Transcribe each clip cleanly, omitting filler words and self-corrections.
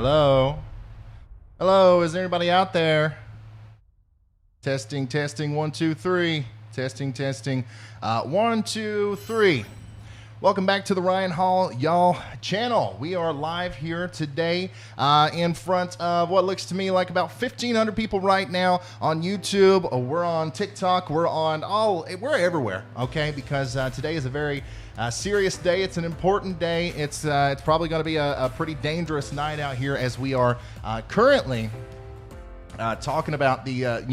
Hello? Hello, is there anybody out there? Testing, testing, 1, 2, 3. Testing, testing, 1, 2, 3. Welcome back to the Ryan Hall Y'all channel. We are live here today in front of what looks to me like about 1,500 people right now on YouTube. We're on TikTok. We're everywhere, okay? Because today is a very serious day. It's an important day. It's probably going to be a pretty dangerous night out here as we are currently talking about the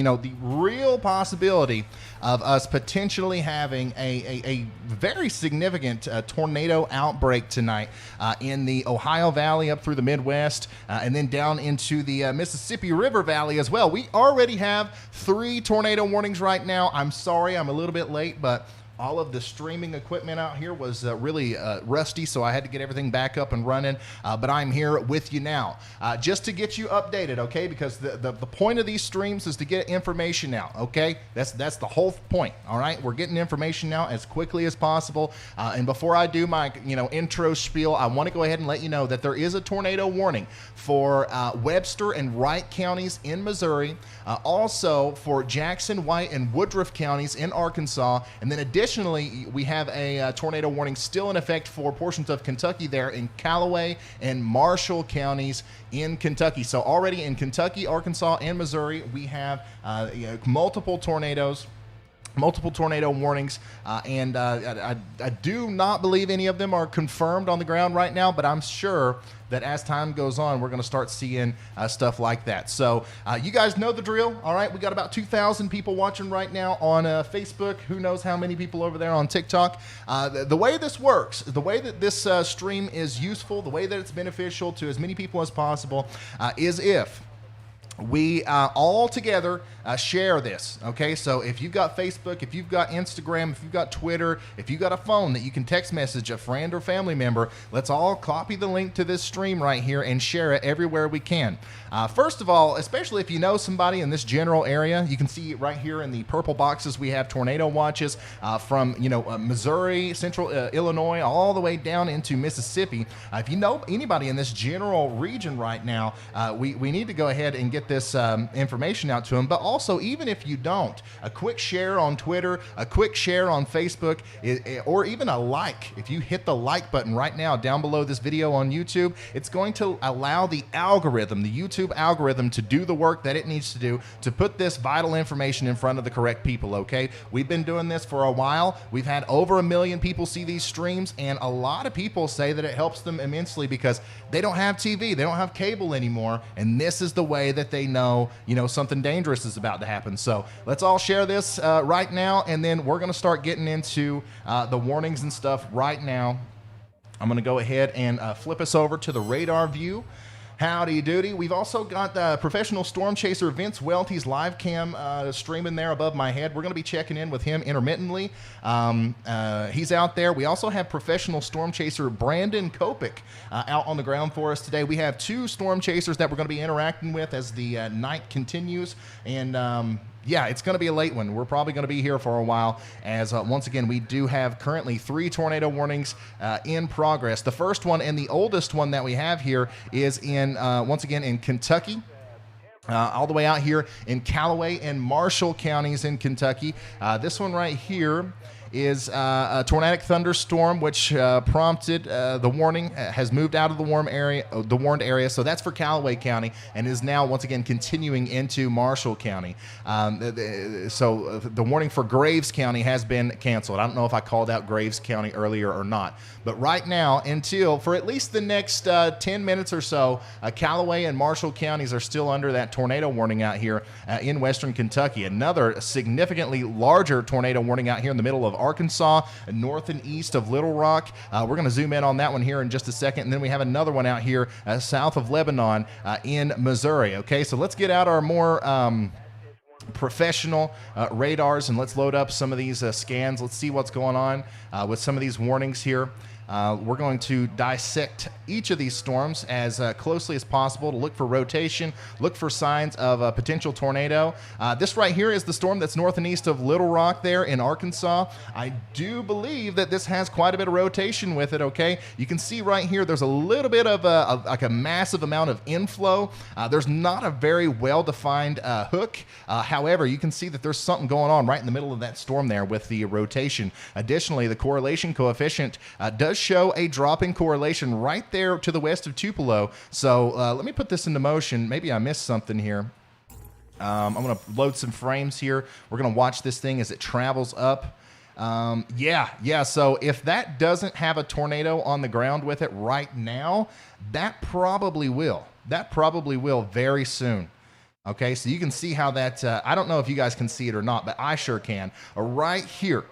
real possibility of us potentially having a very significant tornado outbreak tonight in the Ohio Valley up through the Midwest and then down into the Mississippi River Valley as well. We already have 3 tornado warnings right now. I'm sorry I'm a little bit late, but all of the streaming equipment out here was really rusty, so I had to get everything back up and running, but I'm here with you now just to get you updated, okay? Because the point of these streams is to get information out, okay? That's the whole point, all right? We're getting information out as quickly as possible, and before I do my intro spiel, I want to go ahead and let you know that there is a tornado warning for Webster and Wright counties in Missouri, also for Jackson, White, and Woodruff counties in Arkansas, and then additionally, we have a tornado warning still in effect for portions of Kentucky there in Callaway and Marshall counties in Kentucky. So already in Kentucky, Arkansas, and Missouri, we have multiple tornado warnings, and I do not believe any of them are confirmed on the ground right now, but I'm sure that as time goes on, we're going to start seeing stuff like that. So you guys know the drill, all right? We got about 2,000 people watching right now on Facebook. Who knows how many people over there on TikTok? The way this works, the way that this stream is useful, the way that it's beneficial to as many people as possible is if we all together share this, okay? So if you've got Facebook, if you've got Instagram, if you've got Twitter, if you've got a phone that you can text message a friend or family member, let's all copy the link to this stream right here and share it everywhere we can. First of all, especially if you know somebody in this general area, you can see right here in the purple boxes we have tornado watches from Missouri, central Illinois, all the way down into Mississippi. If you know anybody in this general region right now, we need to go ahead and get this information out to them. But also, even if you don't, a quick share on Twitter, a quick share on Facebook, or even a like. If you hit the like button right now down below this video on YouTube, it's going to allow the algorithm, the YouTube algorithm, to do the work that it needs to do to put this vital information in front of the correct people, okay? We've been doing this for a while. We've had over 1 million people see these streams, and a lot of people say that it helps them immensely because they don't have TV, they don't have cable anymore, and this is the way that they know, something dangerous is about to happen. So let's all share this right now, and then we're going to start getting into the warnings and stuff right now. I'm going to go ahead and flip us over to the radar view. Howdy doody. We've also got professional storm chaser Vince Welty's live cam streaming there above my head. We're going to be checking in with him intermittently. He's out there. We also have professional storm chaser Brandon Kopic out on the ground for us today. We have 2 storm chasers that we're going to be interacting with as the night continues, and yeah, it's going to be a late one. We're probably going to be here for a while as, once again, we do have currently 3 tornado warnings in progress. The first one and the oldest one that we have here is in, once again, in Kentucky. All the way out here in Callaway and Marshall counties in Kentucky. This one right here is a tornadic thunderstorm, which prompted the warning, has moved out of the warned area. So that's for Callaway County and is now once again continuing into Marshall County. So the warning for Graves County has been canceled. I don't know if I called out Graves County earlier or not, but right now, for at least the next 10 minutes or so, Callaway and Marshall counties are still under that tornado warning out here in western Kentucky. Another significantly larger tornado warning out here in the middle of Arkansas, north and east of Little Rock. We're going to zoom in on that one here in just a second, and then we have another one out here south of Lebanon in Missouri. Okay, so let's get out our more professional radars and let's load up some of these scans. Let's see what's going on with some of these warnings here. We're going to dissect each of these storms as closely as possible to look for rotation, look for signs of a potential tornado. This right here is the storm that's north and east of Little Rock there in Arkansas. I do believe that this has quite a bit of rotation with it, okay? You can see right here there's a little bit of like a massive amount of inflow. There's not a very well-defined hook. However, you can see that there's something going on right in the middle of that storm there with the rotation. Additionally, the correlation coefficient does show a drop in correlation right there to the west of Tupelo. So let me put this into motion. Maybe I missed something here. I'm going to load some frames here. We're going to watch this thing as it travels up. Yeah. So if that doesn't have a tornado on the ground with it right now, that probably will. That probably will very soon. Okay, so you can see how that, I don't know if you guys can see it or not, but I sure can. Right here,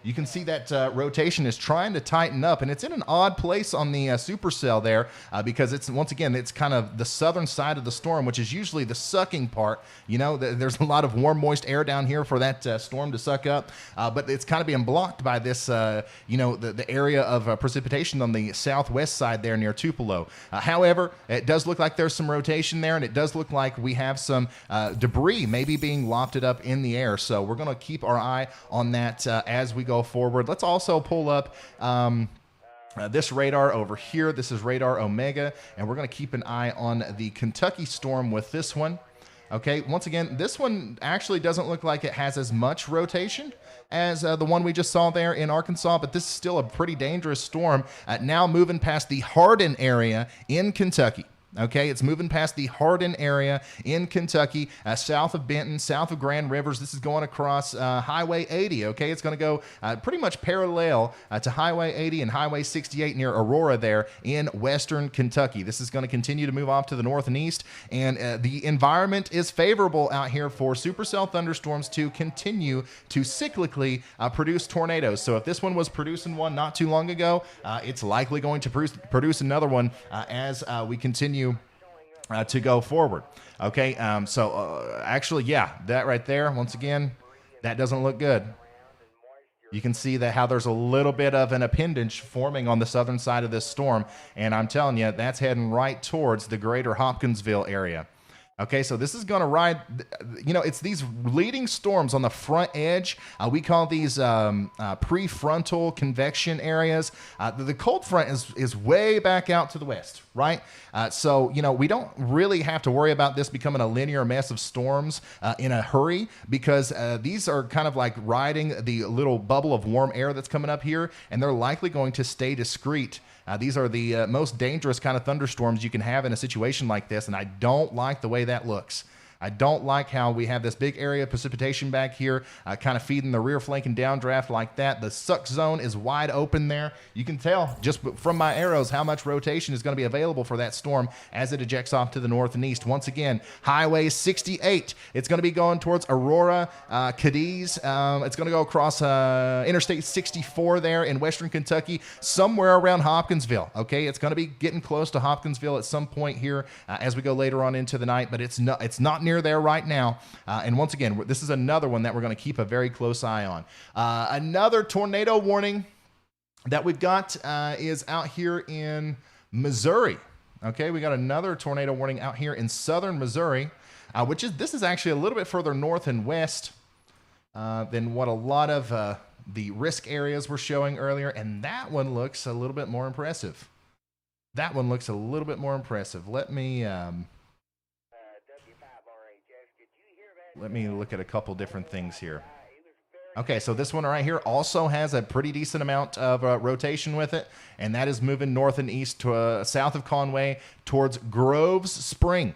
you can see that rotation is trying to tighten up, and it's in an odd place on the supercell there because it's, once again, it's kind of the southern side of the storm, which is usually the sucking part. You know, there's a lot of warm, moist air down here for that storm to suck up, but it's kind of being blocked by this, you know, the area of precipitation on the southwest side there near Tupelo. However, it does look like there's some rotation there, and it does look like we have some debris maybe being lofted up in the air. So we're going to keep our eye on that as we go forward. Let's also pull up this radar over here. This is radar Omega, and we're going to keep an eye on the Kentucky storm with this one. Okay, once again, this one actually doesn't look like it has as much rotation as the one we just saw there in Arkansas, but this is still a pretty dangerous storm, now moving past the Hardin area in Kentucky. Okay, it's moving past the Hardin area in Kentucky, south of Benton, south of Grand Rivers. This is going across Highway 80, okay? It's going to go pretty much parallel to Highway 80 and Highway 68 near Aurora there in western Kentucky. This is going to continue to move off to the north and east, and the environment is favorable out here for supercell thunderstorms to continue to cyclically produce tornadoes. So if this one was producing one not too long ago, it's likely going to produce another one as we continue to go forward. Okay, actually, yeah, that right there, once again, that doesn't look good. You can see that how there's a little bit of an appendage forming on the southern side of this storm, and I'm telling you, that's heading right towards the greater Hopkinsville area. Okay, so this is going to ride, you know, it's these leading storms on the front edge. We call these prefrontal convection areas. The cold front is way back out to the west, right? So, you know, we don't really have to worry about this becoming a linear mess of storms in a hurry because these are kind of like riding the little bubble of warm air that's coming up here, and they're likely going to stay discrete. These are the most dangerous kind of thunderstorms you can have in a situation like this, and I don't like the way that looks. I don't like how we have this big area of precipitation back here, kind of feeding the rear flank and downdraft like that. The suck zone is wide open there. You can tell just from my arrows how much rotation is going to be available for that storm as it ejects off to the north and east. Once again, Highway 68. It's going to be going towards Aurora, Cadiz. It's going to go across Interstate 64 there in western Kentucky, somewhere around Hopkinsville. Okay, it's going to be getting close to Hopkinsville at some point here as we go later on into the night, but it's not near there right now. And once again, this is another one that we're going to keep a very close eye on. Another tornado warning that we've got is out here in Missouri. Okay, we got another tornado warning out here in southern Missouri, this is actually a little bit further north and west than what a lot of the risk areas were showing earlier, and that one looks a little bit more impressive. Let me look at a couple different things here. Okay, so this one right here also has a pretty decent amount of rotation with it, and that is moving north and east to south of Conway towards Groves Spring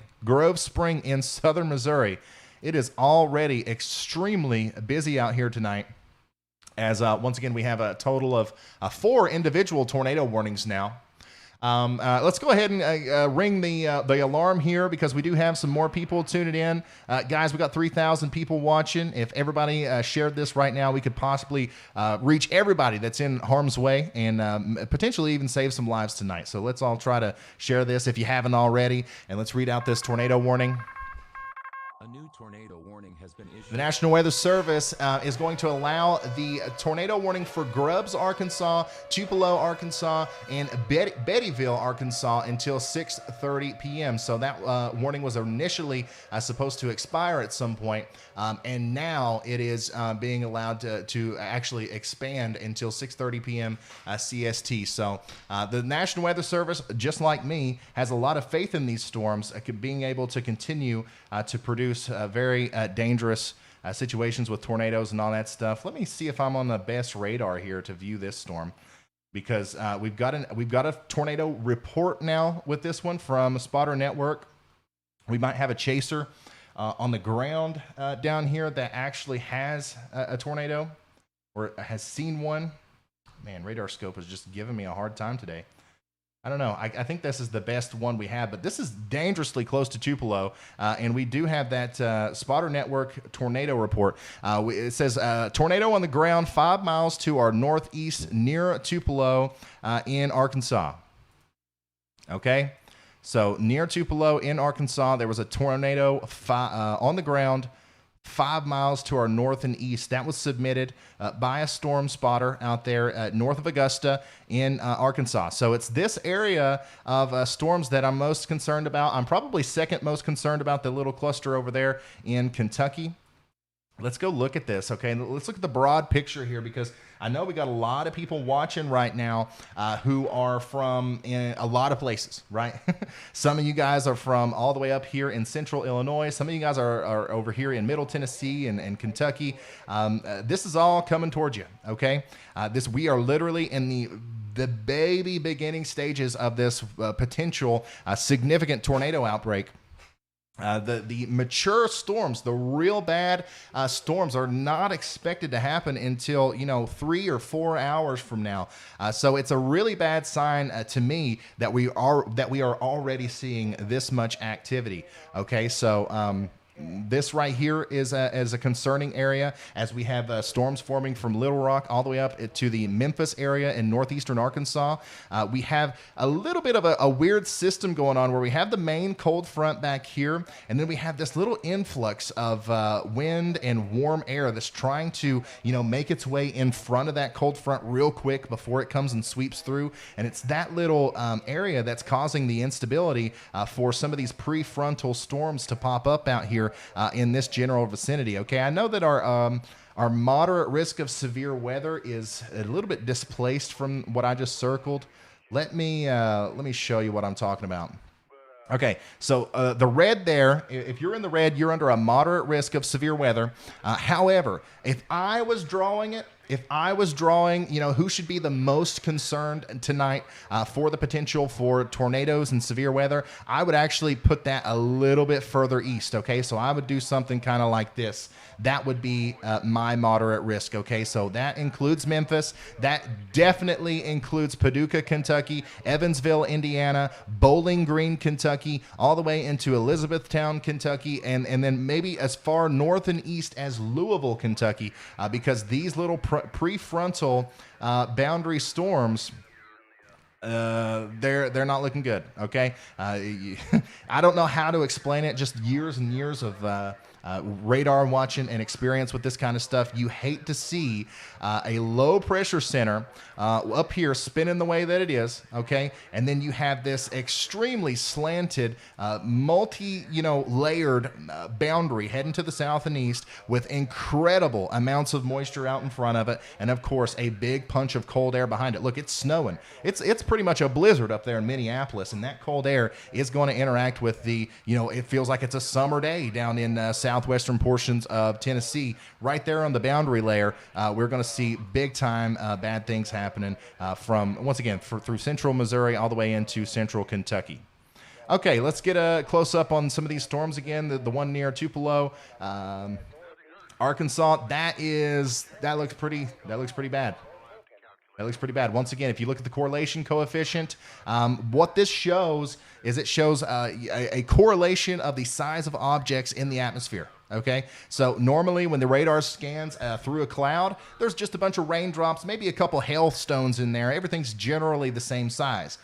in southern Missouri. It is already extremely busy out here tonight, as once again we have a total of 4 individual tornado warnings now. Let's go ahead and ring the alarm here because we do have some more people tuning in. Guys, we got 3,000 people watching. If everybody shared this right now, we could possibly reach everybody that's in harm's way and potentially even save some lives tonight. So let's all try to share this if you haven't already, and let's read out this tornado warning. A new tornado warning has been issued. The National Weather Service is going to allow the tornado warning for Grubbs, Arkansas, Tupelo, Arkansas, and Bettyville, Arkansas until 6:30 p.m. So that warning was initially supposed to expire at some point, and now it is being allowed to actually expand until 6:30 p.m. CST. So the National Weather Service, just like me, has a lot of faith in these storms being able to continue to produce very dangerous situations with tornadoes and all that stuff. Let me see if I'm on the best radar here to view this storm, because we've got a tornado report now with this one from Spotter Network. We might have a chaser on the ground down here that actually has a tornado or has seen one. Man, Radar Scope is just giving me a hard time today. I don't know. I think this is the best one we have, but this is dangerously close to Tupelo, and we do have that Spotter Network tornado report. It says tornado on the ground 5 miles to our northeast near Tupelo in Arkansas. Okay, so near Tupelo in Arkansas, there was a tornado on the ground 5 miles to our north and east. That was submitted by a storm spotter out there north of Augusta in Arkansas. So it's this area of storms that I'm most concerned about. I'm probably second most concerned about the little cluster over there in Kentucky. Let's go look at this, okay? Let's look at the broad picture here, because I know we got a lot of people watching right now who are from a lot of places, right? Some of you guys are from all the way up here in central Illinois. Some of you guys are over here in middle Tennessee and Kentucky. This is all coming towards you, okay? We are literally in the baby beginning stages of this potential significant tornado outbreak. The mature storms, the real bad storms, are not expected to happen until 3 or 4 hours from now. So it's a really bad sign to me that we are already seeing this much activity. Okay, so this right here is a concerning area, as we have storms forming from Little Rock all the way up to the Memphis area in northeastern Arkansas. We have a little bit of a weird system going on where we have the main cold front back here, and then we have this little influx of wind and warm air that's trying to make its way in front of that cold front real quick before it comes and sweeps through. And it's that little area that's causing the instability for some of these prefrontal storms to pop up out here in this general vicinity. Okay, I know that our moderate risk of severe weather is a little bit displaced from what I just circled. Let me show you what I'm talking about. Okay, so the red there, if you're in the red, you're under a moderate risk of severe weather. However, if I was drawing, who should be the most concerned tonight for the potential for tornadoes and severe weather, I would actually put that a little bit further east, okay? So I would do something kind of like this. That would be my moderate risk, okay? So that includes Memphis. That definitely includes Paducah, Kentucky, Evansville, Indiana, Bowling Green, Kentucky, all the way into Elizabethtown, Kentucky, and then maybe as far north and east as Louisville, Kentucky, because these little prefrontal boundary storms, they're not looking good, okay? I don't know how to explain it. Just years and years of radar watching and experience with this kind of stuff. You hate to see a low pressure center up here spinning the way that it is, okay? And then you have this extremely slanted, layered boundary heading to the south and east with incredible amounts of moisture out in front of it, and of course a big punch of cold air behind it. Look, it's snowing. It's pretty much a blizzard up there in Minneapolis, and that cold air is going to interact with the, it feels like it's a summer day down in southwestern portions of Tennessee. Right there on the boundary layer, we're going to see big time bad things happening from, once again, through central Missouri all the way into central Kentucky. Okay, let's get a close up on some of these storms again. The one near Tupelo, Arkansas. That looks pretty bad. That looks pretty bad. Once again, if you look at the correlation coefficient, what this shows is it shows a correlation of the size of objects in the atmosphere. Okay, so normally when the radar scans through a cloud, there's just a bunch of raindrops, maybe a couple hailstones in there. Everything's generally the same size.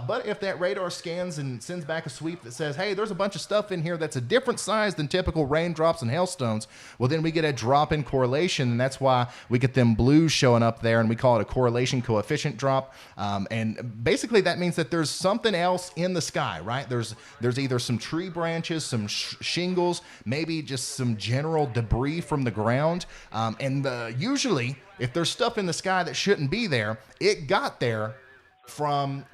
But if that radar scans and sends back a sweep that says, hey, there's a bunch of stuff in here that's a different size than typical raindrops and hailstones, well, then we get a drop in correlation, and that's why we get them blues showing up there, and we call it a correlation coefficient drop. And basically that means that there's something else in the sky, right? There's either some tree branches, some shingles, maybe just some general debris from the ground. Usually, if there's stuff in the sky that shouldn't be there, it got there from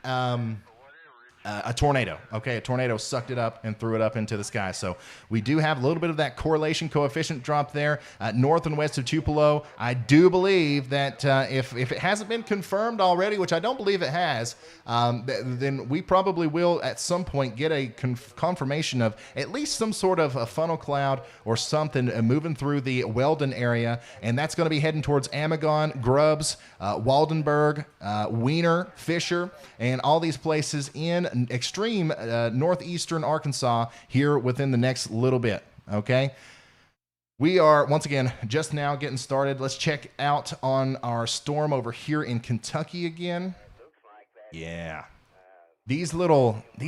a tornado. Okay, a tornado sucked it up and threw it up into the sky. So we do have a little bit of that correlation coefficient drop there north and west of Tupelo. I do believe that if it hasn't been confirmed already, which I don't believe it has, then we probably will at some point get a confirmation of at least some sort of a funnel cloud or something moving through the Weldon area, and that's going to be heading towards Amagon, Grubbs, Waldenburg, Wiener, Fisher, and all these places in extreme northeastern Arkansas here within the next little bit. Okay, we are once again just now getting started. Let's check out on our storm over here in Kentucky again. Yeah, these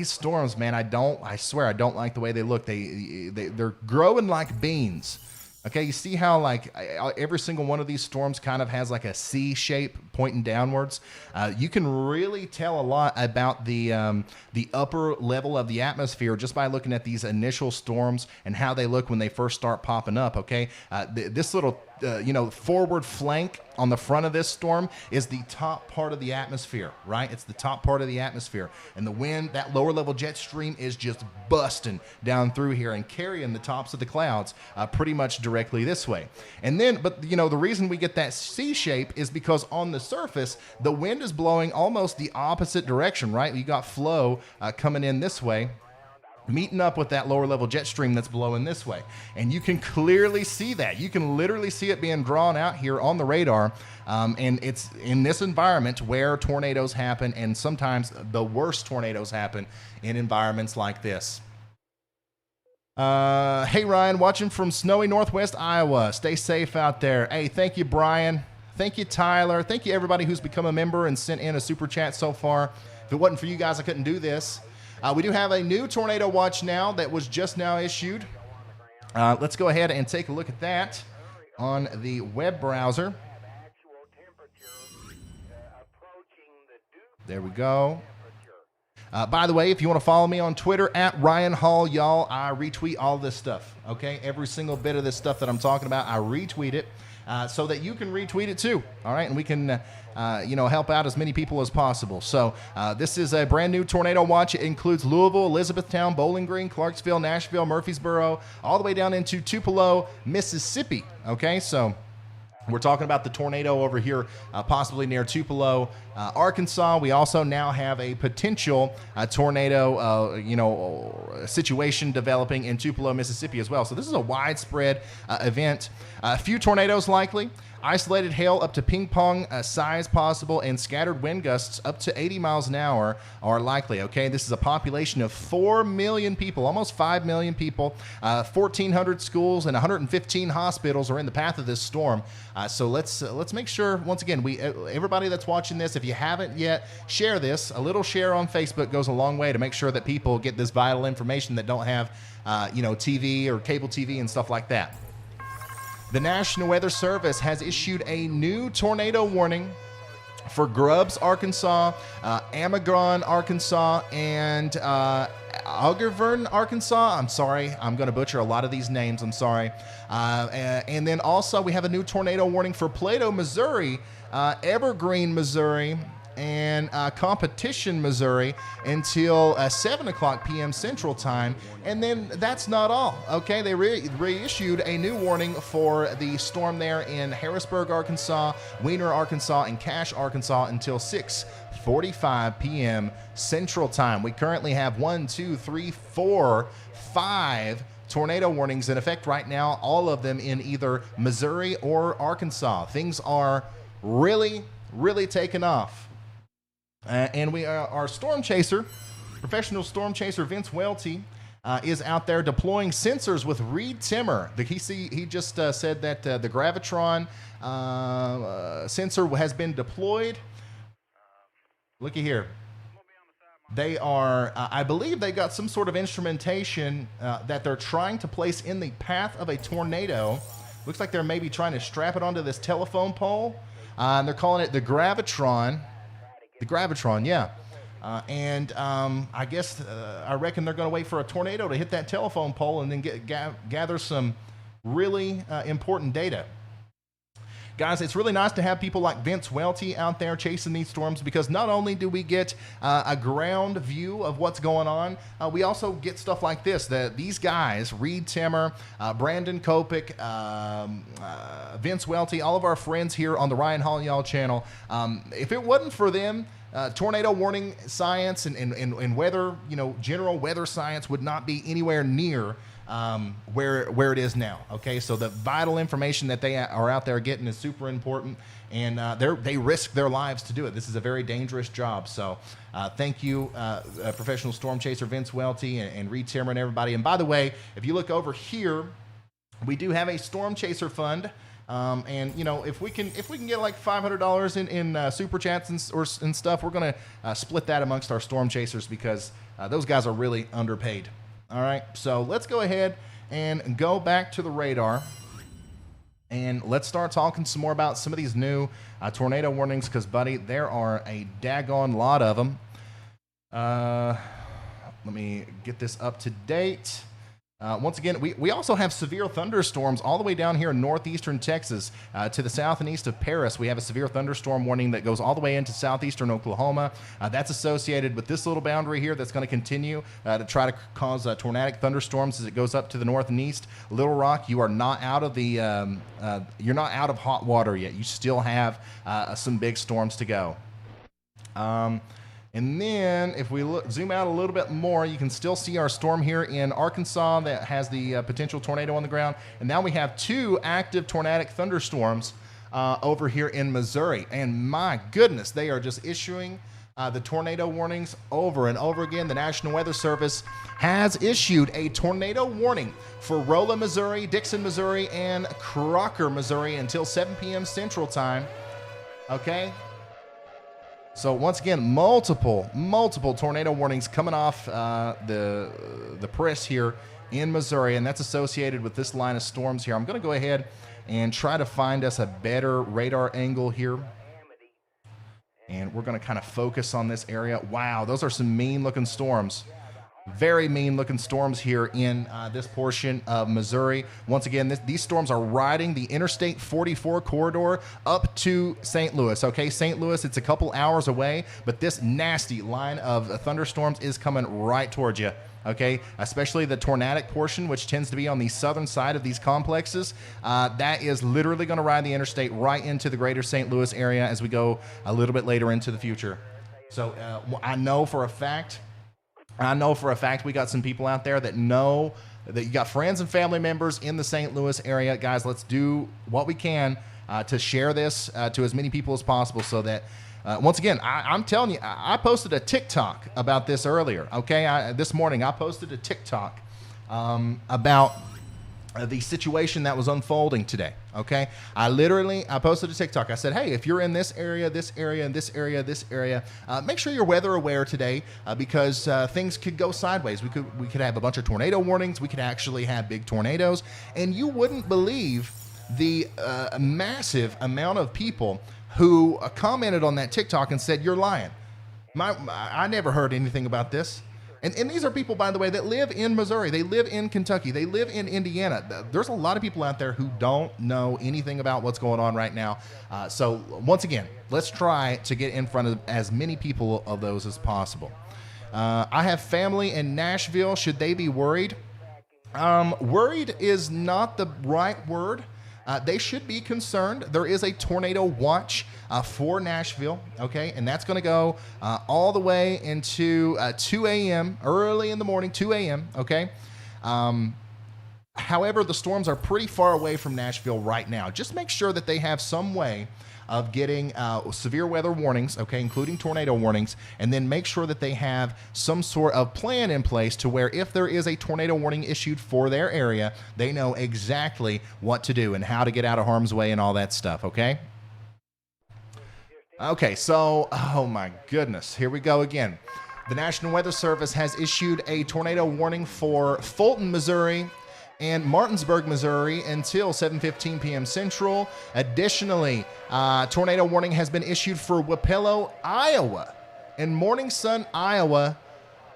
storms, man, I swear I don't like the way they look. They're growing like beans. Okay, you see how like every single one of these storms kind of has like a C shape pointing downwards. You can really tell a lot about the upper level of the atmosphere just by looking at these initial storms and how they look when they first start popping up. Okay, this little forward flank on the front of this storm is the top part of the atmosphere, right? It's the top part of the atmosphere, and the wind, that lower level jet stream, is just busting down through here and carrying the tops of the clouds pretty much directly this way. And then, but the reason we get that C shape is because on the surface the wind is blowing almost the opposite direction, right? You got flow coming in this way, meeting up with that lower level jet stream that's blowing this way. And you can clearly see that. You can literally see it being drawn out here on the radar. And it's in this environment where tornadoes happen, and sometimes the worst tornadoes happen in environments like this. Hey, Ryan, watching from snowy northwest Iowa. Stay safe out there. Hey, thank you, Brian. Thank you, Tyler. Thank you, everybody who's become a member and sent in a super chat so far. If it wasn't for you guys, I couldn't do this. We do have a new tornado watch now that was just now issued. Let's go ahead and take a look at that on the web browser. There we go. By the way, if you want to follow me on Twitter at RYANHALLYALL, I retweet all this stuff. Okay, every single bit of this stuff that I'm talking about, I retweet it so that you can retweet it too. All right, and we can help out as many people as possible. So this is a brand new tornado watch. It includes Louisville, Elizabethtown, Bowling Green, Clarksville, Nashville, Murfreesboro, all the way down into Tupelo, Mississippi. Okay, so we're talking about the tornado over here, possibly near Tupelo, Arkansas. We also now have a potential tornado, situation developing in Tupelo, Mississippi as well. So this is a widespread event. A few tornadoes likely. Isolated hail up to ping pong size possible, and scattered wind gusts up to 80 miles an hour are likely. Okay, this is a population of 4 million people, almost 5 million people. 1,400 schools and 115 hospitals are in the path of this storm. So let's make sure, once again, everybody that's watching this, if you haven't yet, share this. A little share on Facebook goes a long way to make sure that people get this vital information that don't have TV or cable TV and stuff like that. The National Weather Service has issued a new tornado warning for Grubbs, Arkansas, Amagon, Arkansas, and Augervern, Arkansas. I'm sorry, I'm going to butcher a lot of these names. I'm sorry. And then also we have a new tornado warning for Plato, Missouri, Evergreen, Missouri, and Competition, Missouri until 7 o'clock p.m. Central Time. And then that's not all. Okay, they reissued a new warning for the storm there in Harrisburg, Arkansas, Wiener, Arkansas, and Cache, Arkansas until 6:45 p.m. Central Time. We currently have 5 tornado warnings in effect right now, all of them in either Missouri or Arkansas. Things are really, really taking off. And we are our storm chaser, professional storm chaser Vince Welty, is out there deploying sensors with Reed Timmer. He just said that the Gravitron sensor has been deployed. Looky here. They are, I believe they got some sort of instrumentation that they're trying to place in the path of a tornado. Looks like they're maybe trying to strap it onto this telephone pole. And they're calling it the Gravitron. The Gravitron, yeah. I guess, I reckon they're going to wait for a tornado to hit that telephone pole and then gather some really important data. Guys, it's really nice to have people like Vince Welty out there chasing these storms, because not only do we get a ground view of what's going on, we also get stuff like this. These guys, Reed Timmer, Brandon Kopic, Vince Welty, all of our friends here on the Ryan Hallyall channel, if it wasn't for them, tornado warning science and weather, general weather science would not be anywhere near where it is now. Okay, so the vital information that they are out there getting is super important, and they risk their lives to do it. This is a very dangerous job. So thank you, professional storm chaser Vince Welty and Reed Timmer and everybody. And by the way, if you look over here, we do have a storm chaser fund. And if we can get like $500 in super chats and stuff, we're gonna split that amongst our storm chasers, because those guys are really underpaid. All right, so let's go ahead and go back to the radar, and let's start talking some more about some of these new tornado warnings, because, buddy, there are a daggone lot of them. Let me get this up to date. Once again, we also have severe thunderstorms all the way down here in northeastern Texas. To the south and east of Paris, we have a severe thunderstorm warning that goes all the way into southeastern Oklahoma. That's associated with this little boundary here that's going to continue to try to cause tornadic thunderstorms as it goes up to the north and east. Little Rock, you are not out of you're not out of hot water yet. You still have some big storms to go. And then if we zoom out a little bit more, you can still see our storm here in Arkansas that has the potential tornado on the ground. And now we have 2 active tornadic thunderstorms over here in Missouri. And my goodness, they are just issuing the tornado warnings over and over again. The National Weather Service has issued a tornado warning for Rolla, Missouri, Dixon, Missouri, and Crocker, Missouri until 7 p.m. Central Time. Okay? So once again, multiple tornado warnings coming off the press here in Missouri, and that's associated with this line of storms here. I'm going to go ahead and try to find us a better radar angle here, and we're going to kind of focus on this area. Wow, those are some mean-looking storms. Very mean-looking storms here in this portion of Missouri. Once again, these storms are riding the Interstate 44 corridor up to St. Louis. Okay, St. Louis, it's a couple hours away, but this nasty line of thunderstorms is coming right towards you. Okay, especially the tornadic portion, which tends to be on the southern side of these complexes. That is literally going to ride the interstate right into the greater St. Louis area as we go a little bit later into the future. So I know for a fact we got some people out there that know that you got friends and family members in the St. Louis area. Guys, let's do what we can to share this to as many people as possible, so that once again, I'm telling you, I posted a TikTok about this earlier. Okay, this morning I posted a TikTok about the situation that was unfolding today. Okay, I posted a TikTok. I said, hey, if you're in this area, this area, and this area, this area, make sure you're weather aware today, because things could go sideways. We could have a bunch of tornado warnings. We could actually have big tornadoes, and you wouldn't believe the massive amount of people who commented on that TikTok and said, you're lying. I never heard anything about this. And these are people, by the way, that live in Missouri. They live in Kentucky. They live in Indiana. There's a lot of people out there who don't know anything about what's going on right now. So once again, let's try to get in front of as many people of those as possible. I have family in Nashville. Should they be worried? Worried is not the right word. They should be concerned. There is a tornado watch for Nashville, okay? And that's going to go all the way into 2 a.m., early in the morning, 2 a.m., okay? However, the storms are pretty far away from Nashville right now. Just make sure that they have some way of getting severe weather warnings, okay, including tornado warnings, and then make sure that they have some sort of plan in place to where if there is a tornado warning issued for their area, they know exactly what to do and how to get out of harm's way and all that stuff, okay? Okay, so, oh my goodness, here we go again. The National Weather Service has issued a tornado warning for Fulton, Missouri, and Martinsburg, Missouri until 7:15 p.m. Central. Additionally, tornado warning has been issued for Wapello, Iowa, and Morning Sun, Iowa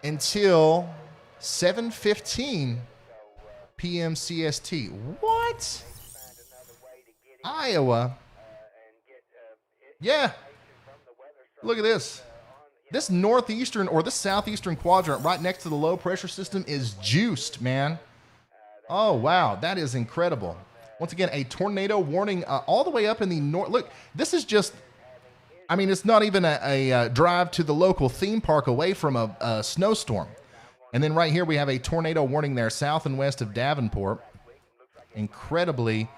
until 7:15 p.m. CST. What? Iowa? Yeah. Look at this. This northeastern or this southeastern quadrant right next to the low pressure system is juiced, man. Oh, wow. That is incredible. Once again, a tornado warning all the way up in the north. Look, this is just, I mean, it's not even a drive to the local theme park away from a snowstorm. And then right here we have a tornado warning there south and west of Davenport. Incredibly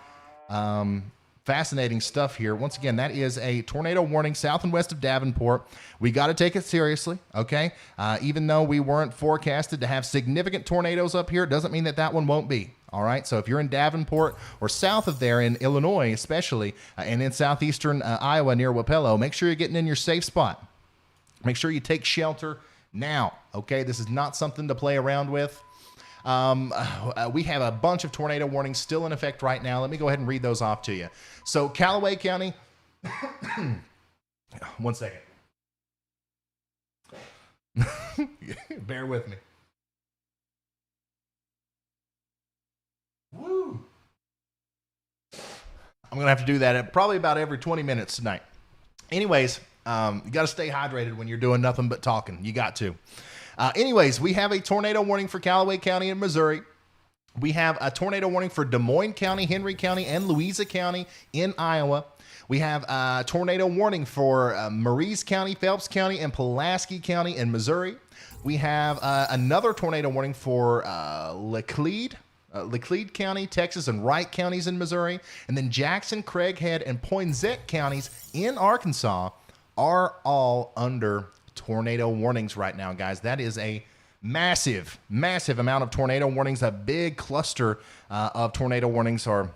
fascinating stuff here. Once again, that is a tornado warning south and west of Davenport. We got to take it seriously, okay? Even though we weren't forecasted to have significant tornadoes up here, it doesn't mean that that one won't be, all right? So if you're in Davenport or south of there in Illinois especially, and in southeastern Iowa near Wapello, make sure you're getting in your safe spot. Make sure you take shelter now, okay? This is not something to play around with. We have a bunch of tornado warnings still in effect right now. Let me go ahead and read those off to you. So Callaway County, one second. Bear with me. Woo! I'm going to have to do that at probably about every 20 minutes tonight. Anyways, you got to stay hydrated when you're doing nothing but talking. You got to. Anyways, we have a tornado warning for Callaway County in Missouri. We have a tornado warning for Des Moines County, Henry County, and Louisa County in Iowa. We have a tornado warning for Maurice County, Phelps County, and Pulaski County in Missouri. We have another tornado warning for Laclede County, Texas, and Wright counties in Missouri. And then Jackson, Craighead, and Poinsett counties in Arkansas are all under tornado warnings right now, guys. That is a massive, massive amount of tornado warnings. A big cluster of tornado warnings are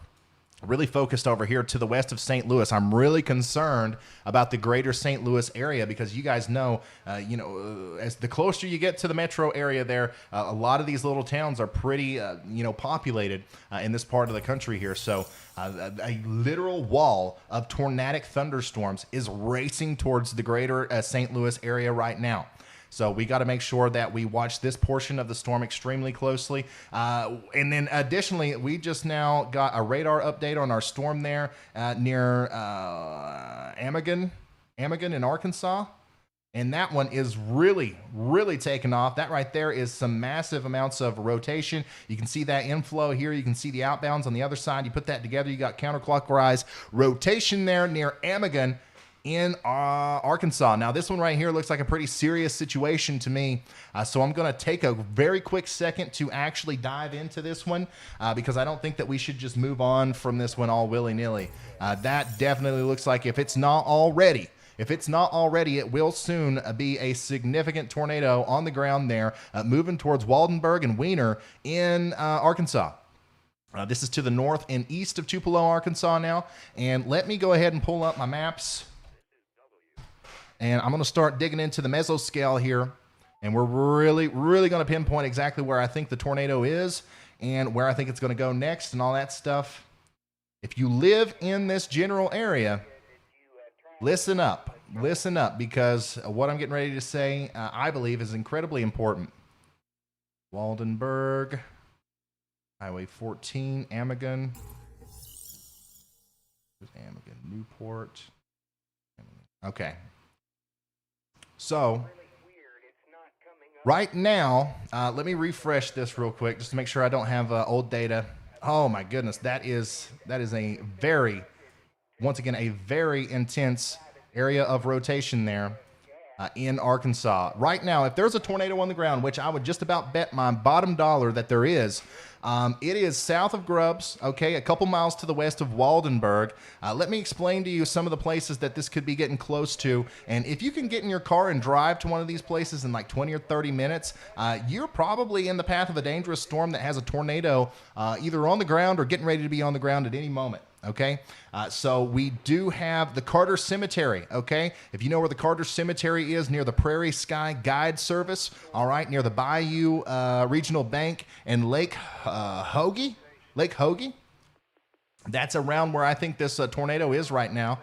really focused over here to the west of St. Louis. I'm really concerned about the greater St. Louis area because you guys know, as the closer you get to the metro area there, a lot of these little towns are pretty, populated in this part of the country here. So a literal wall of tornadic thunderstorms is racing towards the greater St. Louis area right now. So we got to make sure that we watch this portion of the storm extremely closely. And then additionally, we just now got a radar update on our storm there near Amigan in Arkansas. And that one is really, really taking off. That right there is some massive amounts of rotation. You can see that inflow here. You can see the outbounds on the other side. You put that together, you got counterclockwise rotation there near Amigan in Arkansas. Now, this one right here looks like a pretty serious situation to me. So I'm going to take a very quick second to actually dive into this one because I don't think that we should just move on from this one all willy-nilly. That definitely looks like if it's not already, it will soon be a significant tornado on the ground there, moving towards Waldenburg and Wiener in Arkansas. This is to the north and east of Tupelo, Arkansas now. And let me go ahead and pull up my maps. And I'm going to start digging into the mesoscale here. And we're really, really going to pinpoint exactly where I think the tornado is and where I think it's going to go next and all that stuff. If you live in this general area, listen up, because what I'm getting ready to say, I believe, is incredibly important. Waldenburg, Highway 14, Amigan, Newport. Okay. So, right now, let me refresh this real quick just to make sure I don't have old data. Oh my goodness, that is a very, once again, a very intense area of rotation there in Arkansas. Right now, if there's a tornado on the ground, which I would just about bet my bottom dollar that there is, It is south of Grubbs, okay, a couple miles to the west of Waldenburg. Let me explain to you some of the places that this could be getting close to. And if you can get in your car and drive to one of these places in like 20 or 30 minutes, you're probably in the path of a dangerous storm that has a tornado either on the ground or getting ready to be on the ground at any moment. Okay, so we do have the Carter Cemetery. Okay, if you know where the Carter Cemetery is, near the Prairie Sky Guide Service, all right, near the Bayou Regional Bank and Lake Hoagie, that's around where I think this tornado is right now.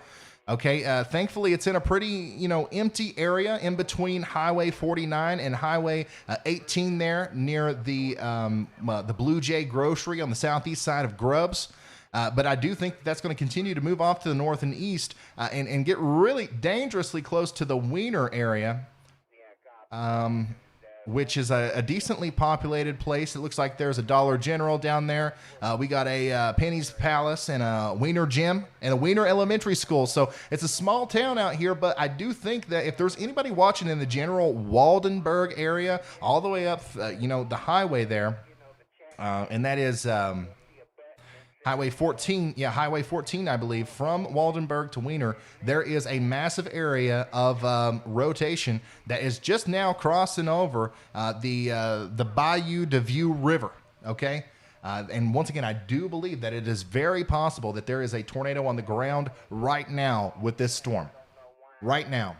Okay, thankfully it's in a pretty, empty area in between Highway 49 and Highway 18 there, near the Blue Jay Grocery on the southeast side of Grubbs. But I do think that's going to continue to move off to the north and east and get really dangerously close to the Wiener area, which is a decently populated place. It looks like there's a Dollar General down there. We got a Penny's Palace and a Wiener Gym and a Wiener Elementary School. So it's a small town out here, but I do think that if there's anybody watching in the general Waldenburg area, all the way up, the highway there, and that is... Highway 14, Highway 14, I believe, from Waldenburg to Wiener, there is a massive area of rotation that is just now crossing over the Bayou de View River, okay? And once again, I do believe that it is very possible that there is a tornado on the ground right now with this storm. Right now.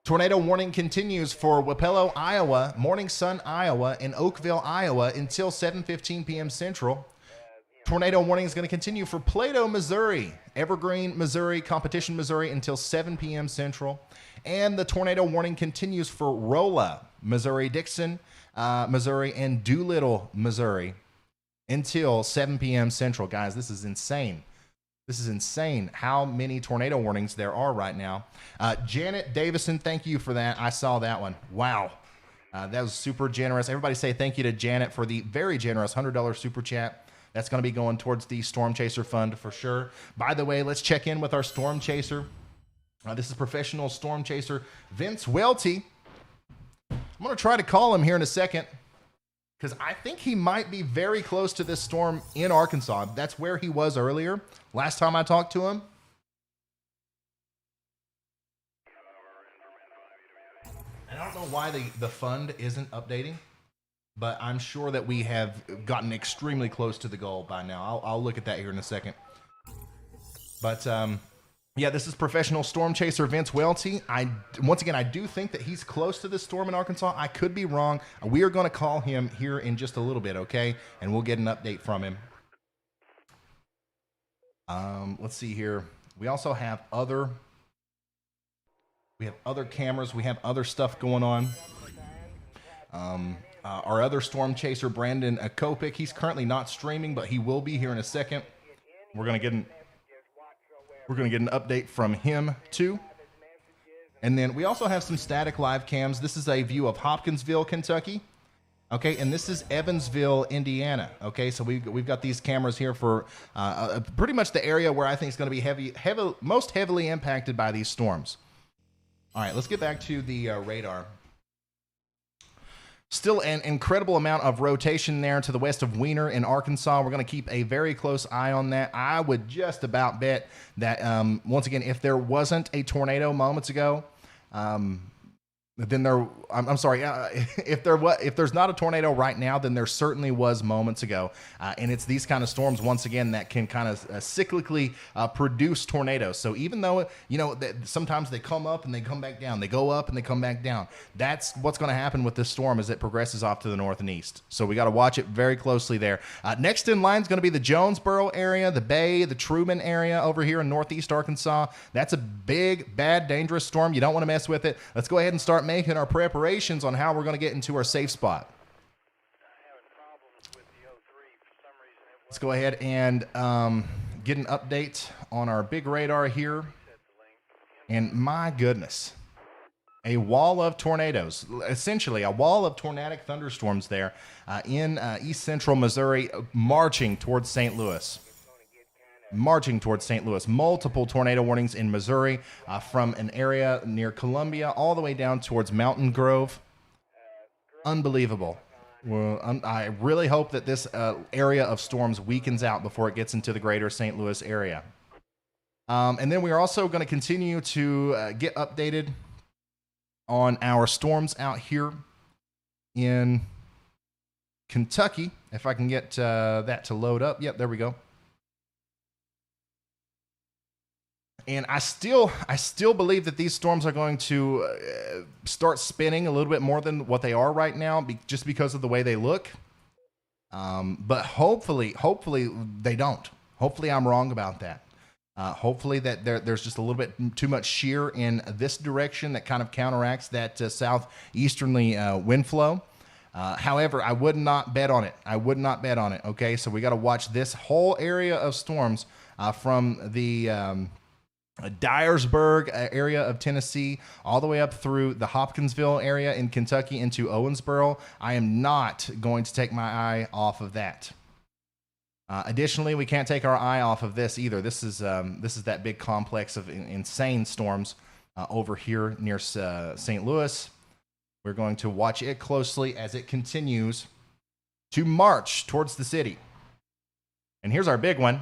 Tornado warning continues for Wapello, Iowa, Morning Sun, Iowa, and Oakville, Iowa until 7:15 p.m. Central. Tornado warning is going to continue for Plato, Missouri, Evergreen, Missouri, Competition, Missouri until 7 p.m. Central. And the tornado warning continues for Rolla, Missouri, Dixon, Missouri, and Doolittle, Missouri until 7 p.m. Central. Guys, this is insane. This is insane how many tornado warnings there are right now. Janet Davison, thank you for that. I saw that one. Wow. That was super generous. Everybody say thank you to Janet for the very generous $100 super chat. That's going to be going towards the Storm Chaser Fund for sure. By the way, let's check in with our Storm Chaser. This is professional Storm Chaser Vince Welty. I'm going to try to call him here in a second, because I think he might be very close to this storm in Arkansas. That's where he was earlier, last time I talked to him. And I don't know why the fund isn't updating, but I'm sure that we have gotten extremely close to the goal by now. I'll look at that here in a second. But this is professional Storm Chaser Vince Welty. Once again, I do think that he's close to this storm in Arkansas. I could be wrong. We are going to call him here in just a little bit, okay? And we'll get an update from him. Let's see here. We also have other cameras. We have other stuff going on. Our other Storm Chaser, Brandon Kopik, he's currently not streaming, but he will be here in a second. We're going to get an update from him too. And then we also have some static live cams. This is a view of Hopkinsville, Kentucky. Okay, and this is Evansville, Indiana. Okay, so we've got these cameras here for pretty much the area where I think is going to be most heavily impacted by these storms. All right, let's get back to the radar. Still an incredible amount of rotation there to the west of Wiener in Arkansas. We're going to keep a very close eye on that. I would just about bet that, once again, if there wasn't a tornado moments ago, then if there's not a tornado right now, then there certainly was moments ago. And it's these kind of storms, once again, that can kind of cyclically produce tornadoes. So even though, sometimes they come up and they come back down, they go up and they come back down. That's what's going to happen with this storm as it progresses off to the north and east. So we got to watch it very closely there. Next in line is going to be the Jonesboro area, the Bay, the Truman area over here in northeast Arkansas. That's a big, bad, dangerous storm. You don't want to mess with it. Let's go ahead and start making our preparations on how we're going to get into our safe spot. Let's go ahead and get an update on our big radar here. And my goodness, a wall of tornadoes, essentially a wall of tornadic thunderstorms there in east central Missouri, marching towards St. Louis. Multiple tornado warnings in Missouri from an area near Columbia all the way down towards Mountain Grove. Unbelievable. Well, I really hope that this area of storms weakens out before it gets into the greater St. Louis area. And then we are also going to continue to get updated on our storms out here in Kentucky. If I can get that to load up. Yep, there we go. And I still believe that these storms are going to start spinning a little bit more than what they are right now, just because of the way they look. But hopefully they don't. Hopefully I'm wrong about that. Hopefully that there's just a little bit too much shear in this direction that kind of counteracts that southeasterly wind flow. However, I would not bet on it. Okay, so we got to watch this whole area of storms from the Dyersburg area of Tennessee all the way up through the Hopkinsville area in Kentucky into Owensboro. I am not going to take my eye off of that. Additionally, we can't take our eye off of this either. This is that big complex of insane storms over here near St. Louis. We're going to watch it closely as it continues to march towards the city. And here's our big one.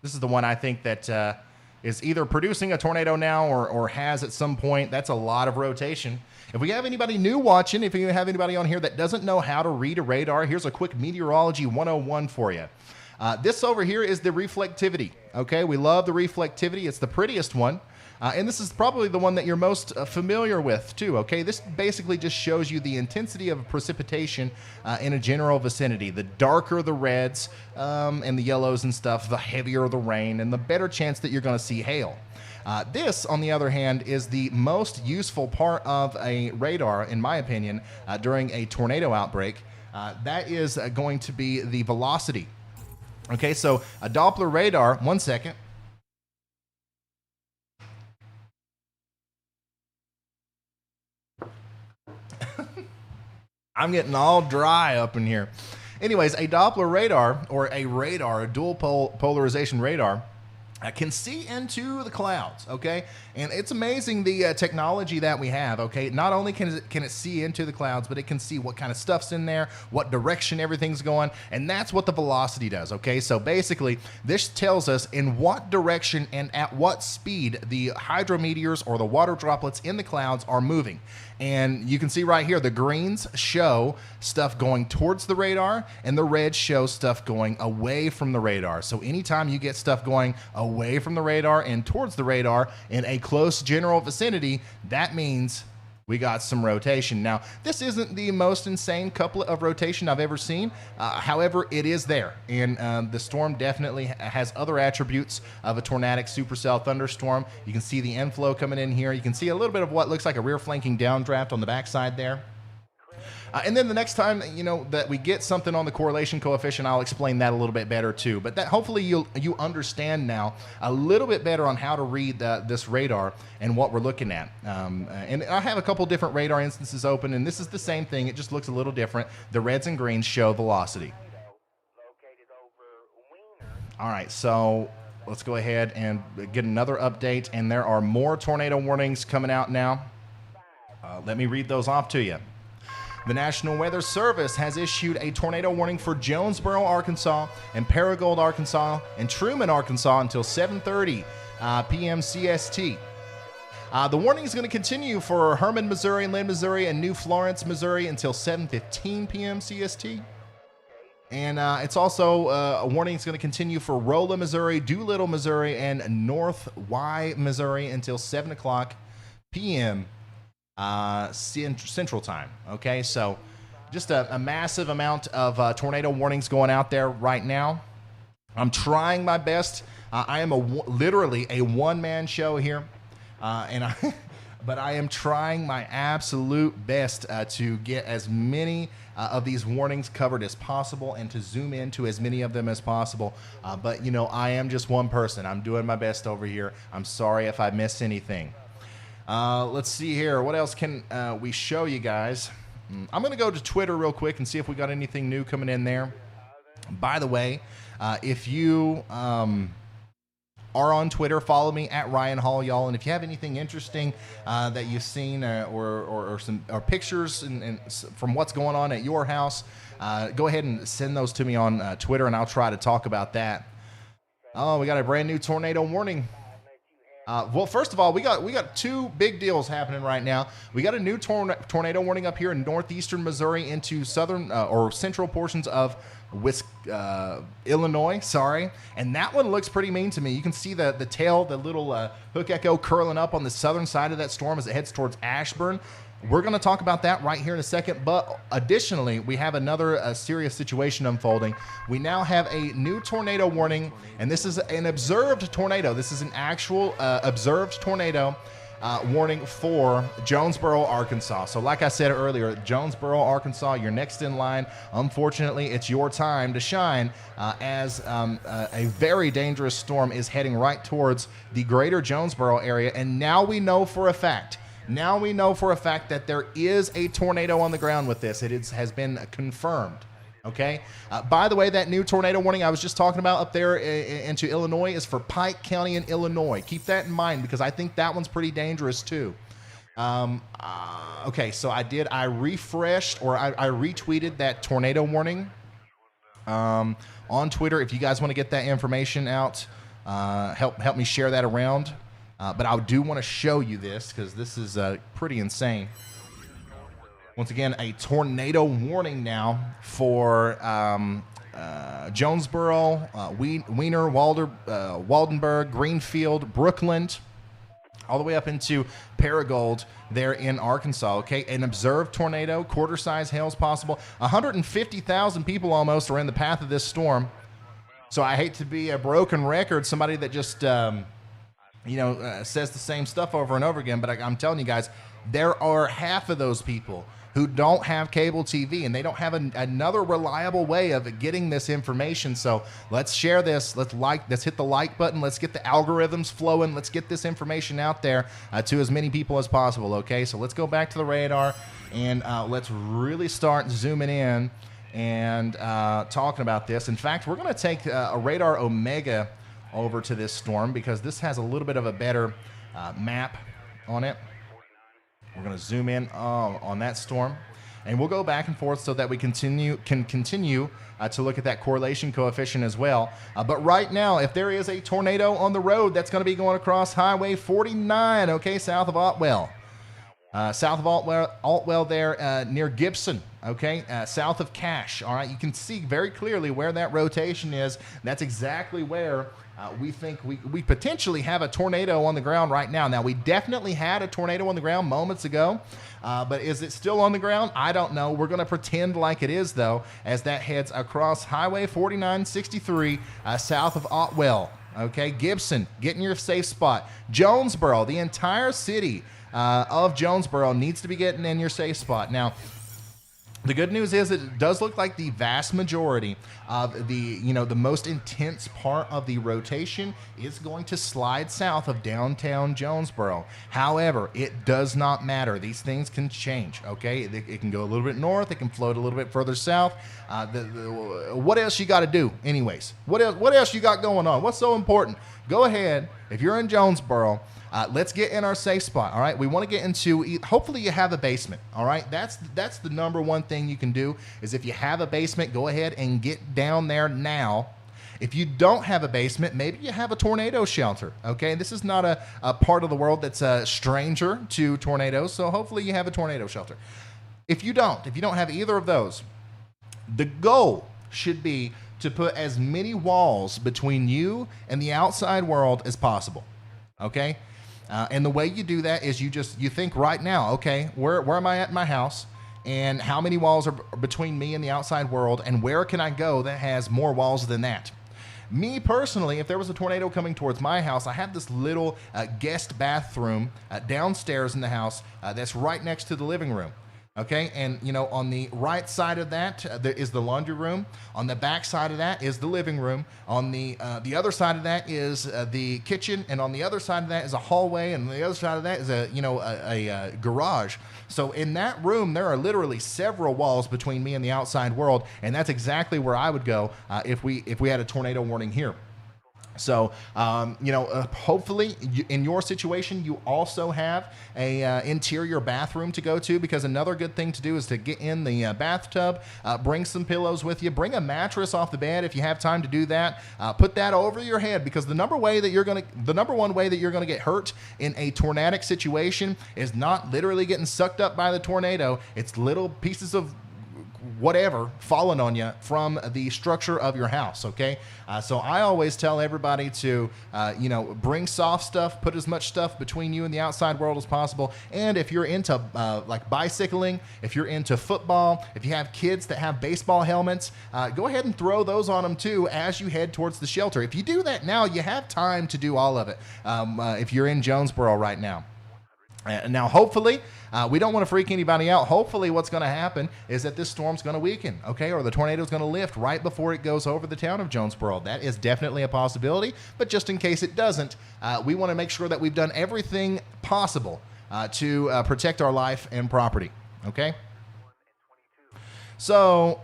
This is the one I think that is either producing a tornado now or has at some point. That's a lot of rotation. If we have anybody new watching, if you have anybody on here that doesn't know how to read a radar, here's a quick meteorology 101 for you. This over here is the reflectivity. Okay, we love the reflectivity. It's the prettiest one. And this is probably the one that you're most familiar with too, okay? This basically just shows you the intensity of precipitation in a general vicinity. The darker the reds and the yellows and stuff, the heavier the rain and the better chance that you're going to see hail. This, on the other hand, is the most useful part of a radar, in my opinion, during a tornado outbreak. That is going to be the velocity. Okay, so a Doppler radar, 1 second. I'm getting all dry up in here. Anyways, a Doppler radar, or a dual polarization radar, can see into the clouds, okay? And it's amazing the technology that we have, okay? Not only can it see into the clouds, but it can see what kind of stuff's in there, what direction everything's going, and that's what the velocity does, okay? So basically, this tells us in what direction and at what speed the hydrometeors or the water droplets in the clouds are moving. And you can see right here, the greens show stuff going towards the radar, and the reds show stuff going away from the radar. So anytime you get stuff going away from the radar and towards the radar in a close general vicinity, that means we got some rotation. Now, this isn't the most insane couplet of rotation I've ever seen. However, it is there. And the storm definitely has other attributes of a tornadic supercell thunderstorm. You can see the inflow coming in here. You can see a little bit of what looks like a rear flanking downdraft on the backside there. And then the next time, that we get something on the correlation coefficient, I'll explain that a little bit better too. But that hopefully you understand now a little bit better on how to read this radar and what we're looking at. And I have a couple different radar instances open, and this is the same thing. It just looks a little different. The reds and greens show velocity. All right, so let's go ahead and get another update. And there are more tornado warnings coming out now. Let me read those off to you. The National Weather Service has issued a tornado warning for Jonesboro, Arkansas, and Paragould, Arkansas, and Truman, Arkansas until 7:30 p.m. CST. The warning is going to continue for Hermann, Missouri, Lynn, Missouri, and New Florence, Missouri until 7:15 p.m. CST. And it's also a warning is going to continue for Rolla, Missouri, Doolittle, Missouri, and North Y, Missouri until 7 o'clock p.m. Central Time. Okay, so just a massive amount of tornado warnings going out there right now. I'm trying my best. I am literally a one-man show here, but I am trying my absolute best to get as many of these warnings covered as possible and to zoom into as many of them as possible. But I am just one person. I'm doing my best over here. I'm sorry if I missed anything. Let's see here. What else can we show you guys? I'm going to go to Twitter real quick and see if we got anything new coming in there. By the way, if you are on Twitter. Follow me at RYANHALLYALL. And if you have anything interesting that you've seen or some pictures from what's going on at your house, go ahead and send those to me on Twitter, and I'll try to talk about that. Oh, we got a brand new tornado warning. Well, first of all, we got two big deals happening right now. We got a new tornado warning up here in northeastern Missouri into southern or central portions of Illinois. Sorry, and that one looks pretty mean to me. You can see the tail, the little hook echo curling up on the southern side of that storm as it heads towards Ashburn. We're going to talk about that right here in a second, but additionally, we have another serious situation unfolding. We now have a new tornado warning, and this is an observed tornado. This is an actual observed tornado warning for Jonesboro, Arkansas. So like I said earlier, Jonesboro, Arkansas, you're next in line. Unfortunately, it's your time to shine as a very dangerous storm is heading right towards the greater Jonesboro area, and now we know for a fact that there is a tornado on the ground with this. It has been confirmed. Okay. By the way, that new tornado warning I was just talking about up there into Illinois is for Pike County in Illinois. Keep that in mind because I think that one's pretty dangerous too. Okay, so I refreshed or I retweeted that tornado warning on Twitter. If you guys want to get that information out, help me share that around. But I do want to show you this because this is pretty insane. Once again, a tornado warning now for Jonesboro, Wiener, Waldenburg, Greenfield, Brookland, all the way up into Paragould there in Arkansas. Okay, an observed tornado, quarter-size hail is possible. 150,000 people almost are in the path of this storm. So I hate to be a broken record, somebody that just says the same stuff over and over again, but I'm telling you guys, there are half of those people who don't have cable TV, and they don't have another reliable way of getting this information. So let's share this. Let's hit the like button. Let's get the algorithms flowing. Let's get this information out there to as many people as possible. Okay, so let's go back to the radar and let's really start zooming in and talking about this. In fact, we're going to take a radar Omega over to this storm because this has a little bit of a better map on it. We're going to zoom in on that storm, and we'll go back and forth so that we can continue to look at that correlation coefficient as well. But right now, if there is a tornado on the road, that's going to be going across Highway 49, okay, south of Otwell. South of Otwell there near Gibson, okay, south of Cache. All right, you can see very clearly where that rotation is. That's exactly where we think we potentially have a tornado on the ground right now. Now, we definitely had a tornado on the ground moments ago, but is it still on the ground? I don't know. We're going to pretend like it is, though, as that heads across Highway 4963 south of Otwell. Okay, Gibson, get in your safe spot. Jonesboro, the entire city of Jonesboro needs to be getting in your safe spot. Now, the good news is it does look like the vast majority of the most intense part of the rotation is going to slide south of downtown Jonesboro. However, it does not matter. These things can change, okay? It can go a little bit north. It can float a little bit further south. What else you got to do anyways? What else you got going on? What's so important? Go ahead. If you're in Jonesboro, let's get in our safe spot, all right? We want to get into, hopefully you have a basement, all right? That's the number one thing you can do is if you have a basement, go ahead and get down there now. If you don't have a basement, maybe you have a tornado shelter, okay? This is not a part of the world that's a stranger to tornadoes, so hopefully you have a tornado shelter. If you don't have either of those, the goal should be to put as many walls between you and the outside world as possible, okay? And the way you do that is you think right now, okay, where am I at in my house, and how many walls are between me and the outside world, and where can I go that has more walls than that? Me personally, if there was a tornado coming towards my house, I have this little guest bathroom downstairs in the house that's right next to the living room. Okay, and on the right side of that there is the laundry room. On the back side of that is the living room. On the other side of that is the kitchen, and on the other side of that is a hallway, and on the other side of that is a garage. So in that room, there are literally several walls between me and the outside world, and that's exactly where I would go if we had a tornado warning here. So, hopefully in your situation, you also have a interior bathroom to go to, because another good thing to do is to get in the bathtub, bring some pillows with you, bring a mattress off the bed if you have time to do that. Put that over your head, because the number one way that you're going to get hurt in a tornadic situation is not literally getting sucked up by the tornado. It's little pieces of whatever falling on you from the structure of your house. Okay, so I always tell everybody to bring soft stuff, put as much stuff between you and the outside world as possible. And if you're into like bicycling, if you're into football, if you have kids that have baseball helmets, go ahead and throw those on them too as you head towards the shelter. If you do that now, you have time to do all of it. If you're in Jonesboro right now. Now, hopefully, we don't want to freak anybody out. Hopefully, what's going to happen is that this storm's going to weaken, okay, or the tornado's going to lift right before it goes over the town of Jonesboro. That is definitely a possibility, but just in case it doesn't, we want to make sure that we've done everything possible to protect our life and property, okay? So,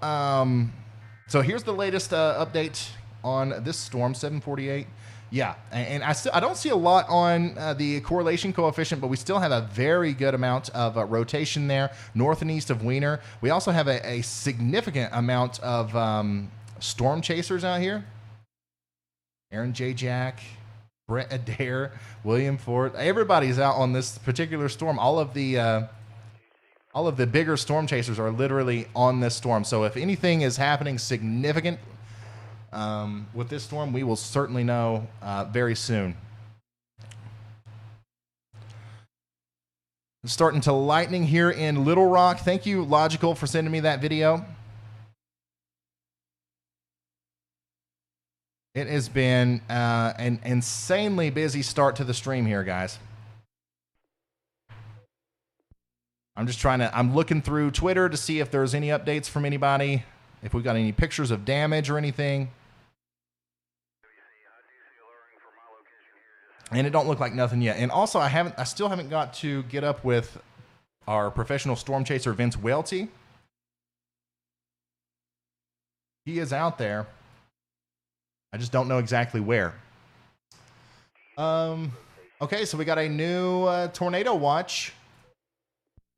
here's the latest update on this storm, 748. Yeah, and I don't see a lot on the correlation coefficient, but we still have a very good amount of rotation there, north and east of Wiener. We also have a significant amount of storm chasers out here. Aaron J. Jack, Brett Adair, William Ford. Everybody's out on this particular storm. All of the bigger storm chasers are literally on this storm. So if anything is happening significant with this storm, we will certainly know very soon. Starting to lightning here in Little Rock. Thank you, Logical, for sending me that video. It has been an insanely busy start to the stream here, guys. I'm looking through Twitter to see if there's any updates from anybody, if we've got any pictures of damage or anything. And it don't look like nothing yet. And also, I still haven't got to get up with our professional storm chaser, Vince Welty. He is out there. I just don't know exactly where. Okay, so we got a new tornado watch.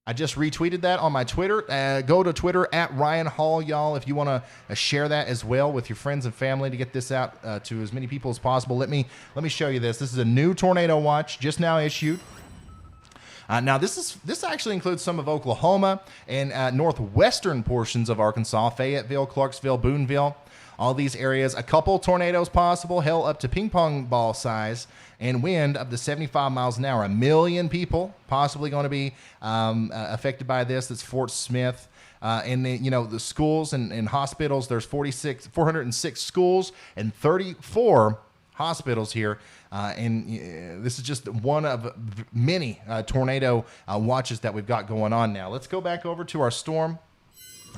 I just retweeted that on my Twitter. Go to Twitter at RYANHALLYALL if you want to share that as well with your friends and family to get this out to as many people as possible. Let me show you this. This is a new tornado watch just now issued. Now this actually includes some of Oklahoma and northwestern portions of Arkansas, Fayetteville, Clarksville, Boonville. All these areas, a couple tornadoes possible, hell up to ping pong ball size, and wind up to 75 miles an hour. 1 million people possibly going to be affected by this. That's Fort Smith. And the schools and hospitals, there's 406 schools and 34 hospitals here. And this is just one of many tornado watches that we've got going on now. Let's go back over to our storm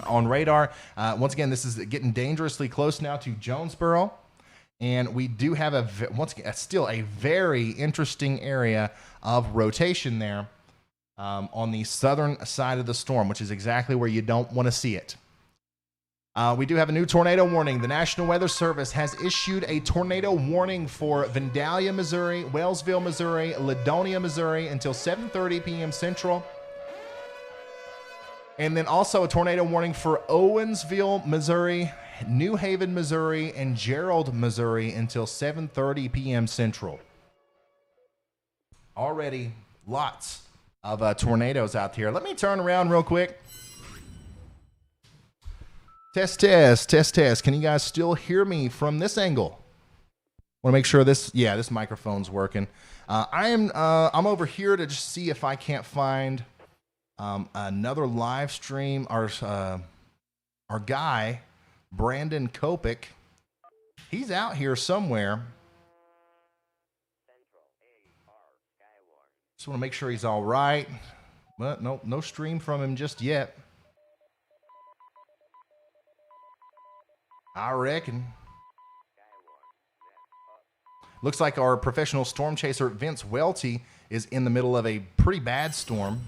on radar. Once again, this is getting dangerously close now to Jonesboro. And we do have still a very interesting area of rotation there on the southern side of the storm, which is exactly where you don't want to see it. We do have a new tornado warning. The National Weather Service has issued a tornado warning for Vandalia, Missouri, Wellsville, Missouri, Ladonia, Missouri until 7:30 p.m. Central. And then also a tornado warning for Owensville, Missouri, New Haven, Missouri, and Gerald, Missouri until 7:30 p.m. Central. Already lots of tornadoes out here. Let me turn around real quick. Test, test, test, test. Can you guys still hear me from this angle? Want to make sure this microphone's working. I'm over here to just see if I can't find another live stream. Our guy, Brandon Kopic, he's out here somewhere. Just want to make sure he's all right. But no stream from him just yet. I reckon. Looks like our professional storm chaser, Vince Welty, is in the middle of a pretty bad storm.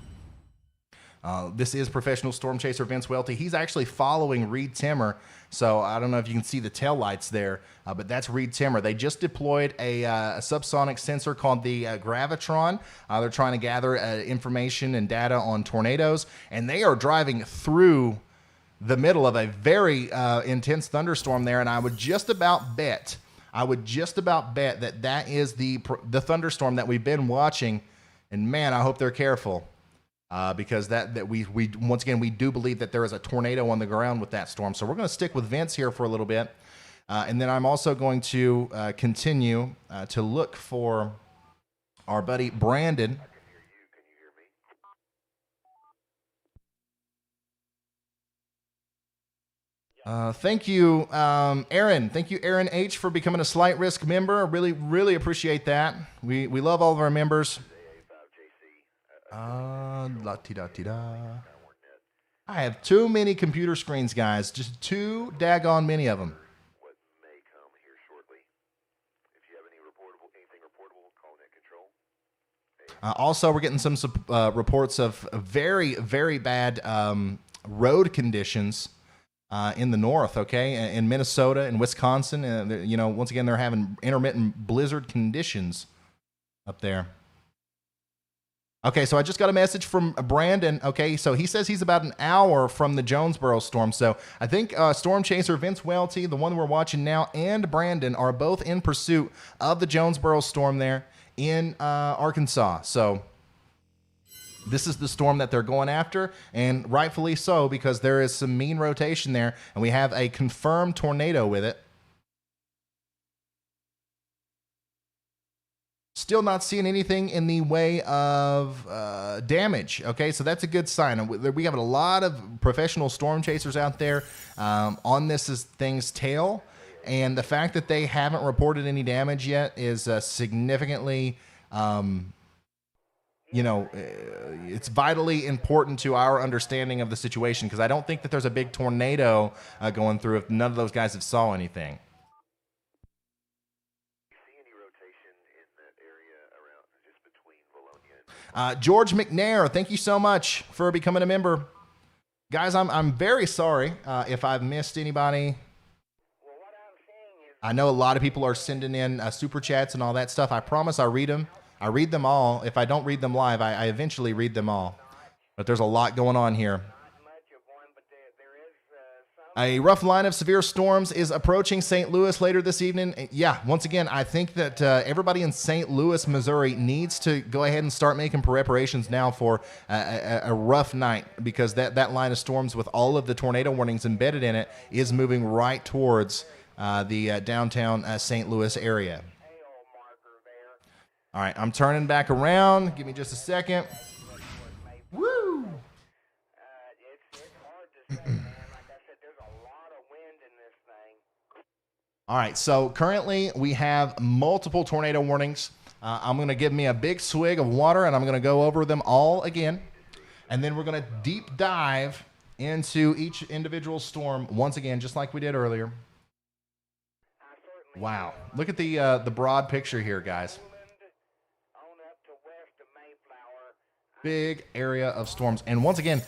This is professional storm chaser Vince Welty. He's actually following Reed Timmer. So I don't know if you can see the tail lights there, but that's Reed Timmer. They just deployed a subsonic sensor called the Gravitron. They're trying to gather information and data on tornadoes, and they are driving through the middle of a very intense thunderstorm there. And I would just about bet that that is the thunderstorm that we've been watching. And man, I hope they're careful. Because we once again, we do believe that there is a tornado on the ground with that storm. So we're going to stick with Vince here for a little bit. And then I'm also going to continue to look for our buddy Brandon. Can you hear me? Thank you, Aaron. Thank you, Aaron H., for becoming a Slight Risk member. Really, really appreciate that. We love all of our members. La-ti-da-ti-da. I have too many computer screens, guys. Just too daggone many of them. What may come here shortly. If you have anything reportable, call net control. Also, we're getting some reports of very, very bad road conditions in the north, okay? In Minnesota and Wisconsin. Once again, they're having intermittent blizzard conditions up there. Okay, so I just got a message from Brandon. Okay, so he says he's about an hour from the Jonesboro storm. So I think storm chaser Vince Welty, the one we're watching now, and Brandon are both in pursuit of the Jonesboro storm there in Arkansas. So this is the storm that they're going after, and rightfully so, because there is some mean rotation there, and we have a confirmed tornado with it. Still not seeing anything in the way of damage. Okay, so that's a good sign. We have a lot of professional storm chasers out there on this thing's tail, and the fact that they haven't reported any damage yet is significantly, it's vitally important to our understanding of the situation, because I don't think that there's a big tornado going through if none of those guys have saw anything. George McNair, thank you so much for becoming a member. Guys, I'm very sorry if I've missed anybody. I know a lot of people are sending in super chats and all that stuff. I promise I read them. I read them all. If I don't read them live, I eventually read them all. But there's a lot going on here. A rough line of severe storms is approaching St. Louis later this evening. Yeah, once again, I think that everybody in St. Louis, Missouri needs to go ahead and start making preparations now for a rough night, because that line of storms with all of the tornado warnings embedded in it is moving right towards the downtown St. Louis area. All right, I'm turning back around. Give me just a second. Woo! All right, so currently we have multiple tornado warnings. I'm going to give me a big swig of water, and I'm going to go over them all again. And then we're going to deep dive into each individual storm once again, just like we did earlier. Wow. Look at the broad picture here, guys. Big area of storms. And once again,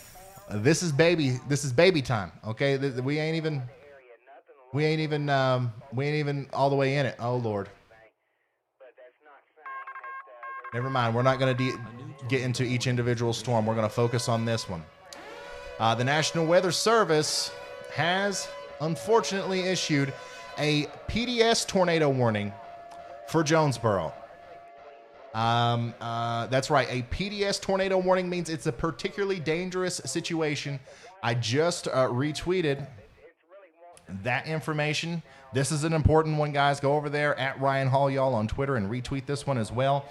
this is baby time, okay? We ain't even all the way in it. Oh, Lord. Never mind. We're not going to get into each individual storm. We're going to focus on this one. The National Weather Service has unfortunately issued a PDS tornado warning for Jonesboro. That's right. A PDS tornado warning means it's a particularly dangerous situation. I just retweeted that information. This is an important one, guys. Go over there at RYANHALLYALL on Twitter and retweet this one as well.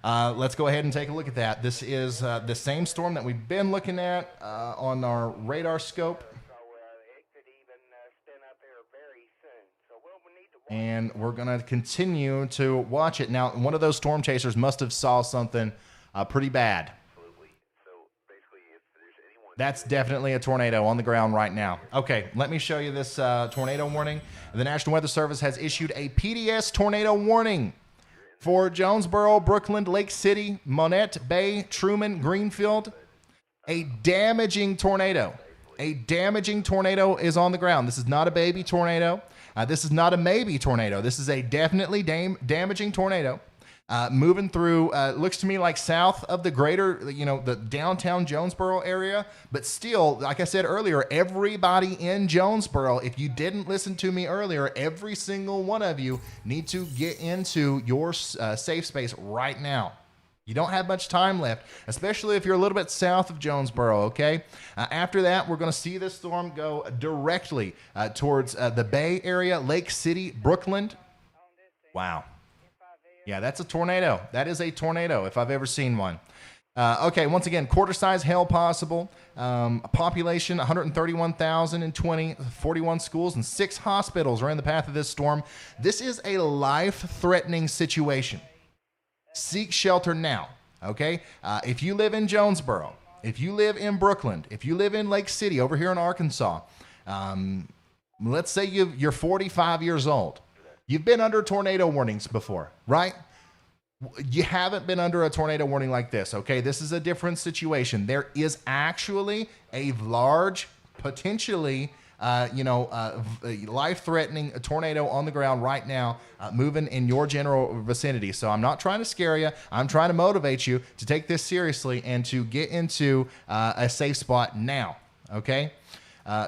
Let's go ahead and take a look at that. This is the same storm that we've been looking at on our radar scope. And we're going to continue to watch it. Now, one of those storm chasers must have saw something pretty bad. That's definitely a tornado on the ground right now. Okay, let me show you this tornado warning. The National Weather Service has issued a PDS tornado warning for Jonesboro, Brooklyn, Lake City, Monette Bay, Truman, Greenfield. A damaging tornado. A damaging tornado is on the ground. This is not a baby tornado. This is not a maybe tornado. This is a definitely damaging tornado. Moving through, looks to me like south of the greater, the downtown Jonesboro area. But still, like I said earlier, everybody in Jonesboro, if you didn't listen to me earlier, every single one of you need to get into your safe space right now. You don't have much time left, especially if you're a little bit south of Jonesboro, okay? After that, we're going to see this storm go directly towards the Bay Area, Lake City, Brooklyn. Wow. Yeah, that's a tornado. That is a tornado if I've ever seen one. Okay, once again, quarter-size hail possible. A population, 131,020, 41 schools, and 6 hospitals are in the path of this storm. This is a life-threatening situation. Seek shelter now, okay? If you live in Jonesboro, if you live in Brooklyn, if you live in Lake City over here in Arkansas, let's say you're 45 years old. You've been under tornado warnings before, right? You haven't been under a tornado warning like this, okay? This is a different situation. There is actually a large, potentially life-threatening tornado on the ground right now, moving in your general vicinity. So I'm not trying to scare you. I'm trying to motivate you to take this seriously and to get into a safe spot now, okay?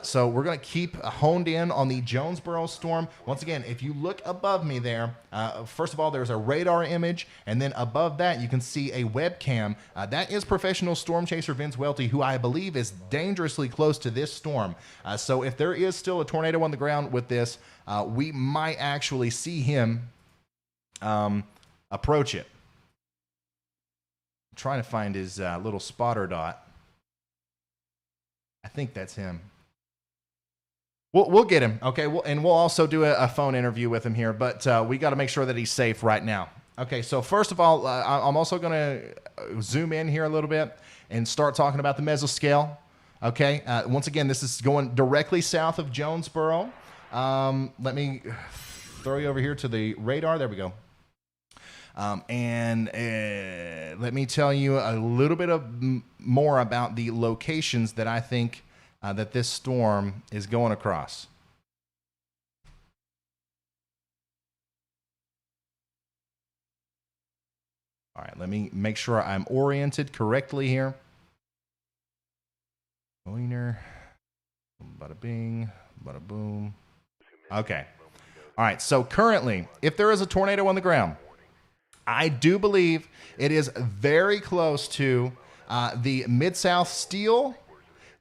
So we're going to keep honed in on the Jonesboro storm. Once again, if you look above me there, first of all, there's a radar image, and then above that, you can see a webcam. That is professional storm chaser Vince Welty, who I believe is dangerously close to this storm. So if there is still a tornado on the ground with this, we might actually see him approach it. I'm trying to find his little spotter dot. I think that's him. We'll get him, okay? And we'll also do a phone interview with him here, but we got to make sure that he's safe right now. Okay, so first of all, I'm also going to zoom in here a little bit and start talking about the mesoscale, okay? Once again, this is going directly south of Jonesboro. Let me throw you over here to the radar. There we go. And let me tell you a little bit more about the locations that I think that this storm is going across. All right, let me make sure I'm oriented correctly here. Pointer, bada bing, bada boom. Okay. All right, so currently, if there is a tornado on the ground, I do believe it is very close to the Mid-South Steel,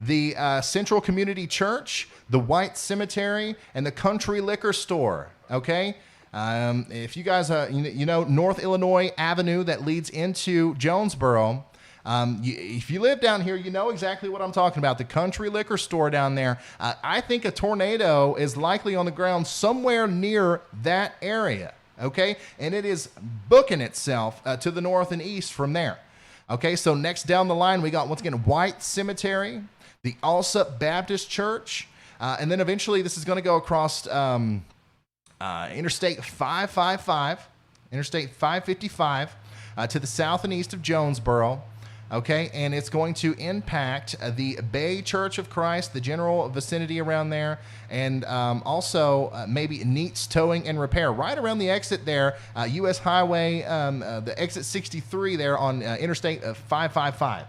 the Central Community Church, the White Cemetery, and the Country Liquor Store, okay? If you guys, North Illinois Avenue that leads into Jonesboro, if you live down here, you know exactly what I'm talking about, the Country Liquor Store down there. I think a tornado is likely on the ground somewhere near that area, okay? And it is booking itself to the north and east from there. Okay, so next down the line, we got, once again, White Cemetery, the Alsup Baptist Church, and then eventually this is going to go across Interstate 555, Interstate 555 to the south and east of Jonesboro, okay, and it's going to impact the Bay Church of Christ, the general vicinity around there, and also maybe Neat's Towing and Repair, right around the exit there, U.S. Highway, the exit 63 there on Interstate 555.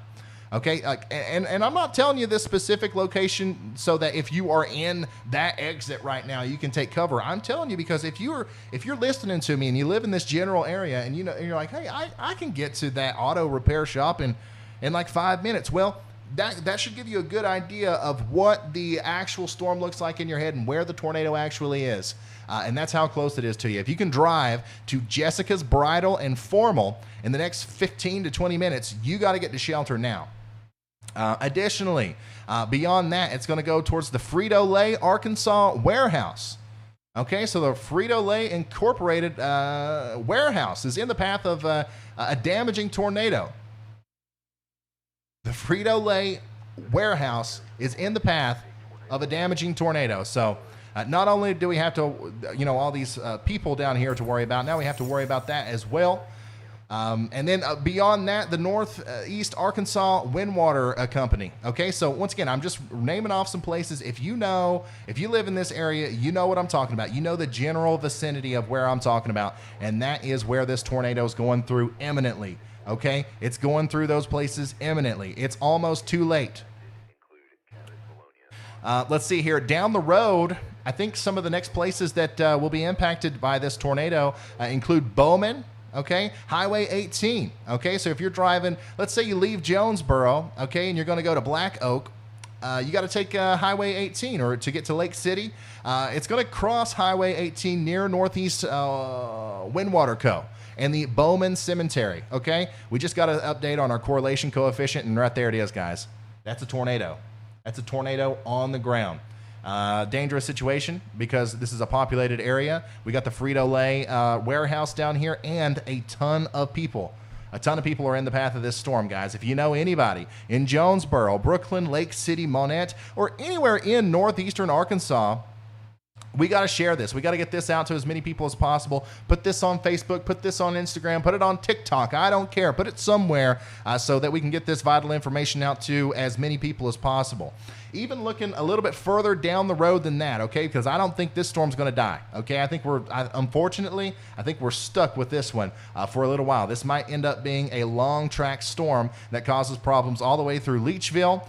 Okay, and I'm not telling you this specific location so that if you are in that exit right now, you can take cover. I'm telling you because if you're listening to me and you live in this general area and you're like, hey, I can get to that auto repair shop in like 5 minutes. Well, that should give you a good idea of what the actual storm looks like in your head and where the tornado actually is. And that's how close it is to you. If you can drive to Jessica's Bridal and Formal in the next 15 to 20 minutes, you got to get to shelter now. Additionally, beyond that, it's going to go towards the Frito-Lay, Arkansas warehouse. Okay, so the Frito-Lay Incorporated warehouse is in the path of a damaging tornado. The Frito-Lay warehouse is in the path of a damaging tornado. So not only do we have to, all these people down here to worry about, now we have to worry about that as well. And then beyond that, the Northeast Arkansas Windwater Company. Okay, so once again, I'm just naming off some places. If you live in this area, you know what I'm talking about. You know the general vicinity of where I'm talking about, and that is where this tornado is going through imminently. Okay, it's going through those places imminently. It's almost too late. Let's see here. Down the road, I think some of the next places that will be impacted by this tornado include Bowman. Okay, Highway 18. Okay, so if you're driving, let's say you leave Jonesboro, okay, and you're going to go to Black Oak, you got to take Highway 18 or to get to Lake City. It's going to cross Highway 18 near Northeast Windwater Co. and the Bowman Cemetery. Okay, we just got an update on our correlation coefficient, and right there it is, guys. That's a tornado. That's a tornado on the ground. Dangerous situation because this is a populated area. We got the Frito-Lay warehouse down here and a ton of people. A ton of people are in the path of this storm, guys. If you know anybody in Jonesboro, Brooklyn, Lake City, Monette, or anywhere in northeastern Arkansas, we got to share this. We got to get this out to as many people as possible. Put this on Facebook, put this on Instagram, put it on TikTok. I don't care. Put it somewhere so that we can get this vital information out to as many people as possible. Even looking a little bit further down the road than that, okay, because I don't think this storm's going to die, okay? Unfortunately, I think we're stuck with this one for a little while. This might end up being a long track storm that causes problems all the way through Leachville,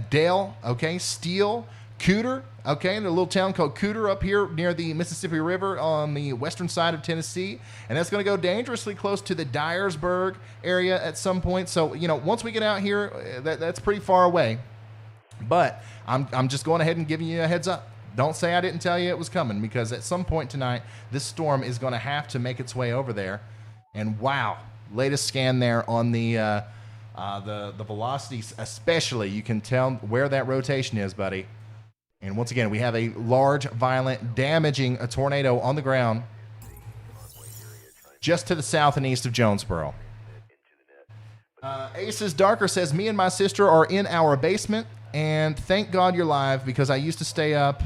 Dale, okay, Steele, Cooter, okay, in a little town called Cooter up here near the Mississippi River on the western side of Tennessee, and that's going to go dangerously close to the Dyersburg area at some point. So, you know, once we get out here, that's pretty far away. But I'm just going ahead and giving you a heads up. Don't say I didn't tell you it was coming, because at some point tonight, this storm is going to have to make its way over there. And wow, latest scan there on the velocities, especially, you can tell where that rotation is, buddy. And once again, we have a large, violent, damaging tornado on the ground just to the south and east of Jonesboro. Aces Darker says, me and my sister are in our basement, and thank God you're live, because I used to stay up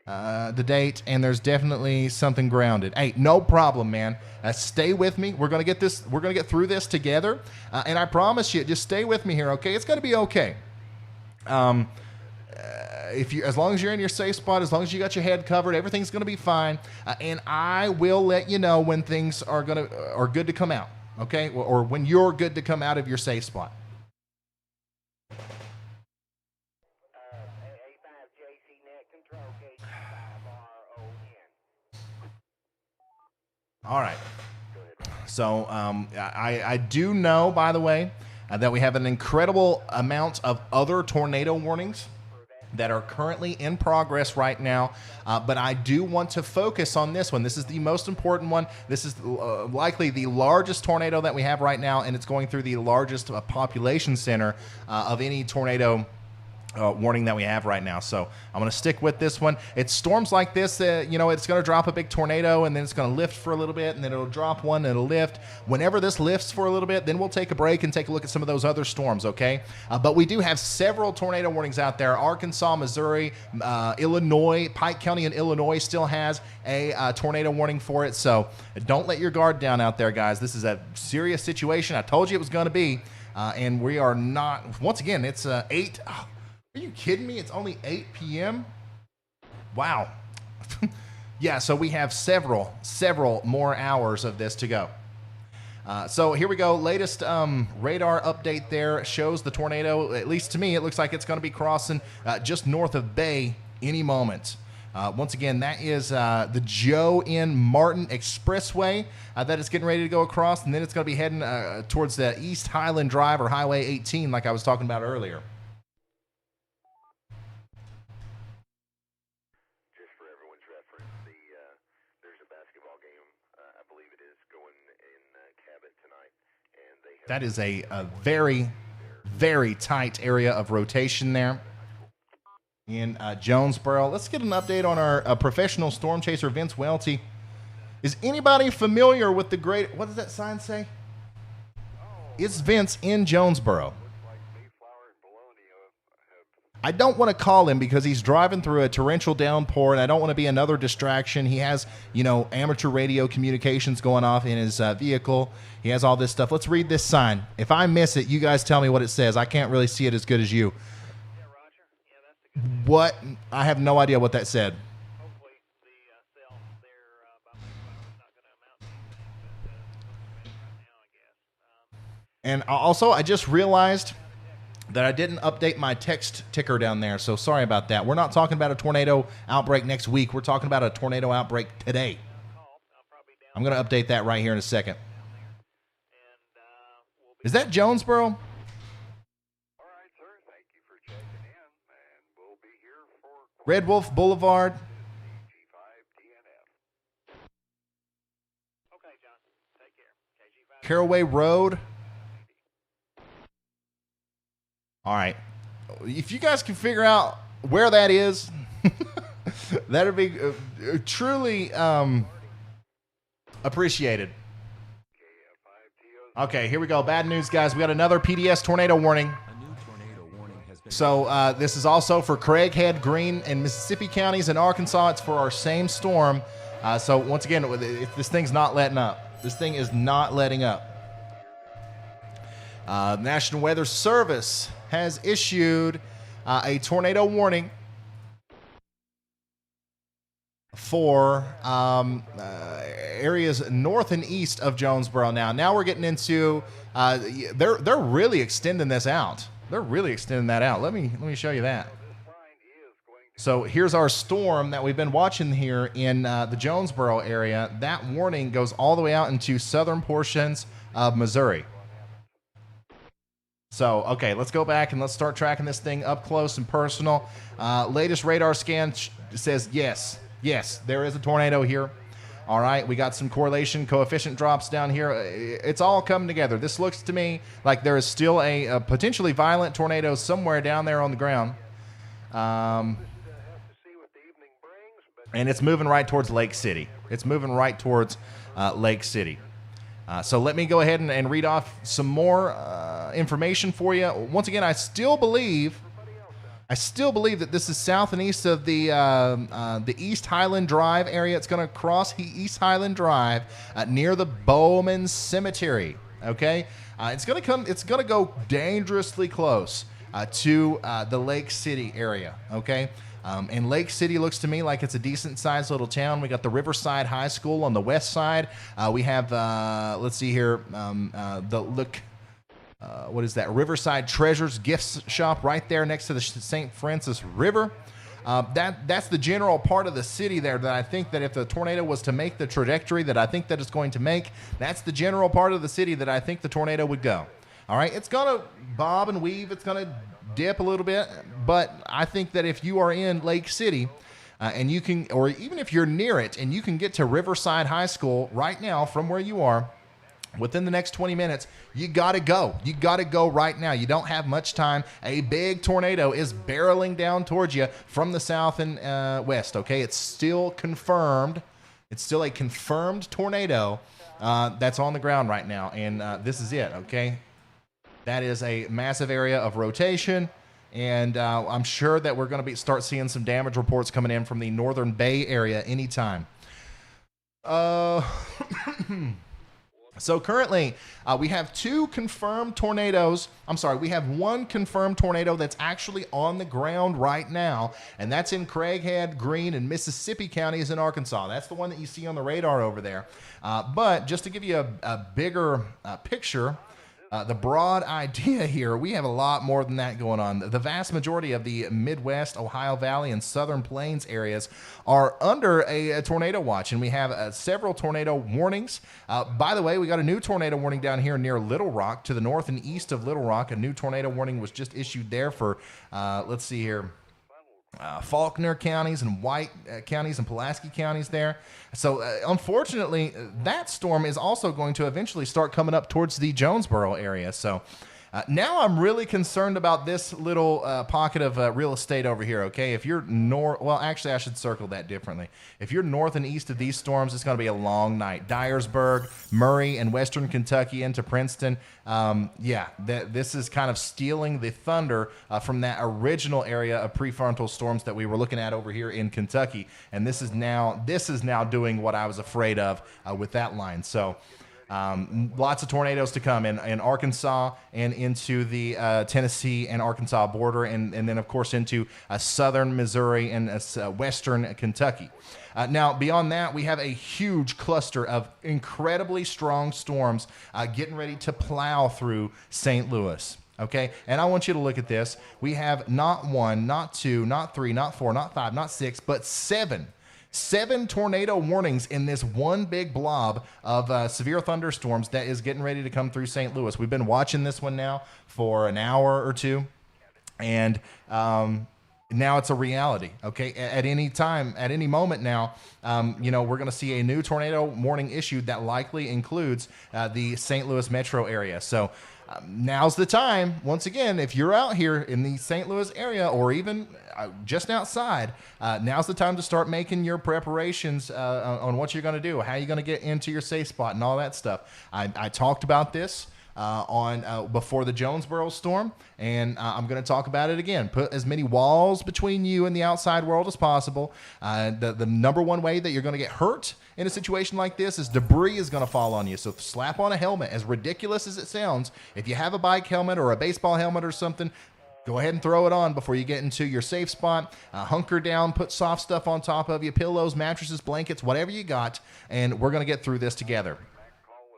the date, and there's definitely something grounded. Hey, no problem, man. Stay with me. We're going to get this. We're going to get through this together, and I promise you, just stay with me here, okay? It's going to be okay. As long as you're in your safe spot, as long as you got your head covered, everything's going to be fine. And I will let you know when things are good to come out, okay? Or when you're good to come out of your safe spot. All right. So I do know, by the way, that we have an incredible amount of other tornado warnings that are currently in progress right now, but I do want to focus on this one. This is the most important one. This is likely the largest tornado that we have right now, and it's going through the largest population center of any tornado warning that we have right now. So I'm going to stick with this one. It's storms like this, you know, it's going to drop a big tornado, and then it's going to lift for a little bit, and then it'll drop one, and it'll lift. Whenever this lifts for a little bit, then we'll take a break and take a look at some of those other storms, okay? But we do have several tornado warnings out there. Arkansas, Missouri, Illinois, Pike County in Illinois still has a tornado warning for it. So don't let your guard down out there, guys. This is a serious situation. I told you it was going to be, and we are not. Once again, it's 8. Are you kidding me? It's only 8 p.m.? Wow. Yeah, so we have several more hours of this to go. So here we go. Latest radar update there shows the tornado, at least to me, it looks like it's going to be crossing just north of Bay any moment. Once again, that is the Joe N. Martin Expressway that it's getting ready to go across, and then it's going to be heading towards the East Highland Drive or Highway 18 like I was talking about earlier. That is a very, very tight area of rotation there in Jonesboro. Let's get an update on our professional storm chaser, Vince Welty. Is anybody familiar with the great, what does that sign say? It's Vince in Jonesboro. I don't want to call him because he's driving through a torrential downpour, and I don't want to be another distraction. He has, amateur radio communications going off in his vehicle. He has all this stuff. Let's read this sign. If I miss it, you guys tell me what it says. I can't really see it as good as you. Yeah, Roger. Yeah, that's the good. What? I have no idea what that said. Hopefully the cell there about not going to amount to anything, but right now, I guess. And also, I just realized that I didn't update my text ticker down there, so sorry about that. We're not talking about a tornado outbreak next week. We're talking about a tornado outbreak today. I'm going to update that right here in a second. Is that Jonesboro? All right, sir. Thank you for checking in, and we'll be here for Red Wolf Boulevard. G5DNF. Okay, John. Take care. KG5. Caraway Road. All right. If you guys can figure out where that is, that'd be truly appreciated. Okay, here we go. Bad news, guys. We got another PDS tornado warning. A new tornado warning has been So this is also for Craighead, Greene, and Mississippi counties in Arkansas. It's for our same storm. So once again, if this thing's not letting up. This thing is not letting up. National Weather Service has issued a tornado warning for areas north and east of Jonesboro. Now we're getting into they're really extending this out. They're really extending that out. Let me show you that. So here's our storm that we've been watching here in the Jonesboro area. That warning goes all the way out into southern portions of Missouri. So, okay, let's go back and let's start tracking this thing up close and personal. Latest radar scan says yes, there is a tornado here. All right, we got some correlation coefficient drops down here. It's all coming together. This looks to me like there is still a potentially violent tornado somewhere down there on the ground. And it's moving right towards Lake City. It's moving right towards Lake City. So let me go ahead and read off some more information for you. Once again, I still believe that this is south and east of the East Highland Drive area. It's going to cross East Highland Drive near the Bowman Cemetery. Okay, it's going to go dangerously close to the Lake City area. Okay. And Lake City looks to me like it's a decent-sized little town. We got the Riverside High School on the west side. We have, let's see here, what is that? Riverside Treasures Gifts Shop right there next to the St. Francis River. That's the general part of the city there that I think that if the tornado was to make the trajectory that I think that it's going to make, that's the general part of the city that I think the tornado would go. All right, it's going to bob and weave. It's going to dip a little bit, but I think that if you are in Lake City and you can, or even if you're near it and you can get to Riverside High School right now from where you are within the next 20 minutes, you got to go. You got to go right now. You don't have much time. A big tornado is barreling down towards you from the south and west, okay? It's still confirmed. It's still a confirmed tornado that's on the ground right now, and this is it, okay? That is a massive area of rotation, and I'm sure that we're going to start seeing some damage reports coming in from the Northern Bay area anytime. So currently, we have two confirmed tornadoes. I'm sorry, we have one confirmed tornado that's actually on the ground right now, and that's in Craighead, Greene, and Mississippi counties in Arkansas. That's the one that you see on the radar over there. But just to give you a bigger picture, the broad idea here, we have a lot more than that going on. The vast majority of the Midwest, Ohio Valley, and Southern Plains areas are under a tornado watch, and we have several tornado warnings. By the way, we got a new tornado warning down here near Little Rock to the north and east of Little Rock. A new tornado warning was just issued there for, let's see here, Faulkner counties and White counties and Pulaski counties there. So unfortunately, that storm is also going to eventually start coming up towards the Jonesboro area. So Now I'm really concerned about this little pocket of real estate over here, okay? If you're north, well, actually, I should circle that differently. If you're north and east of these storms, it's going to be a long night. Dyersburg, Murray, and western Kentucky into Princeton. This is kind of stealing the thunder from that original area of prefrontal storms that we were looking at over here in Kentucky. And this is now doing what I was afraid of with that line. So lots of tornadoes to come in Arkansas and into the Tennessee and Arkansas border, and then, of course, into southern Missouri and western Kentucky. Now, beyond that, we have a huge cluster of incredibly strong storms getting ready to plow through St. Louis. Okay, and I want you to look at this. We have not 1, not 2, not 3, not 4, not 5, not 6, but 7 tornado warnings in this one big blob of severe thunderstorms that is getting ready to come through St. Louis. We've been watching this one now for an hour or two, and now it's a reality. Okay, at any time, at any moment now, we're going to see a new tornado warning issued that likely includes the St. Louis metro area. So now's the time. Once again, if you're out here in the St. Louis area or even just outside, now's the time to start making your preparations on what you're going to do, how you're going to get into your safe spot, and all that stuff. I talked about this before the Jonesboro storm, and I'm going to talk about it again. Put as many walls between you and the outside world as possible. The number one way that you're going to get hurt in a situation like this is debris is going to fall on you. So slap on a helmet. As ridiculous as it sounds, if you have a bike helmet or a baseball helmet or something, go ahead and throw it on before you get into your safe spot. Hunker down, put soft stuff on top of you, pillows, mattresses, blankets, whatever you got, and we're going to get through this together.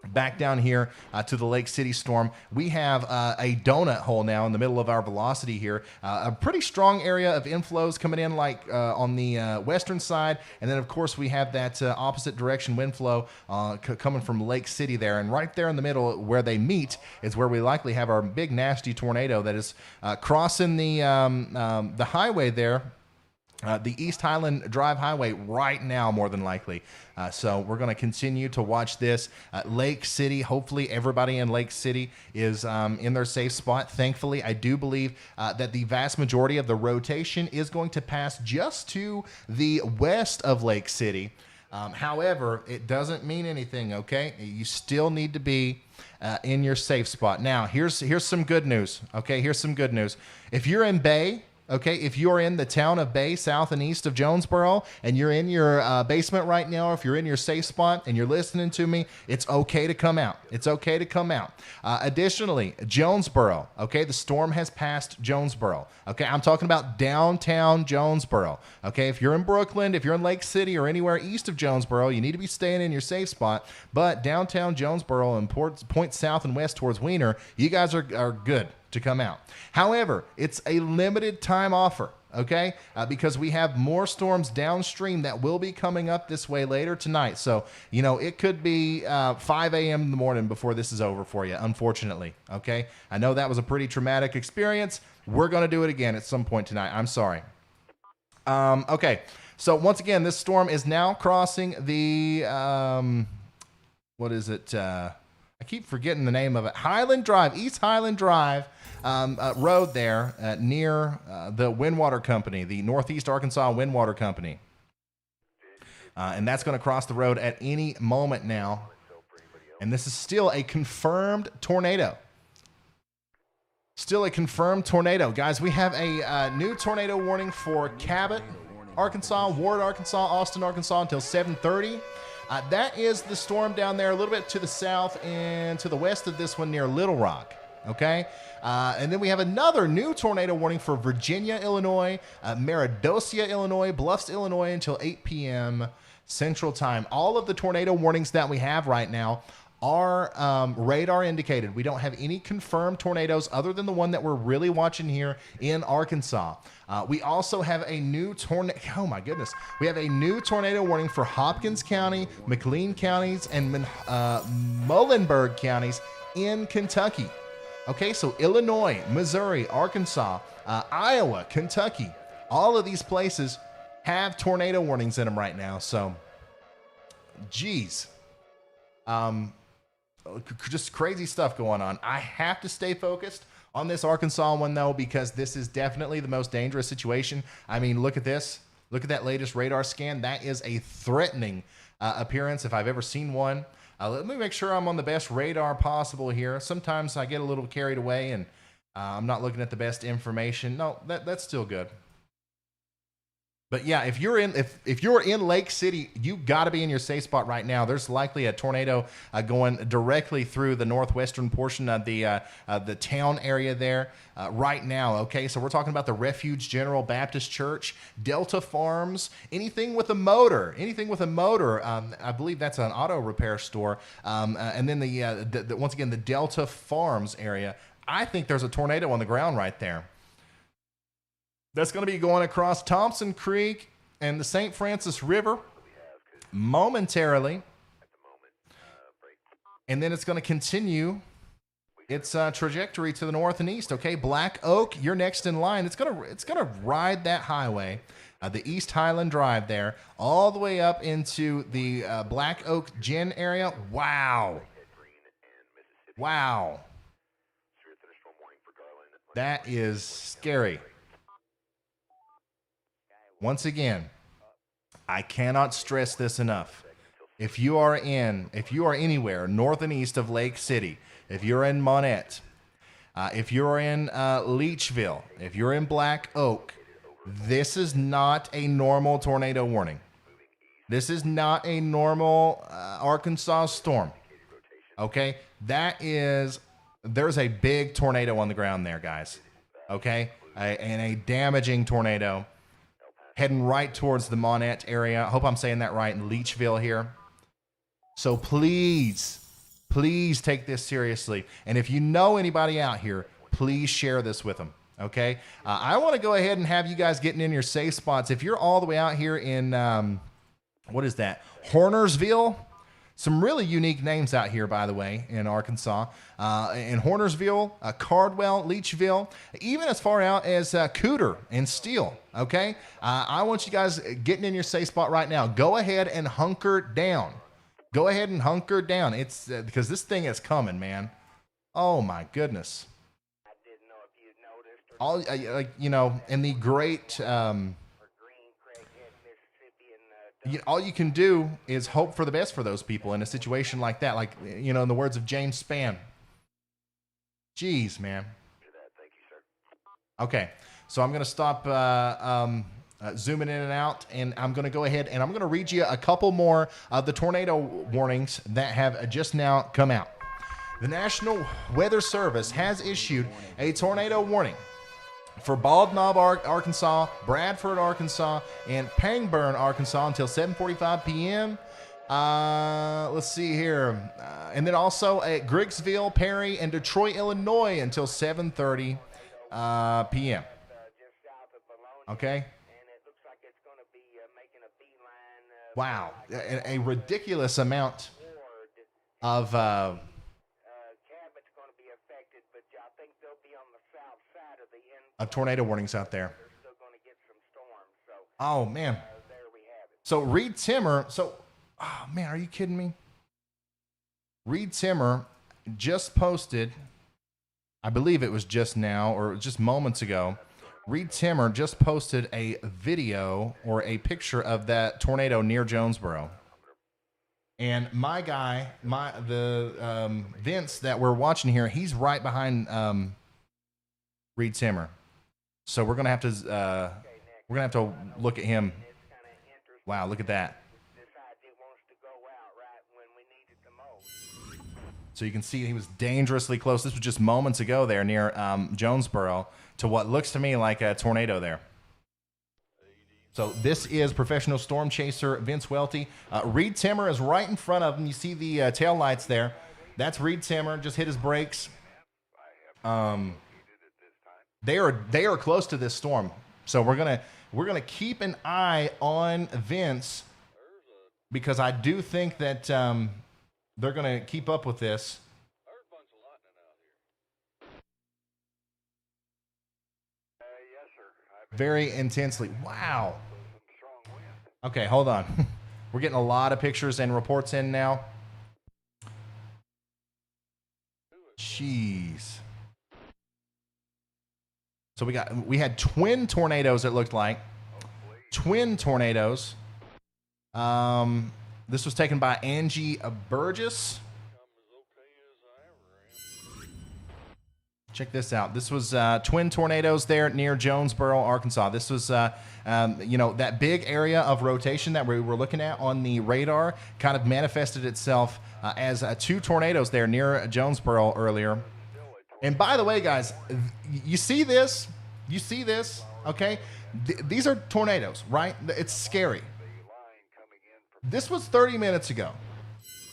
Back down here to the Lake City storm, we have a donut hole now in the middle of our velocity here. A pretty strong area of inflows coming in like on the western side. And then, of course, we have that opposite direction wind flow coming from Lake City there. And right there in the middle where they meet is where we likely have our big nasty tornado that is crossing the highway there. The East Highland Drive Highway right now, more than likely. So we're going to continue to watch this. Lake City, hopefully everybody in Lake City is in their safe spot. Thankfully, I do believe that the vast majority of the rotation is going to pass just to the west of Lake City. However, it doesn't mean anything, okay? You still need to be in your safe spot. Now, here's some good news, okay? Here's some good news. If you're in Bay, okay, if you're in the town of Bay, south and east of Jonesboro, and you're in your basement right now, or if you're in your safe spot and you're listening to me, it's okay to come out. It's okay to come out. Additionally, Jonesboro, okay, the storm has passed Jonesboro. Okay, I'm talking about downtown Jonesboro. Okay, if you're in Brooklyn, if you're in Lake City, or anywhere east of Jonesboro, you need to be staying in your safe spot. But downtown Jonesboro and points south and west towards Wiener, you guys are good to come out. However, it's a limited time offer, okay? Because we have more storms downstream that will be coming up this way later tonight. So, it could be 5 a.m. in the morning before this is over for you, unfortunately, okay? I know that was a pretty traumatic experience. We're going to do it again at some point tonight. I'm sorry. Okay, so once again, this storm is now crossing the, what is it? I keep forgetting the name of it. Highland Drive, East Highland Drive road there near the Windwater Company, the Northeast Arkansas Windwater Company. And that's going to cross the road at any moment now. And this is still a confirmed tornado. Still a confirmed tornado. Guys, we have a new tornado warning for Cabot, Arkansas, Ward, Arkansas, Austin, Arkansas until 7:30. That is the storm down there a little bit to the south and to the west of this one near Little Rock. Okay? And then we have another new tornado warning for Virginia, Illinois, Meridosia, Illinois, Bluffs, Illinois until 8 p.m. Central Time. All of the tornado warnings that we have right now are radar indicated. We don't have any confirmed tornadoes other than the one that we're really watching here in Arkansas. We also have a new tornado. Oh my goodness. We have a new tornado warning for Hopkins County, McLean counties, and Muhlenberg counties in Kentucky. Okay, so Illinois, Missouri, Arkansas, Iowa, Kentucky, all of these places have tornado warnings in them right now. So, geez. just crazy stuff going on. I have to stay focused on this Arkansas one, though, because this is definitely the most dangerous situation. I mean, look at this. Look at that latest radar scan. That is a threatening appearance if I've ever seen one. Let me make sure I'm on the best radar possible here. Sometimes I get a little carried away and I'm not looking at the best information. No, that's still good. But yeah, if you're in Lake City, you got to be in your safe spot right now. There's likely a tornado going directly through the northwestern portion of the town area there right now. Okay, so we're talking about the Refuge General Baptist Church, Delta Farms, anything with a motor. I believe that's an auto repair store, and then the once again the Delta Farms area. I think there's a tornado on the ground right there. That's going to be going across Thompson Creek and the St. Francis River momentarily. And then it's going to continue its trajectory to the north and east. Okay, Black Oak, you're next in line. It's gonna ride that highway, the East Highland Drive there, all the way up into the Black Oak Gin area. Wow. That is scary. Once again, I cannot stress this enough. If you are anywhere north and east of Lake City, if you're in Monette, if you're in Leachville, if you're in Black Oak, this is not a normal tornado warning. This is not a normal Arkansas storm. Okay? There's a big tornado on the ground there, guys. Okay? And a damaging tornado heading right towards the Monette area. I hope I'm saying that right, in Leachville here. So please take this seriously. And if you know anybody out here, please share this with them, okay? I want to go ahead and have you guys getting in your safe spots. If you're all the way out here in, what is that? Hornersville? Some really unique names out here, by the way, in Arkansas. In Hornersville, Cardwell, Leachville, even as far out as Cooter and Steele, okay? I want you guys getting in your safe spot right now. Go ahead and hunker down. It's because this thing is coming, man. Oh, my goodness. I didn't know if you noticed. In the great... all you can do is hope for the best for those people in a situation like that. Like, in the words of James Spann. Jeez, man. Thank you, sir. Okay, so I'm going to stop zooming in and out, and I'm going to go ahead and I'm going to read you a couple more of the tornado warnings that have just now come out. The National Weather Service has issued a tornado warning for Bald Knob, Arkansas, Bradford, Arkansas, and Pangburn, Arkansas until 7:45 p.m. Let's see here. And then also at Griggsville, Perry, and Detroit, Illinois until 7:30 p.m. Just south of Bologna. Okay? And it looks like it's going to be making a beeline. Wow. A ridiculous amount of... Cabot's going to be affected, but I think they'll be on the south side of the end. tornado warnings out there. They're still going to get some storms. So Oh, man. there we have it. So Reed Timmer, oh man, are you kidding me? Reed Timmer just posted, I believe it was just now or just moments ago. Reed Timmer just posted a video or a picture of that tornado near Jonesboro. And my guy, Vince that we're watching here, he's right behind Reed Timmer. So we're gonna have to look at him. Wow, look at that. So you can see he was dangerously close. This was just moments ago there near Jonesboro to what looks to me like a tornado there. So this is professional storm chaser Vince Welty. Reed Timmer is right in front of him. You see the tail lights there. That's Reed Timmer. Just hit his brakes. They are close to this storm. So we're gonna keep an eye on Vince because I do think that they're gonna keep up with this. Very intensely. Wow. Okay, hold on. We're getting a lot of pictures and reports in now. Jeez. So we had twin tornadoes, it looked like. Twin tornadoes. This was taken by Angie Burgess. Check this out. This was twin tornadoes there near Jonesboro, Arkansas. This was, that big area of rotation that we were looking at on the radar kind of manifested itself as two tornadoes there near Jonesboro earlier. And by the way, guys, you see this? You see this? Okay? These are tornadoes, right? It's scary. This was 30 minutes ago.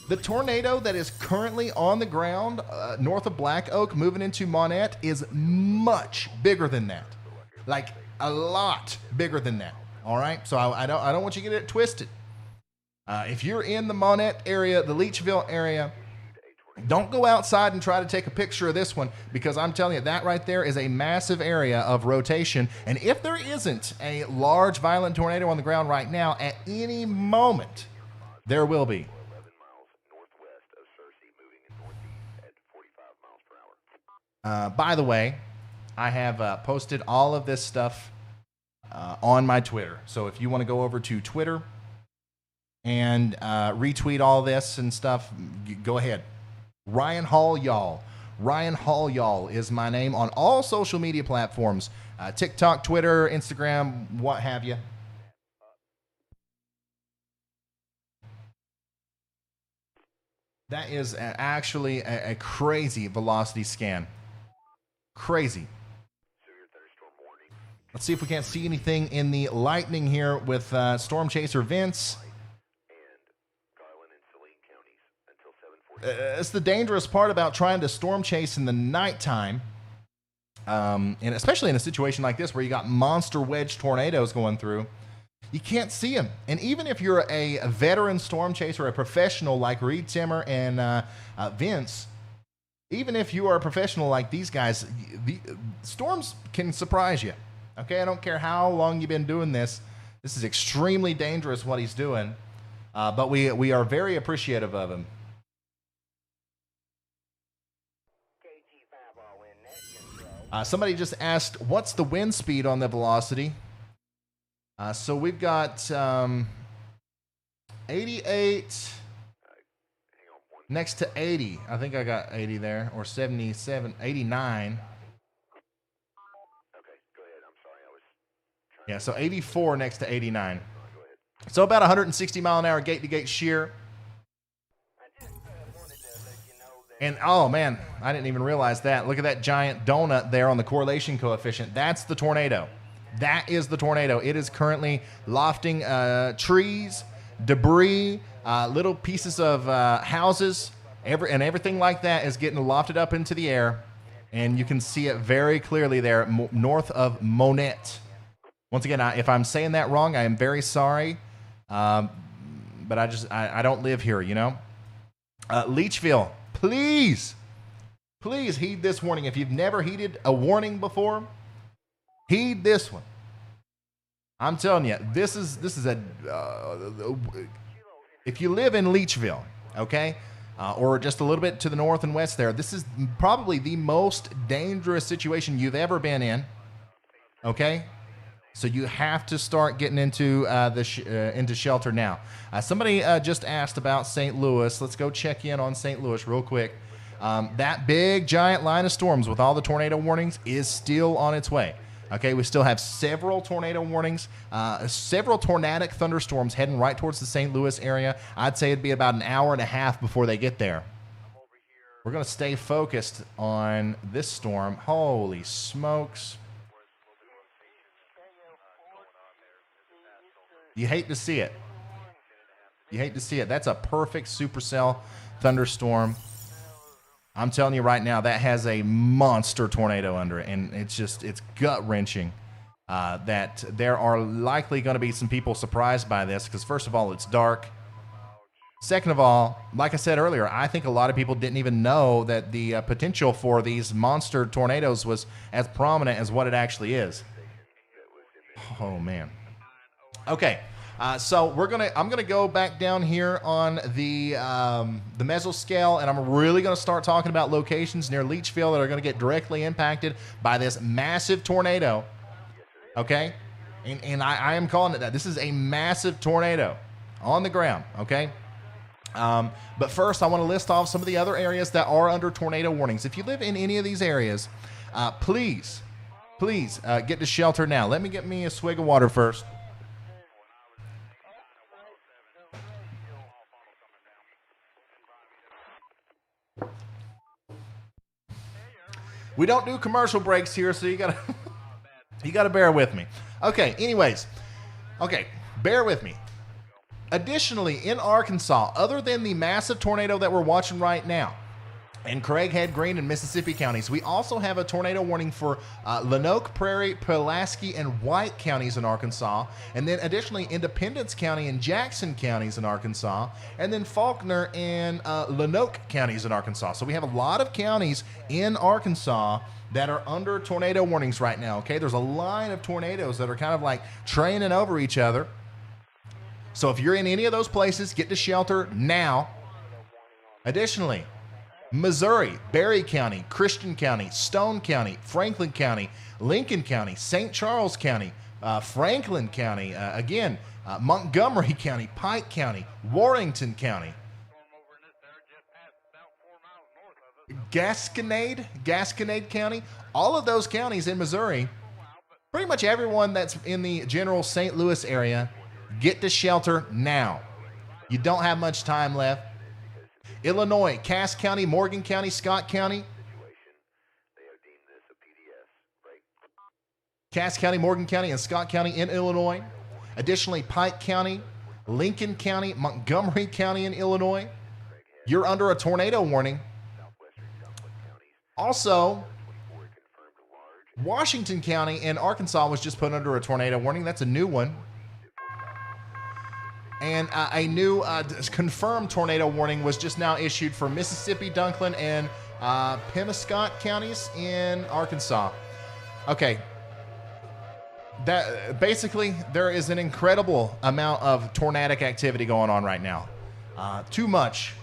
The tornado that is currently on the ground north of Black Oak moving into Monette is much bigger than that. Like a lot bigger than that. All right? So I don't want you to get it twisted. If you're in the Monette area, the Leachville area, don't go outside and try to take a picture of this one, because I'm telling you, that right there is a massive area of rotation. And if there isn't a large violent tornado on the ground right now, at any moment, there will be. By the way, I have posted all of this stuff on my Twitter. So if you want to go over to Twitter and retweet all this and stuff, go ahead. Ryan Hall Y'all. Ryan Hall Y'all is my name on all social media platforms. TikTok, Twitter, Instagram, what have you. That is actually a crazy velocity scan. Crazy. Let's see if we can't see anything in the lightning here with Storm Chaser Vince. It's the dangerous part about trying to storm chase in the nighttime, and especially in a situation like this where you got monster wedge tornadoes going through. You can't see them. And even if you're a veteran storm chaser, a professional like Reed Timmer and Vince, even if you are a professional like these guys, the storms can surprise you. Okay, I don't care how long you've been doing this. This is extremely dangerous what he's doing, but we are very appreciative of him. Somebody just asked, what's the wind speed on the Velocity? So we've got 88 next to 80. I think I got 80 there, or 77, 89. Yeah, so 84 next to 89. So about 160 mile an hour gate-to-gate shear. And, oh, man, I didn't even realize that. Look at that giant donut there on the correlation coefficient. That's the tornado. That is the tornado. It is currently lofting trees, debris, little pieces of houses, and everything like that is getting lofted up into the air. And you can see it very clearly there north of Monette. Once again, if I'm saying that wrong, I am very sorry. But I don't live here, you know. Leachville. Please heed this warning. If you've never heeded a warning before, heed this one. I'm telling you, this is if you live in Leachville, okay, or just a little bit to the north and west there, this is probably the most dangerous situation you've ever been in, okay? So you have to start getting into into shelter now. Somebody just asked about St. Louis. Let's go check in on St. Louis real quick. That big, giant line of storms with all the tornado warnings is still on its way. Okay, we still have several tornado warnings, several tornadic thunderstorms heading right towards the St. Louis area. I'd say it'd be about an hour and a half before they get there. We're going to stay focused on this storm. Holy smokes. You hate to see it. You hate to see it. That's a perfect supercell thunderstorm. I'm telling you right now, that has a monster tornado under it, and it's gut-wrenching that there are likely going to be some people surprised by this because, first of all, it's dark. Second of all, like I said earlier, I think a lot of people didn't even know that the potential for these monster tornadoes was as prominent as what it actually is. Oh, man. Okay, So I'm gonna go back down here on the mesoscale, and I'm really gonna start talking about locations near Leachville that are gonna get directly impacted by this massive tornado. Okay, and I am calling it that. This is a massive tornado on the ground. Okay. But first, I want to list off some of the other areas that are under tornado warnings. If you live in any of these areas, please get to shelter now. Let me get me a swig of water first. We don't do commercial breaks here, so you gotta bear with me. Okay, anyways. Okay, bear with me. Additionally, in Arkansas, other than the massive tornado that we're watching right now in Craighead, Greene, and Mississippi counties, we also have a tornado warning for Lanoke, Prairie, Pulaski, and White counties in Arkansas. And then additionally, Independence County and Jackson counties in Arkansas. And then Faulkner and Lanoke counties in Arkansas. So we have a lot of counties in Arkansas that are under tornado warnings right now. Okay, there's a line of tornadoes that are kind of like training over each other. So if you're in any of those places, get to shelter now. Additionally, Missouri, Berry County, Christian County, Stone County, Franklin County, Lincoln County, St. Charles County, Franklin County, Montgomery County, Pike County, Warrington County, Gasconade County, all of those counties in Missouri, pretty much everyone that's in the general St. Louis area, get to shelter now. You don't have much time left. Illinois, Cass County, Morgan County, Scott County. Cass County, Morgan County, and Scott County in Illinois. Additionally, Pike County, Lincoln County, Montgomery County in Illinois. You're under a tornado warning. Also, Washington County in Arkansas was just put under a tornado warning. That's a new one. And a new confirmed tornado warning was just now issued for Mississippi, Dunklin, and Pemiscot counties in Arkansas. Okay. That basically, there is an incredible amount of tornadic activity going on right now. Too much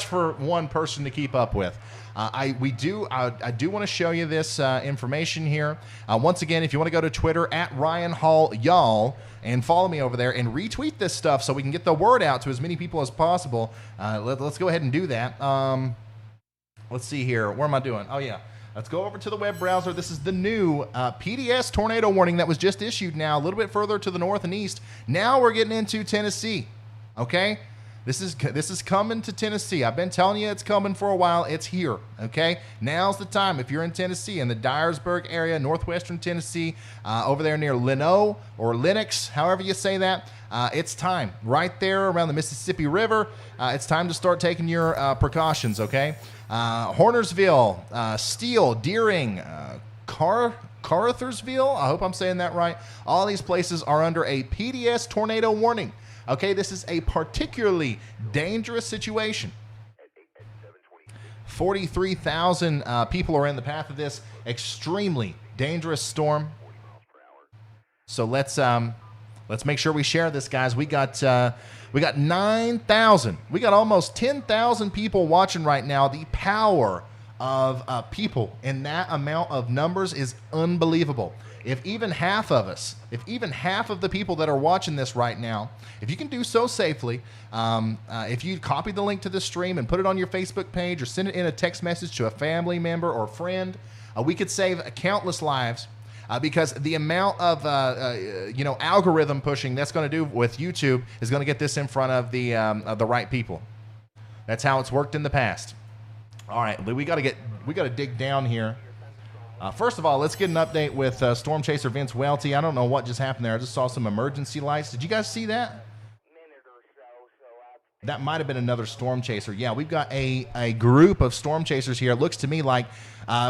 for one person to keep up with. I do want to show you this information here. Once again, if you want to go to Twitter at RYANHALLYALL and follow me over there and retweet this stuff so we can get the word out to as many people as possible. Let's go ahead and do that. Let's see here. Where am I doing? Oh, yeah. Let's go over to the web browser. This is the new PDS tornado warning that was just issued now, a little bit further to the north and east. Now we're getting into Tennessee, okay? This is coming to Tennessee. I've been telling you it's coming for a while. It's here, okay? Now's the time. If you're in Tennessee, in the Dyersburg area, northwestern Tennessee, over there near Leno or Lenox, however you say that, it's time. Right there around the Mississippi River, it's time to start taking your precautions, okay? Hornersville, Steele, Deering, Caruthersville, I hope I'm saying that right. All these places are under a PDS tornado warning. Okay, this is a particularly dangerous situation. 43,000 people are in the path of this extremely dangerous storm. So let's make sure we share this, guys. We got 9,000. We got almost 10,000 people watching right now. The power of people in that amount of numbers is unbelievable. If even half of the people that are watching this right now, if you can do so safely, if you copy the link to the stream and put it on your Facebook page or send it in a text message to a family member or friend, we could save countless lives. Because the amount of algorithm pushing that's going to do with YouTube is going to get this in front of the right people. That's how it's worked in the past. All right, we got to dig down here. First of all, let's get an update with Storm Chaser Vince Welty. I don't know what just happened there. I just saw some emergency lights. Did you guys see that? That might have been another storm chaser. Yeah, we've got a group of storm chasers here. It looks to me like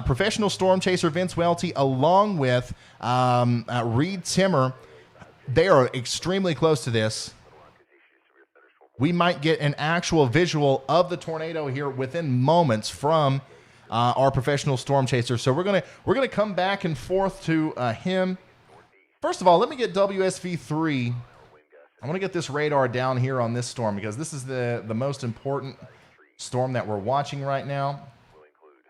professional storm chaser Vince Welty along with Reed Timmer. They are extremely close to this. We might get an actual visual of the tornado here within moments from our professional storm chaser. So we're gonna come back and forth to him. First of all, let me get WSV3 I want to get this radar down here on this storm because this is the most important storm that we're watching right now. Will include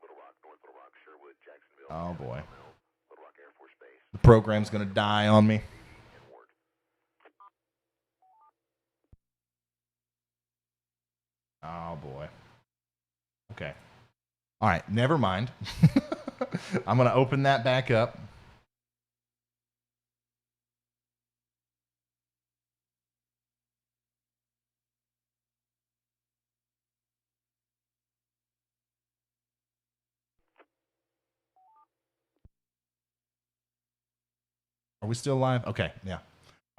Little Rock, North Little Rock, Sherwood, Jacksonville, Oh boy. Little Rock Air Force Base, The program's going to die on me. and Ward. Oh boy. Okay. All right, never mind. I'm going to open that back up. Are we still live? Okay, yeah.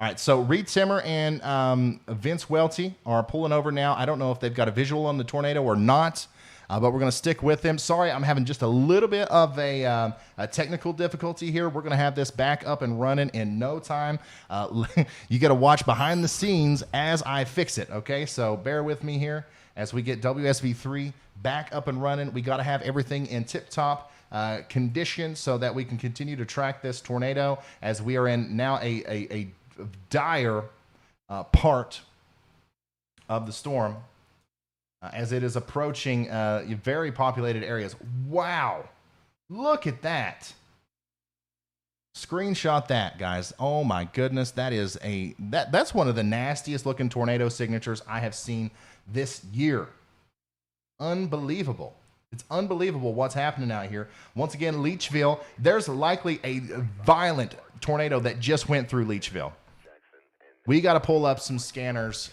All right, so Reed Timmer and Vince Welty are pulling over now. I don't know if they've got a visual on the tornado or not, but we're going to stick with them. Sorry, I'm having just a little bit of a technical difficulty here. We're going to have this back up and running in no time. You got to watch behind the scenes as I fix it, okay? So bear with me here as we get WSV3 back up and running. We got to have everything in tip-top condition so that we can continue to track this tornado as we are in now a dire part of the storm as it is approaching very populated areas. Wow, look at that. Screenshot that, guys. Oh my goodness, that is that's one of the nastiest looking tornado signatures I have seen this year. Unbelievable. It's unbelievable what's happening out here. Once again, Leachville, there's likely a violent tornado that just went through Leachville. We got to pull up some scanners.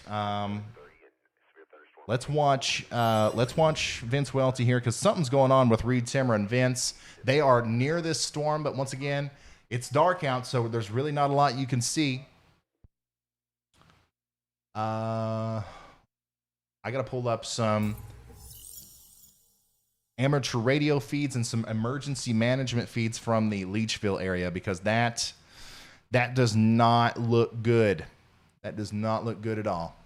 Let's watch Vince Welty here because something's going on with Reed Timmer and Vince. They are near this storm, but once again, it's dark out, so there's really not a lot you can see. I got to pull up some amateur radio feeds and some emergency management feeds from the Leachville area because that does not look good. That does not look good at all.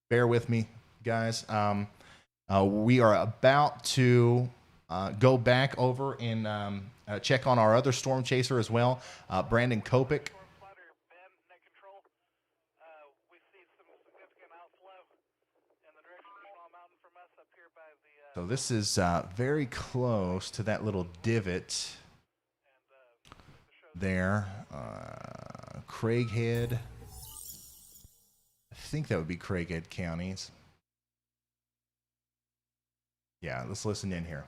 Bear with me, guys. We are about to go back over and check on our other storm chaser as well, Brandon Kopic. So this is very close to that little divot there. Craighead. I think that would be Craighead counties. Yeah, let's listen in here.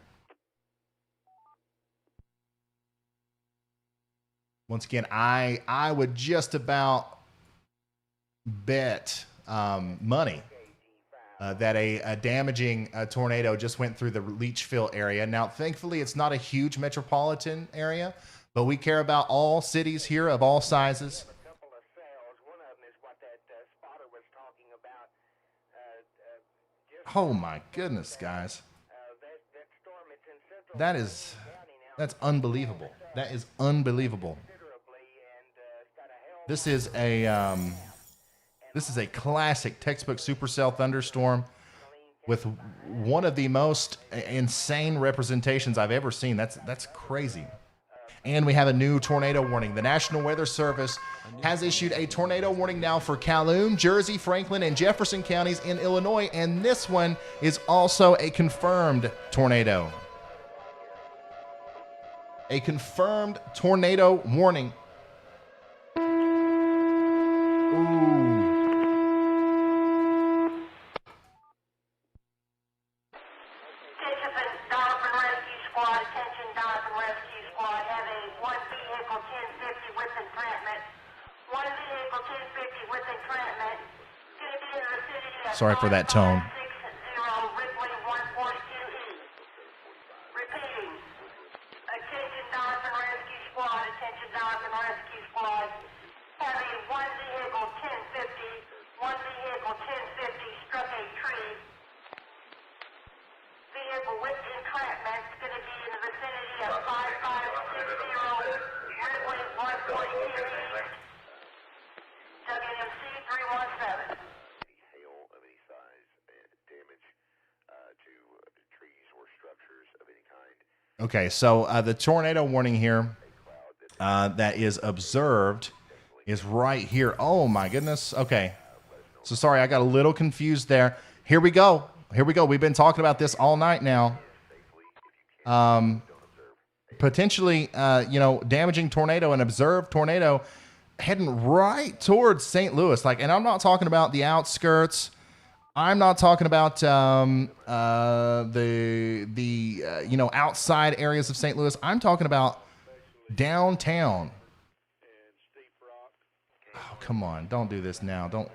Once again, I would just about bet money that a damaging tornado just went through the Leachville area. Now, thankfully, it's not a huge metropolitan area, but we care about all cities here of all sizes. Oh my goodness, guys. That's unbelievable. That is unbelievable. This is a classic textbook supercell thunderstorm with one of the most insane representations I've ever seen. That's crazy. And we have a new tornado warning. The National Weather Service has issued a tornado warning now for Calhoun, Jersey, Franklin, and Jefferson counties in Illinois. And this one is also a confirmed tornado. A confirmed tornado warning. Ooh. Sorry for that tone. Okay, so the tornado warning here that is observed is right here. Oh my goodness. Okay. So sorry, I got a little confused there. Here we go. Here we go. We've been talking about this all night now. Potentially, damaging tornado, an observed tornado heading right towards St. Louis. And I'm not talking about the outskirts. I'm not talking about the outside areas of St. Louis. I'm talking about downtown. Oh, come on. Don't do this now. Don't.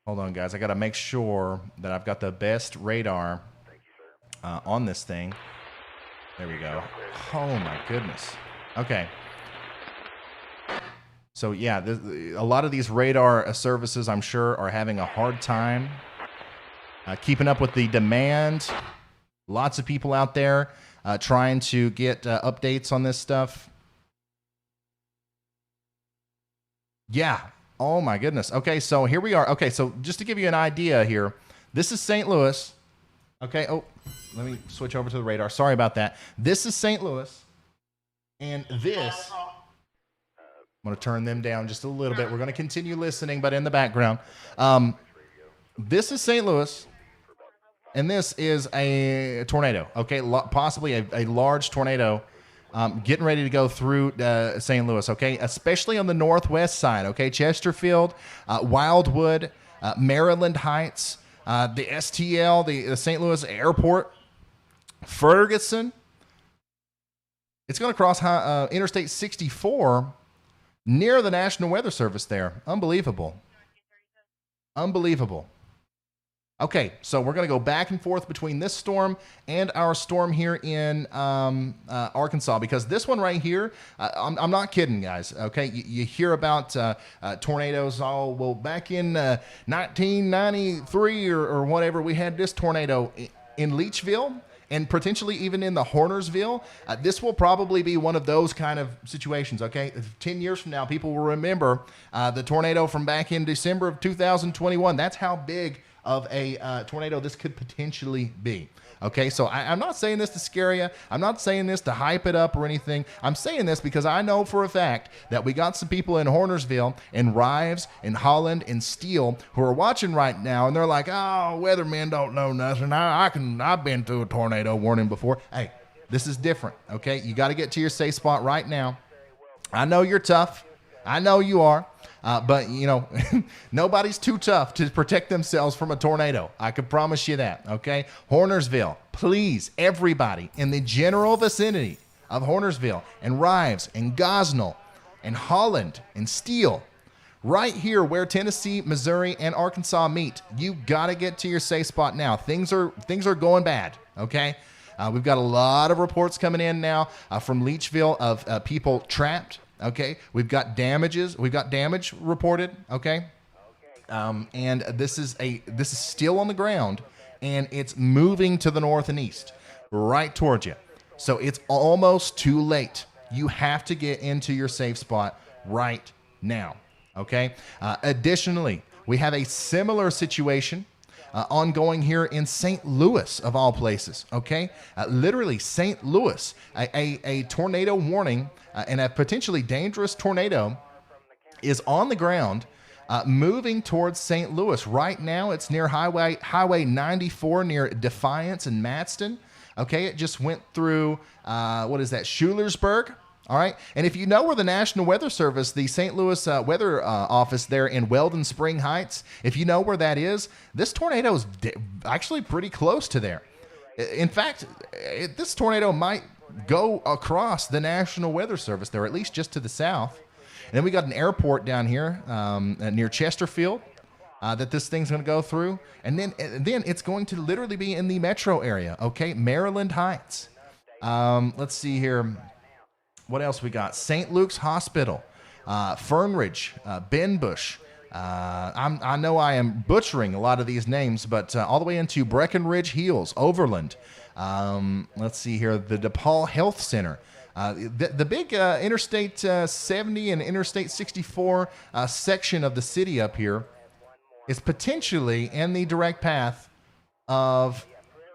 Hold on, guys. I got to make sure that I've got the best radar on this thing. There we go. Oh, my goodness. Okay. So, yeah, a lot of these radar services, I'm sure, are having a hard time keeping up with the demand. Lots of people out there trying to get updates on this stuff. Yeah. Oh, my goodness. Okay, so here we are. Okay, so just to give you an idea here, this is St. Louis. Okay, oh, let me switch over to the radar. Sorry about that. This is St. Louis, and this, I'm going to turn them down just a little bit. We're going to continue listening, but in the background. This is St. Louis, and this is a tornado, okay, possibly a large tornado getting ready to go through St. Louis, okay, especially on the northwest side, okay, Chesterfield, Wildwood, Maryland Heights, the STL, the St. Louis Airport, Ferguson. It's going to cross Interstate 64 near the National Weather Service there. Unbelievable. Unbelievable. Okay, so we're going to go back and forth between this storm and our storm here in Arkansas, because this one right here, I'm not kidding, guys. Okay, you hear about tornadoes. Oh, well, back in 1993 or whatever, we had this tornado in Leachville and potentially even in the Hornersville. This will probably be one of those kind of situations, okay? 10 years from now, people will remember the tornado from back in December of 2021. That's how big of a tornado this could potentially be. Okay, so I'm not saying this to scare you. I'm not saying this to hype it up or anything. I'm saying this because I know for a fact that we got some people in Hornersville, in Rives, in Holland, in Steele who are watching right now, and they're like, "Oh, weathermen don't know nothing. I've been through a tornado warning before." Hey, this is different. Okay, you got to get to your safe spot right now. I know you're tough. I know you are. But, nobody's too tough to protect themselves from a tornado. I can promise you that, okay? Hornersville, please, everybody in the general vicinity of Hornersville and Rives and Gosnell and Holland and Steele, right here where Tennessee, Missouri, and Arkansas meet, you got to get to your safe spot now. Things are going bad, okay? We've got a lot of reports coming in now from Leachville of people trapped. Okay, we've got damages. We've got damage reported. Okay, and this is still on the ground, and it's moving to the north and east, right towards you. So it's almost too late. You have to get into your safe spot right now. Okay. Additionally, we have a similar situation ongoing here in St. Louis, of all places. Okay, literally St. Louis, a tornado warning. And a potentially dangerous tornado is on the ground moving towards St. Louis. Right now, it's near Highway 94 near Defiance and Mattston. Okay, it just went through, Schulersburg. All right, and if you know where the National Weather Service, the St. Louis Weather Office there in Weldon Spring Heights, if you know where that is, this tornado is actually pretty close to there. In fact, this tornado might go across the National Weather Service there, at least just to the south. And then we got an airport down here near Chesterfield that this thing's going to go through. And then it's going to literally be in the metro area, okay? Maryland Heights. Let's see here. What else we got? St. Luke's Hospital, Fernridge, Benbush. I know I am butchering a lot of these names, but all the way into Breckenridge Hills, Overland. Let's see here, the DePaul Health Center. The big Interstate 70 and Interstate 64 section of the city up here is potentially in the direct path of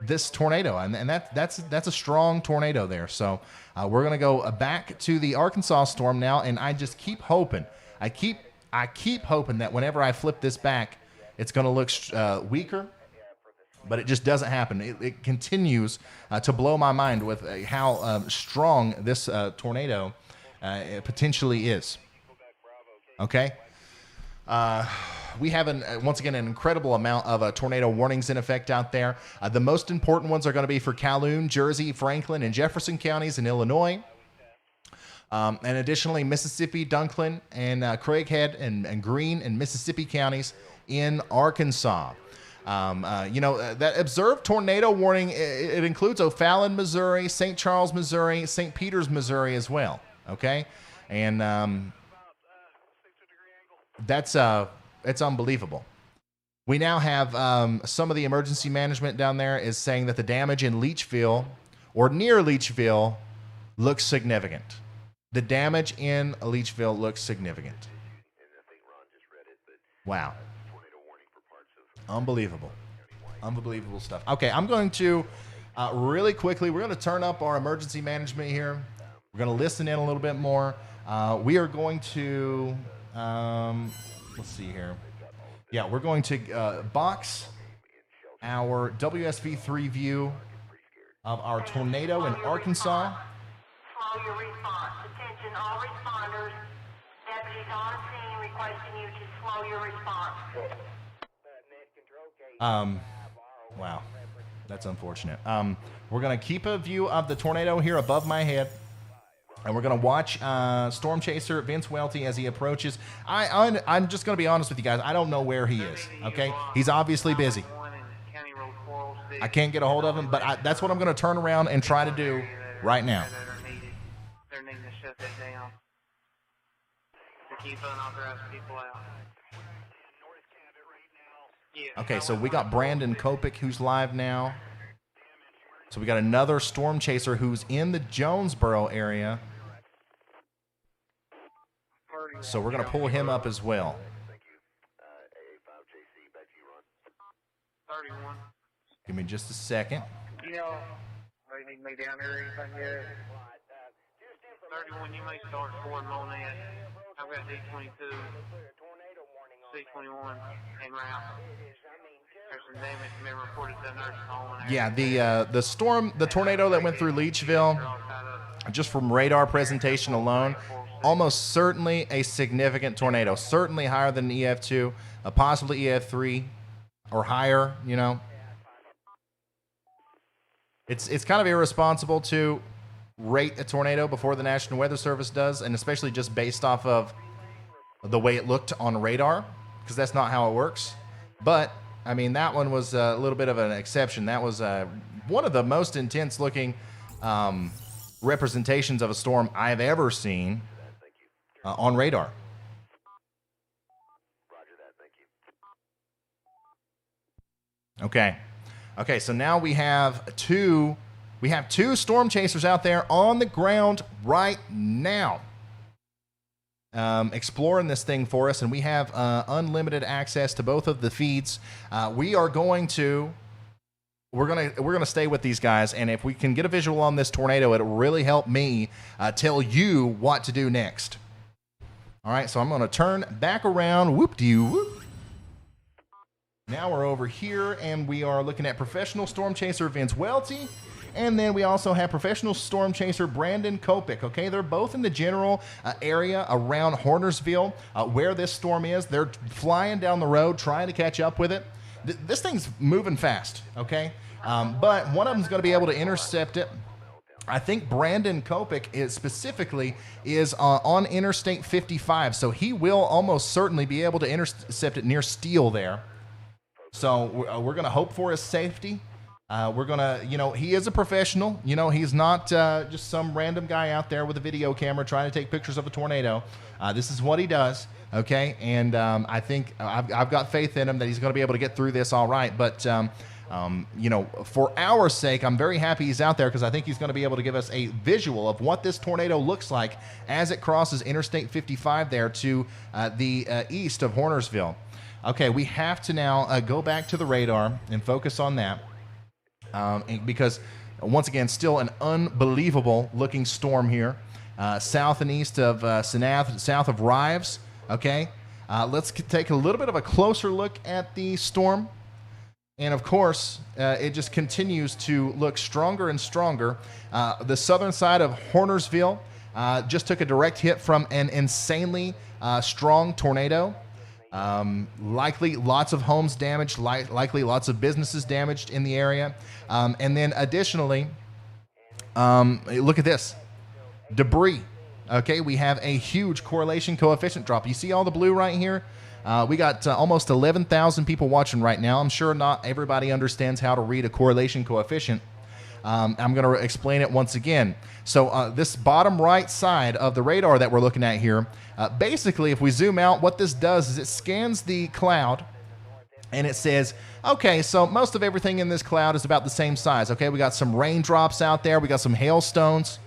this tornado, and that's a strong tornado there. So we're gonna go back to the Arkansas storm now, and I just keep hoping. I keep hoping that whenever I flip this back, it's gonna look weaker, but it just doesn't happen. It continues to blow my mind with how strong this tornado potentially is. Okay. We have, once again, an incredible amount of tornado warnings in effect out there. The most important ones are going to be for Calhoun, Jersey, Franklin, and Jefferson counties in Illinois. And additionally, Mississippi, Dunklin, and Craighead and Greene and Mississippi counties in Arkansas. That observed tornado warning, it includes O'Fallon, Missouri, St. Charles, Missouri, St. Peters, Missouri as well. Okay. And it's unbelievable. We now have some of the emergency management down there is saying that the damage in Leachville or near Leachville looks significant. The damage in Leachville looks significant. Wow. Unbelievable. Unbelievable stuff. Okay, I'm going to really quickly, we're going to turn up our emergency management here. We're going to listen in a little bit more. We are going to, let's see here. Yeah, we're going to box our WSV3 view of our tornado in Arkansas. Slow your response. Attention all responders. Deputies on scene requesting you to slow your response. Wow. That's unfortunate. We're going to keep a view of the tornado here above my head. And we're going to watch Storm Chaser Vince Welty as he approaches. I'm just going to be honest with you guys. I don't know where he is, okay? He's obviously busy. I can't get a hold of him, but that's what I'm going to turn around and try to do right now. They're needing to shut that down to keep unauthorized people out. Okay, so we got Brandon Kopic who's live now. So we got another Storm Chaser who's in the Jonesboro area. So we're going to pull him up as well. 31. Give me just a second. You know, they need me down there or anything yet? 31, you may start scoring on that. I've got D22, C21, en route. There's some damage been reported to the nursing home. Yeah, the tornado that went through Leachville, just from radar presentation alone, almost certainly a significant tornado. Certainly higher than EF2, possibly EF3 or higher, you know. It's kind of irresponsible to rate a tornado before the National Weather Service does, and especially just based off of the way it looked on radar, because that's not how it works. But I mean, that one was a little bit of an exception. That was one of the most intense looking representations of a storm I've ever seen on radar. Okay, so now we have two Storm Chasers out there on the ground right now. Exploring this thing for us, and we have unlimited access to both of the feeds. We're gonna stay with these guys, and if we can get a visual on this tornado, it'll really help me tell you what to do next. All right, so I'm gonna turn back around. Whoop-de-whoop. Now we're over here, and we are looking at professional Storm Chaser Vince Welty. And then we also have professional Storm Chaser Brandon Kopic. Okay, they're both in the general area around Hornersville, where this storm is. They're flying down the road, trying to catch up with it. This thing's moving fast, okay? But one of them's going to be able to intercept it. I think Brandon Kopic is on Interstate 55, so he will almost certainly be able to intercept it near Steele there. So we're going to hope for his safety. We're going to, he is a professional. He's not just some random guy out there with a video camera trying to take pictures of a tornado. This is what he does, okay? And I think I've got faith in him that he's going to be able to get through this all right. But, for our sake, I'm very happy he's out there because I think he's going to be able to give us a visual of what this tornado looks like as it crosses Interstate 55 there to the east of Hornersville. Okay, we have to now go back to the radar and focus on that because, once again, still an unbelievable looking storm here, south and east of Senath, south of Rives. Okay, let's take a little bit of a closer look at the storm. And of course, it just continues to look stronger and stronger. The southern side of Hornersville just took a direct hit from an insanely strong tornado. Likely lots of homes damaged, likely lots of businesses damaged in the area. And then additionally, look at this. Debris. Okay, we have a huge correlation coefficient drop. You see all the blue right here? We got almost 11,000 people watching right now. I'm sure not everybody understands how to read a correlation coefficient. I'm going to explain it once again. So this bottom right side of the radar that we're looking at here, basically, if we zoom out, what this does is it scans the cloud, and it says, okay, so most of everything in this cloud is about the same size. Okay, we got some raindrops out there. We got some hailstones.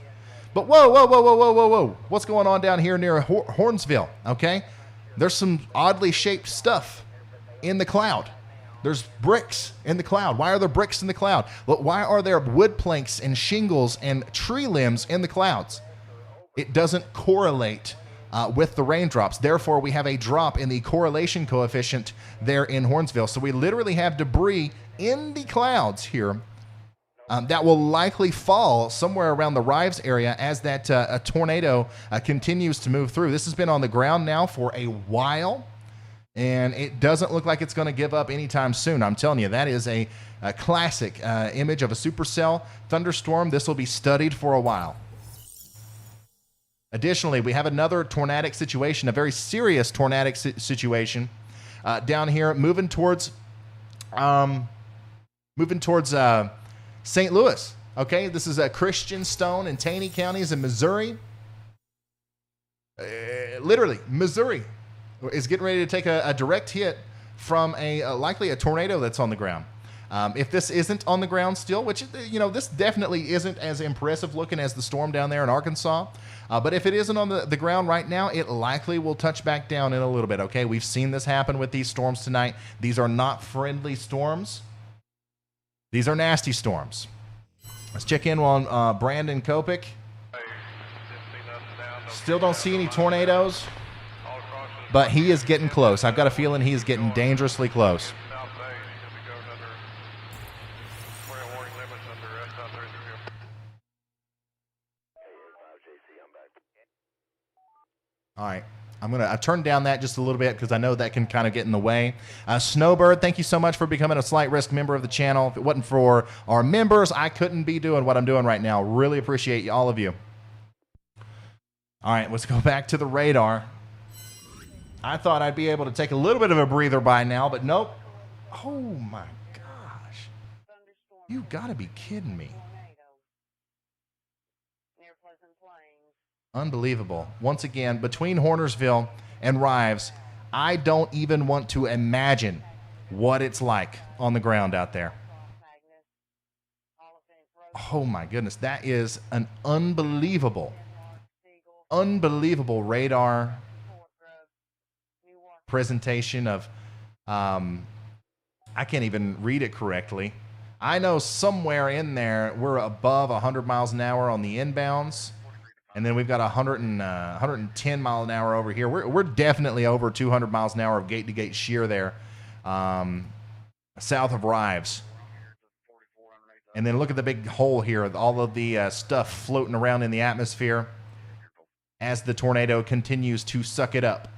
But whoa. What's going on down here near Hornsville? Okay, there's some oddly shaped stuff in the cloud. There's bricks in the cloud. Why are there bricks in the cloud? Why are there wood planks and shingles and tree limbs in the clouds? It doesn't correlate with the raindrops. Therefore, we have a drop in the correlation coefficient there in Hornsville. So we literally have debris in the clouds here that will likely fall somewhere around the Rives area as that a tornado continues to move through. This has been on the ground now for a while, and it doesn't look like it's going to give up anytime soon. I'm telling you, that is a classic image of a supercell thunderstorm. This will be studied for a while. Additionally, we have another tornadic situation, a very serious tornadic situation down here, moving towards St. Louis. Okay, this is Christian, Stone, and Taney counties in Missouri. Literally, Missouri is getting ready to take a direct hit from likely a tornado that's on the ground. If this isn't on the ground still, which, this definitely isn't as impressive looking as the storm down there in Arkansas. But if it isn't on the ground right now, it likely will touch back down in a little bit, okay? We've seen this happen with these storms tonight. These are not friendly storms. These are nasty storms. Let's check in on Brandon Kopic. Still don't see any tornadoes, but he is getting close. I've got a feeling he is getting dangerously close. All right. I turned down that just a little bit because I know that can kind of get in the way. Snowbird, thank you so much for becoming a Slight Risk member of the channel. If it wasn't for our members, I couldn't be doing what I'm doing right now. Really appreciate all of you. All right, let's go back to the radar. I thought I'd be able to take a little bit of a breather by now, but nope. Oh my gosh. You gotta be kidding me. Unbelievable. Once again, between Hornersville and Rives, I don't even want to imagine what it's like on the ground out there. Oh my goodness, that is an unbelievable radar presentation of, I can't even read it correctly. I know somewhere in there we're above 100 miles an hour on the inbounds. And then we've got 110 mile an hour over here. We're definitely over 200 miles an hour of gate-to-gate shear there, south of Rives. And then look at the big hole here, all of the stuff floating around in the atmosphere as the tornado continues to suck it up.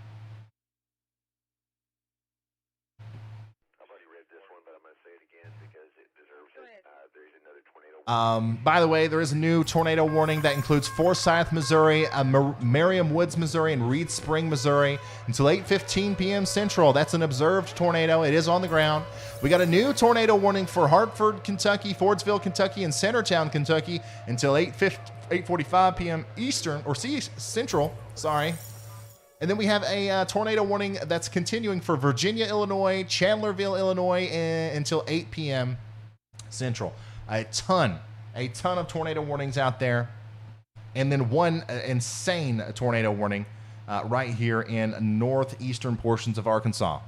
By the way, there is a new tornado warning that includes Forsyth, Missouri, Merriam Woods, Missouri, and Reed Spring, Missouri until 8:15 p.m. Central. That's an observed tornado. It is on the ground. We got a new tornado warning for Hartford, Kentucky, Fordsville, Kentucky, and Centertown, Kentucky until 8:45 p.m. Eastern, or Central, sorry. And then we have a tornado warning that's continuing for Virginia, Illinois, Chandlerville, Illinois, until 8 p.m. Central. A ton of tornado warnings out there. And then one insane tornado warning right here in northeastern portions of Arkansas.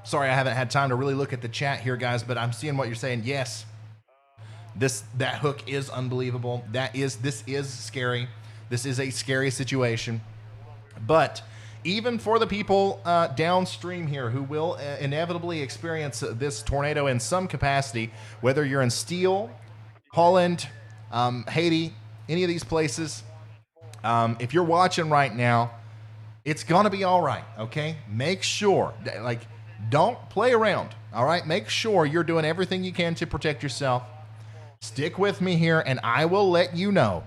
Sorry, I haven't had time to really look at the chat here, guys, but I'm seeing what you're saying. Yes, that hook is unbelievable. This is scary. This is a scary situation. But even for the people downstream here who will inevitably experience this tornado in some capacity, whether you're in Steele, Holland, Haiti, any of these places, if you're watching right now, it's gonna be all right. Okay, make sure, don't play around. All right, make sure you're doing everything you can to protect yourself. Stick with me here, and I will let you know.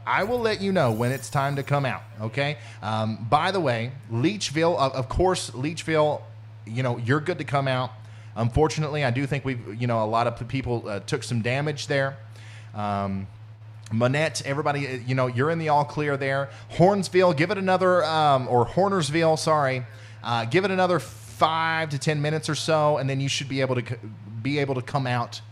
I will let you know when it's time to come out, okay? By the way, Leachville, of course, Leachville, you're good to come out. Unfortunately, I do think a lot of people took some damage there. Monette, everybody, you're in the all clear there. Hornsville, give it another, or Hornersville, sorry. Give it another 5 to 10 minutes or so, and then you should be able to come out.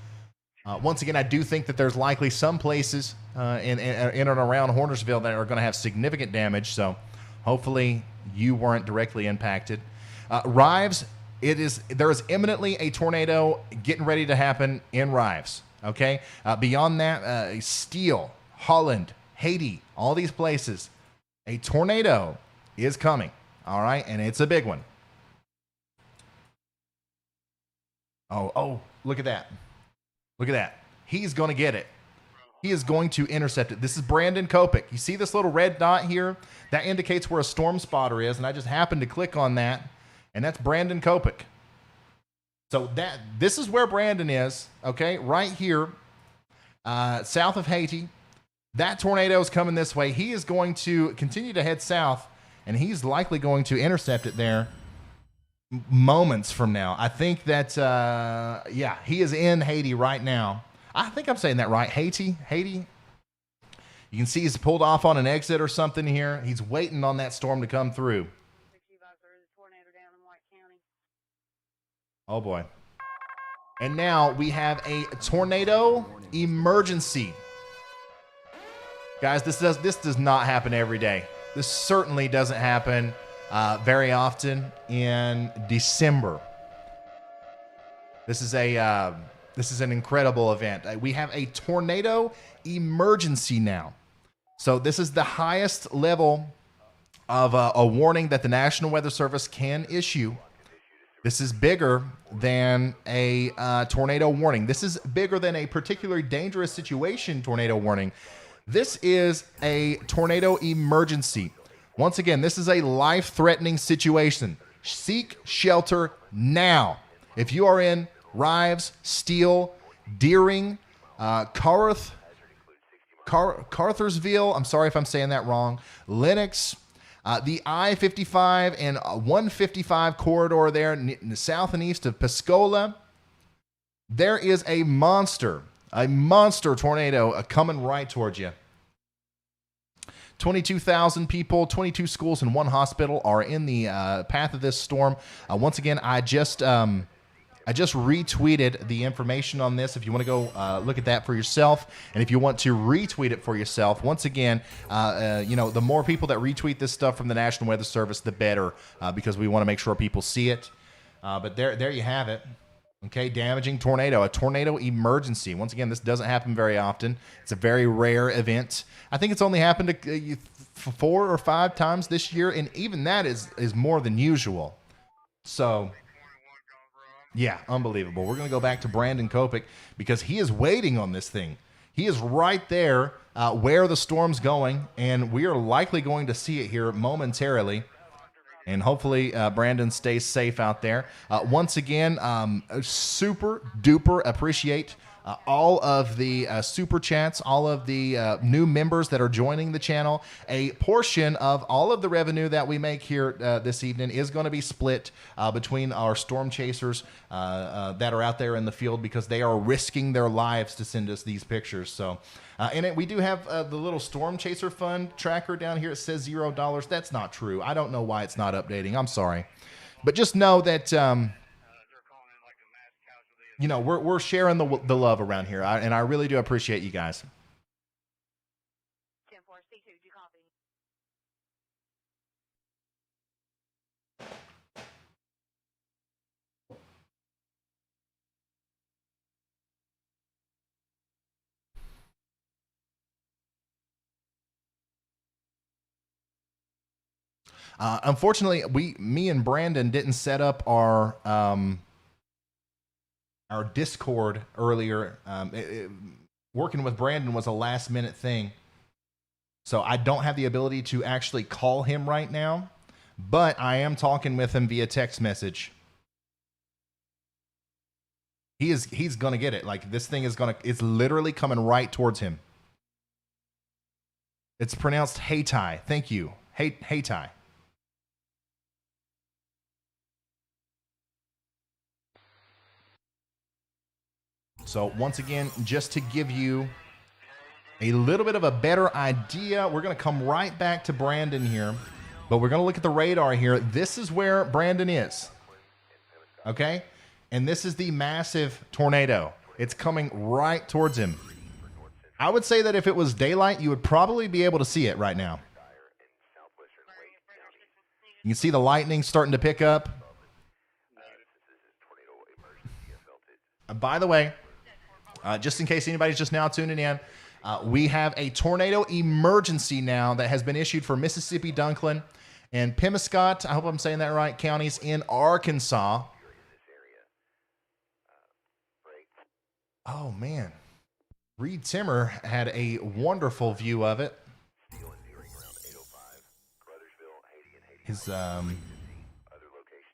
Once again, I do think that there's likely some places in and around Hornersville that are going to have significant damage. So hopefully you weren't directly impacted. Rives, there is imminently a tornado getting ready to happen in Rives. Okay. Beyond that, Steele, Holland, Haiti, all these places, a tornado is coming. All right, and it's a big one. Oh, look at that. Look at that. He's going to get it. He is going to intercept it. This is Brandon Kopic. You see this little red dot here? That indicates where a storm spotter is, and I just happened to click on that, and that's Brandon Kopic. So this is where Brandon is, okay? Right here, south of Haiti. That tornado is coming this way. He is going to continue to head south, and he's likely going to intercept it there moments from now. I think that, he is in Haiti right now. I think I'm saying that right. Haiti. You can see he's pulled off on an exit or something here. He's waiting on that storm to come through. Oh, boy. And now we have a tornado emergency. Guys, this does not happen every day. This certainly doesn't happen very often in December. This is an incredible event. We have a tornado emergency now. So this is the highest level of a warning that the National Weather Service can issue. This is bigger than a tornado warning. This is bigger than a particularly dangerous situation tornado warning. This is a tornado emergency. Once again, this is a life-threatening situation. Seek shelter now. If you are in Rives, Steele, Deering, Carthersville, I'm sorry if I'm saying that wrong, Lennox, the I-55 and 155 corridor there in the south and east of Piscola, there is a monster tornado coming right towards you. 22,000 people, 22 schools, and 1 hospital are in the path of this storm. Once again, I just retweeted the information on this. If you want to go look at that for yourself, and if you want to retweet it for yourself, once again, the more people that retweet this stuff from the National Weather Service, the better, because we want to make sure people see it. But there you have it. Okay, damaging tornado, a tornado emergency. Once again, this doesn't happen very often. It's a very rare event. I think it's only happened 4 or 5 times this year, and even that is more than usual. So, yeah, unbelievable. We're going to go back to Brandon Kopic because he is waiting on this thing. He is right there where the storm's going, and we are likely going to see it here momentarily. And hopefully Brandon stays safe out there. Once again, super duper appreciate all of the super chats, all of the new members that are joining the channel. A portion of all of the revenue that we make here this evening is going to be split between our storm chasers that are out there in the field because they are risking their lives to send us these pictures. So, we do have the little storm chaser fund tracker down here. It says $0. That's not true. I don't know why it's not updating. I'm sorry. But just know that, we're sharing the love around here, and I really do appreciate you guys. 10-4, C2, do you copy? Unfortunately, me and Brandon didn't set up our Discord earlier. Working with Brandon was a last minute thing. So I don't have the ability to actually call him right now, but I am talking with him via text message. He's going to get it. Like, this thing it's literally coming right towards him. It's pronounced Hayti. Thank you. Hayti. So once again, just to give you a little bit of a better idea, we're going to come right back to Brandon here, but we're going to look at the radar here. This is where Brandon is. Okay? And this is the massive tornado. It's coming right towards him. I would say that if it was daylight, you would probably be able to see it right now. You can see the lightning starting to pick up. By the way, just in case anybody's just now tuning in, we have a tornado emergency now that has been issued for Mississippi, Dunklin, and Pemiscot, I hope I'm saying that right, counties in Arkansas. Oh, man. Reed Timmer had a wonderful view of it.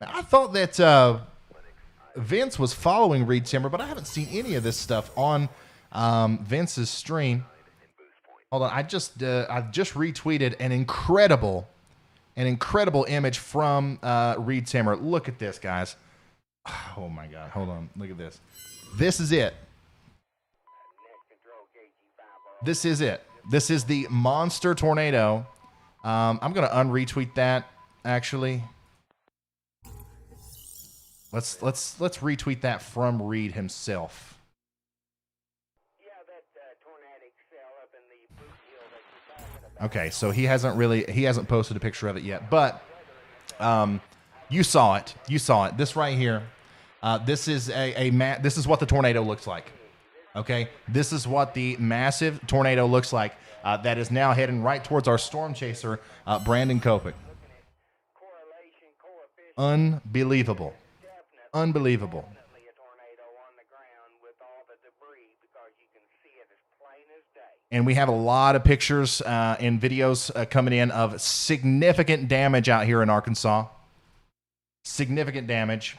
I thought that Vince was following Reed Timmer, but I haven't seen any of this stuff on Vince's stream. Hold on, I've just retweeted an incredible image from Reed Timmer. Look at this, guys. Oh my God, hold on, look at this. This is it. This is it. This is the monster tornado. I'm gonna unretweet that actually. Let's retweet that from Reed himself. Okay, so he hasn't posted a picture of it yet, but you saw it. This right here. This is this is what the tornado looks like. Okay, this is what the massive tornado looks like. That is now heading right towards our storm chaser, Brandon Kopic. Unbelievable. Unbelievable. And we have a lot of pictures and videos coming in of significant damage out here in Arkansas. Significant damage.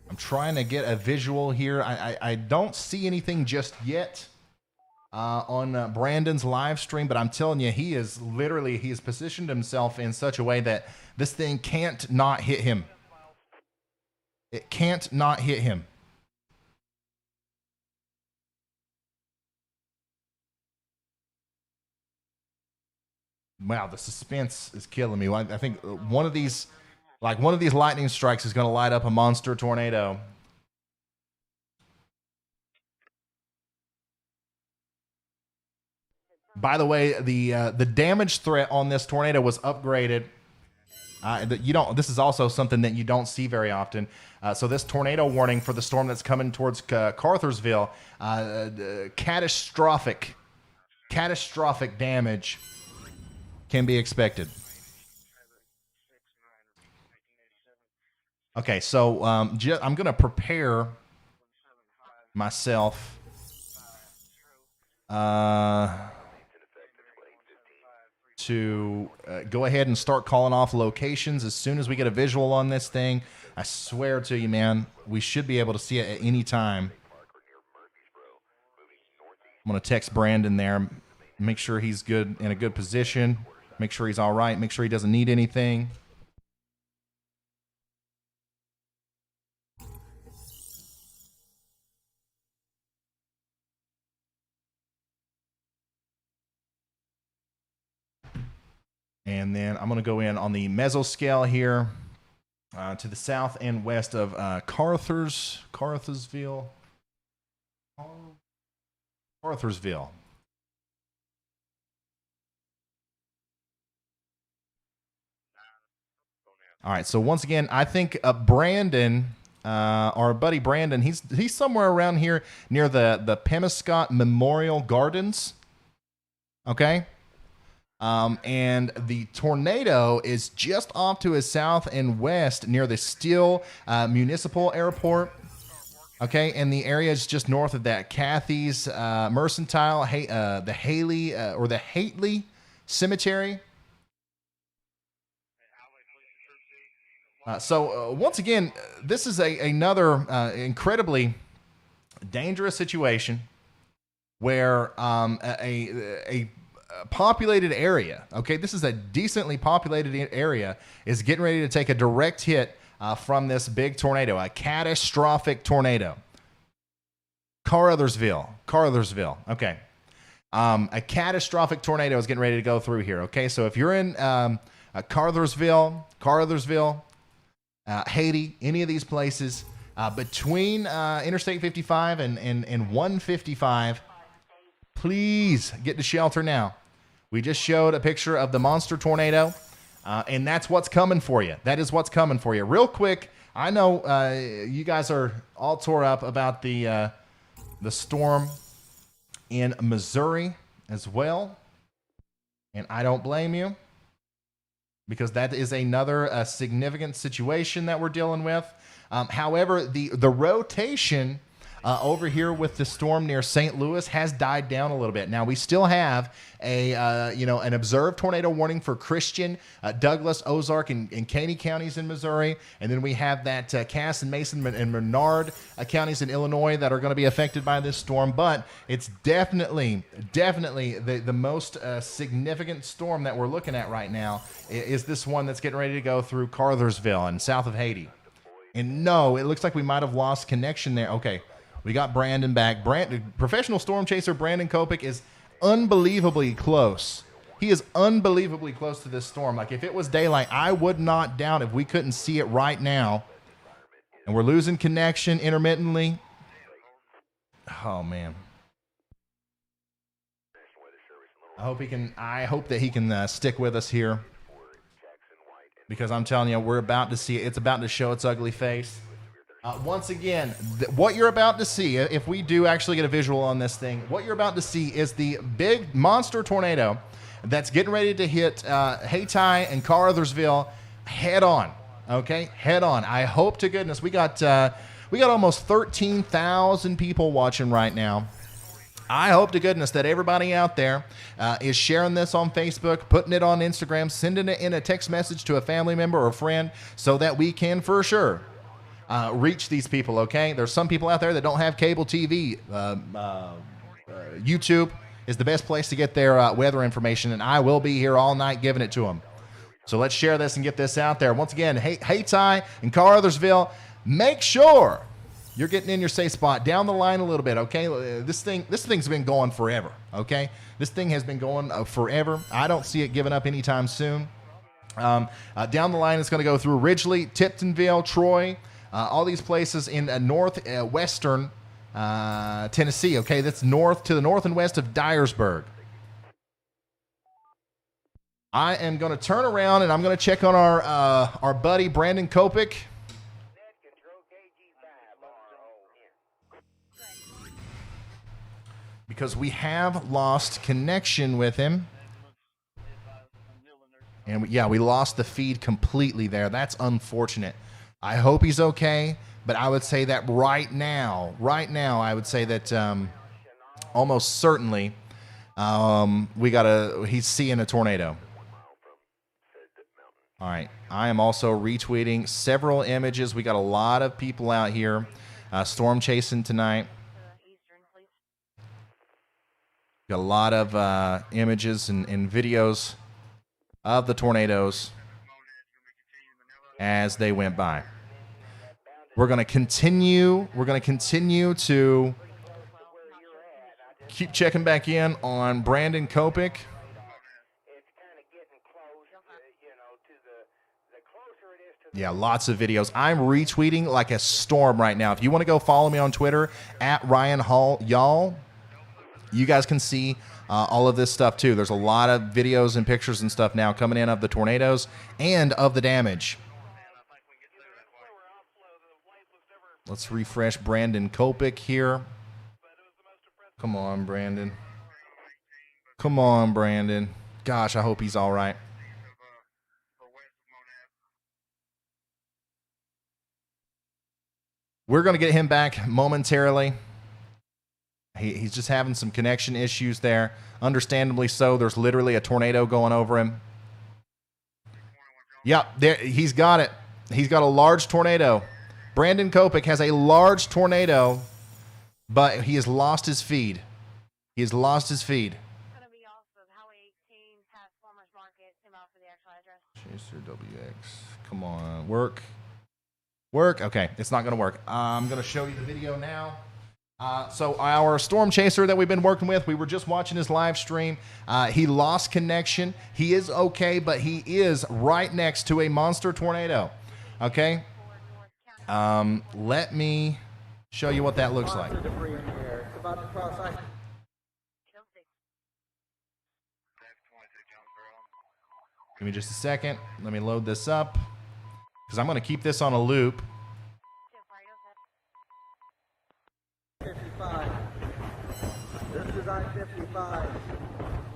I'm trying to get a visual here. I don't see anything just yet on Brandon's live stream, but I'm telling you, he has positioned himself in such a way that this thing can't not hit him. It can't not hit him. Wow, the suspense is killing me. I think one of these lightning strikes is going to light up a monster tornado. By the way, the damage threat on this tornado was upgraded. This is also something that you don't see very often. So this tornado warning for the storm that's coming towards Cartersville, catastrophic damage can be expected. Okay, so I'm going to prepare myself. To go ahead and start calling off locations as soon as we get a visual on this thing. I swear to you, man, we should be able to see it at any time. I'm going to text Brandon there, make sure he's good, in a good position, make sure he's all right, make sure he doesn't need anything. And then I'm going to go in on the mesoscale here to the south and west of Cartersville. All right, so once again, I think Brandon our buddy Brandon, he's somewhere around here near the Pemiscot Memorial Gardens. Okay. And the tornado is just off to his south and west near the Steele Municipal Airport. Okay, and the area is just north of that. Kathy's Mercantile, the Haley or the Hately Cemetery. So once again, this is another incredibly dangerous situation where a populated area, okay, this is a decently populated area, is getting ready to take a direct hit from this big tornado, a catastrophic tornado. Caruthersville, okay. A catastrophic tornado is getting ready to go through here, okay? So if you're in Caruthersville, Haiti, any of these places, between Interstate 55 and 155, please get to shelter now. We just showed a picture of the monster tornado, and that's what's coming for you. That is what's coming for you. Real quick, I know you guys are all tore up about the storm in Missouri as well, and I don't blame you, because that is another significant situation that we're dealing with. However, the rotation over here with the storm near St. Louis has died down a little bit. Now we still have an observed tornado warning for Christian, Douglas, Ozark, and Caney counties in Missouri, and then we have that Cass and Mason and Menard counties in Illinois that are going to be affected by this storm. But it's definitely the most significant storm that we're looking at right now is this one that's getting ready to go through Caruthersville and south of Haiti. And no, it looks like we might have lost connection there. Okay. We got Brandon back. Professional storm chaser Brandon Kopic is unbelievably close. He is unbelievably close to this storm. Like, if it was daylight, I would not doubt if we couldn't see it right now. And we're losing connection intermittently. Oh, man. I hope that he can stick with us here, because I'm telling you, we're about to see it. It's about to show its ugly face. Once again, what you're about to see, if we do actually get a visual on this thing, what you're about to see is the big monster tornado that's getting ready to hit Hayti and Caruthersville head on. Okay, head on. I hope to goodness we got almost 13,000 people watching right now. I hope to goodness that everybody out there is sharing this on Facebook, putting it on Instagram, sending it in a text message to a family member or a friend, so that we can for sure reach these people, okay? There's some people out there that don't have cable TV. YouTube is the best place to get their weather information, and I will be here all night giving it to them. So let's share this and get this out there. Once again, Hayti and Caruthersville, make sure you're getting in your safe spot. Down the line a little bit, okay? This thing's been going forever, okay? This thing has been going forever. I don't see it giving up anytime soon. Down the line, it's going to go through Ridgely, Tiptonville, Troy, all these places in northwestern Tennessee, okay? That's to the north and west of Dyersburg. I am going to turn around and I'm going to check on our buddy Brandon Kopic. Because we have lost connection with him. And we lost the feed completely there. That's unfortunate. I hope he's okay, but I would say that right now, I would say that almost certainly he's seeing a tornado. All right. I am also retweeting several images. We got a lot of people out here storm chasing tonight. Got a lot of images and videos of the tornadoes as they went by. We're going to continue to keep checking back in on Brandon Kopic. Yeah, lots of videos. I'm retweeting like a storm right now. If you want to go follow me on Twitter, at RYANHALLYALL, you guys can see all of this stuff too. There's a lot of videos and pictures and stuff now coming in of the tornadoes and of the damage. Let's refresh Brandon Kopic here. Come on, Brandon. Come on, Brandon. Gosh, I hope he's all right. We're going to get him back momentarily. He's just having some connection issues there. Understandably so. There's literally a tornado going over him. Yep, there, he's got it. He's got a large tornado. Brandon Kopic has a large tornado, but he has lost his feed. He has lost his feed. It's going to be off of Highway 18 past Farmers Market, 2 miles for the actual address. Chaser WX. Come on. Work. Work. Okay, it's not going to work. I'm going to show you the video now. So our storm chaser that we've been working with, we were just watching his live stream. He lost connection. He is okay, but he is right next to a monster tornado. Okay? Let me show you what that looks like. Debris in the air. It's about to cross ice. Give me just a second. Let me load this up because I'm going to keep this on a loop. 55. This is I-55.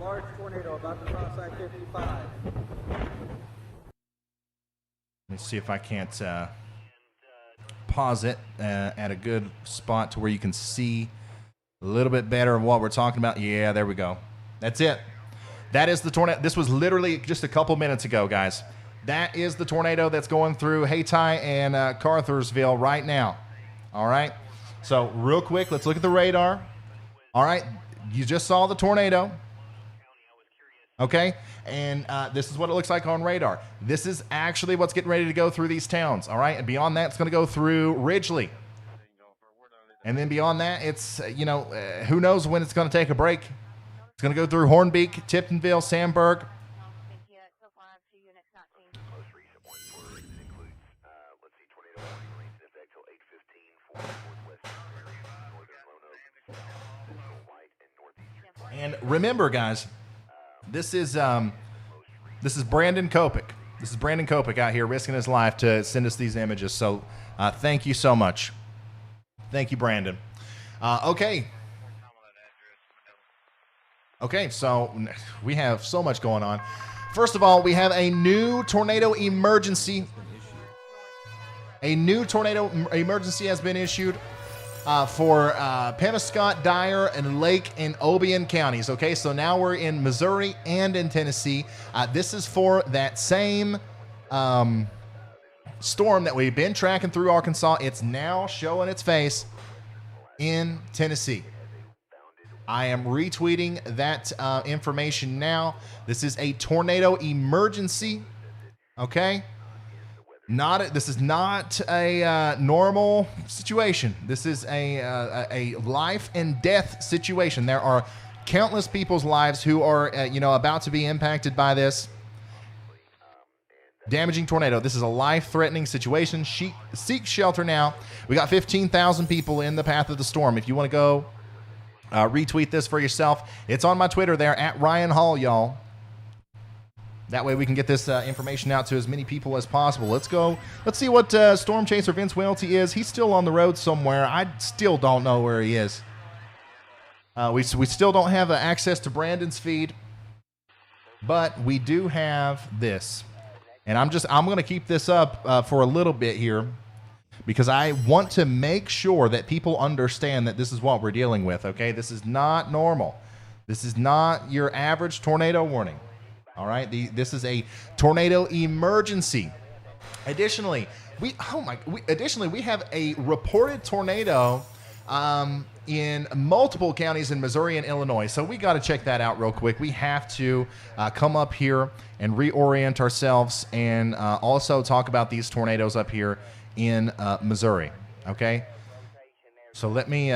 Large tornado about to cross I-55. Let me see if I can't pause it at a good spot to where you can see a little bit better of what we're talking about. Yeah, there we go. That's it. That is the tornado. This was literally just a couple minutes ago, guys. That is the tornado that's going through Hayti and Cartersville right now. All right? So real quick, let's look at the radar. All right? You just saw the tornado. Okay? And this is what it looks like on radar. This is actually what's getting ready to go through these towns. All right? And beyond that, it's going to go through Ridgely. And then beyond that, it's, who knows when it's going to take a break. It's going to go through Hornbeak, Tiptonville, Sandburg. Most recent one for includes, let's see, tornado warning rates in effect till 8:15 for northwest northern Roanoke, central white, and northeastern. And remember, guys, this is Brandon Kopic. This is Brandon Kopic out here risking his life to send us these images. So thank you so much. Thank you, Brandon. Okay, so we have so much going on. First of all, we have a new tornado emergency. A new tornado emergency has been issued for Penobscot, Dyer, and Lake and Obion counties. Okay, so now we're in Missouri and in Tennessee. This is for that same storm that we've been tracking through Arkansas. It's now showing its face in Tennessee. I am retweeting that information now. This is a tornado emergency. Okay? This is not a normal situation. This is a life and death situation. There are countless people's lives who are about to be impacted by this damaging tornado. This is a life-threatening situation. Seek shelter now. We got 15,000 people in the path of the storm. If you want to go retweet this for yourself, it's on my Twitter there at RYANHALLYALL. That way we can get this information out to as many people as possible. Let's go. Let's see what Storm Chaser Vince Welty is. He's still on the road somewhere. I still don't know where he is. We still don't have access to Brandon's feed, but we do have this. And I'm going to keep this up for a little bit here because I want to make sure that people understand that this is what we're dealing with, okay? This is not normal. This is not your average tornado warning. All right, this is a tornado emergency. Additionally, we have a reported tornado in multiple counties in Missouri and Illinois. So we got to check that out real quick. We have to come up here and reorient ourselves and also talk about these tornadoes up here in Missouri. Okay, so let me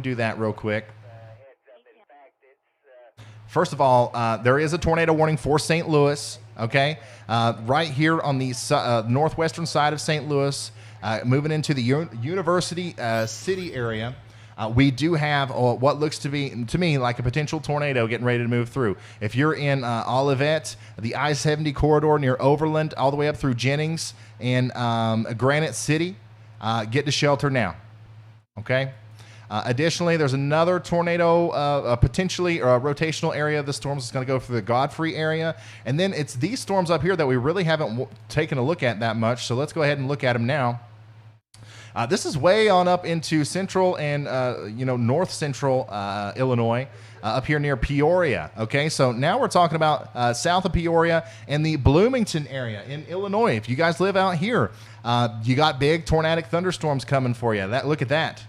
do that real quick. First of all, there is a tornado warning for St. Louis, okay? Right here on the northwestern side of St. Louis, moving into the University City area. we do have what looks to me like a potential tornado getting ready to move through. If you're in Olivet, the I-70 corridor near Overland, all the way up through Jennings and Granite City, get to shelter now. Okay. Additionally, there's another tornado, potentially a rotational area of the storms is going to go through the Godfrey area. And then it's these storms up here that we really haven't taken a look at that much. So let's go ahead and look at them now. This is way on up into central and, north central Illinois, up here near Peoria. Okay, so now we're talking about south of Peoria and the Bloomington area in Illinois. If you guys live out here, you got big tornadic thunderstorms coming for you. Look at that.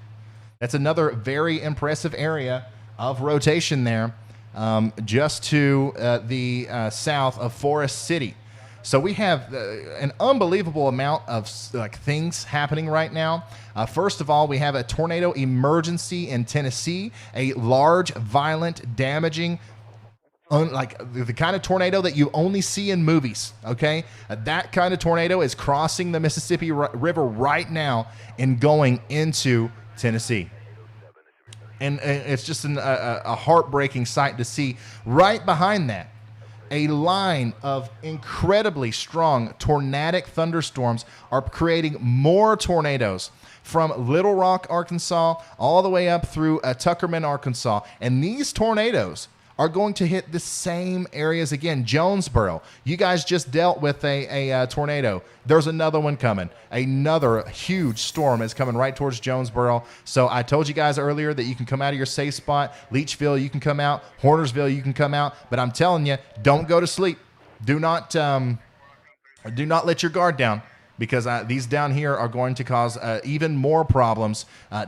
That's another very impressive area of rotation there, just to the south of Forest City. So we have an unbelievable amount of things happening right now. First of all, we have a tornado emergency in Tennessee, a large, violent, damaging, the kind of tornado that you only see in movies, okay? That kind of tornado is crossing the Mississippi River right now and going into Tennessee. And it's just a heartbreaking sight to see. Right behind that, a line of incredibly strong tornadic thunderstorms are creating more tornadoes from Little Rock, Arkansas, all the way up through Tuckerman, Arkansas. And these tornadoes are going to hit the same areas again. Jonesboro, you guys just dealt with a tornado. There's another one coming. Another huge storm is coming right towards Jonesboro. So I told you guys earlier that you can come out of your safe spot. Leachville, you can come out. Hornersville, you can come out. But I'm telling you, don't go to sleep. Do not let your guard down, because these down here are going to cause even more problems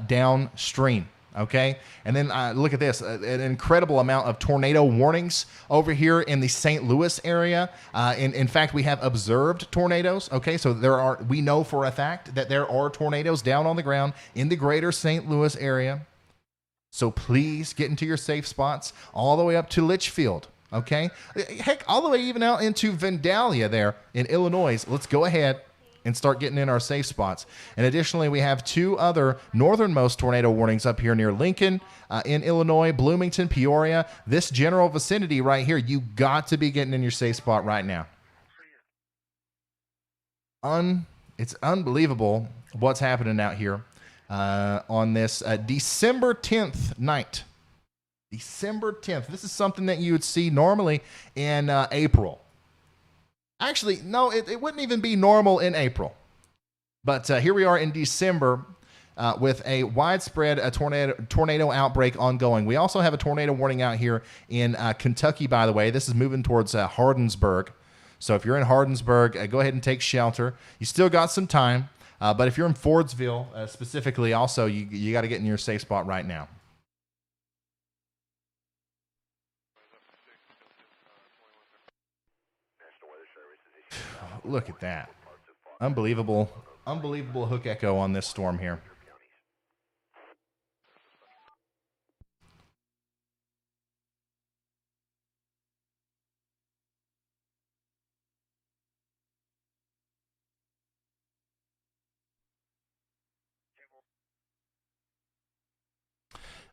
downstream. Okay, and then look at this, an incredible amount of tornado warnings over here in the St. Louis area. In fact, we have observed tornadoes. Okay, so we know for a fact that there are tornadoes down on the ground in the greater St. Louis area. So please get into your safe spots all the way up to Litchfield. Okay, heck, all the way even out into Vandalia there in Illinois. Let's go ahead and start getting in our safe spots. And additionally, we have two other northernmost tornado warnings up here near Lincoln in Illinois, Bloomington, Peoria. This general vicinity right here, you got to be getting in your safe spot right now. It's unbelievable what's happening out here on this December 10th night. December 10th. This is something that you would see normally in April. Actually, no, it wouldn't even be normal in April. But here we are in December with a widespread tornado outbreak ongoing. We also have a tornado warning out here in Kentucky, by the way. This is moving towards Hardinsburg. So if you're in Hardinsburg, go ahead and take shelter. You still got some time. But if you're in Fordsville specifically, also, you got to get in your safe spot right now. Look at that. Unbelievable hook echo on this storm here.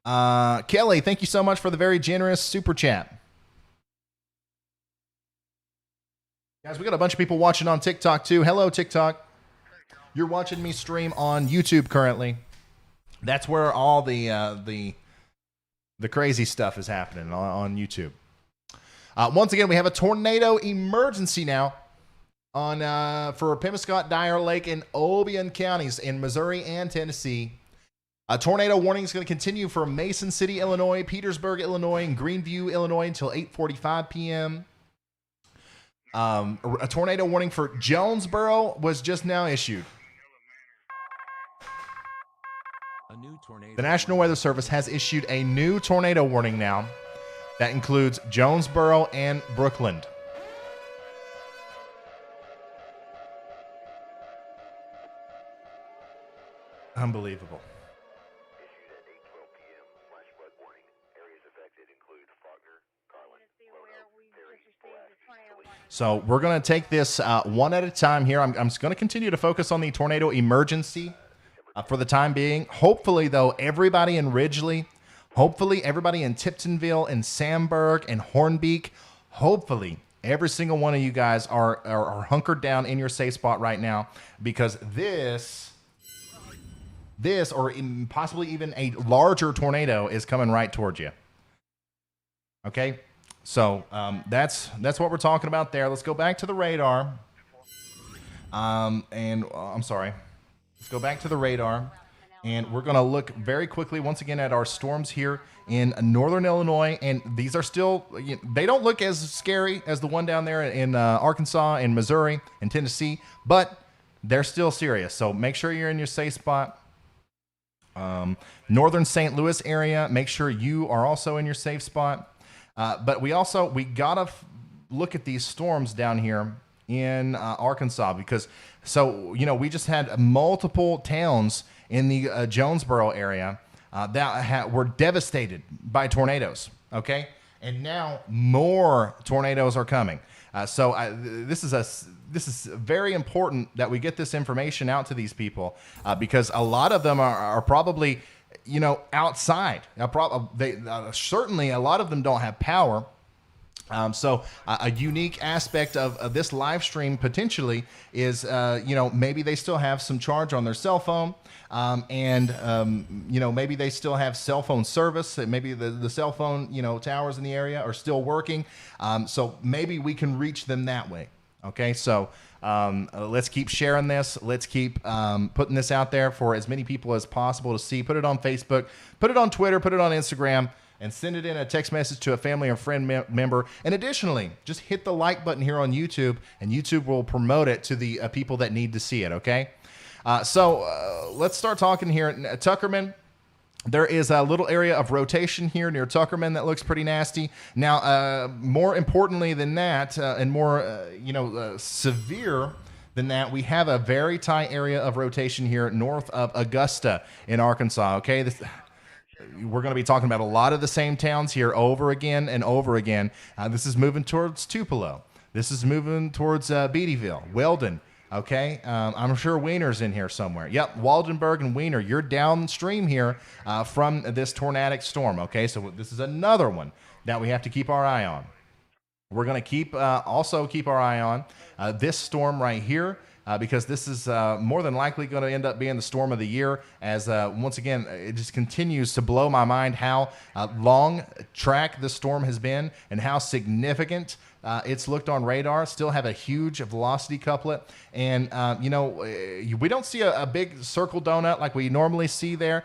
Kelly, thank you so much for the very generous super chat. Guys, we got a bunch of people watching on TikTok too. Hello, TikTok. You're watching me stream on YouTube currently. That's where all the crazy stuff is happening on YouTube. Once again, we have a tornado emergency now for Pemiscot, Dyer Lake, and Obion counties in Missouri and Tennessee. A tornado warning is going to continue for Mason City, Illinois, Petersburg, Illinois, and Greenview, Illinois until 8:45 p.m. A tornado warning for Jonesboro was just now issued. The National Weather Service has issued a new tornado warning now that includes Jonesboro and Brookland. Unbelievable. Issued at 8:12 p.m. Flash flood warning. Areas affected include Faulkner, Garland, Roanoke, Perry, Pulaski. So we're going to take this one at a time here. I'm just going to continue to focus on the tornado emergency for the time being. Hopefully, though, everybody in Ridgely, hopefully everybody in Tiptonville and Sandburg and Hornbeak, hopefully every single one of you guys are hunkered down in your safe spot right now, because this or possibly even a larger tornado is coming right towards you. Okay, so that's what we're talking about there. Let's go back to the radar. I'm sorry. Let's go back to the radar, and we're going to look very quickly once again at our storms here in northern Illinois. And these are still, they don't look as scary as the one down there in Arkansas and Missouri and Tennessee, but they're still serious. So make sure you're in your safe spot. Northern St. Louis area, make sure you are also in your safe spot. But we gotta look at these storms down here in Arkansas, because we just had multiple towns in the Jonesboro area that were devastated by tornadoes. Okay, and now more tornadoes are coming. This is very important that we get this information out to these people, because a lot of them are probably, outside. Certainly a lot of them don't have power. A unique aspect of this live stream potentially is, maybe they still have some charge on their cell phone, maybe they still have cell phone service. Maybe the cell phone, towers in the area are still working. So maybe we can reach them that way. Okay, so let's keep sharing this. Let's keep putting this out there for as many people as possible to see. Put it on Facebook, put it on Twitter, put it on Instagram, and send it in a text message to a family or friend member. And additionally, just hit the like button here on YouTube, and YouTube will promote it to the people that need to see it, okay? Let's start talking here. Tuckerman, there is a little area of rotation here near Tuckerman that looks pretty nasty. Now, more importantly than that, and more, severe than that, we have a very tight area of rotation here north of Augusta in Arkansas, okay? We're going to be talking about a lot of the same towns here over again and over again. This is moving towards Tupelo. This is moving towards Beattyville, Weldon. Okay, I'm sure Wiener's in here somewhere. Yep, Waldenburg and Wiener, you're downstream here from this tornadic storm. Okay, so this is another one that we have to keep our eye on. We're going to also keep our eye on this storm right here, because this is more than likely going to end up being the storm of the year, as once again, it just continues to blow my mind how long track this storm has been and how significant it's looked on radar. Still have a huge velocity couplet, and we don't see a big circle donut like we normally see there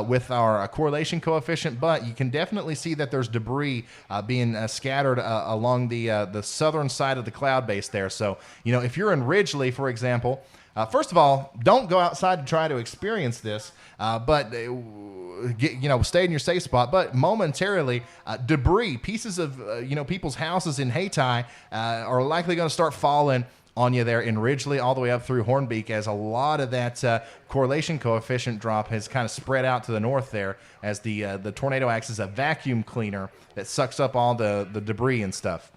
with our correlation coefficient, but you can definitely see that there's debris being scattered along the southern side of the cloud base there. So if you're in Ridgely, for example, first of all, don't go outside to try to experience this, but stay in your safe spot. But momentarily, debris, pieces of people's houses in Hayti are likely going to start falling on you there in Ridgely, all the way up through Hornbeak, as a lot of that correlation coefficient drop has kind of spread out to the north there, as the tornado acts as a vacuum cleaner that sucks up all the debris and stuff.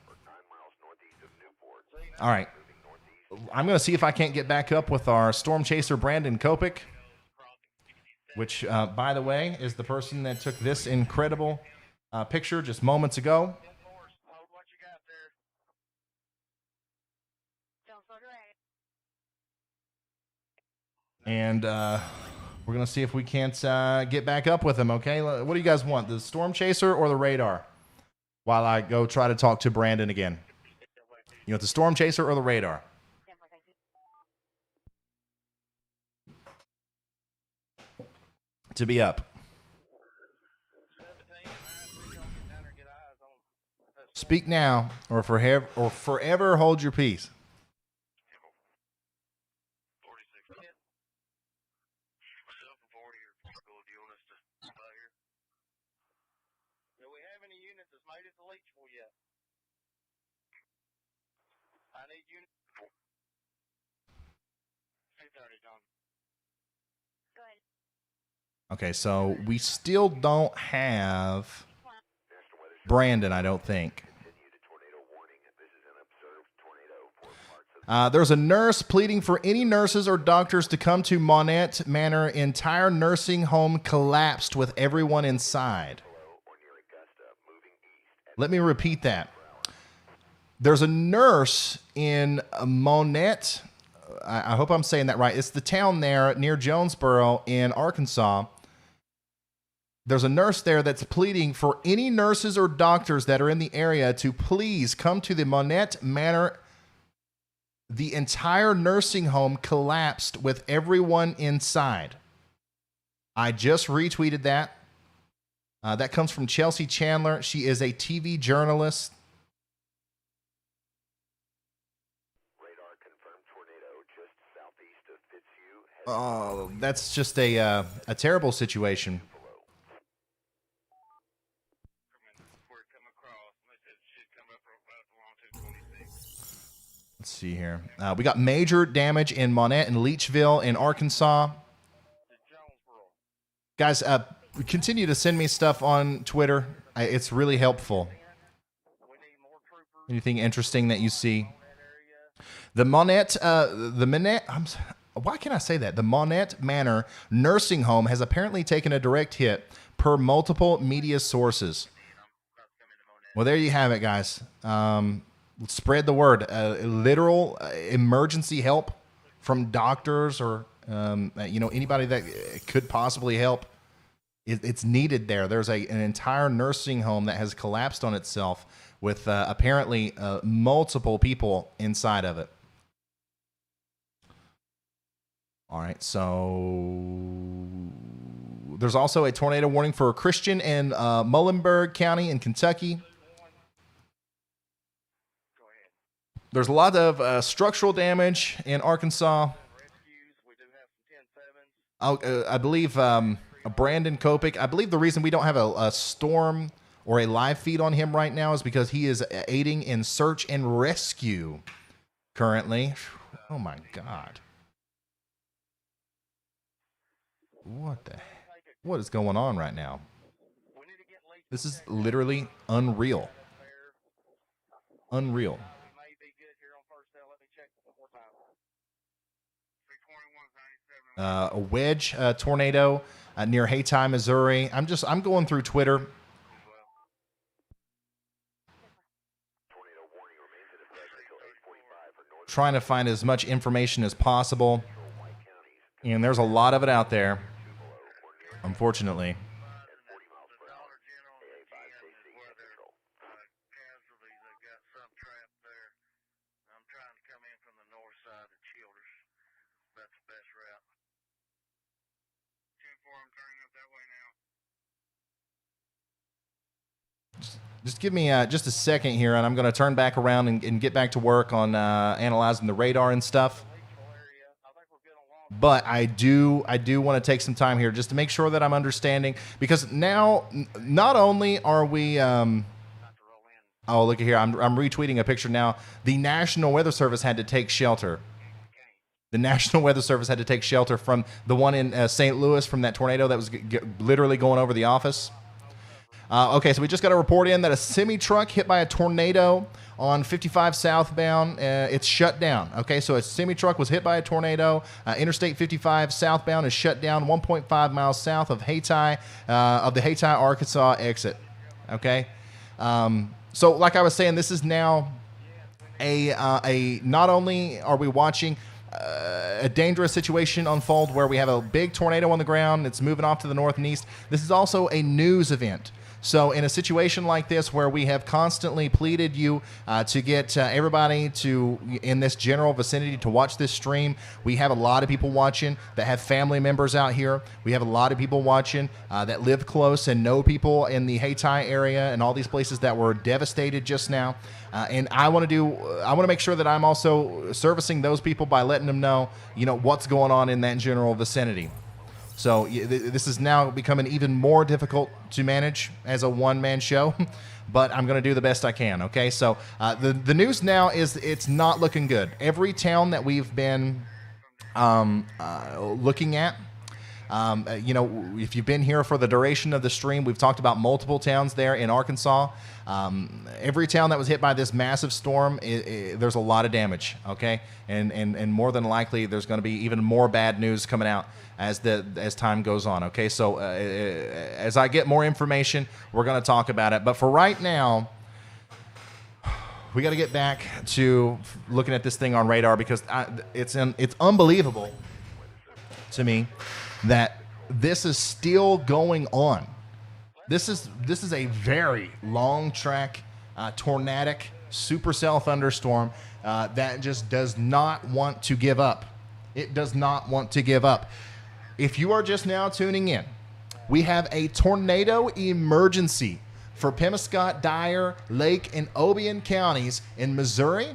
All right. I'm going to see if I can't get back up with our storm chaser, Brandon Kopik, which, by the way, is the person that took this incredible picture just moments ago. And we're going to see if we can't get back up with him, okay? What do you guys want, the storm chaser or the radar? While I go try to talk to Brandon again. You want the storm chaser or the radar? To be up. Speak now, or forever hold your peace. Do we have any units that's made it to Leachville yet? I need units. 2:30, John. Okay, so we still don't have Brandon, I don't think. There's a nurse pleading for any nurses or doctors to come to Monette Manor. Entire nursing home collapsed with everyone inside. Let me repeat that. There's a nurse in Monette. I hope I'm saying that right. It's the town there near Jonesboro in Arkansas. There's a nurse there that's pleading for any nurses or doctors that are in the area to please come to the Monette Manor. The entire nursing home collapsed with everyone inside. I just retweeted that. That comes from Chelsea Chandler. She is a TV journalist. Radar confirmed tornado just southeast of Fitzhugh. Oh, that's just a terrible situation. Where it come across, they said it should come up about along 226. Let's see here. We got major damage in Monette and Leachville in Arkansas. Guys, continue to send me stuff on Twitter. It's really helpful. Anything interesting that you see? The Monette, why can't I say that? The Monette Manor nursing home has apparently taken a direct hit per multiple media sources. Well, there you have it, guys. Spread the word. Literal emergency help from doctors or anybody that could possibly help. It's needed there. There's an entire nursing home that has collapsed on itself with apparently multiple people inside of it. All right, so there's also a tornado warning for Christian and Muhlenberg County in Kentucky. There's a lot of structural damage in Arkansas. I believe Brandon Kopic, I believe the reason we don't have a storm or a live feed on him right now is because he is aiding in search and rescue currently. Oh, my God. What is going on right now? This is literally unreal. Unreal. A wedge tornado near Hayti, Missouri. I'm going through Twitter. Trying to find as much information as possible. And there's a lot of it out there, unfortunately. Just give me just a second here, and I'm going to turn back around and get back to work on analyzing the radar and stuff. But I do want to take some time here just to make sure that I'm understanding, because now not only are we oh, look at here, I'm retweeting a picture now. The National Weather Service had to take shelter. The National Weather Service had to take shelter from the one in St. Louis from that tornado that was literally going over the office. Okay, so we just got a report in that a semi-truck hit by a tornado on 55 southbound. It's shut down. Okay, so a semi-truck was hit by a tornado. Interstate 55 southbound is shut down 1.5 miles south of Hayti, of the Hayti, Arkansas exit. Okay, so like I was saying, this is now a not only are we watching a dangerous situation unfold where we have a big tornado on the ground, it's moving off to the north and east. This is also a news event. So in a situation like this where we have constantly pleaded you to get everybody in this general vicinity to watch this stream, we have a lot of people watching that have family members out here. We have a lot of people watching that live close and know people in the Hayti area and all these places that were devastated just now. And I want to make sure that I'm also servicing those people by letting them know, what's going on in that general vicinity. So this is now becoming even more difficult to manage as a one-man show, but I'm going to do the best I can, okay? So the news now is it's not looking good. Every town that we've been looking at, You know, if you've been here for the duration of the stream, we've talked about multiple towns there in Arkansas. Every town that was hit by this massive storm, there's a lot of damage, okay? And more than likely, there's going to be even more bad news coming out as time goes on, okay? So as I get more information, we're going to talk about it. But for right now, we got to get back to looking at this thing on radar, because it's unbelievable to me that this is still going on. This is a very long track, tornadic supercell thunderstorm that just does not want to give up. It does not want to give up. If you are just now tuning in, we have a tornado emergency for Pemiscot, Dyer, Lake, and Obion counties in Missouri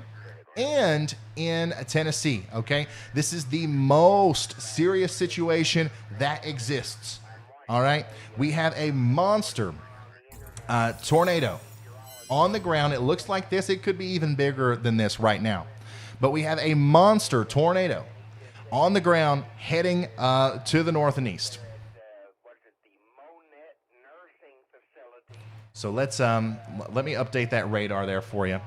and in Tennessee, okay? This is the most serious situation that exists, all right? We have a monster tornado on the ground. It looks like this. It could be even bigger than this right now. But we have a monster tornado on the ground heading to the north and east. So let's let me update that radar there for you.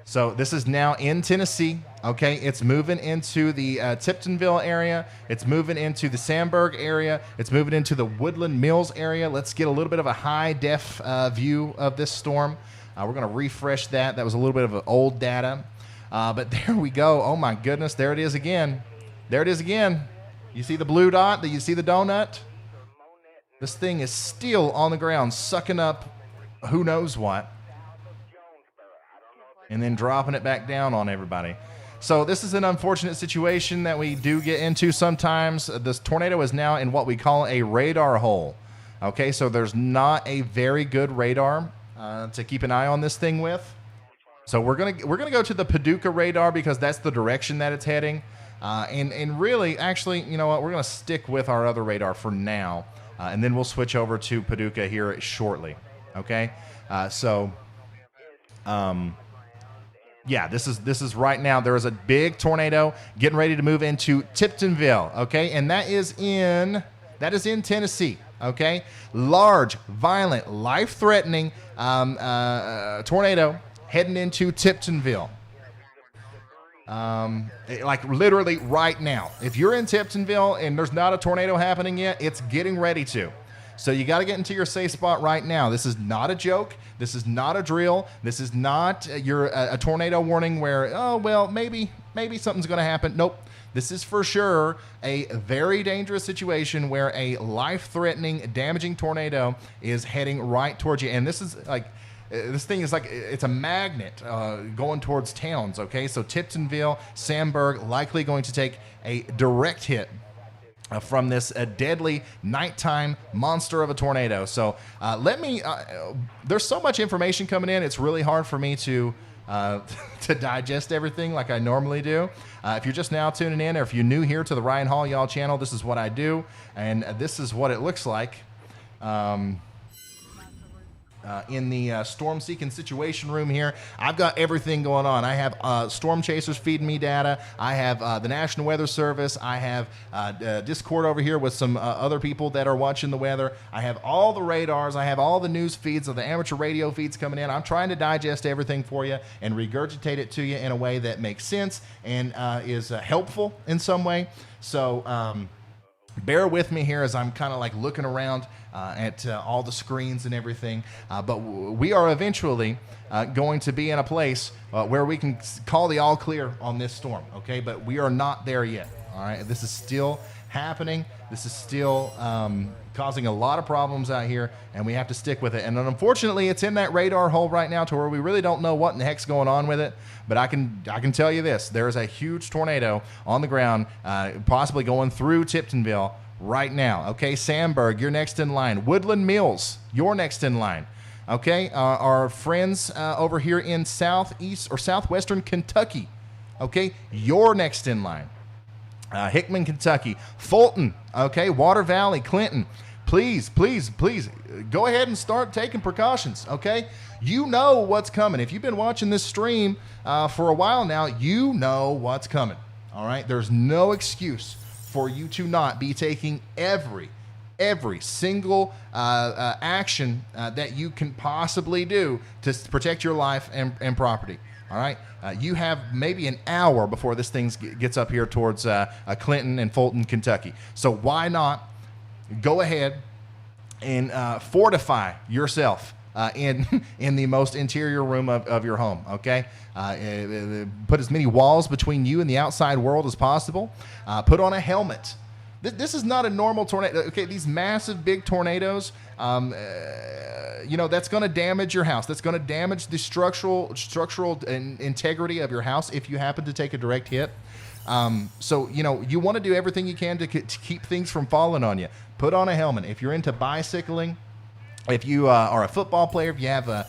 So this is now in Tennessee, okay? It's moving into the Tiptonville area. It's moving into the Sandburg area. It's moving into the Woodland Mills area. Let's get a little bit of a high-def view of this storm. We're going to refresh that. That was a little bit of old data. But there we go. Oh, my goodness. There it is again. There it is again. You see the blue dot? Do you see the donut? This thing is still on the ground, sucking up who knows what, and then dropping it back down on everybody. So this is an unfortunate situation that we do get into sometimes. This tornado is now in what we call a radar hole. Okay, so there's not a very good radar to keep an eye on this thing with. So we're gonna go to the Paducah radar, because that's the direction that it's heading. And really, actually, you know what? We're gonna stick with our other radar for now, and then we'll switch over to Paducah here shortly. Okay, yeah, this is right now. There is a big tornado getting ready to move into Tiptonville, okay? And that is in Tennessee, okay? Large, violent, life-threatening tornado heading into Tiptonville. Like literally right now. If you're in Tiptonville and there's not a tornado happening yet, it's getting ready to. So you got to get into your safe spot right now. This is not a joke. This is not a drill. This is not a tornado warning where, oh, well, maybe something's going to happen. Nope. This is for sure a very dangerous situation where a life-threatening, damaging tornado is heading right towards you. And this is like, this thing is like, it's a magnet going towards towns, okay? So Tiptonville, Sandburg, likely going to take a direct hit from this deadly nighttime monster of a tornado. So there's so much information coming in, it's really hard for me to digest everything like I normally do. If you're just now tuning in, or if you're new here to the Ryan Hall Y'all channel, this is what I do, and this is what it looks like. In the storm seeking situation room here. I've got everything going on. I have storm chasers feeding me data. I have the National Weather Service. I have Discord over here with some other people that are watching the weather. I have all the radars. I have all the news feeds of the amateur radio feeds coming in. I'm trying to digest everything for you and regurgitate it to you in a way that makes sense and is helpful in some way. So bear with me here as I'm kind of like looking around at all the screens and everything. But we are eventually going to be in a place where we can call the all clear on this storm, okay? But we are not there yet, all right? This is still happening. This is still causing a lot of problems out here, and we have to stick with it. And unfortunately, it's in that radar hole right now to where we really don't know what in the heck's going on with it. But I can tell you this. There is a huge tornado on the ground, possibly going through Tiptonville right now. Okay, Sandburg, you're next in line. Woodland Mills, you're next in line. Okay, our friends over here in southeast or southwestern Kentucky. Okay, you're next in line. Hickman, Kentucky. Fulton, okay, Water Valley, Clinton. Please, please, please go ahead and start taking precautions, okay? You know what's coming. If you've been watching this stream for a while now, you know what's coming, All right, there's no excuse for you to not be taking every single action that you can possibly do to protect your life and property. All right, you have maybe an hour before this thing gets up here towards Clinton and Fulton, Kentucky. So why not go ahead and fortify yourself in the most interior room of your home, okay? Put as many walls between you and the outside world as possible. Put on a helmet. This is not a normal tornado. Okay, these massive, big tornadoes, that's going to damage your house. That's going to damage the structural integrity of your house if you happen to take a direct hit. So you want to do everything you can to keep things from falling on you. Put on a helmet. If you're into bicycling, if you are a football player, if you have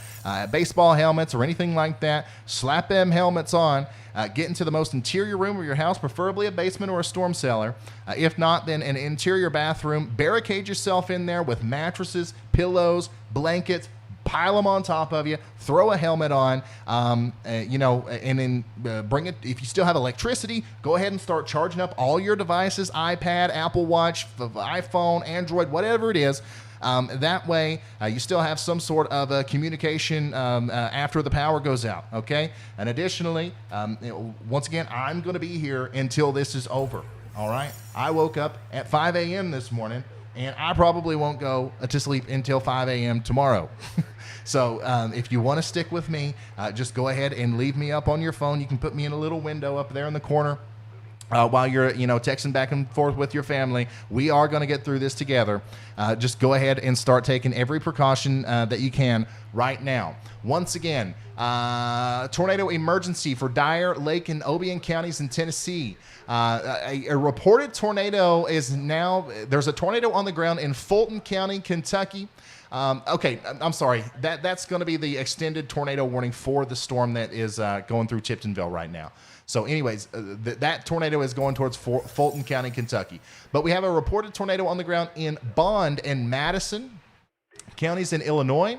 baseball helmets or anything like that, slap them helmets on. Get into the most interior room of your house, preferably a basement or a storm cellar. If not, then an interior bathroom. Barricade yourself in there with mattresses, pillows, blankets. Pile them on top of you. Throw a helmet on, and then bring it. If you still have electricity, go ahead and start charging up all your devices: iPad, Apple Watch, iPhone, Android, whatever it is. That way, you still have some sort of communication after the power goes out, okay? And additionally, once again, I'm going to be here until this is over, all right? I woke up at 5 a.m. this morning, and I probably won't go to sleep until 5 a.m. tomorrow. So if you want to stick with me, just go ahead and leave me up on your phone. You can put me in a little window up there in the corner. While you're, texting back and forth with your family, we are going to get through this together. Just go ahead and start taking every precaution that you can right now. Once again, tornado emergency for Dyer, Lake, and Obion counties in Tennessee. A reported tornado is now, there's a tornado on the ground in Fulton County, Kentucky. Okay, I'm sorry. That's going to be the extended tornado warning for the storm that is going through Tiptonville right now. So anyways, that tornado is going towards Fulton County, Kentucky. But we have a reported tornado on the ground in Bond and Madison counties in Illinois.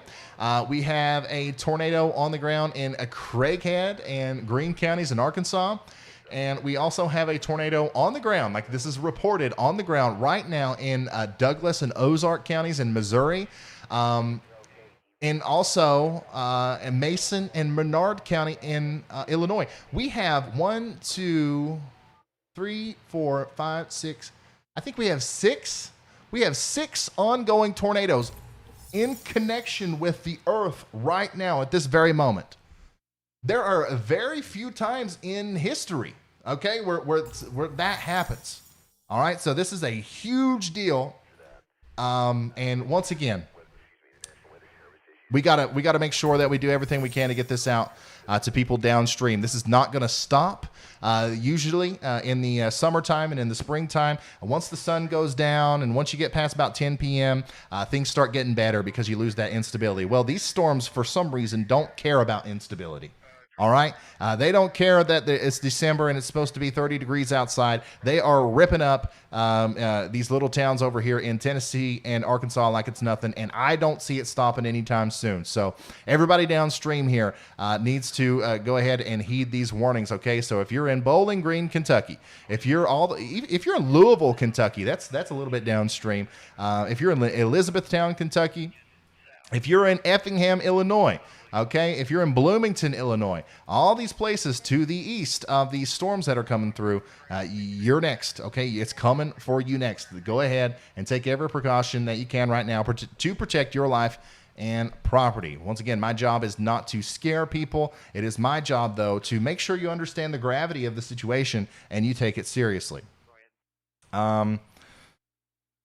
We have a tornado on the ground in Craighead and Greene counties in Arkansas. And we also have a tornado on the ground, like this is reported on the ground right now in Douglas and Ozark counties in Missouri. And also in Mason and Menard County in Illinois. We have 1, 2, 3, 4, 5, 6. I think we have 6. We have 6 ongoing tornadoes in connection with the earth right now at this very moment. There are very few times in history, okay, where that happens. All right, so this is a huge deal. And once again, we gotta make sure that we do everything we can to get this out to people downstream. This is not going to stop. Usually in the summertime and in the springtime, once the sun goes down and once you get past about 10 p.m., things start getting better because you lose that instability. Well, these storms, for some reason, don't care about instability. All right? They don't care that it's December and it's supposed to be 30 degrees outside. They are ripping up these little towns over here in Tennessee and Arkansas like it's nothing, and I don't see it stopping anytime soon. So everybody downstream here needs to go ahead and heed these warnings, okay? So if you're in Bowling Green, Kentucky, if you're in Louisville, Kentucky, that's a little bit downstream. If you're in Elizabethtown, Kentucky, if you're in Effingham, Illinois, okay, if you're in Bloomington, Illinois, all these places to the east of these storms that are coming through, you're next, okay? It's coming for you next. Go ahead and take every precaution that you can right now to protect your life and property. Once again, my job is not to scare people. It is my job, though, to make sure you understand the gravity of the situation and you take it seriously.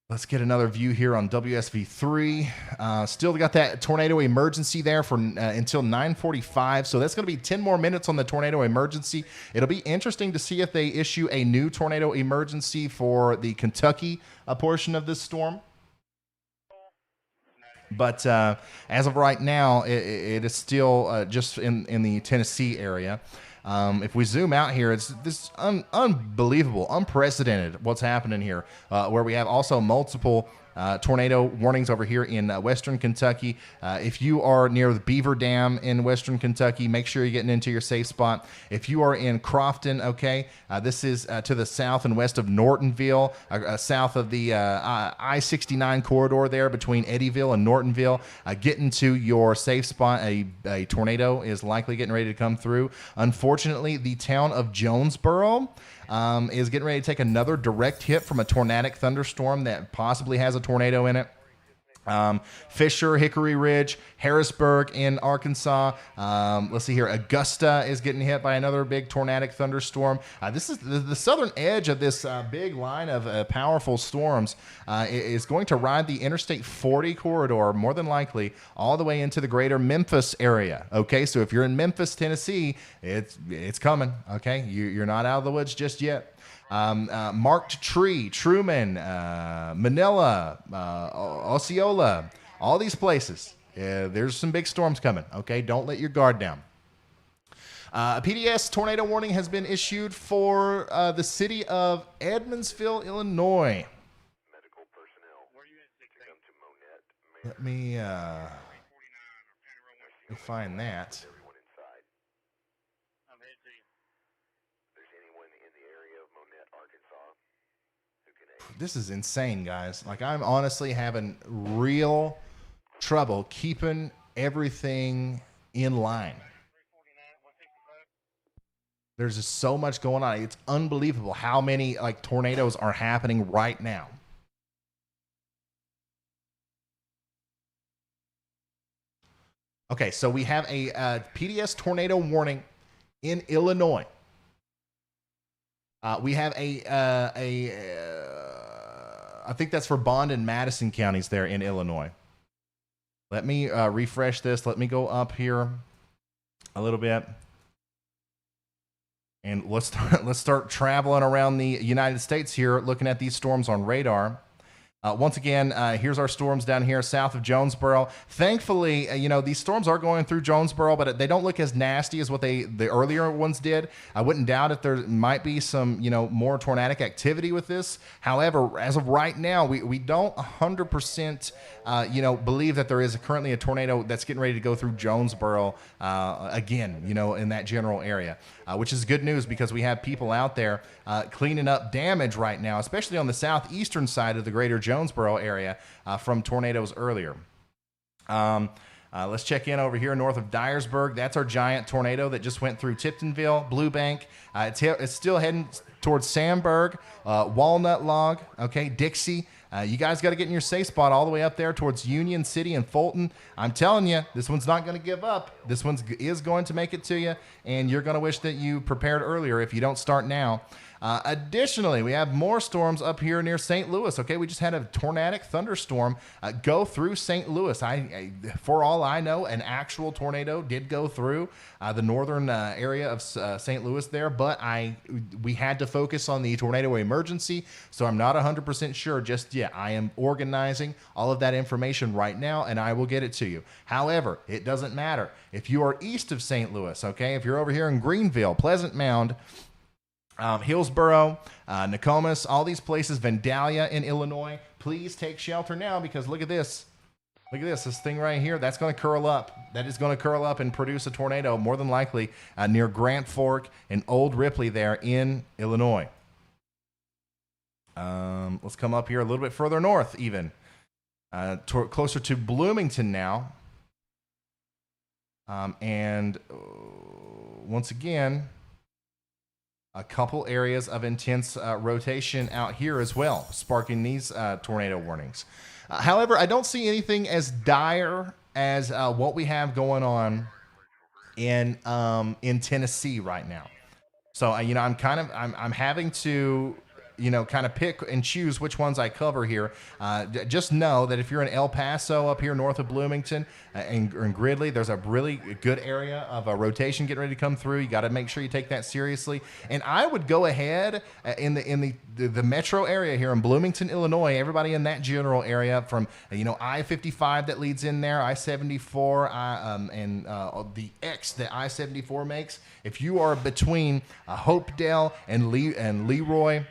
Let's get another view here on WSV3. Still got that tornado emergency there for until 9:45. So that's going to be 10 more minutes on the tornado emergency. It'll be interesting to see if they issue a new tornado emergency for the Kentucky portion of this storm. But as of right now, it is still just in the Tennessee area. If we zoom out here, it's this unbelievable, unprecedented what's happening here, where we have also multiple tornado warnings over here in western Kentucky. If you are near the Beaver Dam in western Kentucky, make sure you're getting into your safe spot. If you are in Crofton, okay, this is to the south and west of Nortonville, south of the I-69 corridor there between Eddyville and Nortonville. Get into your safe spot. A tornado is likely getting ready to come through. Unfortunately, the town of Jonesboro is getting ready to take another direct hit from a tornadic thunderstorm that possibly has a tornado in it. Fisher, Hickory Ridge, Harrisburg in Arkansas. Let's see here. Augusta is getting hit by another big tornadic thunderstorm. This is the southern edge of this big line of powerful storms. Is going to ride the Interstate 40 corridor, more than likely, all the way into the greater Memphis area. Okay, so if you're in Memphis, Tennessee, it's coming. Okay, you're not out of the woods just yet. Marked Tree, Truman, Manila, Osceola, all these places. There's some big storms coming. Okay, don't let your guard down. A PDS tornado warning has been issued for the city of Edmondsville, Illinois. Medical personnel. Where you at? Come to Monette. Let me find that. Everyone inside. If there's anyone in the area of Monette, Arkansas, who can aid. This is insane, guys. Like, I'm honestly having real trouble keeping everything in line. There's just so much going on. It's unbelievable how many tornadoes are happening right now. Okay, so we have a PDS tornado warning in Illinois. We have I think that's for Bond and Madison counties there in Illinois. Let me refresh this. Let me go up here a little bit. And let's start traveling around the United States here, looking at these storms on radar. Once again, here's our storms down here south of Jonesboro. Thankfully, these storms are going through Jonesboro, but they don't look as nasty as what the earlier ones did. I wouldn't doubt if there might be some, more tornadic activity with this. However, as of right now, we don't 100%, believe that there is currently a tornado that's getting ready to go through Jonesboro again, in that general area, which is good news because we have people out there cleaning up damage right now, especially on the southeastern side of the greater Jonesboro area from tornadoes earlier. Let's check in over here north of Dyersburg. That's our giant tornado that just went through Tiptonville, Blue Bank. It's still heading towards Sandburg, Walnut Log, okay, Dixie. You guys got to get in your safe spot all the way up there towards Union City and Fulton. I'm telling you, this one's not going to give up. This one is going to make it to you, and you're going to wish that you prepared earlier if you don't start now. Additionally, we have more storms up here near St. Louis. Okay, we just had a tornadic thunderstorm go through St. Louis. For all I know, an actual tornado did go through the northern area of St. Louis there, but we had to focus on the tornado emergency, so I'm not 100% sure just yet. I am organizing all of that information right now, and I will get it to you. However, it doesn't matter. If you are east of St. Louis, okay, if you're over here in Greenville, Pleasant Mound, Hillsboro, Nokomis, all these places, Vandalia in Illinois, please take shelter now because look at this. Look at this thing right here. That's going to curl up. That is going to curl up and produce a tornado, more than likely, near Grant Fork and Old Ripley there in Illinois. Let's come up here a little bit further north even, closer to Bloomington now. And once again, a couple areas of intense rotation out here as well, sparking these tornado warnings. However, I don't see anything as dire as what we have going on in Tennessee right now. So I'm having to kind of pick and choose which ones I cover here. Just know that if you're in El Paso up here north of Bloomington and Gridley, there's a really good area of a rotation getting ready to come through. You got to make sure you take that seriously. And I would go ahead in the metro area here in Bloomington, Illinois, everybody in that general area from, I-55 that leads in there, I-74, and the X that I-74 makes. If you are between Hopedale and Leroy,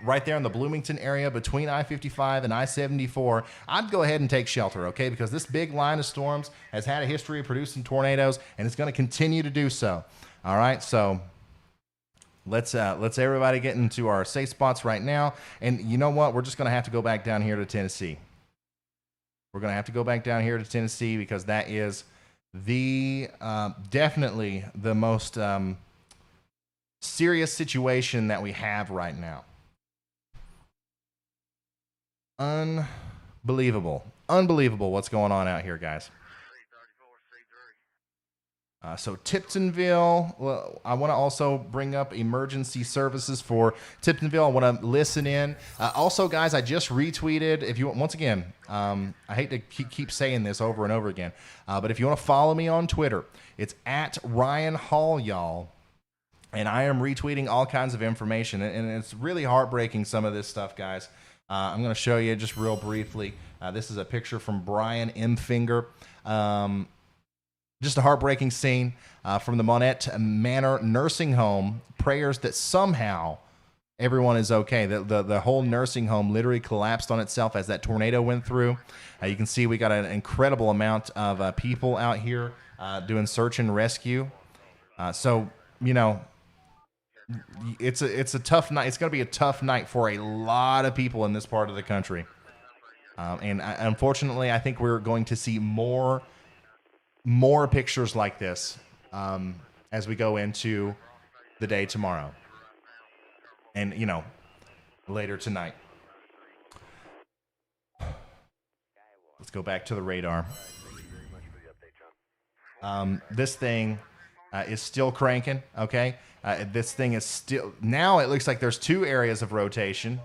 right there in the Bloomington area between I-55 and I-74, I'd go ahead and take shelter, okay? Because this big line of storms has had a history of producing tornadoes, and it's going to continue to do so. All right, so let's everybody get into our safe spots right now. And you know what? We're just going to have to go back down here to Tennessee. We're going to have to go back down here to Tennessee because that is the definitely the most serious situation that we have right now. Unbelievable what's going on out here, guys. So Tiptonville, well, I want to also bring up emergency services for Tiptonville. I want to listen in. Also, guys, I just retweeted. If you once again, I hate to keep saying this over and over again, but if you want to follow me on Twitter, it's at RYANHALLYALL, and I am retweeting all kinds of information, and it's really heartbreaking, some of this stuff, guys. I'm going to show you just real briefly. This is a picture from Brian M. Finger. Just a heartbreaking scene from the Monette Manor Nursing Home. Prayers that somehow everyone is okay. The whole nursing home literally collapsed on itself as that tornado went through. You can see we got an incredible amount of people out here doing search and rescue. So, you know, it's a tough night. It's going to be a tough night for a lot of people in this part of the country. And unfortunately, I think we're going to see more pictures like this as we go into the day tomorrow and, you know, later tonight. Let's go back to the radar. This thing is still cranking, okay? This thing is still... Now it looks like there's 2 areas of rotation.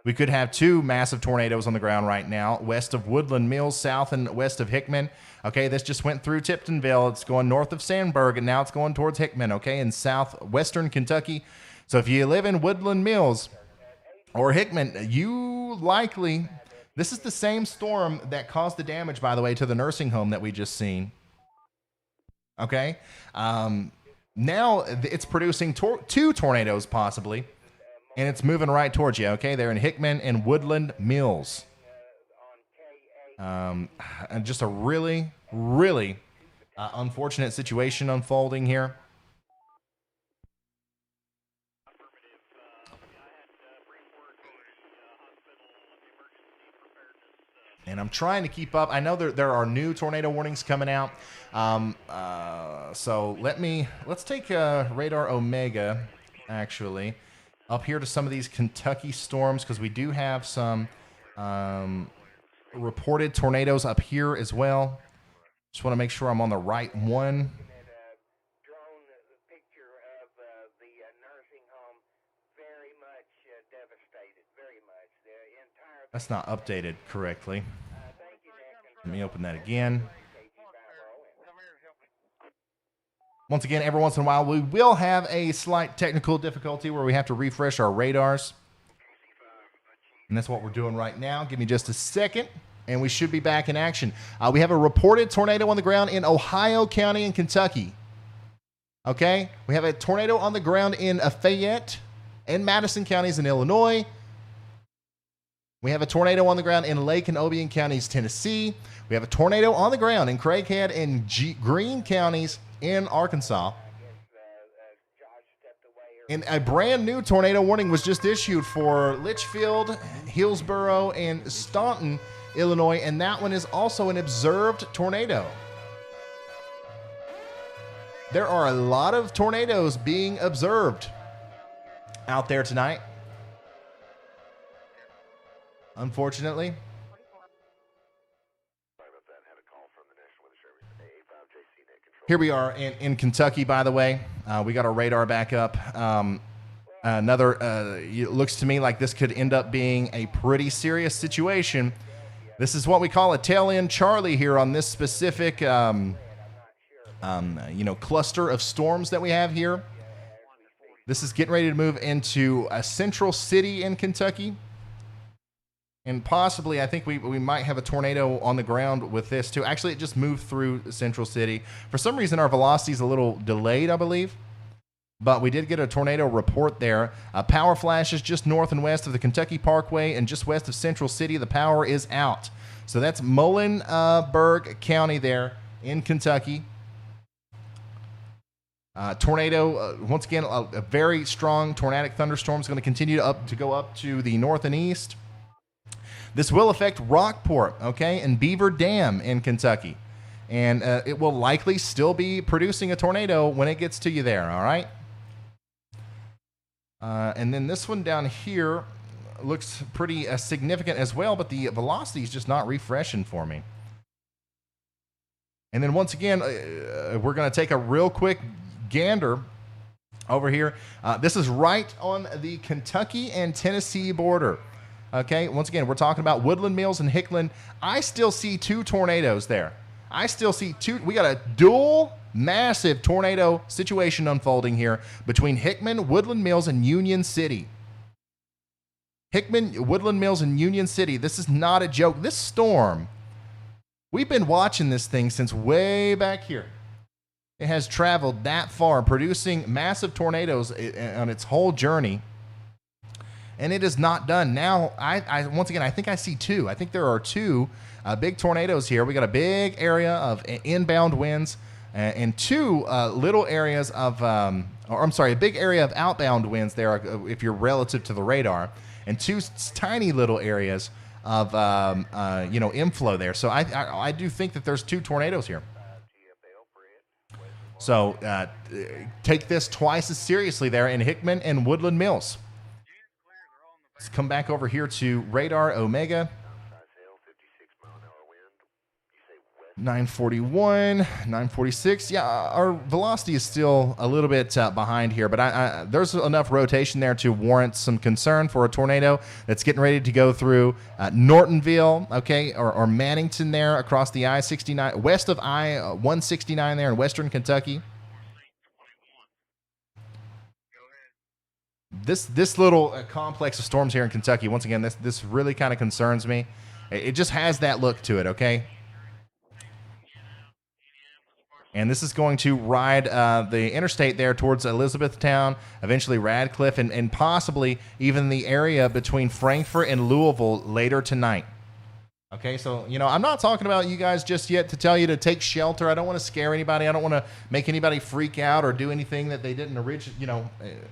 We could have 2 massive tornadoes on the ground right now, west of Woodland Mills, south and west of Hickman. Okay, this just went through Tiptonville. It's going north of Sandburg, and now it's going towards Hickman, okay, in southwestern Kentucky. So if you live in Woodland Mills or Hickman, you likely... This is the same storm that caused the damage, by the way, to the nursing home that we just seen. Okay? Now it's producing 2 tornadoes, possibly. And it's moving right towards you, okay? They're in Hickman and Woodland Mills. And just a really, really unfortunate situation unfolding here. And I'm trying to keep up. I know there are new tornado warnings coming out. So let's take Radar Omega, actually, up here to some of these Kentucky storms, because we do have some reported tornadoes up here as well. Just want to make sure I'm on the right one. Drone picture of the nursing home, very much devastated, very much. The entire... That's not updated correctly. Let me open that again. Once again, every once in a while, we will have a slight technical difficulty where we have to refresh our radars. And that's what we're doing right now. Give me just a second, and we should be back in action. We have a reported tornado on the ground in Ohio County in Kentucky. Okay? We have a tornado on the ground in Fayette and Madison counties in Illinois. We have a tornado on the ground in Lake and Obion counties, Tennessee. We have a tornado on the ground in Craighead and Greene counties in Arkansas. And a brand new tornado warning was just issued for Litchfield, Hillsboro, and Staunton, Illinois, and that one is also an observed tornado. There are a lot of tornadoes being observed out there tonight, unfortunately. Here we are in Kentucky, by the way. We got our radar back up. It looks to me like this could end up being a pretty serious situation. This is what we call a tail end Charlie here on this specific, cluster of storms that we have here. This is getting ready to move into a central city in Kentucky. And possibly, I think we might have a tornado on the ground with this, too. Actually, it just moved through Central City. For some reason, our velocity is a little delayed, I believe. but we did get a tornado report there. Power flashes just north and west of the Kentucky Parkway and just west of Central City. The power is out. So that's Muhlenberg County there in Kentucky. Tornado, once again, a very strong tornadic thunderstorm is going to continue to go up to the north and east. This will affect Rockport, okay, and Beaver Dam in Kentucky. And it will likely still be producing a tornado when it gets to you there, all right? And then this one down here looks pretty significant as well, but the velocity is just not refreshing for me. And then once again, we're going to take a real quick gander over here. This is right on the Kentucky and Tennessee border. Okay, once again, we're talking about Woodland Mills and Hickman. I still see 2 tornadoes there. I still see 2. We got a dual massive tornado situation unfolding here between Hickman, Woodland Mills, and Union City. Hickman, Woodland Mills, and Union City. This is not a joke. This storm, we've been watching this thing since way back here. It has traveled that far, producing massive tornadoes on its whole journey. And it is not done. Now, I once again, I think I see 2. I think there are 2 big tornadoes here. We got a big area of inbound winds and 2 little areas of, a big area of outbound winds there if you're relative to the radar, and 2 tiny little areas of, inflow there. So I do think that there's 2 tornadoes here. So take this twice as seriously there in Hickman and Woodland Mills. Let's come back over here to radar Omega. 941, 946. Yeah, our velocity is still a little bit behind here, but there's enough rotation there to warrant some concern for a tornado that's getting ready to go through Nortonville, okay, or Mannington there across the I-69, west of I-169 there in western Kentucky. This little complex of storms here in Kentucky, once again, this really kind of concerns me. It just has that look to it, okay? And this is going to ride the interstate there towards Elizabethtown, eventually Radcliffe, and possibly even the area between Frankfort and Louisville later tonight. Okay, so, I'm not talking about you guys just yet to tell you to take shelter. I don't want to scare anybody. I don't want to make anybody freak out or do anything that they didn't originally,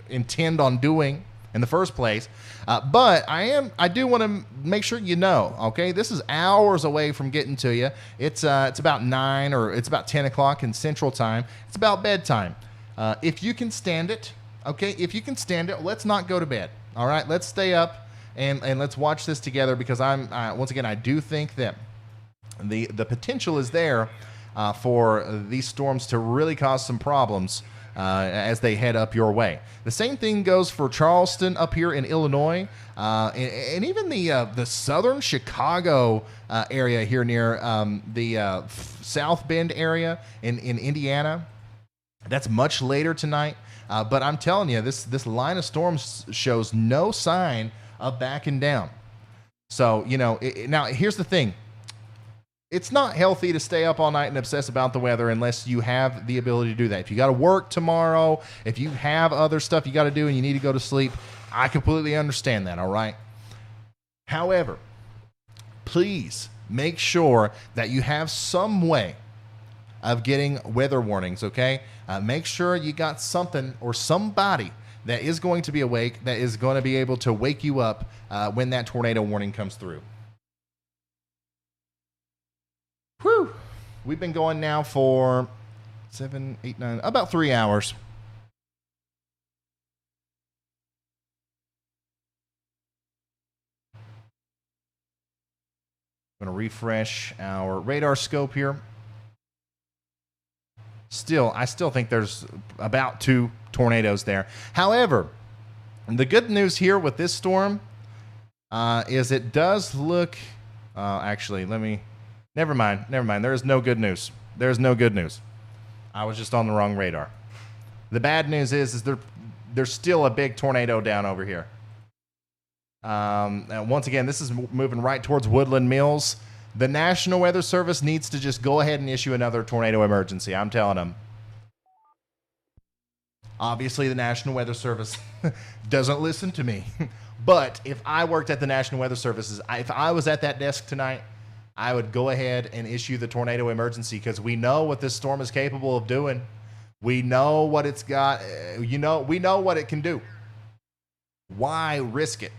intend on doing in the first place. But I do want to make sure okay, this is hours away from getting to you. It's about 9 or it's about 10 o'clock in Central Time. It's about bedtime. If you can stand it, okay, let's not go to bed. All right, let's stay up and let's watch this together, because once again, I do think that the potential is there for these storms to really cause some problems as they head up your way. The same thing goes for Charleston up here in Illinois, and even the southern Chicago area here near the South Bend area in Indiana. That's much later tonight, but I'm telling you, this line of storms shows no sign of backing down. So, now here's the thing. It's not healthy to stay up all night and obsess about the weather unless you have the ability to do that. If you got to work tomorrow, if you have other stuff you got to do and you need to go to sleep, I completely understand that, all right? However, please make sure that you have some way of getting weather warnings, okay? Make sure you got something or somebody that is going to be awake, that is going to be able to wake you up when that tornado warning comes through. Whew. We've been going now for 7, 8, 9, about 3 hours. I'm going to refresh our radar scope here. I still think there's about 2 tornadoes there. However, the good news here with this storm is it does look... actually, never mind. There is no good news. There's no good news. I was just on the wrong radar. The bad news is there's still a big tornado down over here. Once again, this is moving right towards Woodland Mills. The National Weather Service needs to just go ahead and issue another tornado emergency. I'm telling them. Obviously, the National Weather Service doesn't listen to me. But if I worked at the National Weather Services, if I was at that desk tonight, I would go ahead and issue the tornado emergency because we know what this storm is capable of doing. We know what it's got. We know what it can do. Why risk it?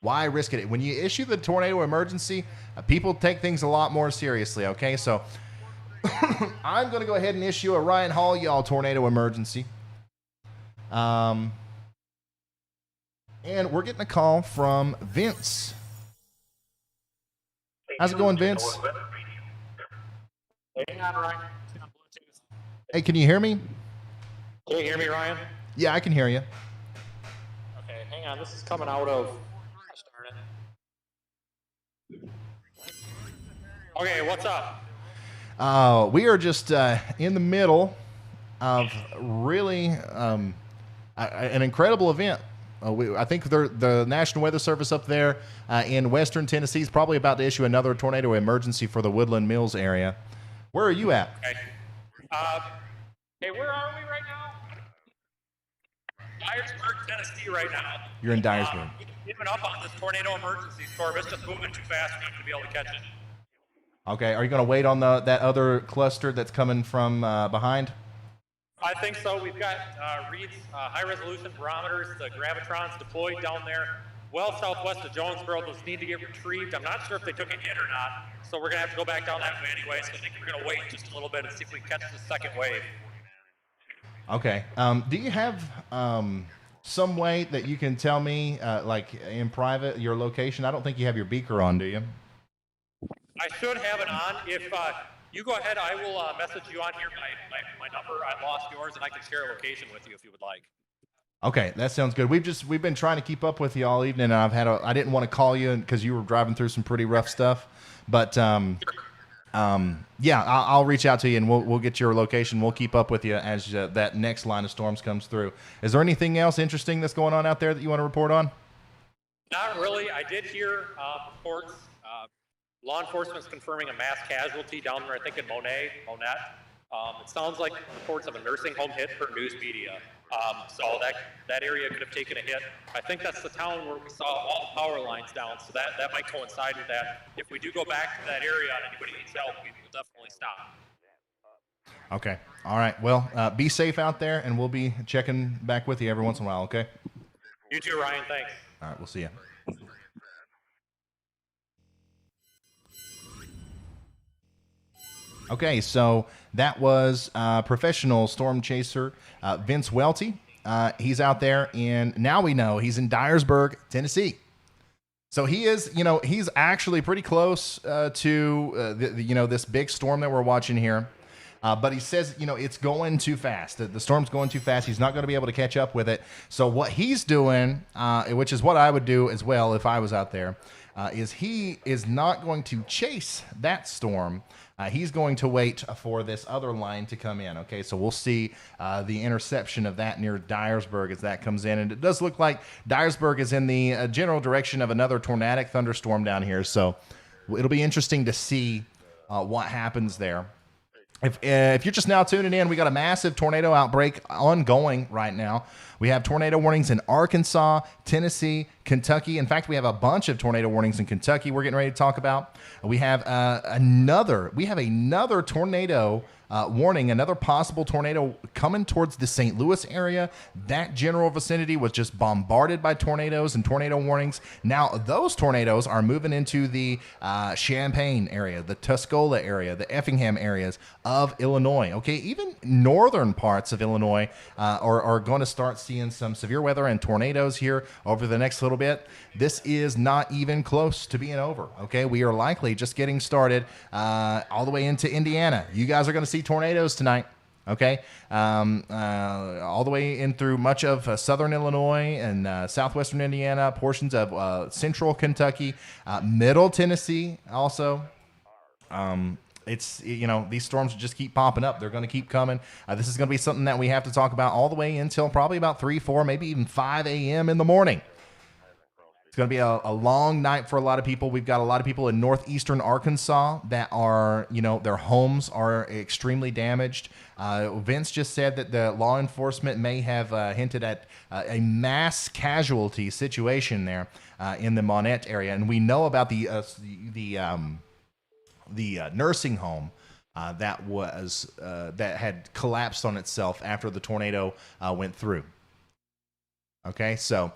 Why risk it? When you issue the tornado emergency, people take things a lot more seriously, okay? So I'm going to go ahead and issue a RYANHALLYALL tornado emergency. And we're getting a call from Vince. How's it going, Vince? Hang on, Ryan. On Bluetooth. Hey, can you hear me? Can you hear me, Ryan? Yeah, I can hear you. Okay, hang on. This is coming out of... Start it. Okay, what's up? We are just in the middle of really an incredible event. I think the National Weather Service up there in western Tennessee is probably about to issue another tornado emergency for the Woodland Mills area. Where are you at? Okay. Hey, where are we right now? Dyersburg, Tennessee right now. You're in Dyersburg. Giving up on this tornado emergency storm. It's just moving too fast for me to be able to catch it. Okay, are you going to wait on that other cluster that's coming from behind? I think so. We've got Reed's high-resolution barometers, the gravitrons deployed down there, well southwest of Jonesboro. Those need to get retrieved. I'm not sure if they took a hit or not, so we're going to have to go back down that way anyway, so I think we're going to wait just a little bit and see if we can catch the second wave. Okay. Do you have some way that you can tell me, like in private, your location? I don't think you have your beaker on, do you? I should have it on. If you go ahead, I will message you on here my number. I lost yours, and I can share a location with you if you would like. Okay, that sounds good. We've been trying to keep up with you all evening, and I didn't want to call you because you were driving through some pretty rough stuff, but yeah, I'll reach out to you and we'll get your location. We'll keep up with you as that next line of storms comes through. Is there anything else interesting that's going on out there that you want to report on? Not really. I did hear reports. Law enforcement is confirming a mass casualty down there, I think in Monette. It sounds like reports of a nursing home hit for news media. So that area could have taken a hit. I think that's the town where we saw all the power lines down, so that might coincide with that. If we do go back to that area and anybody needs help, we will definitely stop. Okay. All right. Well, be safe out there, and we'll be checking back with you every once in a while, okay? You too, Ryan. Thanks. All right. We'll see you. Okay, so that was professional storm chaser Vince Welty. He's out there, and now we know he's in Dyersburg, Tennessee. So he is, he's actually pretty close to, this big storm that we're watching here. But he says, it's going too fast. The storm's going too fast. He's not going to be able to catch up with it. So what he's doing, which is what I would do as well if I was out there, is he is not going to chase that storm. He's going to wait for this other line to come in. Okay, so we'll see the interception of that near Dyersburg as that comes in. And it does look like Dyersburg is in the general direction of another tornadic thunderstorm down here. So it'll be interesting to see what happens there. If you're just now tuning in, we got a massive tornado outbreak ongoing right now. We have tornado warnings in Arkansas, Tennessee, Kentucky. In fact, we have a bunch of tornado warnings in Kentucky we're getting ready to talk about. We have another tornado warning, another possible tornado coming towards the St. Louis area. That general vicinity was just bombarded by tornadoes and tornado warnings. Now, those tornadoes are moving into the Champaign area, the Tuscola area, the Effingham areas of Illinois. Okay, even northern parts of Illinois are going to start seeing some severe weather and tornadoes here over the next little bit. This is not even close to being over. Okay, we are likely just getting started all the way into Indiana. You guys are going to see tornadoes tonight. Okay, all the way in through much of southern Illinois and southwestern Indiana, portions of central Kentucky, middle Tennessee also. It's, these storms just keep popping up. They're going to keep coming. This is going to be something that we have to talk about all the way until probably about 3, 4, maybe even 5 a.m. in the morning. It's going to be a long night for a lot of people. We've got a lot of people in northeastern Arkansas that are, their homes are extremely damaged. Vince just said that the law enforcement may have hinted at a mass casualty situation there in the Monette area. And we know about the nursing home that had collapsed on itself after the tornado went through. Okay, so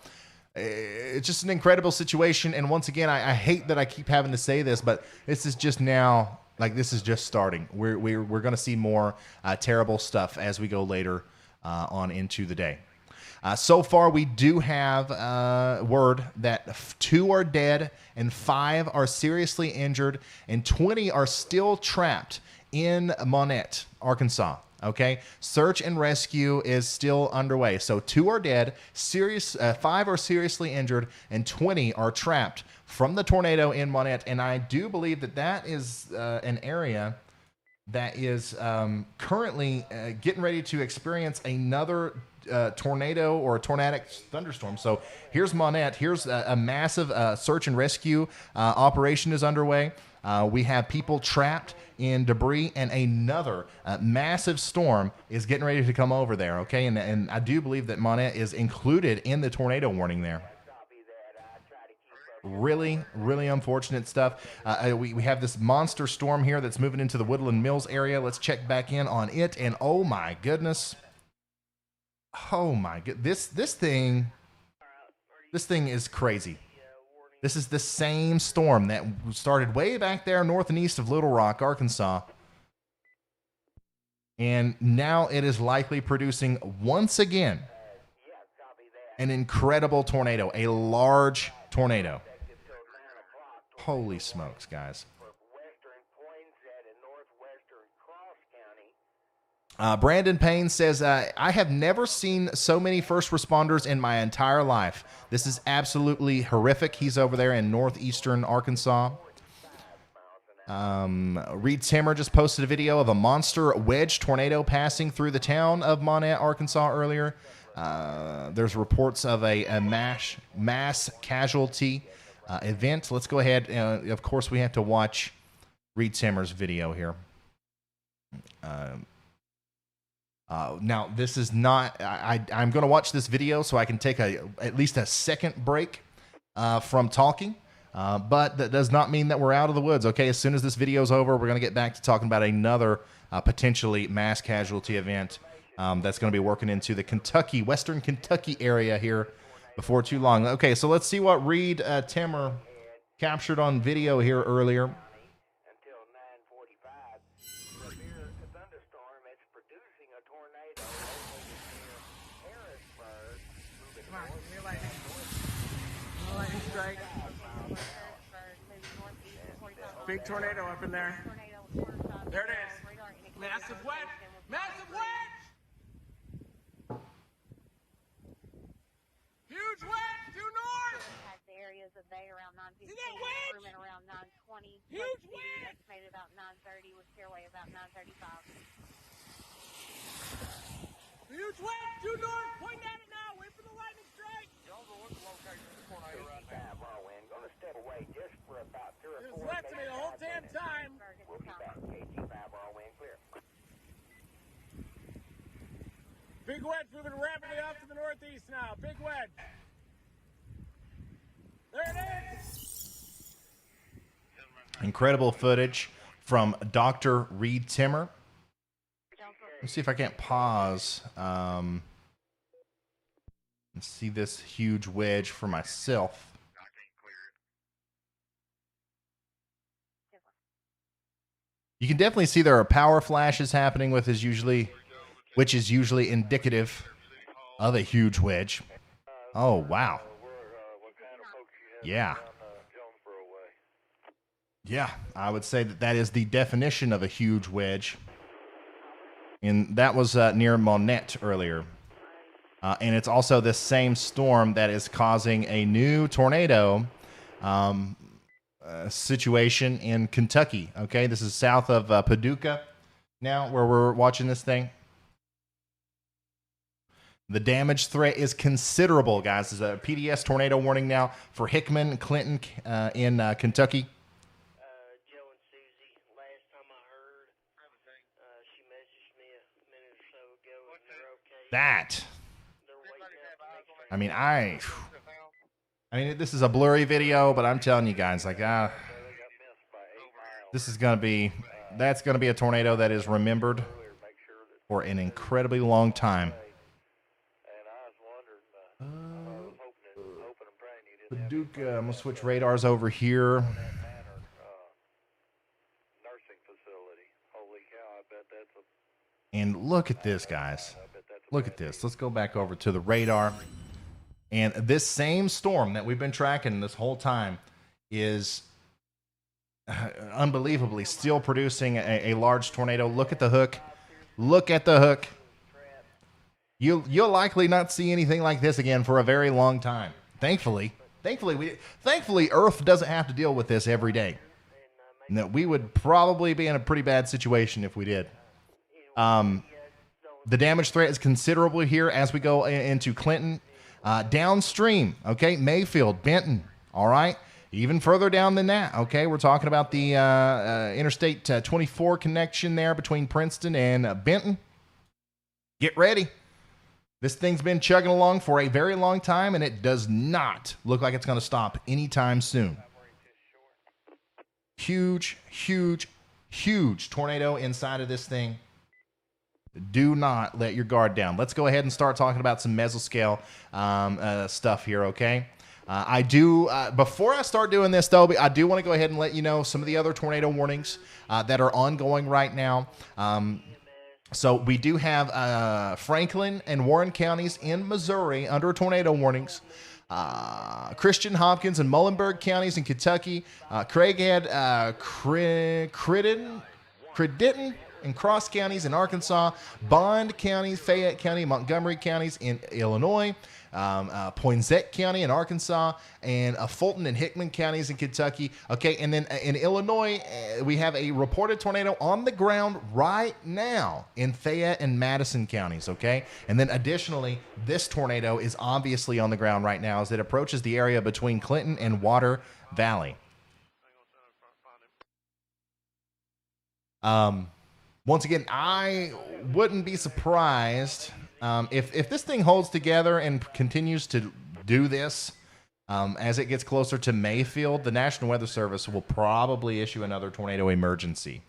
it's just an incredible situation. And once again, I hate that I keep having to say this, but this is just now, this is just starting. We're going to see more terrible stuff as we go later on into the day. So far, we do have word that 2 are dead and 5 are seriously injured and 20 are still trapped in Monette, Arkansas. Okay, search and rescue is still underway. So 2 are dead, 5 are seriously injured, and 20 are trapped from the tornado in Monette. And I do believe that is an area that is currently getting ready to experience another tornado or a tornadic thunderstorm. So here's Monette. Here's a massive search and rescue operation is underway. We have people trapped in debris, and another massive storm is getting ready to come over there, okay? And I do believe that Monette is included in the tornado warning there. Really, really unfortunate stuff. We have this monster storm here that's moving into the Woodland Mills area. Let's check back in on it, and oh my goodness. Oh my goodness. This thing is crazy. This is the same storm that started way back there north and east of Little Rock, Arkansas. And now it is likely producing, once again, an incredible tornado, a large tornado. Holy smokes, guys. Brandon Payne says, I have never seen so many first responders in my entire life. This is absolutely horrific. He's over there in northeastern Arkansas. Reed Timmer just posted a video of a monster wedge tornado passing through the town of Monette, Arkansas earlier. There's reports of a mass casualty event. Let's go ahead. Of course, we have to watch Reed Timmer's video here. Now, this is not, I'm going to watch this video so I can take at least a second break from talking, but that does not mean that we're out of the woods, okay? As soon as this video is over, we're going to get back to talking about another potentially mass casualty event that's going to be working into the Western Kentucky area here before too long. Okay, so let's see what Reed Timmer captured on video here earlier. Big tornado up in there. There it is. Massive wedge. Massive wedge. Huge wedge due north. The areas of Bay around 9:15. See that wedge? Crewman around 9:20. Huge wedge. Estimated about 9:30 with Fairway about 9:35. Huge wedge due north. Point at it now. Wait for the lightning strike. Y'all know what the location of the tornado right now. Gonna step away just for about 3 or 4 Just left me the whole damn time. We'll be back. KG5 wind clear. Big wedge moving rapidly off to the northeast now. Big wedge. There it is. Incredible footage from Dr. Reed Timmer. Let's see if I can't pause and see this huge wedge for myself. You can definitely see there are power flashes happening which is usually indicative of a huge wedge. Oh, wow. Yeah. Yeah, I would say that is the definition of a huge wedge. And that was near Monette earlier. And it's also this same storm that is causing a new tornado situation in Kentucky. Okay, this is south of Paducah now, where we're watching this thing. The damage threat is considerable, guys. There's a PDS tornado warning now for Hickman, Clinton in Kentucky. Joe and Susie, last time I heard, she messaged me a minute or so ago, and they're okay. That. They're waiting out the next I mean, this is a blurry video, but I'm telling you guys, like, this is going to be, that's going to be a tornado that is remembered for an incredibly long time. Paducah, I'm going to switch radars over here. Nursing facility. Holy cow, I bet that's a... And look at this, guys. Look at this. Let's go back over to the radar. And this same storm that we've been tracking this whole time is unbelievably still producing a large tornado. Look at the hook. Look at the hook. You'll likely not see anything like this again for a very long time. Thankfully, Earth doesn't have to deal with this every day. No, we would probably be in a pretty bad situation if we did. The damage threat is considerable here as we go into Clinton. Downstream, okay, Mayfield, Benton, all right? Even further down than that, okay? We're talking about the Interstate 24 connection there between Princeton and Benton. Get ready. This thing's been chugging along for a very long time, and it does not look like it's going to stop anytime soon. Huge, huge, huge tornado inside of this thing. Do not let your guard down. Let's go ahead and start talking about some mesoscale stuff here, okay? Before I start doing this, though, I do want to go ahead and let you know some of the other tornado warnings that are ongoing right now. So we do have Franklin and Warren counties in Missouri under tornado warnings. Christian, Hopkins, and Muhlenberg counties in Kentucky. Craighead, Crediton, and Cross counties in Arkansas. Bond counties, Fayette County, Montgomery counties in Illinois. Poinsett County in Arkansas, and Fulton and Hickman counties in Kentucky. Okay, and then in Illinois, we have a reported tornado on the ground right now in Fayette and Madison counties. Okay, and then additionally, this tornado is obviously on the ground right now as it approaches the area between Clinton and Water Valley. Once again, I wouldn't be surprised if this thing holds together and continues to do this as it gets closer to Mayfield. The National Weather Service will probably issue another tornado emergency.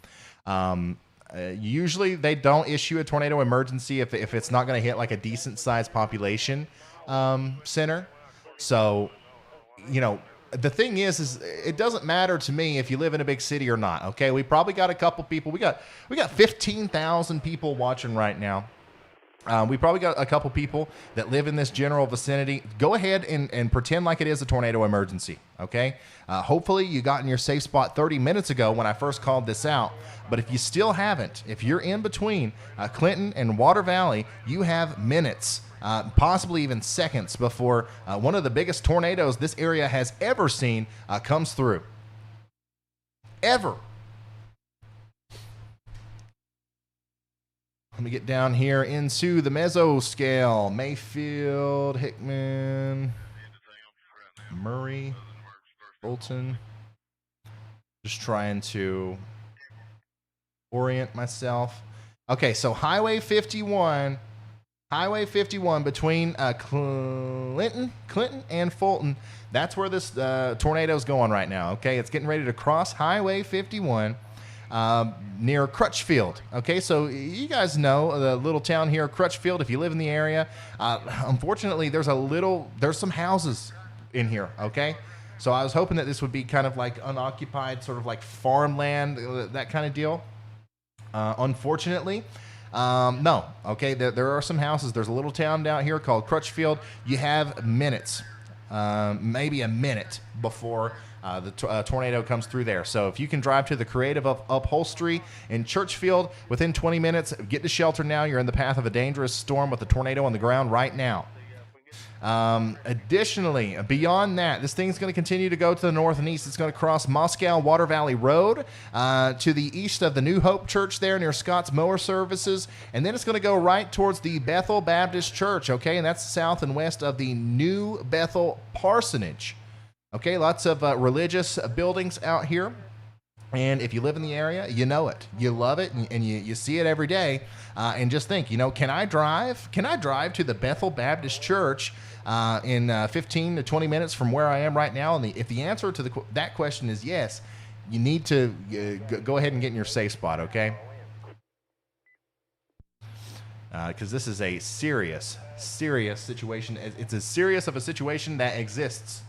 Usually they don't issue a tornado emergency if it's not going to hit like a decent sized population center. So, you know, the thing is it doesn't matter to me if you live in a big city or not. Okay, we probably got a couple people. We got 15,000 people watching right now. We probably got a couple people that live in this general vicinity. Go ahead and pretend like it is a tornado emergency, okay? Hopefully you got in your safe spot 30 minutes ago when I first called this out. But if you still haven't, if you're in between Clinton and Water Valley, you have minutes, possibly even seconds before one of the biggest tornadoes this area has ever seen comes through. Ever. Let me get down here into the mesoscale. Mayfield, Hickman, Murray, Bolton. Just trying to orient myself. Okay, so Highway 51 between Clinton and Fulton. That's where this tornado's going right now. Okay, it's getting ready to cross Highway 51. Near Crutchfield. Okay, so you guys know the little town here, Crutchfield, if you live in the area. Unfortunately, there's some houses in here, okay? So I was hoping that this would be kind of like unoccupied, sort of like farmland, that kind of deal. Unfortunately, no, okay? There are some houses. There's a little town down here called Crutchfield. You have minutes, maybe a minute before the tornado comes through there. So if you can drive to the Creative Upholstery in Churchfield within 20 minutes, get to shelter now. You're in the path of a dangerous storm with a tornado on the ground right now. Additionally, beyond that, this thing's going to continue to go to the north and east. It's going to cross Moscow Water Valley Road to the east of the New Hope Church there near Scott's Mower Services. And then it's going to go right towards the Bethel Baptist Church, okay? And that's south and west of the New Bethel Parsonage. Okay, lots of religious buildings out here. And if you live in the area, you know it. You love it, and you see it every day. And just think, can I drive? Can I drive to the Bethel Baptist Church in 15 to 20 minutes from where I am right now? And if the answer to that question is yes, you need to go ahead and get in your safe spot, okay? Because this is a serious situation. It's as serious of a situation that exists.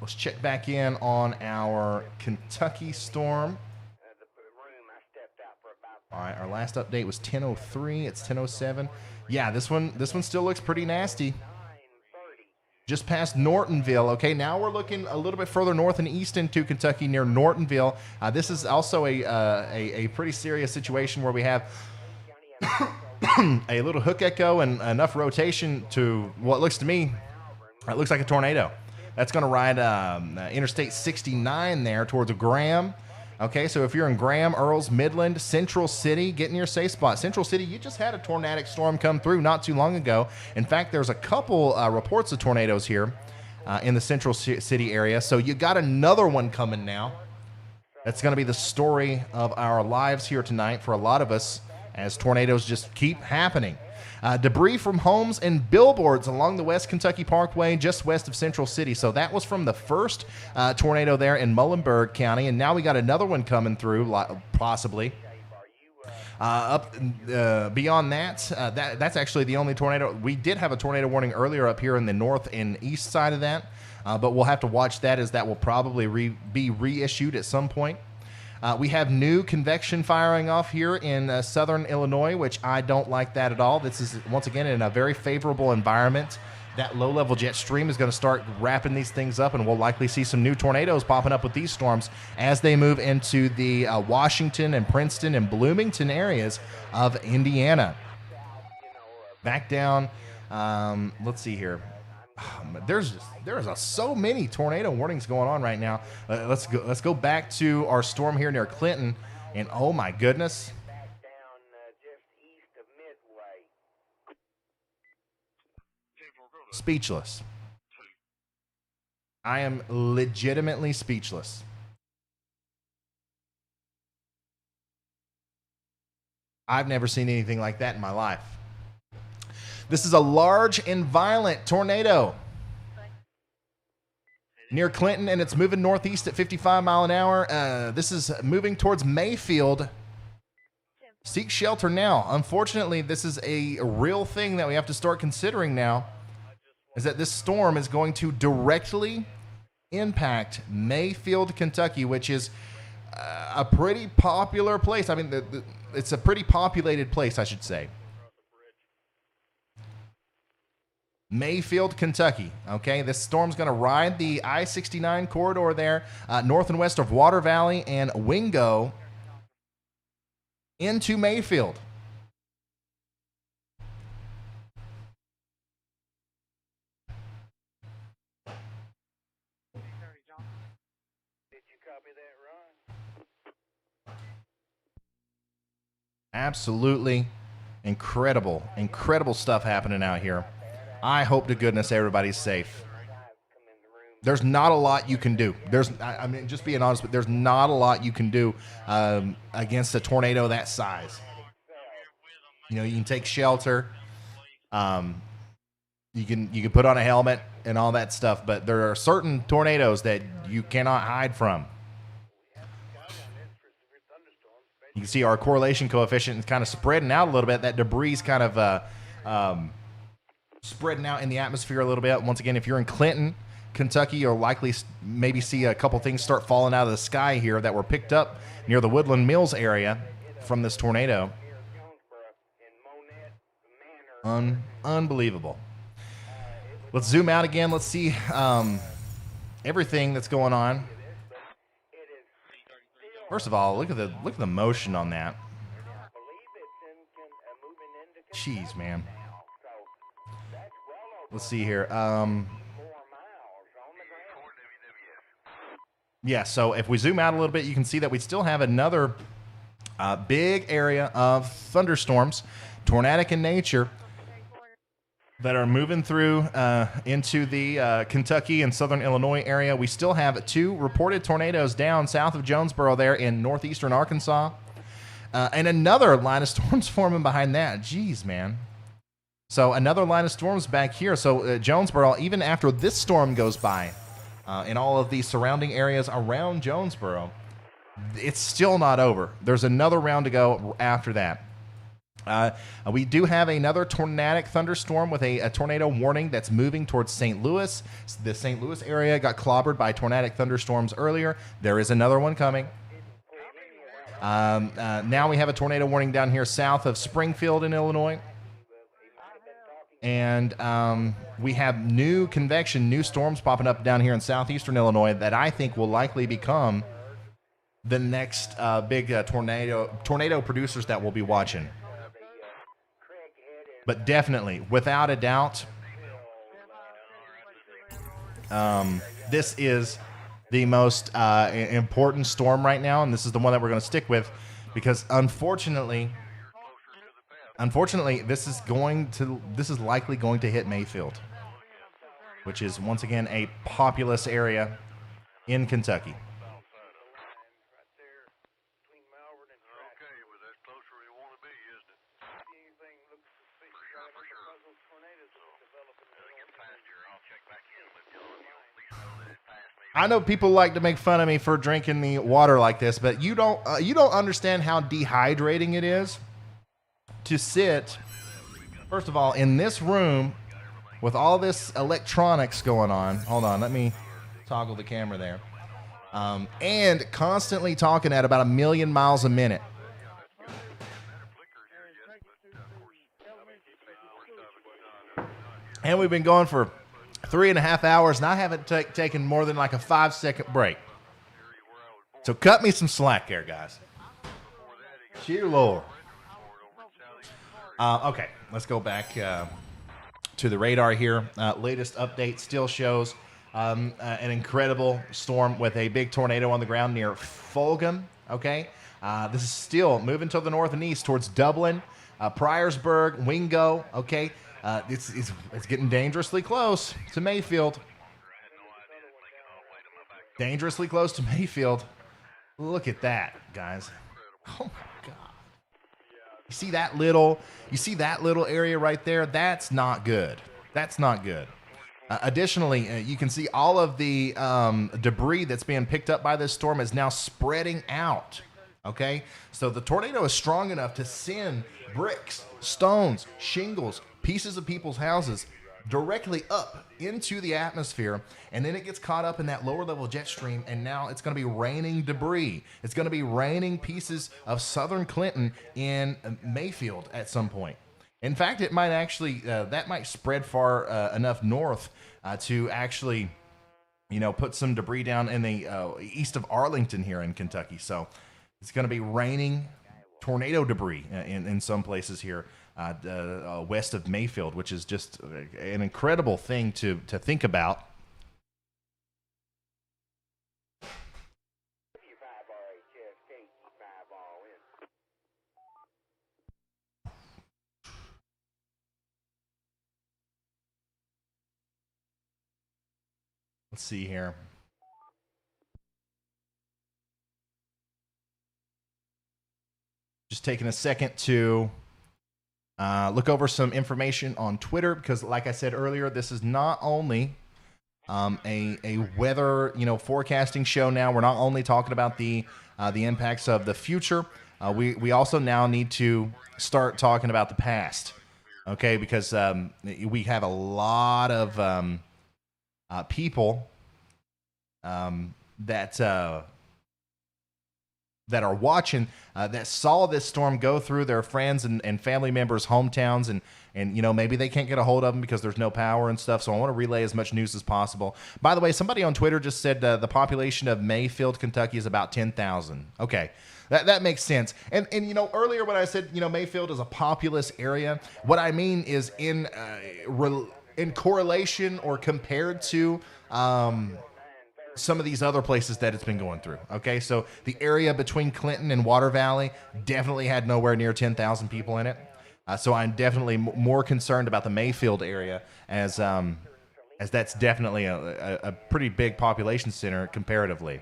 Let's check back in on our Kentucky storm. All right, our last update was 10:03. It's 10:07. Yeah, this one still looks pretty nasty. Just past Nortonville. Okay, now we're looking a little bit further north and east into Kentucky near Nortonville. This is also a pretty serious situation where we have a little hook echo and enough rotation to what looks to me, it looks like a tornado. That's going to ride Interstate 69 there towards Graham. Okay, so if you're in Graham, Earls, Midland, Central City, get in your safe spot. Central City, you just had a tornadic storm come through not too long ago. In fact, there's a couple reports of tornadoes here in the Central City area. So you got another one coming now. That's going to be the story of our lives here tonight for a lot of us as tornadoes just keep happening. Debris from homes and billboards along the West Kentucky Parkway just west of Central City. So that was from the first tornado there in Muhlenberg County, and now we got another one coming through, possibly. Beyond that, that's actually the only tornado. We did have a tornado warning earlier up here in the north and east side of that, but we'll have to watch that as that will probably be reissued at some point. We have new convection firing off here in southern Illinois, which I don't like that at all. This is, once again, in a very favorable environment. That low-level jet stream is going to start wrapping these things up, and we'll likely see some new tornadoes popping up with these storms as they move into the Washington and Princeton and Bloomington areas of Indiana. Back down, let's see here. There's so many tornado warnings going on right now. Let's go back to our storm here near Clinton, and oh my goodness, speechless. I am legitimately speechless. I've never seen anything like that in my life. This is a large and violent tornado near Clinton, and it's moving northeast at 55 miles an hour. This is moving towards Mayfield. Seek shelter now. Unfortunately, this is a real thing that we have to start considering now, is that this storm is going to directly impact Mayfield, Kentucky, which is a pretty popular place. I mean, it's a pretty populated place, I should say. Mayfield, Kentucky. Okay, this storm's going to ride the I-69 corridor there, north and west of Water Valley and Wingo, into Mayfield. Absolutely incredible stuff happening out here. I hope to goodness everybody's safe. There's not a lot you can do. I mean, just being honest, but there's not a lot you can do against a tornado that size. You can take shelter. You can put on a helmet and all that stuff, but there are certain tornadoes that you cannot hide from. You can see our correlation coefficient is kind of spreading out a little bit. That debris is kind of spreading out in the atmosphere a little bit. Once again, if you're in Clinton, Kentucky, you'll likely maybe see a couple things start falling out of the sky here that were picked up near the Woodland Mills area from this tornado. Unbelievable. Let's zoom out again. Let's see everything that's going on. First of all, look at the motion on that. Jeez, man. let's see here. Yeah, so if we zoom out a little bit, you can see that we still have another big area of thunderstorms, tornadic in nature, that are moving through into the Kentucky and southern Illinois area. We still have 2 reported tornadoes down south of Jonesboro there in northeastern Arkansas. And another line of storms forming behind that. Jeez, man. So another line of storms back here. So Jonesboro, even after this storm goes by, in all of the surrounding areas around Jonesboro, it's still not over. There's another round to go after that. We do have another tornadic thunderstorm with a tornado warning that's moving towards St. Louis. The St. Louis area got clobbered by tornadic thunderstorms earlier. There is another one coming. Now we have a tornado warning down here south of Springfield in Illinois. And we have new convection, new storms popping up down here in southeastern Illinois that I think will likely become the next big tornado producers that we'll be watching. But definitely, without a doubt, this is the most important storm right now, and this is the one that we're going to stick with because unfortunately, this is likely going to hit Mayfield, which is once again a populous area in Kentucky. I know people like to make fun of me for drinking the water like this, but you don't understand how dehydrating it is to sit, first of all, in this room with all this electronics going on. Hold on, let me toggle the camera there. And constantly talking at about 1 million miles a minute. And we've been going for 3.5 hours, and I haven't taken more than like a 5-second break. So cut me some slack here, guys. Dear Lord. Okay, let's go back to the radar here. Latest update still shows an incredible storm with a big tornado on the ground near Fulgham. Okay, this is still moving to the north and east towards Dublin, Priorsburg, Wingo. Okay. It's getting dangerously close to Mayfield. Dangerously close to Mayfield. Look at that, guys. Oh my God. You see that little area right there? That's not good. That's not good. Additionally, you can see all of the debris that's being picked up by this storm is now spreading out. Okay? So the tornado is strong enough to send bricks, stones, shingles, pieces of people's houses directly up into the atmosphere, and then it gets caught up in that lower level jet stream, and now it's going to be raining debris. It's going to be raining pieces of southern Clinton in Mayfield at some point. In fact, it might actually, that might spread far enough north to actually, put some debris down in the east of Arlington here in Kentucky. So it's going to be raining tornado debris in some places here. West of Mayfield, which is just an incredible thing to think about. Let's see here. Just taking a second to look over some information on Twitter because, like I said earlier, this is not only a weather forecasting show. Now we're not only talking about the impacts of the future. We also now need to start talking about the past. Okay, because we have a lot of people that are watching that saw this storm go through their friends and family members' hometowns, and maybe they can't get a hold of them because there's no power and stuff. So I want to relay as much news as possible. By the way, somebody on Twitter just said the population of Mayfield, Kentucky is about 10,000. Okay. That makes sense. And earlier when I said, Mayfield is a populous area, what I mean is in in correlation or compared to some of these other places that it's been going through. Okay, so the area between Clinton and Water Valley definitely had nowhere near 10,000 people in it. So I'm definitely more concerned about the Mayfield area as that's definitely a pretty big population center comparatively.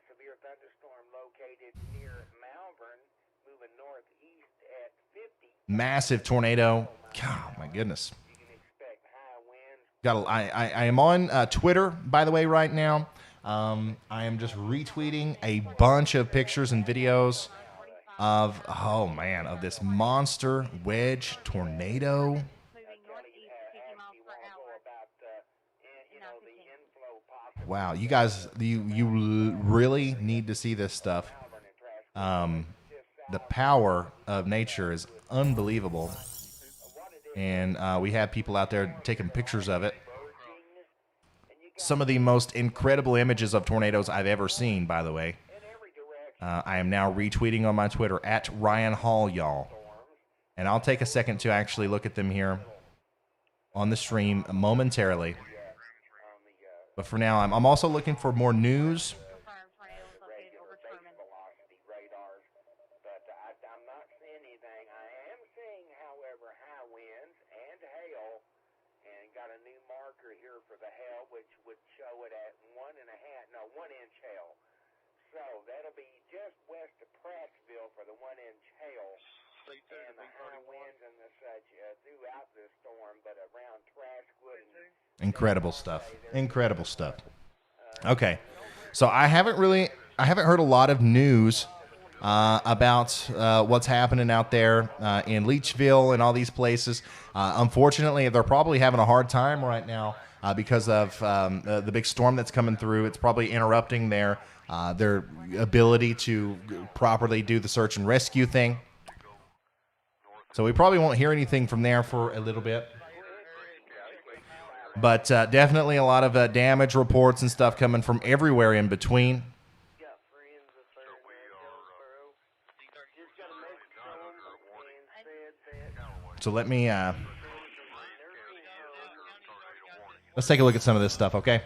Severe thunderstorm located near Malvern, moving northeast at 50. Massive tornado. God, my goodness. You can expect high winds. I am on Twitter, by the way, right now. I am just retweeting a bunch of pictures and videos of, oh man, of this monster wedge tornado. Moving northeast 50 miles per hour. Wow, you guys, you really need to see this stuff. The power of nature is unbelievable. And we have people out there taking pictures of it. Some of the most incredible images of tornadoes I've ever seen, by the way. I am now retweeting on my Twitter at RYANHALLYALL. And I'll take a second to actually look at them here on the stream momentarily. But for now, I'm also looking for more news. I'm not seeing anything. I am seeing, however, high winds and hail, and got a new marker here for the hail, which would show it at 1.5, no, 1 inch hail. So that'll be just west of Pikeville for the 1 inch hail. And the high winds and the such throughout the storm, but around Trashwood. Incredible stuff. Incredible stuff. Okay, so I haven't heard a lot of news about what's happening out there in Leachville and all these places. Unfortunately, they're probably having a hard time right now because of the big storm that's coming through. It's probably interrupting their ability to properly do the search and rescue thing. So we probably won't hear anything from there for a little bit. But definitely a lot of damage reports and stuff coming from everywhere in between. So let me let's take a look at some of this stuff, okay?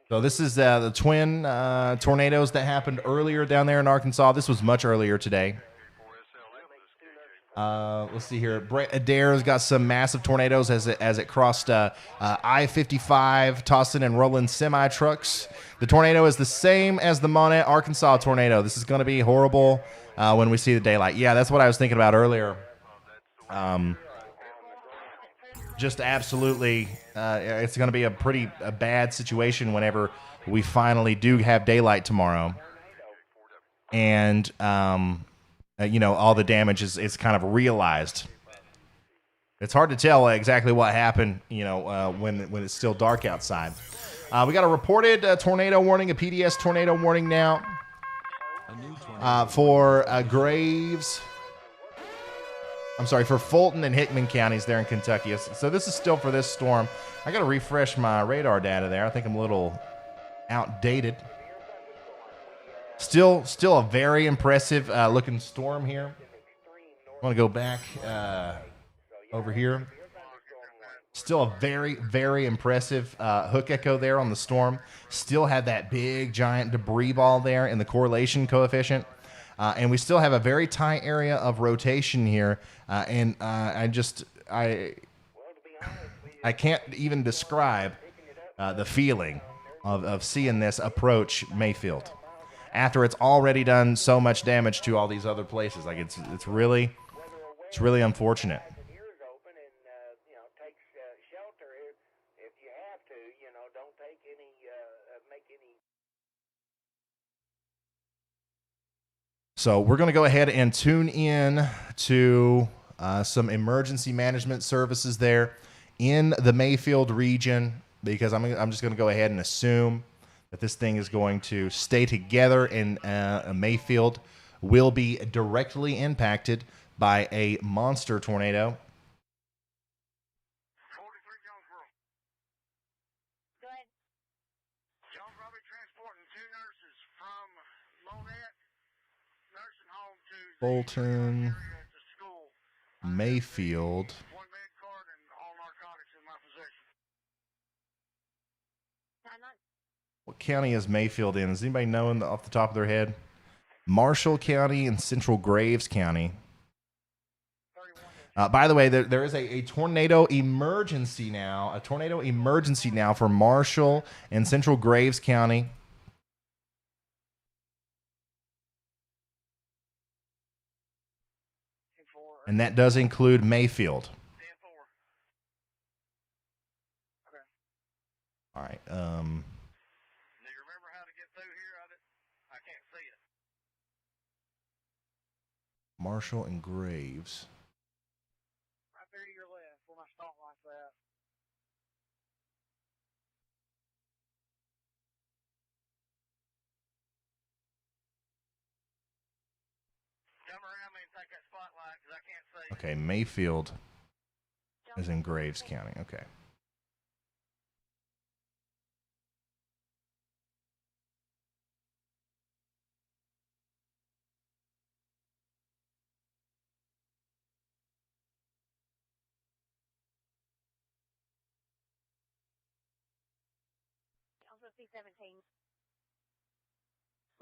So this is the twin tornadoes that happened earlier down there in Arkansas. This was much earlier today. Let's see here. Adair's got some massive tornadoes as it crossed I-55, tossing and rolling semi-trucks. The tornado is the same as the Monette, Arkansas tornado. This is going to be horrible when we see the daylight. Yeah, that's what I was thinking about earlier. Just absolutely, it's going to be a pretty bad situation whenever we finally do have daylight tomorrow. And all the damage is kind of realized. It's hard to tell exactly what happened, when it's still dark outside. We got a reported tornado warning, a PDS tornado warning now for Graves. I'm sorry, for Fulton and Hickman counties there in Kentucky. So this is still for this storm. I got to refresh my radar data there. I think I'm a little outdated. Still a very impressive looking storm here. I want to go back over here. Still a very, very impressive hook echo there on the storm. Still have that big, giant debris ball there in the correlation coefficient. And we still have a very tight area of rotation here. And I can't even describe the feeling of seeing this approach Mayfield after it's already done so much damage to all these other places. Like it's really unfortunate. So we're going to go ahead and tune in to some emergency management services there in the Mayfield region, because I'm just going to go ahead and assume that this thing is going to stay together, and Mayfield will be directly impacted by a monster tornado. Go ahead. Y'all probably transporting 2 nurses from Monette nursing home to Bolton, school. Mayfield. One med card and all narcotics in my possession. What county is Mayfield in? Does anybody know off the top of their head? Marshall County and Central Graves County. By the way, there is a tornado emergency now. A tornado emergency now for Marshall and Central Graves County. And that does include Mayfield. All right. Do you remember how to get through here? I can't see it. Marshall and Graves. Right there to your left, where my stop light's at. Come around me and take that spotlight, because I can't see. Okay, Mayfield is in Graves County. Okay. Also C-17.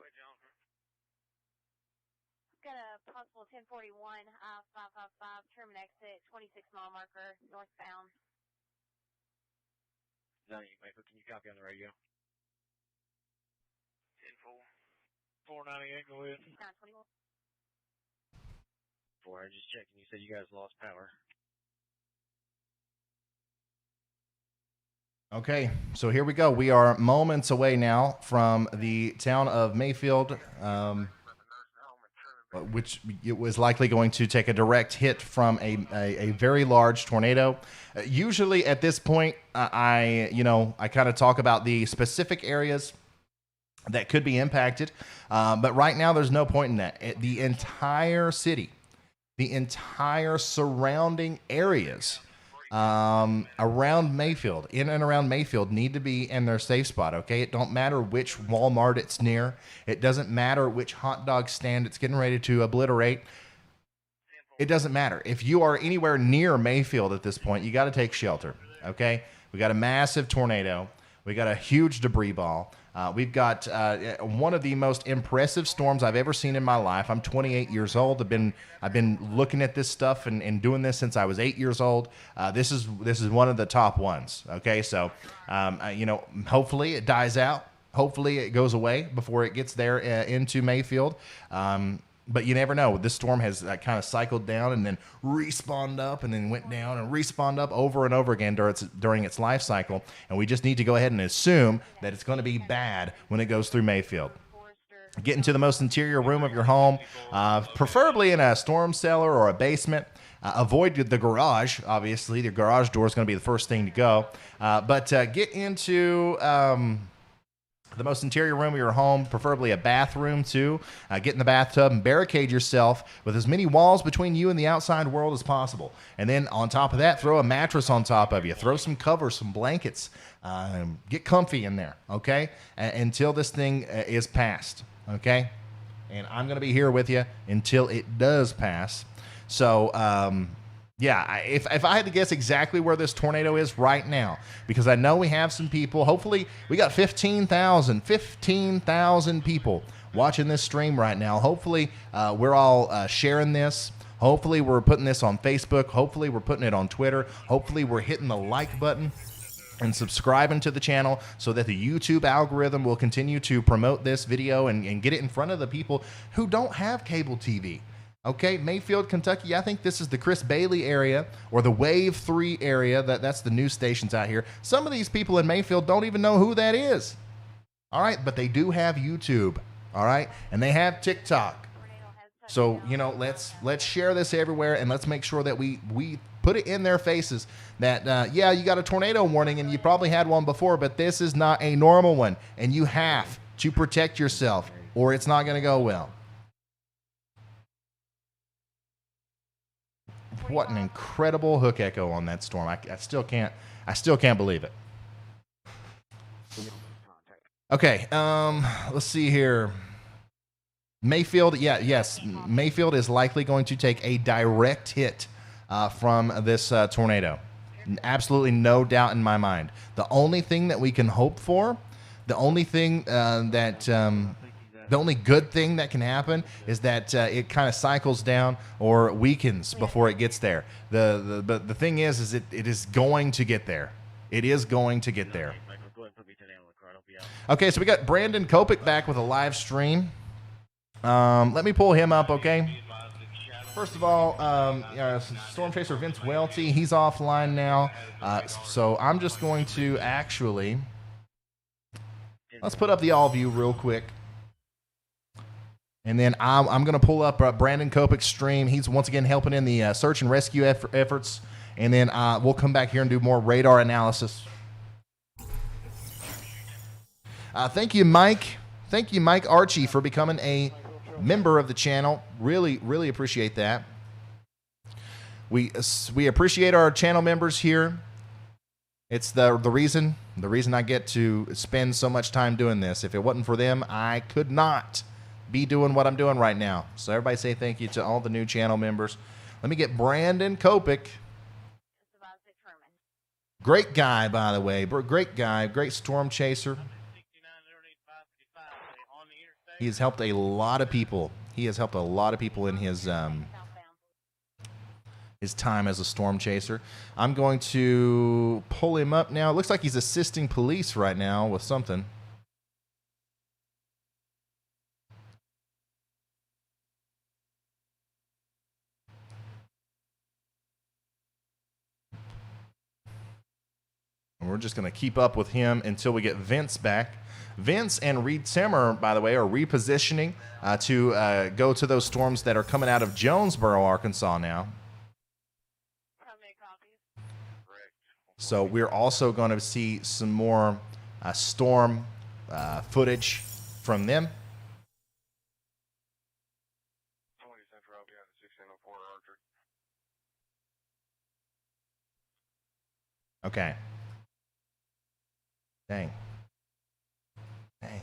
Wait, Johnson. Got a possible 1041, 555, terminal exit, 26 mile marker, northbound. Johnny, Mayfield, can you copy on the radio? 10-4. 498, go ahead. 921. 4, I just checking. You said you guys lost power. Okay, so here we go. We are moments away now from the town of Mayfield, which it was likely going to take a direct hit from a very large tornado. Usually at this point, I kind of talk about the specific areas that could be impacted, but right now there's no point in that. The entire city, the entire surrounding areas around Mayfield, in and around Mayfield, need to be in their safe spot, okay? It don't matter which Walmart it's near. It doesn't matter which hot dog stand it's getting ready to obliterate. It doesn't matter. If you are anywhere near Mayfield at this point, you got to take shelter, okay? We got a massive tornado. We got a huge debris ball. We've got one of the most impressive storms I've ever seen in my life. I'm 28 years old. I've been looking at this stuff and doing this since I was 8 years old. This is one of the top ones. Okay, so hopefully it dies out. Hopefully it goes away before it gets there into Mayfield. But you never know. This storm has kind of cycled down and then respawned up and then went down and respawned up over and over again during its life cycle. And we just need to go ahead and assume that it's going to be bad when it goes through Mayfield. Get into the most interior room of your home, preferably in a storm cellar or a basement. Avoid the garage. Obviously, the garage door is going to be the first thing to go. But get into the most interior room of your home, preferably a bathroom too. Get in the bathtub and barricade yourself with as many walls between you and the outside world as possible. And then on top of that, throw a mattress on top of you. Throw some covers, some blankets. Get comfy in there, okay? Until this thing is passed, okay? And I'm going to be here with you until it does pass. So, yeah, if I had to guess exactly where this tornado is right now, because I know we have some people, hopefully we got 15,000 people watching this stream right now. Hopefully we're all sharing this. Hopefully we're putting this on Facebook. Hopefully we're putting it on Twitter. Hopefully we're hitting the like button and subscribing to the channel so that the YouTube algorithm will continue to promote this video and get it in front of the people who don't have cable TV. Okay, Mayfield, Kentucky, I think this is the Chris Bailey area or the Wave 3 area. That's the news stations out here. Some of these people in Mayfield don't even know who that is. All right, but they do have YouTube, all right? And they have TikTok. So, let's share this everywhere and let's make sure that we put it in their faces that, yeah, you got a tornado warning and you probably had one before, but this is not a normal one. And you have to protect yourself or it's not going to go well. What an incredible hook echo on that storm. I still can't believe it. Okay, let's see here. Mayfield, yes, Mayfield is likely going to take a direct hit from this tornado. Absolutely no doubt in my mind. The only thing that we can hope for, the only thing the only good thing that can happen is that it kind of cycles down or weakens before it gets there. But the thing is it is going to get there. It is going to get there. Okay, so we got Brandon Kopic back with a live stream. Let me pull him up, okay? First of all, Storm Chaser Vince Welty, he's offline now. So I'm just going to actually, let's put up the all view real quick. And then I'm going to pull up Brandon Kopic's stream. He's once again helping in the search and rescue efforts. And then we'll come back here and do more radar analysis. Thank you, Mike. Thank you, Mike Archie, for becoming a member of the channel. Really, really appreciate that. We appreciate our channel members here. It's the reason I get to spend so much time doing this. If it wasn't for them, I could not be doing what I'm doing right now. So everybody say thank you to all the new channel members. Let me get Brandon Kopic. Great guy, by the way. Great guy. Great storm chaser. He has helped a lot of people. He has helped a lot of people in his time as a storm chaser. I'm going to pull him up now. It looks like he's assisting police right now with something. And we're just going to keep up with him until we get Vince back. Vince and Reed Timmer, by the way, are repositioning to go to those storms that are coming out of Jonesboro, Arkansas now. So we're also going to see some more storm footage from them. Okay. Dang. Dang.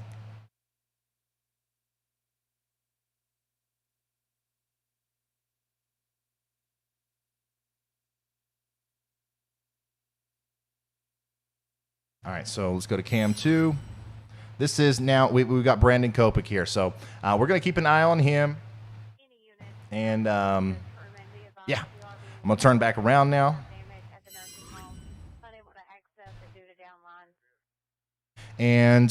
All right, so let's go to cam 2. This is now, we've got Brandon Kopic here. So we're going to keep an eye on him. And, yeah, I'm going to turn back around now. And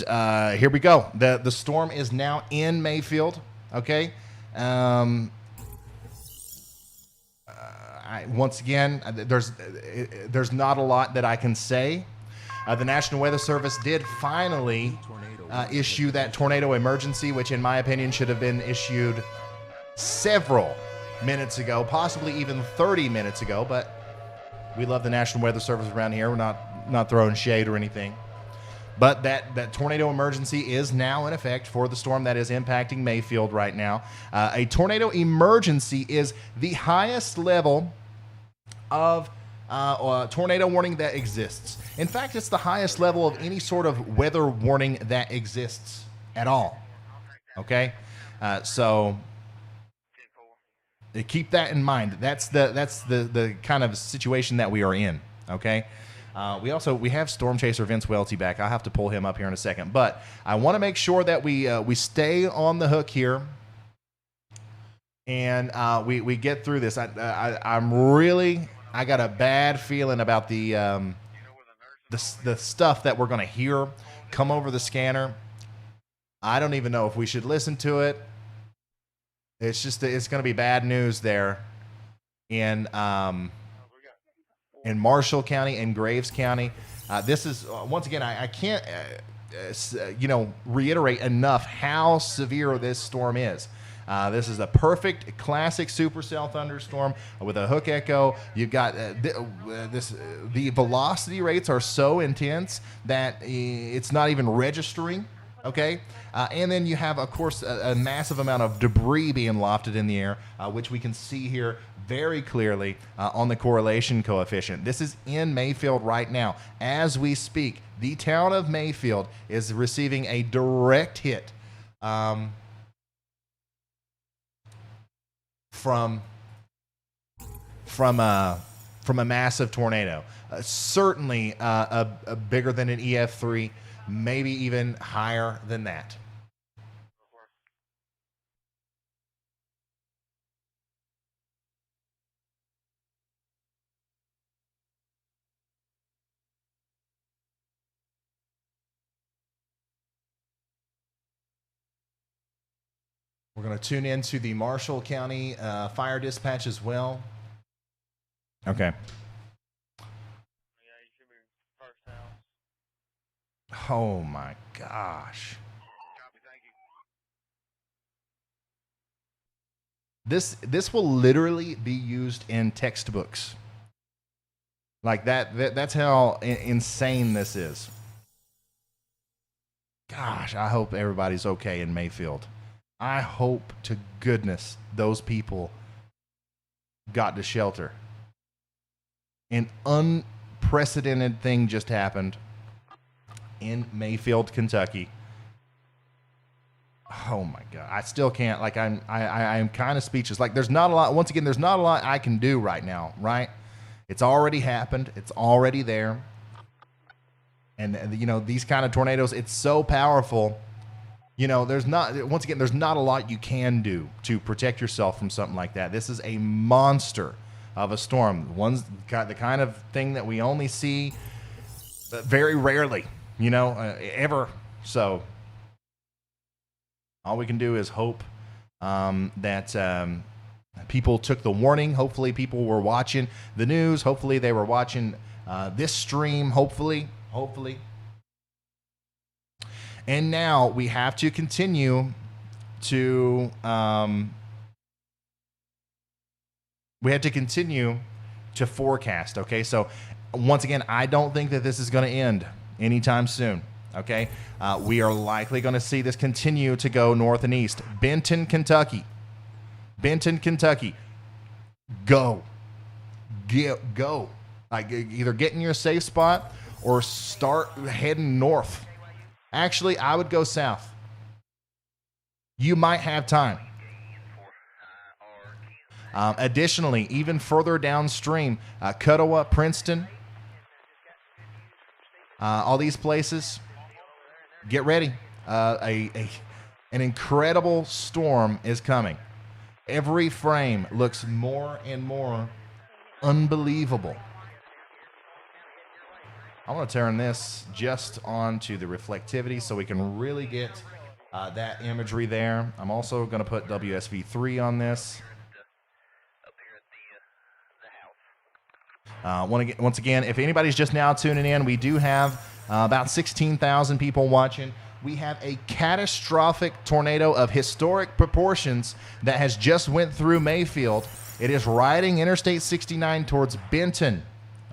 here we go. The storm is now in Mayfield. Okay. Once again, there's not a lot that I can say. The National Weather Service did finally issue that tornado emergency, which in my opinion should have been issued several minutes ago, possibly even 30 minutes ago. But we love the National Weather Service around here. We're not throwing shade or anything. But that tornado emergency is now in effect for the storm that is impacting Mayfield right now. A tornado emergency is the highest level of tornado warning that exists. In fact, it's the highest level of any sort of weather warning that exists at all. Okay? So keep that in mind. That's the kind of situation that we are in. Okay? We have Storm Chaser Vince Welty back. I'll have to pull him up here in a second. But I want to make sure that we stay on the hook here, and we get through this. I got a bad feeling about the stuff that we're going to hear come over the scanner. I don't even know if we should listen to it. It's going to be bad news there in Marshall County and Graves County. This is, once again, I can't, reiterate enough how severe this storm is. This is a perfect classic supercell thunderstorm with a hook echo. You've got the velocity rates are so intense that it's not even registering. Okay, and then you have, of course, a massive amount of debris being lofted in the air, which we can see here very clearly on the correlation coefficient. This is in Mayfield right now. As we speak, the town of Mayfield is receiving a direct hit from from a massive tornado. Certainly a bigger than an EF3, maybe even higher than that. We're going to tune into the Marshall County Fire Dispatch as well. Okay. Yeah, you should be first house. Oh my gosh. Copy, thank you. This will literally be used in textbooks. Like that's how insane this is. Gosh, I hope everybody's okay in Mayfield. I hope to goodness those people got to shelter. An unprecedented thing just happened in Mayfield, Kentucky. Oh my God. I still can't, like, I'm kind of speechless. Like, there's not a lot, once again, there's not a lot I can do right now, right? It's already happened. It's already there. And, you know, these kind of tornadoes, it's so powerful. You know, there's not a lot you can do to protect yourself from something like that. This is a monster of a storm. One's got the kind of thing that we only see very rarely, you know, ever. So all we can do is hope that people took the warning. Hopefully people were watching the news. Hopefully they were watching this stream. Hopefully. And now we have to continue to forecast. Okay, so once again, I don't think that this is going to end anytime soon. Okay, we are likely going to see this continue to go north and east. Benton, Kentucky, go. Like, either get in your safe spot or start heading north. Actually, I would go south. You might have time. Additionally, even further downstream, Cuttawa, Princeton, all these places, get ready. An incredible storm is coming. Every frame looks more and more unbelievable. I want to turn this just onto the reflectivity so we can really get that imagery there. I'm also going to put WSV3 on this. Once again, if anybody's just now tuning in, we do have about 16,000 people watching. We have a catastrophic tornado of historic proportions that has just went through Mayfield. It is riding Interstate 69 towards Benton.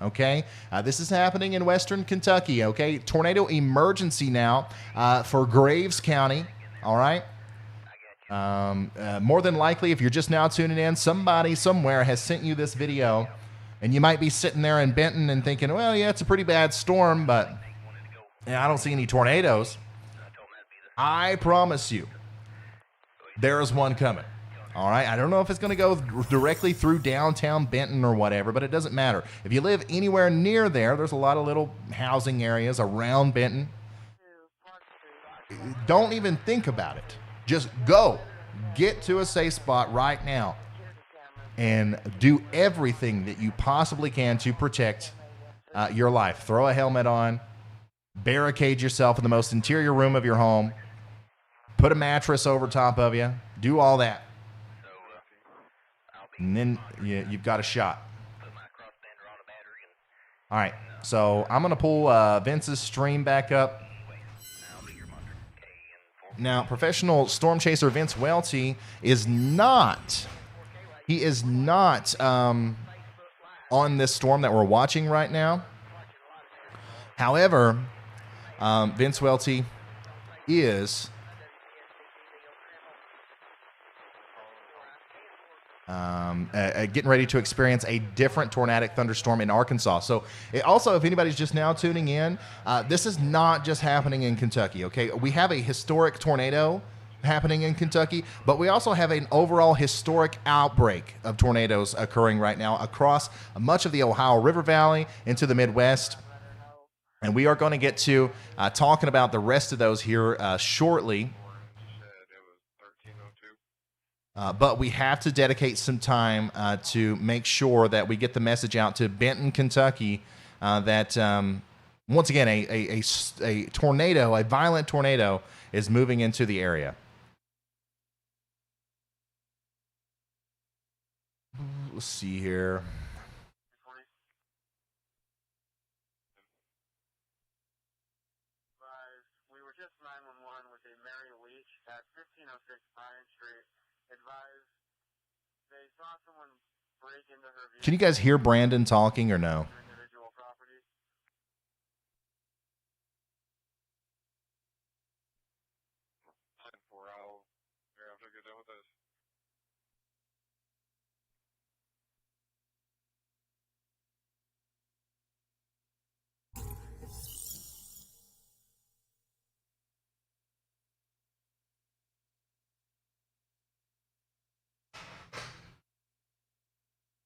Okay, this is happening in western Kentucky. Okay, tornado emergency now for Graves County. All right. More than likely, if you're just now tuning in, somebody somewhere has sent you this video, and you might be sitting there in Benton and thinking, well, yeah, it's a pretty bad storm, but yeah, I don't see any tornadoes. I promise you, there is one coming. All right, I don't know if it's going to go directly through downtown Benton or whatever, but it doesn't matter. If you live anywhere near there, there's a lot of little housing areas around Benton. Don't even think about it. Just go. Get to a safe spot right now and do everything that you possibly can to protect your life. Throw a helmet on. Barricade yourself in the most interior room of your home. Put a mattress over top of you. Do all that. And then you've got a shot. All right, so I'm going to pull Vince's stream back up. Now, professional storm chaser Vince Welty is not on this storm that we're watching right now. However, Vince Welty is getting ready to experience a different tornadic thunderstorm in Arkansas. So also, if anybody's just now tuning in, this is not just happening in Kentucky, okay? We have a historic tornado happening in Kentucky, but we also have an overall historic outbreak of tornadoes occurring right now across much of the Ohio River Valley into the Midwest. And we are going to get to talking about the rest of those here shortly. But we have to dedicate some time to make sure that we get the message out to Benton, Kentucky, that once again, a tornado, a violent tornado, is moving into the area. Let's see here. We were just 911 with a Mary Leach at 1506 Pine Street. Advised they saw someone break into her vehicle. Can you guys hear Brandon talking or no? Individual property. 10-4 out. Here, after I get done with this.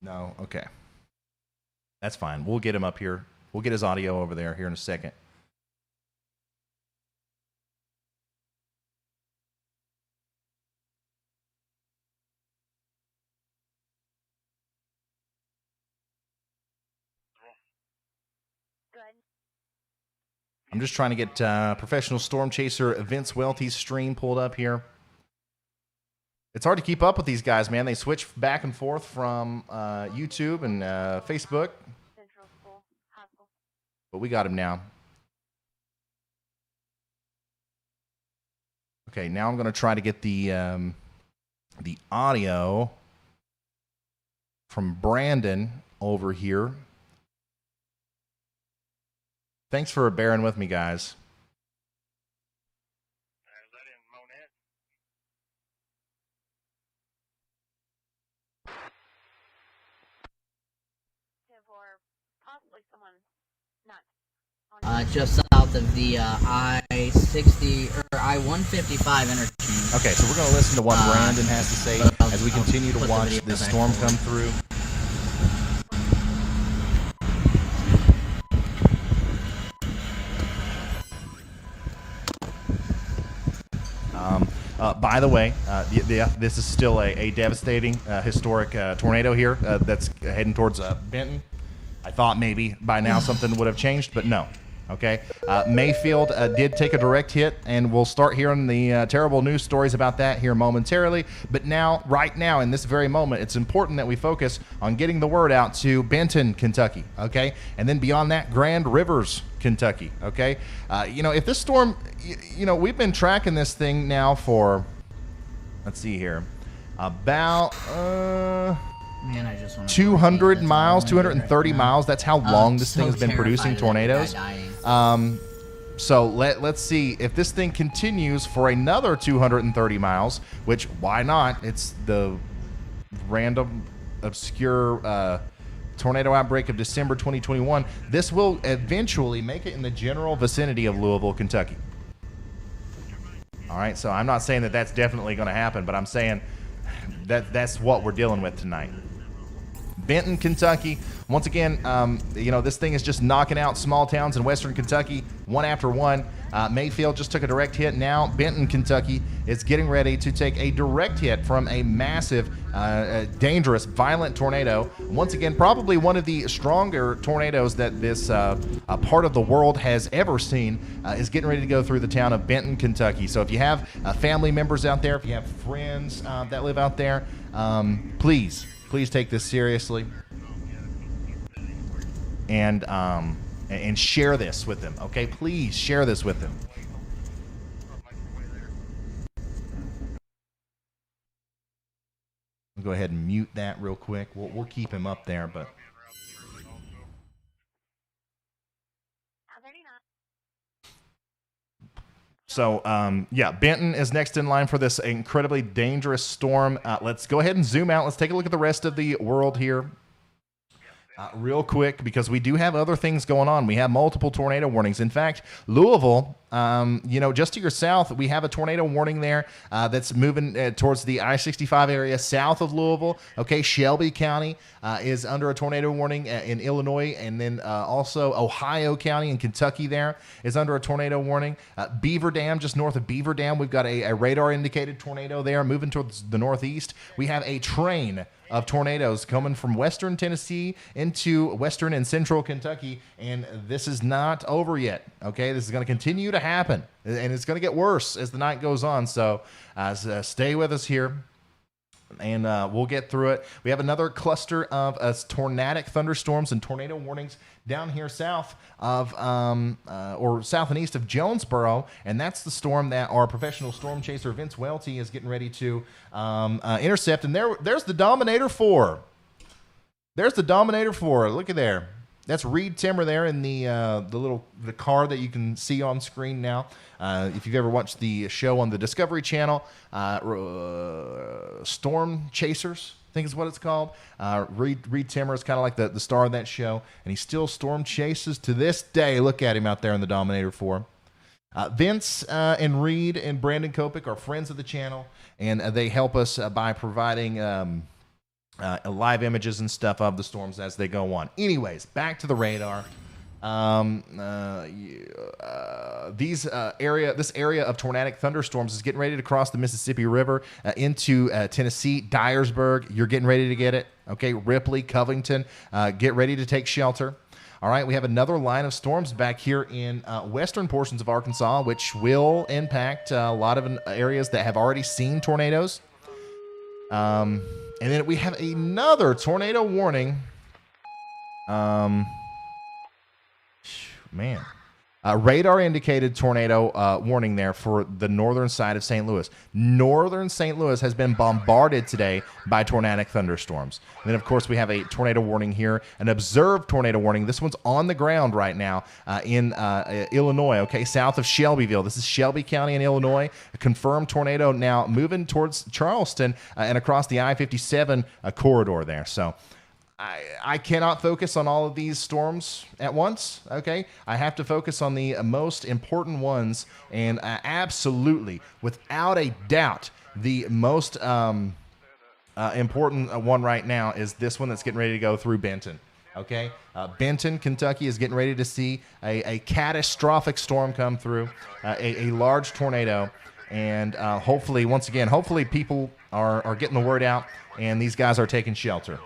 No? Okay. That's fine. We'll get him up here. We'll get his audio over there here in a second. Good. I'm just trying to get professional storm chaser Vince Welty's stream pulled up here. It's hard to keep up with these guys, man. They switch back and forth from YouTube and Facebook. Central School, Hospital. But we got him now. Okay, now I'm going to try to get the audio from Brandon over here. Thanks for bearing with me, guys. Is that in Monette? For possibly someone not. Just south of the I-60 or I-155 interchange. Okay, so we're going to listen to what Brandon has to say as we continue to watch this storm come through. By the way, this is still a devastating, historic tornado here that's heading towards Benton. I thought maybe by now something would have changed, but no. Okay, Mayfield did take a direct hit, and we'll start hearing the terrible news stories about that here momentarily. But now, right now, in this very moment, it's important that we focus on getting the word out to Benton, Kentucky, okay? And then beyond that, Grand Rivers, Kentucky, okay? If this storm, we've been tracking this thing now for, let's see here, about... Man, I just 200 miles, 230 miles. That's how long this thing has been producing tornadoes. So let's see if this thing continues for another 230 miles, which why not? It's the random, obscure tornado outbreak of December 2021. This will eventually make it in the general vicinity of Louisville, Kentucky. All right, so I'm not saying that that's definitely going to happen, but I'm saying that's what we're dealing with tonight. Benton, Kentucky. Once again, this thing is just knocking out small towns in western Kentucky, one after one. Mayfield just took a direct hit. Now Benton, Kentucky is getting ready to take a direct hit from a massive, dangerous, violent tornado. Once again, probably one of the stronger tornadoes that this part of the world has ever seen is getting ready to go through the town of Benton, Kentucky. So if you have family members out there, if you have friends that live out there, please take this seriously and share this with them. Okay, please share this with them. I'll go ahead and mute that real quick. We'll keep him up there, but. So, Benton is next in line for this incredibly dangerous storm. Let's go ahead and zoom out. Let's take a look at the rest of the world here. Real quick, because we do have other things going on. We have multiple tornado warnings. In fact, Louisville, just to your south, we have a tornado warning there that's moving towards the I-65 area south of Louisville. Okay, Shelby County is under a tornado warning in Illinois, and then also Ohio County in Kentucky there is under a tornado warning. Beaver Dam, just north of Beaver Dam, we've got a radar-indicated tornado there moving towards the northeast. We have a train of tornadoes coming from western Tennessee into western and central Kentucky, and this is not over yet. Okay, this is going to continue to happen, and it's going to get worse as the night goes on. So stay with us here, and we'll get through it. We have another cluster of tornadic thunderstorms and tornado warnings down here south of or south and east of Jonesboro, and that's the storm that our professional storm chaser Vince Welty is getting ready to intercept. And there's the Dominator 4. There's the Dominator 4. Look at there. That's Reed Timmer there in the car that you can see on screen now. If you've ever watched the show on the Discovery Channel, Storm Chasers, I think is what it's called. Reed Timmer is kind of like the star of that show, and he still storm chases to this day. Look at him out there in the Dominator 4. Vince and Reed and Brandon Kopic are friends of the channel, and they help us by providing live images and stuff of the storms as they go on. Anyways, back to the radar. This area of tornadic thunderstorms is getting ready to cross the Mississippi River into Tennessee. Dyersburg, you're getting ready to get it. Okay, Ripley, Covington, get ready to take shelter. All right, we have another line of storms back here in western portions of Arkansas, which will impact a lot of areas that have already seen tornadoes. And then we have another tornado warning. Radar indicated tornado warning there for the northern side of St. Louis. Northern St. Louis has been bombarded today by tornadic thunderstorms. And then, of course, we have a tornado warning here, an observed tornado warning. This one's on the ground right now in Illinois, okay, south of Shelbyville. This is Shelby County in Illinois. A confirmed tornado now moving towards Charleston and across the I-57 corridor there. So I cannot focus on all of these storms at once, okay? I have to focus on the most important ones, and absolutely, without a doubt, the most important one right now is this one that's getting ready to go through Benton, okay? Benton, Kentucky is getting ready to see a catastrophic storm come through, a large tornado, and hopefully, once again, people are getting the word out, and these guys are taking shelter.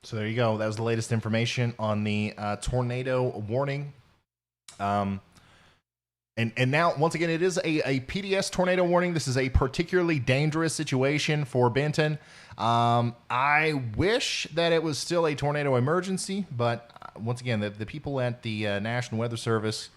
So there you go. That was the latest information on the tornado warning. And now, once again, it is a PDS tornado warning. This is a particularly dangerous situation for Benton. I wish that it was still a tornado emergency, but once again, the people at the National Weather Service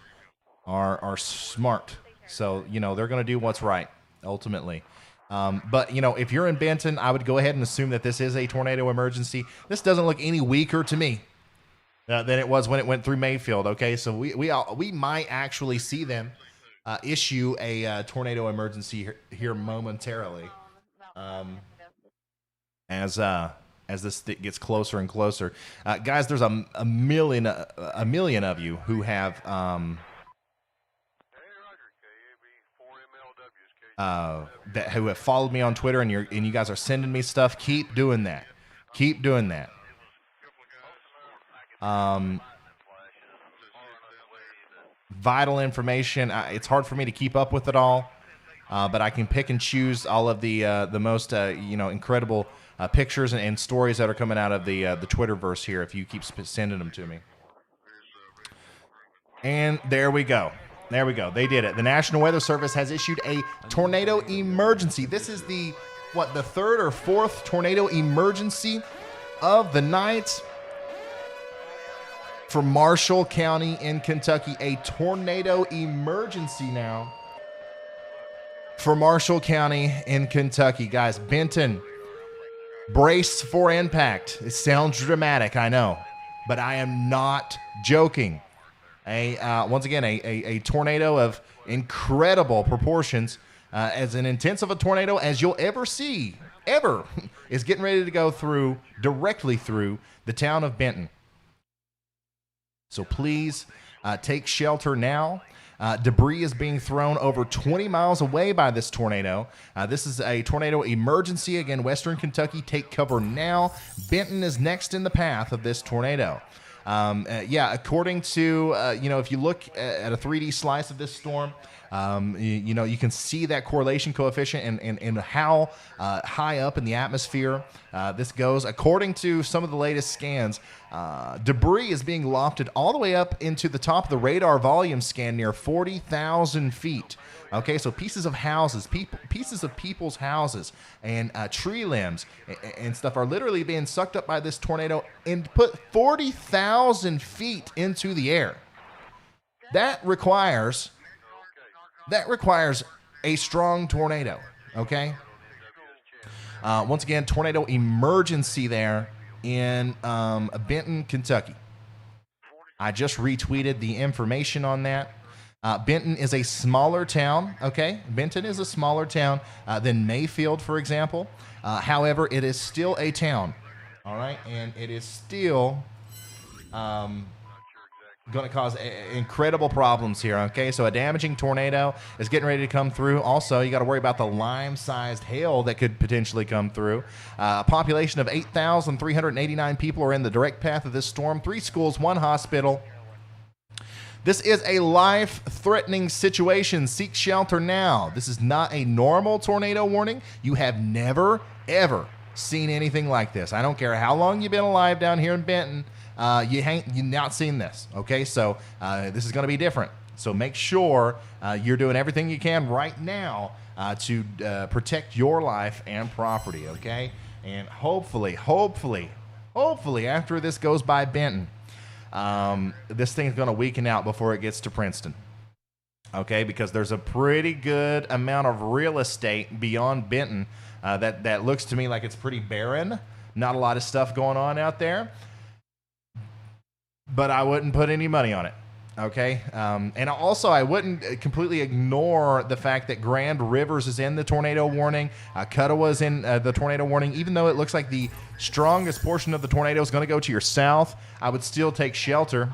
are smart. So, they're going to do what's right, ultimately. But, if you're in Benton, I would go ahead and assume that this is a tornado emergency. This doesn't look any weaker to me than it was when it went through Mayfield, okay? So we might actually see them issue a tornado emergency here momentarily as this gets closer and closer. Guys, there's a million of you who have who have followed me on Twitter, and you guys are sending me stuff. Keep doing that. Keep doing that. Vital information. It's hard for me to keep up with it all. but I can pick and choose all of the most incredible pictures and stories that are coming out of the Twitterverse here if you keep sending them to me. And there we go. There we go. They did it. The National Weather Service has issued a tornado emergency. This is the third or fourth tornado emergency of the night for Marshall County in Kentucky. A tornado emergency now for Marshall County in Kentucky. Guys, Benton, brace for impact. It sounds dramatic, I know, but I am not joking. Once again, a tornado of incredible proportions, as intense of a tornado as you'll ever see, is getting ready to go directly through the town of Benton. So please take shelter now. Debris is being thrown over 20 miles away by this tornado. This is a tornado emergency. Again, Western Kentucky, take cover now. Benton is next in the path of this tornado. According to, if you look at a 3D slice of this storm, you can see that correlation coefficient and how high up in the atmosphere this goes. According to some of the latest scans, debris is being lofted all the way up into the top of the radar volume scan near 40,000 feet. Okay, so pieces of houses, pieces of people's houses, and tree limbs and stuff are literally being sucked up by this tornado and put 40,000 feet into the air. That requires a strong tornado. Okay. Once again, tornado emergency there in Benton, Kentucky. I just retweeted the information on that. Benton is a smaller town, okay? Benton is a smaller town than Mayfield, for example. However, it is still a town, all right? And it is still going to cause incredible problems here, okay? So a damaging tornado is getting ready to come through. Also, you got to worry about the lime-sized hail that could potentially come through. A population of 8,389 people are in the direct path of this storm. 3 schools, 1 hospital. This is a life-threatening situation. Seek shelter now. This is not a normal tornado warning. You have never, ever seen anything like this. I don't care how long you've been alive down here in Benton. You've not seen this. Okay, so this is going to be different. So make sure you're doing everything you can right now to protect your life and property. Okay, and hopefully, after this goes by Benton, this thing's going to weaken out before it gets to Princeton. Okay, because there's a pretty good amount of real estate beyond Benton that looks to me like it's pretty barren. Not a lot of stuff going on out there. But I wouldn't put any money on it. Okay, and also I wouldn't completely ignore the fact that Grand Rivers is in the tornado warning. Cuttawa is in the tornado warning. Even though it looks like the strongest portion of the tornado is going to go to your south, I would still take shelter.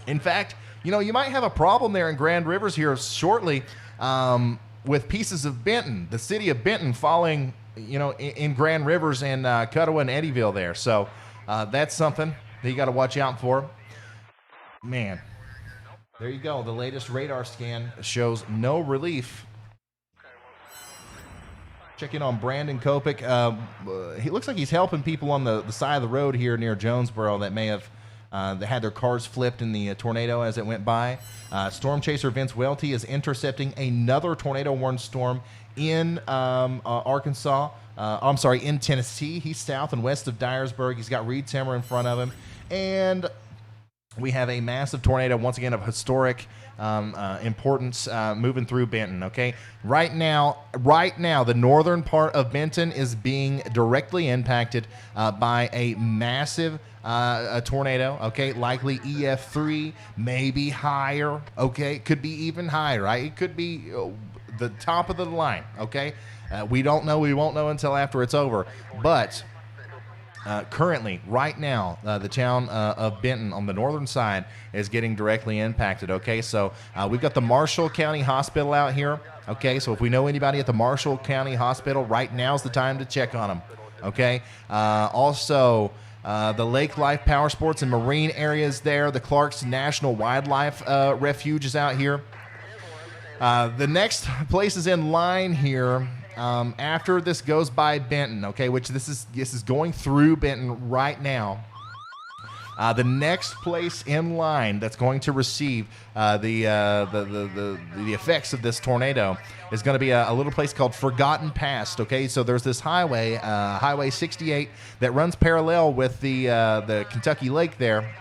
In fact, you might have a problem there in Grand Rivers here shortly with pieces of Benton, the city of Benton falling, in Grand Rivers and Cuttawa and Eddyville there. So that's something that you got to watch out for. Man. There you go. The latest radar scan shows no relief. Check in on Brandon Kopik. He looks like he's helping people on the side of the road here near Jonesboro that may have had their cars flipped in the tornado as it went by. Storm chaser Vince Welty is intercepting another tornado-warned storm in Arkansas. In Tennessee. He's south and west of Dyersburg. He's got Reed Timmer in front of him. And we have a massive tornado, once again, of historic importance moving through Benton, okay? Right now, the northern part of Benton is being directly impacted by a massive tornado, okay? Likely EF3, maybe higher, okay? Could be even higher, right? It could be the top of the line, okay? We don't know. We won't know until after it's over. But currently, right now, the town of Benton on the northern side is getting directly impacted, okay? So we've got the Marshall County Hospital out here, okay? So if we know anybody at the Marshall County Hospital, right now's the time to check on them, okay? Also, the Lake Life Power Sports and Marine areas there. The Clark's National Wildlife Refuge is out here. The next places in line here, after this goes by Benton, okay, which this is going through Benton right now. The next place in line that's going to receive the effects of this tornado is going to be a little place called Forgotten Past. Okay, so there's this highway, Highway 68, that runs parallel with the Kentucky Lake there,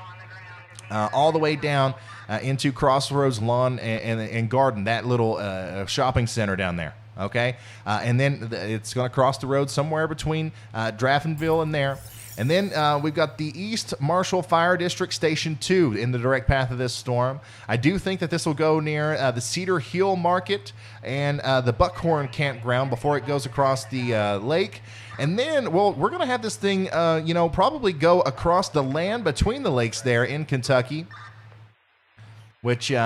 all the way down into Crossroads Lawn and Garden, that little shopping center down there. Okay, and then it's going to cross the road somewhere between Draftonville and there. And then we've got the East Marshall Fire District Station 2 in the direct path of this storm. I do think that this will go near the Cedar Hill Market and the Buckhorn Campground before it goes across the lake. And then, well, we're going to have this thing, probably go across the land between the lakes there in Kentucky, which, there's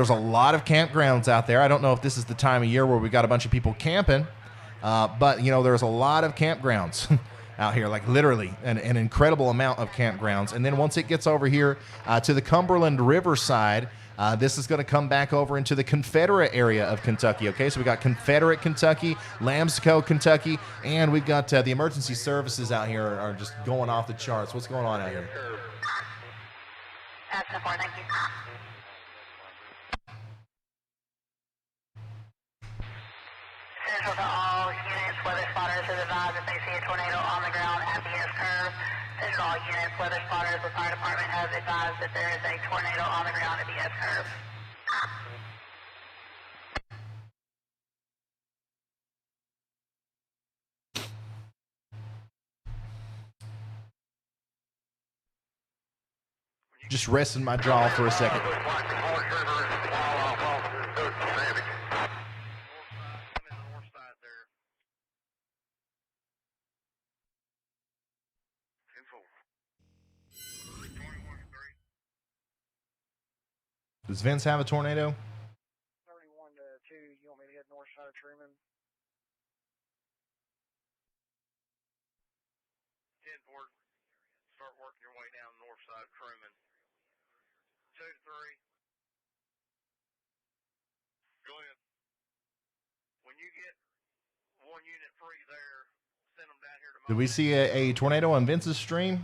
a lot of campgrounds out there. I don't know if this is the time of year where we got a bunch of people camping. But there's a lot of campgrounds out here, like literally an incredible amount of campgrounds. And then once it gets over here to the Cumberland Riverside, this is going to come back over into the Confederate area of Kentucky. Okay, so we got Confederate Kentucky, Lambsco, Kentucky, and we've got the emergency services out here are just going off the charts. What's going on out here? Thank you. Central to all units, weather spotters is advised if they see a tornado on the ground at the S-curve. Central all units, weather spotters, the fire department has advised that there is a tornado on the ground at the S-curve. Just resting my jaw for a second. Does Vince have a tornado? 31 to 2. You want me to head north side of Truman? 10 Ford, start working your way down north side of Truman. 2 to 3. Go ahead. When you get one unit free there, send them down here to Did we see a tornado on Vince's stream?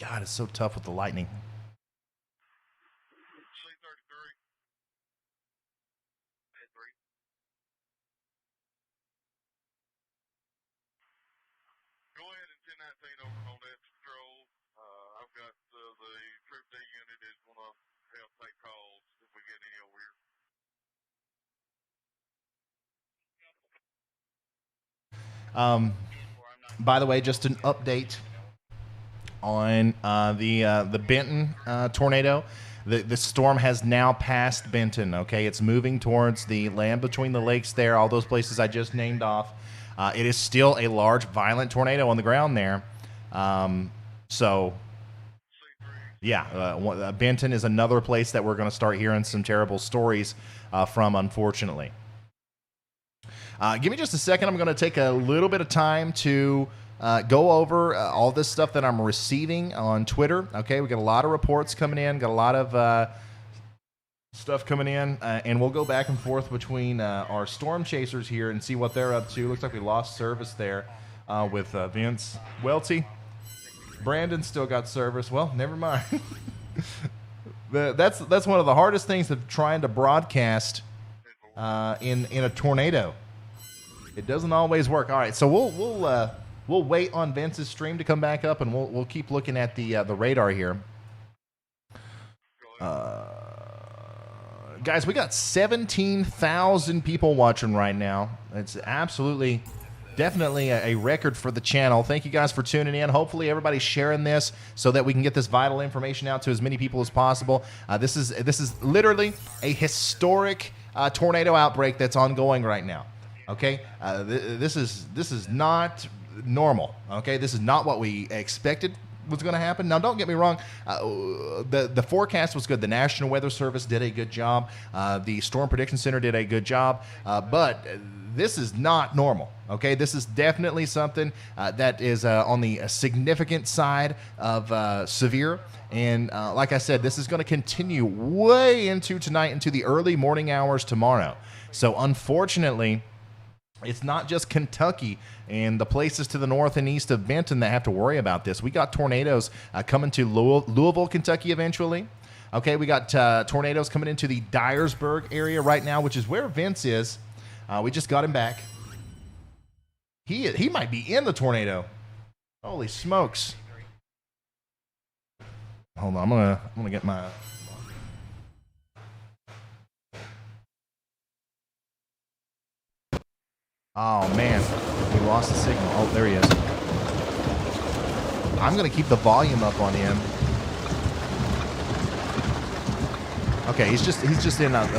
God, it's so tough with the lightning. Over on that patrol. I've got the Troop D unit is going to help take calls if we get any over here. By the way, just an update on the Benton tornado. The storm has now passed Benton. Okay, it's moving towards the land between the lakes there. All those places I just named off. It is still a large, violent tornado on the ground there. Benton is another place that we're going to start hearing some terrible stories from, unfortunately. Give me just a second. I'm going to take a little bit of time to go over all this stuff that I'm receiving on Twitter. Okay, we got a lot of reports coming in, got a lot of stuff coming in, and we'll go back and forth between our storm chasers here and see what they're up to. Looks like we lost service there with Vince Welty. Brandon still got service. Well, never mind. That's one of the hardest things of trying to broadcast in a tornado. It doesn't always work. All right, so we'll wait on Vince's stream to come back up, and we'll keep looking at the radar here. Guys, we got 17,000 people watching right now. It's absolutely, definitely a record for the channel. Thank you guys for tuning in. Hopefully everybody's sharing this so that we can get this vital information out to as many people as possible. This is literally a historic tornado outbreak that's ongoing right now. Okay, this is not normal. Okay, this is not what we expected was going to happen. Now, don't get me wrong. The forecast was good. The National Weather Service did a good job. The Storm Prediction Center did a good job. But this is not normal, okay? This is definitely something that is on the significant side of severe. And like I said, this is going to continue way into tonight, into the early morning hours tomorrow. So, unfortunately, it's not just Kentucky and the places to the north and east of Benton that have to worry about this. We got tornadoes coming to Louisville, Kentucky eventually. Okay, we got tornadoes coming into the Dyersburg area right now, which is where Vince is. We just got him back. He might be in the tornado. Holy smokes. Hold on, I'm gonna get my... Oh, man. We lost the signal. Oh, there he is. I'm going to keep the volume up on him. Okay, he's just in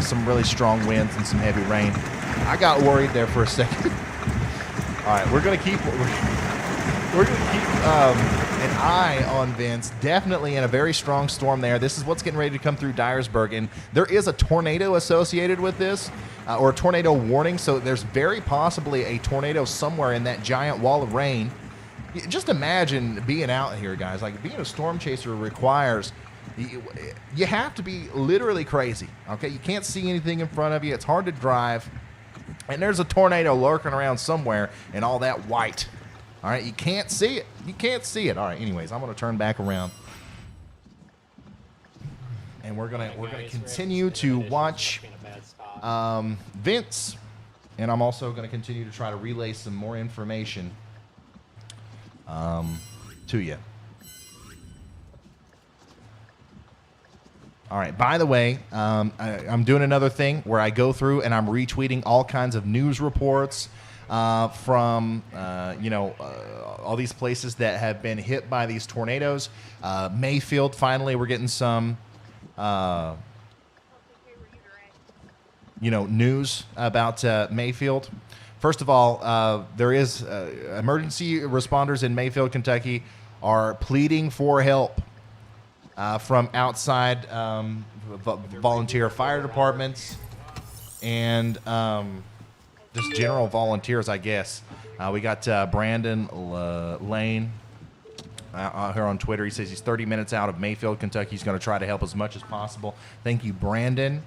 some really strong winds and some heavy rain. I got worried there for a second. All right, we're going to keep an eye on Vince. Definitely in a very strong storm there. This is what's getting ready to come through Dyersburg, and there is a tornado associated with this. Or a tornado warning, so there's very possibly a tornado somewhere in that giant wall of rain. Just imagine being out here, guys. Like, being a storm chaser requires, you have to be literally crazy, okay? You can't see anything in front of you. It's hard to drive. And there's a tornado lurking around somewhere in all that white. All right, you can't see it. You can't see it. All right, anyways, I'm going to turn back around. And we're gonna continue to watch Vince, and I'm also going to continue to try to relay some more information to you. All right, by the way, I'm doing another thing where I go through and I'm retweeting all kinds of news reports from all these places that have been hit by these tornadoes. Mayfield, finally, we're getting some news about Mayfield. First of all, there is emergency responders in Mayfield, Kentucky, are pleading for help from outside volunteer fire departments and just general volunteers, I guess. We got Brandon Lane here on Twitter. He says he's 30 minutes out of Mayfield, Kentucky. He's going to try to help as much as possible. Thank you, Brandon,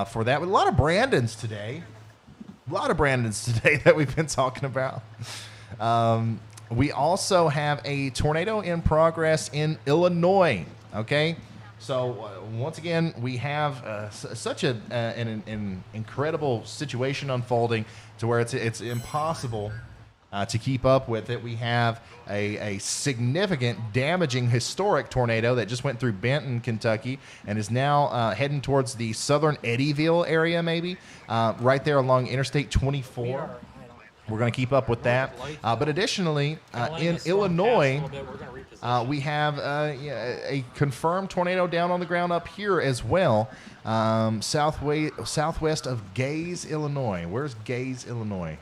for that. A lot of Brandons today. That we've been talking about. We also have a tornado in progress in Illinois. Okay, so once again, we have such an incredible situation unfolding to where it's impossible to keep up with it. We have a significant, damaging, historic tornado that just went through Benton, Kentucky, and is now heading towards the southern Eddyville area, maybe, right there along Interstate 24. We're going to keep up with that. But additionally, in Illinois, we have a confirmed tornado down on the ground up here as well, southwest of Gaze, Illinois. Where's Gaze, Illinois?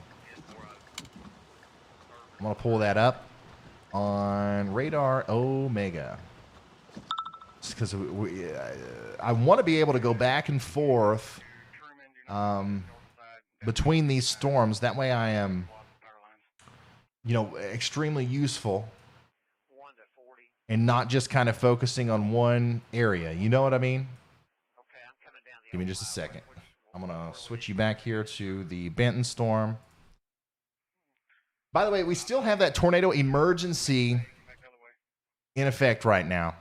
I'm going to pull that up on Radar Omega. Just because I want to be able to go back and forth between these storms. That way I am, extremely useful and not just kind of focusing on one area. You know what I mean? Give me just a second. I'm going to switch you back here to the Benton storm. By the way, we still have that tornado emergency in effect right now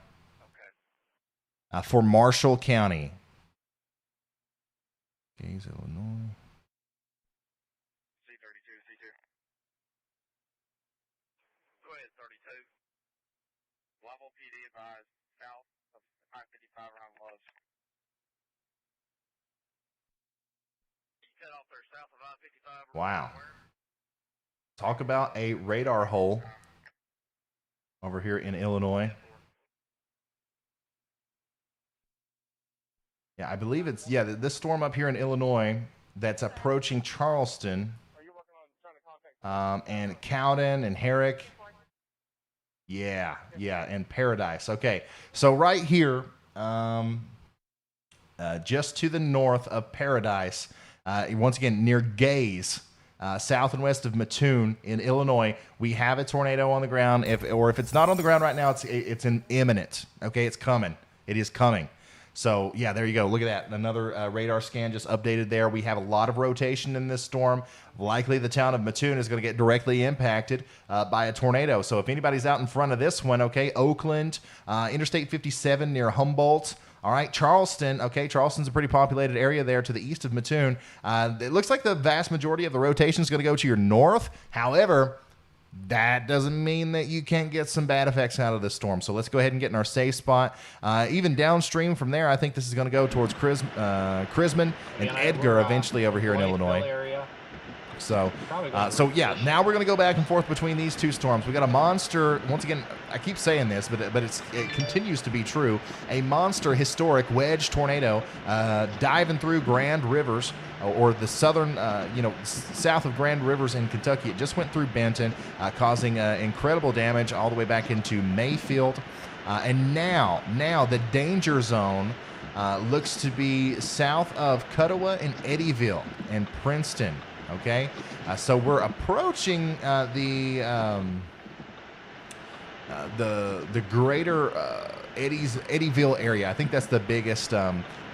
for Marshall County. Gaze, Illinois. C32, C2. Go ahead, 32. Level PD advised south of I-55 around Loves. Cut off there south of I-55. Wow. Talk about a radar hole over here in Illinois. Yeah, I believe it's, this storm up here in Illinois that's approaching Charleston and Cowden and Herrick. Yeah, and Paradise. Okay, so right here, just to the north of Paradise, once again near Gaze, south and west of Mattoon in Illinois, we have a tornado on the ground. If it's not on the ground right now, it's imminent. Okay, it's coming. It is coming. So, yeah, there you go. Look at that. Another radar scan just updated there. We have a lot of rotation in this storm. Likely the town of Mattoon is going to get directly impacted by a tornado. So if anybody's out in front of this one, okay, Oakland, Interstate 57 near Humboldt. All right, Charleston. Okay, Charleston's a pretty populated area there to the east of Mattoon. It looks like the vast majority of the rotation is going to go to your north. However, that doesn't mean that you can't get some bad effects out of this storm. So let's go ahead and get in our safe spot. Even downstream from there, I think this is going to go towards Chrisman and Edgar eventually over here in Illinois. So yeah, now we're going to go back and forth between these two storms. We got a monster, once again, I keep saying this, but it continues to be true. A monster historic wedge tornado diving through Grand Rivers, or the southern, south of Grand Rivers in Kentucky. It just went through Benton, causing incredible damage all the way back into Mayfield. And now the danger zone looks to be south of Cuttawa and Eddyville and Princeton. Okay, so we're approaching the greater Eddyville area. I think that's the biggest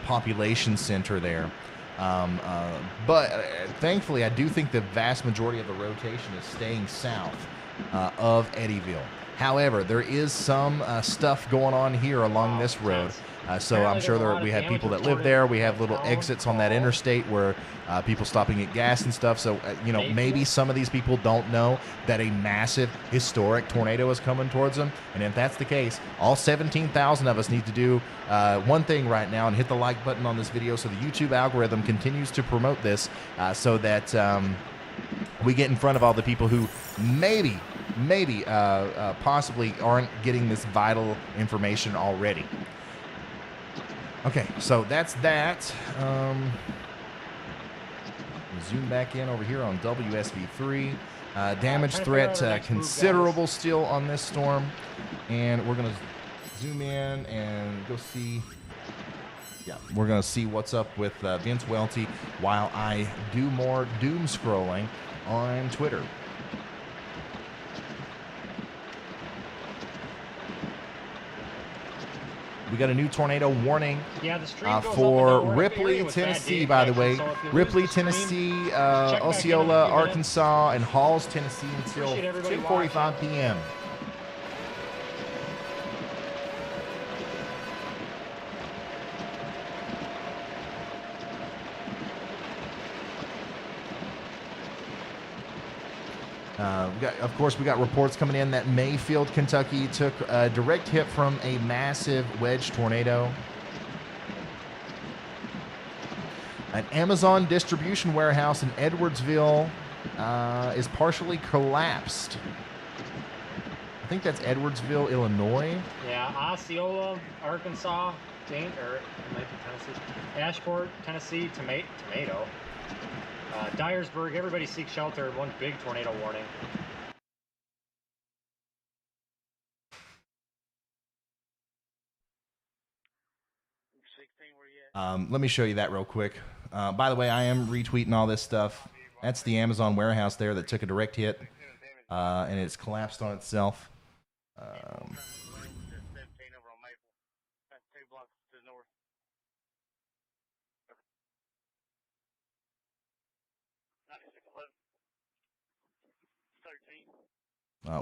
population center there. But thankfully, I do think the vast majority of the rotation is staying south of Eddyville. However, there is some stuff going on here along this road. So I'm sure we have people that live there. We have little exits on that interstate where people stopping at gas and stuff. So, maybe some of these people don't know that a massive historic tornado is coming towards them. And if that's the case, all 17,000 of us need to do one thing right now and hit the like button on this video so the YouTube algorithm continues to promote this so that we get in front of all the people who maybe possibly aren't getting this vital information already. Okay, so that's that. Zoom back in over here on WSV3. Damage threat considerable still on this storm. And we're going to zoom in and go see. Yeah, we're going to see what's up with Vince Welty while I do more doom scrolling on Twitter. We got a new tornado warning for Ripley, Tennessee, by the way. Ripley, Tennessee, Osceola, Arkansas, and Halls, Tennessee until 2:45 p.m. We got reports coming in that Mayfield, Kentucky took a direct hit from a massive wedge tornado. An Amazon distribution warehouse in Edwardsville is partially collapsed. I think that's Edwardsville, Illinois. Yeah, Osceola, Arkansas, or it might be Tennessee. Ashport, Tennessee, tomato. Dyersburg, everybody seek shelter. One big tornado warning. Let me show you that real quick. By the way, I am retweeting all this stuff. That's the Amazon warehouse there that took a direct hit, and it's collapsed on itself.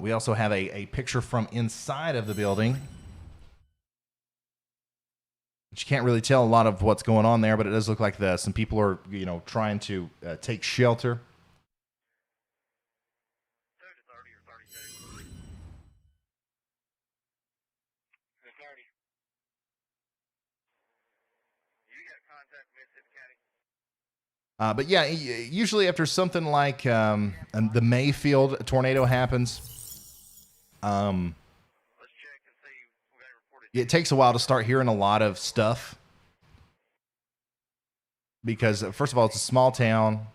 We also have a picture from inside of the building. But you can't really tell a lot of what's going on there, but it does look like some people are, trying to take shelter. But yeah, usually after something like the Mayfield tornado happens, it takes a while to start hearing a lot of stuff. Because first of all, it's a small town.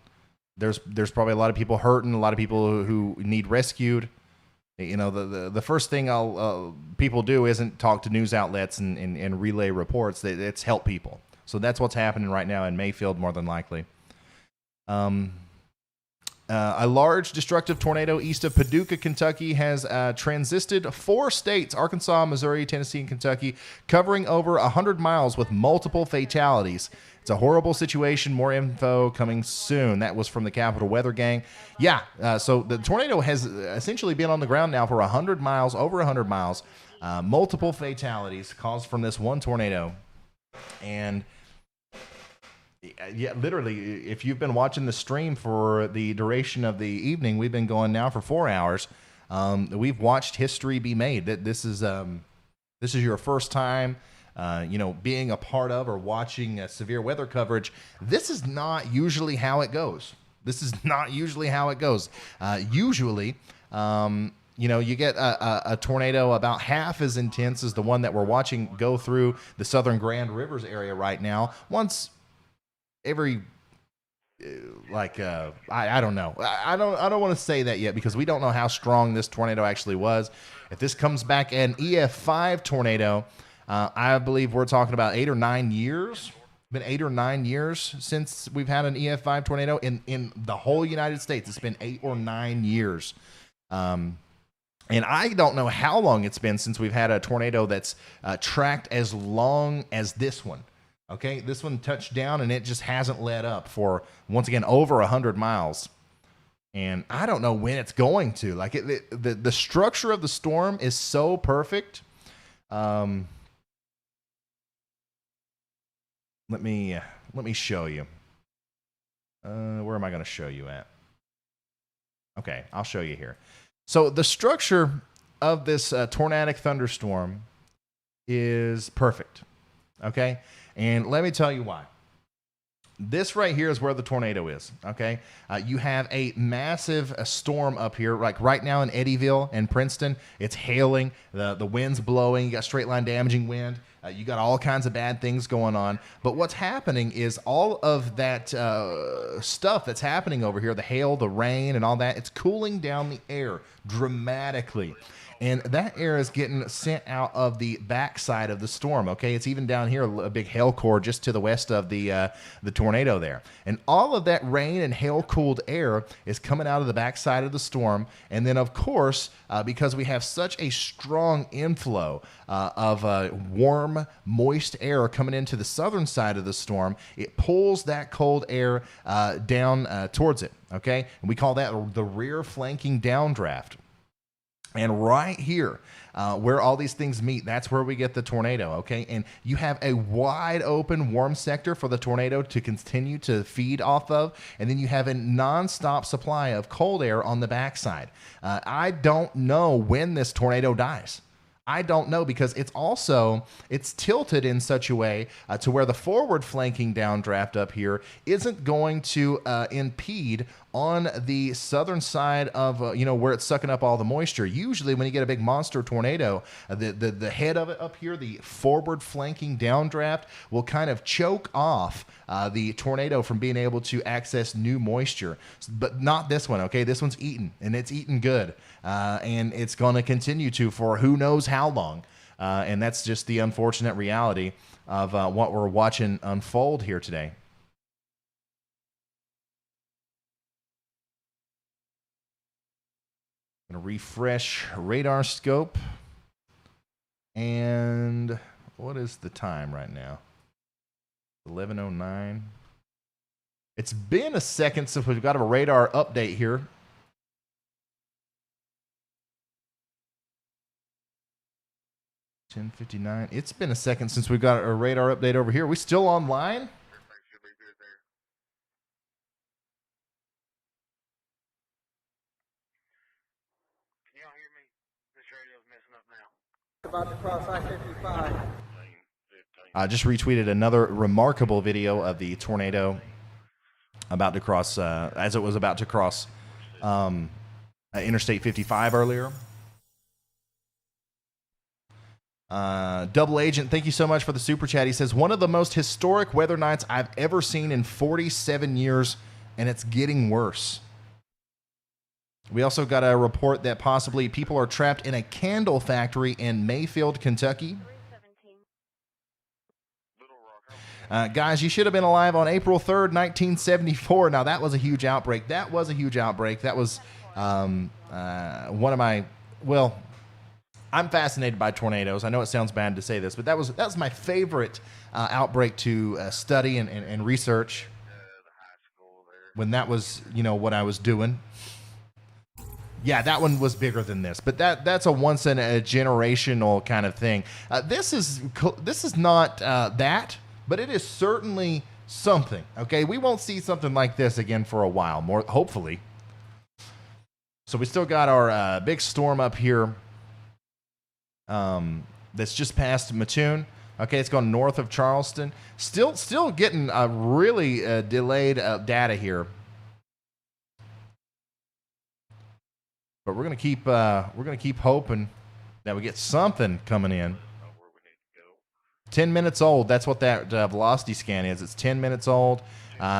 There's probably a lot of people hurting, a lot of people who need rescued. You know, the first thing people do isn't talk to news outlets and relay reports. It's help people. So that's what's happening right now in Mayfield, more than likely. A large destructive tornado east of Paducah, Kentucky, has transisted 4 states, Arkansas, Missouri, Tennessee, and Kentucky, covering over 100 miles with multiple fatalities. It's a horrible situation. More info coming soon. That was from the Capital Weather Gang. Yeah, so the tornado has essentially been on the ground now for 100 miles, over 100 miles. Multiple fatalities caused from this one tornado. And yeah, literally, if you've been watching the stream for the duration of the evening, we've been going now for 4 hours. We've watched history be made. That this is your first time, being a part of or watching severe weather coverage. This is not usually how it goes. Usually, you get a tornado about half as intense as the one that we're watching go through the southern Grand Rivers area right now. Once every I don't know. I don't want to say that yet because we don't know how strong this tornado actually was. If this comes back an EF5 tornado, I believe we're talking about 8 or 9 years. Been 8 or 9 years since we've had an EF5 tornado in the whole United States. It's been 8 or 9 years. And I don't know how long it's been since we've had a tornado that's tracked as long as this one. Okay, this one touched down and it just hasn't let up for, once again, over 100 miles. And I don't know when it's going to. Like, the structure of the storm is so perfect. Let me show you. Where am I going to show you at? Okay, I'll show you here. So the structure of this tornadic thunderstorm is perfect. Okay? And let me tell you why. This right here is where the tornado is, okay? You have a massive storm up here, like right now in Eddyville and Princeton. It's hailing, the wind's blowing, you got straight line damaging wind, you got all kinds of bad things going on. But what's happening is all of that stuff that's happening over here, the hail, the rain, and all that, it's cooling down the air dramatically. And that air is getting sent out of the backside of the storm, okay? It's even down here, a big hail core just to the west of the tornado there. And all of that rain and hail-cooled air is coming out of the backside of the storm. And then, of course, because we have such a strong inflow of warm, moist air coming into the southern side of the storm, it pulls that cold air down towards it, okay? And we call that the rear flanking downdraft. And right here, where all these things meet, that's where we get the tornado, okay? And you have a wide open warm sector for the tornado to continue to feed off of, and then you have a nonstop supply of cold air on the backside. I don't know when this tornado dies. I don't know because it's tilted in such a way to where the forward flanking downdraft up here isn't going to impede on the southern side of where it's sucking up all the moisture. Usually when you get a big monster tornado, the head of it up here, the forward flanking downdraft, will kind of choke off the tornado from being able to access new moisture. But not this one, okay? This one's eaten, and it's eaten good. And it's going to continue to for who knows how long. And that's just the unfortunate reality of what we're watching unfold here today. I'm going to refresh radar scope. And what is the time right now? 11:09. It's been a second since we've got a radar update here. $10:59. It's been a second since we've got a radar update over here. Are we still online? Can y'all hear me? This radio's messing up now. About to cross I-55. I just retweeted another remarkable video of the tornado about to cross, as it was about to cross Interstate 55 earlier. Double Agent, thank you so much for the super chat. He says, one of the most historic weather nights I've ever seen in 47 years, and it's getting worse. We also got a report that possibly people are trapped in a candle factory in Mayfield, Kentucky. Guys, you should have been alive on April 3rd, 1974. Now, that was a huge outbreak. That was one of my, well, I'm fascinated by tornadoes. I know it sounds bad to say this, but that was my favorite outbreak to study and research when that was, what I was doing. Yeah, that one was bigger than this, but that's a once in a generational kind of thing. This is not that, but it is certainly something. Okay, we won't see something like this again for a while, more hopefully. So we still got our big storm up here. That's just past Mattoon. Okay, it's going north of Charleston. Still getting a really delayed data here. But we're gonna keep hoping that we get something coming in. 10 minutes old. That's what that velocity scan is. It's 10 minutes old.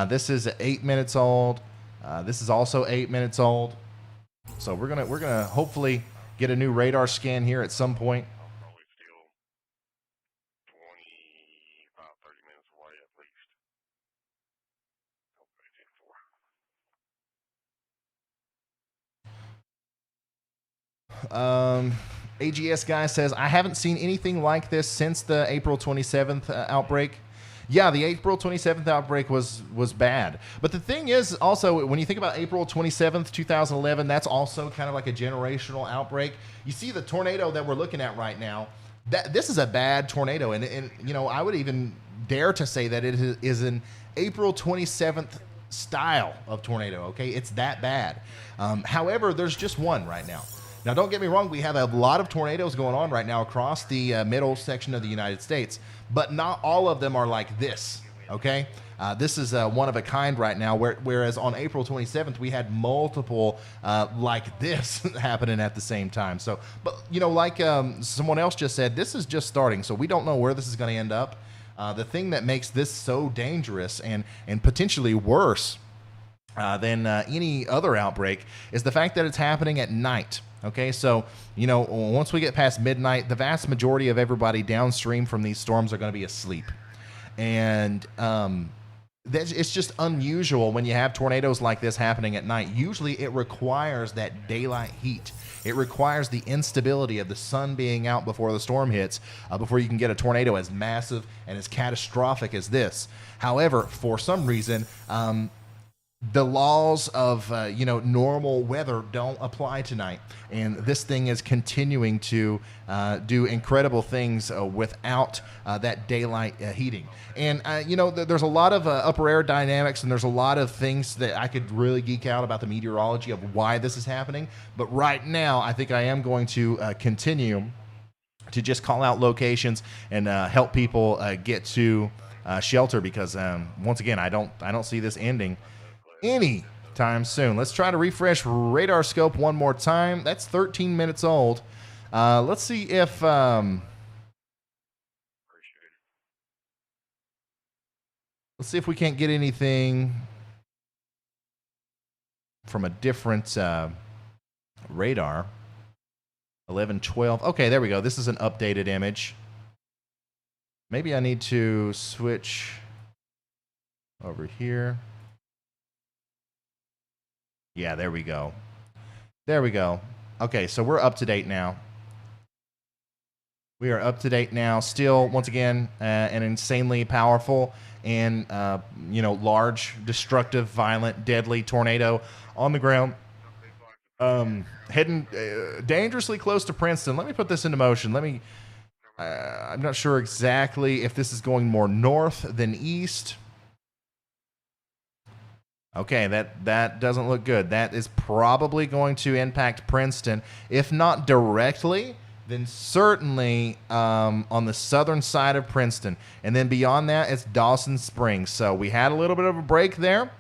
This is 8 minutes old. This is also 8 minutes old. So we're gonna hopefully get a new radar scan here at some point. Probably still 25, 30 minutes away at least. AGS guy says, I haven't seen anything like this since the April 27th outbreak. Yeah, the April 27th outbreak was bad. But the thing is also, when you think about April 27th, 2011, that's also kind of like a generational outbreak. You see the tornado that we're looking at right now, this is a bad tornado. And I would even dare to say that it is an April 27th style of tornado, okay? It's that bad. However, there's just one right now. Now, don't get me wrong, we have a lot of tornadoes going on right now across the middle section of the United States, but not all of them are like this, okay? This is one of a kind right now, whereas on April 27th, we had multiple like this happening at the same time. So, but, like someone else just said, this is just starting, so we don't know where this is going to end up. The thing that makes this so dangerous and potentially worse than any other outbreak is the fact that it's happening at night. Okay, so, once we get past midnight, the vast majority of everybody downstream from these storms are going to be asleep. And it's just unusual when you have tornadoes like this happening at night. Usually it requires that daylight heat. It requires the instability of the sun being out before the storm hits, before you can get a tornado as massive and as catastrophic as this. However, for some reason, the laws of normal weather don't apply tonight, and this thing is continuing to do incredible things without that daylight heating. And there's a lot of upper air dynamics, and there's a lot of things that I could really geek out about the meteorology of why this is happening. But right now, I think I am going to continue to just call out locations and help people get to shelter, because once again, I don't see this ending anytime soon. Let's try to refresh radar scope one more time. That's 13 minutes old. Let's see if we can't get anything from a different radar. 1112. Okay, there we go. This is an updated image. Maybe I need to switch over here. Yeah, there we go. There we go. Okay, so we're up to date now. We are up to date now. Still, once again, an insanely powerful and, large, destructive, violent, deadly tornado on the ground. Heading dangerously close to Princeton. Let me put this into motion. I'm not sure exactly if this is going more north than east. Okay, that doesn't look good. That is probably going to impact Princeton. If not directly, then certainly on the southern side of Princeton. And then beyond that, it's Dawson Springs. So we had a little bit of a break there.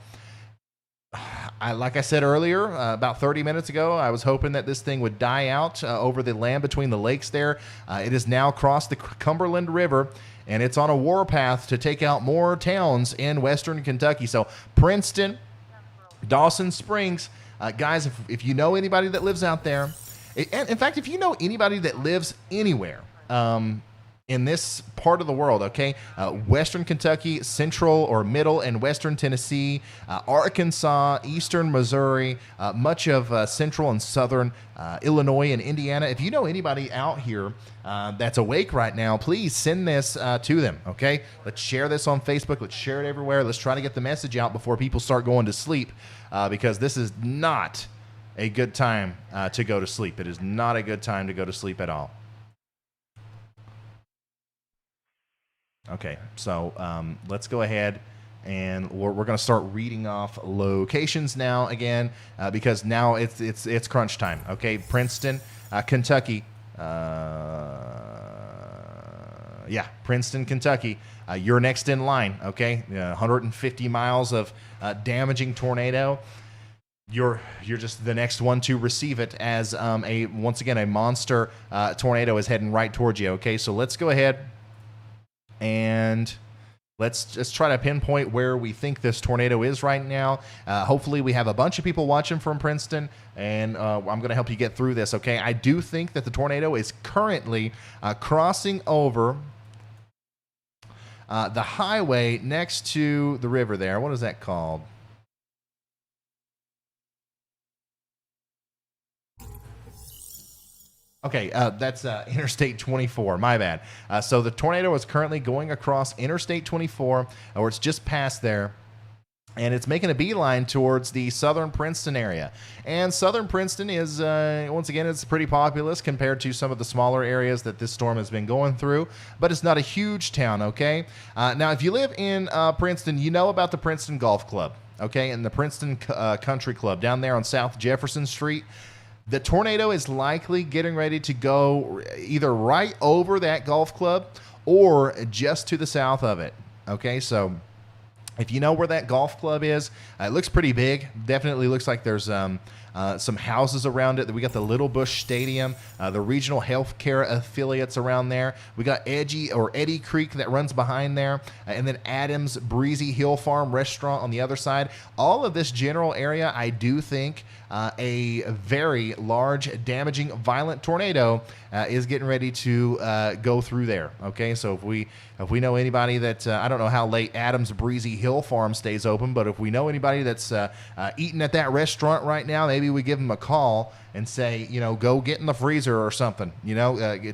Like I said earlier, about 30 minutes ago, I was hoping that this thing would die out over the land between the lakes there. It has now crossed the Cumberland River, and it's on a warpath to take out more towns in western Kentucky. So Princeton, Dawson Springs, Guys, if you know anybody that lives out there, and in fact, if you know anybody that lives anywhere, in this part of the world, okay, Western Kentucky, Central or Middle and Western Tennessee, Arkansas, Eastern Missouri, much of Central and Southern Illinois and Indiana. If you know anybody out here that's awake right now, please send this to them, okay? Let's share this on Facebook. Let's share it everywhere. Let's try to get the message out before people start going to sleep, because this is not a good time to go to sleep. It is not a good time to go to sleep at all. Okay, so let's go ahead and we're going to start reading off locations now again, because now it's crunch time. Okay, Princeton, Kentucky. Princeton, Kentucky. You're next in line. Okay, 150 miles of damaging tornado. You're just the next one to receive it, as once again a monster tornado is heading right towards you. Okay, so let's go ahead and let's just try to pinpoint where we think this tornado is right now. Hopefully we have a bunch of people watching from Princeton, and I'm going to help you get through this, okay? I do think that the tornado is currently crossing over the highway next to the river there. What is that called? Okay, that's Interstate 24. My bad. So the tornado is currently going across Interstate 24, or it's just past there, and it's making a beeline towards the southern Princeton area. And southern Princeton is, once again, it's pretty populous compared to some of the smaller areas that this storm has been going through, but it's not a huge town, okay? Now, if you live in Princeton, you know about the Princeton Golf Club, okay, and the Princeton Country Club down there on South Jefferson Street. The tornado is likely getting ready to go either right over that golf club or just to the south of it. Okay, so if you know where that golf club is, it looks pretty big. Definitely looks like there's some houses around it. We got the Little Bush Stadium, the regional healthcare affiliates around there. We got Eddy Creek that runs behind there, and then Adams Breezy Hill Farm Restaurant on the other side. All of this general area, I do think a very large, damaging, violent tornado is getting ready to go through there. Okay, so if we know anybody that I don't know how late Adams Breezy Hill Farm stays open, but if we know anybody that's eating at that restaurant right now, maybe we give them a call and say, go get in the freezer or something.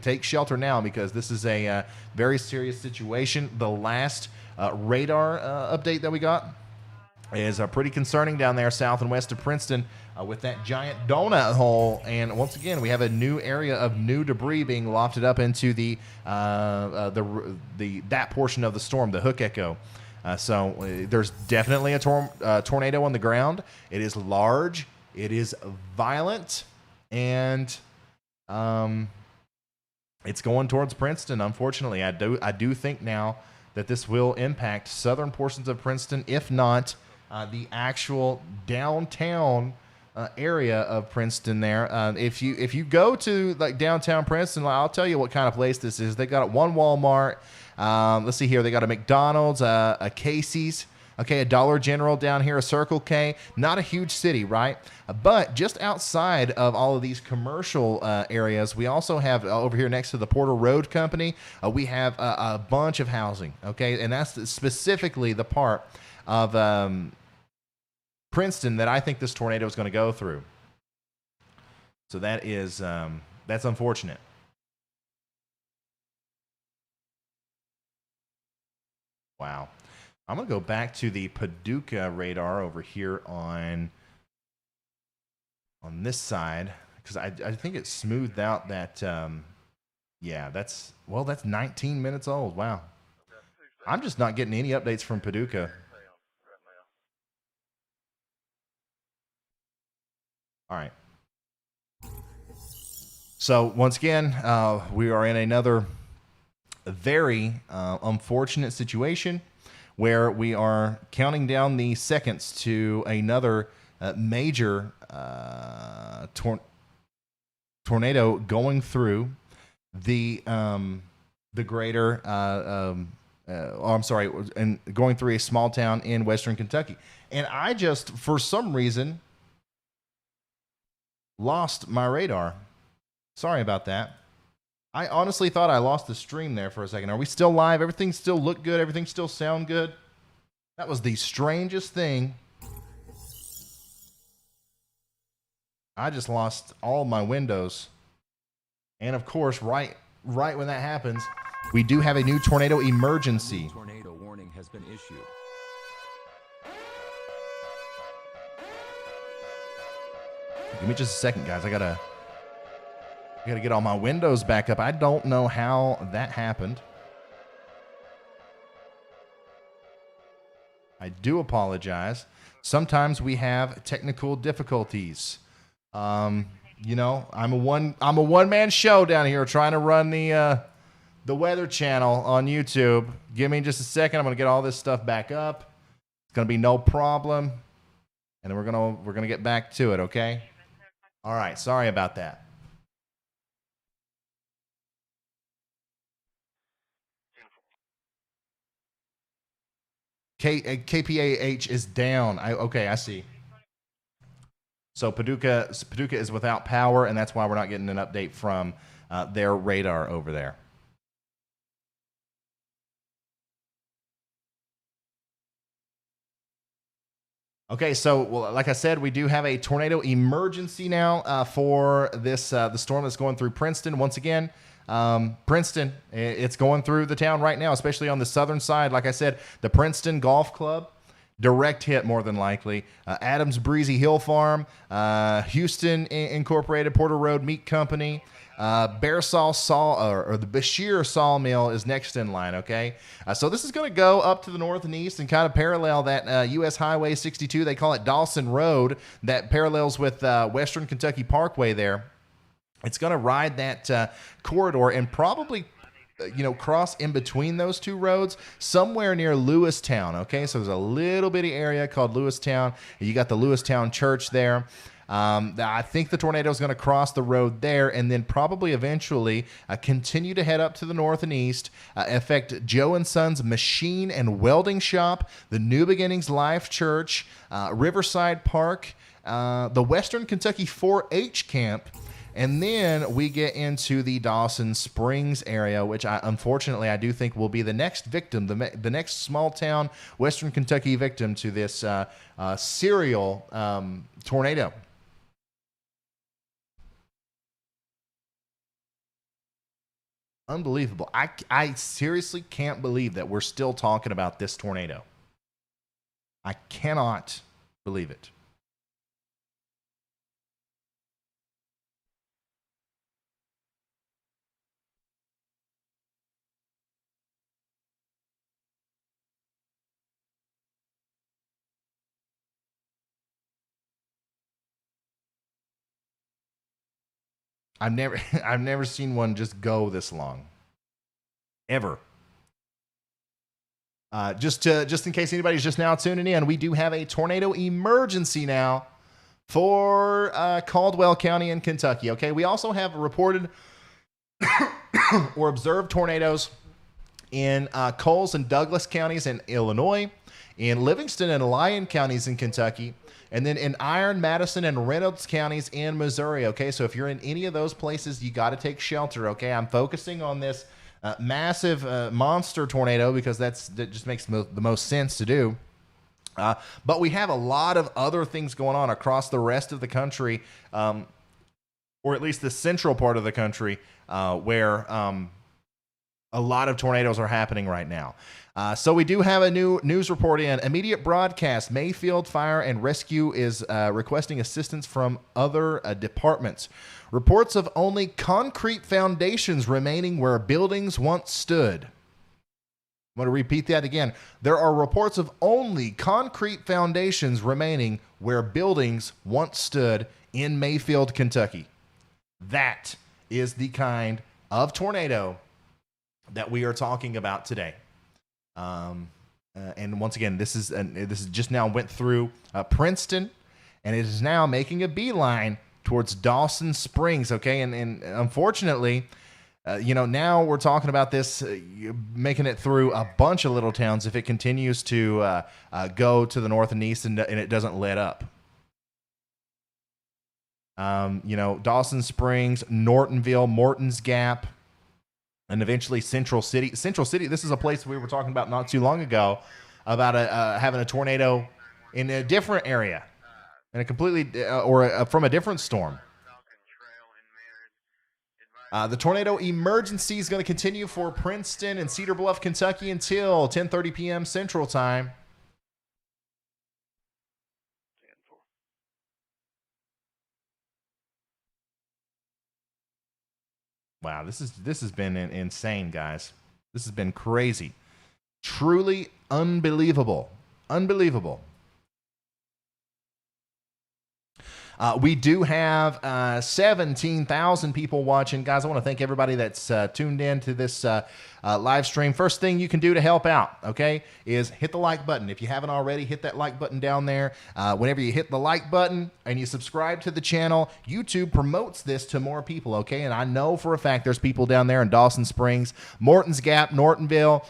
Take shelter now, because this is a very serious situation. The last radar update that we got is pretty concerning down there south and west of Princeton with that giant donut hole. And once again, we have a new area of new debris being lofted up into that portion of the storm, the Hook Echo. So there's definitely a tornado on the ground. It is large. It is violent, and it's going towards Princeton. Unfortunately, I do think now that this will impact southern portions of Princeton, if not the actual downtown area of Princeton. There, if you go to like downtown Princeton, I'll tell you what kind of place this is. They got one Walmart. Let's see here. They got a McDonald's, a Casey's. Okay, a Dollar General down here, a Circle K. Not a huge city, right? But just outside of all of these commercial areas, we also have over here next to the Porter Road Company, we have a bunch of housing, okay? And that's specifically the part of Princeton that I think this tornado is going to go through. So that is, that's unfortunate. Wow. I'm going to go back to the Paducah radar over here on this side, because I think it smoothed out that, that's 19 minutes old. Wow. I'm just not getting any updates from Paducah. All right. So once again, we are in another very unfortunate situation where we are counting down the seconds to another major tornado going through the greater, and going through a small town in western Kentucky. And I just, for some reason, lost my radar. Sorry about that. I honestly thought I lost the stream there for a second. Are we still live? Everything still look good? Everything still sound good? That was the strangest thing. I just lost all my windows. And of course, right when that happens, we do have a new tornado emergency. Tornado warning has been issued. Give me just a second, guys. I gotta get all my windows back up. I don't know how that happened. I do apologize. Sometimes we have technical difficulties. You know, I'm a one-man show down here trying to run the Weather Channel on YouTube. Give me just a second. I'm gonna get all this stuff back up. It's gonna be no problem, and then we're gonna get back to it. Okay. All right. Sorry about that. KPAH is down. Okay, I see. So Paducah is without power, and that's why we're not getting an update from their radar over there. Okay, so well, like I said, we do have a tornado emergency now for this the storm that's going through Princeton. Once again, Princeton, it's going through the town right now, especially on the southern side. Like I said, the Princeton Golf Club, direct hit more than likely. Adams Breezy Hill Farm, Houston Incorporated, Porter Road Meat Company, Bearsall or the Bashir Sawmill is next in line, okay? So this is going to go up to the north and east and kind of parallel that U.S. Highway 62. They call it Dawson Road, that parallels with Western Kentucky Parkway there. It's going to ride that corridor and probably cross in between those two roads somewhere near Lewistown, okay? So there's a little bitty area called Lewistown. You got the Lewistown Church there. I think the tornado is going to cross the road there and then probably eventually continue to head up to the north and east, affect Joe and Sons Machine and Welding Shop, the New Beginnings Life Church, Riverside Park, the Western Kentucky 4-H Camp, and then we get into the Dawson Springs area, which unfortunately I do think will be the next victim, the next small town Western Kentucky victim to this serial tornado. Unbelievable. I seriously can't believe that we're still talking about this tornado. I cannot believe it. I've never seen one just go this long. Ever. Just in case anybody's just now tuning in, we do have a tornado emergency now for Caldwell County in Kentucky. Okay, we also have reported or observed tornadoes in Coles and Douglas counties in Illinois, in Livingston and Lyon counties in Kentucky, and then in Iron, Madison, and Reynolds counties in Missouri. Okay, so if you're in any of those places, you got to take shelter. Okay, I'm focusing on this massive monster tornado because that just makes the most sense to do. But we have a lot of other things going on across the rest of the country, or at least the central part of the country, where a lot of tornadoes are happening right now. So we do have a new news report in. Immediate broadcast. Mayfield Fire and Rescue is requesting assistance from other departments. Reports of only concrete foundations remaining where buildings once stood. I'm going to repeat that again. There are reports of only concrete foundations remaining where buildings once stood in Mayfield, Kentucky. That is the kind of tornado that we are talking about today. And once again, this is just now went through Princeton, and it is now making a beeline towards Dawson Springs. Okay, and unfortunately, now we're talking about this making it through a bunch of little towns if it continues to go to the north and east and it doesn't let up. Dawson Springs, Nortonville, Morton's Gap, and eventually Central City. Central City, this is a place we were talking about not too long ago about having a tornado in a different area, in a completely from a different storm. The tornado emergency is going to continue for Princeton and Cedar Bluff, Kentucky until 10:30 p.m. Central Time. Wow, this has been insane, guys. This has been crazy. Truly unbelievable. Unbelievable. We do have 17,000 people watching. Guys, I want to thank everybody that's tuned in to this live stream. First thing you can do to help out, okay, is hit the like button. If you haven't already, hit that like button down there. Whenever you hit the like button and you subscribe to the channel, YouTube promotes this to more people, okay? And I know for a fact there's people down there in Dawson Springs, Morton's Gap, Nortonville,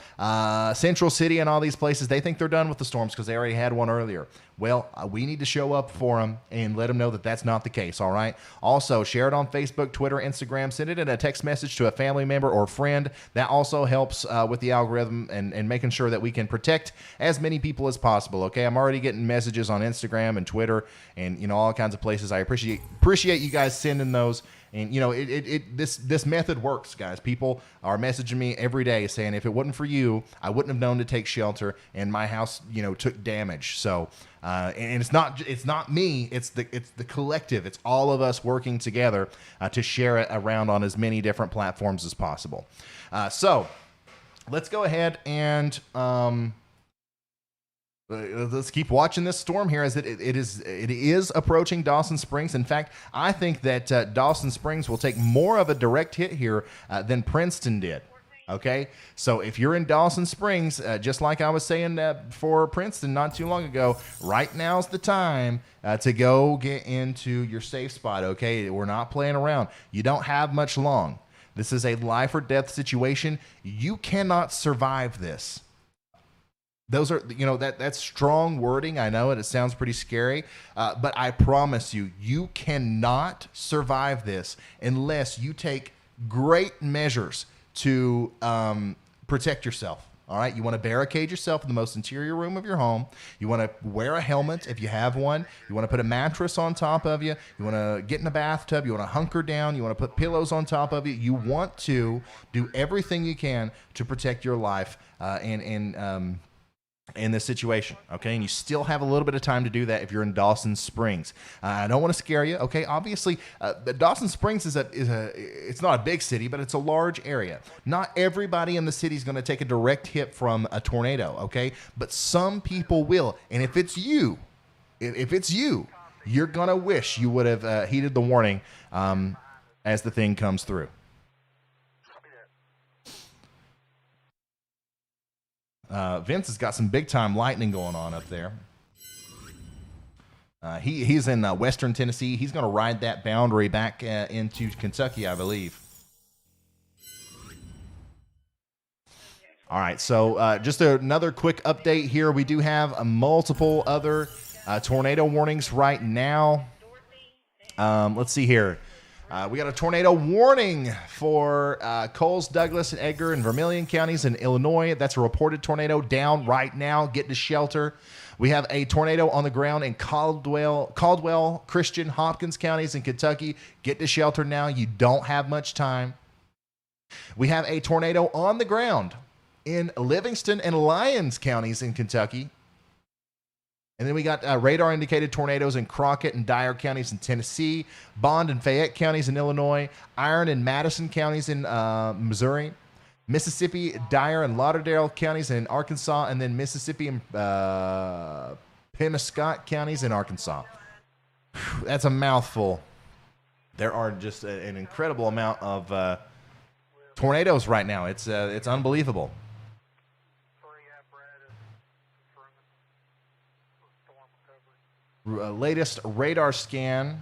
Central City, and all these places. They think they're done with the storms because they already had one earlier. Well, we need to show up for them and let them know that that's not the case, all right? Also, share it on Facebook, Twitter, Instagram. Send it in a text message to a family member or friend. That also helps with the algorithm and making sure that we can protect as many people as possible, okay? I'm already getting messages on Instagram and Twitter and, all kinds of places. I appreciate you guys sending those. And, this method works, guys. People are messaging me every day saying, if it wasn't for you, I wouldn't have known to take shelter, and my house, took damage. So, and it's not me. It's the collective. It's all of us working together to share it around on as many different platforms as possible. So, let's go ahead and let's keep watching this storm here as it is approaching Dawson Springs. In fact, I think that Dawson Springs will take more of a direct hit here than Princeton did. Okay, so if you're in Dawson Springs, just like I was saying for Princeton not too long ago, right now's the time to go get into your safe spot. Okay, we're not playing around. You don't have much long. This is a life or death situation. You cannot survive this. Those are, that's strong wording. I know it sounds pretty scary, but I promise you, you cannot survive this unless you take great measures to protect yourself. All right, you want to barricade yourself in the most interior room of your home. You want to wear a helmet if you have one. You want to put a mattress on top of you. You want to get in a bathtub. You want to hunker down. You want to put pillows on top of you. You want to do everything you can to protect your life in this situation, okay? And you still have a little bit of time to do that if you're in Dawson Springs. I don't want to scare you, okay? Obviously, Dawson Springs it's not a big city, but it's a large area. Not everybody in the city is going to take a direct hit from a tornado, okay? But some people will, and if it's you, you're going to wish you would have heeded the warning as the thing comes through. Vince has got some big time lightning going on up there. He's in Western Tennessee. He's going to ride that boundary back into Kentucky, I believe. All right, so just another quick update here. We do have multiple other tornado warnings right now. Let's see here. We got a tornado warning for Coles, Douglas, and Edgar and Vermilion counties in Illinois. That's a reported tornado down right now. Get to shelter. We have a tornado on the ground in Caldwell, Christian, Hopkins counties in Kentucky. Get to shelter now. You don't have much time. We have a tornado on the ground in Livingston and Lyons counties in Kentucky. And then we got radar-indicated tornadoes in Crockett and Dyer counties in Tennessee, Bond and Fayette counties in Illinois, Iron and Madison counties in Missouri, Mississippi, Dyer and Lauderdale counties in Arkansas, and then Mississippi and Penobscot counties in Arkansas. Whew, that's a mouthful. There are just an incredible amount of tornadoes right now. It's unbelievable. Latest radar scan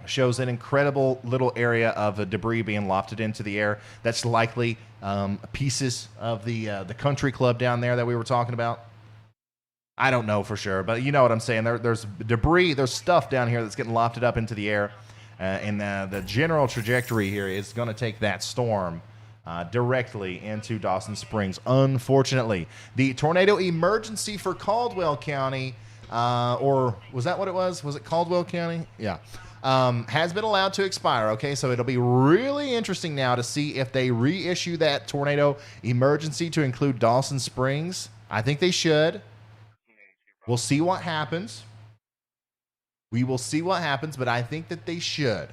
shows an incredible little area of debris being lofted into the air. That's likely pieces of the country club down there that we were talking about. I don't know for sure, but you know what I'm saying. There's debris, there's stuff down here that's getting lofted up into the air. And the general trajectory here is going to take that storm directly into Dawson Springs. Unfortunately, the tornado emergency for Caldwell County, or was that what it was? Was it Caldwell County? Yeah. Has been allowed to expire. Okay, so it'll be really interesting now to see if they reissue that tornado emergency to include Dawson Springs. I think they should. We'll see what happens. We will see what happens, but I think that they should.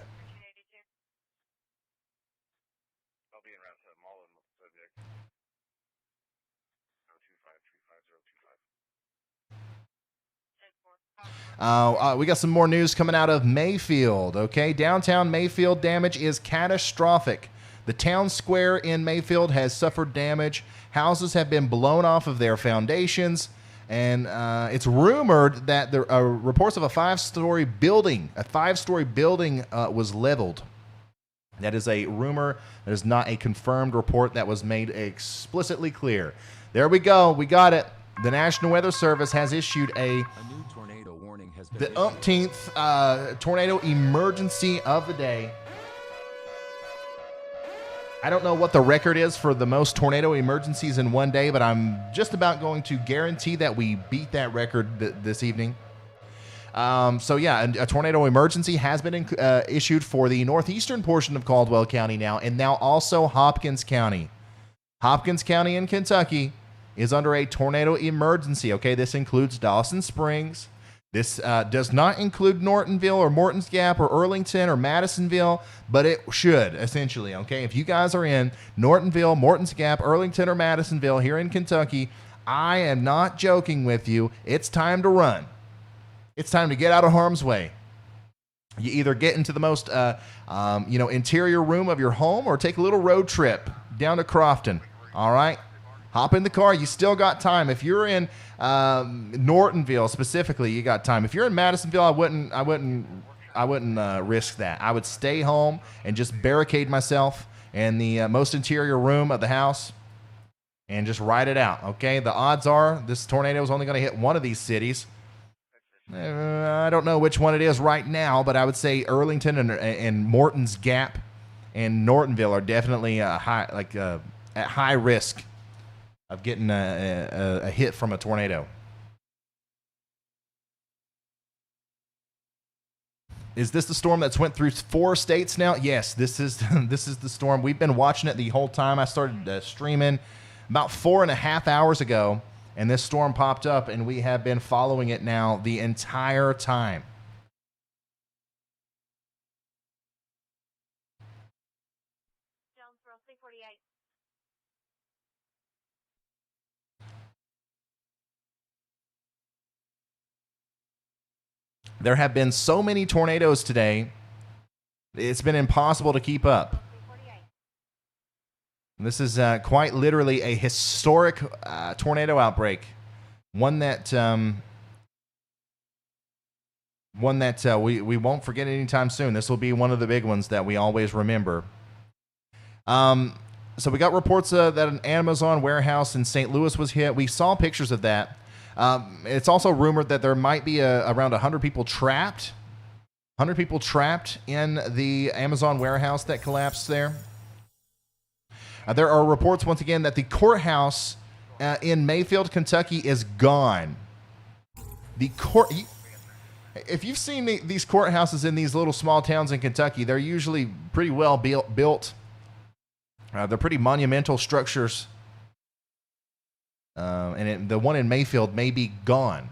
We got some more news coming out of Mayfield. Okay, downtown Mayfield damage is catastrophic. The town square in Mayfield has suffered damage. Houses have been blown off of their foundations, and it's rumored that there are reports of a five-story building. A five-story building was leveled. That is a rumor. That is not a confirmed report that was made explicitly clear. There we go. We got it. The National Weather Service has issued the umpteenth tornado emergency of the day. I don't know what the record is for the most tornado emergencies in one day, but I'm just about going to guarantee that we beat that record this evening. So yeah, a tornado emergency has been issued for the northeastern portion of Caldwell County now, and now also Hopkins County. Hopkins County in Kentucky is under a tornado emergency. Okay, this includes Dawson Springs. This does not include Nortonville or Morton's Gap or Earlington or Madisonville, but it should, essentially. Okay, if you guys are in Nortonville, Morton's Gap, Earlington, or Madisonville here in Kentucky, I am not joking with you. It's time to run. It's time to get out of harm's way. You either get into the most interior room of your home or take a little road trip down to Crofton. All right? Hop in the car. You still got time. If you're in Nortonville specifically, you got time. If you're in Madisonville, I wouldn't risk that. I would stay home and just barricade myself in the most interior room of the house and just ride it out. Okay? The odds are this tornado is only going to hit one of these cities. I don't know which one it is right now, but I would say Earlington and Morton's Gap and Nortonville are definitely at high risk of getting a hit from a tornado. Is this the storm that's went through 4 states now? Yes, this is the storm. We've been watching it the whole time. I started streaming about 4.5 hours ago, and this storm popped up, and we have been following it now the entire time. Jonesboro 348. There have been so many tornadoes today, it's been impossible to keep up. This is quite literally a historic tornado outbreak, one that we won't forget anytime soon. This will be one of the big ones that we always remember. So we got reports that an Amazon warehouse in St. Louis was hit. We saw pictures of that. It's also rumored that there might be around 100 people trapped. 100 people trapped in the Amazon warehouse that collapsed there. There are reports, once again, that the courthouse in Mayfield, Kentucky is gone. If you've seen these courthouses in these little small towns in Kentucky, they're usually pretty well built. They're pretty monumental structures. The one in Mayfield may be gone.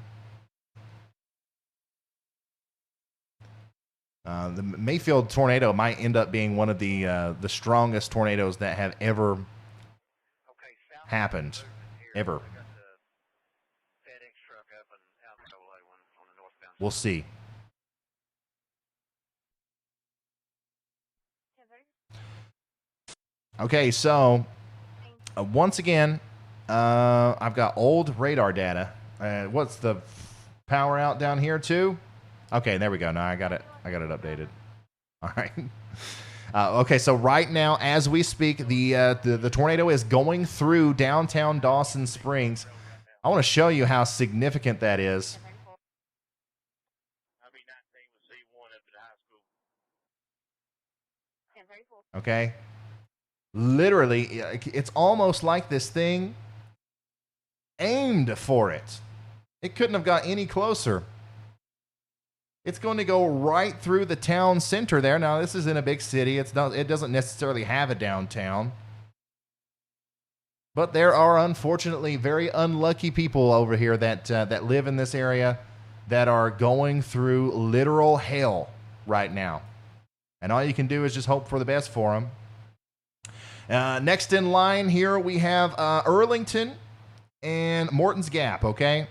The Mayfield tornado might end up being one of the strongest tornadoes that have ever happened, ever. We'll see. Okay, so once again, I've got old radar data. What's the power out down here too? Okay, there we go. Now I got it updated. All right. Okay, so right now, as we speak, the tornado is going through downtown Dawson Springs. I want to show you how significant that is. Okay? Literally, it's almost like this thing aimed for it. It couldn't have got any closer. It's going to go right through the town center there. Now, this is in a big city. It doesn't necessarily have a downtown. But there are, unfortunately, very unlucky people over here that live in this area that are going through literal hell right now. And all you can do is just hope for the best for them. Next in line here, we have Arlington and Morton's Gap, okay?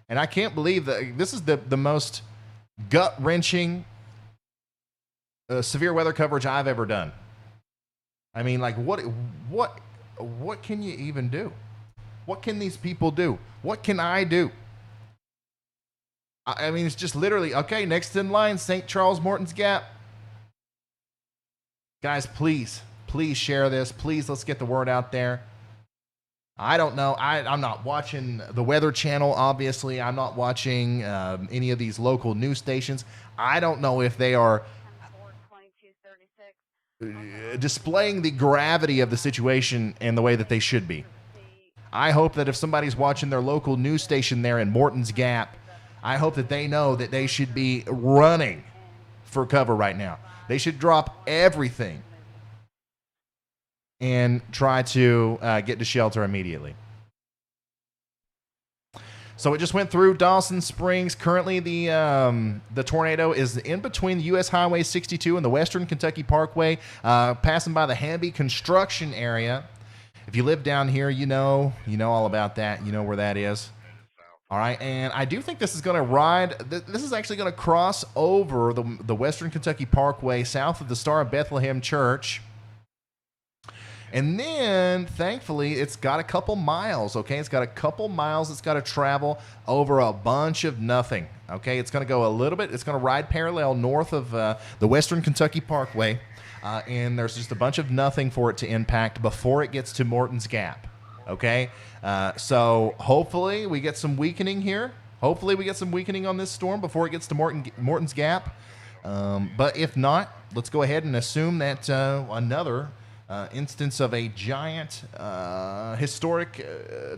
And I can't believe that this is the most gut-wrenching severe weather coverage I've ever done. I mean, like, what can you even do? What can these people do? What can I do? I mean, it's just literally, okay, next in line, St. Charles, Morton's Gap. Guys, please share this. Please, let's get the word out there. I don't know. I'm not watching the Weather Channel, obviously. I'm not watching any of these local news stations. I don't know if they are displaying the gravity of the situation in the way that they should be. I hope that if somebody's watching their local news station there in Morton's Gap, I hope that they know that they should be running for cover right now. They should drop everything and try to get to shelter immediately. So it just went through Dawson Springs. Currently, the tornado is in between the U.S. Highway 62 and the Western Kentucky Parkway, passing by the Hamby construction area. If you live down here, you know all about that. You know where that is. All right, and I do think this is going to ride. This is actually going to cross over the Western Kentucky Parkway south of the Star of Bethlehem Church. And then, thankfully, it's got a couple miles, okay? It's got a couple miles it's got to travel over a bunch of nothing, okay? It's going to go a little bit. It's going to ride parallel north of the Western Kentucky Parkway, and there's just a bunch of nothing for it to impact before it gets to Morton's Gap, okay? So hopefully we get some weakening here. Hopefully we get some weakening on this storm before it gets to Morton's Gap. But if not, let's go ahead and assume that another instance of a giant historic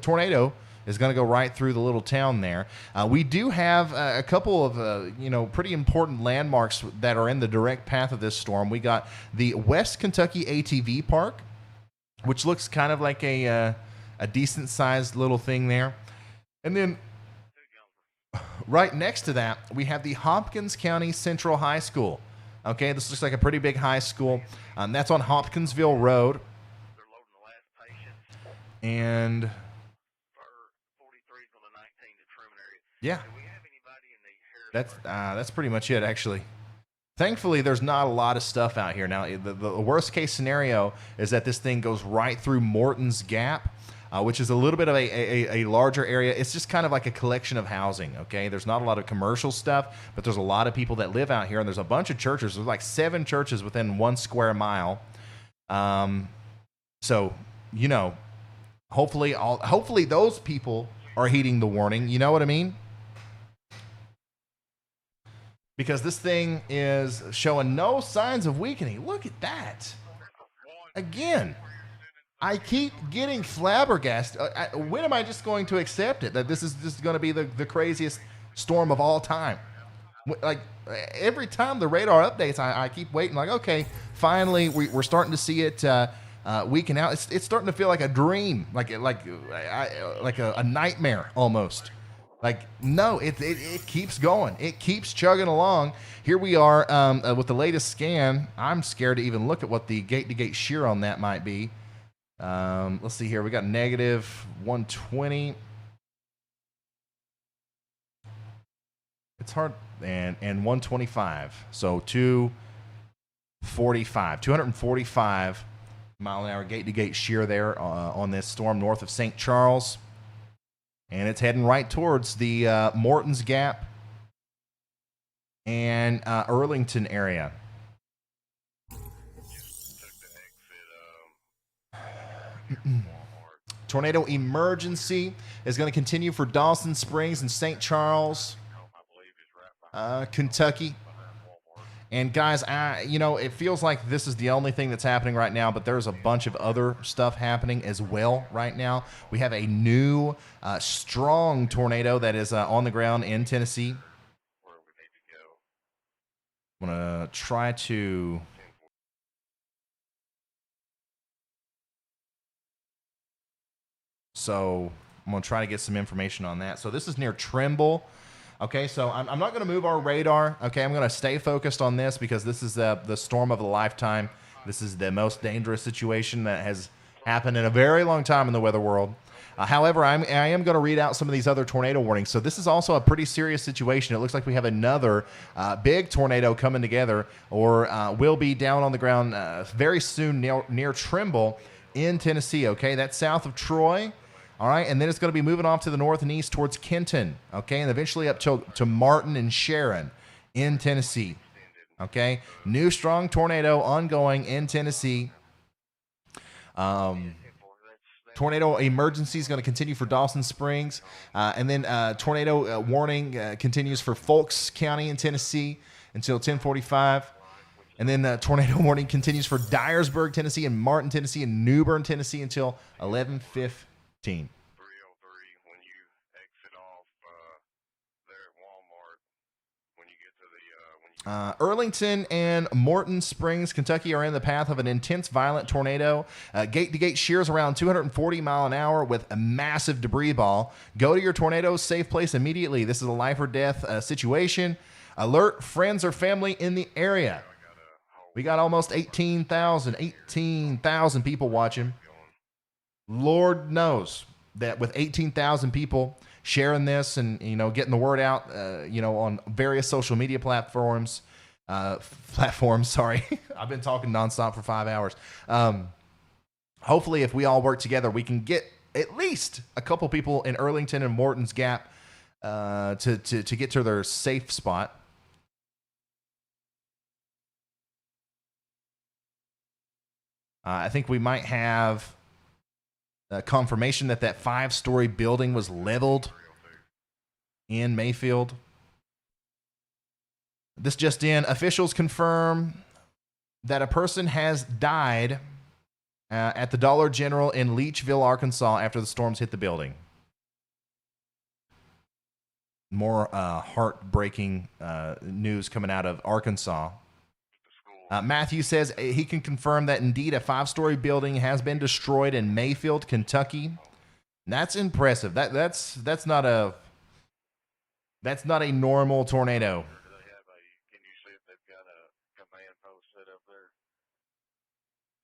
tornado is going to go right through the little town there. We do have a couple of pretty important landmarks that are in the direct path of this storm. We got the West Kentucky ATV Park, which looks kind of like a decent sized little thing there. And then right next to that, we have the Hopkins County Central High School. Okay, this looks like a pretty big high school. That's on Hopkinsville Road. And yeah, that's pretty much it, actually. Thankfully, there's not a lot of stuff out here. Now, the worst case scenario is that this thing goes right through Morton's Gap, which is a little bit of a larger area. It's just kind of like a collection of housing, okay? There's not a lot of commercial stuff, but there's a lot of people that live out here, and there's a bunch of churches. There's like 7 churches within 1 square mile. So, hopefully those people are heeding the warning. You know what I mean? Because this thing is showing no signs of weakening. Look at that. Again, I keep getting flabbergasted. When am I just going to accept it, that this is just going to be the craziest storm of all time? Like, every time the radar updates, I keep waiting, like, okay, finally we're starting to see it weaken out. It's starting to feel like a dream, like a nightmare almost. Like, no, it keeps going. It keeps chugging along. Here we are with the latest scan. I'm scared to even look at what the gate-to-gate shear on that might be. Let's see here. We got negative 120. It's hard. And 125. So 245 mile an hour gate-to-gate shear there on this storm north of St. Charles. And it's heading right towards the Morton's Gap and Arlington area. Tornado emergency is going to continue for Dawson Springs and St. Charles, Kentucky. And guys, it feels like this is the only thing that's happening right now, but there's a bunch of other stuff happening as well right now. We have a new strong tornado that is on the ground in Tennessee. I'm going to try to... So I'm going to try to get some information on that. So this is near Trimble. Okay, so I'm not going to move our radar. Okay, I'm going to stay focused on this because this is the storm of a lifetime. This is the most dangerous situation that has happened in a very long time in the weather world. However, I am going to read out some of these other tornado warnings. So this is also a pretty serious situation. It looks like we have another big tornado coming together, or will be down on the ground very soon near Trimble in Tennessee. Okay, that's south of Troy. All right, and then it's going to be moving off to the north and east towards Kenton, okay, and eventually up to Martin and Sharon in Tennessee, okay. New strong tornado ongoing in Tennessee. Tornado emergency is going to continue for Dawson Springs, and then tornado warning continues for Fulks County in Tennessee until 10:45. And then tornado warning continues for Dyersburg, Tennessee, and Martin, Tennessee, and New Bern, Tennessee until 11:15. 303 when you exit off there at Walmart, when you get to the Arlington and Morton Springs, Kentucky are in the path of an intense violent tornado. Gate-to-gate shears around 240 mile an hour with a massive debris ball. Go to your tornado safe place immediately. This is a life or death situation. Alert friends or family in the area. We got almost 18,000 people watching. Lord knows that with 18,000 people sharing this and, getting the word out, on various social media platforms, sorry. I've been talking nonstop for 5 hours. Hopefully if we all work together, we can get at least a couple people in Arlington and Morton's Gap to get to their safe spot. I think we might have confirmation that 5-story building was leveled in Mayfield. This just in, officials confirm that a person has died at the Dollar General in Leachville, Arkansas after the storms hit the building. More heartbreaking news coming out of Arkansas. Matthew says he can confirm that indeed a 5-story building has been destroyed in Mayfield, Kentucky. That's impressive. That's not a normal tornado. Can you see if they've got a command post set up there?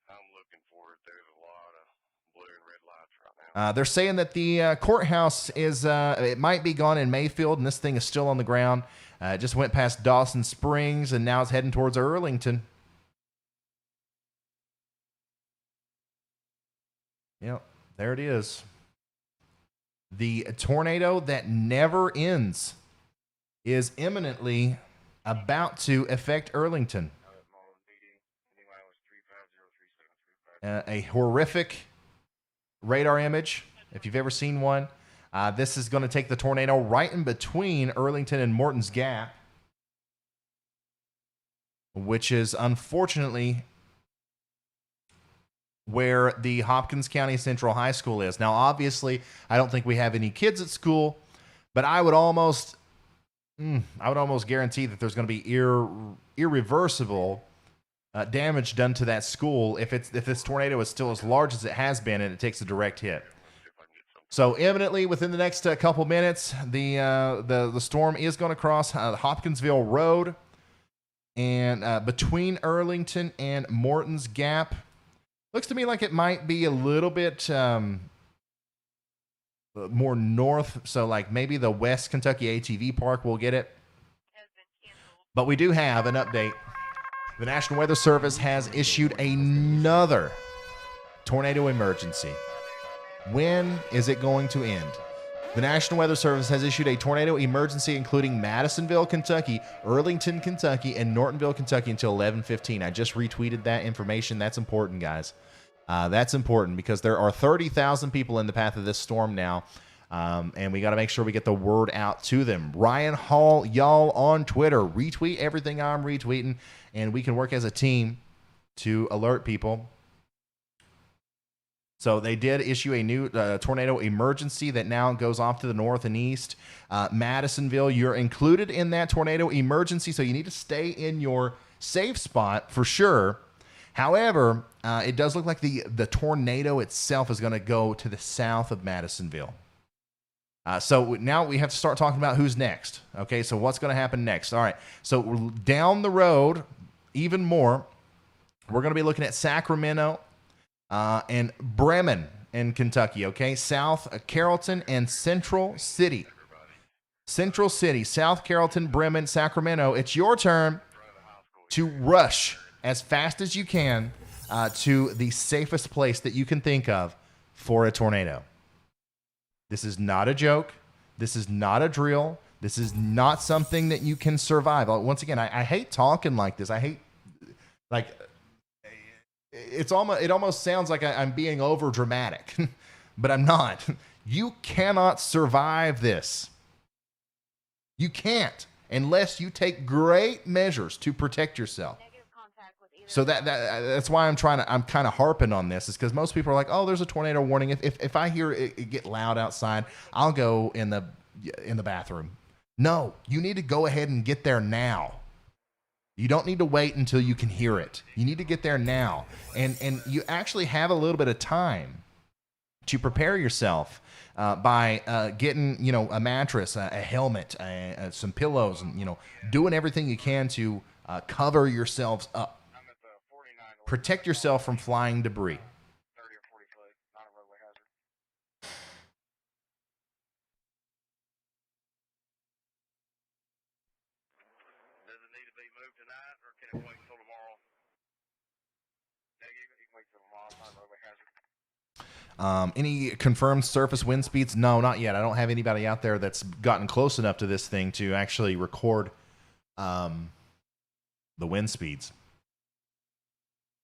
I'm looking for it. There's a lot of blue and red lights right now. They're saying that the courthouse is it might be gone in Mayfield, and this thing is still on the ground. It just went past Dawson Springs, and now it's heading towards Arlington. Yep, there it is. The tornado that never ends is imminently about to affect Arlington. A horrific radar image, if you've ever seen one. This is going to take the tornado right in between Arlington and Morton's Gap, which is unfortunately where the Hopkins County Central High School is. Now, obviously, I don't think we have any kids at school, but I would almost guarantee that there's going to be irreversible damage done to that school if this tornado is still as large as it has been and it takes a direct hit. So imminently, within the next couple minutes, the storm is going to cross Hopkinsville Road, and between Arlington and Morton's Gap. Looks to me like it might be a little bit more north, so like maybe the West Kentucky ATV Park will get it. But we do have an update. The National Weather Service has issued another tornado emergency. When is it going to end? The National Weather Service has issued a tornado emergency including Madisonville, Kentucky, Arlington, Kentucky, and Nortonville, Kentucky until 11:15. I just retweeted that information. That's important, guys. That's important because there are 30,000 people in the path of this storm now. And we got to make sure we get the word out to them. Ryan Hall, y'all on Twitter. Retweet everything I'm retweeting, and we can work as a team to alert people. So they did issue a new tornado emergency that now goes off to the north and east. Madisonville, you're included in that tornado emergency, so you need to stay in your safe spot for sure. However, it does look like the tornado itself is going to go to the south of Madisonville. So now we have to start talking about who's next. Okay, so what's going to happen next? All right, so down the road, even more, we're going to be looking at Sacramento and Bremen in Kentucky, okay? South Carrollton and Central City. Central City, South Carrollton, Bremen, Sacramento. It's your turn to rush as fast as you can to the safest place that you can think of for a tornado. This is not a joke. This is not a drill. This is not something that you can survive. Once again, I hate talking like this. I hate, like, it almost sounds like I'm being over dramatic, but I'm not. You cannot survive this. You can't unless you take great measures to protect yourself. So that's why I'm kind of harping on this, is because most people are like, oh, there's a tornado warning. If I hear it get loud outside, I'll go in the bathroom. No, you need to go ahead and get there now. You don't need to wait until you can hear it. You need to get there now. And you actually have a little bit of time to prepare yourself by getting, a mattress, a helmet, some pillows, and, doing everything you can to cover yourselves up. Protect yourself from flying debris. Any confirmed surface wind speeds? No, not yet. I don't have anybody out there that's gotten close enough to this thing to actually record the wind speeds.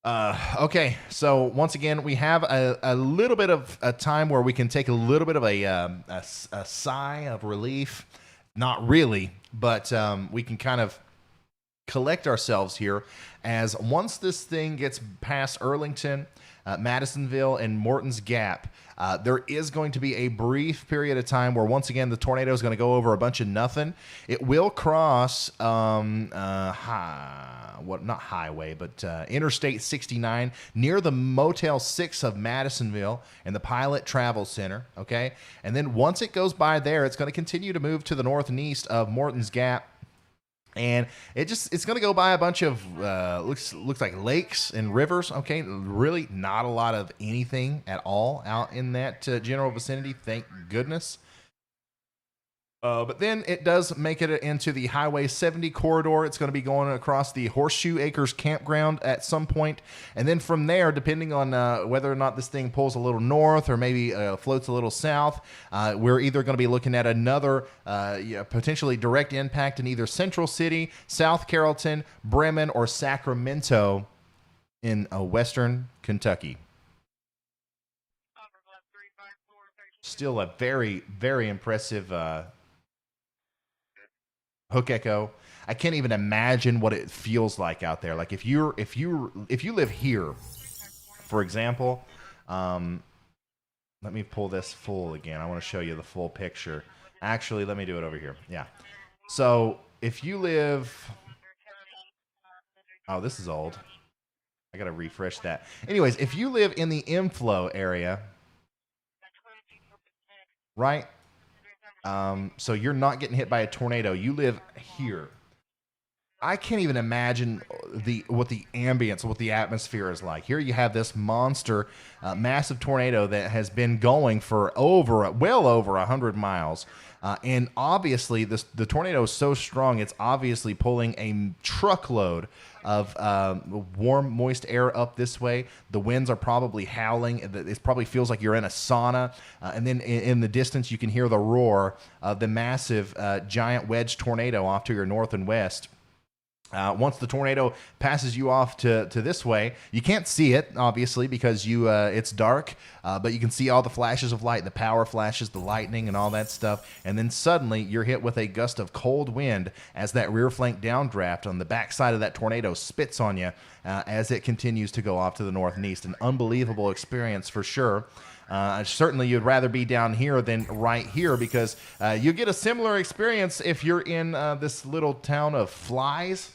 Okay, so once again, we have a little bit of a time where we can take a little bit of a sigh of relief. Not really, but we can kind of collect ourselves here, as once this thing gets past Earlington, Madisonville, and Morton's Gap, there is going to be a brief period of time where, once again, the tornado is going to go over a bunch of nothing. It will cross Interstate 69 near the Motel 6 of Madisonville and the Pilot Travel Center, okay? And then once it goes by there, it's going to continue to move to the north and east of Morton's Gap. And it's going to go by a bunch of, looks like lakes and rivers, okay? Really not a lot of anything at all out in that general vicinity, thank goodness. But then it does make it into the Highway 70 corridor. It's going to be going across the Horseshoe Acres campground at some point. And then from there, depending on whether or not this thing pulls a little north or maybe floats a little south, we're either going to be looking at another potentially direct impact in either Central City, South Carrollton, Bremen, or Sacramento in western Kentucky. Still a very, very impressive hook echo. I can't even imagine what it feels like out there. Like if you live here, for example, let me pull this full again. I want to show you the full picture. Actually, let me do it over here. Yeah. So if you live, oh, this is old. I got to refresh that. Anyways, if you live in the inflow area, right? So you're not getting hit by a tornado. You live here. I can't even imagine what the ambience, what the atmosphere is like. Here you have this monster, massive tornado that has been going for well over 100 miles. And obviously, the tornado is so strong, it's obviously pulling a truckload of warm, moist air up this way. The winds are probably howling. It probably feels like you're in a sauna. And then in the distance, you can hear the roar of the massive giant wedge tornado off to your north and west. Once the tornado passes you off to this way, you can't see it, obviously, because it's dark, but you can see all the flashes of light, the power flashes, the lightning, and all that stuff. And then suddenly you're hit with a gust of cold wind as that rear flank downdraft on the backside of that tornado spits on you as it continues to go off to the north and east. An unbelievable experience for sure. Certainly you'd rather be down here than right here, because you get a similar experience if you're in this little town of Flies.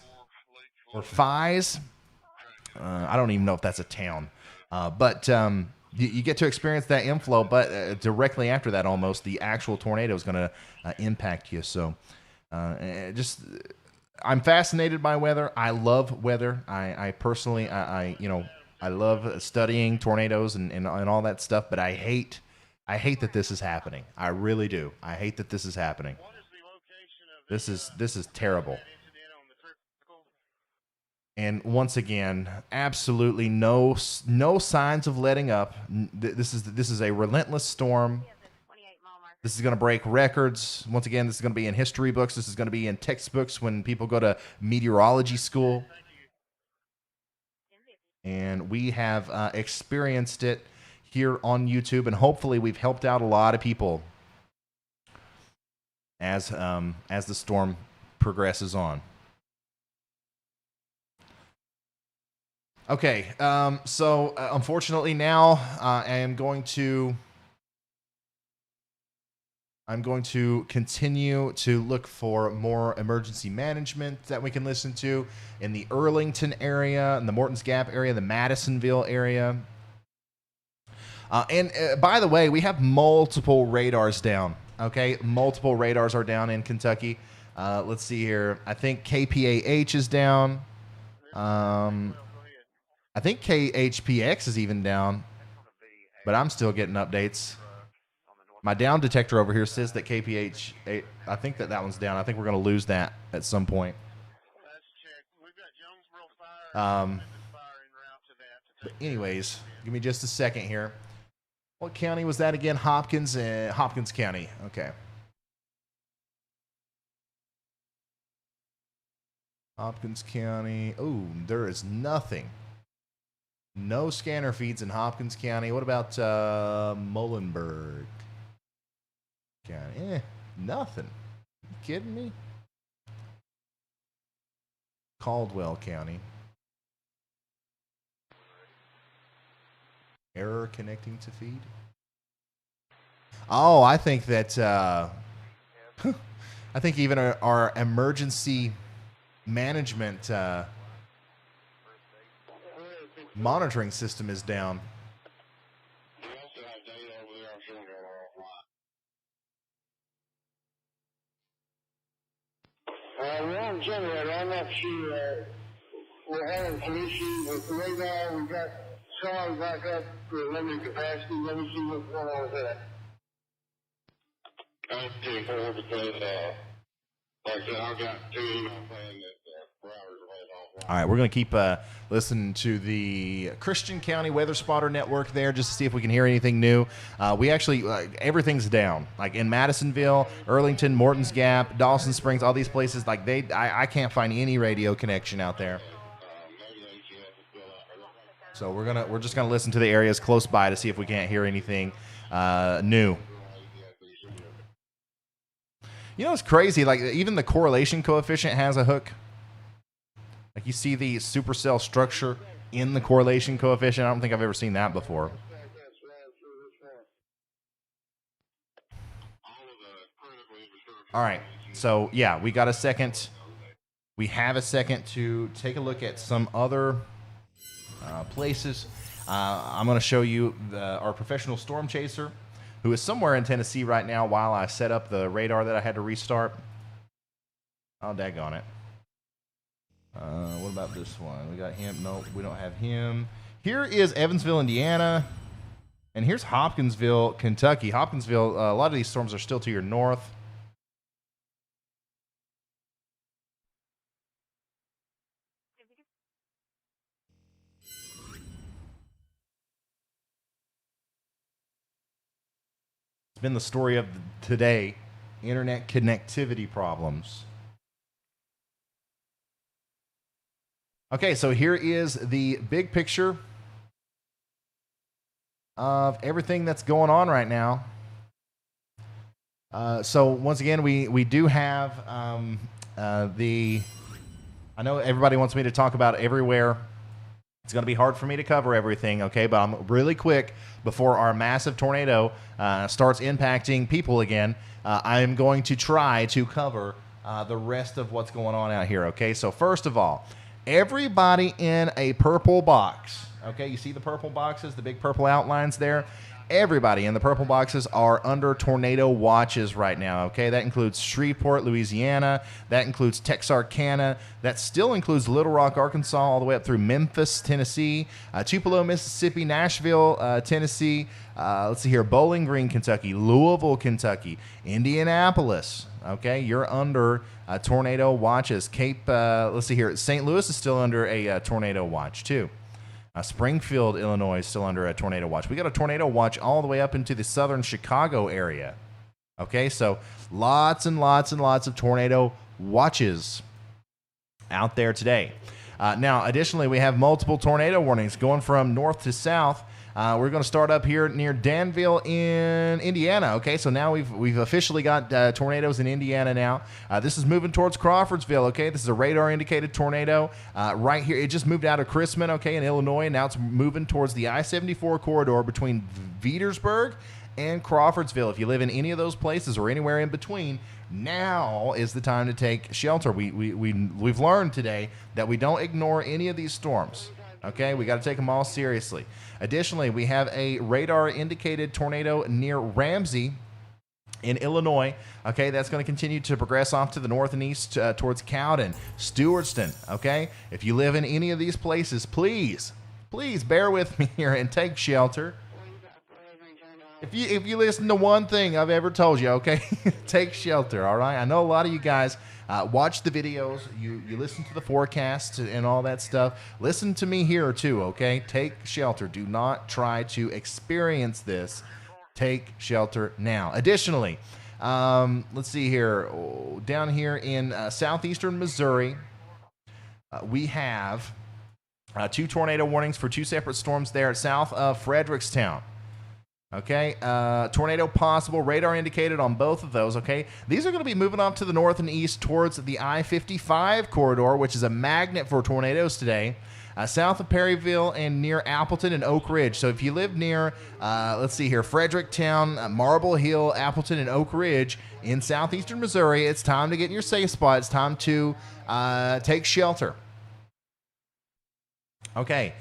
Or Fies. I don't even know if that's a town. But you get to experience that inflow, but directly after that, almost, the actual tornado is going to impact you. So I'm fascinated by weather. I love weather. I personally, I love studying tornadoes and all that stuff, but I hate that this is happening. I really do. I hate that this is happening. This is terrible. And once again, absolutely no signs of letting up. This is a relentless storm. This is going to break records. Once again, this is going to be in history books. This is going to be in textbooks when people go to meteorology school. And we have experienced it here on YouTube, and hopefully we've helped out a lot of people as the storm progresses on. Okay, so unfortunately now I'm going to continue to look for more emergency management that we can listen to in the Earlington area, in the Morton's Gap area, the Madisonville area. And by the way, we have multiple radars down. Okay, multiple radars are down in Kentucky. Let's see here. I think KPAH is down. I think KHPX is even down, but I'm still getting updates. My down detector over here says that KPH, I think that one's down. I think we're going to lose that at some point. But anyways, give me just a second here. What county was that again? Hopkins County. Okay. Hopkins County. Oh, there is nothing. No scanner feeds in Hopkins County. What about Muhlenberg County? Nothing. You kidding me? Caldwell County. Error connecting to feed. Oh, I think that I think even our emergency management monitoring system is down. We're on generator. I'm not sure. We're having some issues with the radar. We've got SARS back up for limited capacity. Let me see what's going on with that. That's pretty cool because, like I said, I've got two emails saying that 4 hours away. All right, we're going to keep listening to the Christian County Weather Spotter Network there just to see if we can hear anything new. We actually, everything's down. Like in Madisonville, Earlington, Morton's Gap, Dawson Springs, all these places, like I can't find any radio connection out there. So we're just gonna listen to the areas close by to see if we can't hear anything new. You know, it's crazy. Like even the correlation coefficient has a hook. Like you see the supercell structure in the correlation coefficient. I don't think I've ever seen that before. All right. So yeah, we got a second. We have a second to take a look at some other places. I'm going to show you our professional storm chaser, who is somewhere in Tennessee right now while I set up the radar that I had to restart. Oh, daggone it. What about this one? We got him. Nope, we don't have him. Here is Evansville, Indiana. And here's Hopkinsville, Kentucky. Hopkinsville, a lot of these storms are still to your north. It's been the story of today, internet connectivity problems. Okay, so here is the big picture of everything that's going on right now. So once again, we do have I know everybody wants me to talk about everywhere. It's going to be hard for me to cover everything, okay? But I'm really quick before our massive tornado starts impacting people again. I'm going to try to cover the rest of what's going on out here, okay? So first of all, everybody in a purple box, okay? You see the purple boxes, the big purple outlines there? Everybody in the purple boxes are under tornado watches right now, okay? That includes Shreveport, Louisiana. That includes Texarkana. That still includes Little Rock, Arkansas, all the way up through Memphis, Tennessee, Tupelo, Mississippi, Nashville, Tennessee. Let's see here, Bowling Green, Kentucky, Louisville, Kentucky, Indianapolis, okay? You're under tornado watches. Let's see here, St. Louis is still under a tornado watch, too. Springfield, Illinois is still under a tornado watch. We got a tornado watch all the way up into the southern Chicago area. Okay, so lots and lots and lots of tornado watches out there today. Now, additionally, we have multiple tornado warnings going from north to south. We're going to start up here near Danville in Indiana. Okay, so now we've officially got tornadoes in Indiana now. This is moving towards Crawfordsville. Okay, this is a radar-indicated tornado right here. It just moved out of Chrisman, okay, in Illinois, and now it's moving towards the I-74 corridor between Veedersburg and Crawfordsville. If you live in any of those places or anywhere in between, now is the time to take shelter. We've learned today that we don't ignore any of these storms. Okay, we got to take them all seriously. Additionally, we have a radar-indicated tornado near Ramsey in Illinois. Okay, that's going to continue to progress off to the north and east towards Cowden, Stewartston. Okay, if you live in any of these places, please bear with me here and take shelter. If you listen to one thing I've ever told you, okay, take shelter. All right, I know a lot of you guys watch the videos, you listen to the forecasts and all that stuff. Listen to me here too, okay? Take shelter. Do not try to experience this. Take shelter now. Additionally, let's see here. Down here in southeastern Missouri, we have 2 tornado warnings for 2 separate storms there south of Frederickstown. Okay, tornado possible, radar indicated on both of those, okay? These are going to be moving off to the north and east towards the I-55 corridor, which is a magnet for tornadoes today, south of Perryville and near Appleton and Oak Ridge. So if you live near, let's see here, Fredericktown, Marble Hill, Appleton, and Oak Ridge in southeastern Missouri, it's time to get in your safe spot. It's time to take shelter. Okay.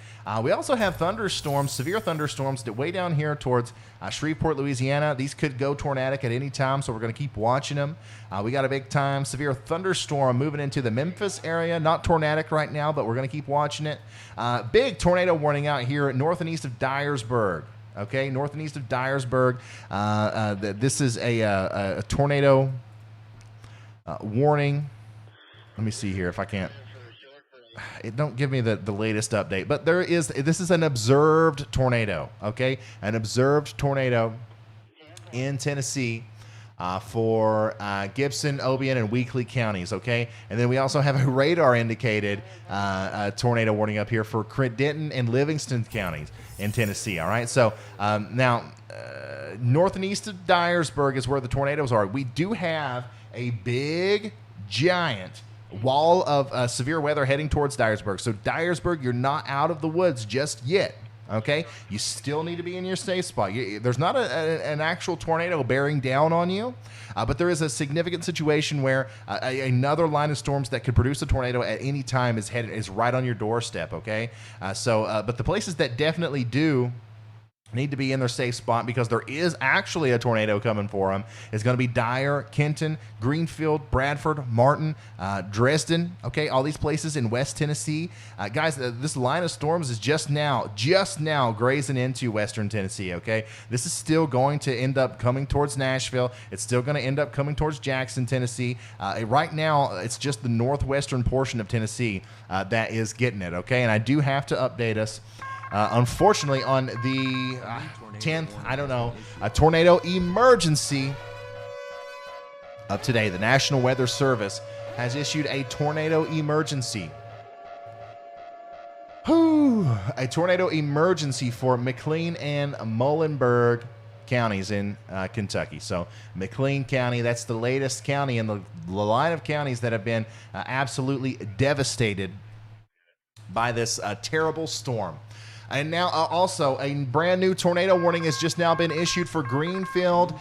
We also have thunderstorms, severe thunderstorms that way down here towards Shreveport, Louisiana. These could go tornadic at any time, so we're going to keep watching them. We got a big time severe thunderstorm moving into the Memphis area. Not tornadic right now, but we're going to keep watching it. Big tornado warning out here north and east of Dyersburg. Okay, north and east of Dyersburg. This is a tornado warning. Let me see here if I can't. It don't give me the latest update, but this is an observed tornado, okay? An observed tornado in Tennessee for Gibson, Obion, and Weakley counties, okay? And then we also have a radar-indicated tornado warning up here for Denton and Livingston counties in Tennessee, all right? So now, north and east of Dyersburg is where the tornadoes are. We do have a big, giant wall of severe weather heading towards Dyersburg. So Dyersburg, you're not out of the woods just yet, okay? You still need to be in your safe spot. There's not an actual tornado bearing down on you, but there is a significant situation where another line of storms that could produce a tornado at any time is right on your doorstep, okay? But the places that definitely do need to be in their safe spot because there is actually a tornado coming for them. It's going to be Dyer, Kenton, Greenfield, Bradford, Martin, Dresden, okay, all these places in West Tennessee. Guys, this line of storms is just now grazing into Western Tennessee, okay? This is still going to end up coming towards Nashville. It's still going to end up coming towards Jackson, Tennessee. Right now, it's just the northwestern portion of Tennessee that is getting it, okay? And I do have to update us. Unfortunately, on the 10th, I don't know, a tornado emergency of today. The National Weather Service has issued a tornado emergency A tornado emergency for McLean and Muhlenberg counties in Kentucky. So McLean County, that's the latest county in the line of counties that have been absolutely devastated by this terrible storm. And now also a brand new tornado warning has just now been issued for Greenfield,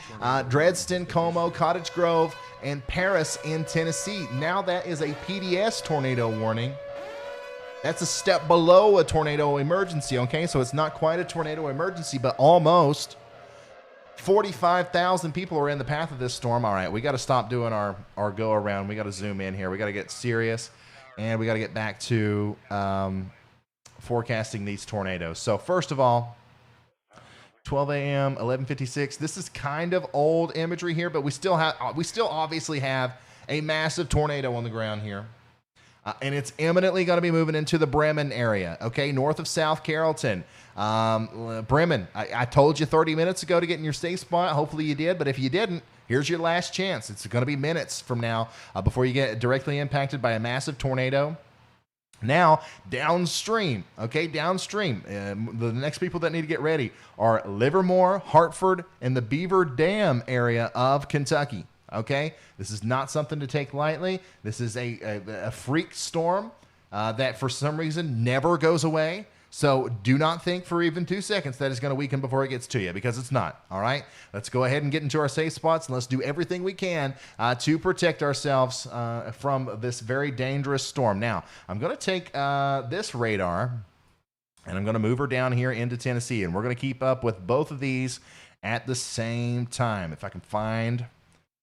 Dresden, Como, Cottage Grove, and Paris in Tennessee. Now that is a PDS tornado warning. That's a step below a tornado emergency, okay? So it's not quite a tornado emergency, but almost. 45,000 people are in the path of this storm. All right, we got to stop doing our go around. We got to zoom in here. We got to get serious, and we got to get back to forecasting these tornadoes. So first of all, 12 a.m., 11:56. This is kind of old imagery here, but we still obviously have a massive tornado on the ground here. And it's imminently going to be moving into the Bremen area, okay, north of South Carrollton. Bremen, I told you 30 minutes ago to get in your safe spot. Hopefully you did, but if you didn't, here's your last chance. It's going to be minutes from now before you get directly impacted by a massive tornado. Now, downstream, okay, downstream, the next people that need to get ready are Livermore, Hartford, and the Beaver Dam area of Kentucky. Okay, this is not something to take lightly. This is a freak storm that for some reason never goes away. So do not think for even 2 seconds that it's going to weaken before it gets to you, because it's not. All right, let's go ahead and get into our safe spots, and let's do everything we can to protect ourselves from this very dangerous storm. Now, I'm going to take this radar, and I'm going to move her down here into Tennessee, and we're going to keep up with both of these at the same time. If I can find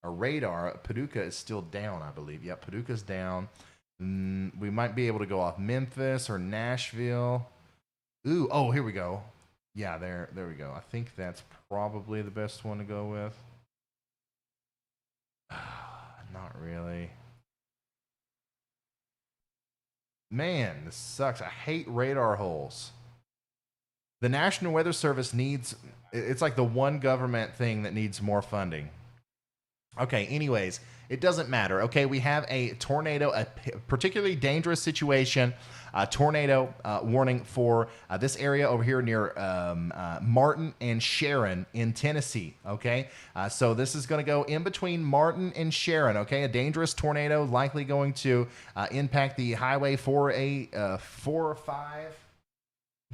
a radar, Paducah is still down, I believe. Yep, Paducah's down. We might be able to go off Memphis or Nashville. Ooh, oh, here we go. Yeah, there we go. I think that's probably the best one to go with. Not really. Man, this sucks. I hate radar holes. The National Weather Service it's like the one government thing that needs more funding. Okay, anyways, it doesn't matter. Okay, we have a tornado, a particularly dangerous situation, tornado warning for this area over here near Martin and Sharon in Tennessee. Okay, so this is going to go in between Martin and Sharon. Okay, a dangerous tornado likely going to impact the Highway 45. I'm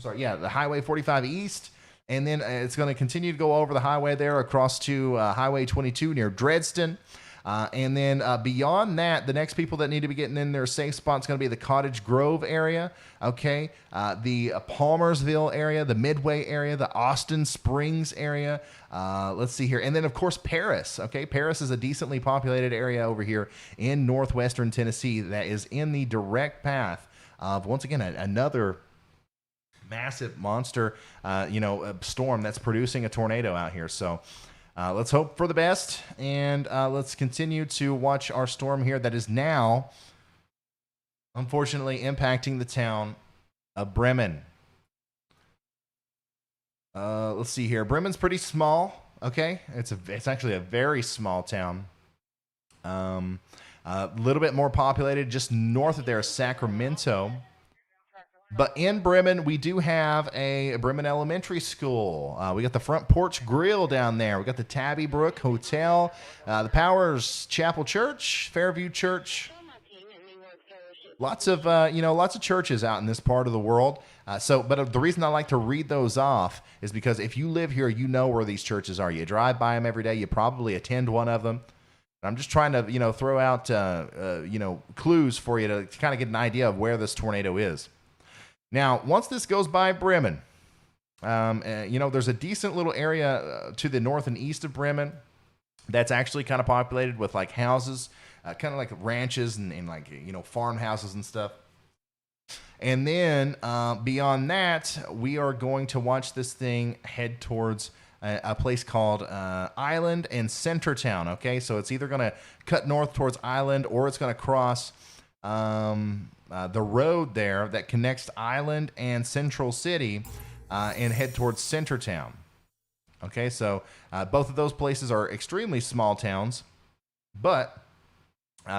sorry, yeah, the Highway 45 East. And then it's going to continue to go over the highway there across to Highway 22 near Dresden. And then beyond that, the next people that need to be getting in their safe spot is going to be the Cottage Grove area, okay, the Palmersville area, the Midway area, the Austin Springs area. Let's see here. And then, of course, Paris, okay? Paris is a decently populated area over here in northwestern Tennessee that is in the direct path of, once again, another massive monster, storm that's producing a tornado out here. So let's hope for the best, and let's continue to watch our storm here that is now, unfortunately, impacting the town of Bremen. Let's see here. Bremen's pretty small. Okay, it's actually a very small town. A little bit more populated just north of there is Sacramento. But in Bremen, we do have a Bremen Elementary School. We got the Front Porch Grill down there. We got the Tabby Brook Hotel, the Powers Chapel Church, Fairview Church. Lots of churches out in this part of the world. But the reason I like to read those off is because if you live here, you know where these churches are. You drive by them every day. You probably attend one of them. I'm just trying to, throw out, clues for you to kind of get an idea of where this tornado is. Now, once this goes by Bremen, there's a decent little area to the north and east of Bremen that's actually kind of populated with like houses, kind of like ranches and like, farmhouses and stuff. And then beyond that, we are going to watch this thing head towards a place called Island and Centertown. Okay, so it's either going to cut north towards Island or it's going to cross the road there that connects Island and Central City and head towards Centertown. Okay, so both of those places are extremely small towns, but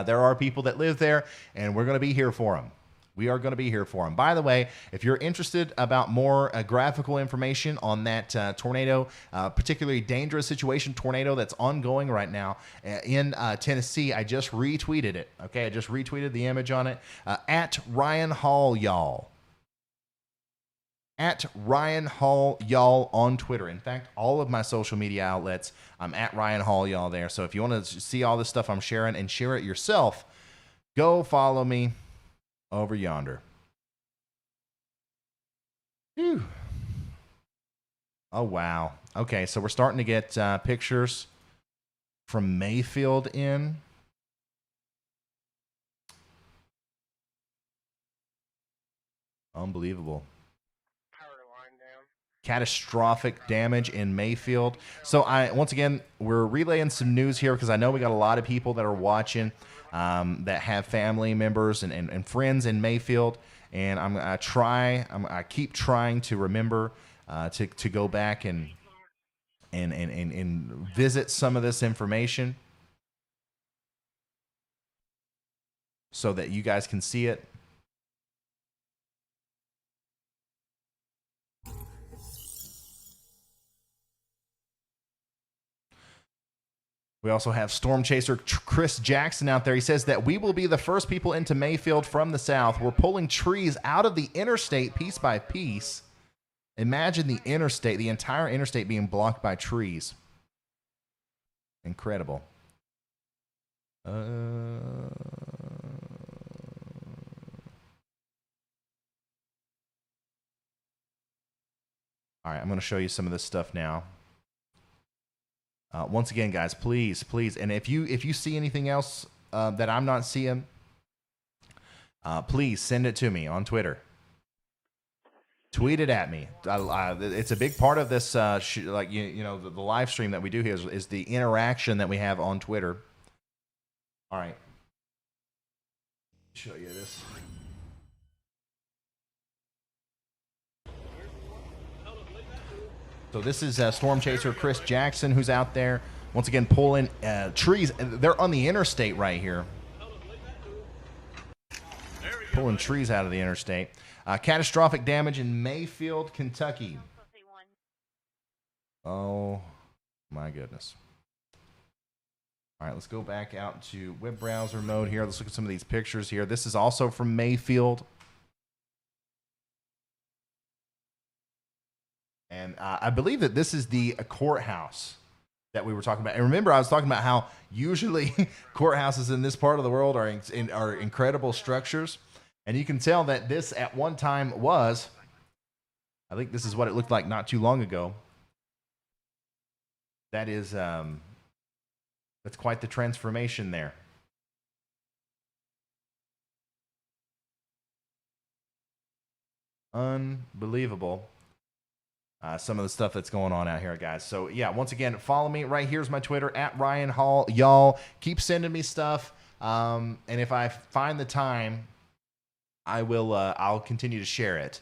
there are people that live there, and we're going to be here for them. We are going to be here for them. By the way, if you're interested about more graphical information on that tornado, particularly dangerous situation tornado that's ongoing right now in Tennessee, I just retweeted it. Okay, I just retweeted the image on it at RYANHALLYALL. At RYANHALLYALL on Twitter. In fact, all of my social media outlets, I'm at RYANHALLYALL there. So if you want to see all this stuff I'm sharing and share it yourself, go follow me over yonder. Whew. Oh, wow. Okay, so we're starting to get pictures from Mayfield in. Unbelievable. Catastrophic damage in Mayfield. So once again, we're relaying some news here because I know we got a lot of people that are watching that have family members and friends in Mayfield, and I keep trying to remember to go back and visit some of this information so that you guys can see it. We also have storm chaser Chris Jackson out there. He says that we will be the first people into Mayfield from the south. We're pulling trees out of the interstate piece by piece. Imagine the interstate, the entire interstate being blocked by trees. Incredible. All right, I'm going to show you some of this stuff now. Once again, guys, please, and if you see anything else that I'm not seeing, please send it to me on Twitter. Tweet it at me. It's a big part of this, like the live stream that we do here is the interaction that we have on Twitter. All right, show you this. So this is storm chaser Chris Jackson who's out there once again pulling trees. They're on the interstate right here, pulling trees out of the interstate. Catastrophic damage in Mayfield, Kentucky. Oh my goodness. All right, let's go back out to web browser mode here. Let's look at some of these pictures here. This is also from Mayfield. And I believe that this is the courthouse that we were talking about. And remember, I was talking about how usually courthouses in this part of the world are incredible structures. And you can tell that this at one time was, I think this is what it looked like not too long ago. That is, that's quite the transformation there. Unbelievable. Some of the stuff that's going on out here, guys. So, yeah, once again, follow me. Right here's my Twitter, at RYANHALLYALL. Keep sending me stuff. And if I find the time, I'll continue to share it.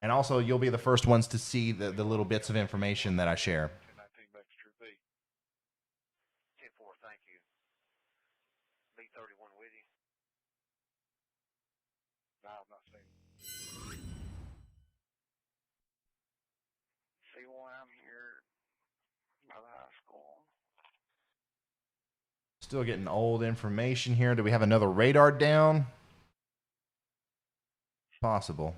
And also, you'll be the first ones to see the little bits of information that I share. Still getting old information here. Do we have another radar down? Possible.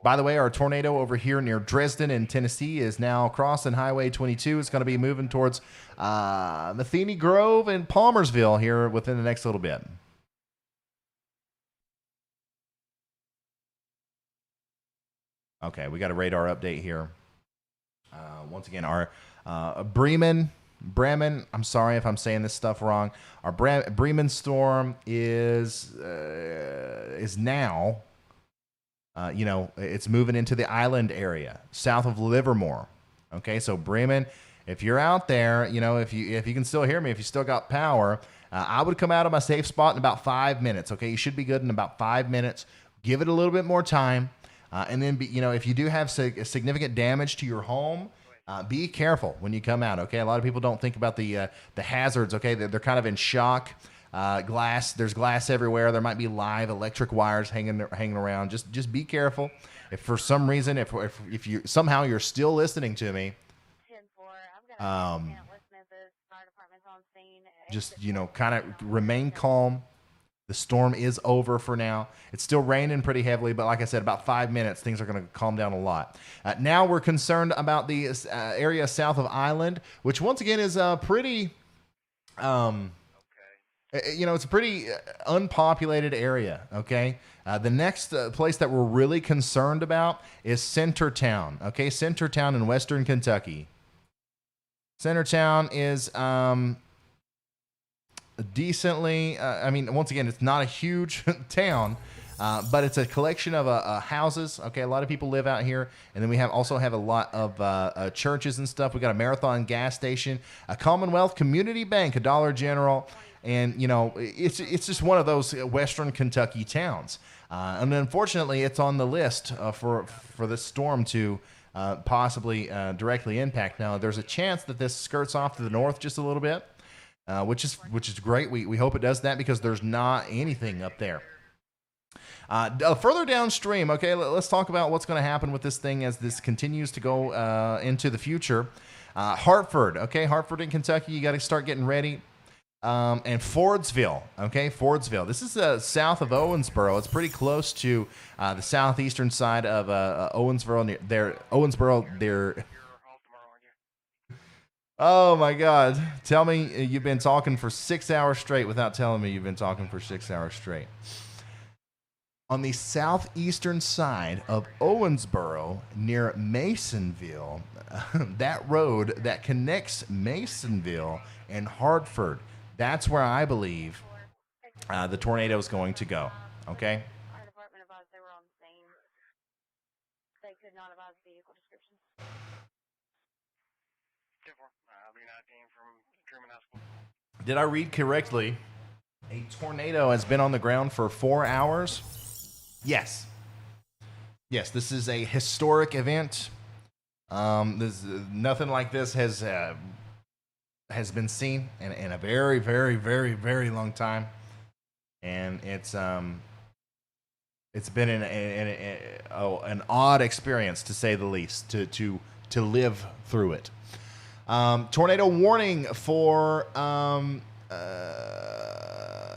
By the way, our tornado over here near Dresden in Tennessee is now crossing Highway 22. It's going to be moving towards Matheny Grove and Palmersville here within the next little bit. Okay, we got a radar update here. Once again, our Bremen, I'm sorry if I'm saying this stuff wrong. Our Bremen storm is now, it's moving into the island area south of Livermore. Okay, so Bremen, if you're out there, if you can still hear me, if you still got power, I would come out of my safe spot in about 5 minutes. Okay, you should be good in about 5 minutes. Give it a little bit more time, and then if you do have significant damage to your home, Be careful when you come out, okay? A lot of people don't think about the hazards, okay? They're kind of in shock. There's glass everywhere. There might be live electric wires hanging around. Just be careful. If for some reason, if you somehow you're still listening to me, just kind of remain calm. The storm is over for now. It's still raining pretty heavily, but like I said, about 5 minutes, things are going to calm down a lot. Now we're concerned about the area south of Island, which once again is pretty, it's a pretty unpopulated area, okay? The next place that we're really concerned about is Centertown, okay? Centertown in western Kentucky. Centertown is decently, once again, it's not a huge town, but it's a collection of houses. Okay, a lot of people live out here, and then we also have a lot of churches and stuff. We got a Marathon gas station, a Commonwealth Community Bank, a Dollar General, and it's just one of those Western Kentucky towns. And unfortunately, it's on the list for this storm to possibly directly impact. Now, there's a chance that this skirts off to the north just a little bit. Which is great. We hope it does that because there's not anything up there. Further downstream, okay, let's talk about what's going to happen with this thing as this continues to go into the future. Hartford, okay, Hartford in Kentucky, you got to start getting ready. And Fordsville, okay, Fordsville. This is south of Owensboro. It's pretty close to the southeastern side of Owensboro. Owensboro. Oh my God. Tell me you've been talking for 6 hours straight without telling me you've been talking for 6 hours straight. On the southeastern side of Owensboro near Masonville, that road that connects Masonville and Hartford, that's where I believe the tornado is going to go. Okay? Our department advised they were on the scene. They could not advise vehicle descriptions. Did I read correctly? A tornado has been on the ground for 4 hours? Yes. Yes, this is a historic event. Nothing like this has been seen in a very, very, very, very long time, and it's been an odd experience to say the least to live through it. Tornado warning for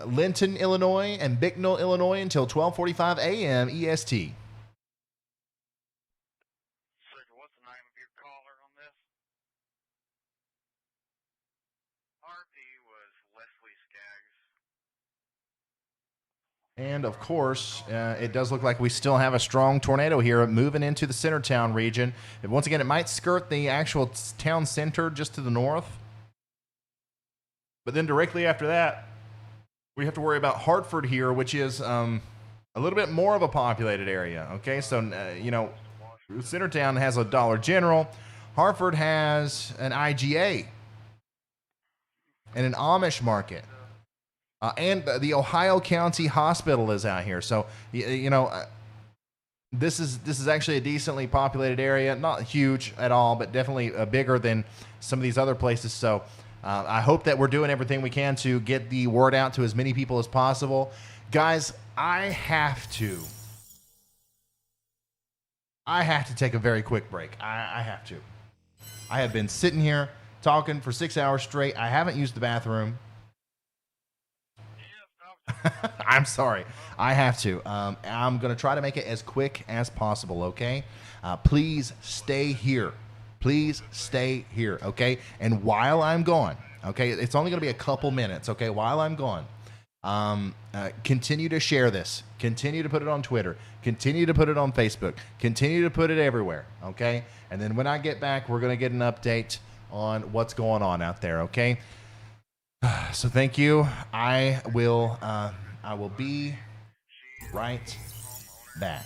Linton, Illinois, and Bicknell, Illinois, until 12:45 a.m. EST. What's the name of your caller on this? RP was Leslie Skaggs. And of course, it does look like we still have a strong tornado here moving into the Centertown region. And once again, it might skirt the actual town center just to the north. But then directly after that, we have to worry about Hartford here, which is a little bit more of a populated area. Okay, so, Centertown has a Dollar General. Hartford has an IGA and an Amish market. And the Ohio County Hospital is out here. So, this is actually a decently populated area. Not huge at all, but definitely bigger than some of these other places. So, I hope that we're doing everything we can to get the word out to as many people as possible. Guys, I have to take a very quick break. I have to. I have been sitting here talking for 6 hours straight. I haven't used the bathroom. I'm sorry. I have to. I'm going to try to make it as quick as possible, okay? Please stay here. Please stay here, okay? And while I'm gone, okay, it's only going to be a couple minutes, okay? While I'm gone, continue to share this. Continue to put it on Twitter. Continue to put it on Facebook. Continue to put it everywhere, okay? And then when I get back, we're going to get an update on what's going on out there, okay? So thank you. I will be right back.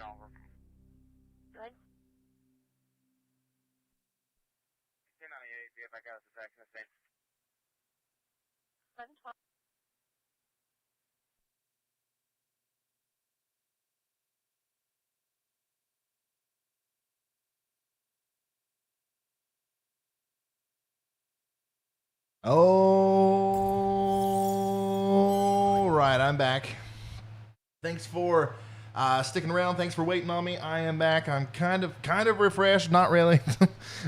Good. 1098, see if I got us a text message. 712. All right, I'm back. Thanks for sticking around. Thanks for waiting on me. I am back. I'm kind of refreshed, not really,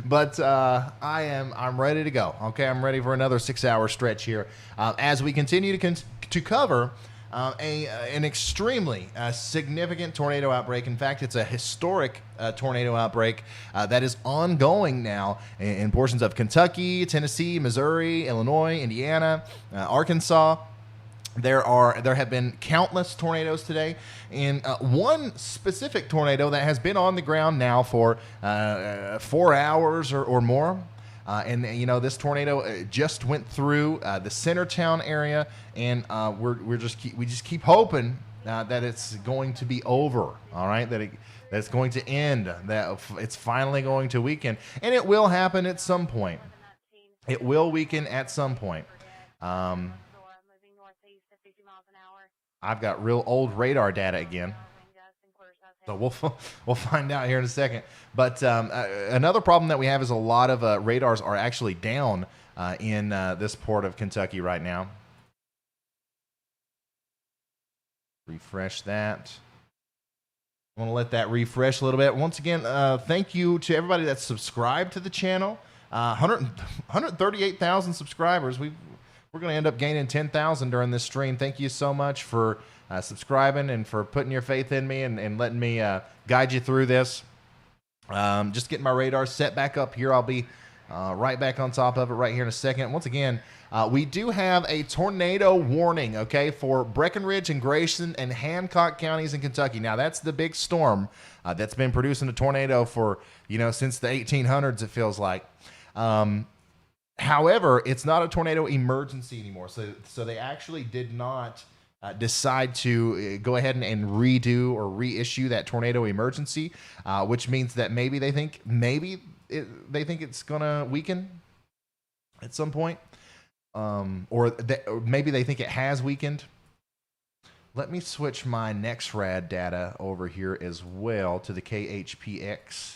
but I'm ready to go. Okay, I'm ready for another 6-hour stretch here as we continue to cover an extremely significant tornado outbreak. In fact, it's a historic tornado outbreak that is ongoing now in portions of Kentucky, Tennessee, Missouri, Illinois, Indiana, Arkansas. There have been countless tornadoes today, and one specific tornado that has been on the ground now for 4 hours or more. And you know, this tornado just went through the Centertown area, and we just keep hoping that it's going to be over. All right, that it's going to end, that it's finally going to weaken, and it will happen at some point. It will weaken at some point. I've got real old radar data again, so we'll find out here in a second. But another problem that we have is a lot of radars are actually down in this port of Kentucky right now. Refresh that. I want to let that refresh a little bit. Once again, thank you to everybody that's subscribed to the channel. 138,000 subscribers. We're going to end up gaining 10,000 during this stream. Thank you so much for subscribing and for putting your faith in me and letting me guide you through this. Just getting my radar set back up here. I'll be right back on top of it right here in a second. Once again, we do have a tornado warning, okay, for Breckenridge and Grayson and Hancock counties in Kentucky. Now, that's the big storm that's been producing a tornado for, since the 1800s, it feels like. However, it's not a tornado emergency anymore. So they actually did not decide to go ahead and redo or reissue that tornado emergency, which means that maybe they think it's gonna weaken at some point, or maybe they think it has weakened. Let me switch my NexRad data over here as well to the KHPX.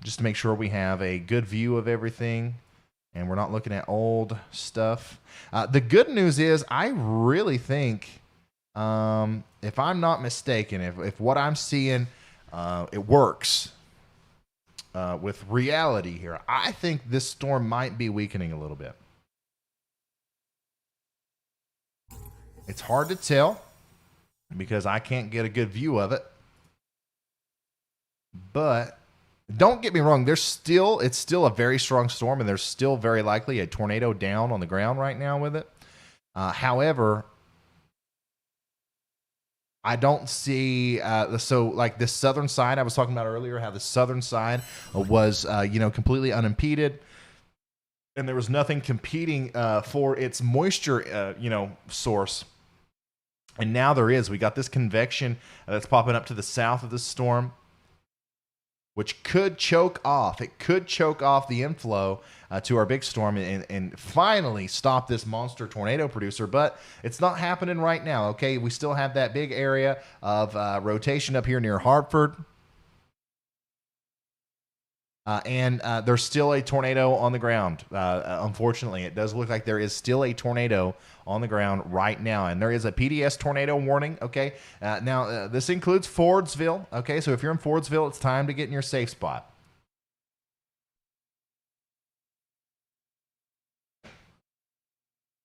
Just to make sure we have a good view of everything and we're not looking at old stuff. The good news is I really think, if I'm not mistaken, if what I'm seeing, it works with reality here, I think this storm might be weakening a little bit. It's hard to tell because I can't get a good view of it. But don't get me wrong, it's still a very strong storm, and there's still very likely a tornado down on the ground right now with it. However, I don't see so like this southern side I was talking about earlier, how the southern side was completely unimpeded, and there was nothing competing for its moisture source. And now there is. We got this convection that's popping up to the south of the storm, which could choke off. It could choke off the inflow to our big storm and finally stop this monster tornado producer. But it's not happening right now, okay? We still have that big area of rotation up here near Hartford. And there's still a tornado on the ground. Unfortunately, it does look like there is still a tornado on the ground right now. And there is a PDS tornado warning, okay? Now, this includes Fordsville, okay? So if you're in Fordsville, it's time to get in your safe spot.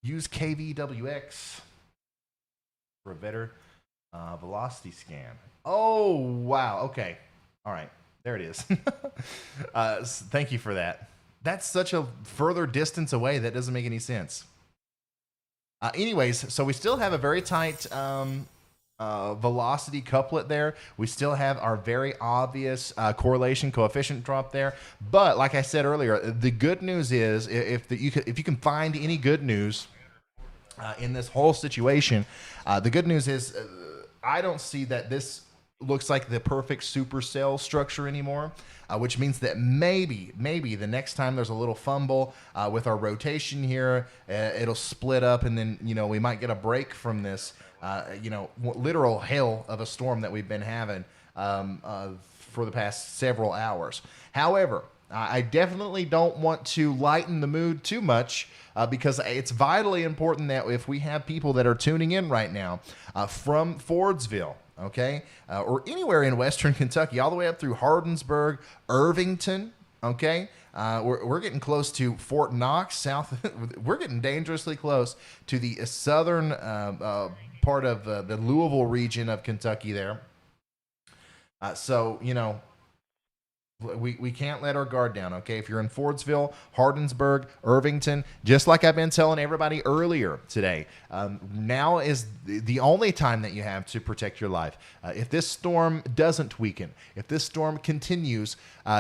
Use KVWX for a better velocity scan. Oh, wow. Okay. All right. There it is. Thank you for that. That's such a further distance away that doesn't make any sense. Anyways, so we still have a very tight velocity couplet there. We still have our very obvious correlation coefficient drop there. But like I said earlier, the good news is if you can find any good news in this whole situation, the good news is I don't see that this looks like the perfect supercell structure anymore, which means that maybe the next time there's a little fumble with our rotation here, it'll split up, and then we might get a break from this literal hell of a storm that we've been having for the past several hours. However, I definitely don't want to lighten the mood too much because it's vitally important that if we have people that are tuning in right now from Fordsville, okay, or anywhere in Western Kentucky, all the way up through Hardinsburg, Irvington, okay, we're getting close to Fort Knox, south. We're getting dangerously close to the southern part of the Louisville region of Kentucky there. So, we can't let our guard down, okay? If you're in Fordsville, Hardinsburg, Irvington, just like I've been telling everybody earlier today, now is the only time that you have to protect your life. If this storm doesn't weaken, if this storm continues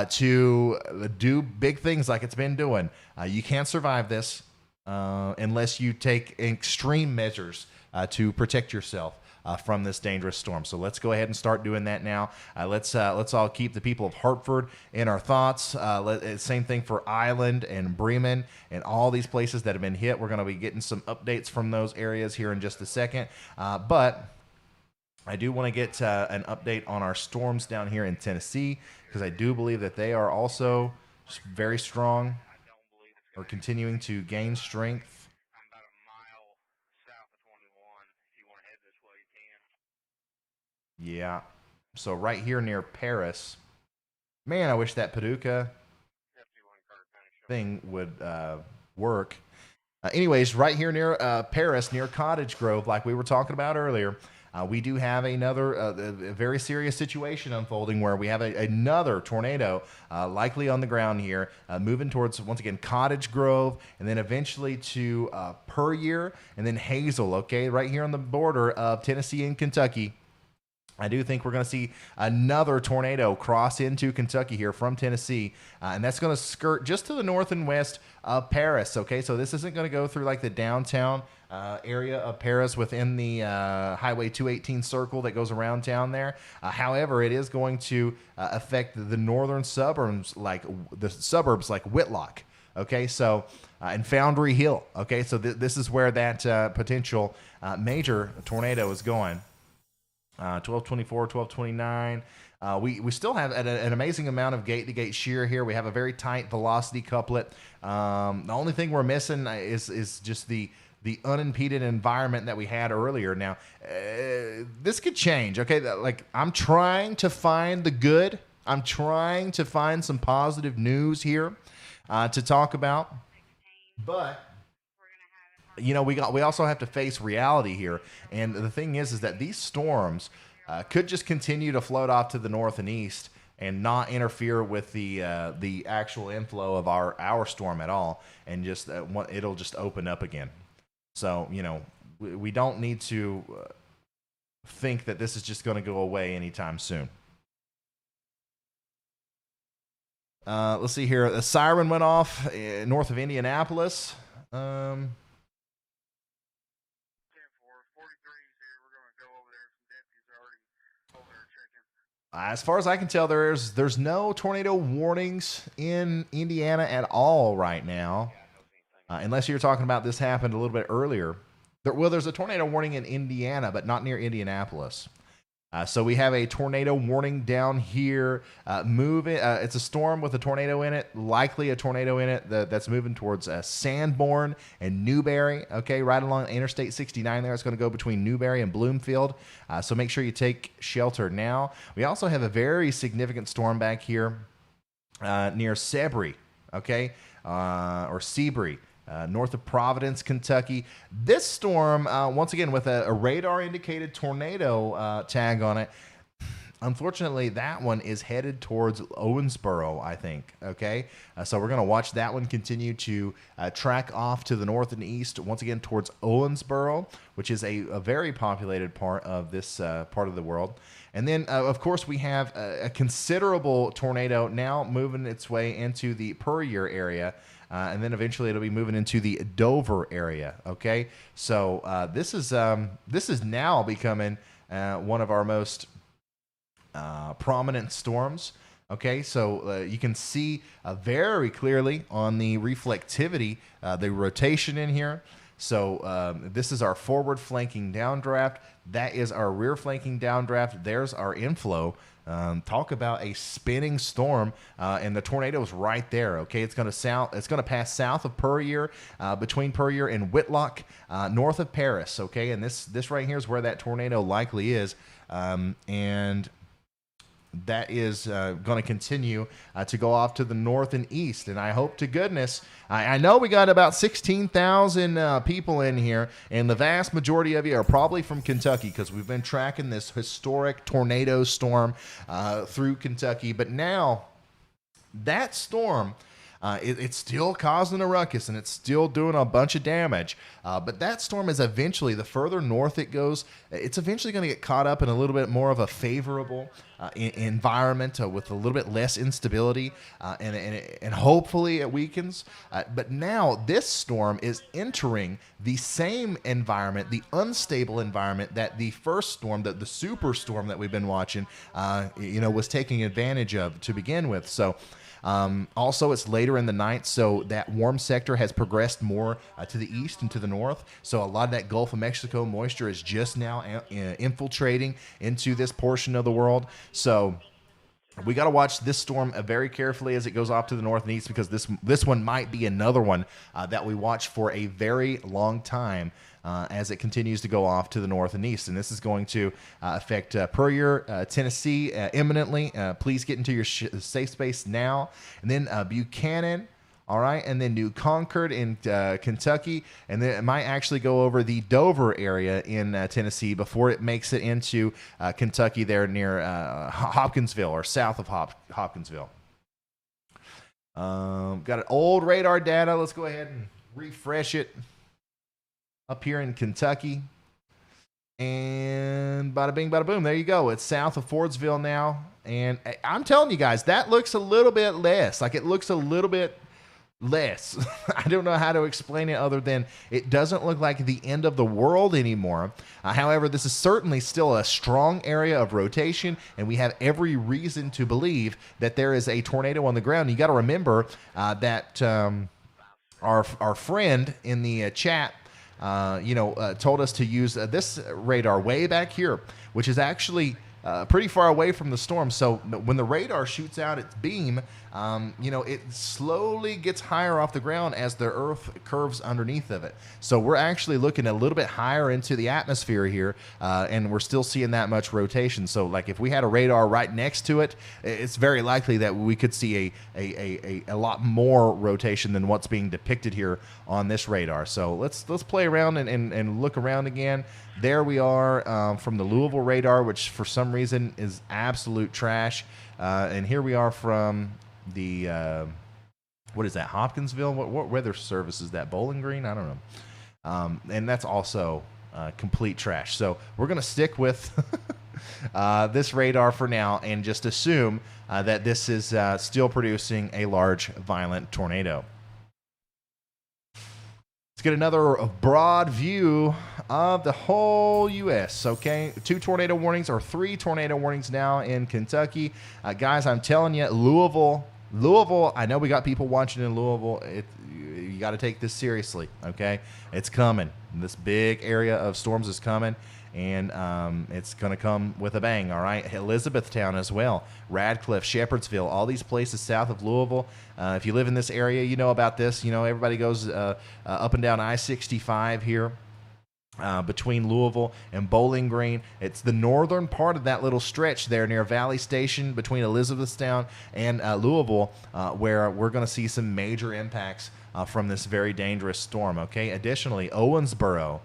to do big things like it's been doing, you can't survive this unless you take extreme measures to protect yourself from this dangerous storm. So let's go ahead and start doing that now. Let's all keep the people of Hartford in our thoughts. Same thing for Island and Bremen and all these places that have been hit. We're going to be getting some updates from those areas here in just a second. But I do want to get an update on our storms down here in Tennessee, because I do believe that they are also very strong or continuing to gain strength. Yeah. So right here near Paris, man, I wish that Paducah thing would work. Anyways, right here near Paris, near Cottage Grove, like we were talking about earlier, we do have another a very serious situation unfolding where we have another tornado likely on the ground here, moving towards, once again, Cottage Grove, and then eventually to Puryear, and then Hazel, okay, right here on the border of Tennessee and Kentucky. I do think we're going to see another tornado cross into Kentucky here from Tennessee, and that's going to skirt just to the north and west of Paris, okay? So this isn't going to go through like the downtown area of Paris within the Highway 218 circle that goes around town there. However, it is going to affect the northern suburbs, like Whitlock, okay? So, and Foundry Hill, okay? So this is where that potential major tornado is going. 1224, 1229. We still have an amazing amount of gate-to-gate shear here. We have a very tight velocity couplet. The only thing we're missing is just the unimpeded environment that we had earlier. Now, this could change, okay? Like, I'm trying to find the good. I'm trying to find some positive news here to talk about. But we also have to face reality here, and the thing is that these storms could just continue to float off to the north and east and not interfere with the actual inflow of our storm at all, and just it'll just open up again. So we don't need to think that this is just going to go away anytime soon. Let's see here. A siren went off north of Indianapolis. As far as I can tell, there's no tornado warnings in Indiana at all right now, unless you're talking about this happened a little bit earlier. There's a tornado warning in Indiana, but not near Indianapolis. So we have a tornado warning down here. Moving. It's a storm with a tornado in it, likely a tornado in it that's moving towards Sanborn and Newberry. Okay, right along Interstate 69 there. It's going to go between Newberry and Bloomfield. So make sure you take shelter now. We also have a very significant storm back here near Sebree, okay, or Sebree. North of Providence, Kentucky. This storm, once again, with a radar-indicated tornado tag on it, unfortunately, that one is headed towards Owensboro, I think, okay? So we're going to watch that one continue to track off to the north and east, once again, towards Owensboro, which is a very populated part of this part of the world. And then, of course, we have a considerable tornado now moving its way into the Puryear area, and then eventually it'll be moving into the Dover area. Okay, so this is now becoming one of our most prominent storms. Okay, so you can see very clearly on the reflectivity, the rotation in here. So this is our forward flanking downdraft. That is our rear flanking downdraft. There's our inflow. Talk about a spinning storm, and the tornado's right there. Okay, it's going to pass south of Puryear, between Puryear and Whitlock, north of Paris. Okay, and this right here is where that tornado likely is, and that is going to continue to go off to the north and east. And I hope to goodness, I know we got about 16,000 people in here, and the vast majority of you are probably from Kentucky because we've been tracking this historic tornado storm through Kentucky. But now that storm, it's still causing a ruckus, and it's still doing a bunch of damage. But that storm is eventually, the further north it goes, it's eventually going to get caught up in a little bit more of a favorable environment with a little bit less instability, and hopefully it weakens. But now this storm is entering the same environment, the unstable environment that the first storm, the super storm that we've been watching, was taking advantage of to begin with. So also, it's later in the night, so that warm sector has progressed more to the east and to the north. So a lot of that Gulf of Mexico moisture is just now infiltrating into this portion of the world. So we got to watch this storm very carefully as it goes off to the north and east, because this one might be another one that we watch for a very long time as it continues to go off to the north and east. And this is going to affect Puryear, Tennessee imminently. Please get into your safe space now. And then Buchanan, all right, and then New Concord in Kentucky. And then it might actually go over the Dover area in Tennessee before it makes it into Kentucky there near Hopkinsville or south of Hopkinsville. Got an old radar data. Let's go ahead and refresh it up here in Kentucky. And bada bing, bada boom. There you go. It's south of Fordsville now. And I'm telling you guys, that looks a little bit less. Like, it looks a little bit less. I don't know how to explain it other than it doesn't look like the end of the world anymore. However, this is certainly still a strong area of rotation, and we have every reason to believe that there is a tornado on the ground. You got to remember that our friend in the chat told us to use this radar way back here, which is actually pretty far away from the storm. So when the radar shoots out its beam, it slowly gets higher off the ground as the Earth curves underneath of it. So we're actually looking a little bit higher into the atmosphere here, and we're still seeing that much rotation. So, like, if we had a radar right next to it, it's very likely that we could see a lot more rotation than what's being depicted here on this radar. So let's play around and look around again. There we are from the Louisville radar, which for some reason is absolute trash. And here we are from the, what is that, Hopkinsville? What weather service is that? Bowling Green? I don't know. And that's also complete trash. So we're going to stick with this radar for now and just assume that this is still producing a large, violent tornado. Let's get another broad view of the whole U.S., okay? 2 tornado warnings, or 3 tornado warnings now in Kentucky. Guys, I'm telling you, Louisville, I know we got people watching in Louisville. You got to take this seriously, okay? It's coming. This big area of storms is coming, and it's going to come with a bang, all right? Elizabethtown as well, Radcliffe, Shepherdsville, all these places south of Louisville. If you live in this area, you know about this. You know, everybody goes up and down I-65 here. Between Louisville and Bowling Green. It's the northern part of that little stretch there near Valley Station between Elizabethtown and Louisville, where we're going to see some major impacts from this very dangerous storm, okay? Additionally, Owensboro,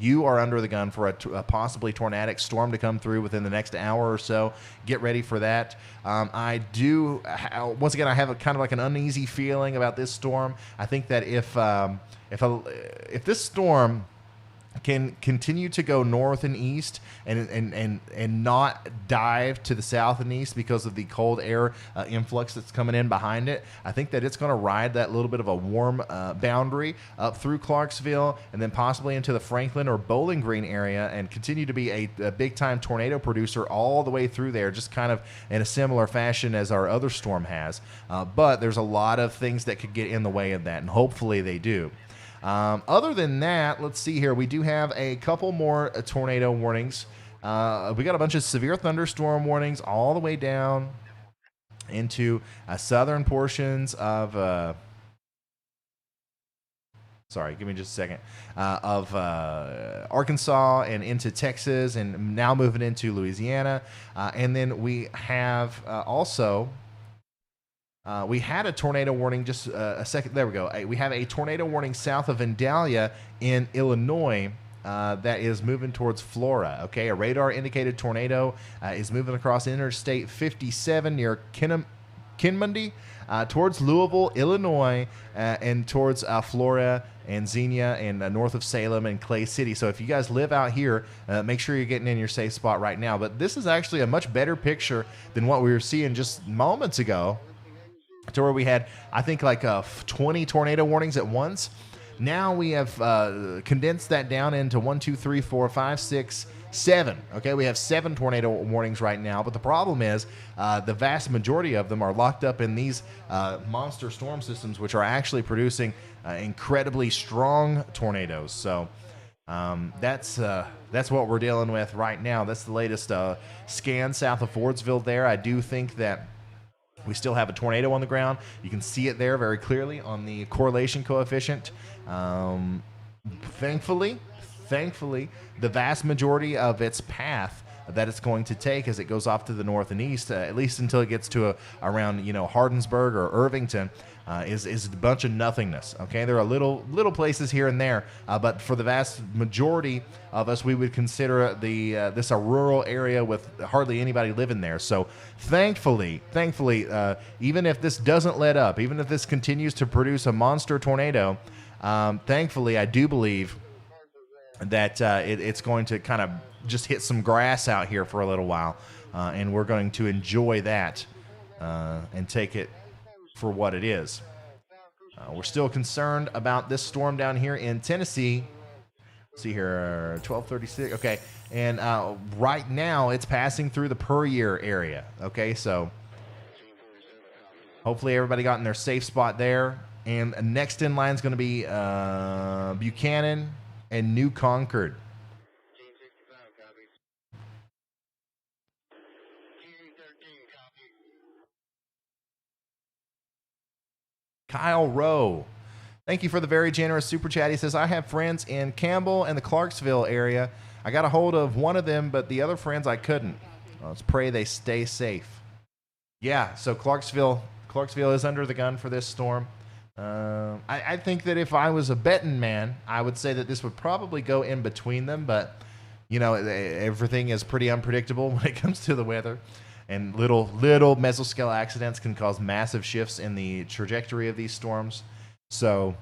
you are under the gun for a possibly tornadic storm to come through within the next hour or so. Get ready for that. Once again, I have a kind of like an uneasy feeling about this storm. I think that if this storm can continue to go north and east and not dive to the south and east because of the cold air influx that's coming in behind it. I think that it's going to ride that little bit of a warm boundary up through Clarksville and then possibly into the Franklin or Bowling Green area and continue to be a big-time tornado producer all the way through there, just kind of in a similar fashion as our other storm has. But there's a lot of things that could get in the way of that, and hopefully they do. Other than that, let's see here. We do have a couple more tornado warnings. We got a bunch of severe thunderstorm warnings all the way down into southern portions of sorry, give me just a second, of Arkansas and into Texas and now moving into Louisiana. And then we have also... we had a tornado warning just a second. There we go. We have a tornado warning south of Vandalia in Illinois that is moving towards Flora. Okay, a radar indicated tornado is moving across Interstate 57 near Kinmundy towards Louisville, Illinois, and towards Flora and Xenia and north of Salem and Clay City. So if you guys live out here, make sure you're getting in your safe spot right now. But this is actually a much better picture than what we were seeing just moments ago, to where we had, I think, like 20 tornado warnings at once. Now we have condensed that down into 1, 2, 3, 4, 5, 6, 7. Okay, we have 7 tornado warnings right now. But the problem is the vast majority of them are locked up in these monster storm systems, which are actually producing incredibly strong tornadoes. So that's what we're dealing with right now. That's the latest scan south of Fordsville there. I do think that we still have a tornado on the ground. You can see it there very clearly on the correlation coefficient. Thankfully, the vast majority of its path that it's going to take as it goes off to the north and east, at least until it gets to around Hardinsburg or Irvington, is a bunch of nothingness. Okay, there are little places here and there, but for the vast majority of us, we would consider this a rural area with hardly anybody living there. So thankfully, even if this doesn't let up, even if this continues to produce a monster tornado, thankfully I do believe that it's going to kind of just hit some grass out here for a little while, and we're going to enjoy that and take it for what it is. We're still concerned about this storm down here in Tennessee. See here, 1236. Okay, and right now it's passing through the Puryear area. Okay, so hopefully everybody got in their safe spot there. And next in line is going to be Buchanan and New Concord. Kyle Rowe, thank you for the very generous super chat. He says, I have friends in Campbell and the Clarksville area. I got a hold of one of them, but the other friends I couldn't. Let's pray they stay safe. Yeah, so Clarksville is under the gun for this storm. I think that if I was a betting man, I would say that this would probably go in between them, but everything is pretty unpredictable when it comes to the weather. And little mesoscale accidents can cause massive shifts in the trajectory of these storms. So,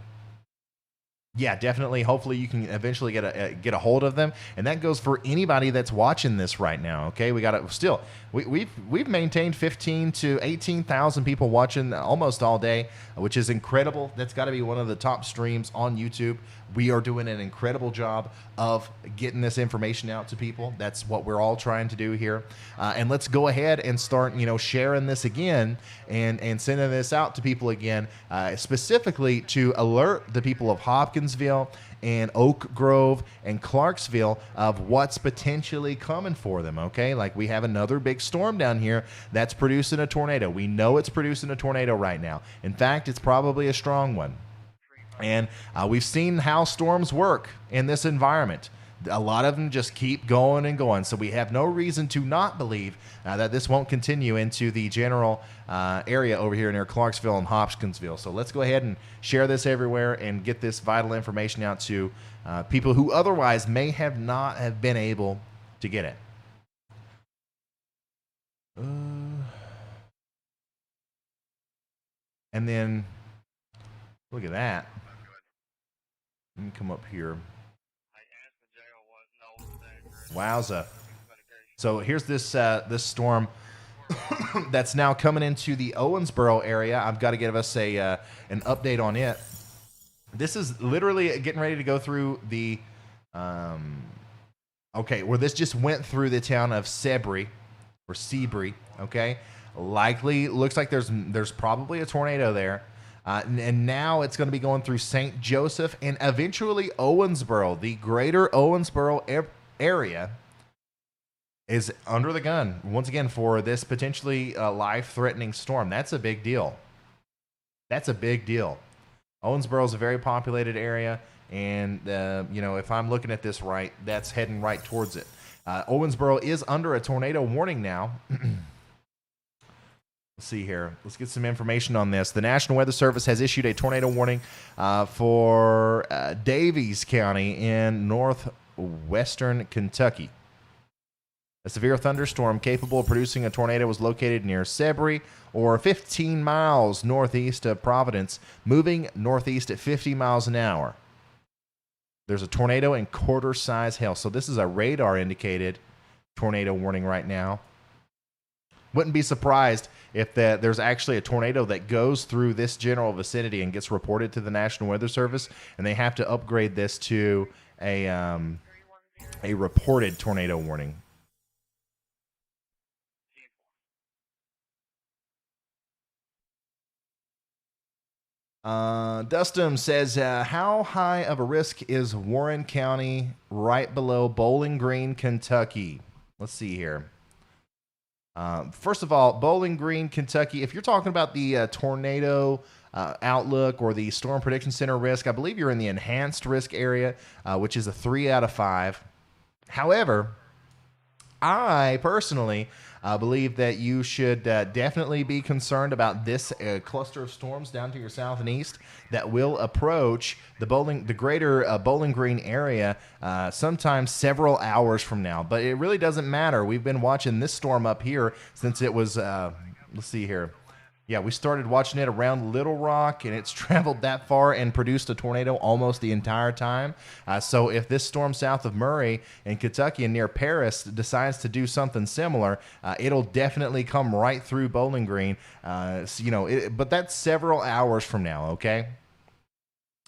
yeah, definitely. Hopefully, you can eventually get a hold of them, and that goes for anybody that's watching this right now. Okay, we got to still we've maintained 15 to 18,000 people watching almost all day, which is incredible. That's got to be one of the top streams on YouTube. We are doing an incredible job of getting this information out to people. That's what we're all trying to do here. And let's go ahead and start, sharing this again and sending this out to people again, specifically to alert the people of Hopkinsville and Oak Grove and Clarksville of what's potentially coming for them, okay? Like, we have another big storm down here that's producing a tornado. We know it's producing a tornado right now. In fact, it's probably a strong one. And we've seen how storms work in this environment. A lot of them just keep going and going. So we have no reason to not believe that this won't continue into the general area over here near Clarksville and Hopkinsville. So let's go ahead and share this everywhere and get this vital information out to people who otherwise may have not have been able to get it. And then, look at that. Let me come up here. Wowza. So here's this this storm that's now coming into the Owensboro area. I've got to give us an update on it. This is literally getting ready to go through the where this just went through the town of Sebree or Sebree. Okay, likely looks like there's probably a tornado there. And now it's going to be going through St. Joseph and eventually Owensboro. The greater Owensboro area is under the gun once again for this potentially life-threatening storm. That's a big deal. That's a big deal. Owensboro is a very populated area, and if I'm looking at this right, that's heading right towards it. Owensboro is under a tornado warning now. Let's see here. Let's get some information on this. The National Weather Service has issued a tornado warning for Davies County in northwestern Kentucky. A severe thunderstorm capable of producing a tornado was located near Sebree, or 15 miles northeast of Providence, moving northeast at 50 miles an hour. There's a tornado and quarter-size hail. So this is a radar-indicated tornado warning right now. Wouldn't be surprised if there's actually a tornado that goes through this general vicinity and gets reported to the National Weather Service, and they have to upgrade this to a reported tornado warning. Dustum says, how high of a risk is Warren County right below Bowling Green, Kentucky? Let's see here. First of all, Bowling Green, Kentucky, if you're talking about the tornado outlook or the Storm Prediction Center risk, I believe you're in the enhanced risk area, which is a 3 out of 5. However, I personally believe that you should definitely be concerned about this cluster of storms down to your south and east that will approach the greater Bowling Green area sometime several hours from now. But it really doesn't matter. We've been watching this storm up here since it was, let's see here. Yeah, we started watching it around Little Rock, and it's traveled that far and produced a tornado almost the entire time. So if this storm south of Murray in Kentucky and near Paris decides to do something similar, it'll definitely come right through Bowling Green. But that's several hours from now, okay?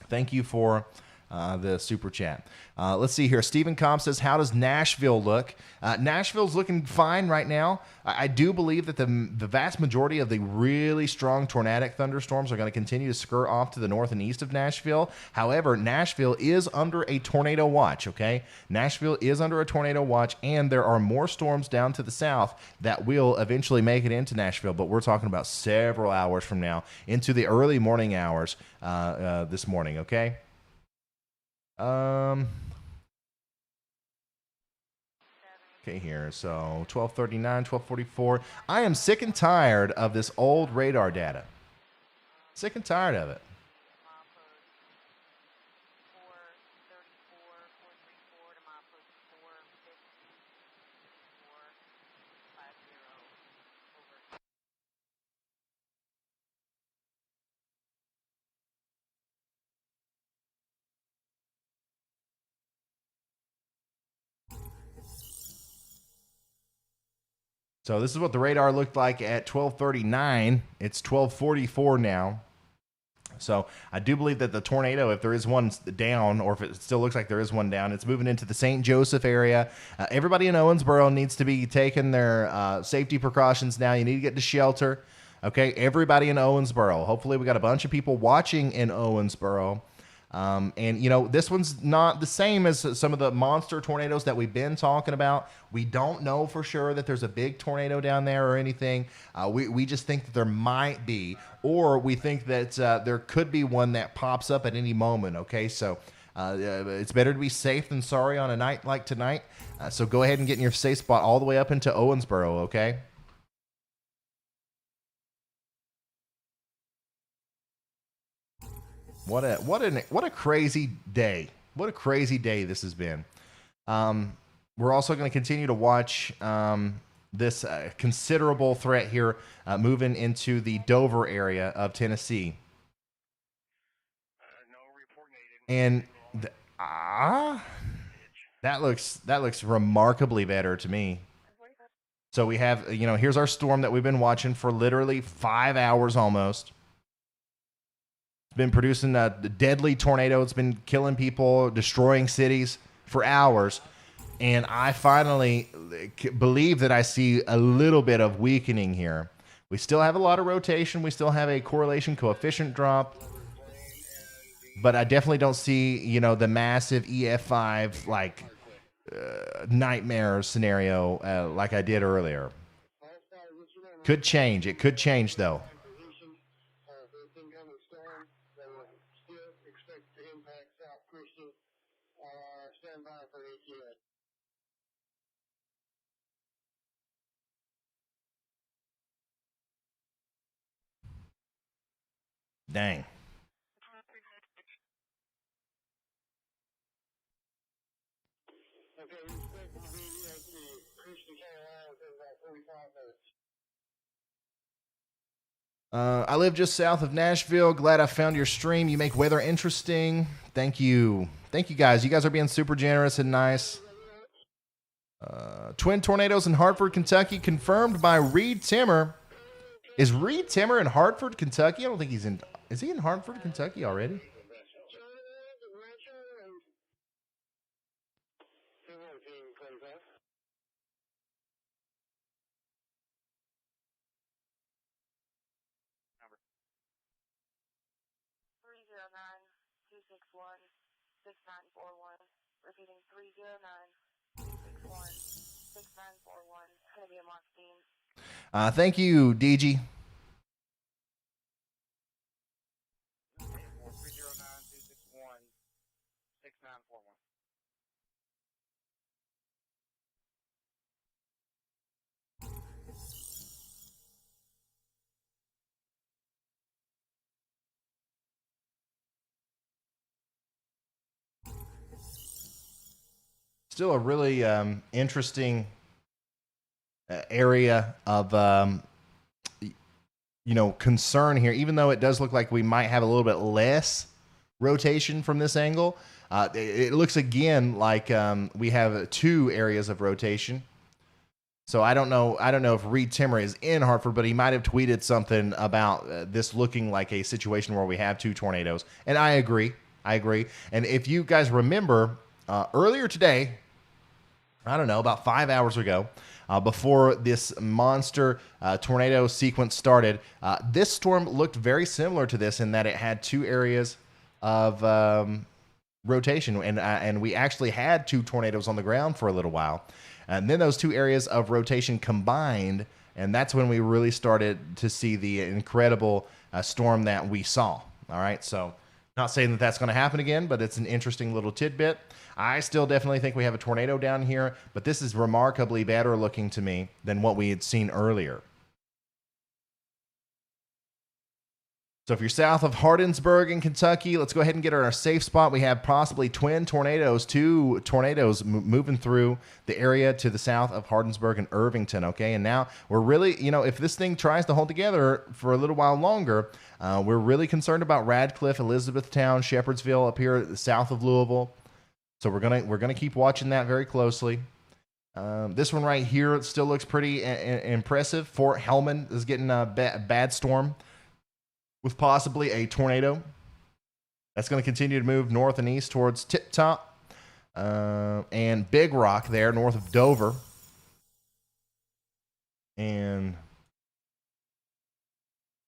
Thank you for the super chat. Let's see here. Stephen Cobb says, how does Nashville look? Nashville's looking fine right now. I do believe that the vast majority of the really strong tornadic thunderstorms are going to continue to skirt off to the north and east of Nashville. However, Nashville is under a tornado watch, okay? Nashville is under a tornado watch, and there are more storms down to the south that will eventually make it into Nashville, but we're talking about several hours from now into the early morning hours this morning, okay? Okay, here. So 12:39, 12:44. I am sick and tired of this old radar data. Sick and tired of it. So this is what the radar looked like at 12:39. It's 12:44 now. So I do believe that the tornado, if there is one down, or if it still looks like there is one down, it's moving into the St. Joseph area. Everybody in Owensboro needs to be taking their safety precautions now. You need to get to shelter. Okay, everybody in Owensboro. Hopefully we got a bunch of people watching in Owensboro. And, this one's not the same as some of the monster tornadoes that we've been talking about. We don't know for sure that there's a big tornado down there or anything. We just think that there might be, or we think that there could be one that pops up at any moment, okay? So it's better to be safe than sorry on a night like tonight. So go ahead and get in your safe spot all the way up into Owensboro, okay? What a crazy day. What a crazy day this has been. We're also going to continue to watch this considerable threat here moving into the Dover area of Tennessee. And That looks remarkably better to me. So we have, here's our storm that we've been watching for literally 5 hours almost. It's been producing a deadly tornado. It's been killing people, destroying cities for hours. And I finally believe that I see a little bit of weakening here. We still have a lot of rotation. We still have a correlation coefficient drop. But I definitely don't see, the massive EF5 nightmare scenario like I did earlier. Could change. It could change, though. Dang. I live just south of Nashville. Glad I found your stream. You make weather interesting. Thank you. Thank you, guys. You guys are being super generous and nice. Twin tornadoes in Hartford, Kentucky, confirmed by Reed Timmer. Is Reed Timmer in Hartford, Kentucky? I don't think he's in. Is he in Hartford, Kentucky already? Repeating 309-261-6941. Gonna be a Moss team. Thank you, DG. Still a really interesting area of concern here, even though it does look like we might have a little bit less rotation from this angle. It looks again like we have 2 areas of rotation. So I don't know if Reed Timmer is in Hartford, but he might have tweeted something about this looking like a situation where we have 2 tornadoes. And I agree. And if you guys remember, earlier today, I don't know, about 5 hours ago, before this monster tornado sequence started, this storm looked very similar to this in that it had 2 areas of rotation, and we actually had 2 tornadoes on the ground for a little while, and then those 2 areas of rotation combined, and that's when we really started to see the incredible storm that we saw. All right, so not saying that that's going to happen again, but it's an interesting little tidbit. I still definitely think we have a tornado down here, but this is remarkably better looking to me than what we had seen earlier. So if you're south of Hardinsburg in Kentucky, let's go ahead and get our safe spot. We have possibly twin tornadoes, 2 tornadoes moving through the area to the south of Hardinsburg and Irvington, okay? And now we're really, if this thing tries to hold together for a little while longer, we're really concerned about Radcliffe, Elizabethtown, Shepherdsville up here south of Louisville. So we're gonna keep watching that very closely. This one right here still looks pretty impressive. Fort Hellman is getting a bad storm with possibly a tornado. That's going to continue to move north and east towards Tip Top and Big Rock there north of Dover. And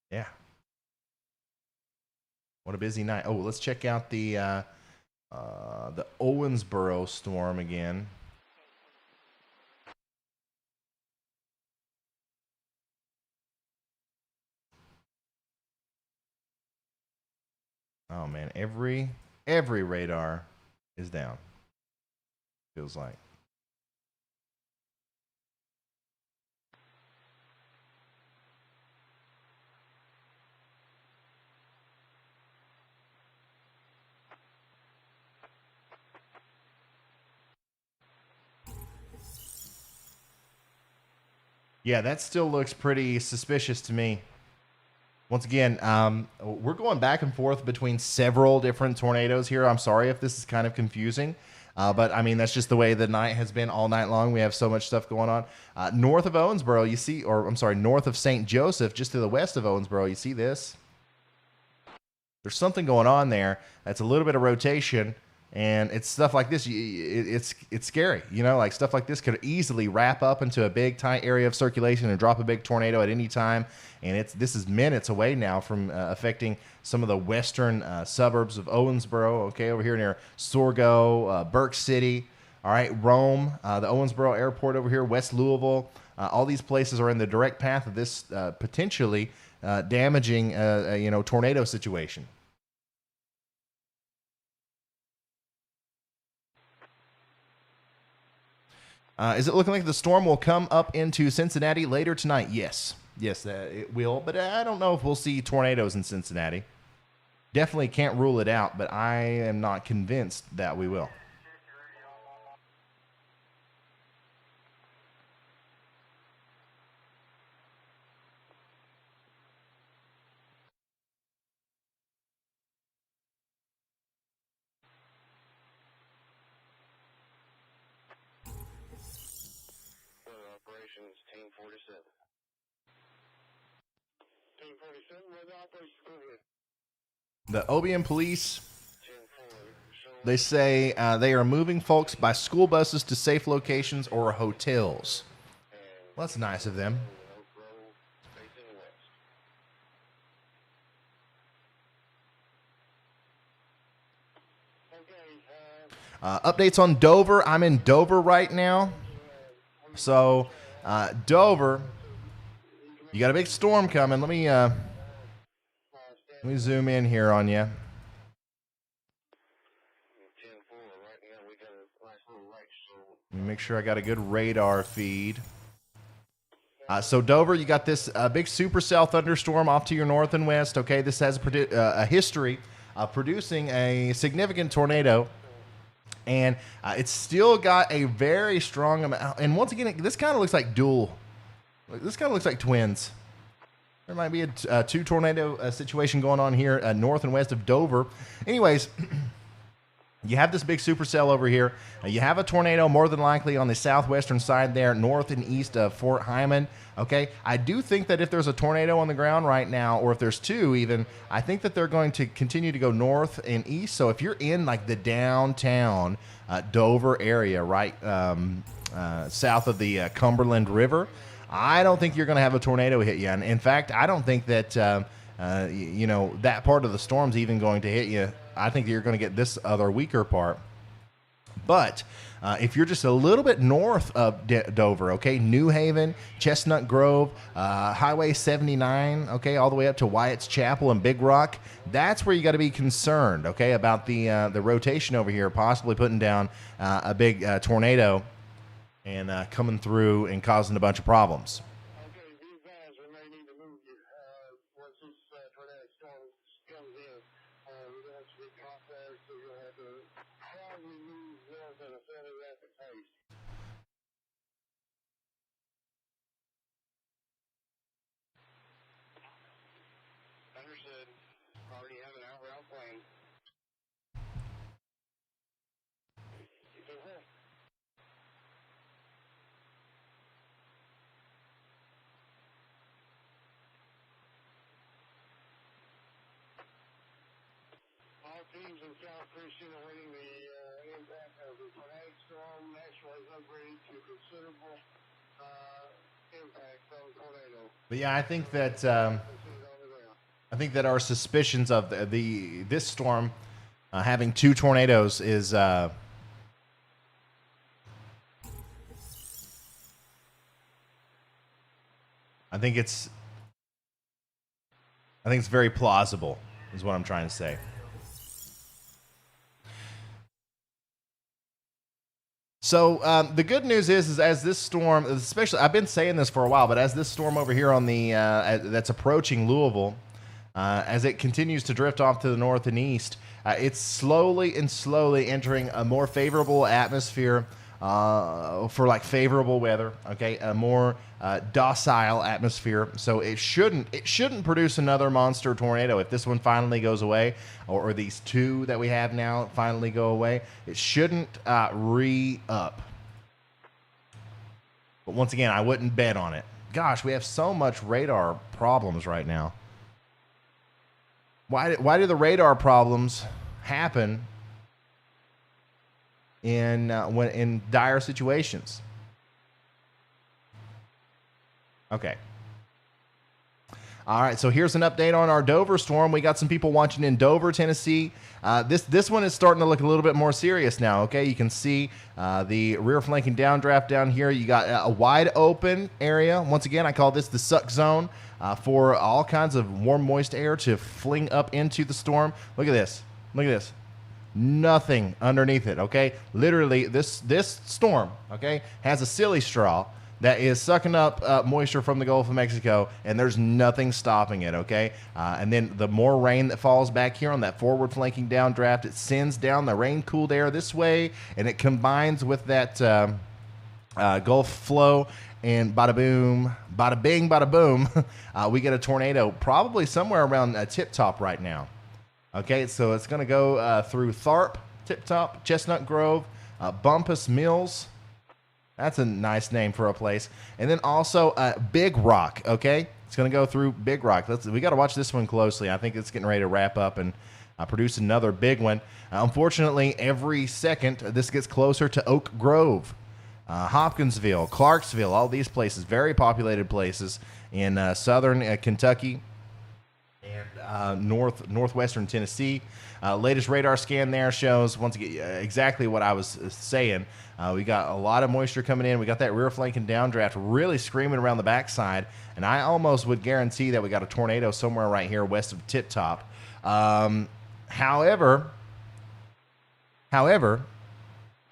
yeah, what a busy night. Oh, let's check out the Owensboro storm again. Oh man, every radar is down. Feels like. Yeah, that still looks pretty suspicious to me. Once again, we're going back and forth between several different tornadoes here. I'm sorry if this is kind of confusing. But I mean, that's just the way the night has been all night long. We have so much stuff going on. North of Owensboro, you see, or I'm sorry, north of St. Joseph, just to the west of Owensboro, you see this? There's something going on there. That's a little bit of rotation, and it's stuff like this. It's scary, you know, like stuff like this could easily wrap up into a big tight area of circulation and drop a big tornado at any time. And this is minutes away now from affecting some of the western suburbs of Owensboro. Okay, over here near Sorgo, Burke City. All right, Rome, the Owensboro Airport over here, West Louisville. All these places are in the direct path of this potentially damaging, tornado situation. Is it looking like the storm will come up into Cincinnati later tonight? Yes. Yes, it will. But I don't know if we'll see tornadoes in Cincinnati. Definitely can't rule it out, but I am not convinced that we will. Operations Team 47. Team 47, where the operations go ahead. The OBM police, they say they are moving folks by school buses to safe locations or hotels. Well, that's nice of them. Updates on Dover. I'm in Dover right now. So, Dover, you got a big storm coming. Let me zoom in here on you. Let me make sure I got a good radar feed. So Dover, you got this big supercell thunderstorm off to your north and west. Okay, this has a history of producing a significant tornado. And it's still got a very strong amount. And once again, this kind of looks like this kind of looks like twins. There might be a two tornado situation going on here north and west of Dover. Anyways, you have this big supercell over here. You have a tornado more than likely on the southwestern side there, north and east of Fort Hyman. Okay, I do think that if there's a tornado on the ground right now, or if there's two even, I think that they're going to continue to go north and east. So if you're in like the downtown Dover area, right south of the Cumberland River, I don't think you're going to have a tornado hit you. And in fact, I don't think that that part of the storm's even going to hit you. I think you're going to get this other weaker part. But if you're just a little bit north of Dover, okay, New Haven, Chestnut Grove, Highway 79, okay, all the way up to Wyatt's Chapel and Big Rock, that's where you got to be concerned, okay, about the rotation over here, possibly putting down a big tornado and coming through and causing a bunch of problems. Understood. Already have an out route plane. All teams in South Christian awaiting the impact of the tornadic storm. National has upgraded to considerable impact from tornado. But yeah, I think that our suspicions of this storm having two tornadoes is I think it's very plausible, is what I'm trying to say. So the good news is as this storm, especially, I've been saying this for a while, but as this storm over here on the that's approaching Louisville, as it continues to drift off to the north and east, it's slowly entering a more favorable atmosphere for like favorable weather. Okay, a more docile atmosphere. So it shouldn't produce another monster tornado if this one finally goes away, or these two that we have now finally go away. It shouldn't re-up. But once again, I wouldn't bet on it. Gosh, we have so much radar problems right now. Why do the radar problems happen in dire situations? Okay. All right, so here's an update on our Dover storm. We got some people watching in Dover, Tennessee. This one is starting to look a little bit more serious now, okay? You can see the rear flanking downdraft down here. You got a wide open area. Once again, I call this the suck zone for all kinds of warm, moist air to fling up into the storm. Look at this. Look at this. Nothing underneath it, okay? Literally, this storm, okay, has a silly straw that is sucking up moisture from the Gulf of Mexico, and there's nothing stopping it, okay? And then the more rain that falls back here on that forward flanking downdraft, it sends down the rain-cooled air this way, and it combines with that Gulf flow, and bada boom, bada bing, bada boom, we get a tornado probably somewhere around Tip Top right now. Okay, so it's going to go through Tharp, Tip Top, Chestnut Grove, Bumpus Mills. That's a nice name for a place. And then also Big Rock, okay? It's going to go through Big Rock. We got to watch this one closely. I think it's getting ready to wrap up and produce another big one. Unfortunately, every second, this gets closer to Oak Grove, Hopkinsville, Clarksville, all these places, very populated places in southern Kentucky and northwestern Tennessee. Latest radar scan there shows, once again, exactly what I was saying. We got a lot of moisture coming in. We got that rear flanking downdraft really screaming around the backside, and I almost would guarantee that we got a tornado somewhere right here west of Tip Top. However,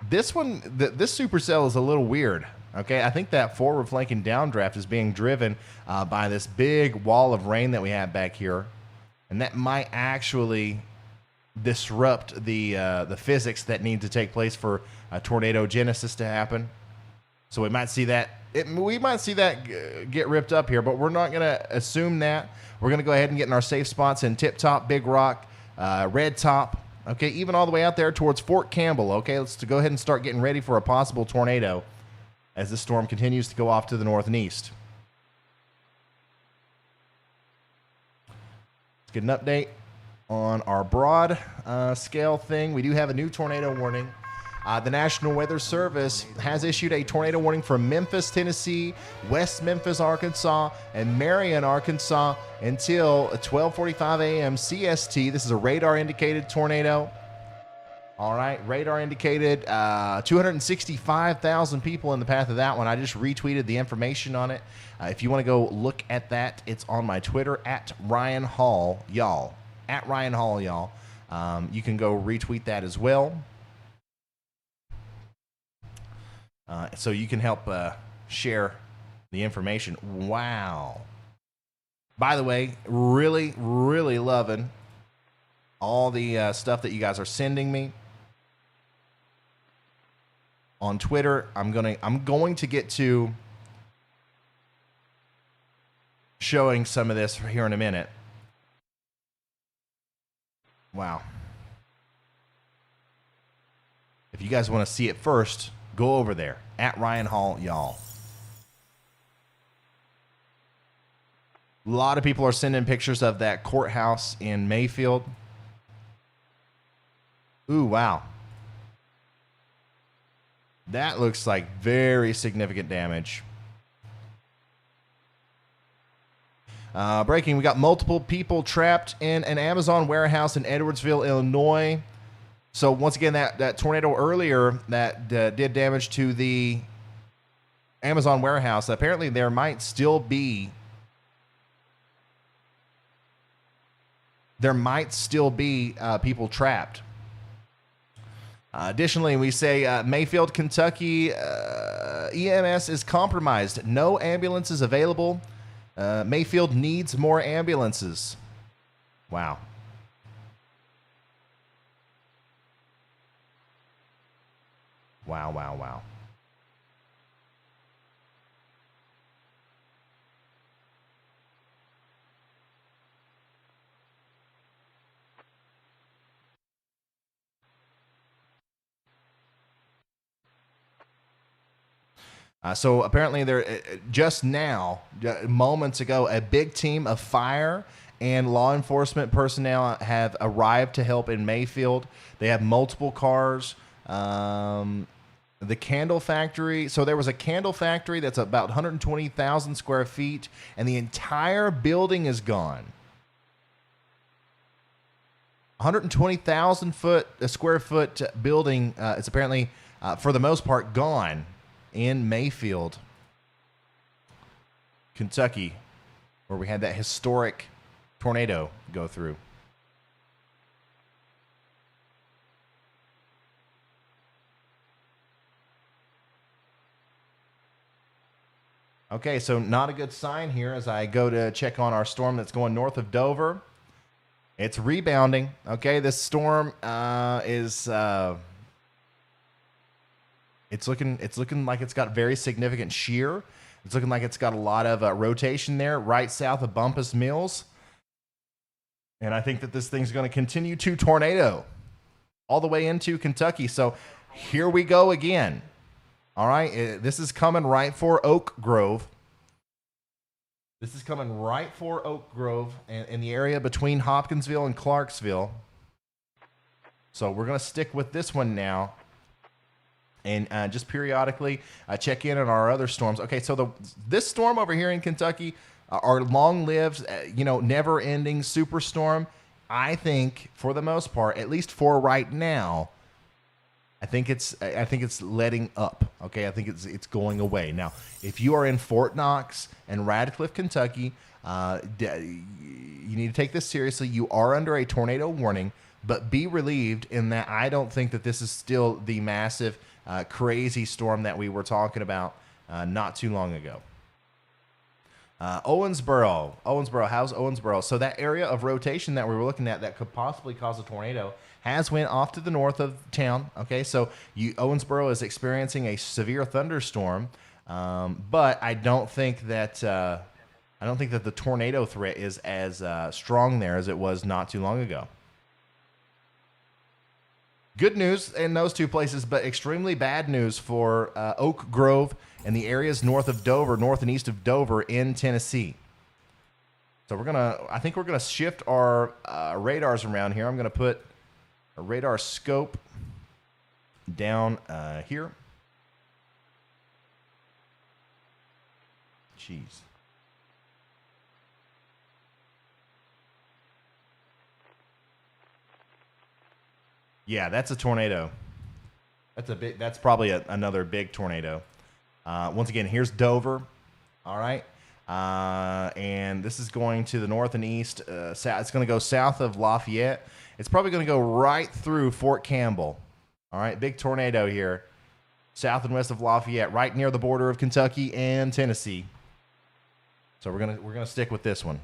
this one, this supercell is a little weird. Okay, I think that forward flanking downdraft is being driven by this big wall of rain that we have back here, and that might actually disrupt the physics that need to take place for a tornado genesis to happen. So we might see that get ripped up here, but we're not going to assume that. We're going to go ahead and get in our safe spots in Tip Top, Big Rock, Red Top, okay, even all the way out there towards Fort Campbell. Okay, let's go ahead and start getting ready for a possible tornado as the storm continues to go off to the north and east. Let's get an update on our broad scale thing. We do have a new tornado warning. The National Weather Service has issued a tornado warning for Memphis, Tennessee, West Memphis, Arkansas, and Marion, Arkansas until 12:45 a.m. CST. This is a radar-indicated tornado. All right, radar indicated 265,000 people in the path of that one. I just retweeted the information on it. If you want to go look at that, it's on my Twitter at RYANHALLYALL. At RYANHALLYALL. You can go retweet that as well. So you can help share the information. Wow. By the way, really, really loving all the stuff that you guys are sending me on Twitter. I'm going to get to showing some of this here in a minute. Wow. If you guys want to see it first, go over there at RYANHALLYALL. A lot of people are sending pictures of that courthouse in Mayfield. Ooh, wow. That looks like very significant damage. Breaking, we got multiple people trapped in an Amazon warehouse in Edwardsville, Illinois. So once again, that tornado earlier that did damage to the Amazon warehouse, apparently there might still be people trapped. Additionally, we say Mayfield, Kentucky, EMS is compromised. No ambulances available. Mayfield needs more ambulances. Wow. Wow, wow, wow. So apparently there, just now, moments ago, a big team of fire and law enforcement personnel have arrived to help in Mayfield. They have multiple cars. The candle factory. So there was a candle factory that's about 120,000 square feet, and the entire building is gone. 120,000 square foot building is apparently, for the most part, gone in Mayfield, Kentucky, where we had that historic tornado go through. Okay, so not a good sign here as I go to check on our storm that's going north of Dover. It's rebounding. Okay, this storm is it's looking like it's got very significant shear. It's looking like it's got a lot of rotation there, right south of Bumpus Mills. And I think that this thing's going to continue to tornado all the way into Kentucky. So here we go again. All right, this is coming right for Oak Grove. This is coming right for Oak Grove and in the area between Hopkinsville and Clarksville. So we're going to stick with this one now and just periodically check in on our other storms. Okay, so this storm over here in Kentucky, our long-lived, never-ending superstorm, I think, for the most part, at least for right now, I think it's letting up. Okay, I think it's going away. Now, if you are in Fort Knox and Radcliffe, Kentucky, you need to take this seriously. You are under a tornado warning, but be relieved in that I don't think that this is still the massive, crazy storm that we were talking about not too long ago. Owensboro, how's Owensboro? So that area of rotation that we were looking at that could possibly cause a tornado has went off to the north of town. Okay, so Owensboro is experiencing a severe thunderstorm, but I don't think that the tornado threat is as strong there as it was not too long ago. Good news in those two places, but extremely bad news for Oak Grove and the areas north of Dover, north and east of Dover in Tennessee. So I think we're gonna shift our radars around here. I'm gonna put a radar scope down here. Jeez. Yeah, that's a tornado. That's probably another big tornado. Once again, here's Dover. All right. And this is going to the north and east. It's going to go south of Lafayette. It's probably going to go right through Fort Campbell. All right. Big tornado here. South and west of Lafayette, right near the border of Kentucky and Tennessee. So we're gonna stick with this one.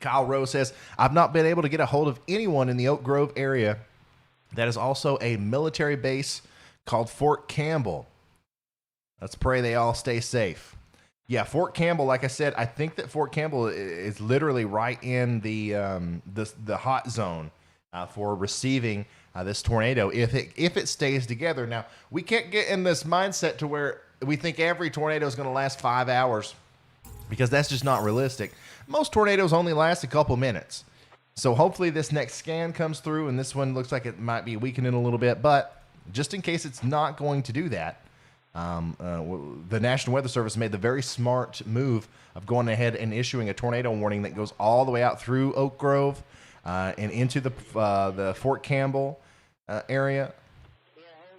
Kyle Rowe says, I've not been able to get a hold of anyone in the Oak Grove area. That is also a military base called Fort Campbell. Let's pray they all stay safe. Yeah, Fort Campbell, like I said, I think that Fort Campbell is literally right in the hot zone for receiving this tornado if it stays together. Now, we can't get in this mindset to where we think every tornado is going to last 5 hours because that's just not realistic. Most tornadoes only last a couple minutes. So hopefully this next scan comes through and this one looks like it might be weakening a little bit. But just in case it's not going to do that, the National Weather Service made the very smart move of going ahead and issuing a tornado warning that goes all the way out through Oak Grove and into the Fort Campbell area,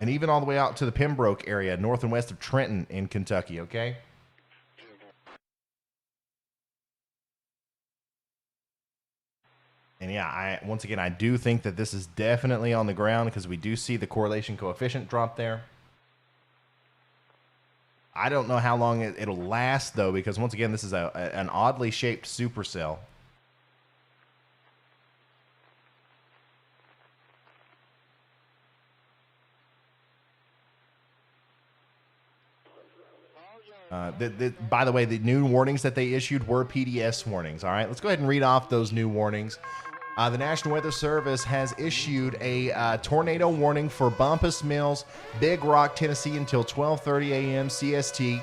and even all the way out to the Pembroke area, north and west of Trenton in Kentucky. Okay. And yeah, once again, I do think that this is definitely on the ground because we do see the correlation coefficient drop there. I don't know how long it'll last, though, because once again, this is an oddly shaped supercell. All By the way, the new warnings that they issued were PDS warnings. All right, let's go ahead and read off those new warnings. The National Weather Service has issued a tornado warning for Bumpus Mills, Big Rock, Tennessee until 12:30 a.m. CST.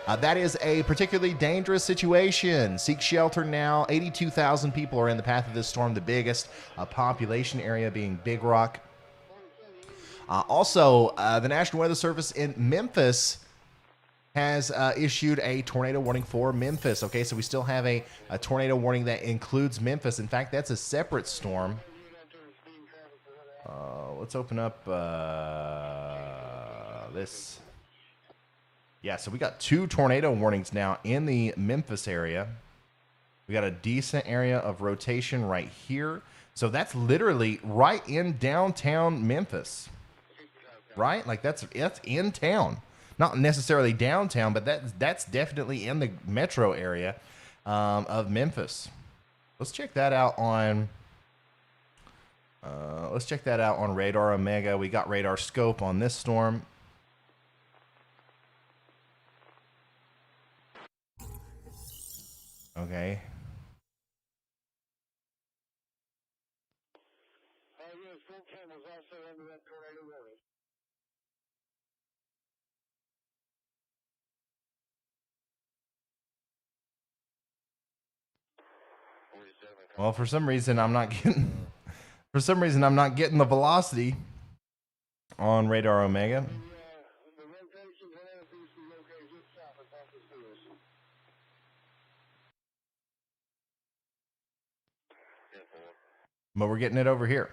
That is a particularly dangerous situation. Seek shelter now. 82,000 people are in the path of this storm, the biggest population area being Big Rock. Also, the National Weather Service in Memphis has issued a tornado warning for Memphis. Okay, so we still have a tornado warning that includes Memphis. In fact, that's a separate storm. Let's open up this. Yeah, so we got 2 tornado warnings now in the Memphis area. We got a decent area of rotation right here. So that's literally right in downtown Memphis. Right? Like that's in town. Not necessarily downtown, but that's definitely in the metro area of Memphis. Let's check that out on Radar Omega. We got radar scope on this storm. Okay. Well, for some reason I'm not getting the velocity on Radar Omega. But we're getting it over here.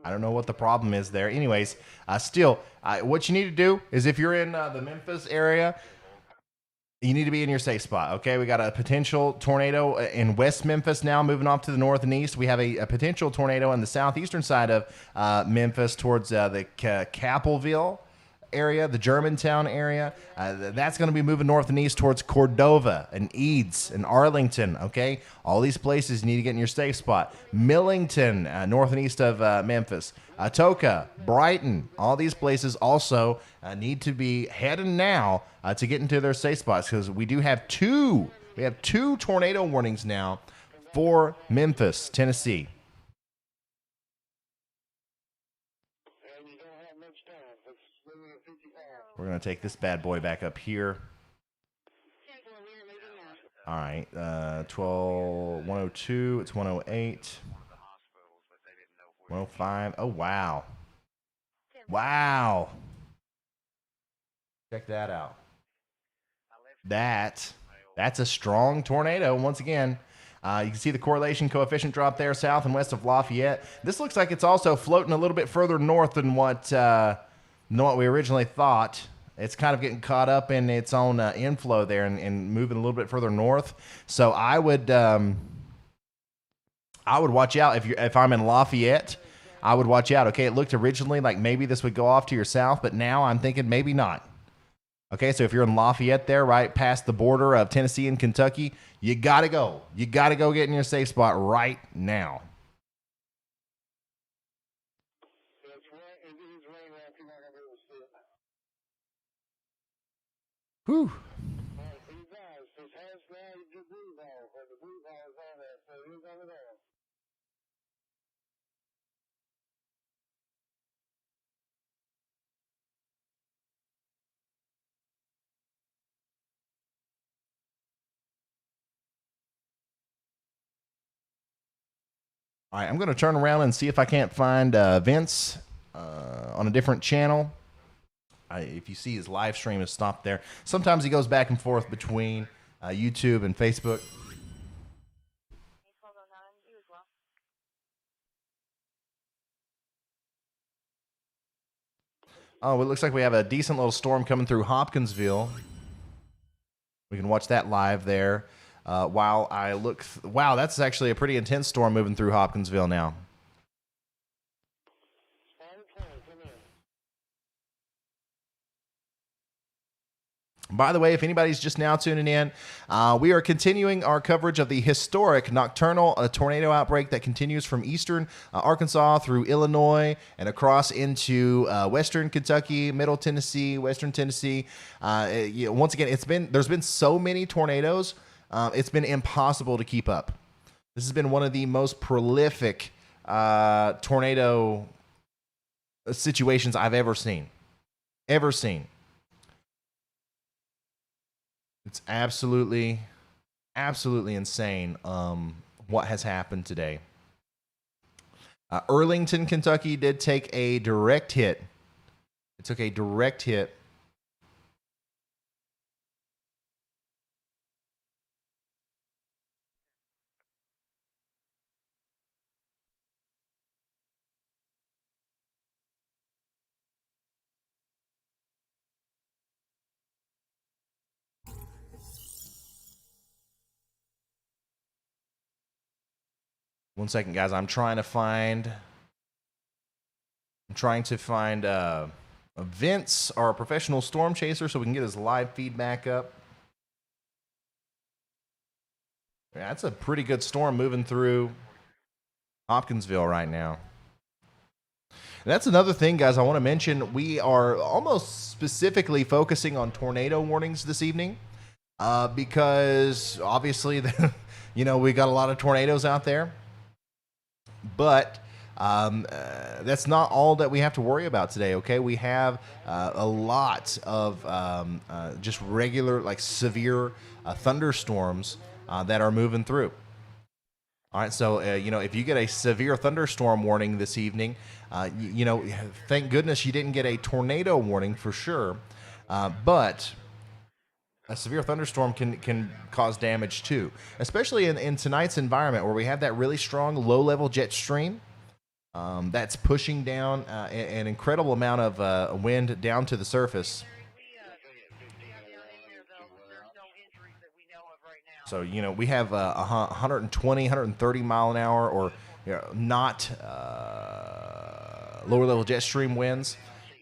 I don't know what the problem is there. Anyways, what you need to do is if you're in the Memphis area, you need to be in your safe spot, okay? We got a potential tornado in West Memphis now, moving off to the north and east. We have a potential tornado on the southeastern side of Memphis towards the Pikeville area, the Germantown area. That's going to be moving north and east towards Cordova and Eads and Arlington, okay? All these places you need to get in your safe spot. Millington, north and east of Memphis. Atoka, Brighton, all these places also need to be heading now to get into their safe spots because we have two tornado warnings now for Memphis, Tennessee. We're going to take this bad boy back up here. All right, 102, it's 108. 105. Oh, wow. Wow. Check that out. That's a strong tornado once again. You can see the correlation coefficient drop there south and west of Lafayette. This looks like it's also floating a little bit further north than what we originally thought. It's kind of getting caught up in its own inflow there and moving a little bit further north. So I would watch out if I'm in Lafayette. I would watch out. Okay, it looked originally like maybe this would go off to your south, but now I'm thinking maybe not. Okay, so if you're in Lafayette there, right past the border of Tennessee and Kentucky, you got to go. You got to go get in your safe spot right now. Whew. All right, I'm going to turn around and see if I can't find Vince on a different channel. If you see his live stream is stopped there. Sometimes he goes back and forth between YouTube and Facebook. Oh, it looks like we have a decent little storm coming through Hopkinsville. We can watch that live there. While I look, wow, that's actually a pretty intense storm moving through Hopkinsville now. By the way, if anybody's just now tuning in, we are continuing our coverage of the historic nocturnal tornado outbreak that continues from eastern Arkansas through Illinois and across into western Kentucky, middle Tennessee, western Tennessee. Once again, there's been so many tornadoes, it's been impossible to keep up. This has been one of the most prolific tornado situations I've ever seen. It's absolutely insane what has happened today. Arlington, Kentucky did take a direct hit. It took a direct hit. One second, guys. I'm trying to find Vince, our professional storm chaser, so we can get his live feedback up. Yeah, that's a pretty good storm moving through Hopkinsville right now. And that's another thing, guys, I want to mention. We are almost specifically focusing on tornado warnings this evening because obviously, we got a lot of tornadoes out there. But that's not all that we have to worry about today, okay? We have a lot of just regular, severe thunderstorms that are moving through. All right, so, if you get a severe thunderstorm warning this evening, thank goodness you didn't get a tornado warning for sure, but a severe thunderstorm can cause damage too, especially in tonight's environment where we have that really strong low-level jet stream that's pushing down an incredible amount of wind down to the surface. So, we have 120, 130 mile an hour or not lower-level jet stream winds.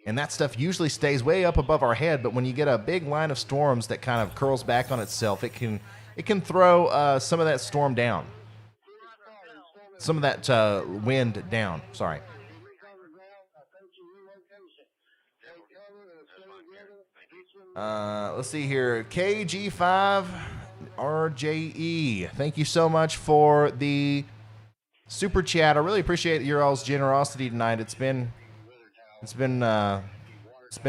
And that stuff usually stays way up above our head, but when you get a big line of storms that kind of curls back on itself, it can throw some of that storm down. Some of that wind down, sorry. Let's see here. KG5 RJE. Thank you so much for the super chat. I really appreciate your all's generosity tonight. It's been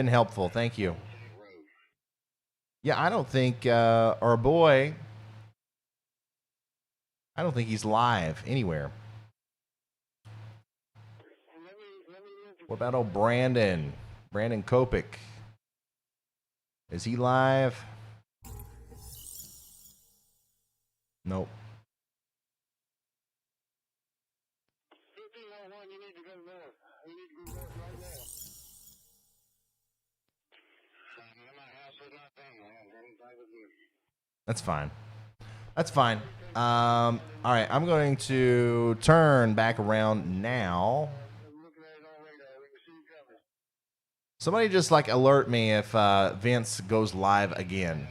helpful. Thank you. Yeah, I don't think our boy, I don't think he's live anywhere. What about old Brandon Kopic? Is he live? Nope. That's fine. All right, I'm going to turn back around now. Somebody just alert me if Vince goes live again,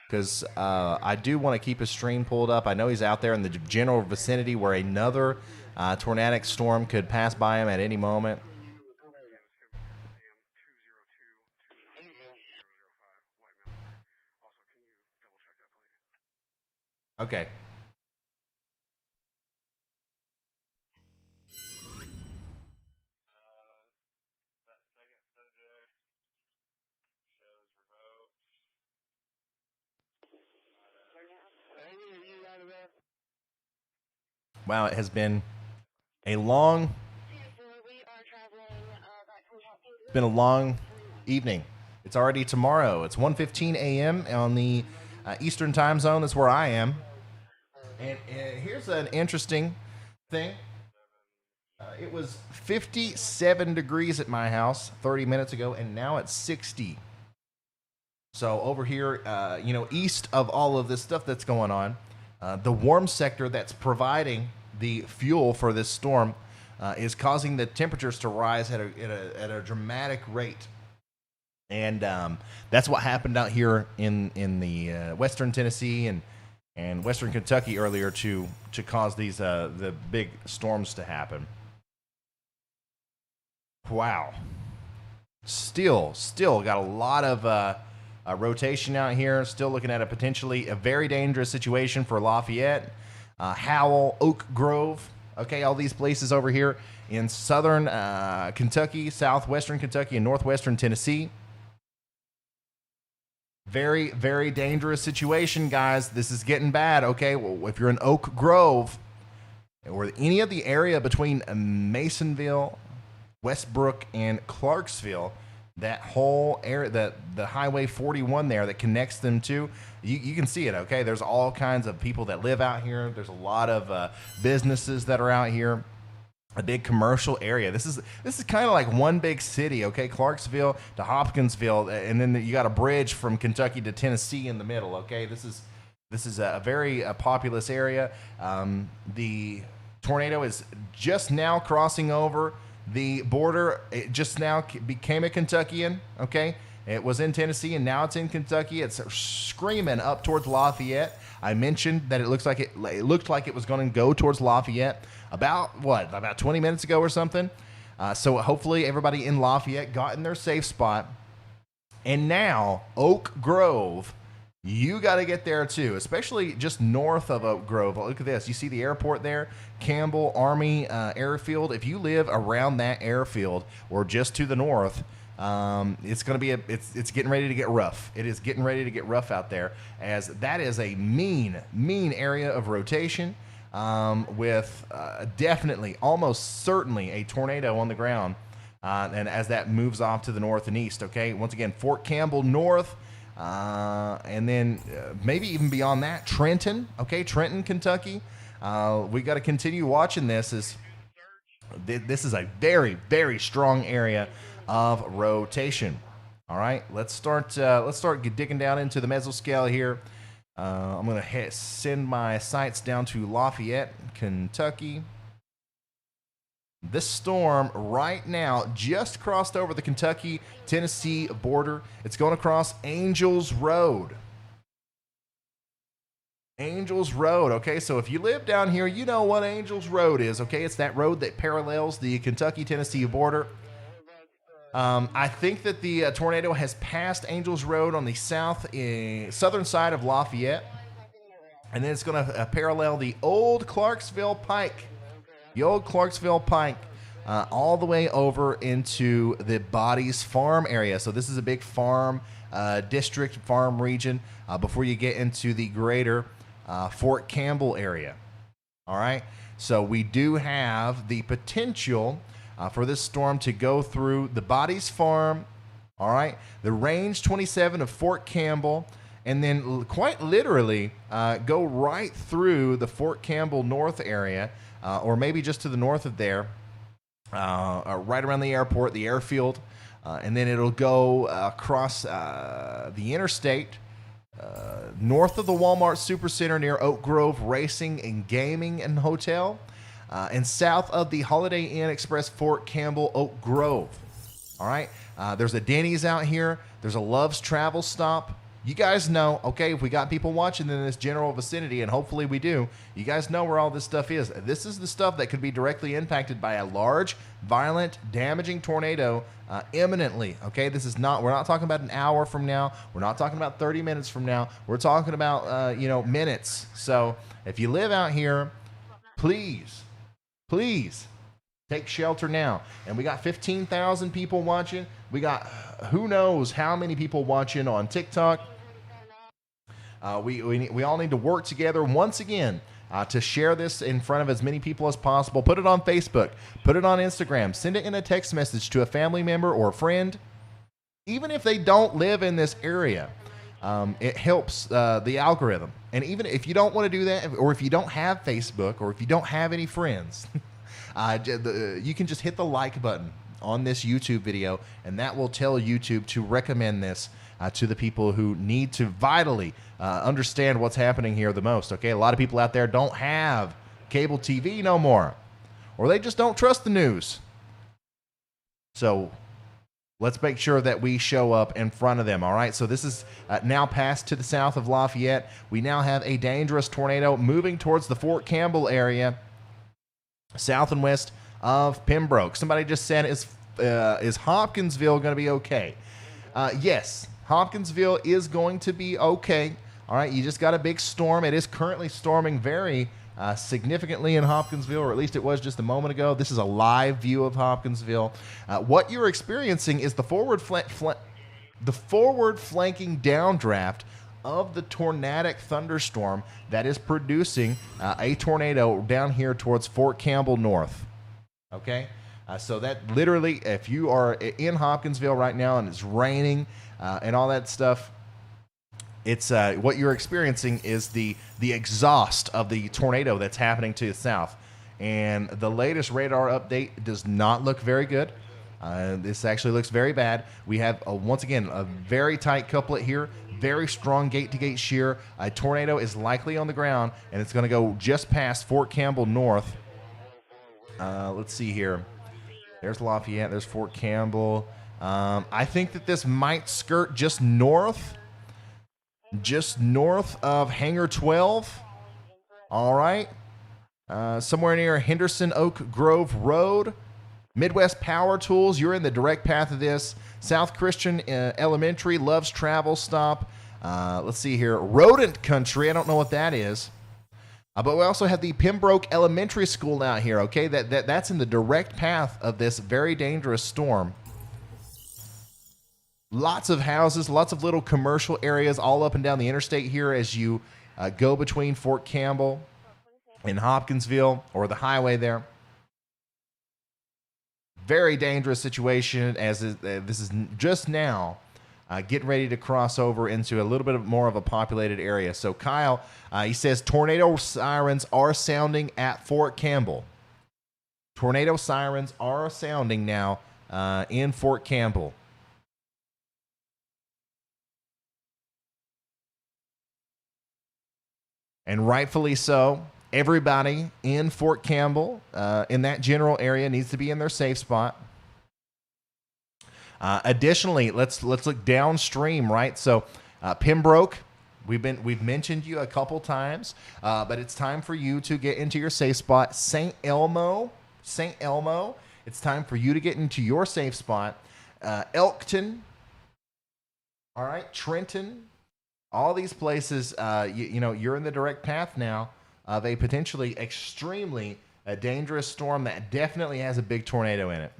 because I do want to keep his stream pulled up. I know he's out there in the general vicinity where another tornadic storm could pass by him at any moment. Okay. Wow, it has been a long evening. It's already tomorrow. It's 1:15 a.m. on the Eastern time zone. That's where I am. And here's an interesting thing. It was 57 degrees at my house 30 minutes ago, and now it's 60. So over here, east of all of this stuff that's going on, the warm sector that's providing the fuel for this storm is causing the temperatures to rise at a dramatic rate. And that's what happened out here in the Western Tennessee and Western Kentucky earlier to cause these the big storms to happen. Wow. Still got a lot of rotation out here. Still looking at a potentially a very dangerous situation for Lafayette, Howell, Oak Grove. Okay, all these places over here in southern Kentucky, southwestern Kentucky, and northwestern Tennessee. Very, very dangerous situation, guys. This is getting bad, okay? Well, if you're in Oak Grove or any of the area between Masonville, Westbrook, and Clarksville, that whole area, the Highway 41 there that connects them to, you can see it, okay? There's all kinds of people that live out here. There's a lot of businesses that are out here. A big commercial area. This is kind of like one big city, okay? Clarksville to Hopkinsville, and then you got a bridge from Kentucky to Tennessee in the middle, okay? This is a very populous area. The tornado is just now crossing over the border. It just now became a Kentuckian, okay? It was in Tennessee, and now it's in Kentucky. It's screaming up towards Lafayette. I mentioned that it looked like it was going to go towards Lafayette about 20 minutes ago or something. So hopefully everybody in Lafayette got in their safe spot. And now Oak Grove, you got to get there too, especially just north of Oak Grove. Look at this. You see the airport there, Campbell Army Airfield. If you live around that airfield or just to the north, it's going to be it's getting ready to get rough. It is getting ready to get rough out there, as that is a mean area of rotation, with definitely, almost certainly a tornado on the ground. And as that moves off to the north and east, okay? Once again, Fort Campbell north, and then maybe even beyond that, Trenton, okay? Trenton, Kentucky. We got to continue watching this. This is a very, very strong area of rotation. All right, let's start digging down into the mesoscale here. I'm going to send my sights down to Lafayette, Kentucky. This storm right now just crossed over the Kentucky-Tennessee border. It's going across Angels Road. Angels Road, okay? So if you live down here, you know what Angels Road is, okay? It's that road that parallels the Kentucky-Tennessee border. I think that the tornado has passed Angels Road on the southern side of Lafayette, and then it's going to parallel the old Clarksville Pike. The old Clarksville Pike, all the way over into the Bodies Farm area. So this is a big farm district, farm region, before you get into the greater Fort Campbell area. All right, so we do have the potential for this storm to go through the Bodies Farm, all right, the range 27 of Fort Campbell, and then quite literally go right through the Fort Campbell North area, or maybe just to the north of there, right around the airport, the airfield, and then it'll go across the interstate, north of the Walmart Supercenter near Oak Grove Racing and Gaming and Hotel, and south of the Holiday Inn Express Fort Campbell Oak Grove. All right, there's a Denny's out here. There's a Love's Travel Stop. You guys know, okay, if we got people watching in this general vicinity, and hopefully we do, you guys know where all this stuff is. This is the stuff that could be directly impacted by a large, violent, damaging tornado imminently, okay? We're not talking about an hour from now. We're not talking about 30 minutes from now. We're talking about, minutes. So if you live out here, please take shelter now. And we got 15,000 people watching. We got who knows how many people watching on TikTok. We all need to work together once again to share this in front of as many people as possible. Put it on Facebook. Put it on Instagram. Send it in a text message to a family member or a friend. Even if they don't live in this area, it helps the algorithm. And even if you don't want to do that, or if you don't have Facebook, or if you don't have any friends, you can just hit the like button on this YouTube video, and that will tell YouTube to recommend this to the people who need to vitally understand what's happening here the most. Okay, a lot of people out there don't have cable TV no more, or they just don't trust the news. So let's make sure that we show up in front of them, all right? So this is now past to the south of Lafayette. We now have a dangerous tornado moving towards the Fort Campbell area, south and west of Pembroke. Somebody just said, is Hopkinsville going to be okay? Yes, Hopkinsville is going to be okay. All right, you just got a big storm. It is currently storming very significantly in Hopkinsville, or at least it was just a moment ago. This is a live view of Hopkinsville. What you're experiencing is the forward flanking downdraft of the tornadic thunderstorm that is producing a tornado down here towards Fort Campbell North. Okay? So that literally, if you are in Hopkinsville right now and it's raining and all that stuff, it's what you're experiencing is the exhaust of the tornado that's happening to the south. And the latest radar update does not look very good. This actually looks very bad. We have, once again, a very tight couplet here, very strong gate-to-gate shear. A tornado is likely on the ground, and it's going to go just past Fort Campbell North. Let's see here. There's Lafayette. There's Fort Campbell. I think that this might skirt just north of Hangar 12. All right. Somewhere near Henderson Oak Grove Road. Midwest Power Tools, you're in the direct path of this. South Christian Elementary, Love's Travel Stop. Let's see here. Rodent Country, I don't know what that is. But we also have the Pembroke Elementary School out here, okay? That's in the direct path of this very dangerous storm. Lots of houses, lots of little commercial areas all up and down the interstate here as you go between Fort Campbell and Hopkinsville, or the highway there. Very dangerous situation as this is just now getting ready to cross over into a little bit more of a populated area. So Kyle, he says tornado sirens are sounding at Fort Campbell. Tornado sirens are sounding now in Fort Campbell. And rightfully so. Everybody in Fort Campbell, in that general area, needs to be in their safe spot. Additionally, let's look downstream, right? So Pembroke, we've mentioned you a couple times, but it's time for you to get into your safe spot. St. Elmo, it's time for you to get into your safe spot. Elkton, all right, Trenton, all these places, you're in the direct path now of a potentially extremely dangerous storm that definitely has a big tornado in it.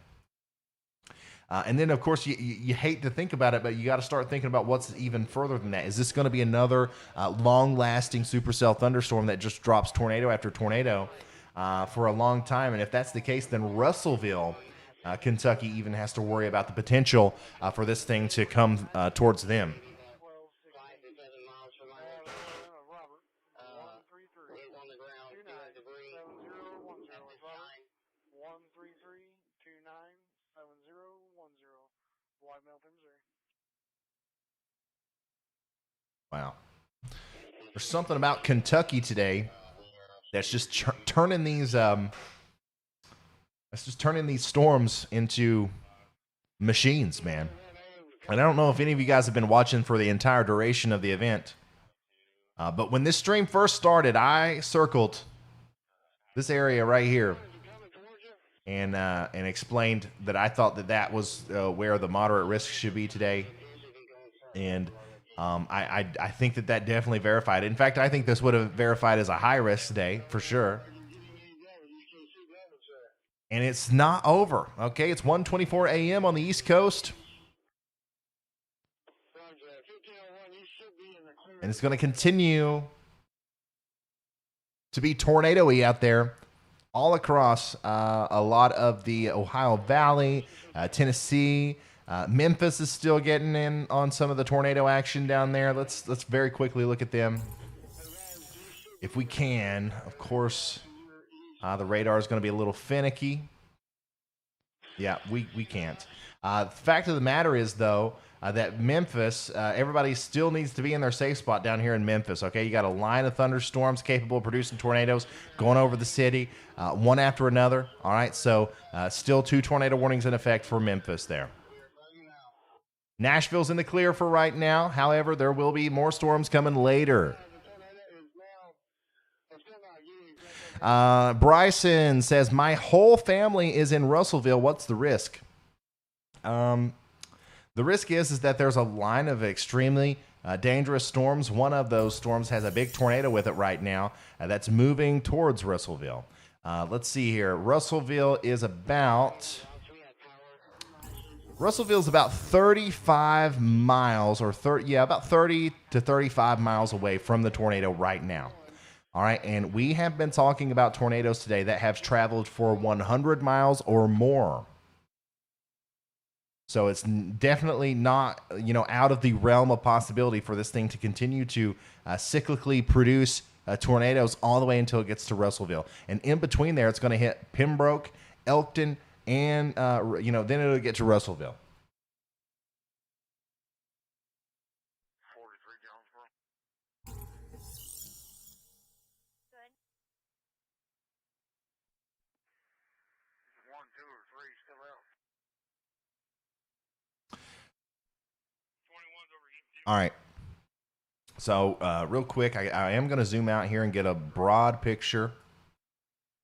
And then, of course, you hate to think about it, but you got to start thinking about what's even further than that. Is this going to be another long-lasting supercell thunderstorm that just drops tornado after tornado for a long time? And if that's the case, then Russellville, Kentucky, even has to worry about the potential for this thing to come towards them. Wow. There's something about Kentucky today that's just turning these storms into machines, man. And I don't know if any of you guys have been watching for the entire duration of the event. But when this stream first started, I circled this area right here and explained that I thought that was where the moderate risk should be today. And I think that definitely verified. In fact, I think this would have verified as a high risk day for sure. And it's not over. Okay, it's 1:24 a.m. on the East Coast. And it's going to continue to be tornado-y out there all across a lot of the Ohio Valley, Tennessee. Memphis is still getting in on some of the tornado action down there. Let's very quickly look at them. If we can, of course, the radar is going to be a little finicky. Yeah, we can't. The fact of the matter is, though, that Memphis, everybody still needs to be in their safe spot down here in Memphis, okay? You got a line of thunderstorms capable of producing tornadoes going over the city, one after another, all right? So still 2 tornado warnings in effect for Memphis there. Nashville's in the clear for right now. However, there will be more storms coming later. Bryson says, my whole family is in Russellville. What's the risk? The risk is that there's a line of extremely dangerous storms. One of those storms has a big tornado with it right now that's moving towards Russellville. Let's see here. Russellville is about 35 miles or about 30 to 35 miles away from the tornado right now. All right, and we have been talking about tornadoes today that have traveled for 100 miles or more. So it's definitely not, out of the realm of possibility for this thing to continue to cyclically produce tornadoes all the way until it gets to Russellville. And in between there, it's going to hit Pembroke, Elkton, and, then it'll get to Russellville. All right. So real quick, I am going to zoom out here and get a broad picture,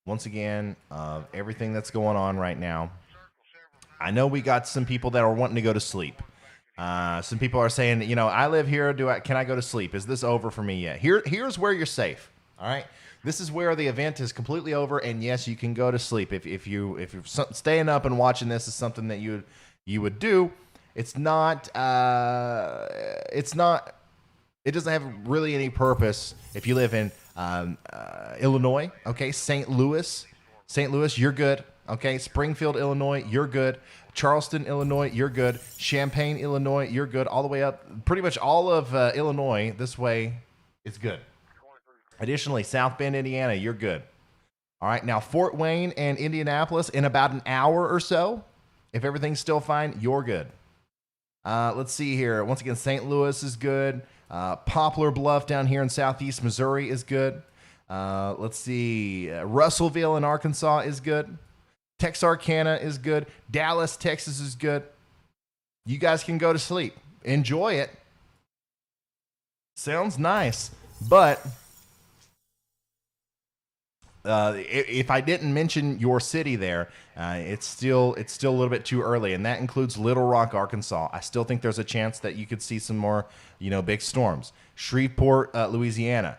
once again, of everything that's going on right now. I know we got some people that are wanting to go to sleep. Some people are saying, I live here. Can I go to sleep? Is this over for me yet? Here's where you're safe. All right. This is where the event is completely over, and yes, you can go to sleep if you're staying up and watching this is something that you would do. It doesn't have really any purpose if you live in Illinois. Okay, St. Louis, you're good. Okay, Springfield, Illinois, you're good. Charleston, Illinois, you're good. Champaign, Illinois, you're good. All the way up, pretty much all of Illinois this way is good. Additionally, South Bend, Indiana, you're good. All right, now Fort Wayne and Indianapolis in about an hour or so, if everything's still fine, you're good. Let's see here. Once again, St. Louis is good. Poplar Bluff down here in southeast Missouri is good. Let's see. Russellville in Arkansas is good. Texarkana is good. Dallas, Texas is good. You guys can go to sleep. Enjoy it. Sounds nice. But if I didn't mention your city there, it's still a little bit too early, and that includes Little Rock, Arkansas. I still think there's a chance that you could see some more, big storms. Shreveport, Louisiana,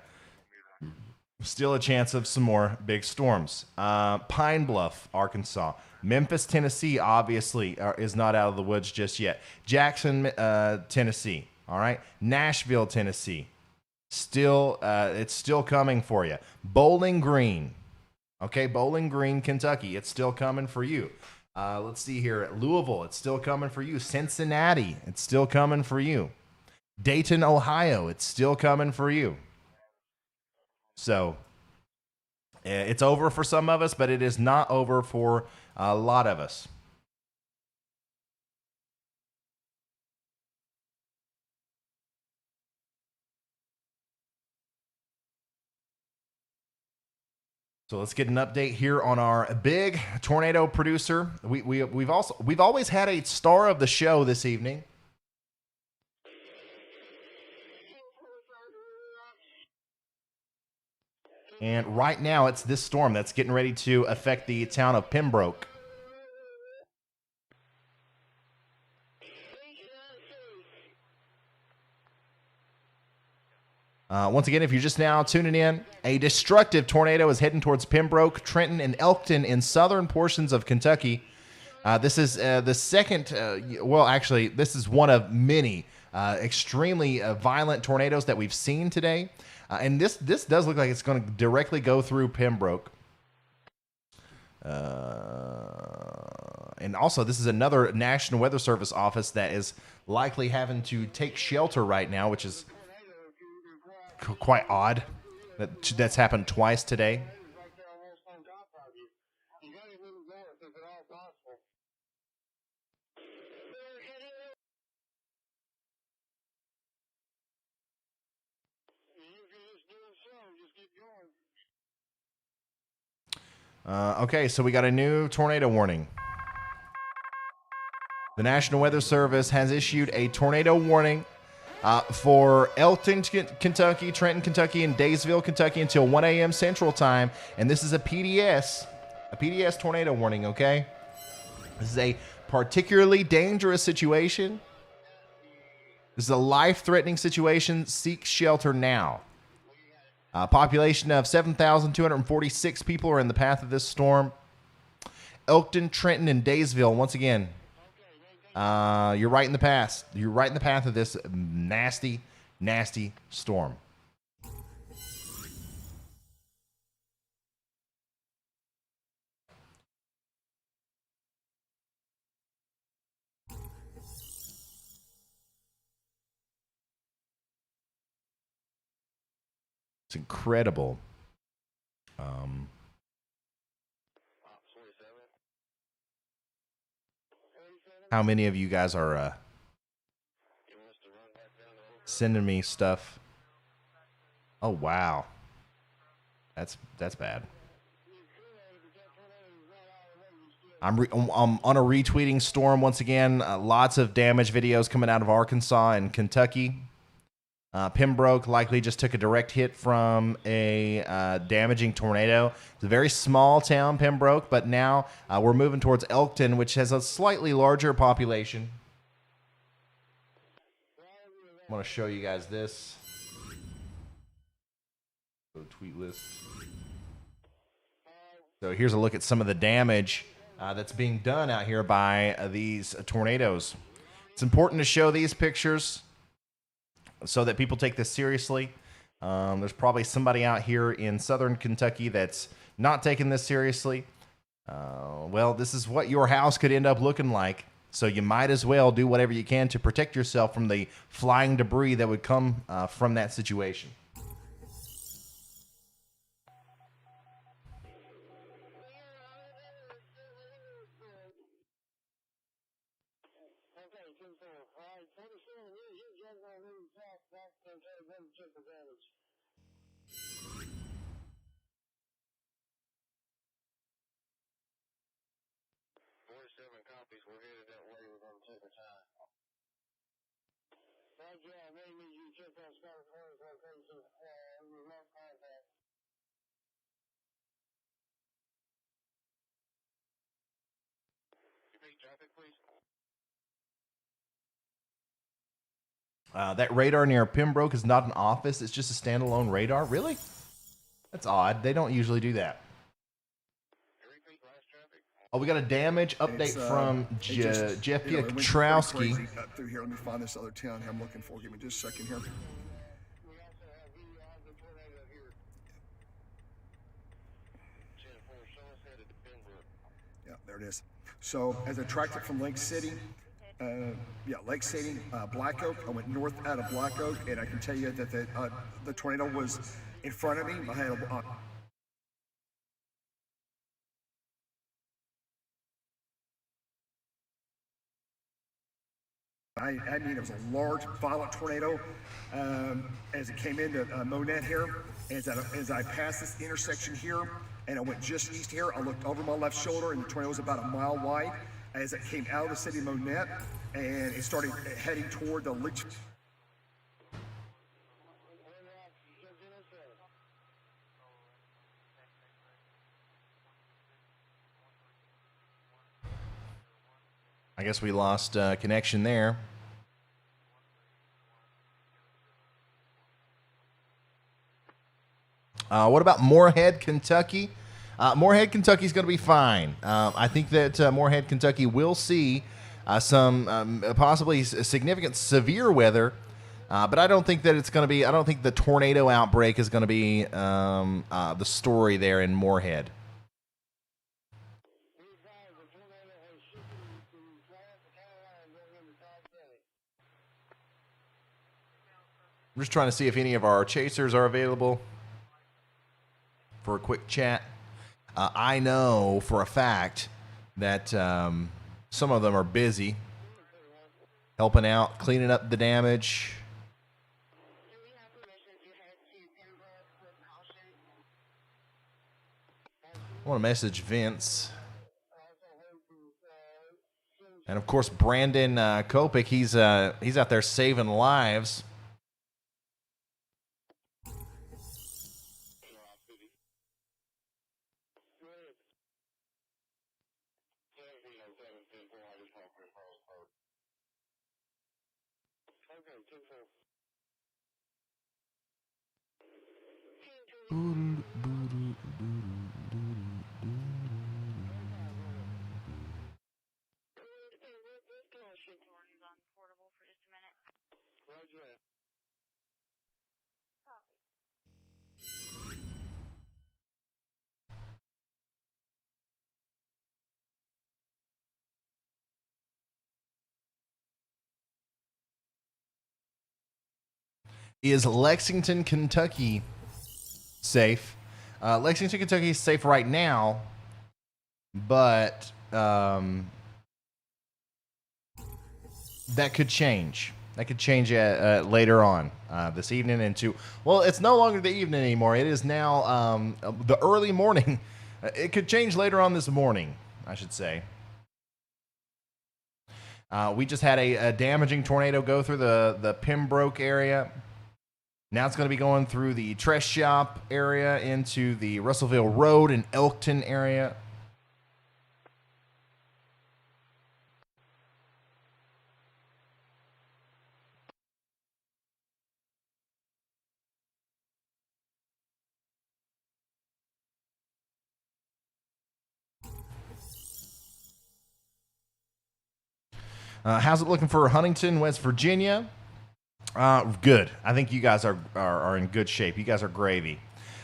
still a chance of some more big storms. Pine Bluff, Arkansas. Memphis, Tennessee, obviously is not out of the woods just yet. Jackson, Tennessee. All right, Nashville, Tennessee. It's still coming for you. Bowling Green. Okay, Bowling Green, Kentucky. It's still coming for you. Let's see here. Louisville, it's still coming for you. Cincinnati, it's still coming for you. Dayton, Ohio, it's still coming for you. So, it's over for some of us, but it is not over for a lot of us. So let's get an update here on our big tornado producer. We've always had a star of the show this evening. And right now it's this storm that's getting ready to affect the town of Pembroke. Once again, if you're just now tuning in, a destructive tornado is heading towards Pembroke, Trenton, and Elkton in southern portions of Kentucky. This is the second, this is one of many extremely violent tornadoes that we've seen today. And this does look like it's going to directly go through Pembroke. And also, this is another National Weather Service office that is likely having to take shelter right now, which is quite odd. That's happened twice today. Okay, so we got a new tornado warning. The National Weather Service has issued a tornado warning for Elkton, Kentucky, Trenton, Kentucky, and Daysville, Kentucky until 1 a.m. Central Time. And this is a PDS tornado warning, okay? This is a particularly dangerous situation. This is a life-threatening situation. Seek shelter now. A population of 7,246 people are in the path of this storm. Elkton, Trenton, and Daysville, once again, you're right in the path. You're right in the path of this nasty, nasty storm. It's incredible. How many of you guys are sending me stuff? Oh wow, that's bad. I'm on a retweeting storm once again. Lots of damage videos coming out of Arkansas and Kentucky. Pembroke likely just took a direct hit from a damaging tornado. It's a very small town, Pembroke, but now we're moving towards Elkton, which has a slightly larger population. I want to show you guys this. Go to tweet list. So here's a look at some of the damage that's being done out here by these tornadoes. It's important to show these pictures so that people take this seriously. There's probably somebody out here in southern Kentucky that's not taking this seriously. Well, this is what your house could end up looking like. So you might as well do whatever you can to protect yourself from the flying debris that would come from that situation. That radar near Pembroke is not an office. It's just a standalone radar. Really? That's odd. They don't usually do that. Oh, we got a damage update from Jeff Piotrowski. Through here, let me find this other town here I'm looking for. Give me just a second here. Yeah, there it is. So as I tracked it from Lake City, Lake City, Black Oak. I went north out of Black Oak, and I can tell you that the tornado was in front of me. I had I mean, it was a large, violent tornado as it came into Monette here. As I passed this intersection here, and I went just east here, I looked over my left shoulder, and the tornado was about a mile wide. As it came out of the city of Monette, and it started heading toward the Leech. I guess we lost connection there. What about Moorhead, Kentucky? Moorhead, Kentucky is going to be fine. I think that Moorhead, Kentucky will see some possibly significant severe weather, but I don't think that it's going to be, I don't think the tornado outbreak is going to be the story there in Moorhead. I'm just trying to see if any of our chasers are available for a quick chat. I know for a fact that some of them are busy helping out, cleaning up the damage. I want to message Vince. And of course, Brandon Kopik, he's out there saving lives. Is Lexington, Kentucky safe? Lexington, Kentucky is safe right now, but that could change. That could change later on this evening into, well, it's no longer the evening anymore. It is now the early morning. It could change later on this morning, I should say. We just had a damaging tornado go through the Pembroke area. Now it's going to be going through the Tress Shop area into the Russellville Road and Elkton area. How's it looking for Huntington, West Virginia? Good. I think you guys are in good shape. You guys are gravy.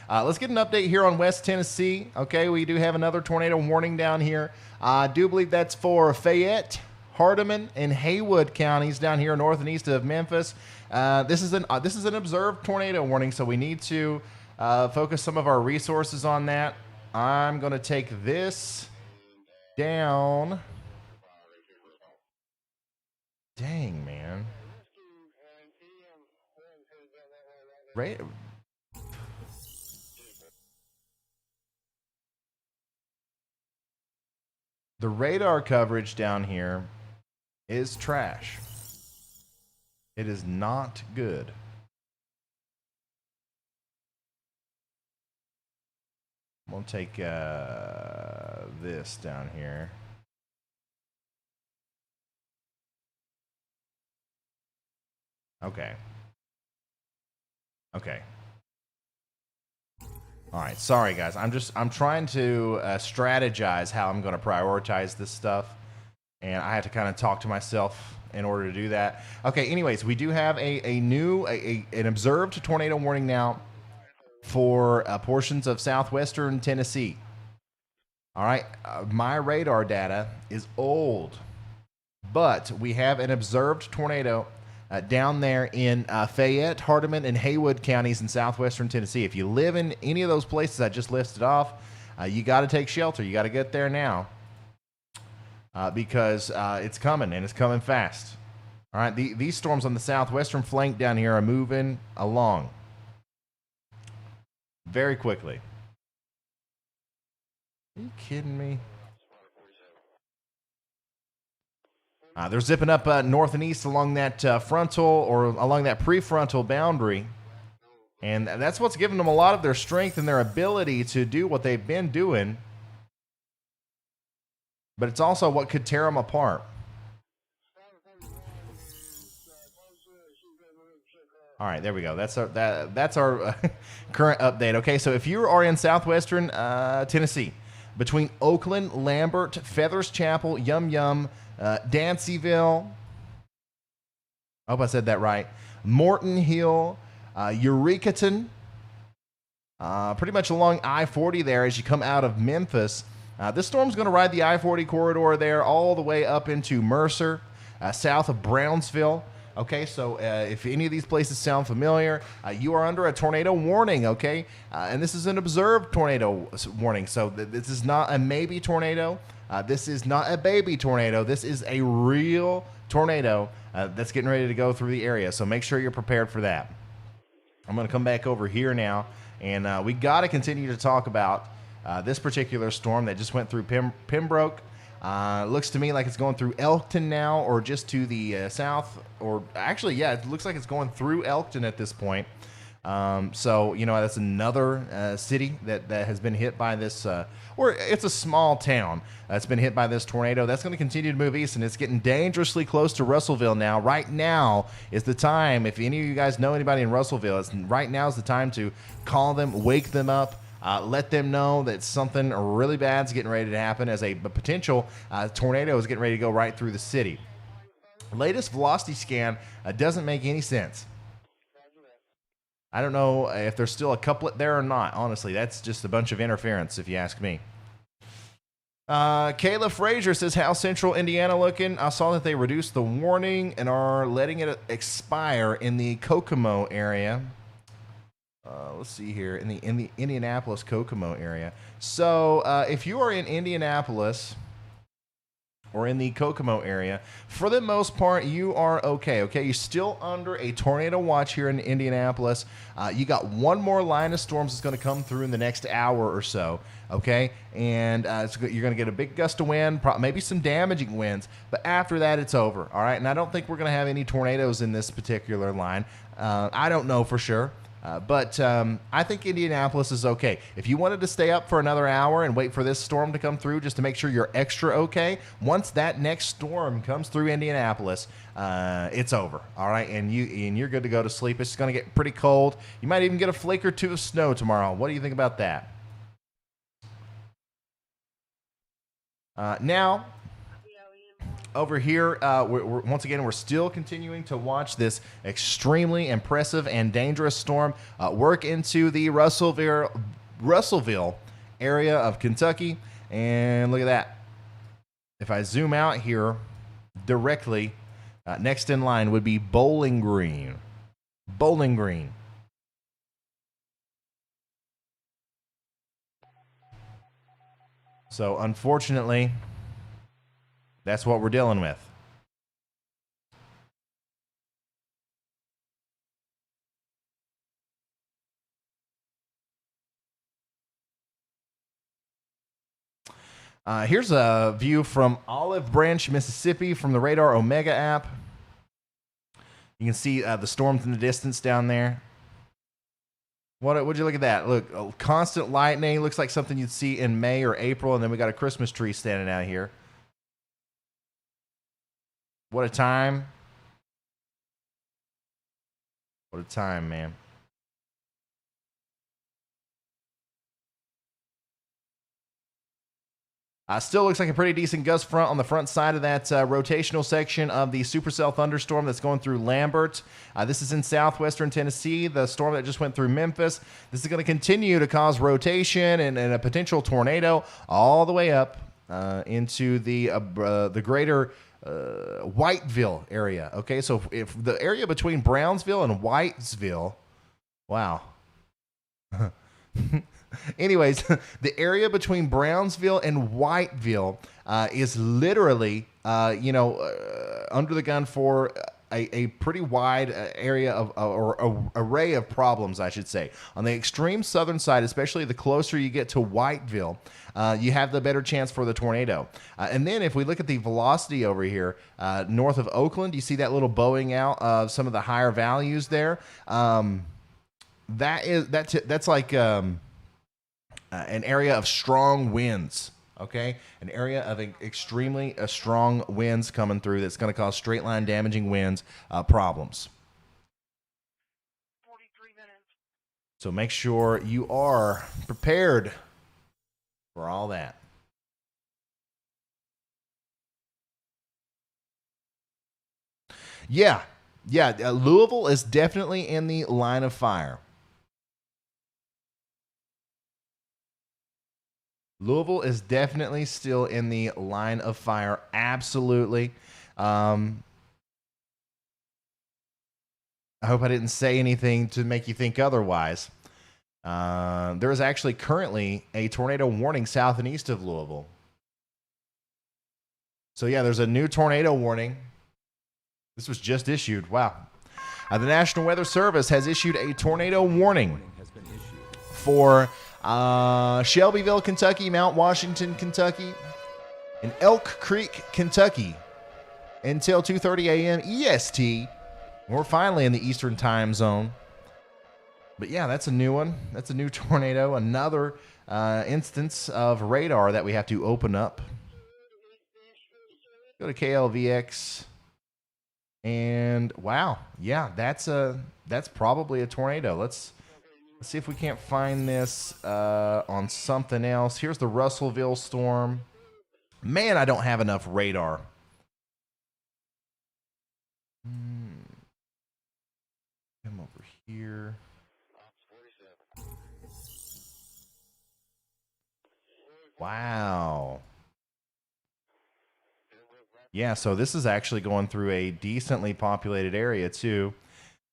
Let's get an update here on West Tennessee. Okay, we do have another tornado warning down here. I do believe that's for Fayette, Hardeman, and Haywood counties down here north and east of Memphis. This is an observed tornado warning, so we need to focus some of our resources on that. I'm going to take this down. Dang, man. Right. The radar coverage down here is trash. It is not good. I'm going to take this down here. Okay. Okay. All right. Sorry, guys. I'm trying to strategize how I'm going to prioritize this stuff, and I have to kind of talk to myself in order to do that. Okay. Anyways, we do have an observed tornado warning now for portions of southwestern Tennessee. All right. My radar data is old, but we have an observed tornado down there in Fayette, Hardeman, and Haywood counties in southwestern Tennessee. If you live in any of those places I just listed off, you got to take shelter. You got to get there now because it's coming, and it's coming fast. All right, these storms on the southwestern flank down here are moving along very quickly. Are you kidding me? They're zipping up north and east along that frontal or along that prefrontal boundary. And that's what's given them a lot of their strength and their ability to do what they've been doing. But it's also what could tear them apart. All right, there we go. That's our current update. Okay, so if you are in southwestern Tennessee, between Oakland, Lambert, Feathers Chapel, Yum, Dancyville, I hope I said that right, Morton Hill, Eurecaton, pretty much along I-40 there as you come out of Memphis. This storm's going to ride the I-40 corridor there all the way up into Mercer, south of Brownsville. Okay, so if any of these places sound familiar, you are under a tornado warning, okay? And this is an observed tornado warning, so this is not a maybe tornado. This is not a baby tornado. This is a real tornado that's getting ready to go through the area, so make sure you're prepared for that. I'm going to come back over here now, and we got to continue to talk about this particular storm that just went through Pembroke. Looks to me like it's going through Elkton now, or just to the south, or actually, yeah, it looks like it's going through Elkton at this point. So, you know, that's another city that has been hit by this, or it's a small town that's been hit by this tornado. That's going to continue to move east, and it's getting dangerously close to Russellville now. Right now is the time, if any of you guys know anybody in Russellville, right now is the time to call them, wake them up, let them know that something really bad is getting ready to happen, as a potential tornado is getting ready to go right through the city. Latest velocity scan doesn't make any sense. I don't know if there's still a couplet there or not. Honestly, that's just a bunch of interference, if you ask me. Kayla Frazier says, how's Central Indiana looking? I saw that they reduced the warning and are letting it expire in the Kokomo area. Let's see here, in the Indianapolis Kokomo area. So if you are in Indianapolis or in the Kokomo area, for the most part, you are okay. You're still under a tornado watch here in Indianapolis. You got one more line of storms that's going to come through in the next hour or so, okay? And you're going to get a big gust of wind, maybe some damaging winds, but after that, it's over, all right? And I don't think we're going to have any tornadoes in this particular line. I don't know for sure. But I think Indianapolis is okay. If you wanted to stay up for another hour and wait for this storm to come through just to make sure you're extra okay, once that next storm comes through Indianapolis, it's over, all right? And you're good to go to sleep. It's going to get pretty cold. You might even get a flake or two of snow tomorrow. What do you think about that? Now, over here, once again, we're still continuing to watch this extremely impressive and dangerous storm work into the Russellville area of Kentucky. And look at that. If I zoom out here directly, next in line would be Bowling Green. Bowling Green. So, unfortunately, that's what we're dealing with. Here's a view from Olive Branch, Mississippi, from the Radar Omega app. You can see the storms in the distance down there. Would you look at that? Look, constant lightning. Looks like something you'd see in May or April, and then we got a Christmas tree standing out here. What a time. What a time, man. Still looks like a pretty decent gust front on the front side of that rotational section of the supercell thunderstorm that's going through Lambert. This is in southwestern Tennessee, the storm that just went through Memphis. This is going to continue to cause rotation and a potential tornado all the way up into the greater Whiteville area. Okay, so if the area between Brownsville and Whitesville, wow. Anyways, the area between Brownsville and Whiteville is literally, under the gun for a pretty wide area of or array of problems, I should say. On the extreme southern side, especially the closer you get to Whiteville, you have the better chance for the tornado. And then if we look at the velocity over here, north of Oakland, you see that little bowing out of some of the higher values there. That's like an area of strong winds. Okay, an area of extremely strong winds coming through that's going to cause straight line damaging winds problems. 43 minutes. So make sure you are prepared for all that. Yeah, Louisville is definitely in the line of fire. Louisville is definitely still in the line of fire. Absolutely. I hope I didn't say anything to make you think otherwise. There is actually currently a tornado warning south and east of Louisville. So, yeah, there's a new tornado warning. This was just issued. Wow. The National Weather Service has issued a tornado warning for Shelbyville, Kentucky, Mount Washington, Kentucky, in Elk Creek, Kentucky, until 2:30 a.m. EST. We're finally in the Eastern time zone. But yeah, that's a new one. That's a new tornado. Another instance of radar that we have to open up. Go to KLVX. And wow, yeah, that's probably a tornado. Let's see if we can't find this on something else. Here's the Russellville storm. Man, I don't have enough radar. Come over here. Wow. Yeah, so this is actually going through a decently populated area too.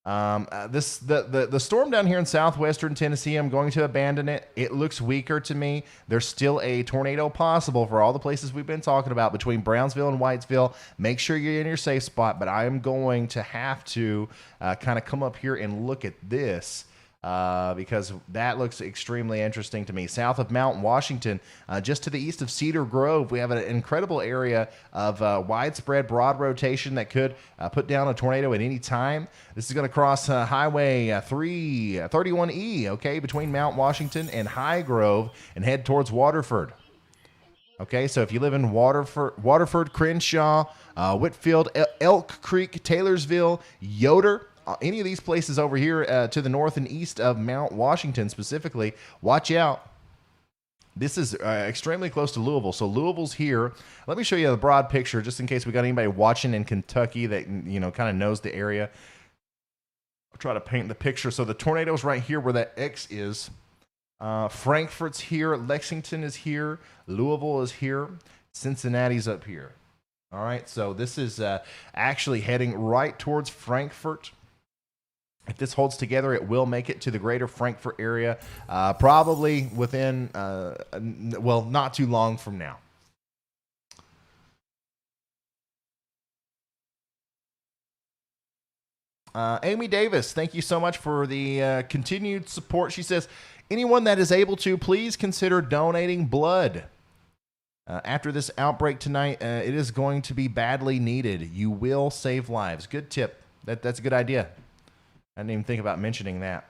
The storm down here in southwestern Tennessee, I'm going to abandon it. It looks weaker to me. There's still a tornado possible for all the places we've been talking about between Brownsville and Whitesville. Make sure you're in your safe spot, but I am going to have to kind of come up here and look at this. Because that looks extremely interesting to me. South of Mount Washington, just to the east of Cedar Grove, we have an incredible area of widespread broad rotation that could put down a tornado at any time. This is going to cross Highway 31E, okay, between Mount Washington and High Grove and head towards Waterford. Okay, so if you live in Waterford, Crenshaw, Whitfield, Elk Creek, Taylorsville, Yoder, any of these places over here to the north and east of Mount Washington specifically, watch out. This is extremely close to Louisville. So Louisville's here. Let me show you the broad picture just in case we got anybody watching in Kentucky that, you know, kind of knows the area. I'll try to paint the picture. So the tornado's right here where that X is. Frankfort's here. Lexington is here. Louisville is here. Cincinnati's up here. All right, so this is actually heading right towards Frankfort. If this holds together, it will make it to the greater Frankfort area, probably within, well, not too long from now. Amy Davis, thank you so much for the continued support. She says, anyone that is able to, please consider donating blood. After this outbreak tonight, it is going to be badly needed. You will save lives. Good tip. That's a good idea. I didn't even think about mentioning that.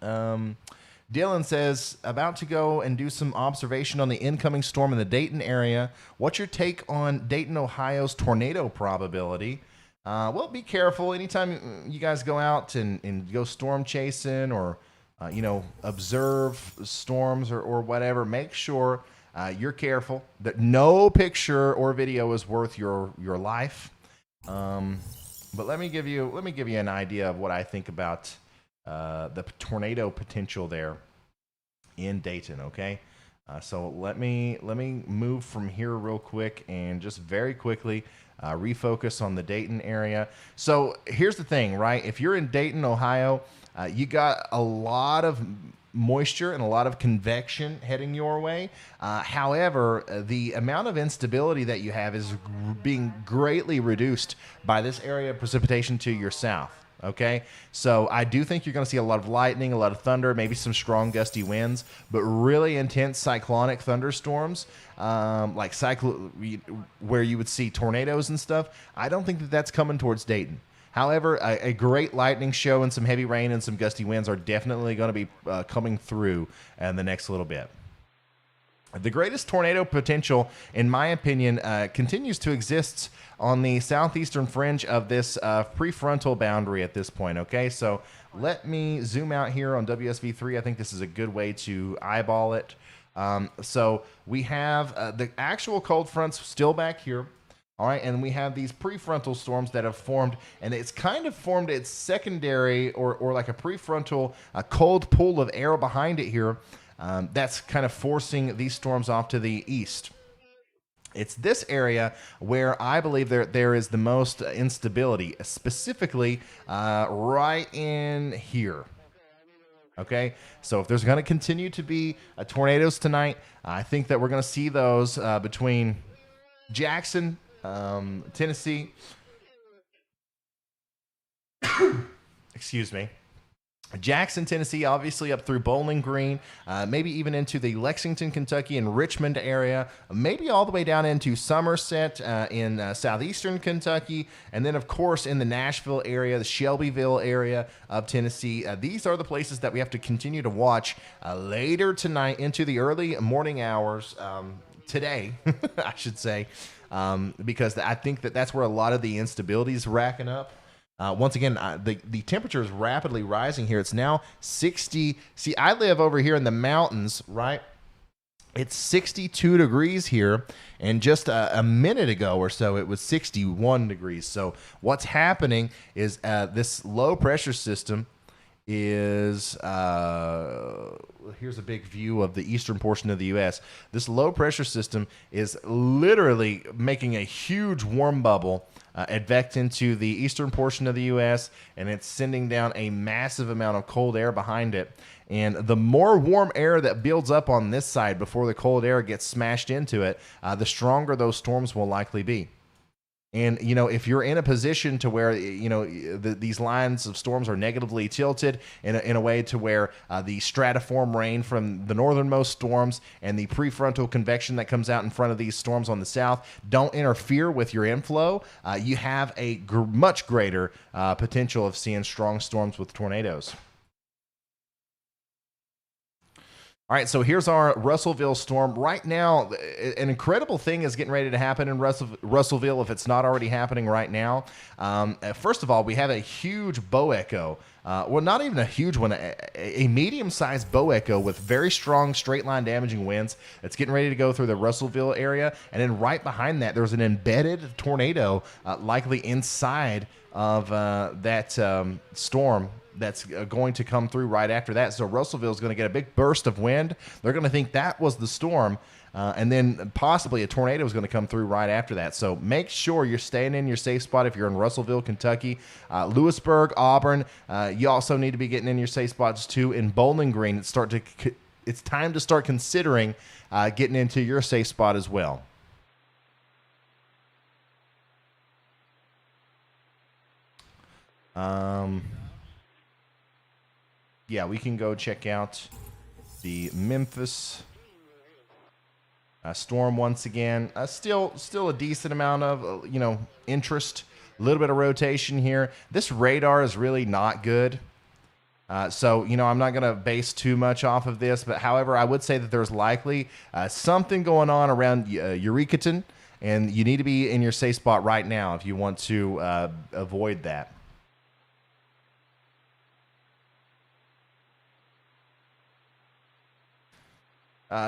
Dylan says, about to go and do some observation on the incoming storm in the Dayton area. What's your take on Dayton, Ohio's tornado probability? Well, be careful. Anytime you guys go out and go storm chasing or, observe storms or whatever, make sure you're careful. That no picture or video is worth your life. But let me give you an idea of what I think about the tornado potential there in Dayton. Okay, so let me move from here real quick and just very quickly refocus on the Dayton area. So here's the thing, right? If you're in Dayton, Ohio, you got a lot of moisture and a lot of convection heading your way. However, the amount of instability that you have is being greatly reduced by this area of precipitation to your south. Okay, so I do think you're going to see a lot of lightning, a lot of thunder, maybe some strong gusty winds, but really intense cyclonic thunderstorms, where you would see tornadoes and stuff. I don't think that that's coming towards Dayton. However, a great lightning show and some heavy rain and some gusty winds are definitely going to be coming through in the next little bit. The greatest tornado potential, in my opinion, continues to exist on the southeastern fringe of this prefrontal boundary at this point, okay? So let me zoom out here on WSV3. I think this is a good way to eyeball it. So we have the actual cold fronts still back here. All right, and we have these prefrontal storms that have formed, and it's kind of formed its secondary or like a prefrontal cold pool of air behind it here. That's kind of forcing these storms off to the east. It's this area where I believe there is the most instability, specifically right in here. Okay, so if there's going to continue to be tornadoes tonight, I think that we're going to see those between Jackson, Tennessee, excuse me, Jackson, Tennessee, obviously up through Bowling Green, maybe even into the Lexington, Kentucky, and Richmond area, maybe all the way down into Somerset in southeastern Kentucky, and then, of course, in the Nashville area, the Shelbyville area of Tennessee. These are the places that we have to continue to watch later tonight into the early morning hours today, I should say, because I think that's where a lot of the instability is racking up. Once again, the temperature is rapidly rising here. It's now 60. See, I live over here in the mountains, right? It's 62 degrees here, and just a minute ago or so, it was 61 degrees. So what's happening is this low pressure system is here's a big view of the eastern portion of the U.S. This low pressure system is literally making a huge warm bubble advect into the eastern portion of the U.S., and it's sending down a massive amount of cold air behind it. And the more warm air that builds up on this side before the cold air gets smashed into it, the stronger those storms will likely be. And, you know, if you're in a position to where, you know, these lines of storms are negatively tilted in a way to where the stratiform rain from the northernmost storms and the prefrontal convection that comes out in front of these storms on the south don't interfere with your inflow, you have a much greater potential of seeing strong storms with tornadoes. All right, so here's our Russellville storm. Right now, an incredible thing is getting ready to happen in Russellville if it's not already happening right now. First of all, we have a huge bow echo. Well, not even a huge one, a medium-sized bow echo with very strong straight-line damaging winds. It's getting ready to go through the Russellville area. And then right behind that, there's an embedded tornado likely inside of that storm that's going to come through right after that. So Russellville is going to get a big burst of wind. They're going to think that was the storm, and then possibly a tornado is going to come through right after that. So make sure you're staying in your safe spot if you're in Russellville, Kentucky. Lewisburg, Auburn, you also need to be getting in your safe spots too. In Bowling Green, it's time to start considering getting into your safe spot as well. Yeah, we can go check out the Memphis storm once again. Still a decent amount of interest, a little bit of rotation here. This radar is really not good. So I'm not going to base too much off of this, but however, I would say that there's likely something going on around Eurekaton, and you need to be in your safe spot right now if you want to avoid that.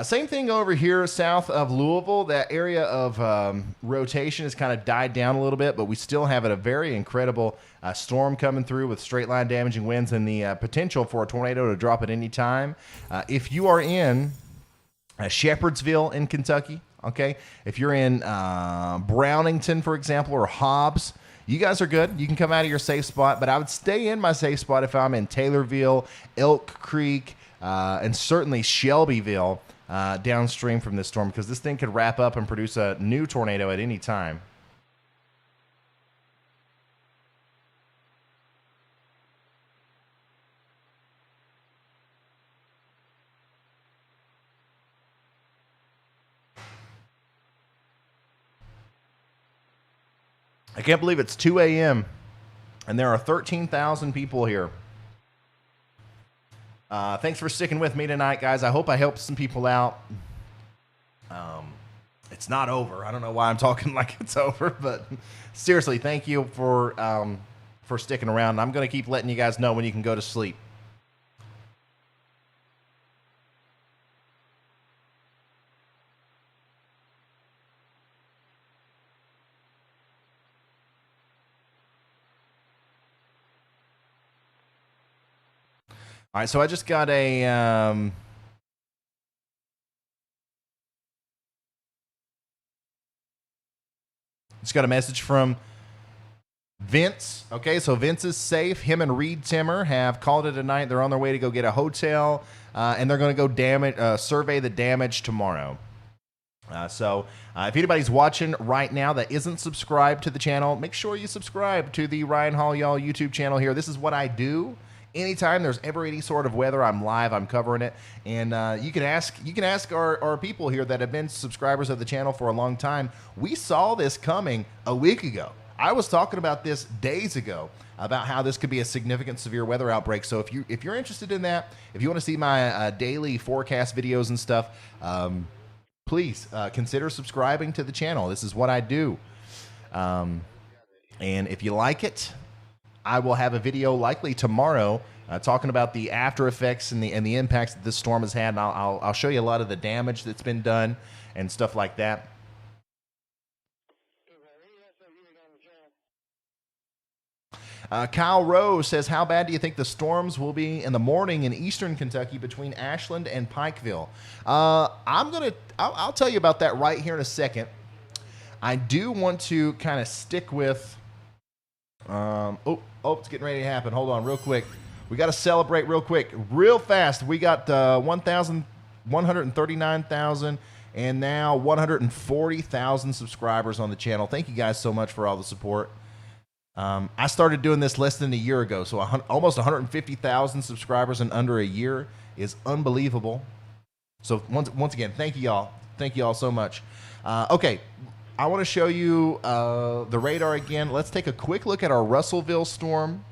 Same thing over here south of Louisville. That area of rotation has kind of died down a little bit, but we still have a very incredible storm coming through with straight line damaging winds and the potential for a tornado to drop at any time. If you are in Shepherdsville in Kentucky, okay, if you're in Brownington, for example, or Hobbs, you guys are good. You can come out of your safe spot, but I would stay in my safe spot if I'm in Taylorville, Elk Creek, and certainly Shelbyville downstream from this storm, because this thing could wrap up and produce a new tornado at any time. I can't believe it's 2 a.m. and there are 13,000 people here. Thanks for sticking with me tonight, guys. I hope I helped some people out. It's not over. I don't know why I'm talking like it's over, but seriously, thank you for sticking around. I'm going to keep letting you guys know when you can go to sleep. All right, so I just got a message from Vince. Okay, so Vince is safe. Him and Reed Timmer have called it a night. They're on their way to go get a hotel, and they're going to go survey the damage tomorrow. So if anybody's watching right now that isn't subscribed to the channel, make sure you subscribe to the Ryan Hall Y'all YouTube channel here. This is what I do Anytime there's ever any sort of weather, I'm live, I'm covering it. And you can ask our people here that have been subscribers of the channel for a long time. We saw this coming a week ago. I was talking about this days ago, about how this could be a significant severe weather outbreak. So if you're interested in that, if you want to see my daily forecast videos and stuff, please consider subscribing to the channel. This is what I do. And if you like it, I will have a video likely tomorrow talking about the after effects and the impacts that this storm has had. And I'll show you a lot of the damage that's been done and stuff like that. Kyle Rose says, how bad do you think the storms will be in the morning in eastern Kentucky between Ashland and Pikeville? I'll tell you about that right here in a second. I do want to kind of stick with, it's getting ready to happen. Hold on real quick. We got to celebrate real quick, real fast. We got 139,000 and now 140,000 subscribers on the channel. Thank you guys so much for all the support. I started doing this less than a year ago, so almost 150,000 subscribers in under a year is unbelievable. So once again, thank you y'all. Thank you all so much. Okay, I want to show you the radar again. Let's take a quick look at our Russellville storm,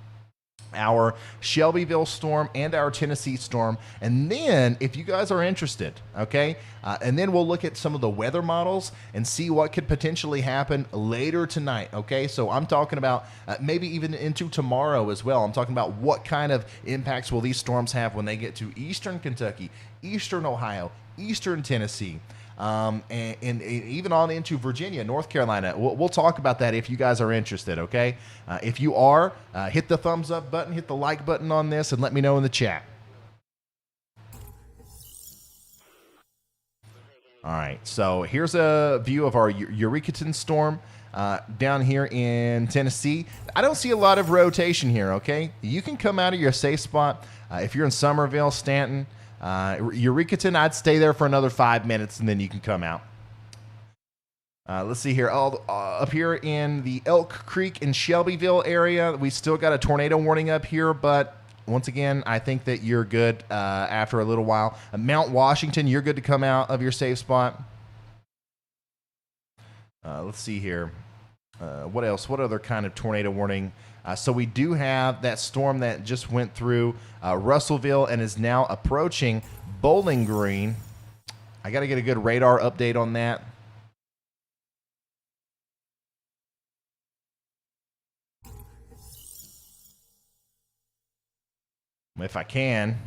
our Shelbyville storm, and our Tennessee storm. And then, if you guys are interested, okay, and then we'll look at some of the weather models and see what could potentially happen later tonight, okay? So I'm talking about maybe even into tomorrow as well. I'm talking about what kind of impacts will these storms have when they get to eastern Kentucky, eastern Ohio, eastern Tennessee, and even on into Virginia, North Carolina. We'll talk about that if you guys are interested, okay? If you are, hit the thumbs up button, hit the like button on this, and let me know in the chat. All right, so here's a view of our Eurekaton storm down here in Tennessee. I don't see a lot of rotation here, okay? You can come out of your safe spot. If you're in Summerville, Stanton, Eurekaton, I'd stay there for another 5 minutes and then you can come out. Let's see here. Up here in the Elk Creek and Shelbyville area, we still got a tornado warning up here, but once again, I think that you're good after a little while. Mount Washington, you're good to come out of your safe spot. Let's see here. What else? What other kind of tornado warning? So we do have that storm that just went through Russellville and is now approaching Bowling Green. I got to get a good radar update on that. If I can.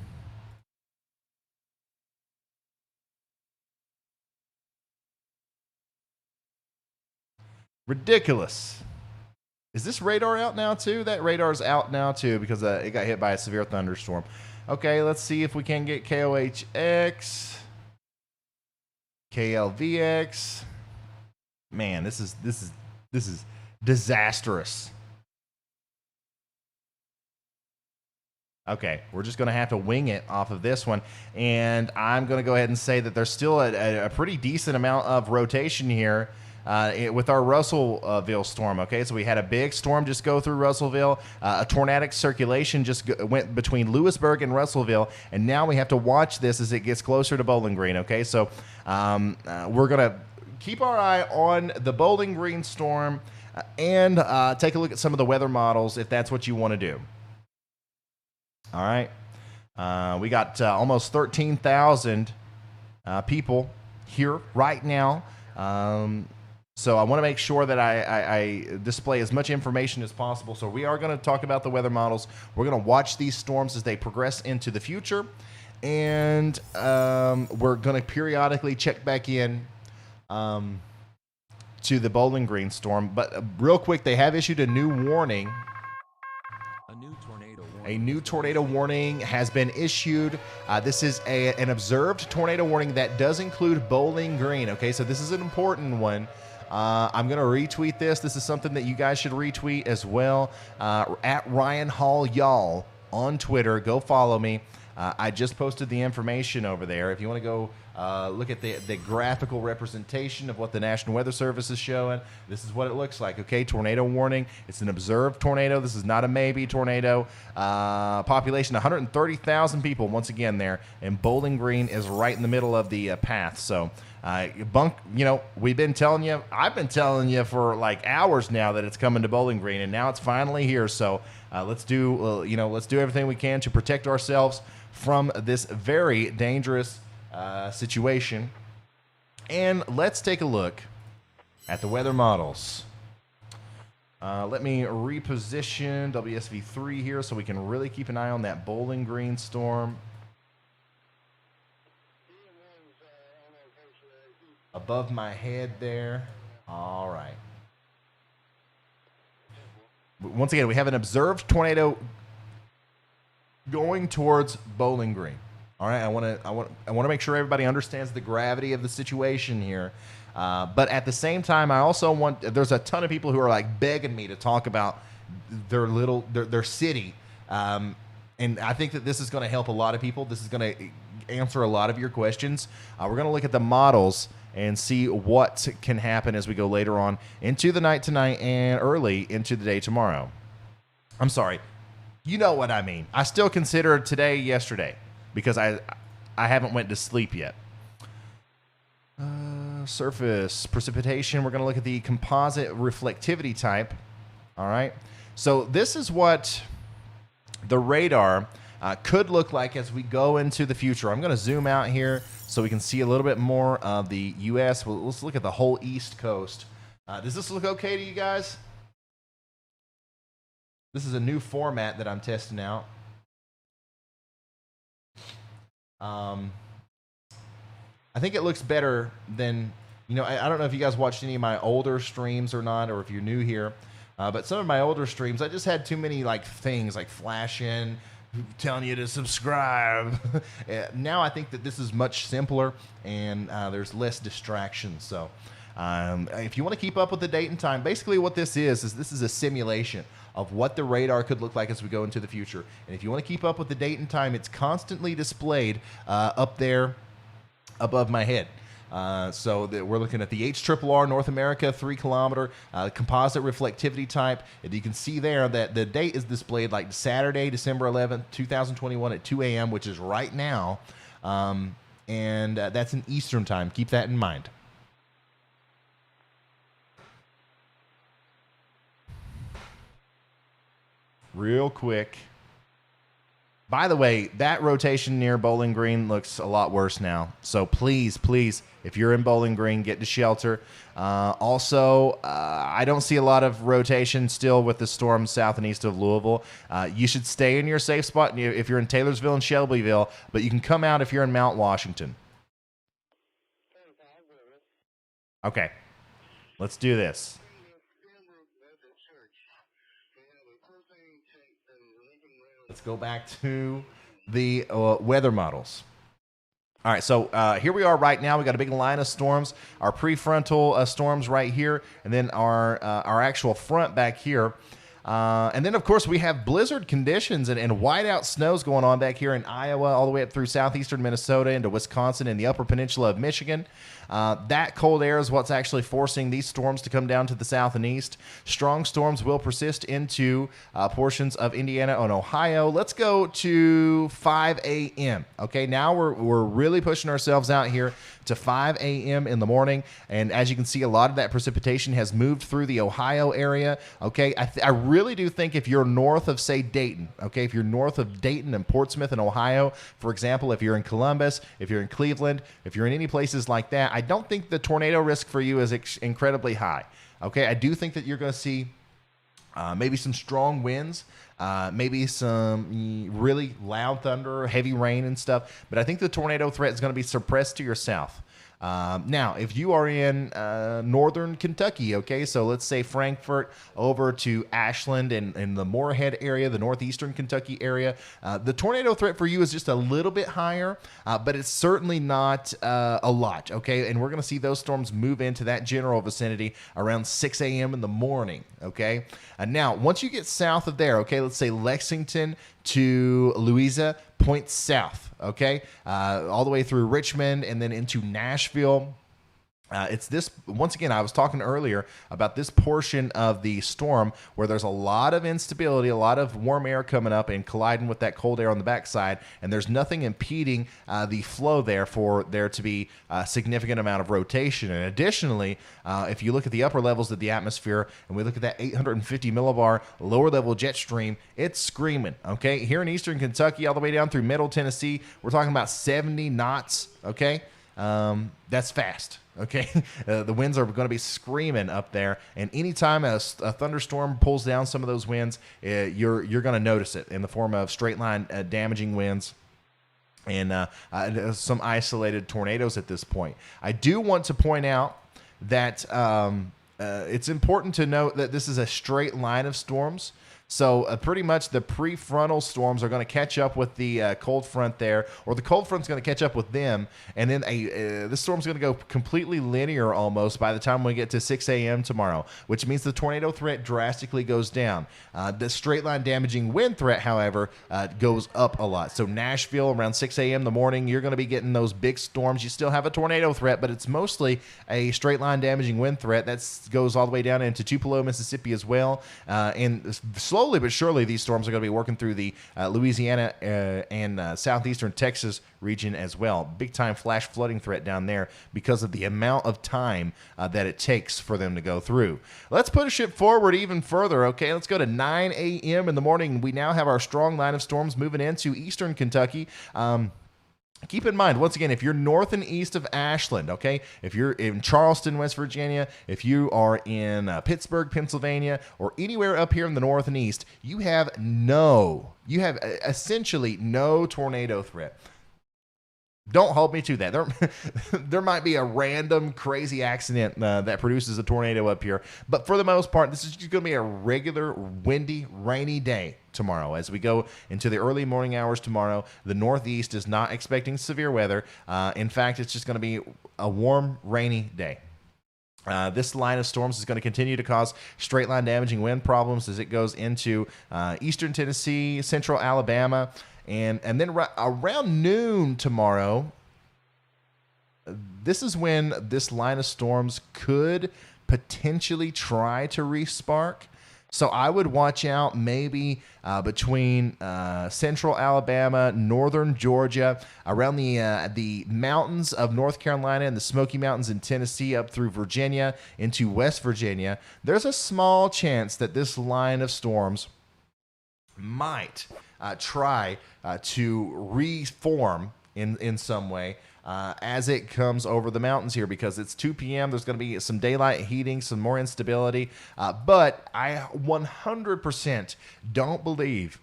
Ridiculous. Is this radar out now too? That radar's out now too because it got hit by a severe thunderstorm. Okay, let's see if we can get KOHX, KLVX. Man, this is disastrous. Okay, we're just going to have to wing it off of this one. And I'm going to go ahead and say that there's still a pretty decent amount of rotation here with our Russellville storm. Okay, so we had a big storm just go through Russellville. A tornadic circulation just went between Lewisburg and Russellville. And now we have to watch this as it gets closer to Bowling Green. Okay, so we're going to keep our eye on the Bowling Green storm and take a look at some of the weather models if that's what you want to do. All right, we got almost 13,000 people here right now. So I want to make sure that I display as much information as possible. So we are going to talk about the weather models. We're going to watch these storms as they progress into the future. And we're going to periodically check back in to the Bowling Green storm. But real quick, they have issued a new warning. A new tornado warning has been issued. This is an observed tornado warning that does include Bowling Green. Okay, so this is an important one. I'm going to retweet this. This is something that you guys should retweet as well. At RYANHALLYALL on Twitter. Go follow me. I just posted the information over there. If you want to go look at the graphical representation of what the National Weather Service is showing, this is what it looks like, okay? Tornado warning. It's an observed tornado. This is not a maybe tornado. Population 130,000 people, once again, there. And Bowling Green is right in the middle of the path. So, we've been telling you, I've been telling you for like hours now that it's coming to Bowling Green, and now it's finally here. So let's do everything we can to protect ourselves from this very dangerous situation. And let's take a look at the weather models. Let me reposition WSV3 here so we can really keep an eye on that Bowling Green storm. Above my head there. All right. Once again, we have an observed tornado going towards Bowling Green. All right. I want to make sure everybody understands the gravity of the situation here. But at the same time, I also there's a ton of people who are like begging me to talk about their city. And I think that this is going to help a lot of people. This is going to answer a lot of your questions. We're going to look at the models and see what can happen as we go later on into the night tonight and early into the day tomorrow. I'm sorry. You know what I mean. I still consider today yesterday because I haven't went to sleep yet. Surface precipitation. We're going to look at the composite reflectivity type. All right. So this is what the radar could look like as we go into the future. I'm going to zoom out here so we can see a little bit more of the U.S. Let's look at the whole East Coast. Does this look okay to you guys? This is a new format that I'm testing out. I think it looks better than, I don't know if you guys watched any of my older streams or not, or if you're new here, but some of my older streams, I just had too many things like flashing, telling you to subscribe. Now I think that this is much simpler and there's less distractions. So if you want to keep up with the date and time, basically what this is this is a simulation of what the radar could look like as we go into the future. And if you want to keep up with the date and time, it's constantly displayed up there above my head. So we're looking at the HRRR North America 3 kilometer composite reflectivity type. And you can see there that the date is displayed like Saturday, December 11th, 2021 at 2 a.m., which is right now. And that's in Eastern time. Keep that in mind. Real quick. By the way, that rotation near Bowling Green looks a lot worse now. So please, if you're in Bowling Green, get to shelter. Also, I don't see a lot of rotation still with the storm south and east of Louisville. You should stay in your safe spot if you're in Taylorsville and Shelbyville, but you can come out if you're in Mount Washington. Okay, let's do this. Let's go back to the weather models. All right, so here we are right now. We got a big line of storms, our prefrontal storms right here, and then our actual front back here. And then, of course, we have blizzard conditions and whiteout snows going on back here in Iowa, all the way up through southeastern Minnesota into Wisconsin and the upper peninsula of Michigan. That cold air is what's actually forcing these storms to come down to the south and east. Strong storms will persist into portions of Indiana and Ohio. Let's go to 5 a.m. Okay, now we're really pushing ourselves out here to 5 a.m. in the morning. And as you can see, a lot of that precipitation has moved through the Ohio area. Okay, I really do think if you're north of, say, Dayton, okay, if you're north of Dayton and Portsmouth and Ohio, for example, if you're in Columbus, if you're in Cleveland, if you're in any places like that, I don't think the tornado risk for you is incredibly high. Okay, I do think that you're going to see maybe some strong winds, maybe some really loud thunder, heavy rain and stuff. But I think the tornado threat is going to be suppressed to your south. Now, if you are in northern Kentucky, okay, so let's say Frankfort over to Ashland and the Moorhead area, the northeastern Kentucky area, the tornado threat for you is just a little bit higher, but it's certainly not a lot, okay? And we're going to see those storms move into that general vicinity around 6 a.m. in the morning, okay? Now, once you get south of there, okay, let's say Lexington to Louisa, points south, okay, all the way through Richmond and then into Nashville. It's this, once again, I was talking earlier about this portion of the storm where there's a lot of instability, a lot of warm air coming up and colliding with that cold air on the backside, and there's nothing impeding the flow there for there to be a significant amount of rotation. And additionally, if you look at the upper levels of the atmosphere and we look at that 850 millibar lower level jet stream, it's screaming, okay? Here in eastern Kentucky all the way down through middle Tennessee, we're talking about 70 knots, okay? That's fast. Okay, the winds are going to be screaming up there, and anytime a thunderstorm pulls down some of those winds, you're going to notice it in the form of straight line damaging winds and some isolated tornadoes at this point. I do want to point out that it's important to note that this is a straight line of storms. So pretty much the prefrontal storms are going to catch up with the cold front there, or the cold front's going to catch up with them, and then this storm's going to go completely linear almost by the time we get to 6 a.m. tomorrow, which means the tornado threat drastically goes down. The straight line damaging wind threat, however, goes up a lot. So Nashville around 6 a.m. in the morning, you're going to be getting those big storms. You still have a tornado threat, but it's mostly a straight line damaging wind threat. That goes all the way down into Tupelo, Mississippi as well, and slowly but surely these storms are going to be working through the Louisiana and southeastern Texas region as well. Big time flash flooding threat down there because of the amount of time that it takes for them to go through. Let's push it forward even further. Okay, let's go to 9 a.m. in the morning. We now have our strong line of storms moving into eastern Kentucky. Keep in mind, once again, if you're north and east of Ashland, okay, if you're in Charleston, West Virginia, if you are in Pittsburgh, Pennsylvania, or anywhere up here in the north and east, you have essentially no tornado threat. Don't hold me to that. There might be a random crazy accident that produces a tornado up here. But for the most part, this is just going to be a regular, windy, rainy day tomorrow. As we go into the early morning hours tomorrow, the Northeast is not expecting severe weather. In fact, it's just going to be a warm, rainy day. This line of storms is going to continue to cause straight line damaging wind problems as it goes into eastern Tennessee, central Alabama, and then around noon tomorrow, this is when this line of storms could potentially try to re-spark. So I would watch out maybe between central Alabama, northern Georgia, around the mountains of North Carolina and the Smoky Mountains in Tennessee up through Virginia into West Virginia. There's a small chance that this line of storms might try to reform in some way as it comes over the mountains here, because it's 2 p.m. There's going to be some daylight heating, some more instability. But I 100% don't believe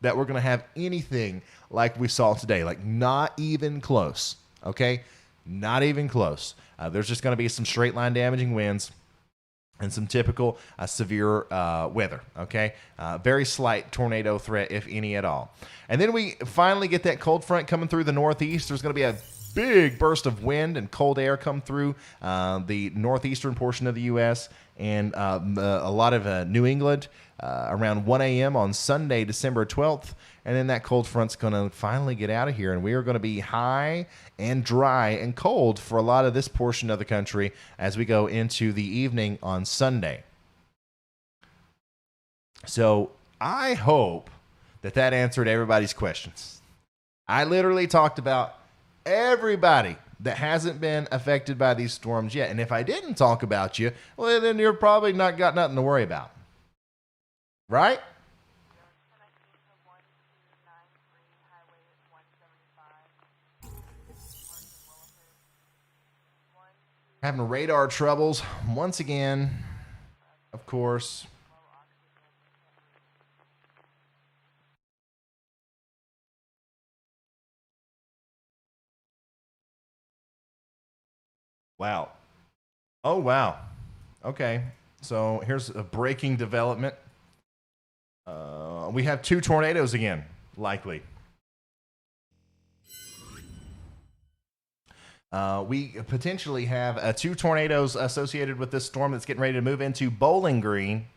that we're going to have anything like we saw today. Like, not even close. Okay? Not even close. There's just going to be some straight line damaging winds and some typical severe weather, okay? Very slight tornado threat, if any at all. And then we finally get that cold front coming through the northeast. There's going to be a big burst of wind and cold air come through the northeastern portion of the U.S. and a lot of New England around 1 a.m. on Sunday, December 12th. And then that cold front's going to finally get out of here, and we are going to be high and dry and cold for a lot of this portion of the country as we go into the evening on Sunday. So I hope that answered everybody's questions. I literally talked about everybody that hasn't been affected by these storms yet. And if I didn't talk about you, well, then you're probably not got nothing to worry about. Right? Having radar troubles once again, of course. Wow. Oh, wow. Okay. So here's a breaking development. We have 2 tornadoes again, likely. We potentially have 2 tornadoes associated with this storm that's getting ready to move into Bowling Green.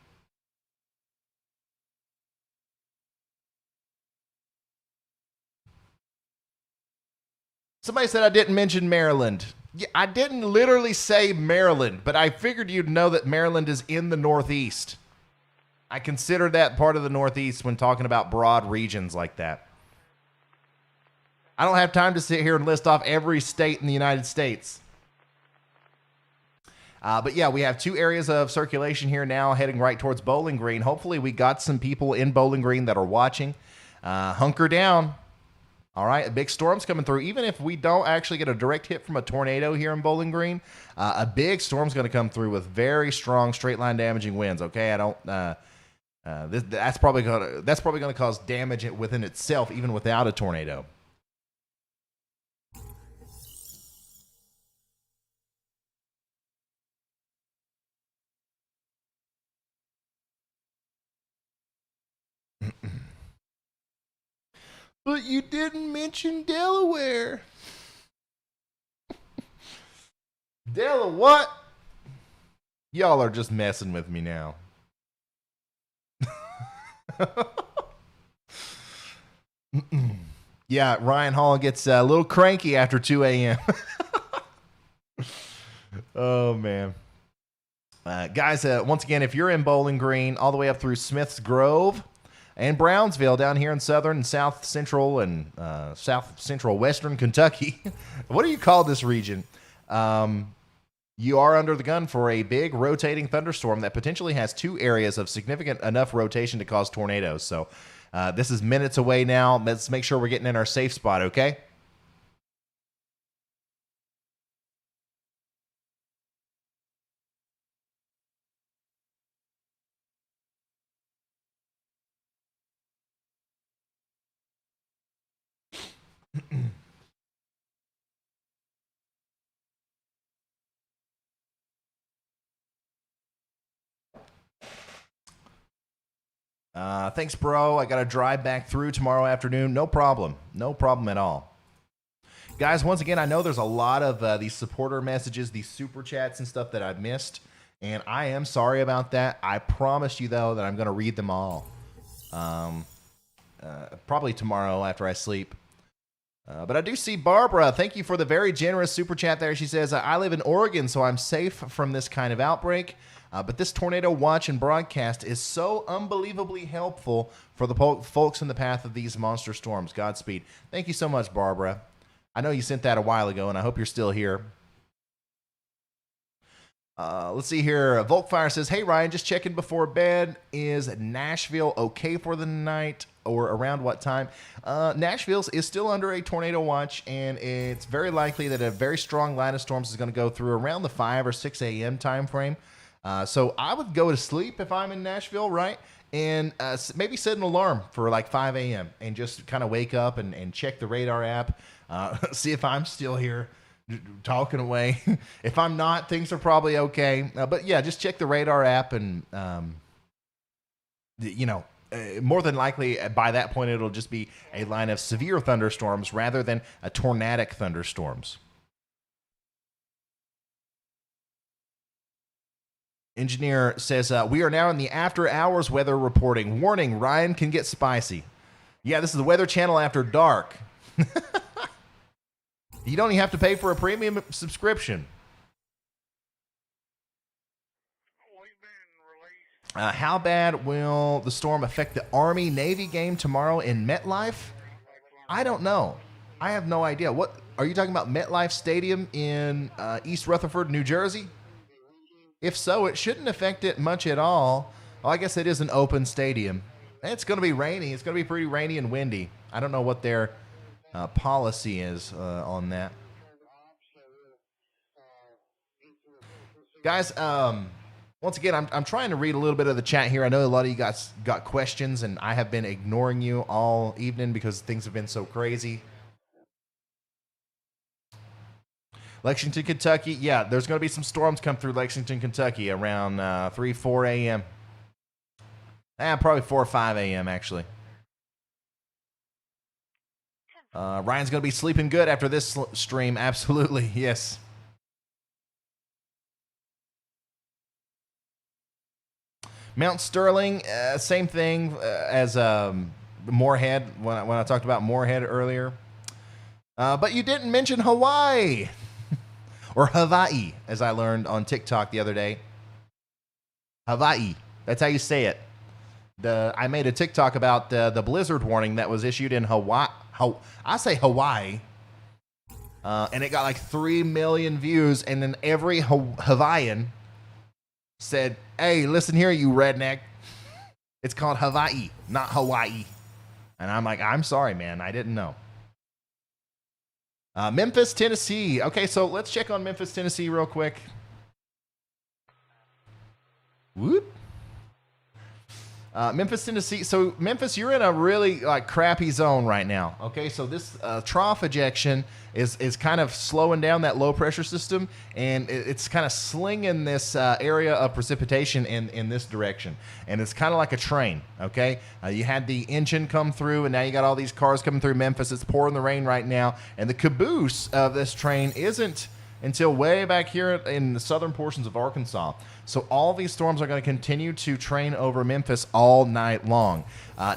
Somebody said I didn't mention Maryland. Yeah, I didn't literally say Maryland, but I figured you'd know that Maryland is in the Northeast. I consider that part of the Northeast when talking about broad regions like that. I don't have time to sit here and list off every state in the United States. But yeah, we have 2 areas of circulation here now heading right towards Bowling Green. Hopefully we got some people in Bowling Green that are watching. Hunker down. All right, a big storm's coming through. Even if we don't actually get a direct hit from a tornado here in Bowling Green, a big storm's going to come through with very strong straight line damaging winds. Okay, I don't. That's probably going to cause damage within itself, even without a tornado. But you didn't mention Delaware. Delaware what? Y'all are just messing with me now. Yeah, Ryan Hall gets a little cranky after 2 a.m. Oh, man. Guys, once again, if you're in Bowling Green all the way up through Smith's Grove and Brownsville down here in southern and south central and south central western Kentucky, what do you call this region? You are under the gun for a big rotating thunderstorm that potentially has 2 areas of significant enough rotation to cause tornadoes. So this is minutes away now. Let's make sure we're getting in our safe spot, okay? Thanks, bro. I got to drive back through tomorrow afternoon. No problem. No problem at all. Guys, once again, I know there's a lot of these supporter messages, these super chats and stuff that I've missed, and I am sorry about that. I promise you, though, that I'm going to read them all. Probably tomorrow after I sleep. But I do see Barbara. Thank you for the very generous super chat there. She says, I live in Oregon, so I'm safe from this kind of outbreak. But this tornado watch and broadcast is so unbelievably helpful for the folks in the path of these monster storms. Godspeed. Thank you so much, Barbara. I know you sent that a while ago, and I hope you're still here. Let's see here. Volkfire says, hey, Ryan, just checking before bed. Is Nashville okay for the night or around what time? Nashville is still under a tornado watch, and it's very likely that a very strong line of storms is going to go through around the 5 or 6 a.m. time frame. So I would go to sleep if I'm in Nashville, right? And maybe set an alarm for like 5 a.m. and just kind of wake up and check the radar app, see if I'm still here talking away. If I'm not, things are probably okay. But yeah, just check the radar app and, more than likely by that point, it'll just be a line of severe thunderstorms rather than a tornadic thunderstorms. Engineer says, we are now in the after hours weather reporting. Warning, Ryan can get spicy. Yeah, this is the Weather Channel after dark. You don't even have to pay for a premium subscription. How bad will the storm affect the Army-Navy game tomorrow in MetLife? I don't know. I have no idea. What are you talking about? MetLife Stadium in East Rutherford, New Jersey? If so, it shouldn't affect it much at all. Well, I guess it is an open stadium. It's going to be rainy. It's going to be pretty rainy and windy. I don't know what their policy is on that. Guys, once again, I'm trying to read a little bit of the chat here. I know a lot of you guys got questions, and I have been ignoring you all evening because things have been so crazy. Lexington, Kentucky. Yeah, there's going to be some storms come through Lexington, Kentucky around 3, 4 a.m. Probably 4 or 5 a.m. actually. Ryan's going to be sleeping good after this stream. Absolutely, yes. Mount Sterling, same thing as Moorhead when I talked about Moorhead earlier. But you didn't mention Hawaii. Or Hawaii, as I learned on TikTok the other day. Hawaii. That's how you say it. I made a TikTok about the blizzard warning that was issued in Hawaii. I say Hawaii. And it got like 3 million views. And then every Hawaiian said, hey, listen here, you redneck. It's called Hawaii, not Hawaii. And I'm like, I'm sorry, man. I didn't know. Memphis, Tennessee. Okay, so let's check on Memphis, Tennessee real quick. Whoop. Memphis, Tennessee. So Memphis, you're in a really crappy zone right now. Okay, so this trough ejection is kind of slowing down that low pressure system, and it's kind of slinging this area of precipitation in this direction, and it's kind of like a train. Okay, you had the engine come through, and now you got all these cars coming through Memphis. It's pouring the rain right now, and the caboose of this train isn't until way back here in the southern portions of Arkansas. So all these storms are going to continue to train over Memphis all night long.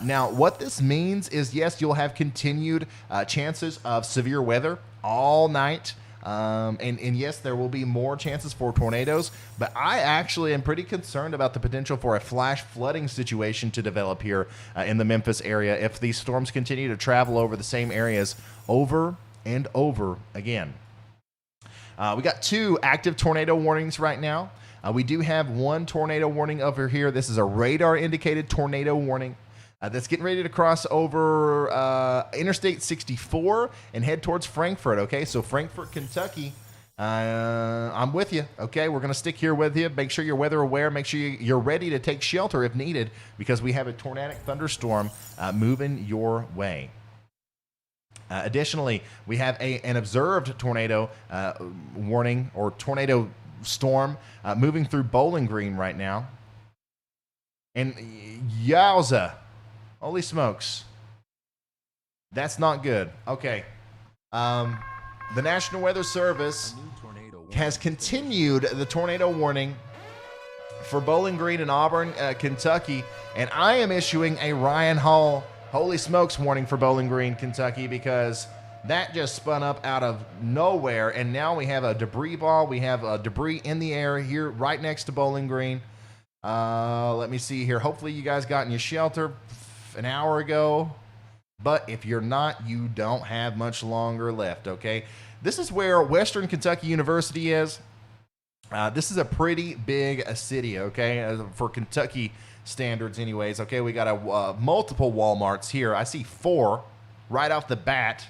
Now, what this means is, yes, you'll have continued chances of severe weather all night. And yes, there will be more chances for tornadoes, but I actually am pretty concerned about the potential for a flash flooding situation to develop here in the Memphis area if these storms continue to travel over the same areas over and over again. We got 2 active tornado warnings right now. We do have 1 tornado warning over here. This is a radar-indicated tornado warning that's getting ready to cross over Interstate 64 and head towards Frankfort, okay? So Frankfort, Kentucky, I'm with you, okay? We're going to stick here with you. Make sure you're weather aware. Make sure you're ready to take shelter if needed because we have a tornadic thunderstorm moving your way. Additionally, we have an observed tornado warning or tornado storm moving through Bowling Green right now. And yowza, holy smokes, that's not good. Okay. The National Weather Service has continued the tornado warning for Bowling Green and Auburn, Kentucky, and I am issuing a Ryan Hall holy smokes warning for Bowling Green, Kentucky, because that just spun up out of nowhere, and now we have a debris ball. We have debris in the air here right next to Bowling Green. Let me see here. Hopefully you guys got in your shelter an hour ago, but if you're not, you don't have much longer left, okay? This is where Western Kentucky University is. This is a pretty big city, okay, for Kentucky standards anyways. Okay, we got multiple Walmarts here. I see 4 right off the bat.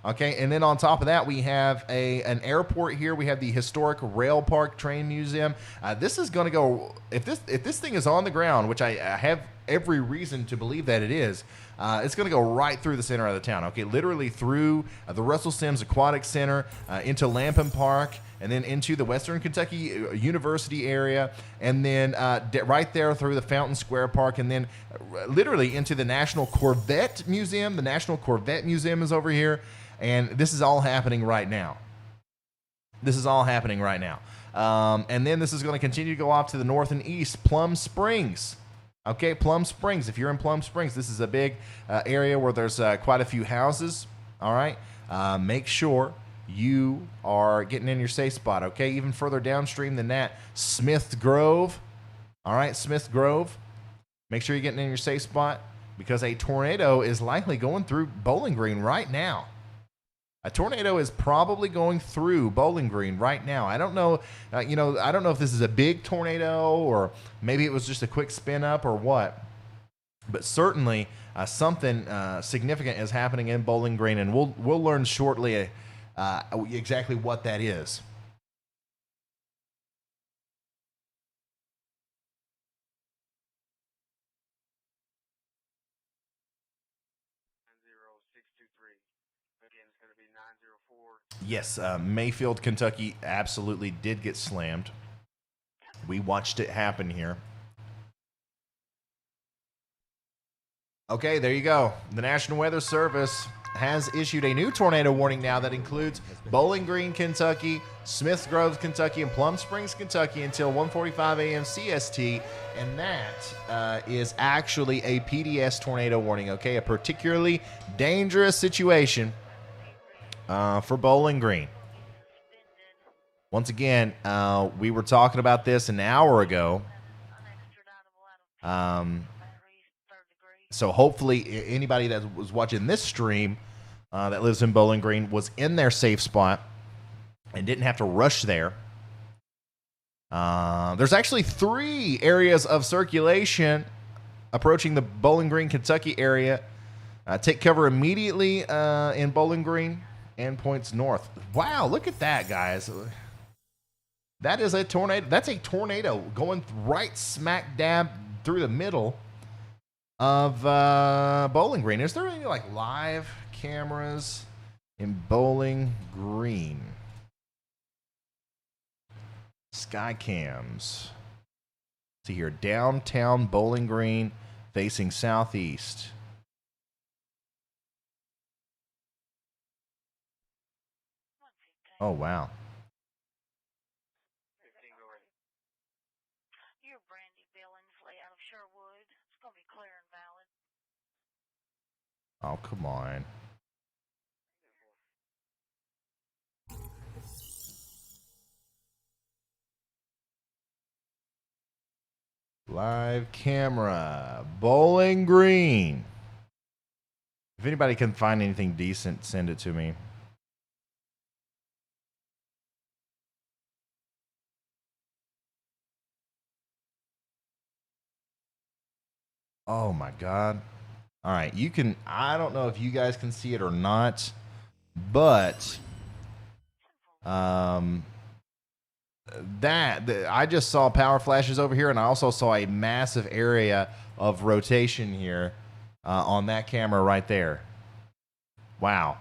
Okay, and then on top of that, we have an airport here. We have the historic Rail Park Train Museum. This is going to go, if this thing is on the ground, which I have every reason to believe that it is, it's going to go right through the center of the town. Okay, literally through the Russell Sims Aquatic Center, into Lampin Park, and then into the Western Kentucky University area, and then right there through the Fountain Square Park, and then literally into the National Corvette Museum. The National Corvette Museum is over here, and this is all happening right now. This is all happening right now. And then this is going to continue to go off to the north and east. Plum Springs. Okay, Plum Springs. If you're in Plum Springs, this is a big area where there's quite a few houses. All right, make sure you are getting in your safe spot, okay? Even further downstream than that, Smith Grove. All right, Smith Grove. Make sure you're getting in your safe spot because a tornado is likely going through Bowling Green right now. A tornado is probably going through Bowling Green right now. I don't know, I don't know if this is a big tornado or maybe it was just a quick spin up or what. But certainly something significant is happening in Bowling Green, and we'll learn shortly exactly what that is. Yes, Mayfield, Kentucky absolutely did get slammed. We watched it happen here. Okay, there you go. The National Weather Service has issued a new tornado warning now that includes Bowling Green, Kentucky, Smith Grove, Kentucky, and Plum Springs, Kentucky until 1:45 a.m. CST, and that is actually a PDS tornado warning, okay? A particularly dangerous situation for Bowling Green. Once again, we were talking about this an hour ago. So hopefully anybody that was watching this stream that lives in Bowling Green was in their safe spot and didn't have to rush there. There's actually 3 areas of circulation approaching the Bowling Green, Kentucky area. Take cover immediately in Bowling Green and points north. Wow, look at that, guys. That is a tornado. That's a tornado going right smack dab through the middle of Bowling Green. Is there any like live cameras in Bowling Green? Sky cams. See here, downtown Bowling Green facing southeast. Oh, wow. You're Brandy Billingsley out of Sherwood. It's going to be clear and valid. Oh, come on. Live camera. Bowling Green. If anybody can find anything decent, send it to me. Oh my God. All right, you can, I don't know if you guys can see it or not, but I just saw power flashes over here, and I also saw a massive area of rotation here on that camera right there. Wow.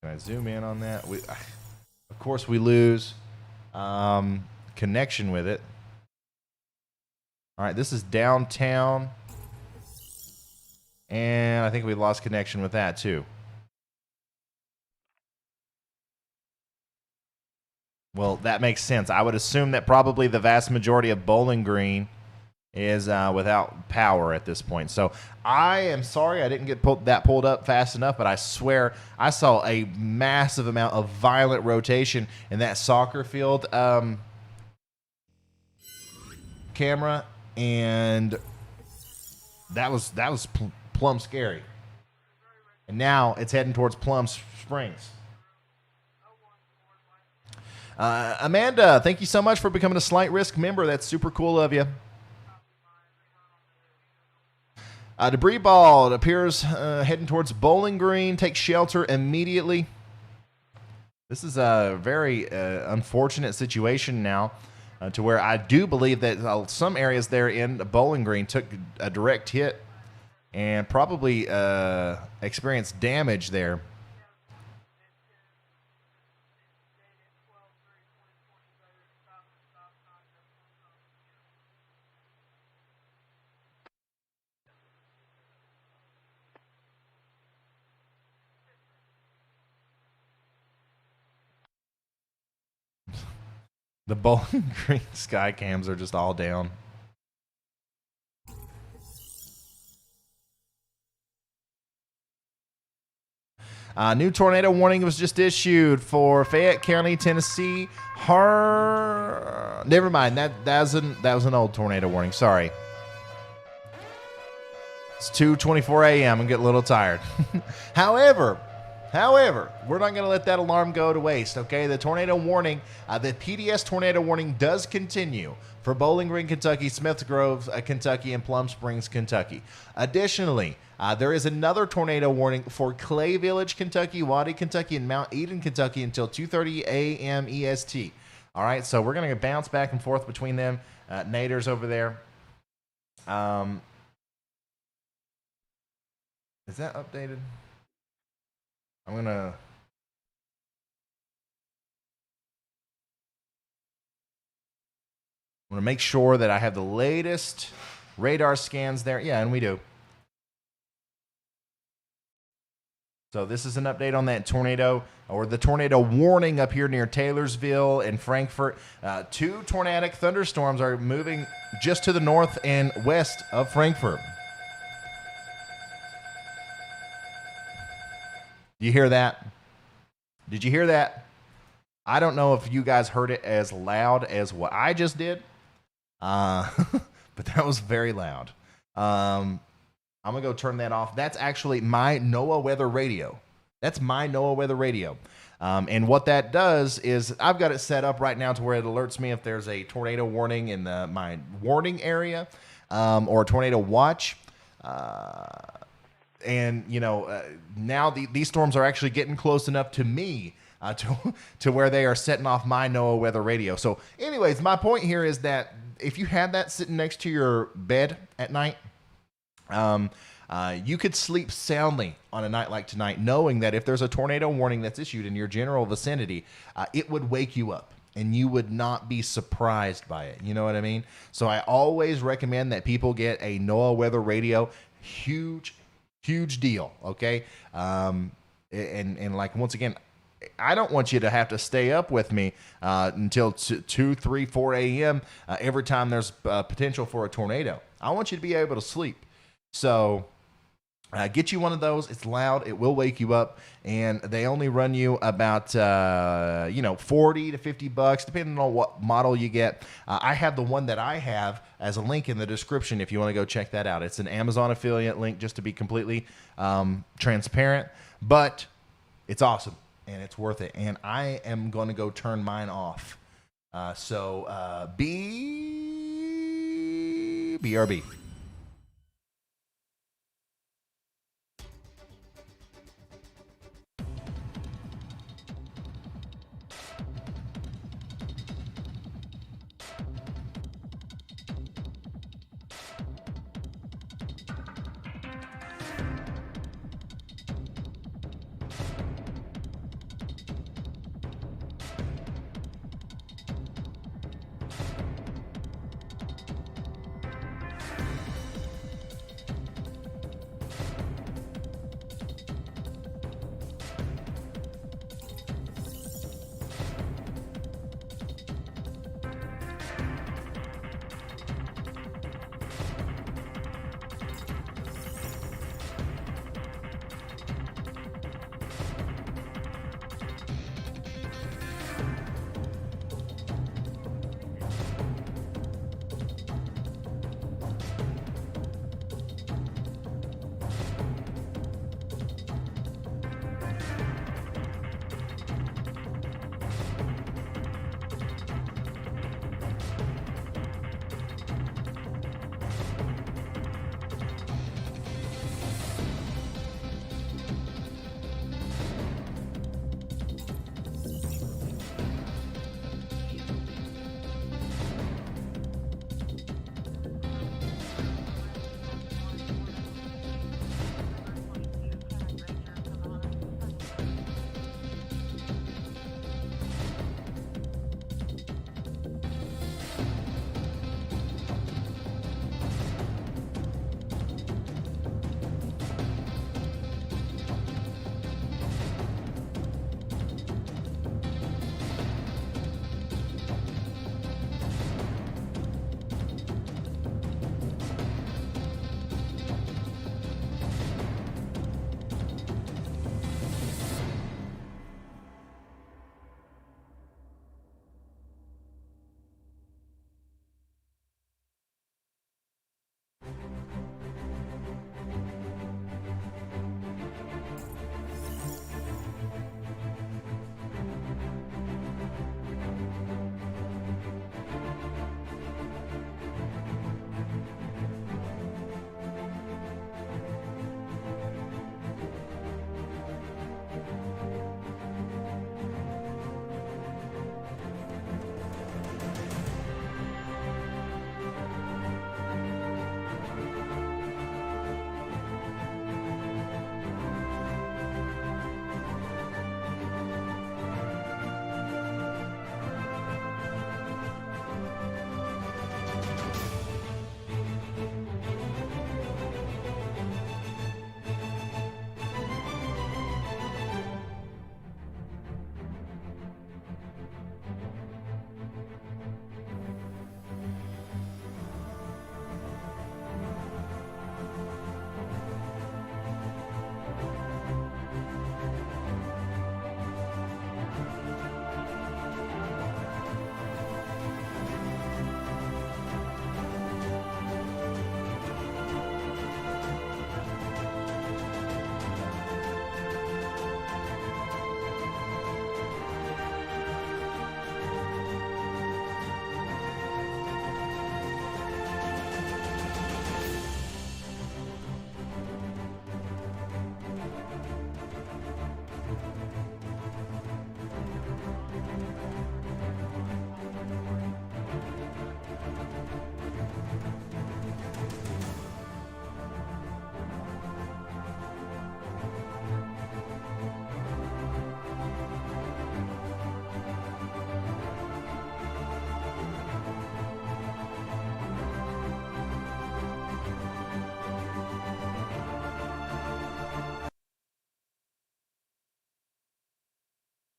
Can I zoom in on that? Of course, we lose connection with it. All right, this is downtown, and I think we lost connection with that too. Well, that makes sense. I would assume that probably the vast majority of Bowling Green is without power at this point. So I am sorry I didn't get that pulled up fast enough, but I swear I saw a massive amount of violent rotation in that soccer field camera, and that was plumb scary. And now it's heading towards Plum Springs. Amanda, thank you so much for becoming a Slight Risk member. That's super cool of you. Debris ball, it appears heading towards Bowling Green. Take shelter immediately. This is a very unfortunate situation now, to where I do believe that some areas there in Bowling Green took a direct hit and probably experienced damage there. The Bowling Green sky cams are just all down. New tornado warning was just issued for Fayette County, Tennessee. Never mind. That was an old tornado warning. Sorry. It's 2:24 a.m. I'm getting a little tired. However, we're not going to let that alarm go to waste, okay? The tornado warning, the PDS tornado warning does continue for Bowling Green, Kentucky, Smith Grove, Kentucky, and Plum Springs, Kentucky. Additionally, there is another tornado warning for Clay Village, Kentucky, Waddy, Kentucky, and Mount Eden, Kentucky until 2:30 a.m. EST. All right, so we're going to bounce back and forth between them. Nader's over there. Is that updated? I'm going to make sure that I have the latest radar scans there. Yeah, and we do. So this is an update on that tornado, or the tornado warning up here near Taylorsville and Frankfort. 2 tornadic thunderstorms are moving just to the north and west of Frankfort. Do you hear that? Did you hear that? I don't know if you guys heard it as loud as what I just did, but that was very loud. I'm going to go turn that off. That's actually my NOAA weather radio. That's my NOAA weather radio. And what that does is I've got it set up right now to where it alerts me if there's a tornado warning in my warning area or a tornado watch. And, you know, now these storms are actually getting close enough to me to where they are setting off my NOAA weather radio. So anyways, my point here is that if you had that sitting next to your bed at night, you could sleep soundly on a night like tonight, knowing that if there's a tornado warning that's issued in your general vicinity, it would wake you up and you would not be surprised by it. You know what I mean? So I always recommend that people get a NOAA weather radio. Huge deal. Okay. And like, once again, I don't want you to have to stay up with me until 2, 3, 4 a.m. Every time there's potential for a tornado. I want you to be able to sleep. So get you one of those. It's loud. It will wake you up. And they only run you about, $40 to $50, depending on what model you get. I have the one that I have as a link in the description if you want to go check that out. It's an Amazon affiliate link, just to be completely transparent. But it's awesome, and it's worth it. And I am going to go turn mine off. BRB.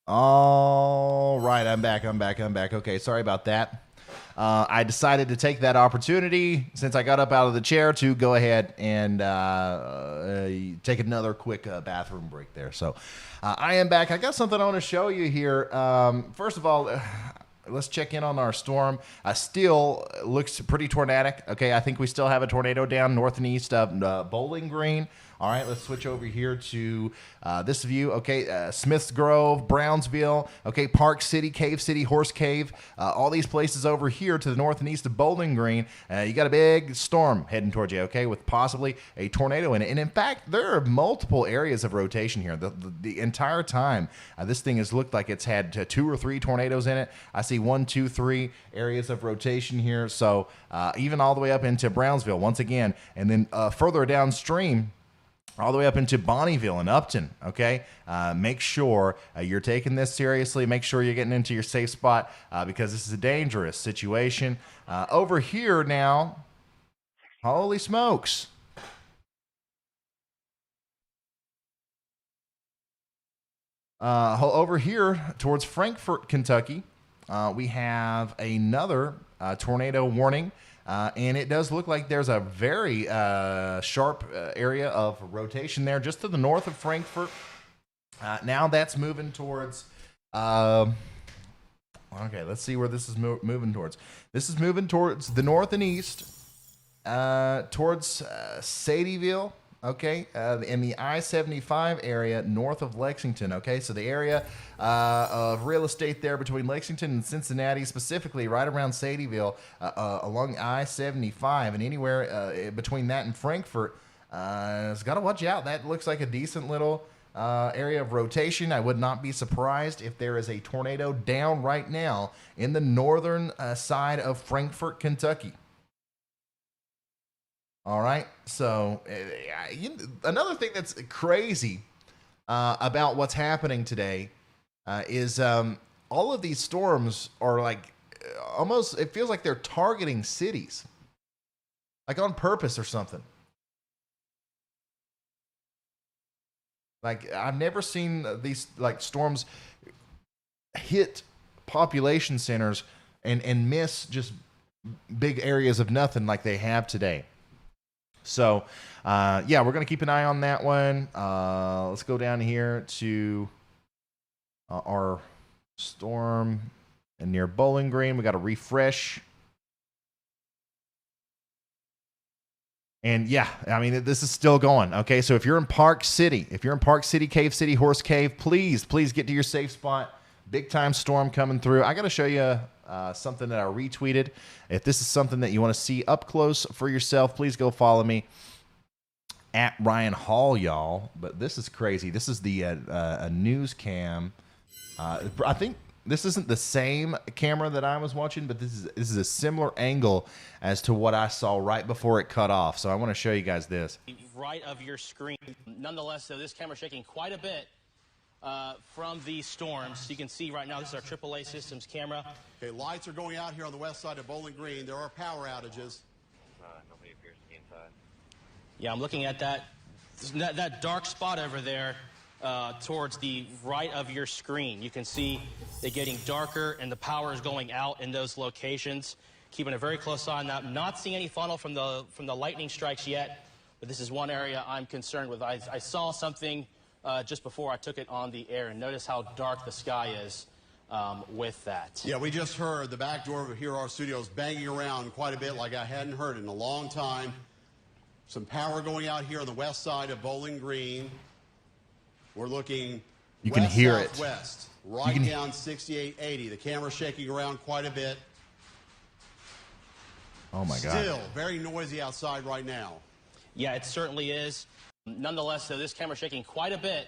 All right, I'm back. Okay, sorry about that. I decided to take that opportunity since I got up out of the chair to go ahead and take another quick bathroom break there. So I am back. I got something I want to show you here. First of all, let's check in on our storm. Still looks pretty tornadic. Okay, I think we still have a tornado down north and east of Bowling Green. All right, let's switch over here to this view. Okay, Smiths Grove, Brownsville, okay, Park City, Cave City, Horse Cave, all these places over here to the north and east of Bowling Green. You got a big storm heading towards you, okay, with possibly a tornado in it. And in fact, there are multiple areas of rotation here. The entire time, this thing has looked like it's had 2 or 3 tornadoes in it. I see 1, 2, 3 areas of rotation here. So even all the way up into Brownsville once again, and then further downstream, all the way up into Bonnieville and Upton, okay? Make sure you're taking this seriously. Make sure you're getting into your safe spot because this is a dangerous situation. Over here now, holy smokes. Over here towards Frankfort, Kentucky, we have another tornado warning. And it does look like there's a very sharp area of rotation there just to the north of Frankfort. Now that's moving towards... okay, let's see where this is moving towards. This is moving towards the north and east, towards Sadieville, okay, in the I-75 area north of Lexington, okay? So the area of real estate there between Lexington and Cincinnati, specifically right around Sadieville, along I-75, and anywhere between that and Frankfort, has got to watch out. That looks like a decent little area of rotation. I would not be surprised if there is a tornado down right now in the northern side of Frankfort, Kentucky. All right, so another thing that's crazy about what's happening today is all of these storms are like almost, it feels like they're targeting cities, like on purpose or something. Like I've never seen these like storms hit population centers and miss just big areas of nothing like they have today. So, yeah, we're going to keep an eye on that one. Let's go down here to our storm and near Bowling Green. We got to refresh. And yeah, I mean, this is still going. Okay, so if you're in Park City, Cave City, Horse Cave, please get to your safe spot. Big time storm coming through. I got to show you something that I retweeted. If this is something that you want to see up close for yourself, please go follow me at RYANHALLYALL. But this is crazy. This is the a news cam. I think this isn't the same camera that I was watching, but this is a similar angle as to what I saw right before it cut off. So I want to show you guys this. Right of your screen. Nonetheless, though, this camera's shaking quite a bit from these storms. You can see right now, this is our AAA systems camera. Okay, lights are going out here on the west side of Bowling Green. There are power outages. Nobody appears to be inside. Yeah, I'm looking at that dark spot over there towards the right of your screen. You can see it getting darker and the power is going out in those locations. Keeping a very close eye on that. Not seeing any funnel from the lightning strikes yet, but this is one area I'm concerned with. I saw something just before I took it on the air, and notice how dark the sky is with that. Yeah, we just heard the back door over here, our studios, banging around quite a bit like I hadn't heard in a long time. Some power going out here on the west side of Bowling Green. We're looking you can hear it. Southwest, right down 6880. The camera's shaking around quite a bit. Oh my God. Still very noisy outside right now. Yeah, it certainly is. Nonetheless, though, this camera's shaking quite a bit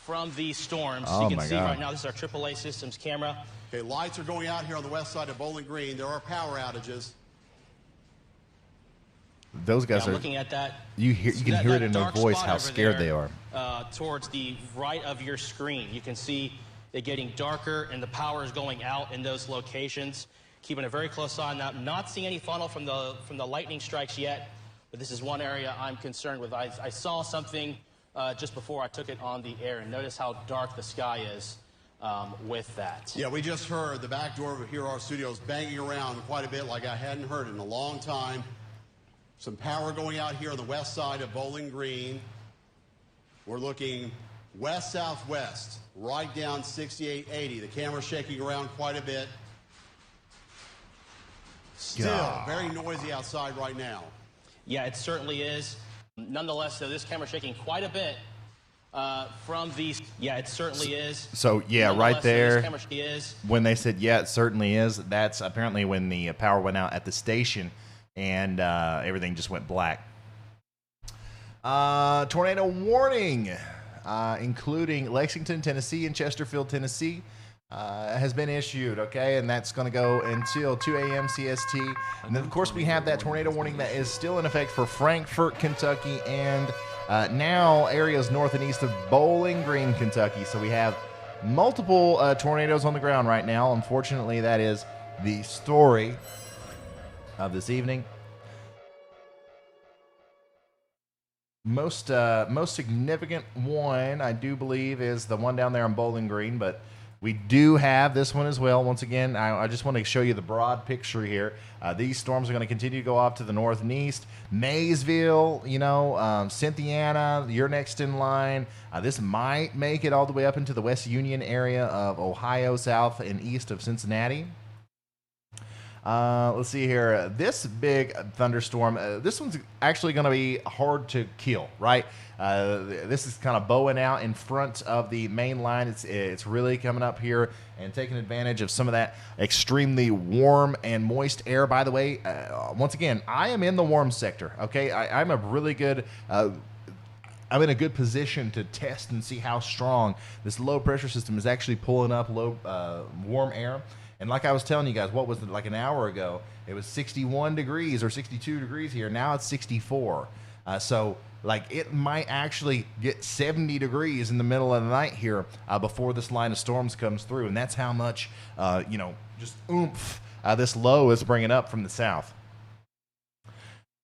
from these storms. Oh, you can my see God. right now, this is our AAA systems camera. Okay, lights are going out here on the west side of Bowling Green. There are power outages. Those guys I'm are looking at that. You can hear it in their voice how scared they are. Towards the right of your screen, you can see it getting darker and the power is going out in those locations. Keeping a very close eye on that. Not seeing any funnel from the lightning strikes yet, but this is one area I'm concerned with. I saw something just before I took it on the air, and notice how dark the sky is with that. Yeah, we just heard the back door over here, our studios, banging around quite a bit like I hadn't heard in a long time. Some power going out here on the west side of Bowling Green. We're looking west-southwest, right down 6880. The camera's shaking around quite a bit. Still very noisy outside right now. Yeah, it certainly is. Nonetheless, though, this camera's shaking quite a bit from these. Yeah, it certainly is. So, yeah, right there, this camera is. when they said, yeah, it certainly is, that's apparently when the power went out at the station and everything just went black. Tornado warning, including Lexington, Tennessee, and Chesterfield, Tennessee, has been issued, okay? And that's going to go until 2 a.m. CST. And then, of course, we have that tornado warning that is still in effect for Frankfort, Kentucky, and now areas north and east of Bowling Green, Kentucky. So we have multiple tornadoes on the ground right now. Unfortunately, that is the story of this evening. Most significant one, I do believe, is the one down there on Bowling Green, but we do have this one as well. Once again, I just want to show you the broad picture here. These storms are going to continue to go off to the north and east. Maysville, Cynthiana, you're next in line. This might make it all the way up into the West Union area of Ohio, south and east of Cincinnati. Let's see here. This big thunderstorm, this one's actually going to be hard to kill, right? This is kind of bowing out in front of the main line. It's really coming up here and taking advantage of some of that extremely warm and moist air. By the way, once again, I am in the warm sector, okay? I'm a really good... I'm in a good position to test and see how strong this low pressure system is actually pulling up warm air. And like I was telling you guys, what was it, like an hour ago? It was 61 degrees or 62 degrees here. Now it's 64. So, like, it might actually get 70 degrees in the middle of the night here before this line of storms comes through. And that's how much, just oomph this low is bringing up from the south.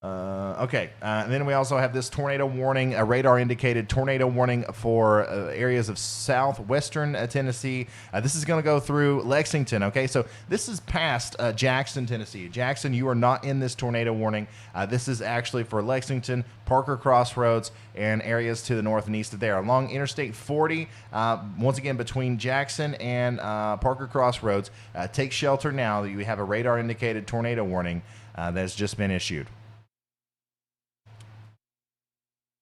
Okay, and then we also have this tornado warning, a radar-indicated tornado warning for areas of southwestern Tennessee. This is going to go through Lexington, okay? So this is past Jackson, Tennessee. Jackson, you are not in this tornado warning. This is actually for Lexington, Parker Crossroads, and areas to the north and east of there. Along Interstate 40, once again, between Jackson and Parker Crossroads, take shelter now that you have a radar-indicated tornado warning that has just been issued.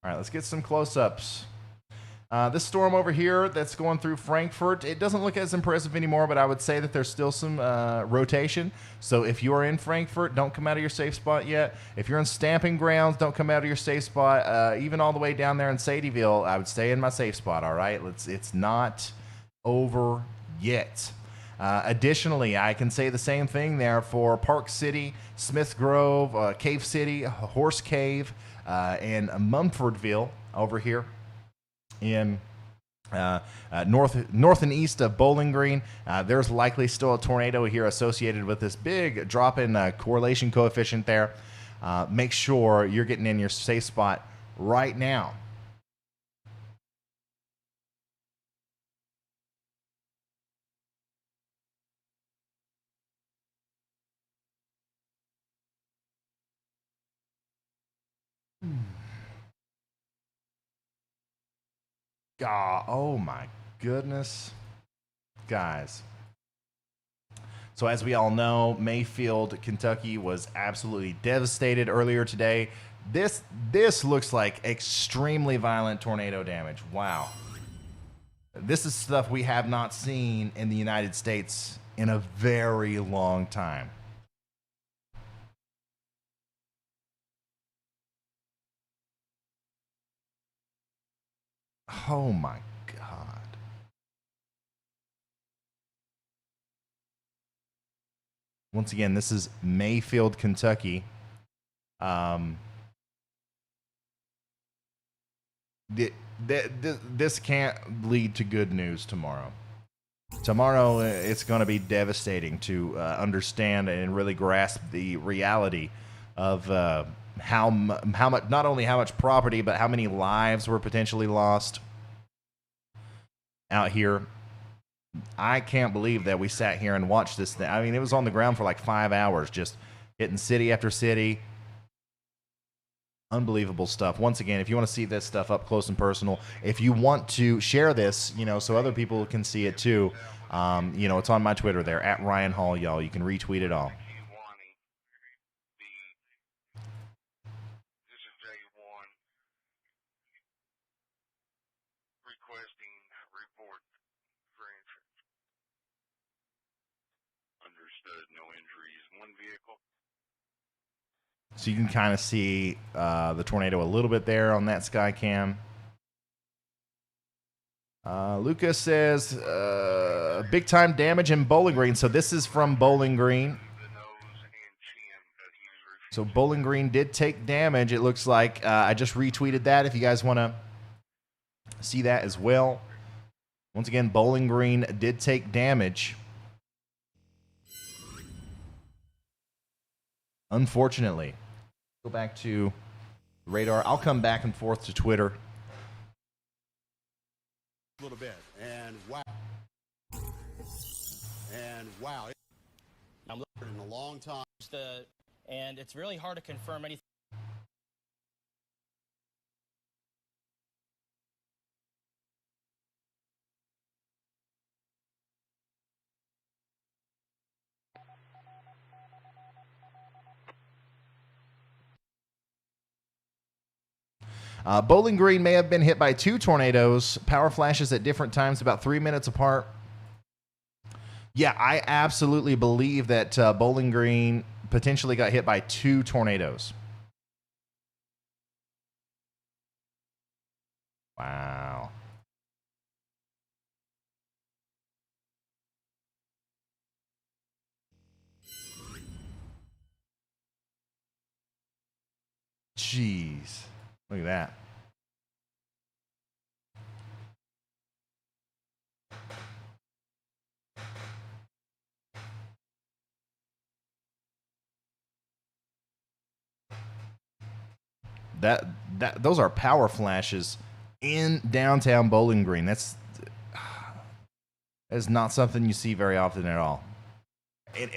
All right, let's get some close-ups. This storm over here that's going through Frankfort, it doesn't look as impressive anymore, but I would say that there's still some rotation. So if you are in Frankfort, don't come out of your safe spot yet. If you're in Stamping Grounds, don't come out of your safe spot. Even all the way down there in Sadieville, I would stay in my safe spot, all right? It's not over yet. Additionally, I can say the same thing there for Park City, Smith Grove, Cave City, Horse Cave, and Mumfordville over here in north and east of Bowling Green. There's likely still a tornado here associated with this big drop in correlation coefficient there. Make sure you're getting in your safe spot right now. God, oh my goodness, guys. So as we all know, Mayfield, Kentucky was absolutely devastated earlier today. This looks like extremely violent tornado damage. Wow. This is stuff we have not seen in the United States in a very long time. Oh my God. Once again, this is Mayfield, Kentucky. This can't lead to good news tomorrow. Tomorrow, it's going to be devastating to understand and really grasp the reality of how much, not only how much property, but how many lives were potentially lost out here I can't believe that we sat here and watched this thing. I mean, it was on the ground for like 5 hours, just hitting city after city. Unbelievable stuff. Once again, if you want to see this stuff up close and personal, if you want to share this, so other people can see it too, it's on my Twitter there, at RYANHALLYALL. You can retweet it all. This is J1 requesting report for injury. Understood, no injuries. One vehicle. So you can kind of see the tornado a little bit there on that sky cam. Lucas says big time damage in Bowling Green. So this is from Bowling Green. So Bowling Green did take damage. It looks like I just retweeted that if you guys want to see that as well. Once again, Bowling Green did take damage. Unfortunately. Go back to radar. I'll come back and forth to Twitter. A little bit. And wow. And wow. I'm looking in a long time. And it's really hard to confirm anything. Bowling Green may have been hit by 2 tornadoes. Power flashes at different times, about 3 minutes apart. Yeah, I absolutely believe that Bowling Green potentially got hit by 2 tornadoes. Wow. Jeez. Look at that. Those are power flashes in downtown Bowling Green. That is not something you see very often at all.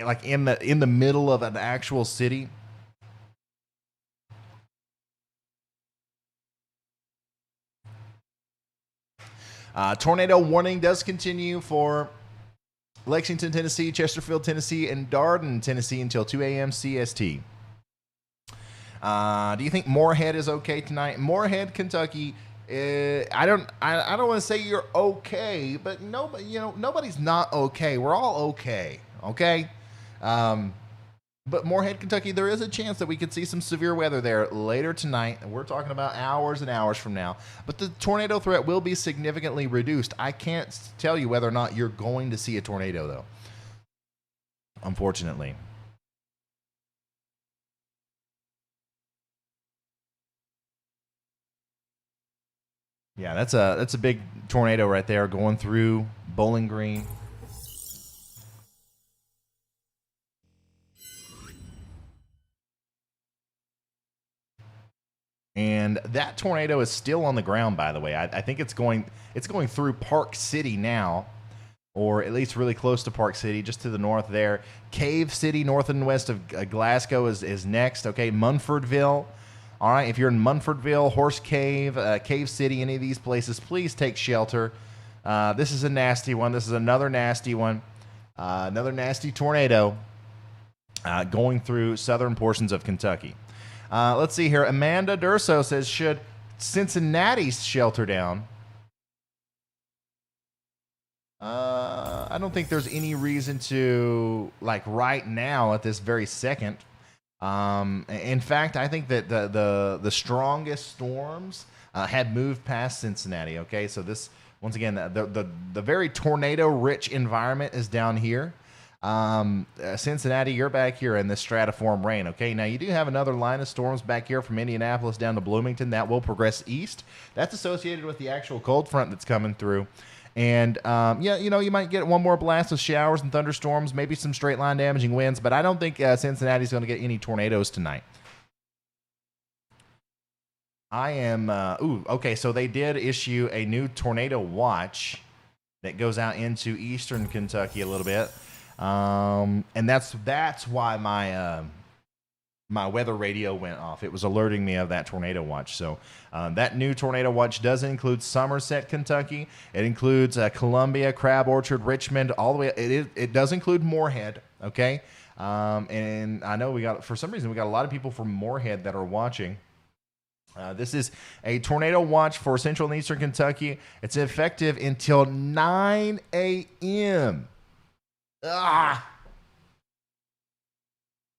Like in the middle of an actual city. Tornado warning does continue for Lexington, Tennessee, Chesterfield, Tennessee, and Darden, Tennessee until 2 a.m. CST. Do you think Moorhead is okay tonight? Moorhead, Kentucky. I don't want to say you're okay, but nobody's not okay. We're all okay. Okay. But Moorhead, Kentucky, there is a chance that we could see some severe weather there later tonight. And we're talking about hours and hours from now. But the tornado threat will be significantly reduced. I can't tell you whether or not you're going to see a tornado, though. Unfortunately. Yeah, that's a big tornado right there going through Bowling Green. And that tornado is still on the ground, by the way. I think it's going through Park City now, or at least really close to Park City, just to the north there. Cave City, north and west of Glasgow, is next. Okay, Munfordville. All right, if you're in Munfordville, Horse Cave, Cave City, any of these places, please take shelter. This is a nasty one. This is another nasty one. Another nasty tornado going through southern portions of Kentucky. Let's see here. Amanda Durso says, should Cincinnati shelter down? I don't think there's any reason to, like right now at this very second. In fact, I think that the strongest storms had moved past Cincinnati. Okay, so this, once again, the very tornado-rich environment is down here. Cincinnati, you're back here in this stratiform rain. Okay, now you do have another line of storms back here from Indianapolis down to Bloomington that will progress east. That's associated with the actual cold front that's coming through. And yeah, you might get one more blast of showers and thunderstorms, maybe some straight line damaging winds, but I don't think Cincinnati's going to get any tornadoes tonight. I am okay, so they did issue a new tornado watch. that goes out into eastern Kentucky a little bit. And that's why my weather radio went off. It was alerting me of that tornado watch. So that new tornado watch does include Somerset, Kentucky. It includes Columbia, Crab Orchard, Richmond, all the way. It does include Moorhead. Okay, and I know for some reason we got a lot of people from Moorhead that are watching. This is a tornado watch for central and eastern Kentucky. It's effective until 9 a.m.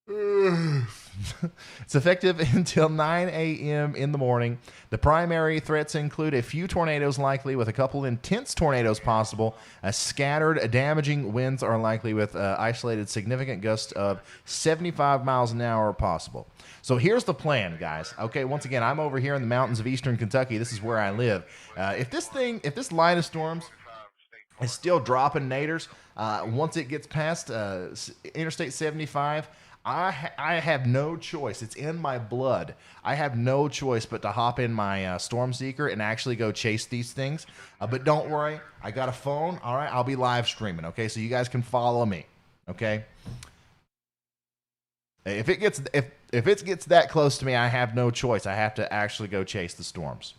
It's effective until 9 a.m. in the morning. The primary threats include a few tornadoes likely with a couple intense tornadoes possible. Scattered, damaging winds are likely with isolated significant gusts of 75 miles an hour possible. So here's the plan, guys. Okay, once again, I'm over here in the mountains of eastern Kentucky. This is where I live. If this line of storms is still dropping naders, once it gets past Interstate 75, I have no choice. It's in my blood. I have no choice but to hop in my Storm Seeker and actually go chase these things. But don't worry, I got a phone. All right, I'll be live streaming. Okay, so you guys can follow me. Okay. If it gets that close to me, I have no choice. I have to actually go chase the storms.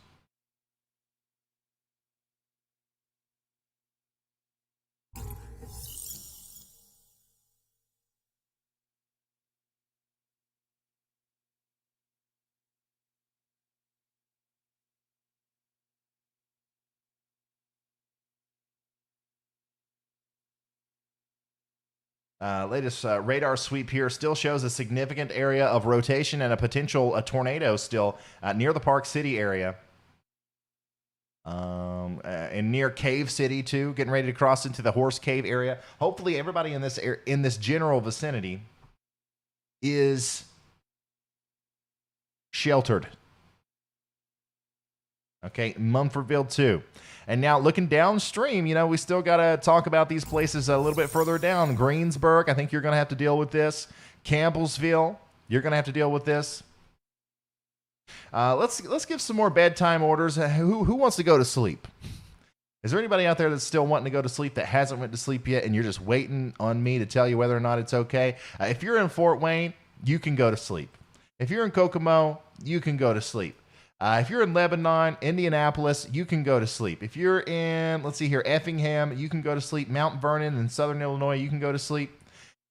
Latest radar sweep here still shows a significant area of rotation and a potential tornado still near the Park City area. And near Cave City too, getting ready to cross into the Horse Cave area. Hopefully everybody in this general vicinity is sheltered. Okay, Mumfordville too. And now looking downstream, we still got to talk about these places a little bit further down. Greensburg, I think you're going to have to deal with this. Campbellsville, you're going to have to deal with this. Let's give some more bedtime orders. Who wants to go to sleep? Is there anybody out there that's still wanting to go to sleep that hasn't went to sleep yet and you're just waiting on me to tell you whether or not it's okay? If you're in Fort Wayne, you can go to sleep. If you're in Kokomo, you can go to sleep. If you're in Lebanon, Indianapolis, you can go to sleep. If you're in, let's see here, Effingham, you can go to sleep. Mount Vernon in southern Illinois, you can go to sleep.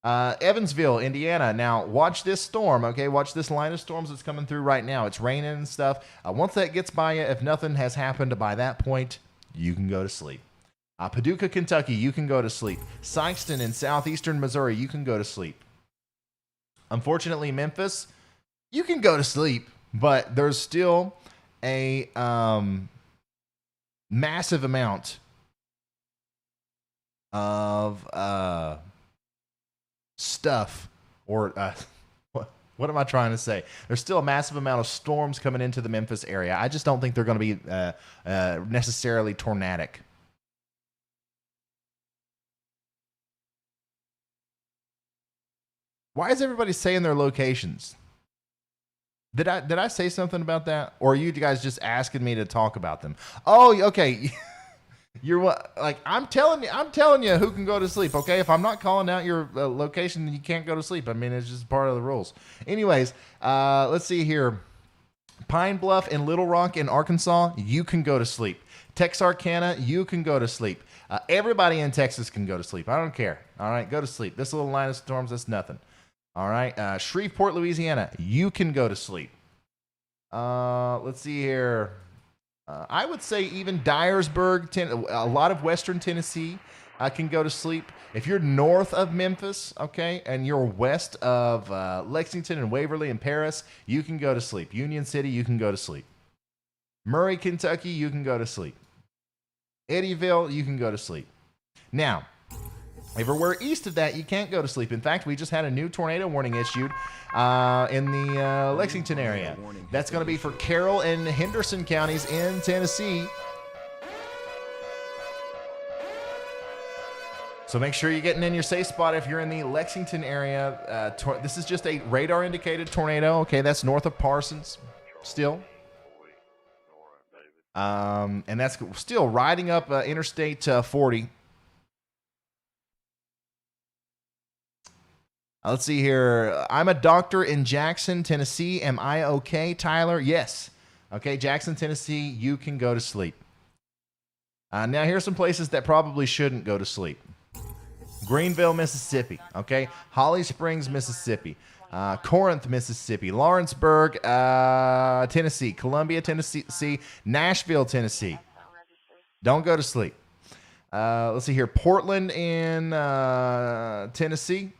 Evansville, Indiana. Now, watch this storm, okay? Watch this line of storms that's coming through right now. It's raining and stuff. Once that gets by you, if nothing has happened by that point, you can go to sleep. Paducah, Kentucky, you can go to sleep. Sikeston in southeastern Missouri, you can go to sleep. Unfortunately, Memphis, you can go to sleep. But there's still a massive amount of stuff, or what am I trying to say? There's still a massive amount of storms coming into the Memphis area. I just don't think they're going to be necessarily tornadic. Why is everybody saying their locations? Did I say something about that, or are you guys just asking me to talk about them? Oh, okay. You're what? Like I'm telling you who can go to sleep. Okay, if I'm not calling out your location, then you can't go to sleep. I mean, it's just part of the rules. Anyways, let's see here. Pine Bluff and Little Rock in Arkansas, you can go to sleep. Texarkana, you can go to sleep. Everybody in Texas can go to sleep. I don't care. All right, go to sleep. This little line of storms, that's nothing. All right, Shreveport, Louisiana, you can go to sleep. Let's see here. I would say even Dyersburg, a lot of western Tennessee can go to sleep. If you're north of Memphis, okay, and you're west of Lexington and Waverly and Paris, you can go to sleep. Union City, you can go to sleep. Murray, Kentucky, you can go to sleep. Eddyville, you can go to sleep. Now, everywhere east of that, you can't go to sleep. In fact, we just had a new tornado warning issued in the Lexington area. That's going to be for Carroll and Henderson counties in Tennessee. So make sure you're getting in your safe spot if you're in the Lexington area. This is just a radar-indicated tornado. Okay, that's north of Parsons still. And that's still riding up Interstate 40. Let's see here. I'm a doctor in Jackson, Tennessee. Am I okay, Tyler? Yes. Okay, Jackson, Tennessee, you can go to sleep. Now, here's some places that probably shouldn't go to sleep. Greenville, Mississippi. Okay, Holly Springs, Mississippi. Corinth, Mississippi. Lawrenceburg, Tennessee. Columbia, Tennessee. Nashville, Tennessee. Don't go to sleep. Let's see here. Portland in Tennessee.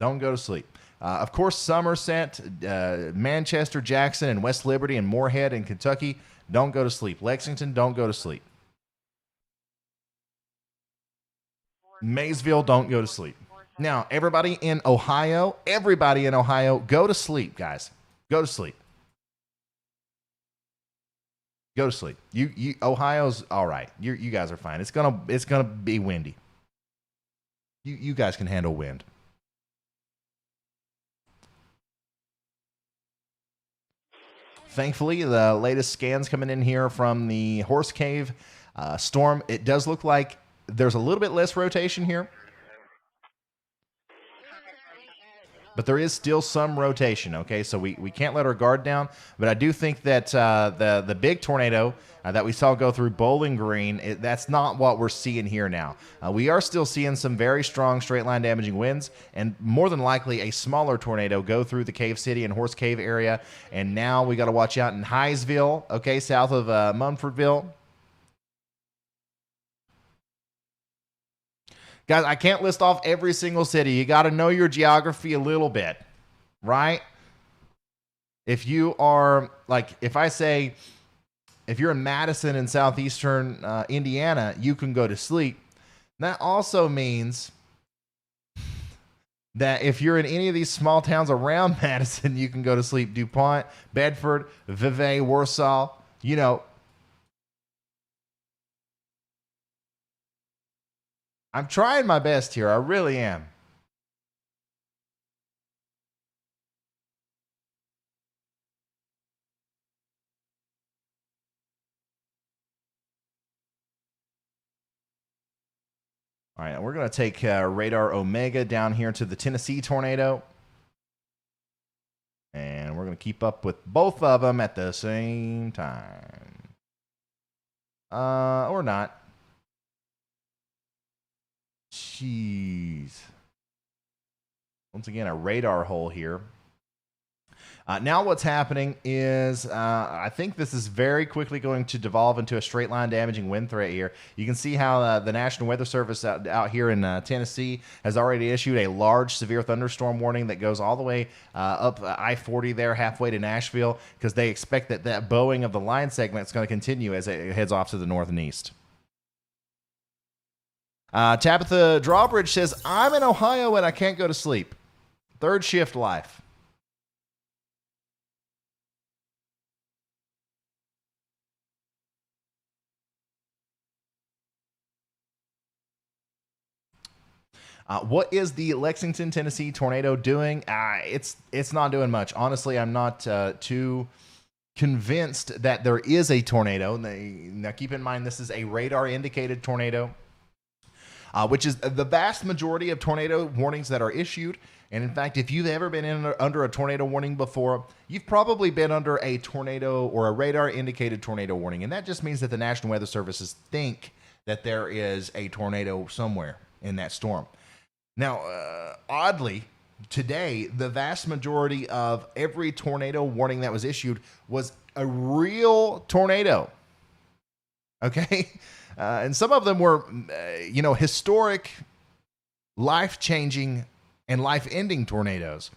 Don't go to sleep. Of course, Somerset, Manchester, Jackson, and West Liberty, and Moorhead in Kentucky. Don't go to sleep. Lexington, don't go to sleep. Maysville, don't go to sleep. Now, everybody in Ohio, go to sleep, guys. Go to sleep. Go to sleep. You Ohio's all right. You guys are fine. It's gonna be windy. You guys can handle wind. Thankfully, the latest scans coming in here from the Horse Cave storm, it does look like there's a little bit less rotation here. But there is still some rotation, okay? So we can't let our guard down. But I do think that the big tornado that we saw go through Bowling Green, that's not what we're seeing here now. We are still seeing some very strong straight-line damaging winds, and more than likely a smaller tornado go through the Cave City and Horse Cave area. And now we got to watch out in Highsville, okay, south of Munfordville. Guys, I can't list off every single city. You got to know your geography a little bit, right? If you are, like, if I say, if you're in Madison in southeastern Indiana, you can go to sleep. That also means that if you're in any of these small towns around Madison, you can go to sleep. DuPont, Bedford, Vevey, Warsaw, you know. I'm trying my best here. I really am. All right, we're going to take radar Omega down here to the Tennessee tornado. And we're going to keep up with both of them at the same time. Or not. Jeez. Once again, a radar hole here. Now what's happening is I think this is very quickly going to devolve into a straight line damaging wind threat here. You can see how the National Weather Service out here in Tennessee has already issued a large severe thunderstorm warning that goes all the way up I-40 there, halfway to Nashville, because they expect that bowing of the line segment is going to continue as it heads off to the north and east. Tabitha Drawbridge says, I'm in Ohio and I can't go to sleep. Third shift life. What is the Lexington, Tennessee tornado doing? It's not doing much. Honestly, I'm not too convinced that there is a tornado. Now, keep in mind, this is a radar-indicated tornado, which is the vast majority of tornado warnings that are issued. And in fact, if you've ever been under a tornado warning before, you've probably been under a tornado or a radar-indicated tornado warning. And that just means that the National Weather Services think that there is a tornado somewhere in that storm. Now, oddly, today, the vast majority of every tornado warning that was issued was a real tornado. Okay? And some of them were, historic, life-changing, and life-ending tornadoes.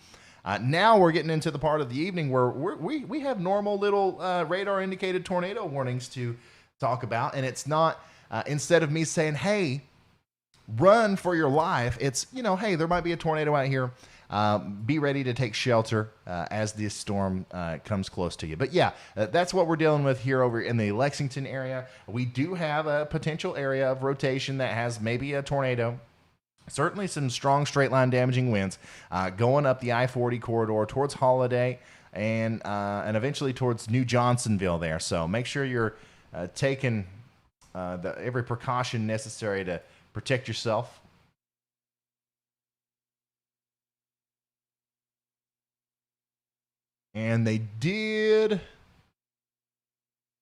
Now we're getting into the part of the evening where we have normal little radar-indicated tornado warnings to talk about, and it's not, instead of me saying, hey, run for your life, it's, hey, there might be a tornado out here. Be ready to take shelter as this storm comes close to you. But yeah, that's what we're dealing with here over in the Lexington area. We do have a potential area of rotation that has maybe a tornado. Certainly some strong straight line damaging winds going up the I-40 corridor towards Holiday and eventually towards New Johnsonville there. So make sure you're taken every precaution necessary to protect yourself. And they did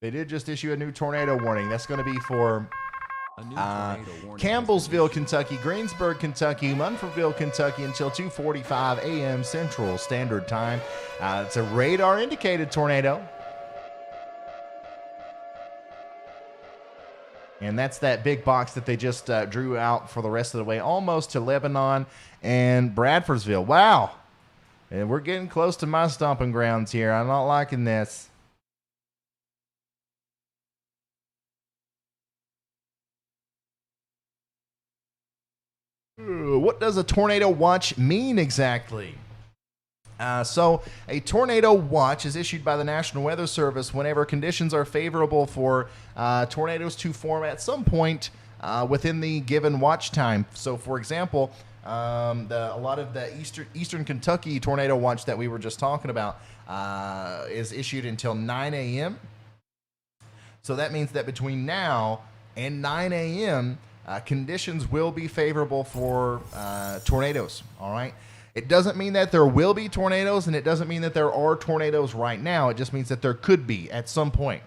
just issue a new tornado warning. That's going to be for Campbellsville, Kentucky, Greensburg, Kentucky, Munfordville, Kentucky until 2:45 a.m. Central Standard Time. It's a radar indicated tornado. And that's that big box that they just drew out for the rest of the way, almost to Lebanon and Bradfordsville. Wow. And we're getting close to my stomping grounds here. I'm not liking this. What does a tornado watch mean exactly? So a tornado watch is issued by the National Weather Service whenever conditions are favorable for tornadoes to form at some point within the given watch time. So, for example, a lot of the Eastern Kentucky tornado watch that we were just talking about is issued until 9 a.m. So that means that between now and 9 a.m., conditions will be favorable for tornadoes. All right. It doesn't mean that there will be tornadoes, and it doesn't mean that there are tornadoes right now. It just means that there could be at some point.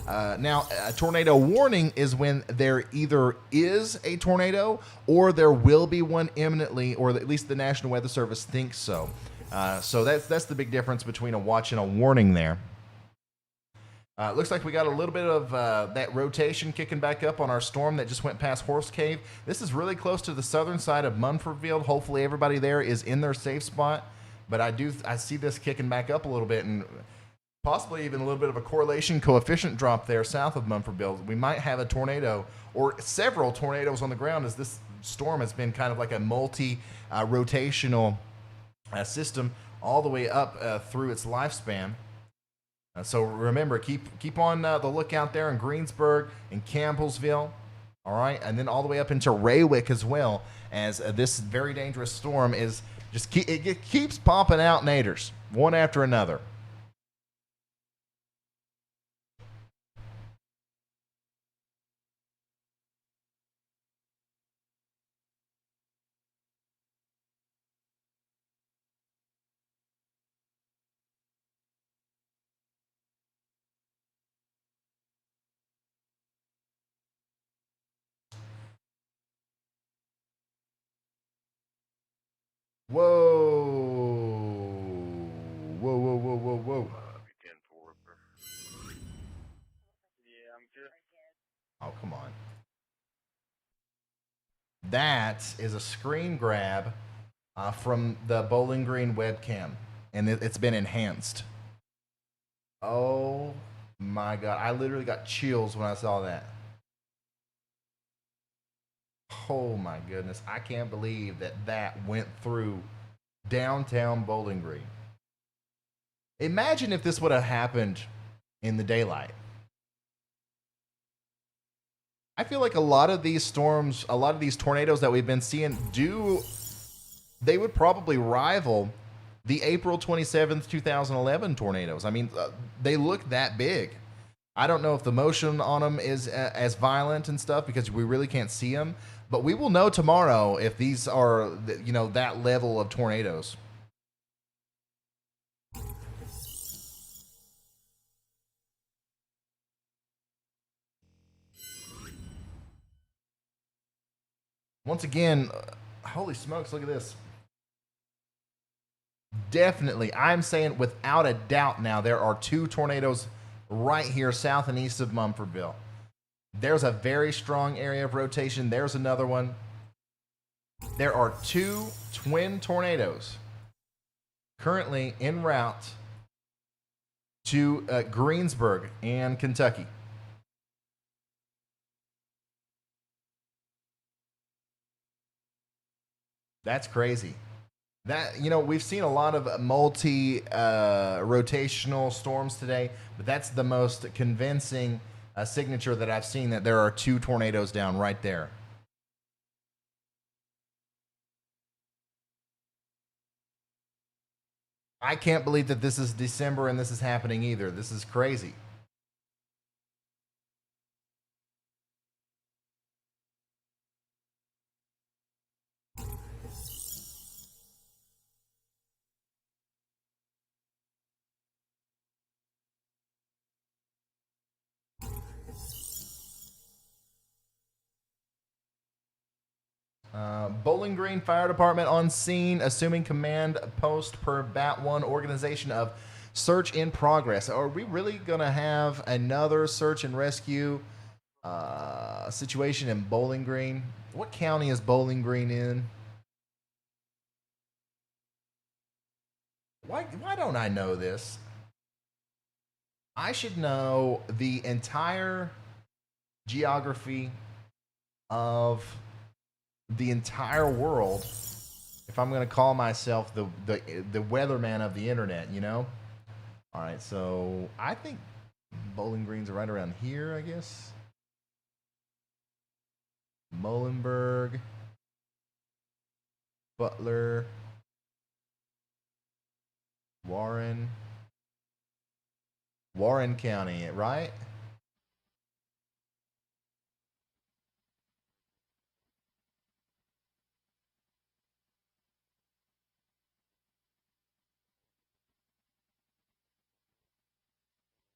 Now, a tornado warning is when there either is a tornado or there will be one imminently, or at least the National Weather Service thinks so. So that's the big difference between a watch and a warning there. Looks like we got a little bit of that rotation kicking back up on our storm that just went past Horse Cave. This is really close to the southern side of Munfordville. Hopefully everybody there is in their safe spot. But I see this kicking back up a little bit, and possibly even a little bit of a correlation coefficient drop there south of Munfordville. We might have a tornado or several tornadoes on the ground, as this storm has been kind of like a multi-rotational system all the way up through its lifespan. So remember, keep on the lookout there in Greensburg and Campbellsville, all right, and then all the way up into Raywick as well, as this very dangerous storm is it keeps popping out naders one after another. Whoa. Whoa, whoa, whoa, whoa, whoa. Yeah, I'm good. Oh, come on. That is a screen grab from the Bowling Green webcam, and it's been enhanced. Oh, my God. I literally got chills when I saw that. Oh, my goodness. I can't believe that went through downtown Bowling Green. Imagine if this would have happened in the daylight. I feel like a lot of these storms, a lot of these tornadoes that we've been seeing they would probably rival the April 27th, 2011 tornadoes. I mean, they look that big. I don't know if the motion on them is as violent and stuff because we really can't see them. But we will know tomorrow if these are, that level of tornadoes. Once again, holy smokes, look at this. Definitely, I'm saying without a doubt now, there are two tornadoes right here south and east of Munfordville. There's a very strong area of rotation. There's another one. There are two twin tornadoes currently en route to Greensburg and Kentucky. That's crazy. We've seen a lot of multi-rotational storms today, but that's the most convincing signature that I've seen, that there are two tornadoes down right there. I can't believe that this is December and this is happening either. This is crazy. Bowling Green Fire Department on scene, assuming command post per Bat 1 organization of search in progress. Are we really going to have another search and rescue situation in Bowling Green? What county is Bowling Green in? Why don't I know this? I should know the entire geography of the entire world if I'm going to call myself the weatherman of the internet, you know? All right, so I think Bowling Green's right around here, I guess. Muhlenberg, Butler, Warren County, right?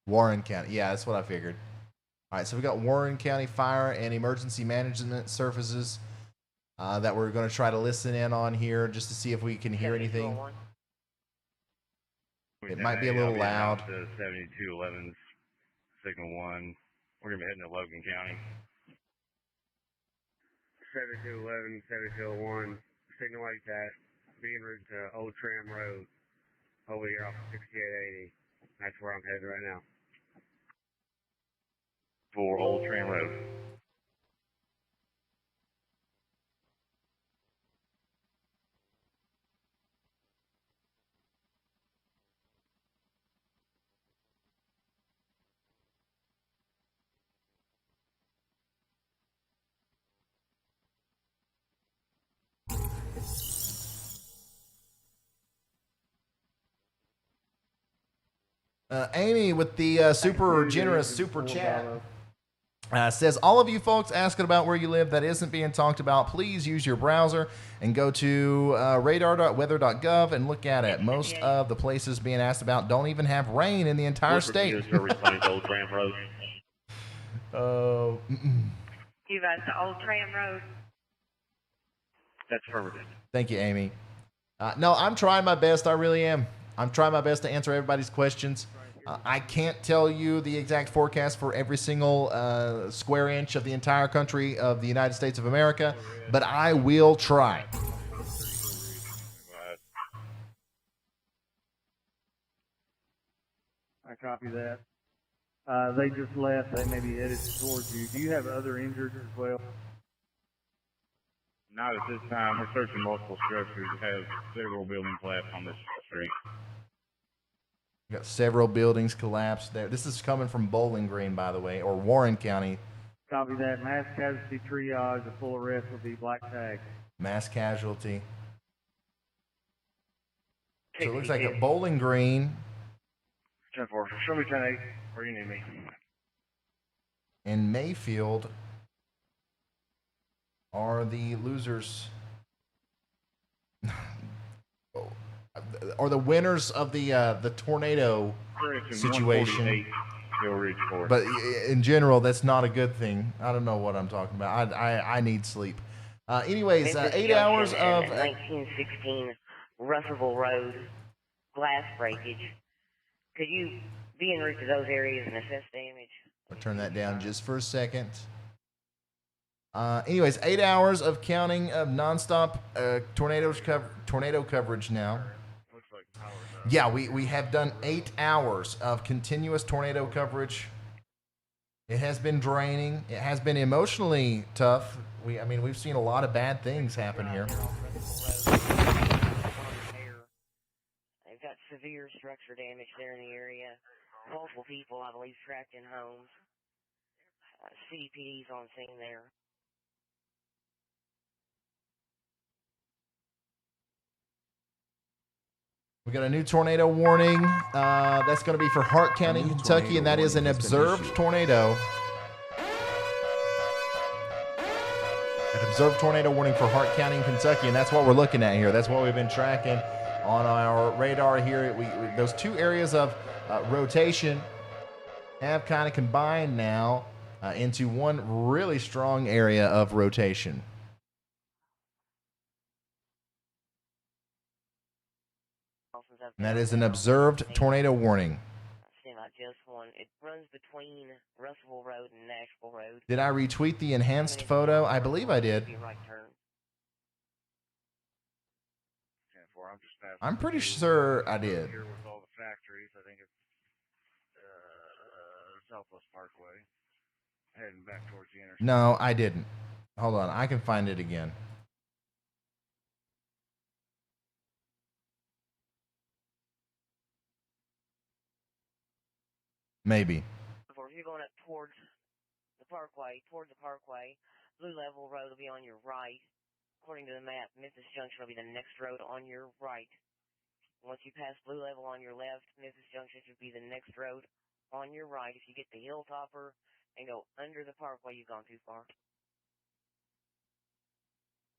Warren County. Yeah, that's what I figured. All right, so we got Warren County Fire and Emergency Management Services that we're going to try to listen in on here just to see if we can hear anything. It might be a little loud. 7211's signal 1. We're going to be heading to Logan County. 7211, 7201, signal like that, being route to Old Tram Road, over here off 6880. That's where I'm headed right now. For Old Tram Road. Amy with the super generous super chat says, all of you folks asking about where you live that isn't being talked about, please use your browser and go to radar.weather.gov and look at it. Most of the places being asked about don't even have rain in the entire state. You've asked the Old Tram Road. That's affirmative. Thank you, Amy. No, I'm trying my best. I really am. I'm trying my best to answer everybody's questions. I can't tell you the exact forecast for every single square inch of the entire country of the United States of America, but I will try. I copy that. They just left. They may be headed towards you. Do you have other injured as well? Not at this time. We're searching multiple structures. It has several buildings collapsed on this street. We got several buildings collapsed there. This is coming from Bowling Green, by the way, or Warren County. Copy that. Mass casualty triage. A full arrest will be black tag. Mass casualty. So it looks like at Bowling Green. 10-4. Show me 10-8. Where you need me. In Mayfield are the losers. Or the winners of the tornado situation. But in general, that's not a good thing. I don't know what I'm talking about. I need sleep. Anyways, 8 hours of 1916 Russellville Road glass breakage. Could you be en route to those areas and assess damage? I'll turn that down just for a second. Anyways, 8 hours of counting of nonstop tornado coverage now. Yeah, we have done 8 hours of continuous tornado coverage. It has been draining. It has been emotionally tough. We've seen a lot of bad things happen here. They've got severe structure damage there in the area. Multiple people, I believe, trapped in homes. CPD's on scene there. We got a new tornado warning. That's going to be for Hart County, Kentucky, and that is an observed tornado. An observed tornado warning for Hart County, Kentucky, and that's what we're looking at here. That's what we've been tracking on our radar here. Those two areas of rotation have kind of combined now into one really strong area of rotation. And that is an observed tornado warning. Not just one. It runs between Russellville Road and Nashville Road. Did I retweet the enhanced photo? I believe I did. Right turn. I'm pretty sure I did. Here with all the factories, I think it's Southwest Parkway, heading back towards the interstate. No, I didn't. Hold on, I can find it again. Maybe. If you're going up towards the parkway, Blue Level Road will be on your right. According to the map, Memphis Junction will be the next road on your right. Once you pass Blue Level on your left, Memphis Junction should be the next road on your right. If you get the Hilltopper and go under the parkway, you've gone too far.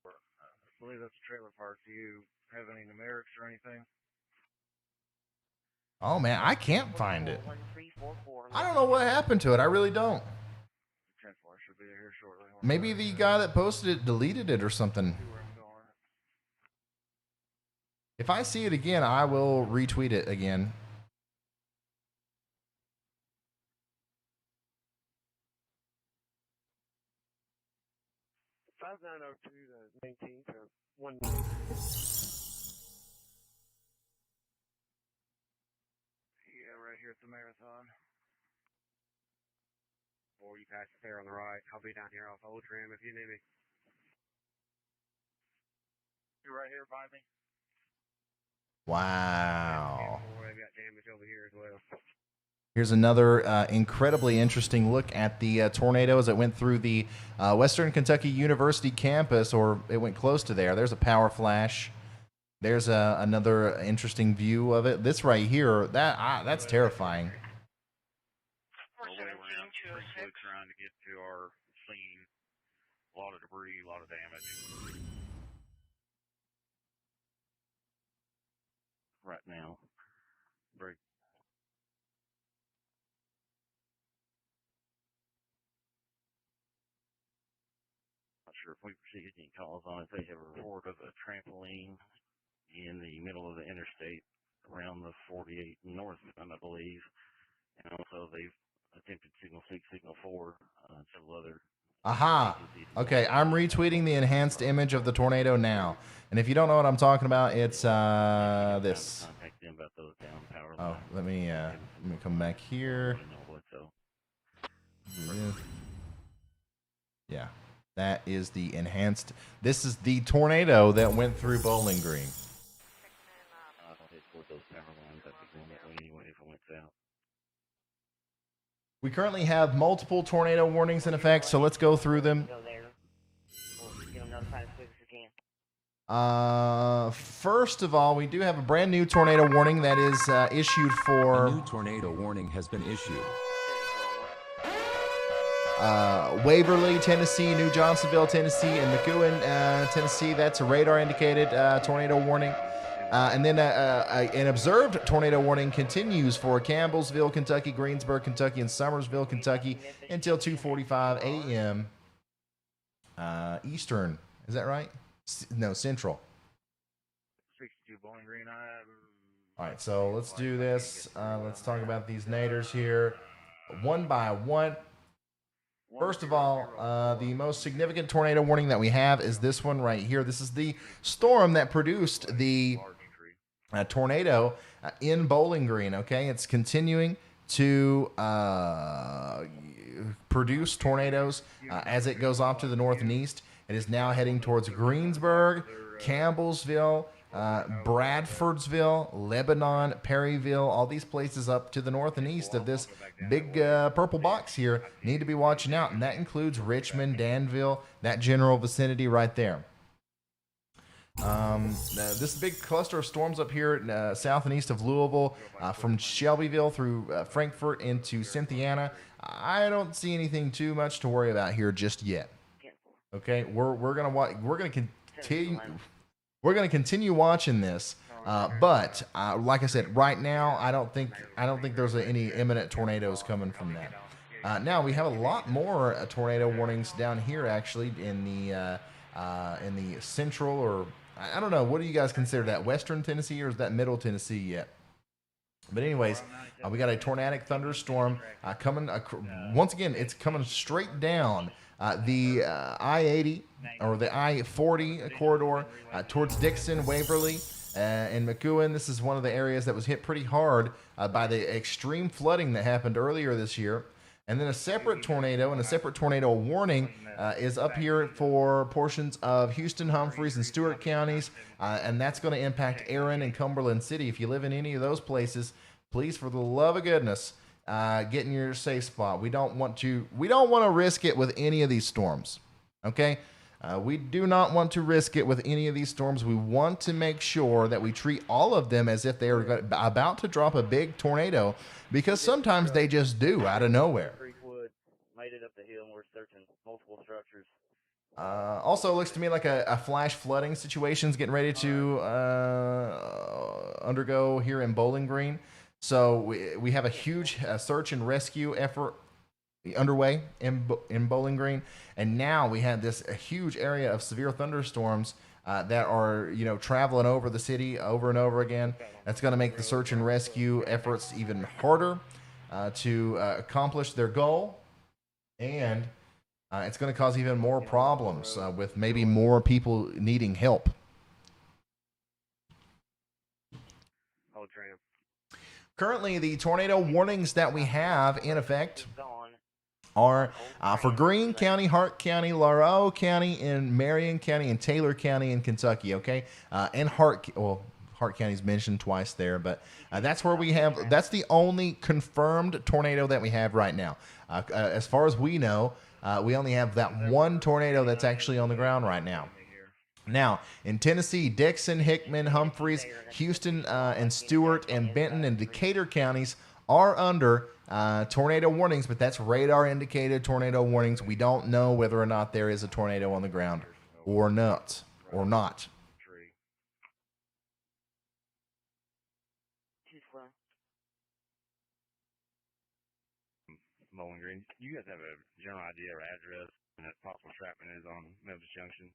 I believe that's a trailer park. Do you have any numerics or anything? Oh man, I can't find it. I don't know what happened to it. I really don't. Should be here shortly. Maybe the guy that posted it deleted it or something. If I see it again, I will retweet it again. $5902 to 19 to 1. Yeah, right here at the marathon. Before you pass the fair on the right, I'll be down here off Old Trim if you need me. You're right here by me. Wow. I've got damage over here as well. Here's another incredibly interesting look at the tornado as it went through the Western Kentucky University campus, or it went close to there. There's a power flash. There's another interesting view of it. This right here, that's terrifying. Trying to get to our scene. A lot of debris, a lot of damage. Right now. Very. Not sure if we received any calls on it. They have a report of a trampoline in the middle of the interstate around the 48 north, I believe. And also they've attempted signal 6, signal 4, several other. Aha. Okay, I'm retweeting the enhanced image of the tornado now. And if you don't know what I'm talking about, it's this. Oh, let me come back here. Yeah, that is the enhanced. This is the tornado that went through Bowling Green. We currently have multiple tornado warnings in effect, so let's go through them. First of all, we do have a brand new tornado warning that is issued for... A new tornado warning has been issued. Waverly, Tennessee, New Johnsonville, Tennessee, and McEwen, Tennessee. That's a radar-indicated tornado warning. And then an observed tornado warning continues for Campbellsville, Kentucky, Greensburg, Kentucky, and Summersville, Kentucky until 2:45 a.m. Eastern. Is that right? No, Central. 62 Bowling Green. All right, so let's do this. Let's talk about these naders here one by one. First of all, the most significant tornado warning that we have is this one right here. This is the storm that produced the tornado in Bowling Green, okay? It's continuing to produce tornadoes as it goes off to the north and east. It is now heading towards Greensburg, Campbellsville, Bradfordsville, Lebanon, Perryville, all these places up to the north and east of this big purple box here need to be watching out, and that includes Richmond, Danville, that general vicinity right there. This big cluster of storms up here south and east of Louisville, from Shelbyville through Frankfort into Cynthiana, I don't see anything too much to worry about here just yet. Okay, we're gonna continue watching this, but like I said, right now I don't think there's any imminent tornadoes coming from that. Now we have a lot more tornado warnings down here actually in the central or I don't know. What do you guys consider that? Western Tennessee, or is that Middle Tennessee yet? But anyways, we got a tornadic thunderstorm coming. Once again, it's coming straight down the I-80 or the I-40 corridor towards Dixon, Waverly, and McEwen. This is one of the areas that was hit pretty hard by the extreme flooding that happened earlier this year. And then a separate tornado and a separate tornado warning is up here for portions of Houston, Humphreys, and Stewart counties, and that's going to impact Aaron and Cumberland City. If you live in any of those places, please, for the love of goodness, get in your safe spot. We don't want to risk it with any of these storms. Okay, we do not want to risk it with any of these storms. We want to make sure that we treat all of them as if they are about to drop a big tornado, because sometimes they just do out of nowhere. Creekwood made it up the hill, and we're searching multiple structures. Also, looks to me like a flash flooding situation is getting ready to undergo here in Bowling Green. So we have a huge search and rescue effort underway in Bowling Green, and now we have a huge area of severe thunderstorms that are traveling over the city over and over again. That's going to make the search and rescue efforts even harder to accomplish their goal, and it's going to cause even more problems with maybe more people needing help. Currently, the tornado warnings that we have in effect are for Greene County, Hart County, Laurel County, and Marion County, and Taylor County in Kentucky, okay? And Hart County's mentioned twice there, but that's where we have, that's the only confirmed tornado that we have right now. As far as we know, we only have that one tornado that's actually on the ground right now. Now, in Tennessee, Dixon, Hickman, Humphreys, Houston, and Stewart, and Benton, and Decatur counties are under tornado warnings, but that's radar-indicated tornado warnings. We don't know whether or not there is a tornado on the ground or not. Bowling Green. You guys have a general idea or address and that possible shrapnel is on Memphis Junction?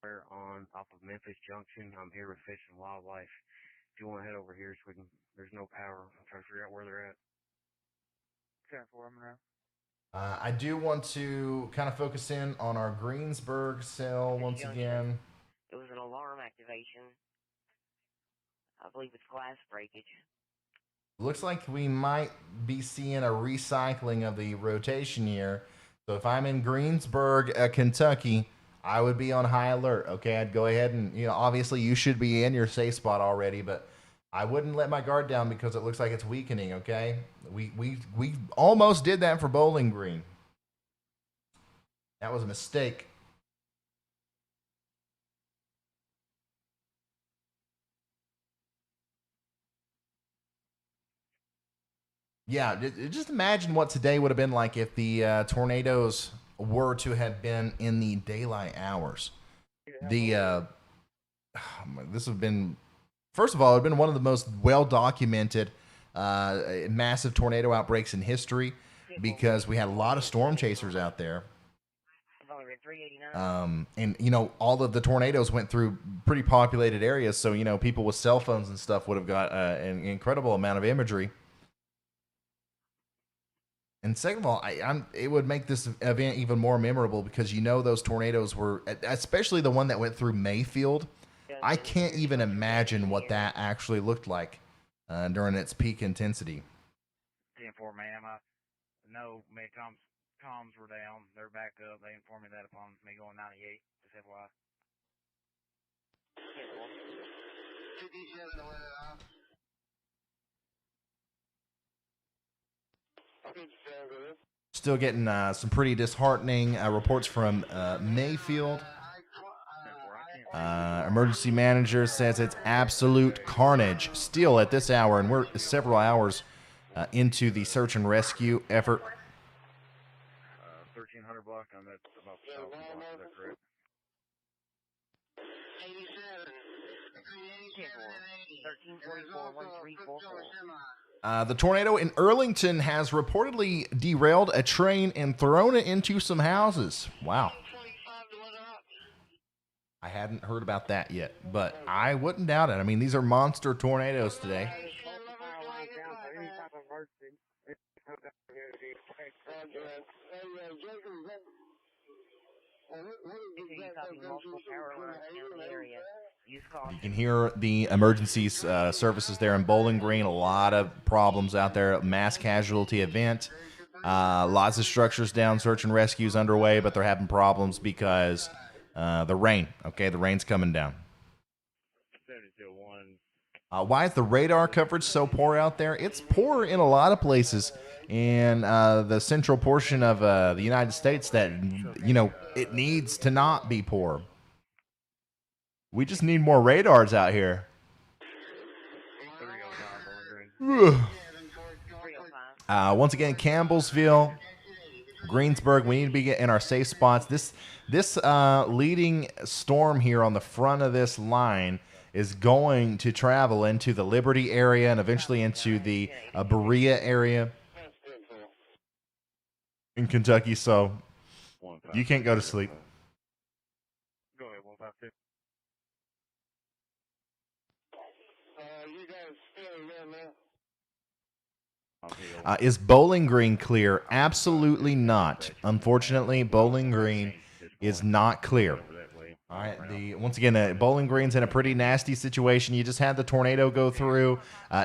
We're on off of Memphis Junction. I'm here with Fish and Wildlife. If you want to head over here, so there's no power. I'm trying to figure out where they're at. I do want to kind of focus in on our Greensburg cell once again. It was an alarm activation. I believe it's glass breakage. Looks like we might be seeing a recycling of the rotation here. So if I'm in Greensburg, Kentucky, I would be on high alert. Okay, I'd go ahead and, obviously you should be in your safe spot already, but I wouldn't let my guard down because it looks like it's weakening. Okay, we almost did that for Bowling Green. That was a mistake. Yeah, just imagine what today would have been like if the tornadoes were to have been in the daylight hours. This would have been, first of all, it would have been one of the most well-documented massive tornado outbreaks in history because we had a lot of storm chasers out there. And, all of the tornadoes went through pretty populated areas, so, people with cell phones and stuff would have got an incredible amount of imagery. And second of all, it would make this event even more memorable because those tornadoes were, especially the one that went through Mayfield. I can't even imagine what that actually looked like during its peak intensity. 10-4, ma'am. I know comms were down. They're back up. They informed me that upon me going 98. Just FYI. 57 away off. Still getting some pretty disheartening reports from Mayfield. Emergency manager says it's absolute carnage still at this hour, and we're several hours into the search and rescue effort. 1300 block on that, about 1,000 block, is that correct? 1344-1344. The tornado in Earlington has reportedly derailed a train and thrown it into some houses. Wow. I hadn't heard about that yet, but I wouldn't doubt it. I mean, these are monster tornadoes today. You can hear the emergency services there in Bowling Green. A lot of problems out there. Mass casualty event. Lots of structures down. Search and rescues underway, but they're having problems because the rain. Okay, the rain's coming down. Why is the radar coverage so poor out there? It's poor in a lot of places in the central portion of the United States that, it needs to not be poor. We just need more radars out here. Once again, Campbellsville, Greensburg, we need to be in our safe spots. This leading storm here on the front of this line is going to travel into the Liberty area and eventually into the Berea area in Kentucky, so you can't go to sleep. Go ahead, 152. You guys still there now? Is Bowling Green clear? Absolutely not. Unfortunately, Bowling Green is not clear. All right. Once again, Bowling Green's in a pretty nasty situation. You just had the tornado go through.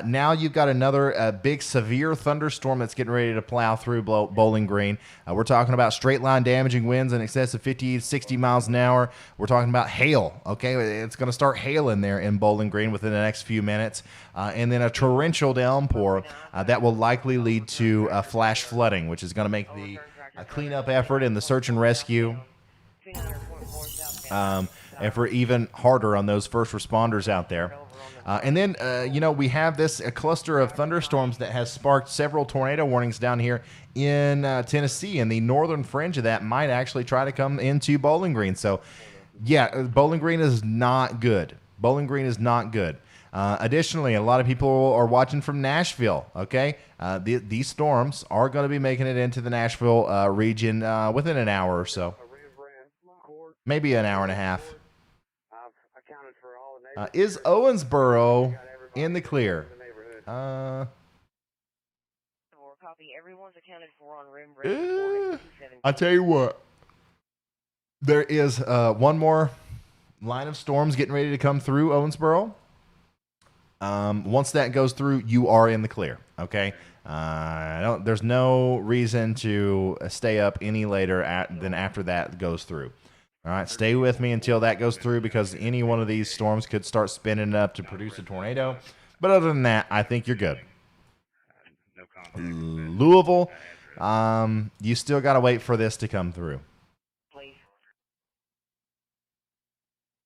Now you've got another big severe thunderstorm that's getting ready to plow through Bowling Green. We're talking about straight line damaging winds in excess of 50, 60 miles an hour. We're talking about hail. Okay, it's going to start hailing there in Bowling Green within the next few minutes, and then a torrential downpour that will likely lead to flash flooding, which is going to make the cleanup effort and the search and rescue effort even harder on those first responders out there. And then, we have this cluster of thunderstorms that has sparked several tornado warnings down here in Tennessee, and the northern fringe of that might actually try to come into Bowling Green. So, yeah, Bowling Green is not good. Bowling Green is not good. Additionally, a lot of people are watching from Nashville, okay? These storms are going to be making it into the Nashville region within an hour or so. Maybe an hour and a half. Is Owensboro in the clear? Copy. Everyone's accounted for on rim I tell you what. There is one more line of storms getting ready to come through Owensboro. Once that goes through, you are in the clear. Okay. There's no reason to stay up any later than after that goes through. All right, stay with me until that goes through because any one of these storms could start spinning it up to produce a tornado. But other than that, I think you're good. Louisville, you still got to wait for this to come through.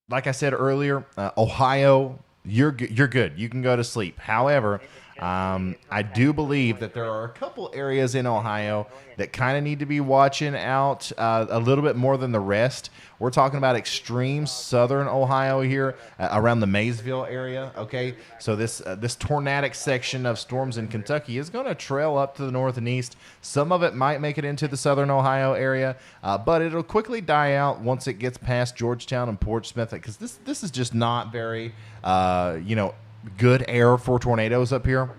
Like I said earlier, Ohio, you're good. You can go to sleep. However, I do believe that there are a couple areas in Ohio that kind of need to be watching out a little bit more than the rest. We're talking about extreme southern Ohio here around the Maysville area. Okay, so this tornadic section of storms in Kentucky is going to trail up to the north and east. Some of it might make it into the southern Ohio area, but it'll quickly die out once it gets past Georgetown and Portsmouth because this is just not very good air for tornadoes up here.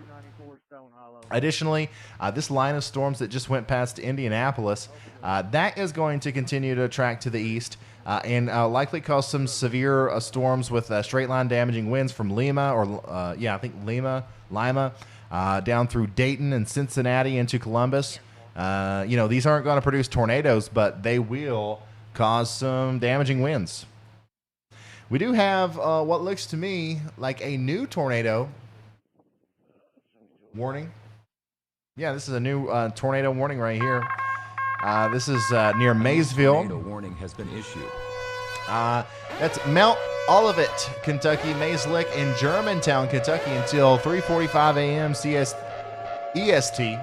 Additionally, this line of storms that just went past Indianapolis, that is going to continue to track to the east and likely cause some severe storms with straight line damaging winds from Lima Lima, down through Dayton and Cincinnati into Columbus. These aren't going to produce tornadoes, but they will cause some damaging winds. We do have what looks to me like a new tornado warning. Yeah, this is a new tornado warning right here. This is near Maysville. Tornado warning has been issued. That's Mount Olivet, Kentucky, Mayslick, and Germantown, Kentucky until 3:45 a.m. EST.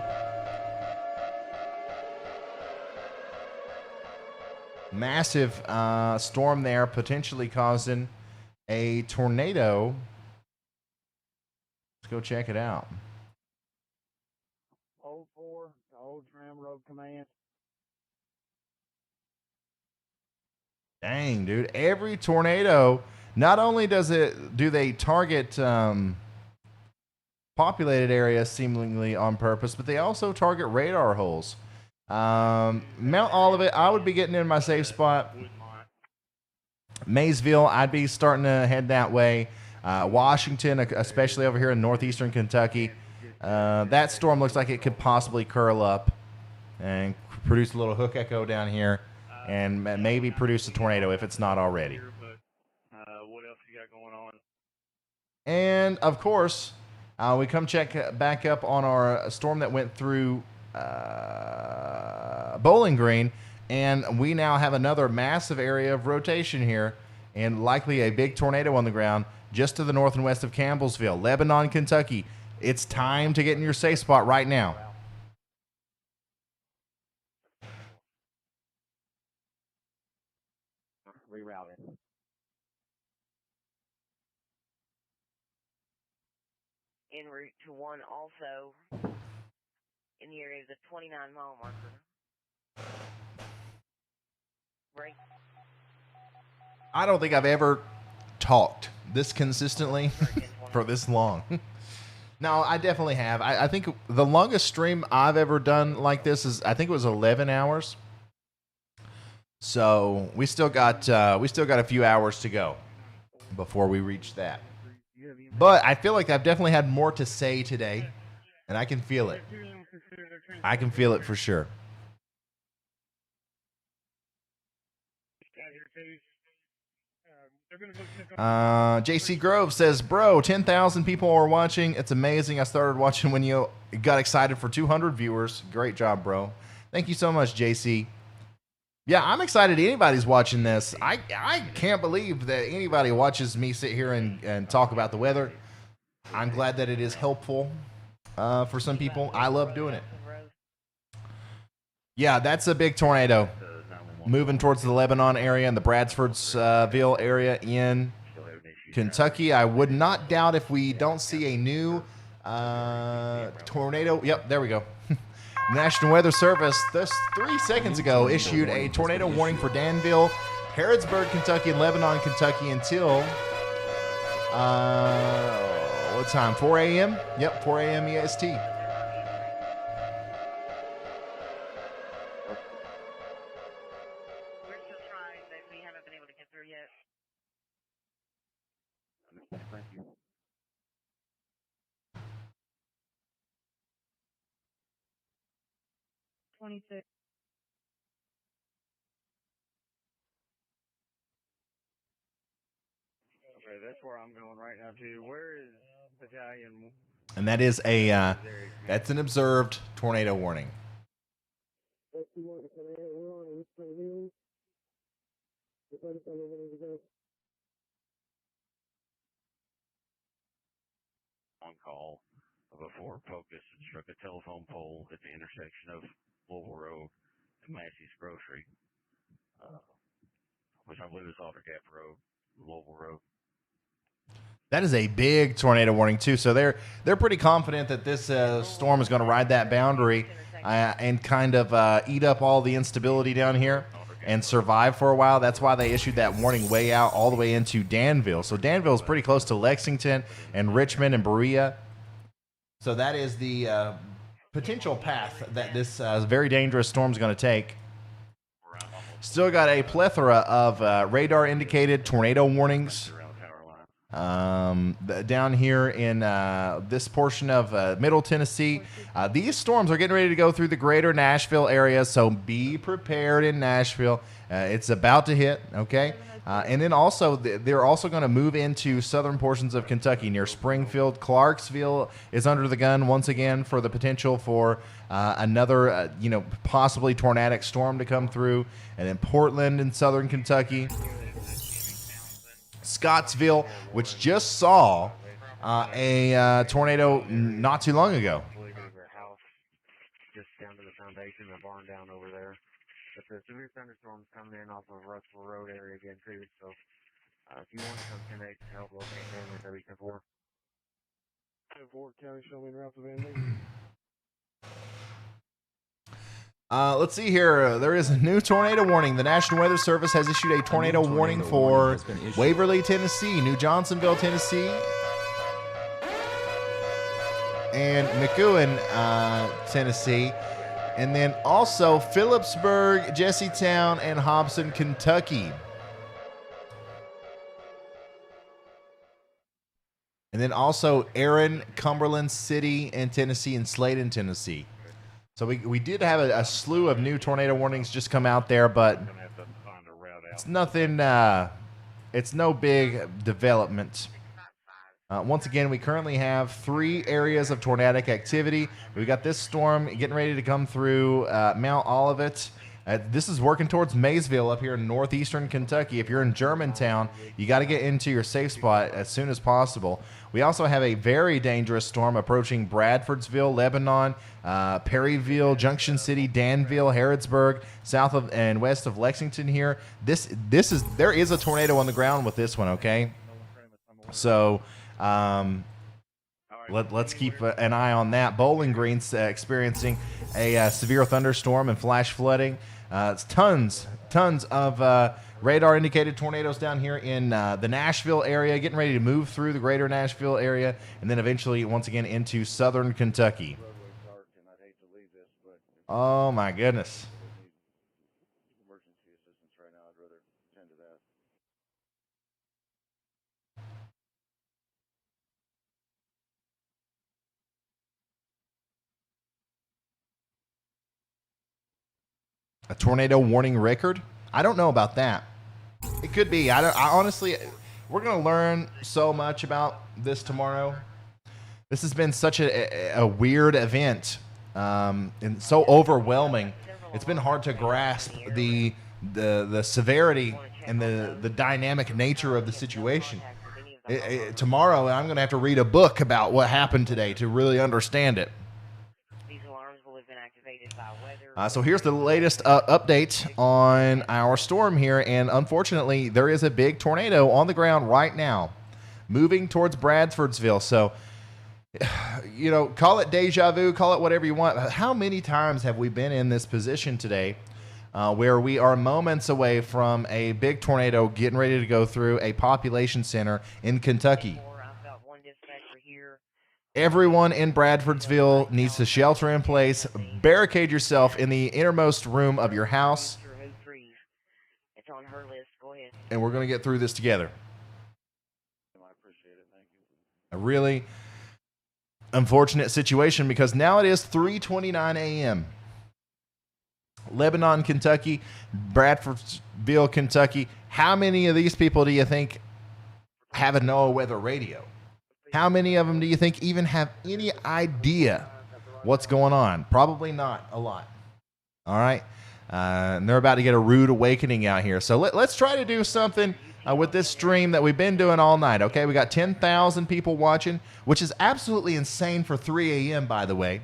Massive storm there, potentially causing a tornado. Let's go check it out. 04, the Old Tram Road Command. Dang, dude. Every tornado, not only do they target populated areas seemingly on purpose, but they also target radar holes. Mount Olivet, I would be getting in my safe spot. Maysville, I'd be starting to head that way. Washington, especially over here in northeastern Kentucky, that storm looks like it could possibly curl up and produce a little hook echo down here, and maybe produce a tornado if it's not already. What else you got going on? And of course, we come check back up on our storm that went through Bowling Green, and we now have another massive area of rotation here, and likely a big tornado on the ground just to the north and west of Campbellsville, Lebanon, Kentucky. It's time to get in your safe spot right now. Rerouting. En route to 1 also in the area of the 29-mile marker. Break. I don't think I've ever talked this consistently for this long. No, I definitely have. I think the longest stream I've ever done like this is, I think it was 11 hours. So we still got a few hours to go before we reach that. But I feel like I've definitely had more to say today, and I can feel it. I can feel it for sure. JC Grove says, bro, 10,000 people are watching. It's amazing. I started watching when you got excited for 200 viewers. Great job, bro. Thank you so much, JC. Yeah, I'm excited anybody's watching this. I can't believe that anybody watches me sit here and talk about the weather. I'm glad that it is helpful for some people. I love doing it. Yeah, that's a big tornado moving towards the Lebanon area and the Bradfordsville area in Kentucky. I would not doubt if we don't see a new tornado. Yep, there we go. National Weather Service, just 3 seconds ago, issued a tornado warning for Danville, Harrodsburg, Kentucky, and Lebanon, Kentucky until, what time, 4 a.m.? Yep, 4 a.m. EST. We're still trying, but we haven't been able to get through yet. Thank you. $26. Okay, that's where I'm going right now too. Where is Battalion? And that is that's an observed tornado warning. On call of a Ford Focus that struck a telephone pole at the intersection of Louisville Road and Massey's Grocery, which I believe is Alder Gap Road, Louisville Road. That is a big tornado warning too. So they're pretty confident that this storm is going to ride that boundary and kind of eat up all the instability down here and survive for a while. That's why they issued that warning way out all the way into Danville. So Danville is pretty close to Lexington and Richmond and Berea. So that is the potential path that this very dangerous storm is going to take. Still got a plethora of radar-indicated tornado warnings down here in this portion of Middle Tennessee. These storms are getting ready to go through the greater Nashville area, so be prepared in Nashville. It's about to hit, okay? And then also, they're also going to move into southern portions of Kentucky near Springfield. Clarksville is under the gun once again for the potential for another, possibly tornadic storm to come through. And then Portland in southern Kentucky. Scottsville, which just saw a tornado not too long ago. House just down to the foundation, a barn down over there. But the severe thunderstorms coming in off of Russell Road area again too. So if you want to come connect to help locate families, that'd be 10-4. 10-4 County, show me route to Van Let's see here. There is a new tornado warning. The National Weather Service has issued a tornado warning for Waverly, Tennessee, New Johnsonville, Tennessee, and McEwen, Tennessee, and then also Phillipsburg, Jessetown, and Hobson, Kentucky. And then also Erin, Cumberland City, and Tennessee, and Sladen, Tennessee. So we did have a slew of new tornado warnings just come out there, but it's nothing. It's no big development. Once again, we currently have 3 areas of tornadic activity. We got this storm getting ready to come through Mount Olivet. This is working towards Maysville up here in northeastern Kentucky. If you're in Germantown, you got to get into your safe spot as soon as possible. We also have a very dangerous storm approaching Bradfordsville, Lebanon, Perryville, Junction City, Danville, Harrodsburg, south of and west of Lexington here. There is a tornado on the ground with this one, okay? So let's keep an eye on that. Bowling Green's experiencing a severe thunderstorm and flash flooding. It's tons of radar-indicated tornadoes down here in the Nashville area, getting ready to move through the greater Nashville area, and then eventually, once again, into southern Kentucky. Oh, my goodness. A tornado warning record? I don't know about that. It could be. I honestly, we're going to learn so much about this tomorrow. This has been such a weird event and so overwhelming. It's been hard to grasp the severity and the dynamic nature of the situation. Tomorrow, I'm going to have to read a book about what happened today to really understand it. So here's the latest update on our storm here, and unfortunately, there is a big tornado on the ground right now, moving towards Bradfordsville. So, you know, call it deja vu, call it whatever you want. How many times have we been in this position today where we are moments away from a big tornado getting ready to go through a population center in Kentucky? Everyone in Bradfordsville needs to shelter in place, barricade yourself in the innermost room of your house, and we're going to get through this together. A really unfortunate situation because now it is 3:29 a.m. Lebanon, Kentucky, Bradfordsville, Kentucky. How many of these people do you think have a NOAA weather radio? How many of them do you think even have any idea what's going on? Probably not a lot. All right. And they're about to get a rude awakening out here. So let's try to do something with this stream that we've been doing all night. Okay. We got 10,000 people watching, which is absolutely insane for 3 a.m., by the way.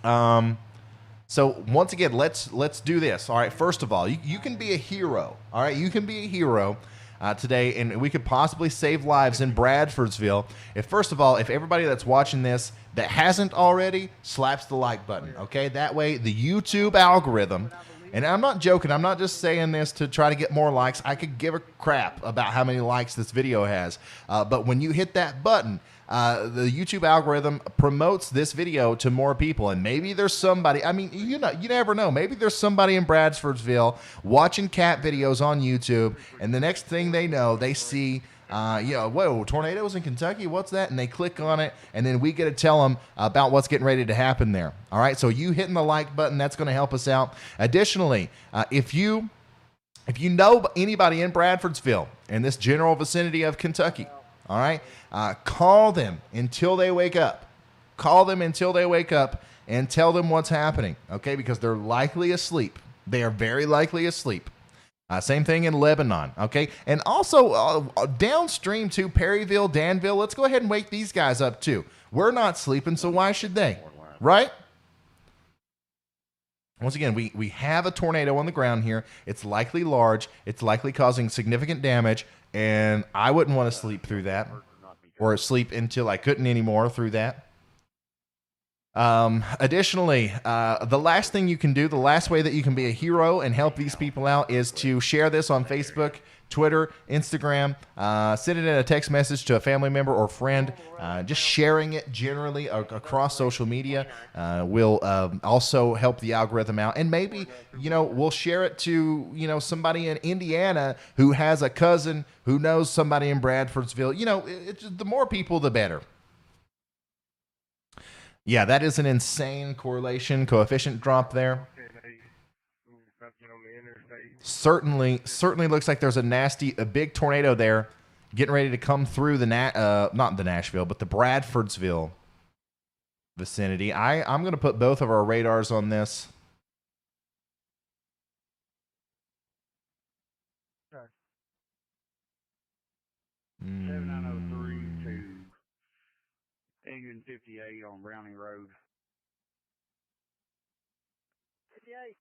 So once again, let's do this. All right. First of all, you can be a hero. All right. You can be a hero. Today, and we could possibly save lives in Bradfordsville. First of all, if everybody that's watching this that hasn't already slaps the like button, okay? That way, the YouTube algorithm, and I'm not joking, I'm not just saying this to try to get more likes. I could give a crap about how many likes this video has. But when you hit that button, the YouTube algorithm promotes this video to more people, and maybe there's somebody, I mean, you never know. Maybe there's somebody in Bradfordsville watching cat videos on YouTube, and the next thing they know, they see, whoa, tornadoes in Kentucky, what's that? And they click on it, and then we get to tell them about what's getting ready to happen there. All right, so you hitting the like button, that's going to help us out. Additionally, if you know anybody in Bradfordsville in this general vicinity of Kentucky, all right, call them until they wake up. Call them until they wake up and tell them what's happening, okay? Because they're likely asleep. They are very likely asleep. Same thing in Lebanon, okay? And also downstream to Perryville, Danville, let's go ahead and wake these guys up too. We're not sleeping, so why should they, right? Once again, we have a tornado on the ground here. It's likely large. It's likely causing significant damage, and I wouldn't want to sleep through that or sleep until I couldn't anymore through that. Additionally, the last thing you can do, the last way that you can be a hero and help these people out is to share this on Facebook, Twitter, Instagram, send it in a text message to a family member or friend. Just sharing it generally across social media will also help the algorithm out. And maybe, we'll share it to, somebody in Indiana who has a cousin who knows somebody in Bradfordsville. The more people, the better. Yeah, that is an insane correlation coefficient drop there. Certainly looks like there's a big tornado there getting ready to come through not the Nashville, but the Bradfordsville vicinity. I'm going to put both of our radars on this. Okay. 7903 to England 58 on Browning Road. 58.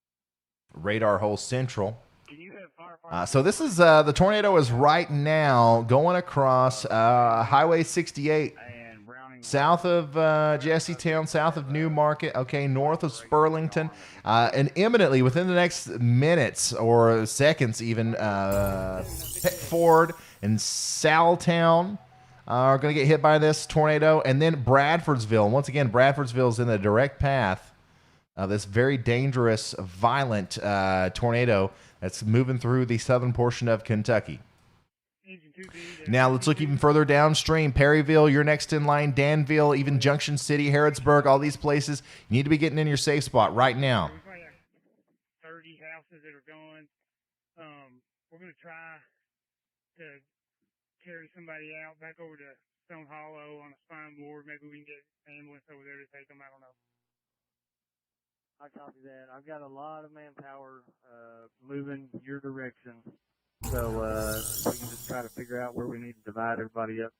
Radar hole central. So this is the tornado is right now going across Highway 68, south of Jessetown, south of New Market, okay, north of Spurlington, and imminently within the next minutes or seconds even, Pickford and Saltown are going to get hit by this tornado, and then Bradfordsville. Once again, Bradfordsville is in the direct path of this very dangerous, violent tornado that's moving through the southern portion of Kentucky. Now let's look even further downstream. Perryville, you're next in line. Danville, even Junction City, Harrodsburg, all these places. You need to be getting in your safe spot right now. 30 houses that are going. We're going to try to carry somebody out back over to Stone Hollow on a spine board. Maybe we can get an ambulance over there to take them. I don't know. I copy that. I've got a lot of manpower moving your direction. So we can just try to figure out where we need to divide everybody up.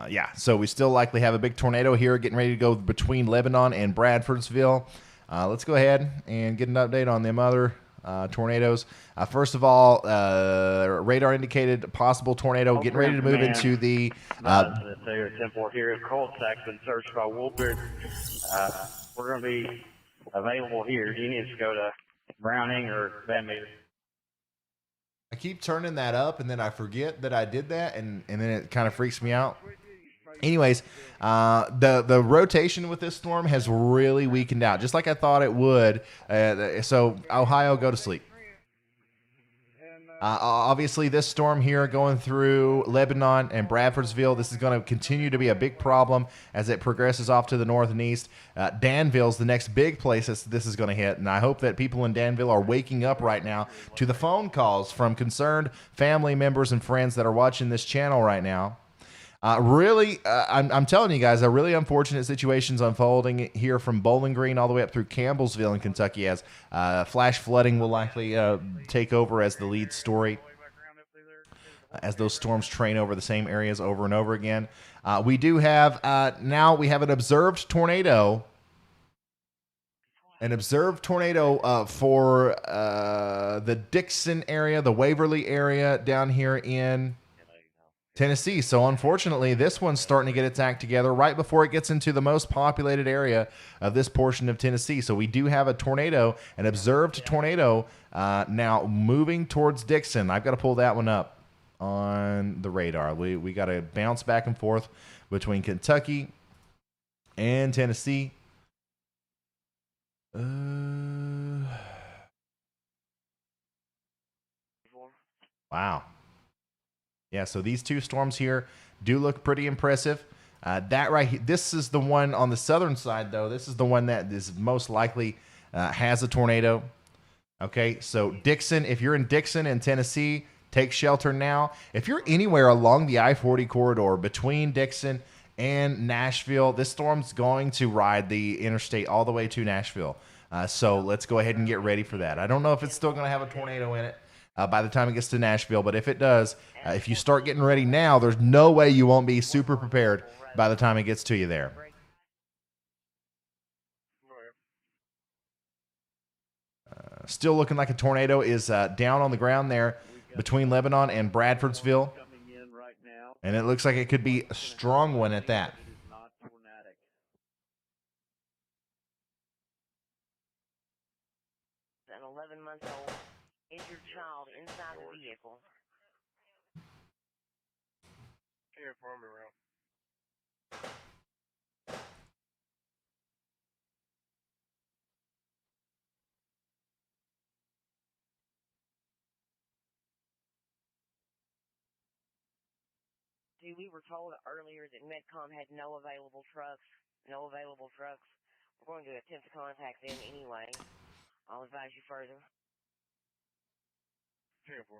Yeah, so we still likely have a big tornado here getting ready to go between Lebanon and Bradfordsville. Let's go ahead and get an update on them other tornadoes. First of all, radar indicated possible tornado getting ready to move into the... Temple here. Cul-de-sac's been searched by Woolbridge. We're going to be available here. Do you need to go to Browning or Van Meter? I keep turning that up, and then I forget that I did that, and then it kind of freaks me out. Anyways, the rotation with this storm has really weakened out, just like I thought it would. So, Ohio, go to sleep. Obviously, this storm here going through Lebanon and Bradfordsville, this is going to continue to be a big problem as it progresses off to the north and east. Danville's the next big place this is going to hit, and I hope that people in Danville are waking up right now to the phone calls from concerned family members and friends that are watching this channel right now. I'm telling you guys, a really unfortunate situation's unfolding here from Bowling Green all the way up through Campbellsville in Kentucky, as flash flooding will likely take over as the lead story as those storms train over the same areas over and over again. We do have now we have an observed tornado. An observed tornado for the Dixon area, the Waverly area down here in Tennessee. So unfortunately, this one's starting to get its act together right before it gets into the most populated area of this portion of Tennessee. So we do have a tornado, an observed tornado, now moving towards Dixon. I've got to pull that one up on the radar. We got to bounce back and forth between Kentucky and Tennessee. Wow. Yeah, so these two storms here do look pretty impressive. That right here, this is the one on the southern side, though. This is the one that is most likely has a tornado. Okay, so Dixon, if you're in Dixon in Tennessee, take shelter now. If you're anywhere along the I-40 corridor between Dixon and Nashville, this storm's going to ride the interstate all the way to Nashville. So let's go ahead and get ready for that. I don't know if it's still going to have a tornado in it. by the time it gets to Nashville. But if it does, if you start getting ready now, there's no way you won't be super prepared by the time it gets to you there. Still looking like a tornado is down on the ground there between Lebanon and Bradfordsville. And it looks like it could be a strong one at that. An 11-month-old injured child inside the vehicle. Here, farm around. See, we were told earlier that Medcom had no available trucks. We're going to attempt to contact them anyway. I'll advise you further. Here, boy.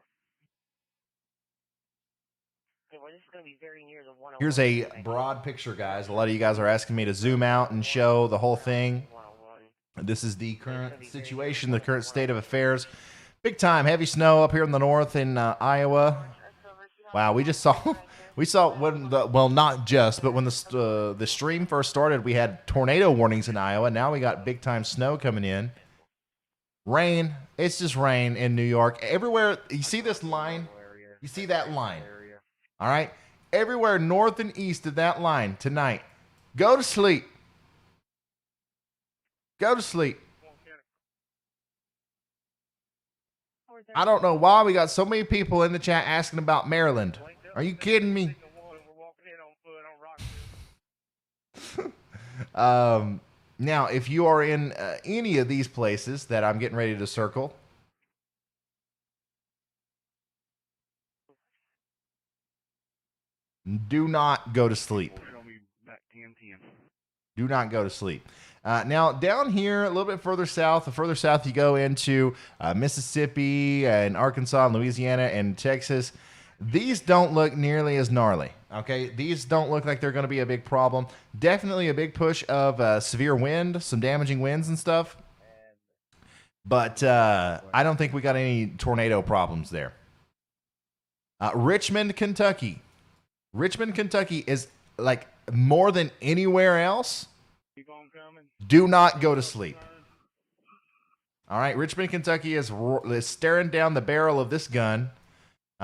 Okay, well, this is going to be very near the 101. Here's a broad picture, guys. A lot of you guys are asking me to zoom out and show the whole thing. This is the current situation, the current state of affairs. Big time heavy snow up here in the north in Iowa. Wow, we saw when well, not just, but when the stream first started, we had tornado warnings in Iowa. Now we got big time snow coming in. Rain. It's just rain in New York. Everywhere, you see this line? You see that line? All right? Everywhere north and east of that line tonight. Go to sleep. Go to sleep. I don't know why we got so many people in the chat asking about Maryland. Are you kidding me? Now, if you are in any of these places that I'm getting ready to circle, do not go to sleep. Do not go to sleep. Now, down here, a little bit further south, the further south you go into Mississippi and Arkansas and Louisiana and Texas, these don't look nearly as gnarly, okay? These don't look like they're going to be a big problem. Definitely a big push of severe wind, some damaging winds and stuff. But I don't think we got any tornado problems there. Richmond, Kentucky. Richmond, Kentucky is like more than anywhere else. Do not go to sleep. All right, Richmond, Kentucky is staring down the barrel of this gun,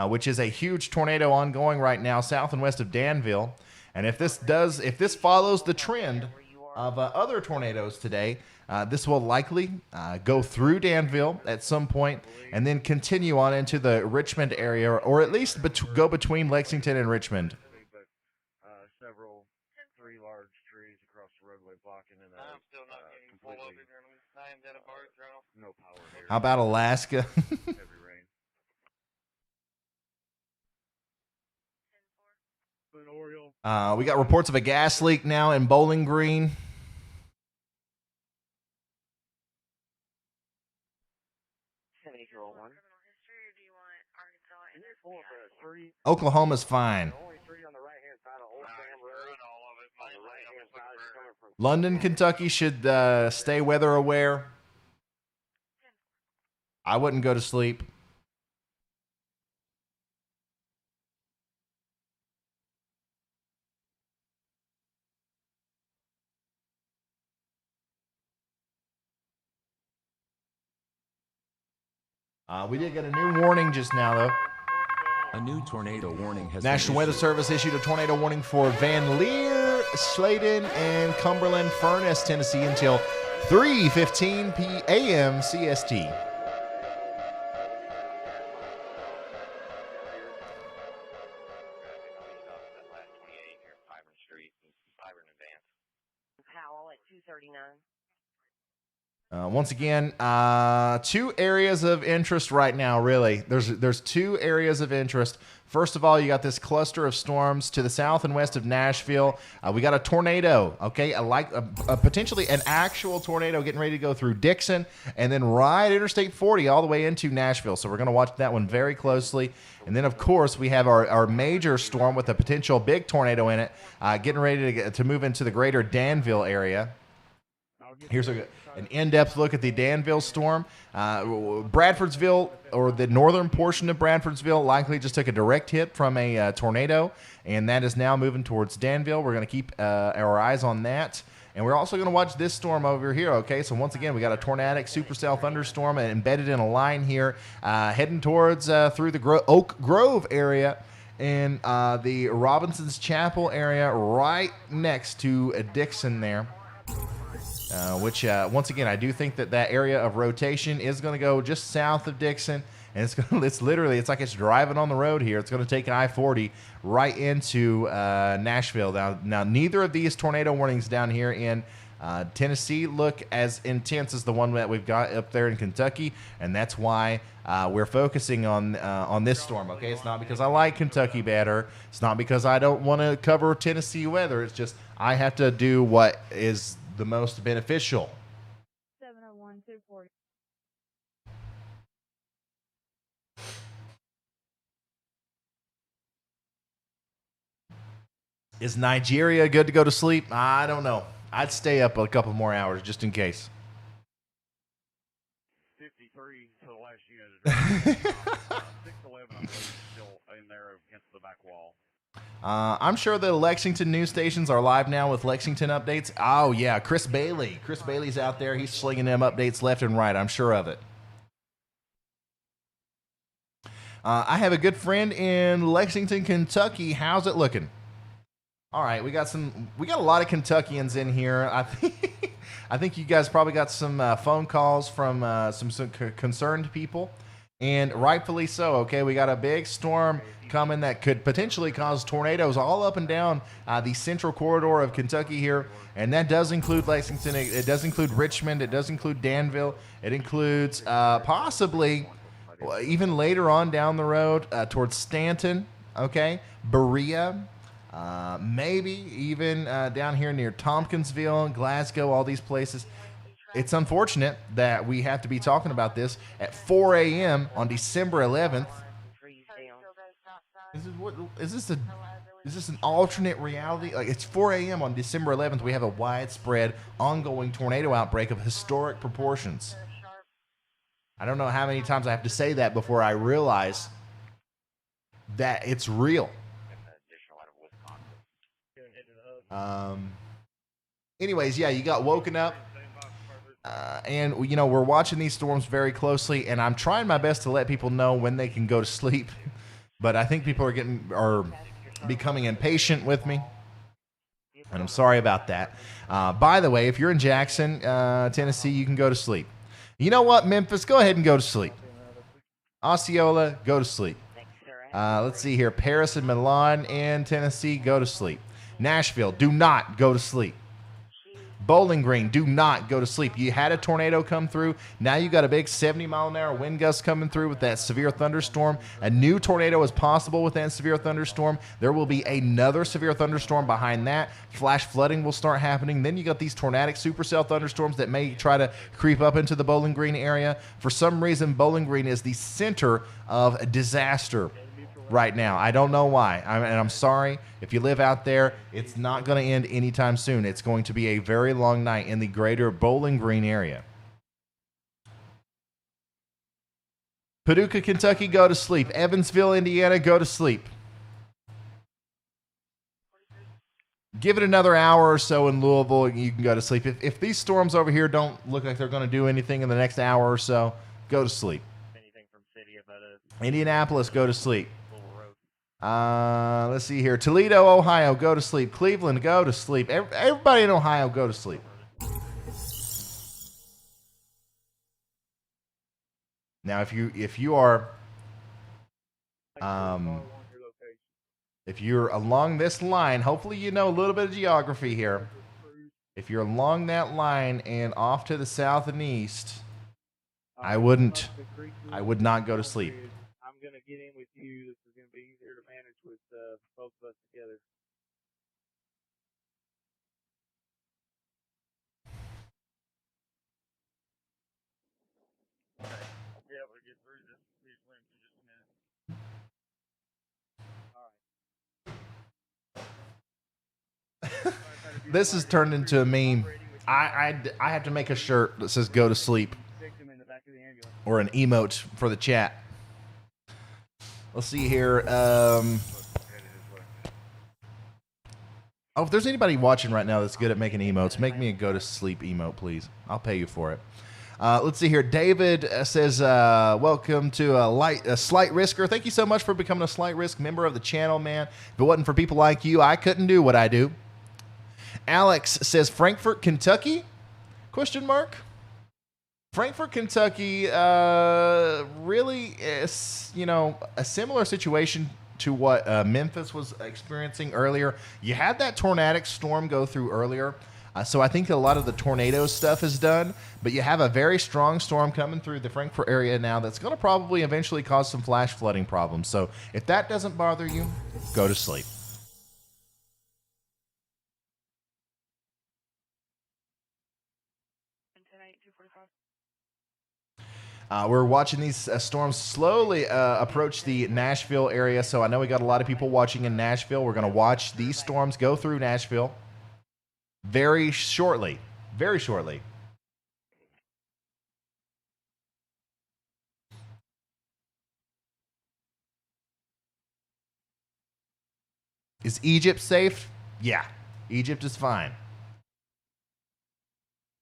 which is a huge tornado ongoing right now south and west of Danville. And if this follows the trend of other tornadoes today, this will likely go through Danville at some point and then continue on into the Richmond area, or at least go between Lexington and Richmond. Three large trees across the roadway blocking and I'm still not getting pulled up in there. No power here. How about Alaska? Heavy rain. We got reports of a gas leak now in Bowling Green. Oklahoma's fine. London, Kentucky should stay weather aware. I wouldn't go to sleep. We did get a new warning just now, though. A new tornado warning has National been Weather issued. Service issued a tornado warning for Van Leer, Sladen, and Cumberland, Furnace, Tennessee until 3:15 p.m. CST. Powell at 239. Once again, two areas of interest right now, really. There's two areas of interest. First of all, you got this cluster of storms to the south and west of Nashville. We got a tornado, okay? Potentially an actual tornado getting ready to go through Dixon and then ride Interstate 40 all the way into Nashville. So we're going to watch that one very closely. And then, of course, we have our major storm with a potential big tornado in it getting ready to move into the greater Danville area. Here's an in-depth look at the Danville storm. Bradfordsville, or the northern portion of Bradfordsville, likely just took a direct hit from a tornado, and that is now moving towards Danville. We're going to keep our eyes on that. And we're also going to watch this storm over here, okay? So once again, we got a tornadic supercell thunderstorm embedded in a line here, heading towards through the Oak Grove area in the Robinson's Chapel area, right next to Dixon there. Which, once again, I do think that area of rotation is going to go just south of Dixon. And it's literally, it's like it's driving on the road here. It's going to take I-40 right into Nashville. Now, neither of these tornado warnings down here in Tennessee look as intense as the one that we've got up there in Kentucky, and that's why we're focusing on this storm. Okay, it's not because I like Kentucky better. It's not because I don't want to cover Tennessee weather. It's just I have to do what is the most beneficial. 701-240. Is Nigeria good to go to sleep? I don't know. I'd stay up a couple more hours just in case. 53 for the last unit. 611, I believe, still in there against the back wall. I'm sure the Lexington news stations are live now with Lexington updates. Oh, yeah, Chris Bailey. Chris Bailey's out there. He's slinging them updates left and right. I'm sure of it. I have a good friend in Lexington, Kentucky. How's it looking? All right, we got a lot of Kentuckians in here. I think you guys probably got some phone calls from some concerned people, and rightfully so. Okay, we got a big storm coming that could potentially cause tornadoes all up and down the central corridor of Kentucky here, and that does include Lexington. It does include Richmond. It does include Danville. It includes possibly even later on down the road towards Stanton. Okay, Berea. Maybe even down here near Tompkinsville, Glasgow, all these places. It's unfortunate that we have to be talking about this at 4 a.m. on December 11th. Is this an alternate reality? Like, it's 4 a.m. on December 11th. We have a widespread, ongoing tornado outbreak of historic proportions. I don't know how many times I have to say that before I realize that it's real. Anyways, yeah, you got woken up, and we're watching these storms very closely, and I'm trying my best to let people know when they can go to sleep, but I think people are becoming impatient with me, and I'm sorry about that. By the way, if you're in Jackson, Tennessee, you can go to sleep. You know what, Memphis, go ahead and go to sleep. Osceola, go to sleep. Let's see here, Paris and Milan in Tennessee, go to sleep. Nashville, do not go to sleep. Bowling Green, do not go to sleep. You had a tornado come through. Now you got a big 70-mile-an-hour wind gust coming through with that severe thunderstorm. A new tornado is possible with that severe thunderstorm. There will be another severe thunderstorm behind that. Flash flooding will start happening. Then you got these tornadic supercell thunderstorms that may try to creep up into the Bowling Green area. For some reason, Bowling Green is the center of disaster right now. I don't know why. And I'm sorry. If you live out there, it's not going to end anytime soon. It's going to be a very long night in the greater Bowling Green area. Paducah, Kentucky, go to sleep. Evansville, Indiana, go to sleep. Give it another hour or so in Louisville, and you can go to sleep. If these storms over here don't look like they're going to do anything in the next hour or so, go to sleep. Indianapolis, go to sleep. Let's see here. Toledo, Ohio, go to sleep. Cleveland, go to sleep. Everybody in Ohio, go to sleep. Now, if you're along this line, hopefully you know a little bit of geography here. If you're along that line and off to the south and east, I would not go to sleep. I'm going to get in with you. This is going to be easier to manage with both of us together. Yeah, we'll get through this. These limbs in just a minute. This has turned into a meme. I have to make a shirt that says "Go to sleep" or an emote for the chat. Let's see here. Oh, if there's anybody watching right now that's good at making emotes, make me a "Go to sleep" emote, please. I'll pay you for it. Let's see here. David says, welcome to a Slight Risker. Thank you so much for becoming a Slight Risk member of the channel, man. If it wasn't for people like you, I couldn't do what I do. Alex says, Frankfort, Kentucky? Question mark. Frankfort, Kentucky, really is, you know, a similar situation to what Memphis was experiencing earlier. You had that tornadic storm go through earlier. So I think a lot of the tornado stuff is done, but you have a very strong storm coming through the Frankfort area now that's going to probably eventually cause some flash flooding problems. So if that doesn't bother you, go to sleep. We're watching these storms slowly approach the Nashville area, so I know we got a lot of people watching in Nashville. We're going to watch these storms go through Nashville very shortly. Very shortly. Is Egypt safe? Yeah. Egypt is fine.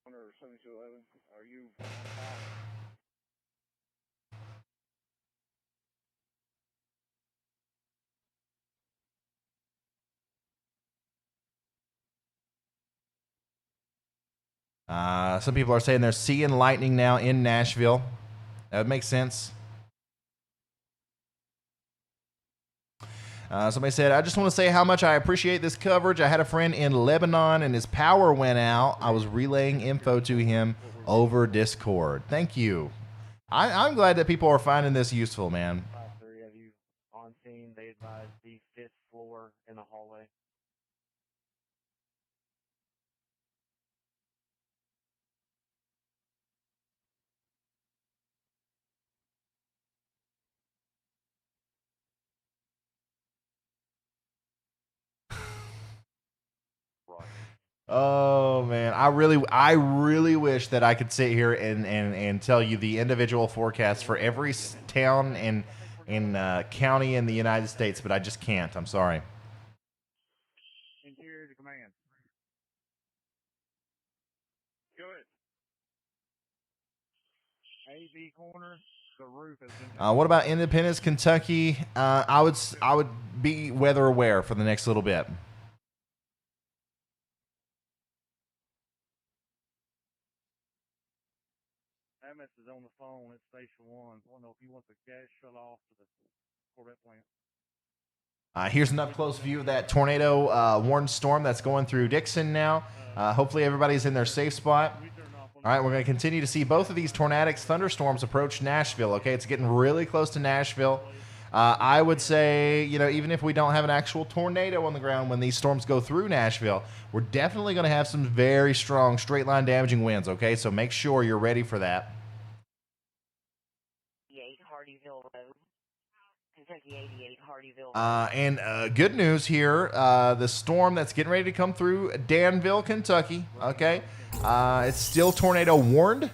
Are you Some people are saying they're seeing lightning now in Nashville. That would make sense. Somebody said, I just want to say how much I appreciate this coverage. I had a friend in Lebanon and his power went out. I was relaying info to him over Discord. Thank you. I'm glad that people are finding this useful, man. 3 of you on scene. They advised the 5th floor in the hallway. Oh man, I really wish that I could sit here and tell you the individual forecasts for every town and county in the United States, but I just can't. I'm sorry. Interior to command. Good. AB corner. The roof has been. What about Independence, Kentucky? I would be weather aware for the next little bit. MS is on the phone at Station 1. I don't know if he wants a gas shut off to the Corvette plant. Here's an up-close view of that tornado warned storm that's going through Dixon now. Hopefully everybody's in their safe spot. All right, we're going to continue to see both of these tornadic thunderstorms approach Nashville, okay? It's getting really close to Nashville. I would say, you know, even if we don't have an actual tornado on the ground when these storms go through Nashville, we're definitely going to have some very strong straight-line damaging winds, okay? So make sure you're ready for that. 88 Hardyville Road. Kentucky 88 Hardyville. And good news here, the storm that's getting ready to come through Danville, Kentucky, okay? It's still tornado warned.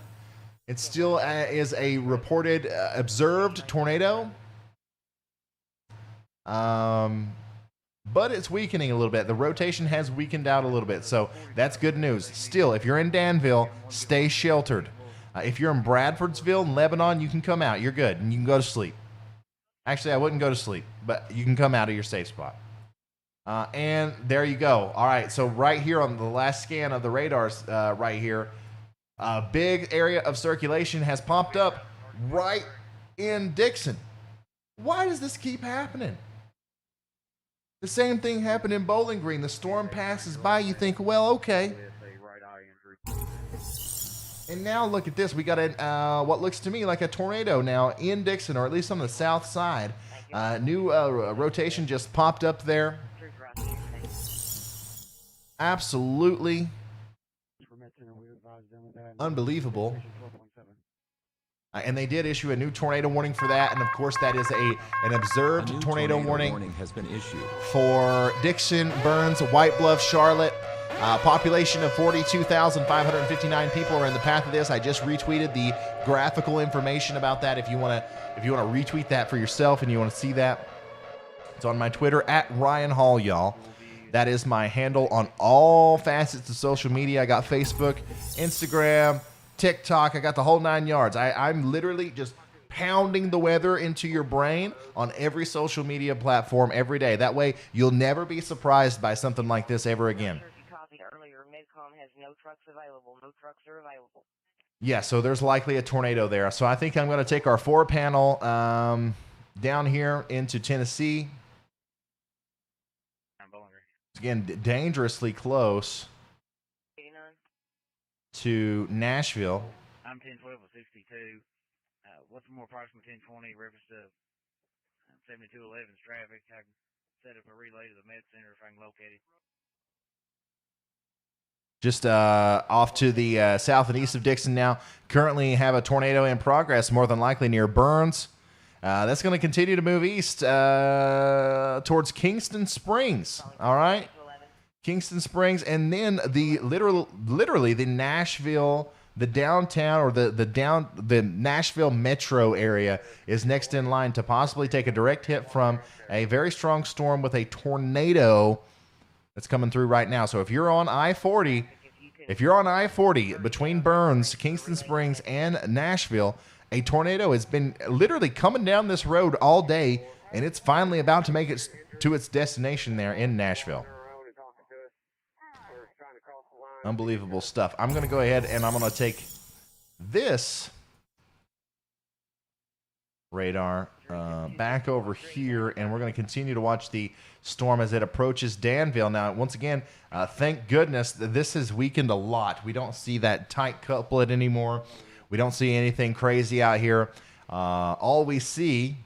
It still is a reported observed tornado. But it's weakening a little bit. The rotation has weakened out a little bit, so that's good news. Still, if you're in Danville, stay sheltered. If you're in Bradfordsville and Lebanon, you can come out. You're good, and you can go to sleep. Actually, I wouldn't go to sleep, but you can come out of your safe spot. And there you go. All right, so right here on the last scan of the radars right here, a big area of circulation has popped up right in Dixon. Why does this keep happening? The same thing happened in Bowling Green. The storm passes by, you think, well, okay. And now look at this. We got what looks to me like a tornado now in Dixon, or at least on the south side. New rotation just popped up there. Absolutely unbelievable. And they did issue a new tornado warning for that, and of course that is an observed tornado warning has been issued for Dixon, Burns, White Bluff, Charlotte. Population of 42,559 people are in the path of this. I just retweeted the graphical information about that. If you want to retweet that for yourself and you want to see that, it's on my Twitter at RYANHALLYALL. That is my handle on all facets of social media. I got Facebook, Instagram, TikTok. I got the whole 9 yards. I'm literally just pounding the weather into your brain on every social media platform every day. That way, you'll never be surprised by something like this ever again. Earlier, Midcom has no trucks available. No trucks are available. Yeah, so there's likely a tornado there. So I think I'm going to take our 4-panel down here into Tennessee. Again, dangerously close to Nashville. I'm 1012 with 62. What's more approximate 1020 reference to 7211's traffic? I can set up a relay to the med center if I can locate it. Just off to the south and east of Dixon now. Currently have a tornado in progress, more than likely near Burns. That's going to continue to move east towards Kingston Springs. All right, Kingston Springs, and then the literally the Nashville, the downtown or the Nashville metro area is next in line to possibly take a direct hit from a very strong storm with a tornado that's coming through right now. So if you're on I-40, between Burns, Kingston Springs, and Nashville, a tornado has been literally coming down this road all day, and it's finally about to make it to its destination there in Nashville. Unbelievable stuff. I'm going to go ahead and I'm going to take this radar back over here, and we're going to continue to watch the storm as it approaches Danville. Now, once again, thank goodness that this has weakened a lot. We don't see that tight couplet anymore. We don't see anything crazy out here. All we see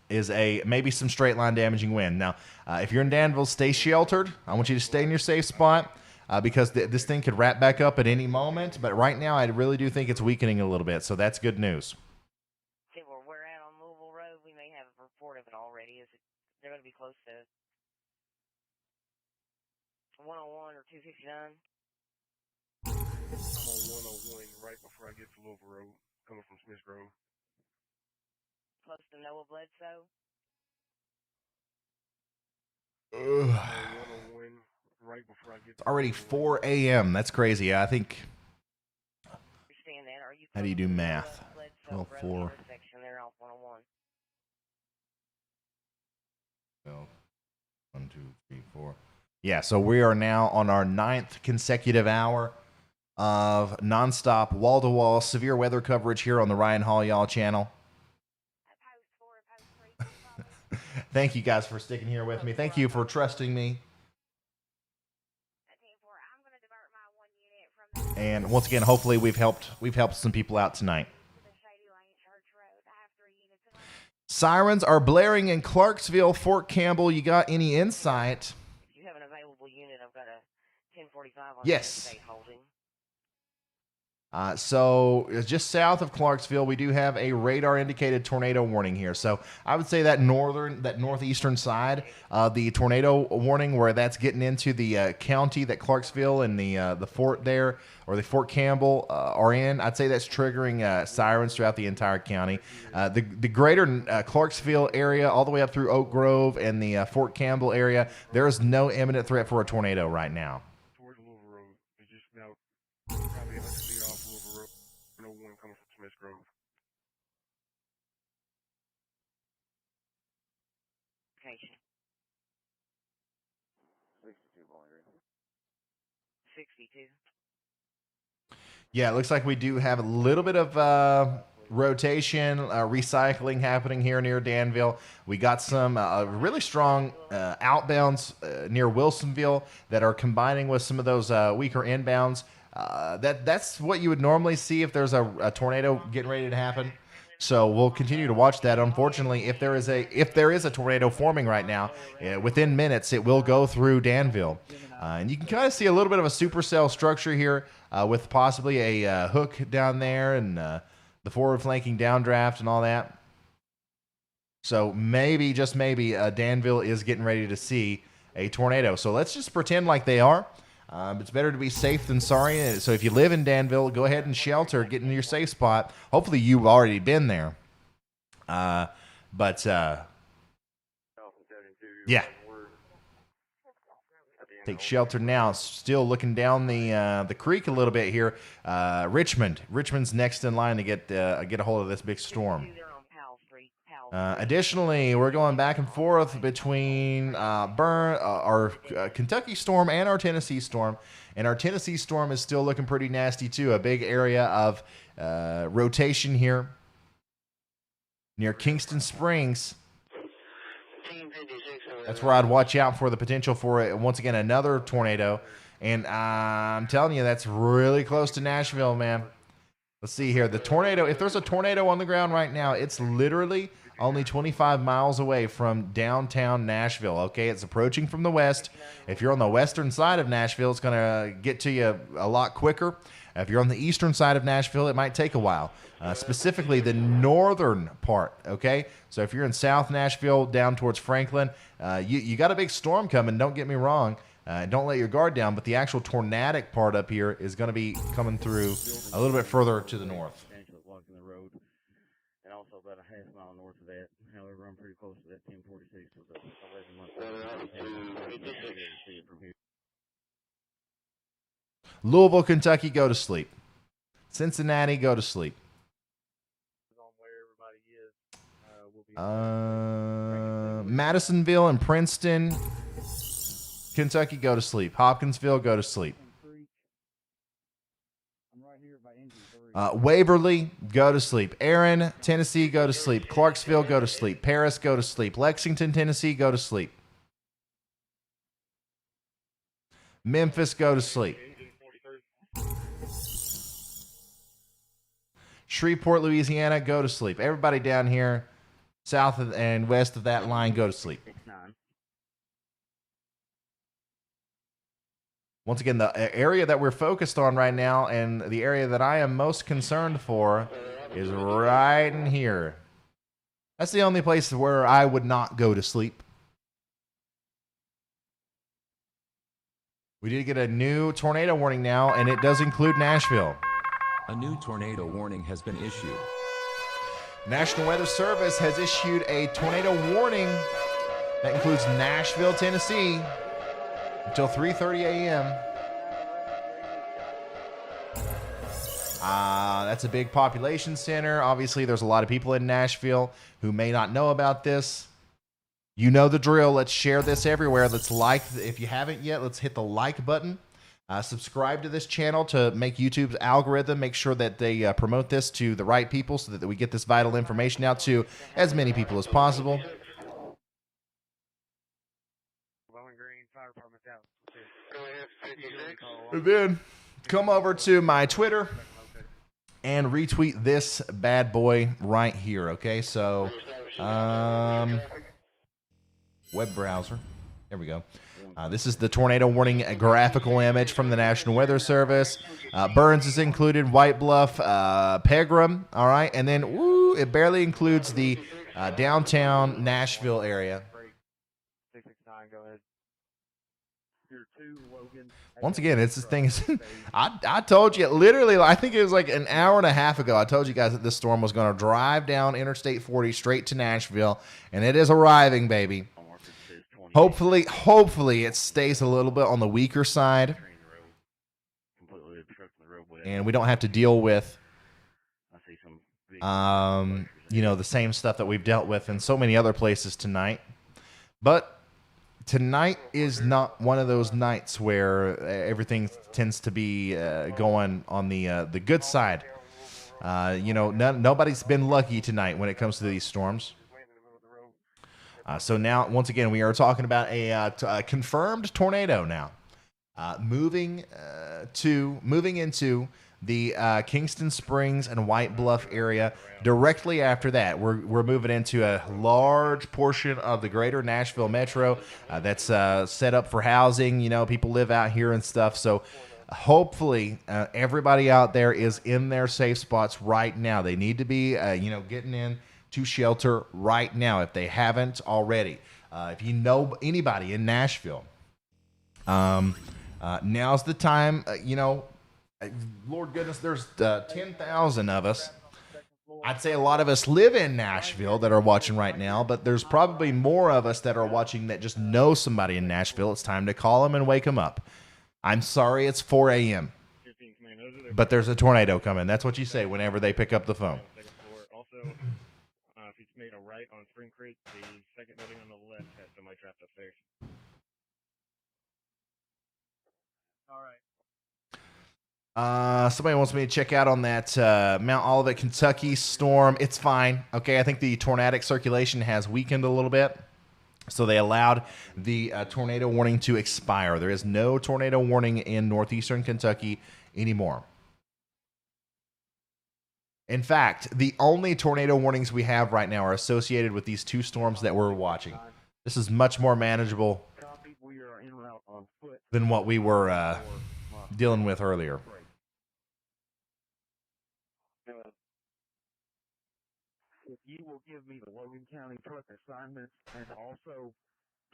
is maybe some straight line damaging wind. Now, if you're in Danville, stay sheltered. I want you to stay in your safe spot because this thing could wrap back up at any moment. But right now, I really do think it's weakening a little bit, so that's good news. They're going to be close to 101 or 259. I'm on 101 right before I get to Louisville Road, coming from Smith Grove. Close to Noah Bledsoe. 101 right before I get to It's already 4 a.m. That's crazy. I think. How do you do math? 12-4. They're off 101. 1, 2, 3, 4. Yeah, so we are now on our 9th consecutive hour of nonstop, wall-to-wall, severe weather coverage here on the Ryan Hall Y'all channel. Thank you guys for sticking here with me. Thank you for trusting me. And once again, hopefully we've helped some people out tonight. Sirens are blaring in Clarksville, Fort Campbell. You got any insight? If you have an available unit, I've got a 1045 on yes. State holding. So just south of Clarksville, we do have a radar indicated tornado warning here. So I would say that northeastern side of the tornado warning, where that's getting into the county that Clarksville and the fort there, or the Fort Campbell are in, I'd say that's triggering sirens throughout the entire county. The greater Clarksville area, all the way up through Oak Grove and the Fort Campbell area, there is no imminent threat for a tornado right now. Towards Louisville Road, it's just about probably 100 feet off Louisville Road. No one coming from Smith Grove. Location. 62. Yeah, it looks like we do have a little bit of rotation, recycling happening here near Danville. We got some really strong outbounds near Wilsonville that are combining with some of those weaker inbounds. That's what you would normally see if there's a tornado getting ready to happen. So we'll continue to watch that. Unfortunately, if there is a tornado forming right now, within minutes it will go through Danville, and you can kind of see a little bit of a supercell structure here with possibly a hook down there and the forward flanking downdraft and all that. So maybe, just maybe, Danville is getting ready to see a tornado. So let's just pretend like they are. It's better to be safe than sorry. So if you live in Danville, go ahead and shelter, get into your safe spot. Hopefully you've already been there. Yeah. Take shelter now. Still looking down the creek a little bit here. Richmond's next in line to get a hold of this big storm. Additionally, we're going back and forth between our Kentucky storm and our Tennessee storm. And our Tennessee storm is still looking pretty nasty, too. A big area of rotation here near Kingston Springs. That's where I'd watch out for the potential for, once again, another tornado. And I'm telling you, that's really close to Nashville, man. Let's see here. The tornado, if there's a tornado on the ground right now, it's literally only 25 miles away from downtown Nashville, okay? It's approaching from the west. If you're on the western side of Nashville, it's going to get to you a lot quicker. If you're on the eastern side of Nashville, it might take a while. Specifically the northern part, okay? So if you're in South Nashville down towards Franklin, you got a big storm coming, don't get me wrong. Don't let your guard down, but the actual tornadic part up here is going to be coming through a little bit further to the north. Blocking the road, and also about a half mile north of that. However, I'm pretty close to that 1046 with the 11 month. Louisville, Kentucky, go to sleep. Cincinnati, go to sleep. Madisonville and Princeton, Kentucky, go to sleep. Hopkinsville, go to sleep. Waverly, go to sleep. Aaron, Tennessee, go to sleep. Clarksville, go to sleep. Paris, go to sleep. Lexington, Tennessee, go to sleep. Memphis, go to sleep. Shreveport, Louisiana, go to sleep. Everybody down here, south and west of that line, go to sleep. Once again, the area that we're focused on right now and the area that I am most concerned for is right in here. That's the only place where I would not go to sleep. We did get a new tornado warning now, and it does include Nashville. A new tornado warning has been issued. National Weather Service has issued a tornado warning that includes Nashville, Tennessee, until 3:30 a.m. That's a big population center. Obviously, there's a lot of people in Nashville who may not know about this. You know the drill. Let's share this everywhere. Let's like. If you haven't yet, let's hit the like button. Subscribe to this channel to make YouTube's algorithm make sure that they promote this to the right people so that we get this vital information out to as many people as possible. And then come over to my Twitter and retweet this bad boy right here, okay? So, web browser. There we go. This is the tornado warning graphical image from the National Weather Service. Burns is included, White Bluff, Pegram, all right? And then, it barely includes the downtown Nashville area. 669, go ahead. Once again, it's this thing. I told you, literally, I think it was like an hour and a half ago, I told you guys that this storm was going to drive down Interstate 40 straight to Nashville, and it is arriving, baby. Hopefully it stays a little bit on the weaker side, and we don't have to deal with, the same stuff that we've dealt with in so many other places tonight. But tonight is not one of those nights where everything tends to be going on the good side. Nobody's been lucky tonight when it comes to these storms. So now, once again, we are talking about a confirmed tornado now, moving into the Kingston Springs and White Bluff area. Directly after that, we're moving into a large portion of the greater Nashville metro that's set up for housing. People live out here and stuff. So hopefully everybody out there is in their safe spots right now. They need to be, getting in to shelter right now if they haven't already. If you know anybody in Nashville, Now's the time, Lord goodness, there's 10,000 of us. I'd say a lot of us live in Nashville that are watching right now, but there's probably more of us that are watching that just know somebody in Nashville. It's time to call them and wake them up. I'm sorry it's 4 a.m., but there's a tornado coming. That's what you say whenever they pick up the phone. Also, if you made a right on Spring Creek, the second building on the left has somebody trapped upstairs. All right. Somebody wants me to check out on that Mount Olivet, Kentucky storm. It's fine. Okay, I think the tornadic circulation has weakened a little bit, so they allowed the tornado warning to expire. There is no tornado warning in northeastern Kentucky anymore. In fact, the only tornado warnings we have right now are associated with these two storms that we're watching. This is much more manageable than what we were dealing with earlier. If you will give me the Logan County truck assignments and also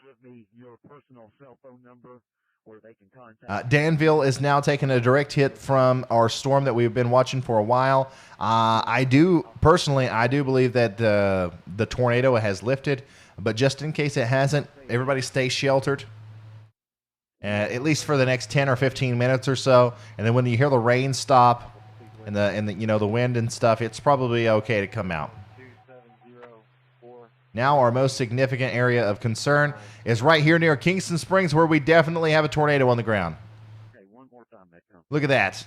give me your personal cell phone number where they can contact Danville is now taking a direct hit from our storm that we've been watching for a while. I do believe that the tornado has lifted, but just in case it hasn't, everybody stay sheltered. At least for the next 10 or 15 minutes or so, and then when you hear the rain stop and the wind and stuff, it's probably okay to come out. Now our most significant area of concern is right here near Kingston Springs, where we definitely have a tornado on the ground. Look at that.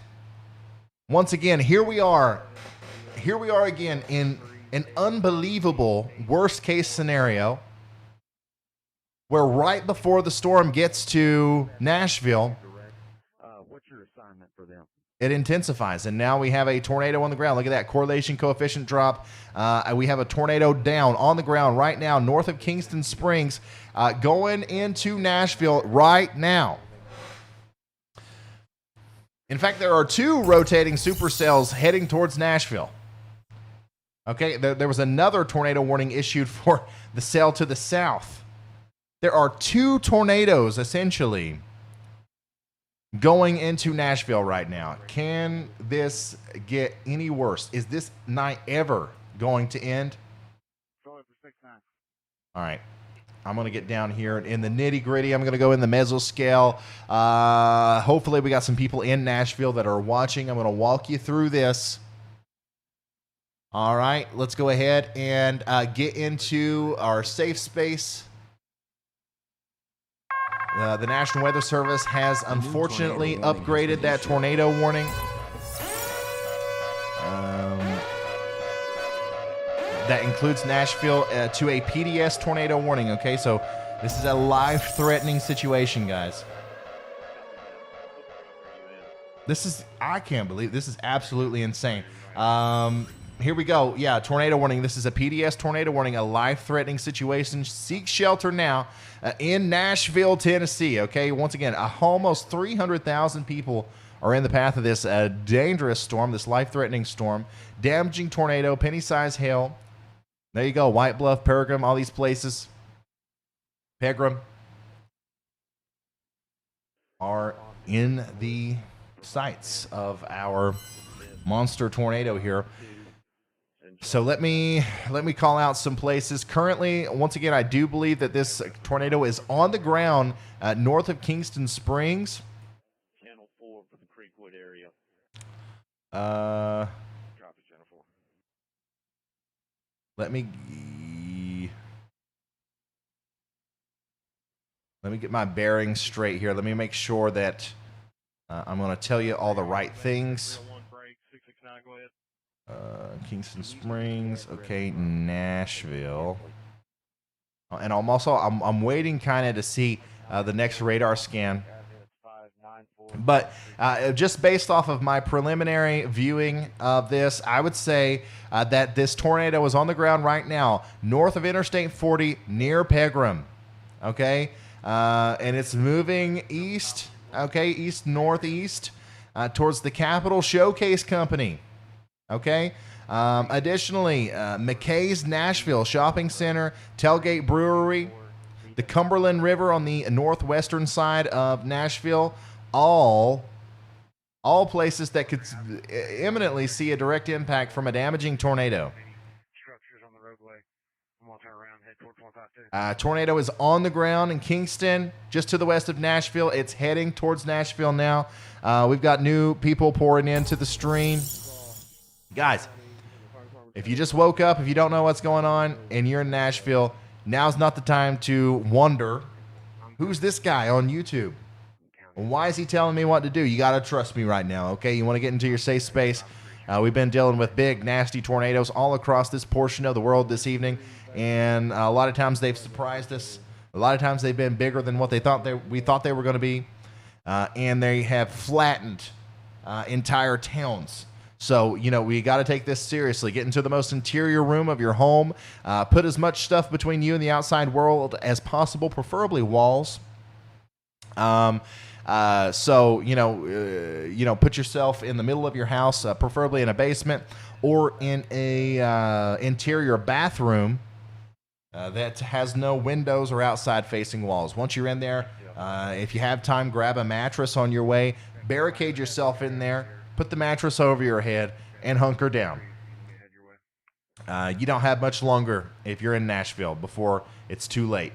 Once again, here we are again in an unbelievable worst case scenario, where right before the storm gets to Nashville, what's your assignment for them? it intensifies, and now we have a tornado on the ground. Look at that correlation coefficient drop. We have a tornado down on the ground right now north of Kingston Springs, going into Nashville right now. In fact, there are two rotating supercells heading towards Nashville. Okay, there was another tornado warning issued for the cell to the south. There are two tornadoes, essentially, going into Nashville right now. Can this get any worse? Is this night ever going to end? All right. I'm going to get down here in the nitty-gritty. I'm going to go in the mesoscale. Hopefully we got some people in Nashville that are watching. I'm going to walk you through this. All right. Let's go ahead and get into our safe space. The National Weather Service has unfortunately upgraded that tornado warning. That includes Nashville to a PDS tornado warning. Okay, so this is a life-threatening situation, guys. I can't believe this is absolutely insane. Here we go. Yeah, tornado warning. This is a PDS tornado warning, a life-threatening situation. Seek shelter now in Nashville, Tennessee. Okay, once again, almost 300,000 people are in the path of this dangerous storm, this life-threatening storm, damaging tornado, penny-sized hail. There you go, White Bluff, Pegram, all these places. Pegram are in the sights of our monster tornado here. So let me call out some places. Currently, once again, I do believe that this tornado is on the ground north of Kingston Springs. Channel 4 for the Creekwood area. Copy, Channel 4. Let me get my bearings straight here. Let me make sure that I'm going to tell you all the right things. Kingston Springs, okay, Nashville. And I'm waiting kind of to see the next radar scan. But just based off of my preliminary viewing of this, I would say that this tornado is on the ground right now, north of Interstate 40, near Pegram. Okay? And it's moving east, okay, east-northeast, towards the Capitol Showcase Company. Okay? Additionally, McKay's Nashville Shopping Center, Tailgate Brewery, the Cumberland River on the northwestern side of Nashville, all places that could imminently see a direct impact from a damaging tornado. Structures on the roadway. I'm going to turn around and head toward 152. Tornado is on the ground in Kingston, just to the west of Nashville. It's heading towards Nashville now. We've got new people pouring into the stream. Guys, if you just woke up, if you don't know what's going on, and you're in Nashville, now's not the time to wonder, who's this guy on YouTube? Why is he telling me what to do? You got to trust me right now, okay? You want to get into your safe space. We've been dealing with big, nasty tornadoes all across this portion of the world this evening, and a lot of times they've surprised us. A lot of times they've been bigger than what we thought they were going to be, and they have flattened entire towns. So, we got to take this seriously. Get into the most interior room of your home. Put as much stuff between you and the outside world as possible, preferably walls. Put yourself in the middle of your house, preferably in a basement or in a interior bathroom that has no windows or outside facing walls. Once you're in there, if you have time, grab a mattress on your way, barricade yourself in there, put the mattress over your head, and hunker down. You don't have much longer if you're in Nashville before it's too late.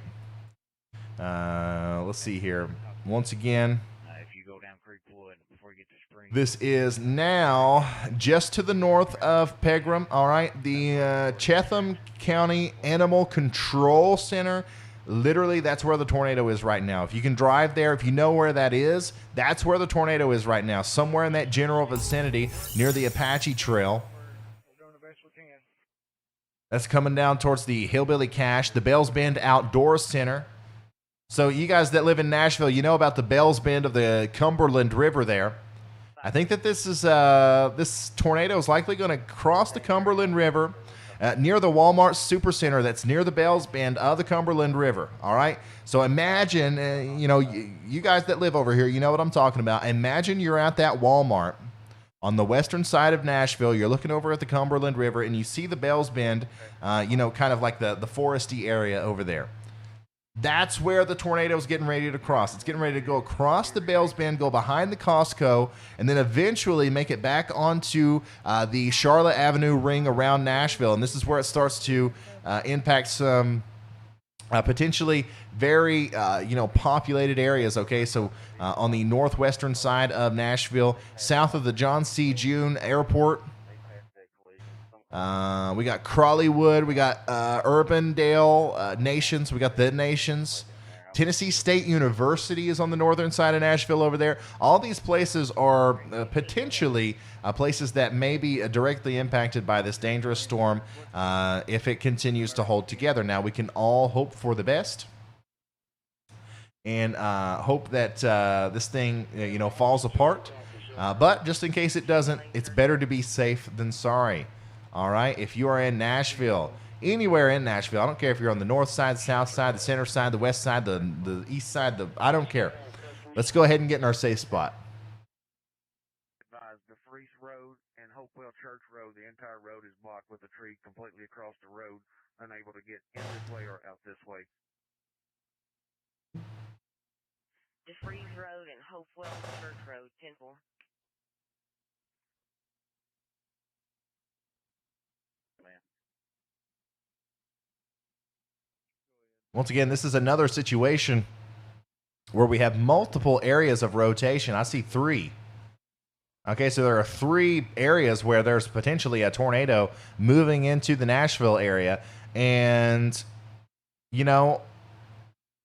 Let's see here. Once again, if you go down Creekwood before you get to Spring. This is now just to the north of Pegram. All right, the Chatham County Animal Control Center. Literally, that's where the tornado is right now. If you can drive there, if you know where that is, that's where the tornado is right now. Somewhere in that general vicinity near the Apache Trail. That's coming down towards the Hillbilly Cache, the Bells Bend Outdoor Center. So you guys that live in Nashville, you know about the Bells Bend of the Cumberland River there. I think that this tornado is likely going to cross the Cumberland River near the Walmart Supercenter that's near the Bells Bend of the Cumberland River. All right. So imagine, you guys that live over here, you know what I'm talking about. Imagine you're at that Walmart on the western side of Nashville. You're looking over at the Cumberland River and you see the Bells Bend, kind of like the foresty area over there. That's where the tornado is getting ready to cross. It's getting ready to go across the Bells Bend, go behind the Costco, and then eventually make it back onto the Charlotte Avenue ring around Nashville. And this is where it starts to impact some potentially very, populated areas. Okay, so on the northwestern side of Nashville, south of the John C. June Airport. We got Crawleywood, we got Urbandale Nations, we got the Nations. Tennessee State University is on the northern side of Nashville over there. All these places are potentially places that may be directly impacted by this dangerous storm if it continues to hold together. Now, we can all hope for the best and hope that this thing falls apart. But just in case it doesn't, it's better to be safe than sorry. All right, if you are in Nashville, anywhere in Nashville, I don't care if you're on the north side, the south side, the center side, the west side, the east side, I don't care. Let's go ahead and get in our safe spot. The Freese Road and Hopewell Church Road, the entire road is blocked with a tree completely across the road, unable to get in this way or out this way. The Freese Road and Hopewell Church Road, 10-4. Once again, this is another situation where we have multiple areas of rotation. I see 3. Okay, so there are 3 areas where there's potentially a tornado moving into the Nashville area. And,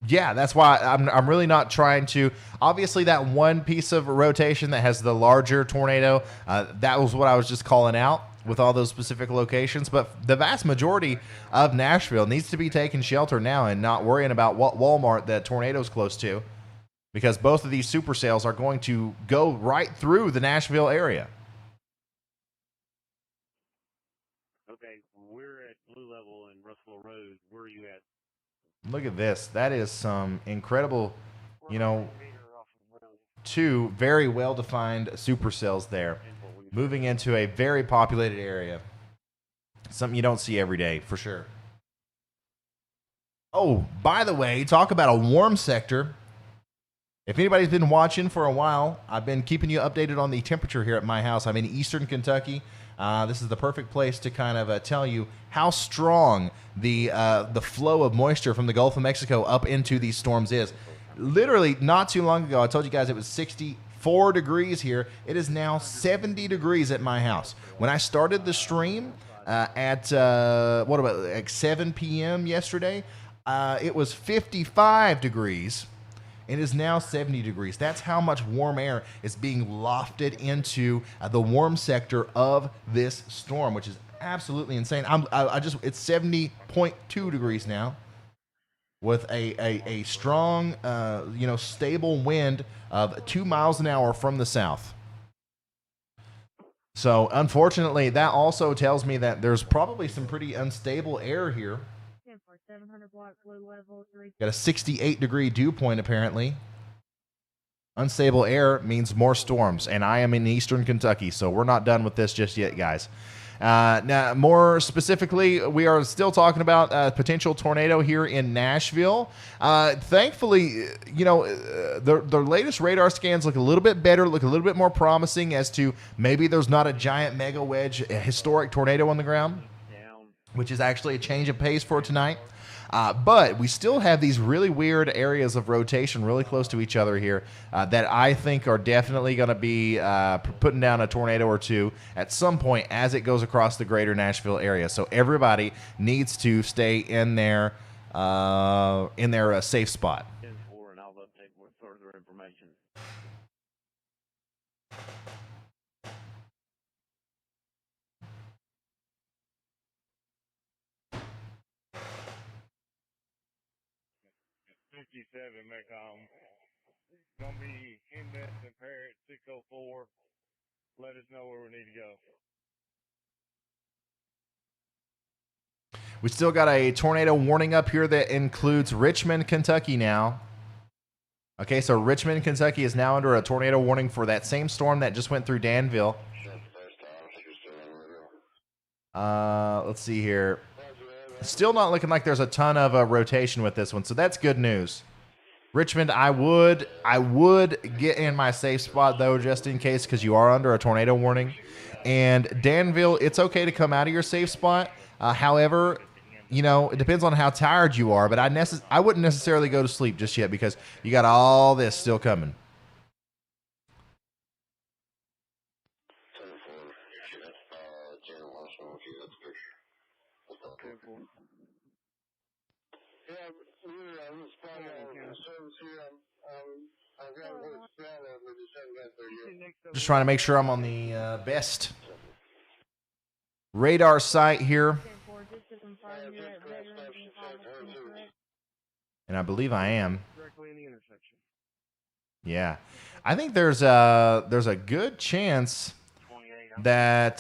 that's why I'm really not trying to. Obviously, that one piece of rotation that has the larger tornado, that was what I was just calling out with all those specific locations. But the vast majority of Nashville needs to be taking shelter now and not worrying about what Walmart that tornado's close to, because both of these super sales are going to go right through the Nashville area. Okay, we're at Blue Level and Russell Road. Where are you at? Look at this. That is some incredible, 2 very well-defined supercells there, moving into a very populated area. Something you don't see every day, for sure. Oh, by the way, talk about a warm sector. If anybody's been watching for a while, I've been keeping you updated on the temperature here at my house. I'm in eastern Kentucky. This is the perfect place to kind of tell you how strong the flow of moisture from the Gulf of Mexico up into these storms is. Literally, not too long ago, I told you guys it was 64 degrees here. It is now 70 degrees at my house. When I started the stream at 7 p.m. yesterday, it was 55 degrees. It is now 70 degrees. That's how much warm air is being lofted into the warm sector of this storm, which is absolutely insane. It's 70.2 degrees now, with a strong, stable wind of 2 miles an hour from the south. So, unfortunately, that also tells me that there's probably some pretty unstable air here. Got a 68-degree dew point, apparently. Unstable air means more storms, and I am in eastern Kentucky, so we're not done with this just yet, guys. Now, more specifically, we are still talking about a potential tornado here in Nashville. Thankfully, the latest radar scans look a little bit better, look a little bit more promising as to maybe there's not a giant mega wedge, a historic tornado on the ground, which is actually a change of pace for tonight. But we still have these really weird areas of rotation really close to each other here that I think are definitely going to be putting down a tornado or two at some point as it goes across the greater Nashville area. So everybody needs to stay in their safe spot. And I'll update with further information. Gonna be index and Parrot 604. Let us know where we need to go. We still got a tornado warning up here that includes Richmond, Kentucky now. Okay, so Richmond, Kentucky is now under a tornado warning for that same storm that just went through Danville. Let's see here. Still not looking like there's a ton of rotation with this one, so that's good news. Richmond, I would get in my safe spot, though, just in case, because you are under a tornado warning. And Danville, it's okay to come out of your safe spot. However, it depends on how tired you are, but I wouldn't necessarily go to sleep just yet because you got all this still coming. Just trying to make sure I'm on the best radar site here. And I believe I am. Yeah. I think there's a good chance that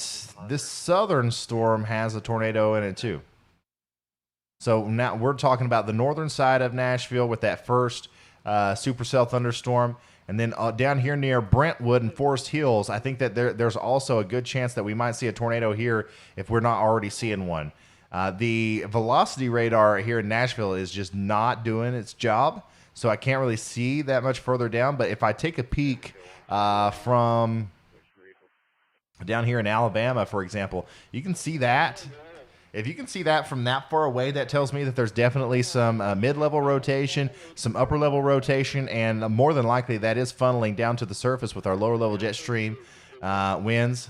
this southern storm has a tornado in it too. So now we're talking about the northern side of Nashville with that first supercell thunderstorm. And then down here near Brentwood and Forest Hills, I think that there's also a good chance that we might see a tornado here if we're not already seeing one. The velocity radar here in Nashville is just not doing its job, so I can't really see that much further down. But if I take a peek from down here in Alabama, for example, you can see that. If you can see that from that far away, that tells me that there's definitely some mid-level rotation, some upper-level rotation, and more than likely that is funneling down to the surface with our lower-level jet stream winds.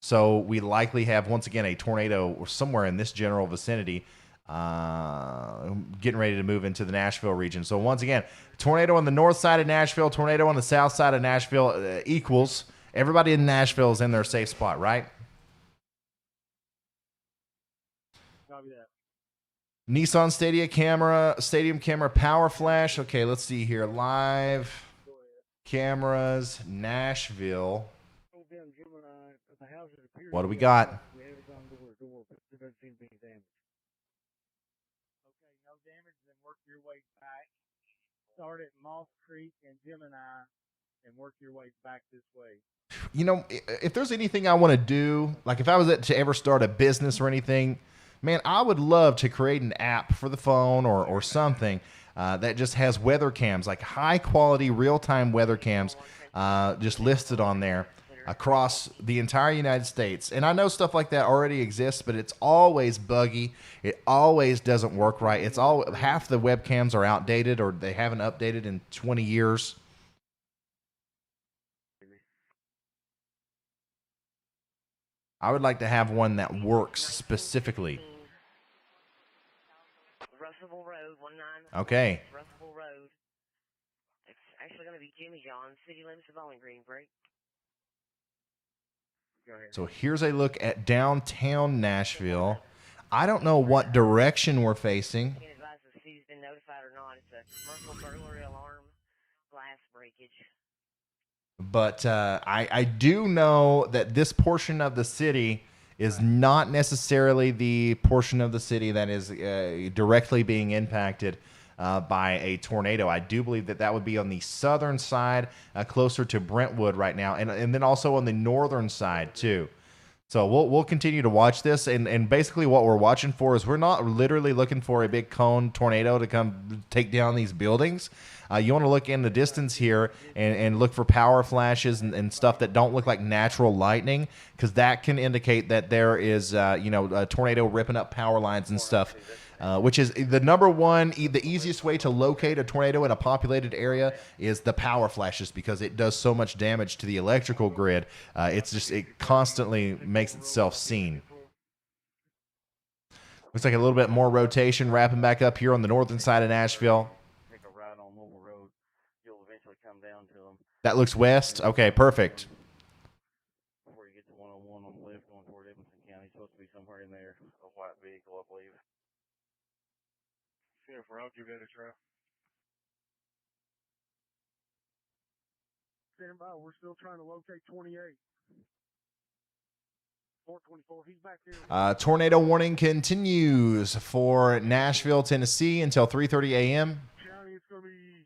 So we likely have, once again, a tornado somewhere in this general vicinity getting ready to move into the Nashville region. So once again, tornado on the north side of Nashville, tornado on the south side of Nashville equals everybody in Nashville is in their safe spot, right? Nissan Stadium camera power flash. Okay, let's see here. Live cameras, Nashville. What do we got? Start at Moss Creek and Gemini and work your way back this way. If there's anything I want to do, like if I was to ever start a business or anything, man, I would love to create an app for the phone or something that just has weather cams, like high quality real time weather cams, just listed on there across the entire United States. And I know stuff like that already exists, but it's always buggy. It always doesn't work right. It's all half the webcams are outdated or they haven't updated in 20 years. I would like to have one that works specifically. Russellville Road, 19. Okay. Russellville Road. It's actually going to be Jimmy John's, city limits of Bowling Green, break. So here's a look at downtown Nashville. I don't know what direction we're facing. Can't advise if the city's been notified or not. It's a commercial burglary alarm, glass breakage. But I do know that this portion of the city is not necessarily the portion of the city that is directly being impacted by a tornado. I do believe that that would be on the southern side, closer to Brentwood right now, and then also on the northern side too. So we'll continue to watch this, and basically what we're watching for is we're not literally looking for a big cone tornado to come take down these buildings. You want to look in the distance here and look for power flashes and stuff that don't look like natural lightning, because that can indicate that there is a tornado ripping up power lines and stuff. Which is the number one, the easiest way to locate a tornado in a populated area is the power flashes, because it does so much damage to the electrical grid. It constantly makes itself seen. Looks like a little bit more rotation wrapping back up here on the northern side of Nashville. Take a ride on Louisville Road. You'll eventually come down to them. That looks west. Okay, perfect. Before you get to 101 on the left going toward Edmonson County, it's supposed to be somewhere in there. A white vehicle, I believe. Sheriff Road, you better try. Stand by. We're still trying to locate 28. 424. He's back there. Tornado warning continues for Nashville, Tennessee until 3:30 a.m. County, it's going to be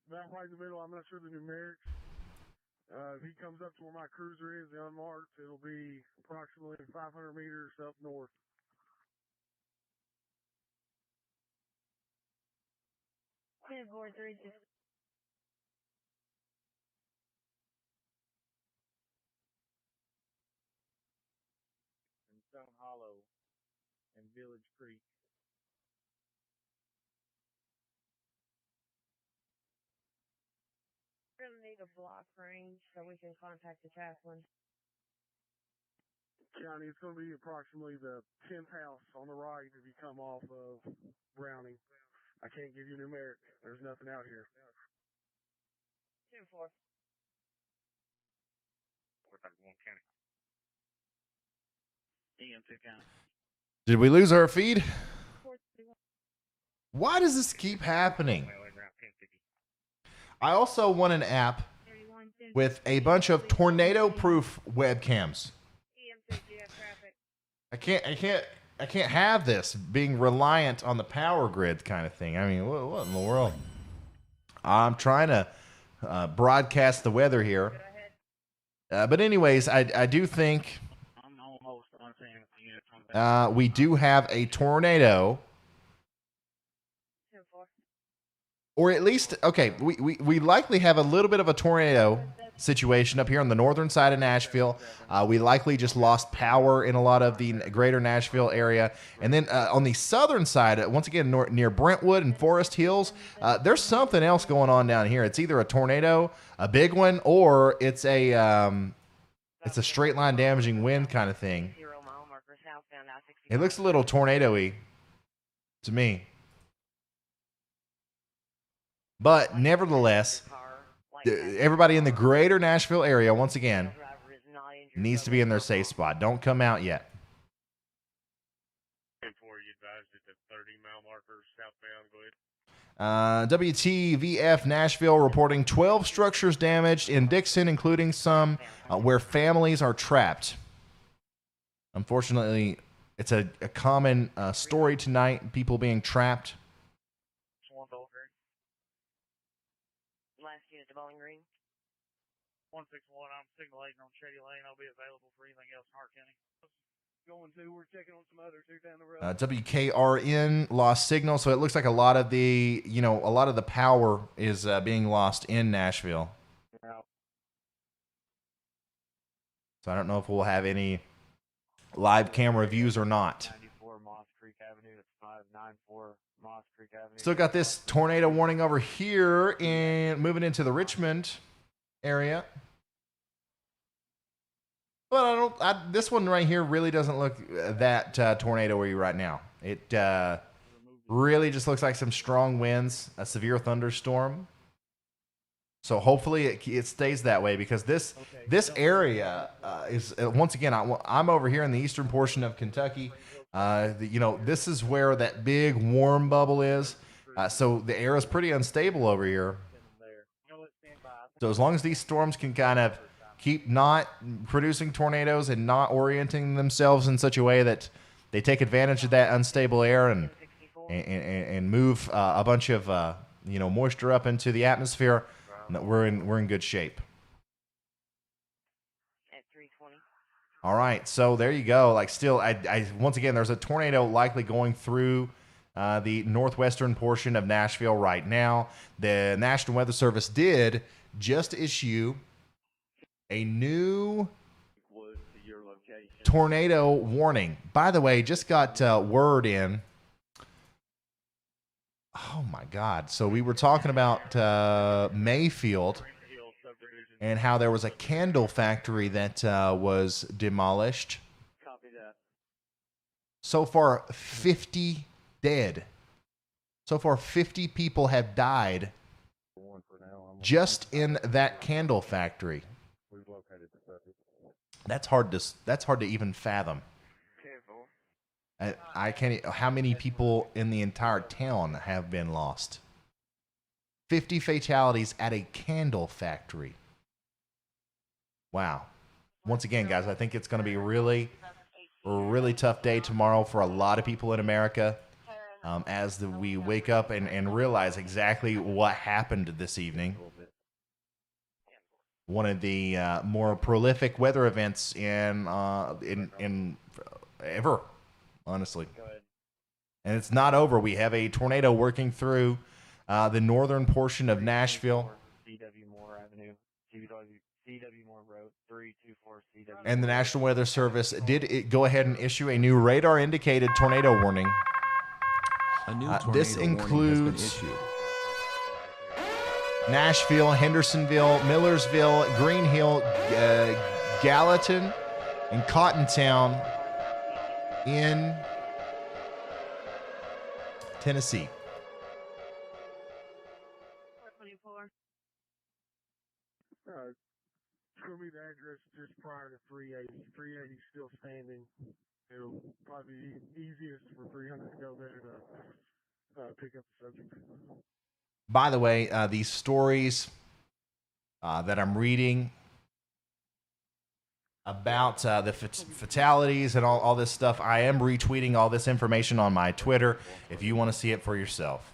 about right in the middle. I'm not sure the numerics. If he comes up to where my cruiser is, the unmarked, it'll be approximately 500 meters up north. Board 36. In Stone Hollow and Village Creek. We're going to need a block range so we can contact the chaplain. County, it's going to be approximately the 10th house on the right if you come off of Browning. I can't give you numeric. There's nothing out here. 2-4. We're back in County. EM2 County. Did we lose our feed? Why does this keep happening? I also want an app with a bunch of tornado-proof webcams. I can't have this being reliant on the power grid kind of thing. I mean, what in the world? I'm trying to broadcast the weather here. But anyways, I do think we do have a tornado. Or at least, okay, we likely have a little bit of a tornado situation up here on the northern side of Nashville. We likely just lost power in a lot of the greater Nashville area. And then on the southern side, once again, near Brentwood and Forest Hills, there's something else going on down here. It's either a tornado, a big one, or it's a straight line damaging wind kind of thing. It looks a little tornado-y to me. But nevertheless, everybody in the greater Nashville area, once again, needs to be in their safe spot. Don't come out yet. Before you advised it at 30-mile marker southbound, go ahead. WTVF Nashville reporting 12 structures damaged in Dixon, including some where families are trapped. Unfortunately, it's a common story tonight, people being trapped. Last unit to Bowling Green. 161, I'm signal 8 on Shady Lane. I'll be available for anything else in Hart County. going to. We're checking on some others here down the road. WKRN lost signal, so it looks like a lot of the power is being lost in Nashville. Yeah. So I don't know if we'll have any live camera views or not. 94 Moss Creek Avenue. That's 594 Moss Creek Avenue. Still got this tornado warning over here and moving into the Richmond area. But this one right here really doesn't look that tornado-y right now. It really just looks like some strong winds, a severe thunderstorm. So hopefully it stays that way, because this area is once again I'm over here in the eastern portion of Kentucky. This is where that big warm bubble is. So the air is pretty unstable over here. So as long as these storms can kind of keep not producing tornadoes and not orienting themselves in such a way that they take advantage of that unstable air and move a bunch of moisture up into the atmosphere, we're in good shape. At 320. All right, so there you go. Like, still, I once again, there's a tornado likely going through the northwestern portion of Nashville right now. The National Weather Service did just issue a new tornado warning. By the way, just got word in. Oh my God. So we were talking about Mayfield and how there was a candle factory that was demolished. Copy that. So far, 50 dead. So far, 50 people have died just in that candle factory. We've located the subject. That's hard to even fathom. I can't. How many people in the entire town have been lost? 50 fatalities at a candle factory. Wow. Once again, guys, I think it's going to be a really tough day tomorrow for a lot of people in America, as we wake up and realize exactly what happened this evening. One of the more prolific weather events in ever, honestly. And it's not over. We have a tornado working through the northern portion of Nashville. CW Moore Avenue, CW Moore Road, 324 CW. And the National Weather Service did go ahead and issue a new radar-indicated tornado warning. A new tornado this warning includes has been issued. Nashville, Hendersonville, Millersville, Green Hill, Gallatin, and Cottontown in Tennessee. 424. It's going to be the address just prior to 380. 380 is still standing. It'll probably be easiest for 300 to go there to pick up the subject. By the way, these stories that I'm reading about the fatalities and all this stuff, I am retweeting all this information on my Twitter if you want to see it for yourself.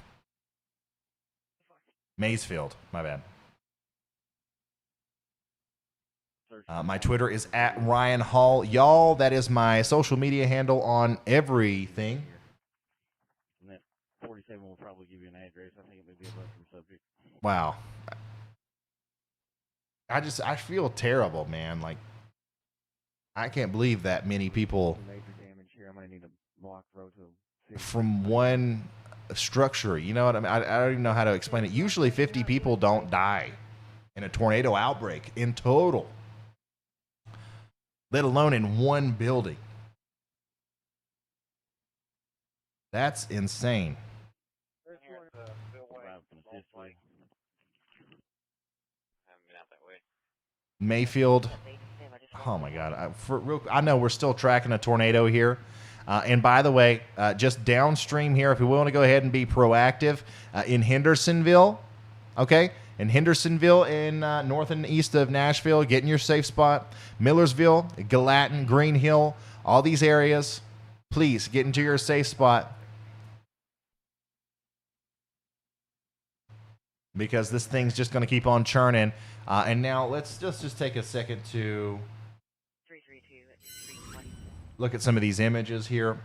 Maysfield, my bad. My Twitter is at RYANHALLYALL. That is my social media handle on everything. And that 47 will probably give you an address. I think it may be a Western subject. Wow. I feel terrible, man. Like, I can't believe that many people Major damage here. I might need to block road to from one structure. You know what I mean? I don't even know how to explain it. Usually 50 people don't die in a tornado outbreak in total, let alone in one building. That's insane. Mayfield. Oh my God! I know we're still tracking a tornado here, and by the way, just downstream here, if we want to go ahead and be proactive, in Hendersonville, okay, in Hendersonville, in north and east of Nashville, get in your safe spot. Millersville, Gallatin, Green Hill, all these areas, please get into your safe spot, because this thing's just going to keep on churning. And now let's just take a second to look at some of these images here.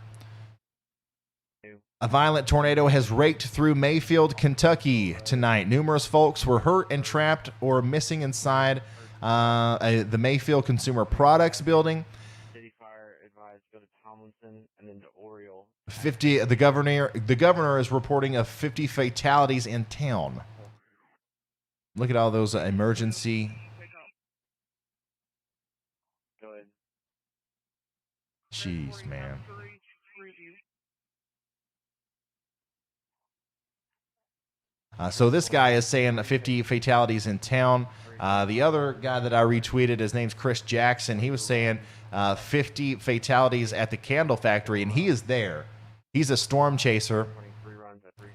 A violent tornado has raked through Mayfield, Kentucky tonight. Numerous folks were hurt and trapped or missing inside the Mayfield Consumer Products building. City Fire advised go to Tomlinson and then to Oriole. 50. The governor is reporting of 50 fatalities in town. Look at all those emergency. Go ahead. Jeez, man. So this guy is saying 50 fatalities in town. The other guy that I retweeted, his name's Chris Jackson. He was saying 50 fatalities at the candle factory, and he is there. He's a storm chaser,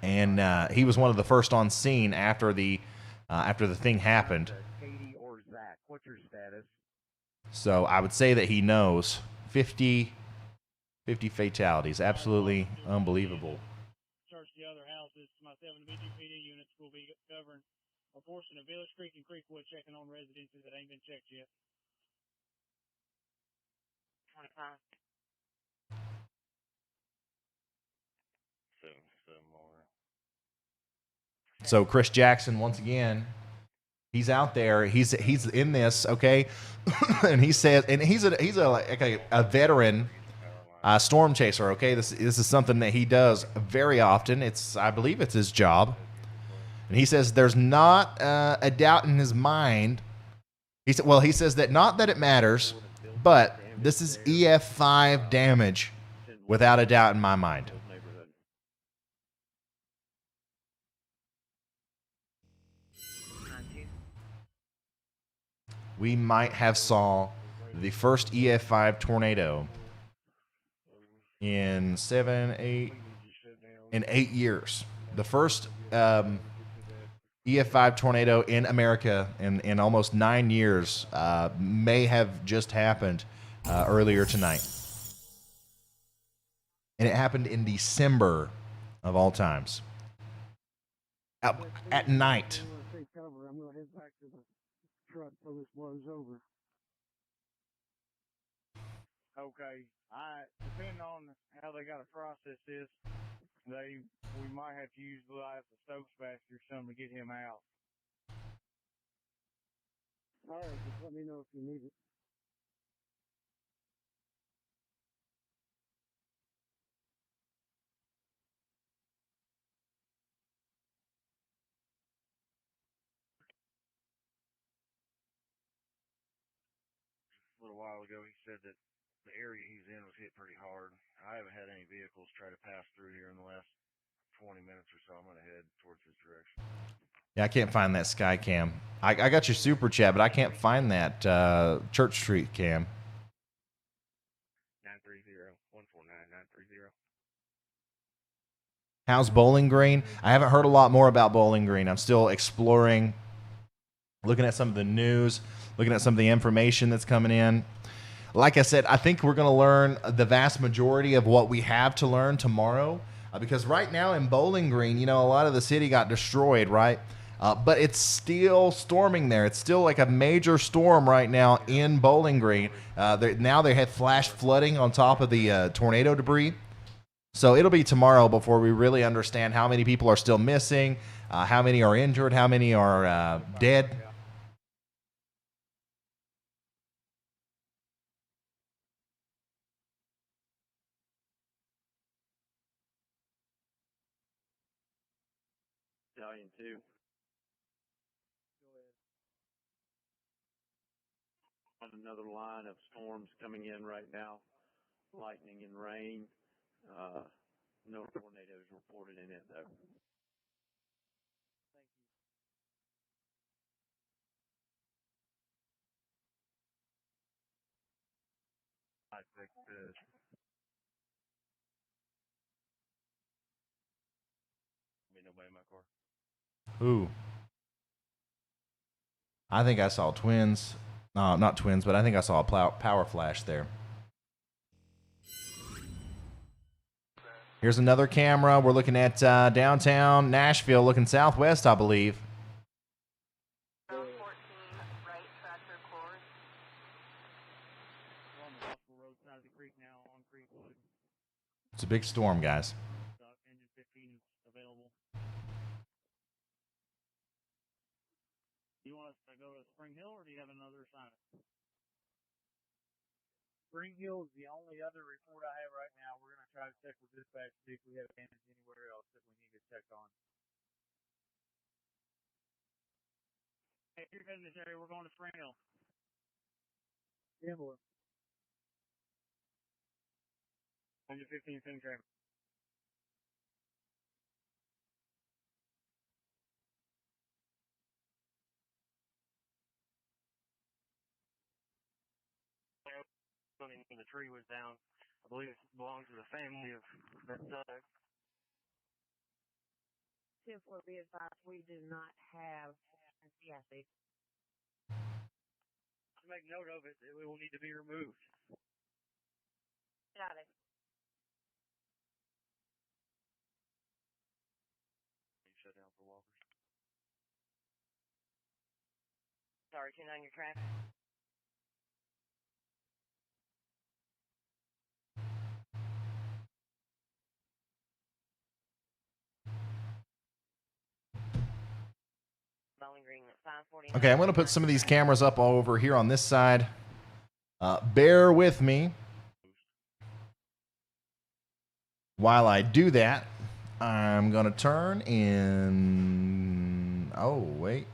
and he was one of the first on scene after the thing happened. Katie or Zach, what's your status? So I would say that he knows 50 fatalities. Absolutely unbelievable. Search the other houses. My 7 BGPD units will be covering a portion of Village Creek and Creekwood, checking on residences that ain't been checked yet. 25. Some more. So Chris Jackson, once again, he's out there. He's in this, okay, and he says, and he's a veteran storm chaser. Okay, this is something that he does very often. I believe it's his job, and he says there's not a doubt in his mind. He says that not that it matters, but this is EF5 damage, without a doubt in my mind. We might have saw the first EF5 tornado in 8 years. The first EF5 tornado in America in almost 9 years may have just happened earlier tonight. And it happened in December of all times. At night. I'm going to head back to the truck so this blows over. Okay. Depending on how they got to process this, we might have to utilize the Stokes factory or something to get him out. All right, just let me know if you need it. A little while ago, he said that the area he's in was hit pretty hard. I haven't had any vehicles try to pass through here in the last 20 minutes or so. I'm going to head towards this direction. Yeah, I can't find that sky cam. I got your super chat, but I can't find that Church Street cam. 930-149-930. How's Bowling Green? I haven't heard a lot more about Bowling Green. I'm still exploring, looking at some of the news, looking at some of the information that's coming in. Like I said, I think we're going to learn the vast majority of what we have to learn tomorrow. Because right now in Bowling Green, a lot of the city got destroyed, right? But it's still storming there. It's still like a major storm right now in Bowling Green. Now they had flash flooding on top of the tornado debris. So it'll be tomorrow before we really understand how many people are still missing, how many are injured, how many are dead. Stallion 2. On another line of storms coming in right now, lightning and rain. No tornadoes reported in it, though. I think nobody in my car. Ooh. I think I saw twins. Not twins, but I think I saw a power flash there. Here's another camera. We're looking at downtown Nashville, looking southwest, I believe. We're on the Russell Road side of the creek now on It's a big storm, guys. Engine 15 is available. Do you want us to go to Spring Hill, or do you have another assignment? Spring Hill is the only other report I have right now. We're going to try to check with dispatch to see if we have damage anywhere else that we need to check on. Hey, if you're in this area, we're going to Spring Hill. Ambulance. Engine 15, send traffic. When the tree was down, I believe it belongs to the family of that son. 10-4, be advised, we do not have CIC. To make note of it, it will need to be removed. Got it. Shut down for walkers. Sorry, 10 on your traffic. Bowling Green at 549. Okay, I'm going to put some of these cameras up all over here on this side. Bear with me. While I do that, I'm going to turn in... Oh, wait.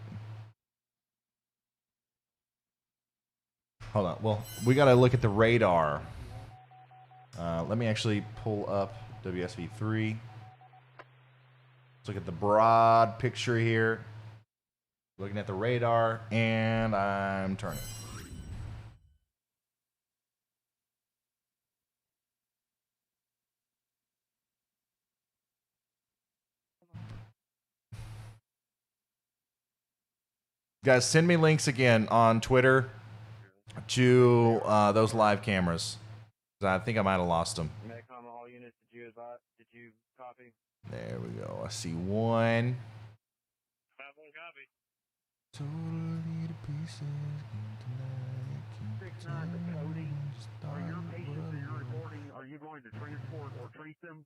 Hold on. Well, we got to look at the radar. Let me actually pull up WSV3. Let's look at the broad picture here. Looking at the radar, and I'm turning. Guys, send me links again on Twitter to those live cameras. I think I might have lost them. Medcom, all units, did you copy? There we go. I see one. 5-1 copy. Totally to pieces. 6-9 to Cody. Are your patients that you're reporting, are you going to transport or treat them?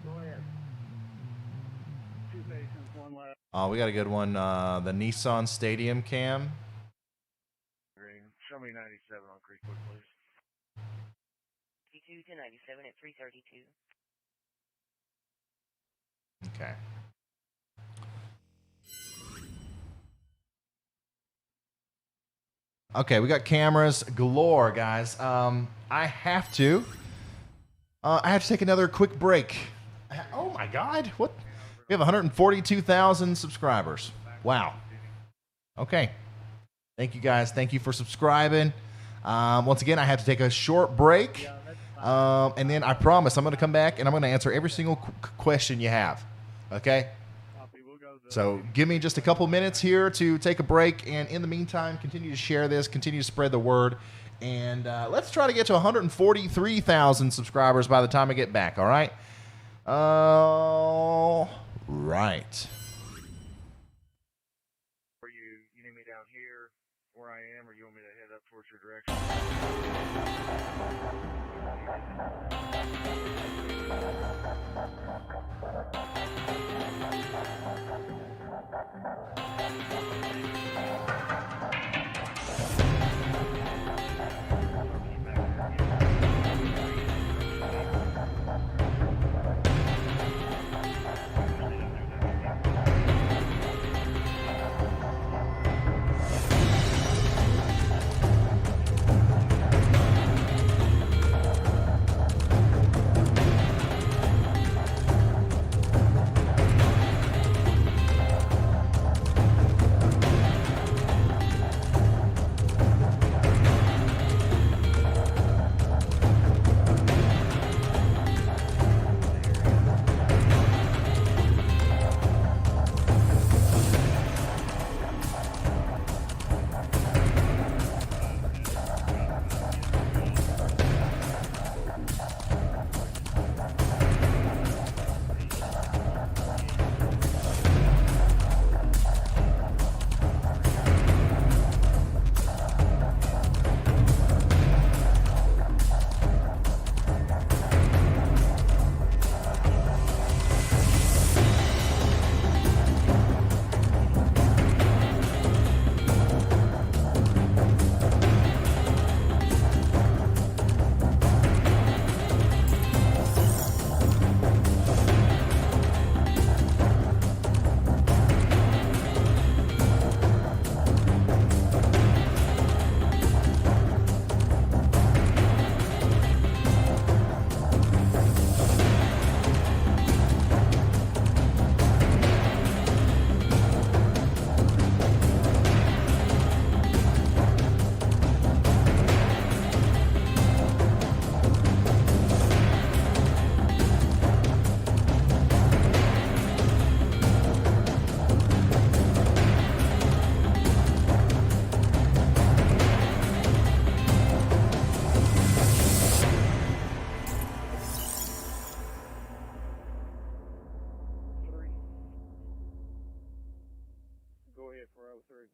Go ahead. 2 patients, 1 left. Oh, we got a good one. The Nissan Stadium cam. Green. Show me 97 on Creekwood, please. 52 to 97 at 332. Okay. Okay, we got cameras galore, guys. I have to take another quick break. Oh my God, what? We have 142,000 subscribers. Wow. Okay. Thank you, guys. Thank you for subscribing. Once again, I have to take a short break, and then I promise I'm going to come back and I'm going to answer every single question you have. Okay? So give me just a couple minutes here to take a break, and in the meantime, continue to share this, continue to spread the word, and let's try to get to 143,000 subscribers by the time I get back, all right? Right. You need me down here where I am, or you want me to head up towards your direction? 03.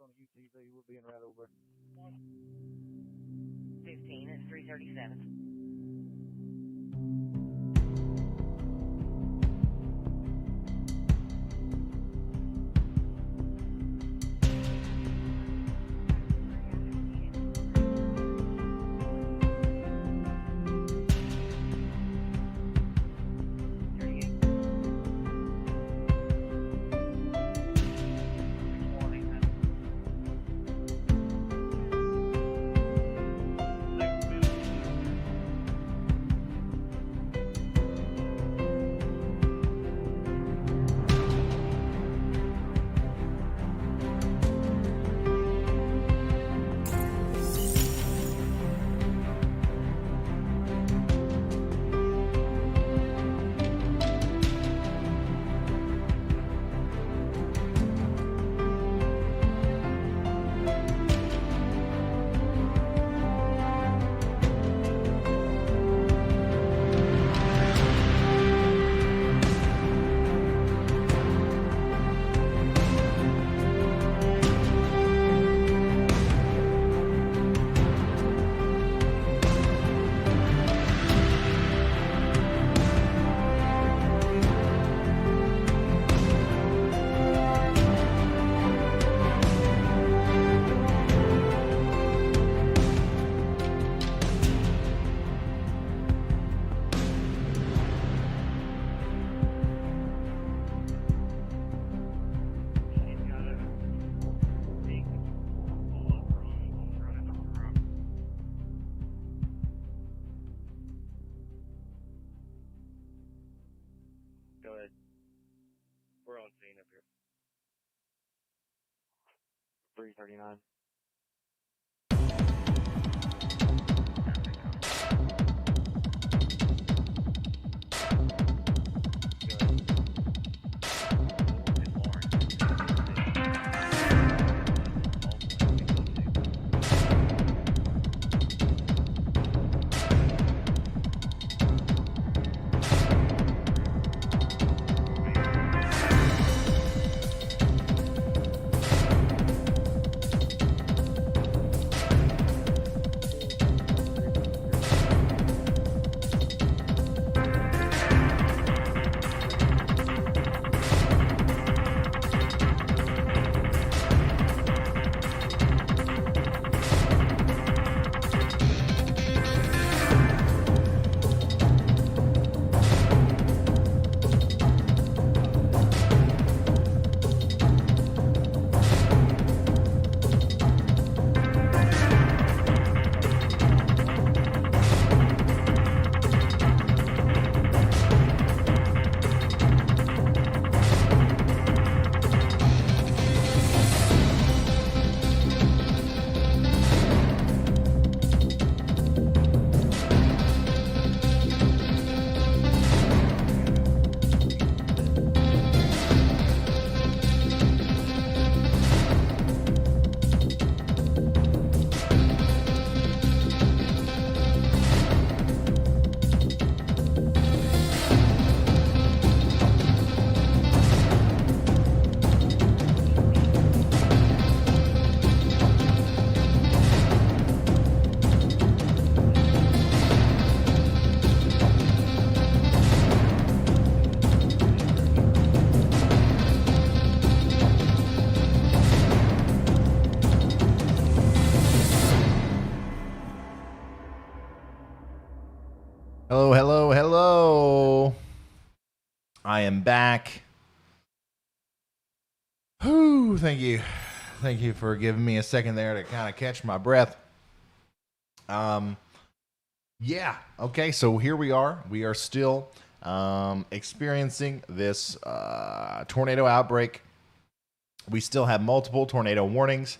On UTV, we're being right over. 15 at 337. Go ahead. We're on scene up here. 339. Hello, hello, hello. I am back. Whew, thank you. Thank you for giving me a second there to kind of catch my breath. Yeah, okay, so here we are. We are still experiencing this tornado outbreak. We still have multiple tornado warnings.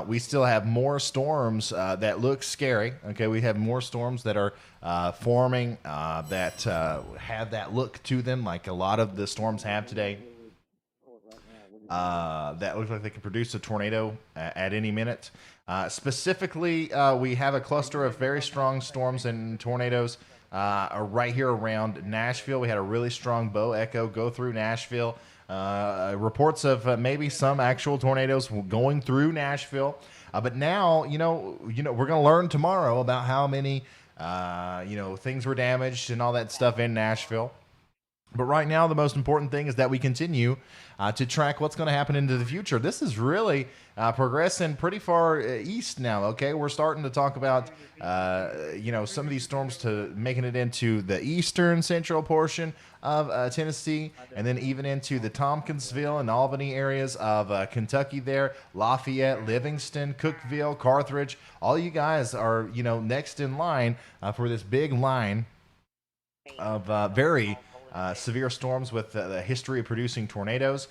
We still have more storms that look scary. Okay, we have more storms that are forming that have that look to them, like a lot of the storms have today. That look like they could produce a tornado at any minute. Specifically, we have a cluster of very strong storms and tornadoes right here around Nashville. We had a really strong bow echo go through Nashville. Reports of maybe some actual tornadoes going through Nashville. But now, you know, we're going to learn tomorrow about how many, things were damaged and all that stuff in Nashville. But right now, the most important thing is that we continue to track what's going to happen into the future. This is really progressing pretty far east now, okay? We're starting to talk about, some of these storms to making it into the eastern central portion of Tennessee, and then even into the Tompkinsville and Albany areas of Kentucky there, Lafayette, Livingston, Cookeville, Carthage. All you guys are, next in line for this big line of very severe storms with the history of producing tornadoes.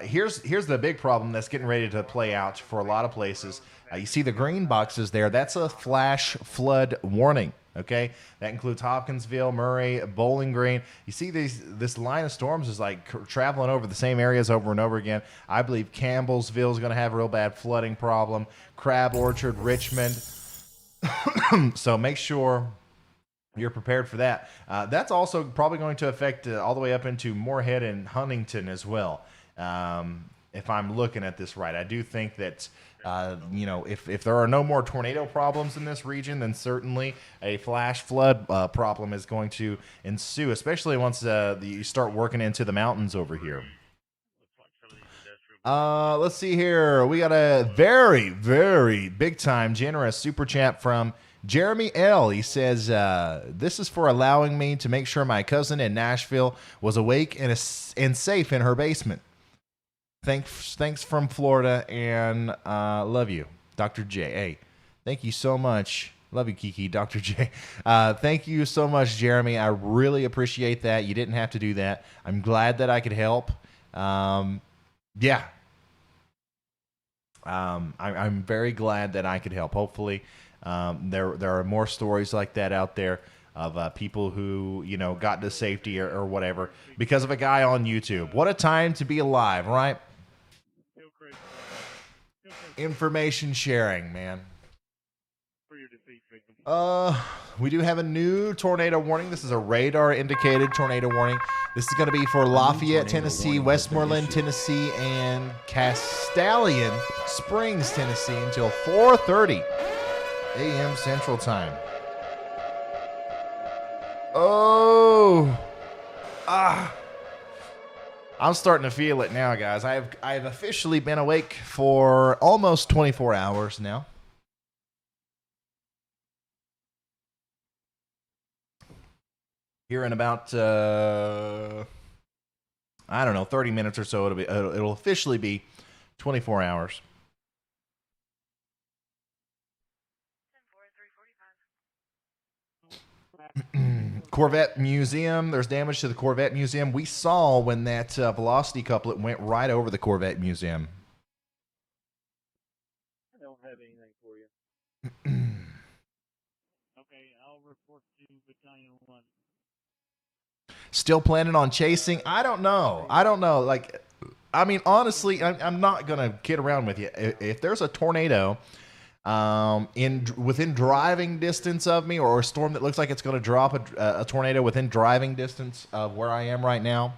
Here's the big problem that's getting ready to play out for a lot of places. You see the green boxes there. That's a flash flood warning. Okay, that includes Hopkinsville, Murray, Bowling Green. You see this line of storms is like traveling over the same areas over and over again. I believe Campbellsville is going to have a real bad flooding problem. Crab Orchard, Richmond. So make sure you're prepared for that. That's also probably going to affect all the way up into Moorhead and Huntington as well. If I'm looking at this right, I do think that, if there are no more tornado problems in this region, then certainly a flash flood problem is going to ensue, especially once you start working into the mountains over here. Let's see here. We got a very, very big time generous super chat from Jeremy L. He says, this is for allowing me to make sure my cousin in Nashville was awake and safe in her basement. Thanks from Florida, and love you, Dr. J. Hey, thank you so much. Love you, Kiki, Dr. J. Thank you so much, Jeremy. I really appreciate that. You didn't have to do that. I'm glad that I could help. I'm very glad that I could help. Hopefully, there are more stories like that out there of people who got to safety or whatever because of a guy on YouTube. What a time to be alive, right? Information sharing, man. We do have a new tornado warning. This is a radar indicated tornado warning. This is going to be for Lafayette, Tennessee, Westmoreland, Tennessee, and Castellian Springs, Tennessee until 4:30 a.m. Central Time. I'm starting to feel it now, guys. I've officially been awake for almost 24 hours now. Here in about 30 minutes or so, it'll officially be 24 hours. Corvette Museum. There's damage to the Corvette Museum. We saw when that velocity couplet went right over the Corvette Museum. I don't have anything for you. Okay, I'll report to Battalion 1. Still planning on chasing? I don't know. Like, I mean, honestly, I'm not gonna kid around with you. If there's a tornado within driving distance of me, or a storm that looks like it's going to drop a tornado within driving distance of where I am right now,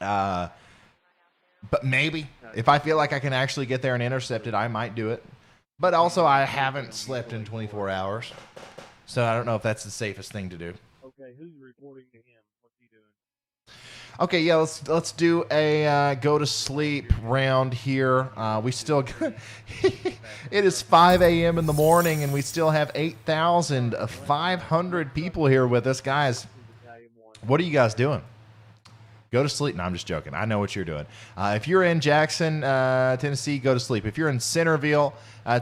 but maybe if I feel like I can actually get there and intercept it, I might do it. But also, I haven't slept in 24 hours, so I don't know if that's the safest thing to do. Okay, who's reporting to him? What's he doing? Okay, yeah, let's do a go to sleep round here. We still it is 5 a.m. in the morning, and we still have 8,500 people here with us, guys. What are you guys doing? Go to sleep. No, I'm just joking. I know what you're doing. If you're in Jackson, Tennessee, go to sleep. If you're in Centerville,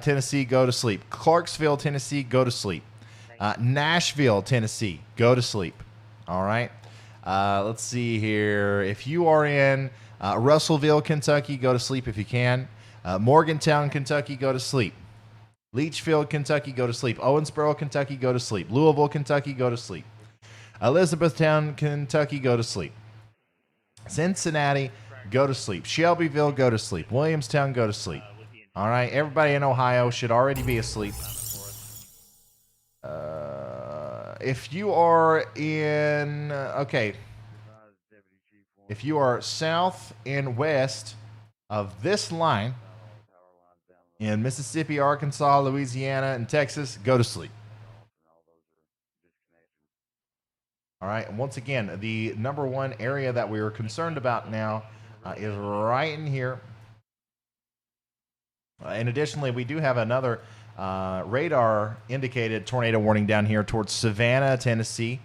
Tennessee, go to sleep. Clarksville, Tennessee, go to sleep. Nashville, Tennessee, go to sleep. All right. Let's see here. If you are in Russellville, Kentucky, go to sleep if you can. Morgantown, Kentucky, go to sleep. Leachfield, Kentucky, go to sleep. Owensboro, Kentucky, go to sleep. Louisville, Kentucky, go to sleep. Elizabethtown, Kentucky, go to sleep. Cincinnati, go to sleep. Shelbyville, go to sleep. Williamstown, go to sleep. All right, everybody in Ohio should already be asleep. If you are in, if you are south and west of this line in Mississippi, Arkansas, Louisiana, and Texas, go to sleep. All right, and once again, the number one area that we are concerned about now is right in here. And additionally, we do have another radar indicated tornado warning down here towards Savannah, Tennessee.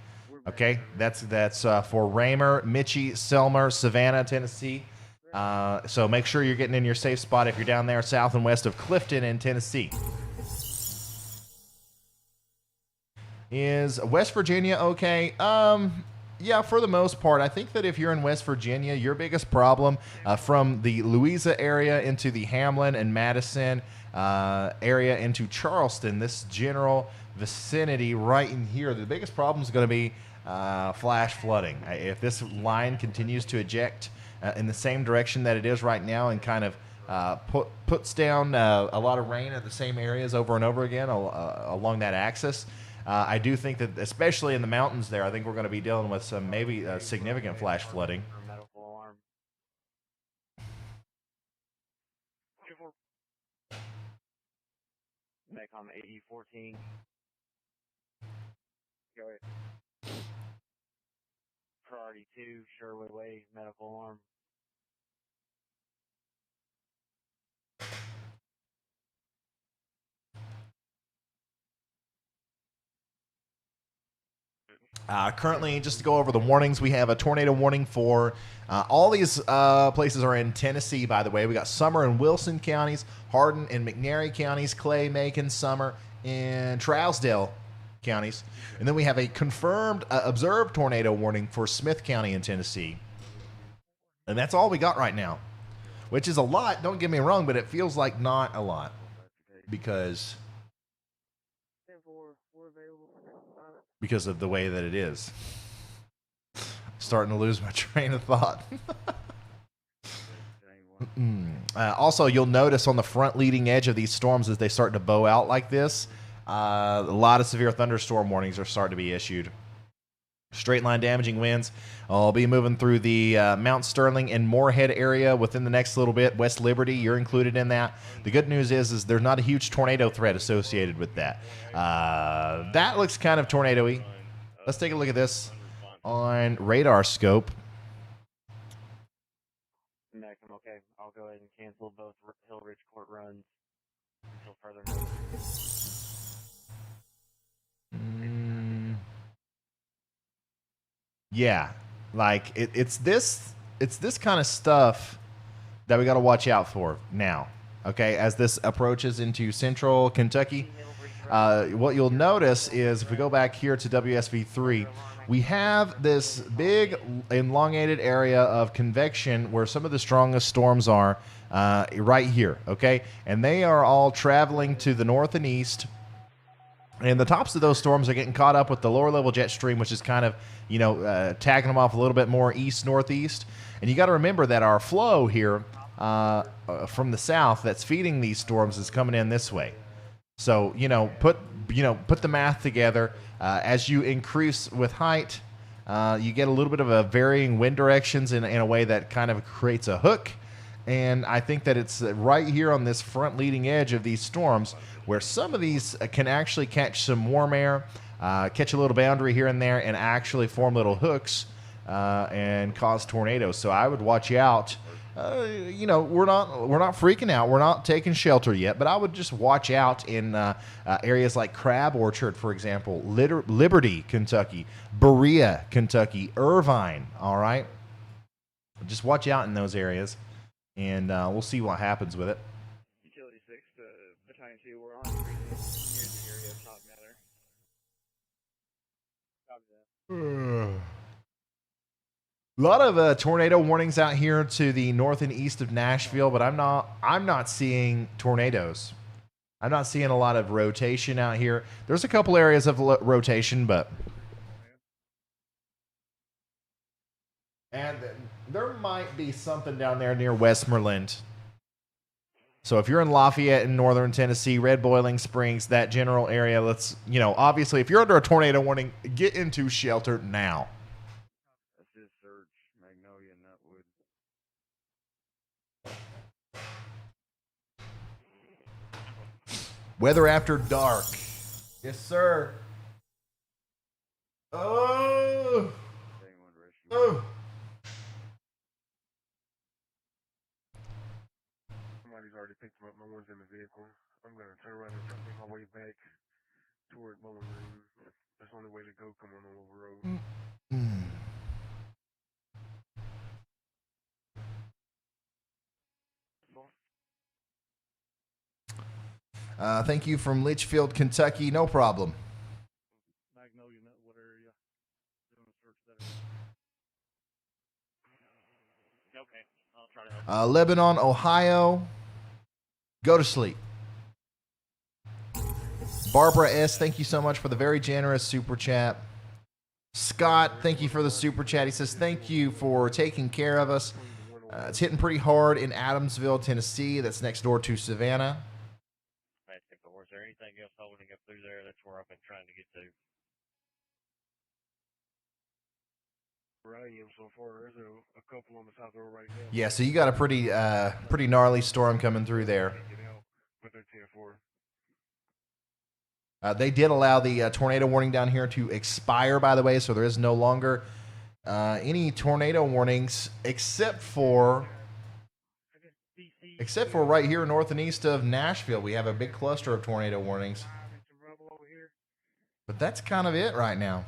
Okay, that's for Raymer, Mitchie, Selmer, Savannah, Tennessee. So make sure you're getting in your safe spot if you're down there south and west of Clifton in Tennessee. Is West Virginia okay? Yeah, for the most part. I think that if you're in West Virginia, your biggest problem from the Louisa area into the Hamlin and Madison area into Charleston, this general vicinity right in here, the biggest problem is going to be flash flooding. If this line continues to eject in the same direction that it is right now and kind of puts down a lot of rain at the same areas over and over again along that axis, I do think that, especially in the mountains there, I think we're going to be dealing with some maybe significant flash flooding. Macom AE14. Go ahead. Priority 2, Sherwood Way, medical alarm. Currently, just to go over the warnings, we have a tornado warning for all these places are in Tennessee, by the way. We got Summer and Wilson counties, Hardin and McNairy counties, Clay, Macon, Summer, and Trousdale counties. And then we have a confirmed observed tornado warning for Smith County in Tennessee. And that's all we got right now, which is a lot, don't get me wrong, but it feels like not a lot because of the way that it is. Starting to lose my train of thought. Also, you'll notice on the front leading edge of these storms as they start to bow out like this, a lot of severe thunderstorm warnings are starting to be issued. Straight line damaging winds. I'll be moving through the Mount Sterling and Moorhead area within the next little bit. West Liberty, you're included in that. The good news is there's not a huge tornado threat associated with that. That looks kind of tornado-y. Let's take a look at this on radar scope. Okay, I'll go ahead and cancel both Hill Ridge Court runs until further notice. Yeah, like it's this kind of stuff that we got to watch out for now. Okay, as this approaches into central Kentucky, what you'll notice is if we go back here to WSV3, we have this big elongated area of convection where some of the strongest storms are right here. Okay, and they are all traveling to the north and east. And the tops of those storms are getting caught up with the lower level jet stream, which is kind of, tagging them off a little bit more east-northeast. And you got to remember that our flow here from the south that's feeding these storms is coming in this way. So, put the math together. As you increase with height, you get a little bit of a varying wind directions in a way that kind of creates a hook. And I think that it's right here on this front leading edge of these storms where some of these can actually catch some warm air, catch a little boundary here and there, and actually form little hooks and cause tornadoes. So I would watch out. You know, we're not freaking out. We're not taking shelter yet, but I would just watch out in areas like Crab Orchard, for example, Liberty, Kentucky, Berea, Kentucky, Irvine. All right, just watch out in those areas, and we'll see what happens with it. Utility 6 to Battalion 2, we're on near the area of Top Gather. Copy that. A lot of tornado warnings out here to the north and east of Nashville, but I'm not seeing tornadoes. I'm not seeing a lot of rotation out here. There's a couple areas of rotation, but and there might be something down there near Westmoreland. So if you're in Lafayette in northern Tennessee, Red Boiling Springs, that general area, let's, you know, obviously if you're under a tornado warning, get into shelter now. Weather after dark. Yes, sir. Oh. Oh. Somebody's already picked them up. No one's in the vehicle. I'm going to turn around and try to make my way back toward Bowling Green. That's the only way to go coming on over road. Thank you from Litchfield, Kentucky. No problem. Magnolia, what area? Doing a search there. Okay, I'll try to help. Lebanon, Ohio. Go to sleep. Barbara S., thank you so much for the very generous super chat. Scott, thank you for the super chat. He says, thank you for taking care of us. It's hitting pretty hard in Adamsville, Tennessee. That's next door to Savannah. Is there anything else holding up through there? That's where I've been trying to get to. Where I am so far, there's a couple on the south road right now. Yeah, so you got a pretty gnarly storm coming through there. But they're 10-4. They did allow the tornado warning down here to expire, by the way, so there is no longer any tornado warnings except for right here north and east of Nashville. We have a big cluster of tornado warnings. But that's kind of it right now.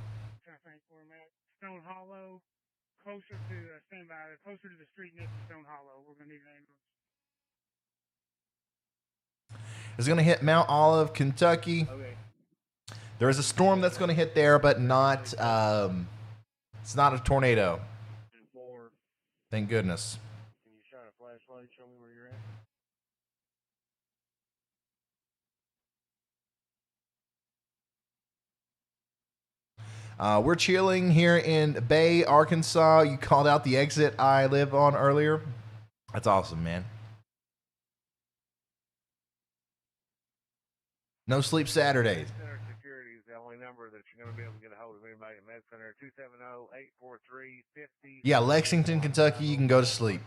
I think where I'm at. Stone Hollow, closer to standby, closer to the street next to Stone Hollow. We're going to need an ambulance. It's going to hit Mount Olive, Kentucky. Okay. There is a storm that's going to hit there, but not. It's not a tornado. Thank goodness. Can you shine a flashlight? Show me where you're at. We're chilling here in Bay, Arkansas. You called out the exit I live on earlier. That's awesome, man. No sleep Saturdays. Center Security is the only number that you're going to be able to get a hold of anybody at Med Center. 270-843-50. Yeah, Lexington, Kentucky, you can go to sleep.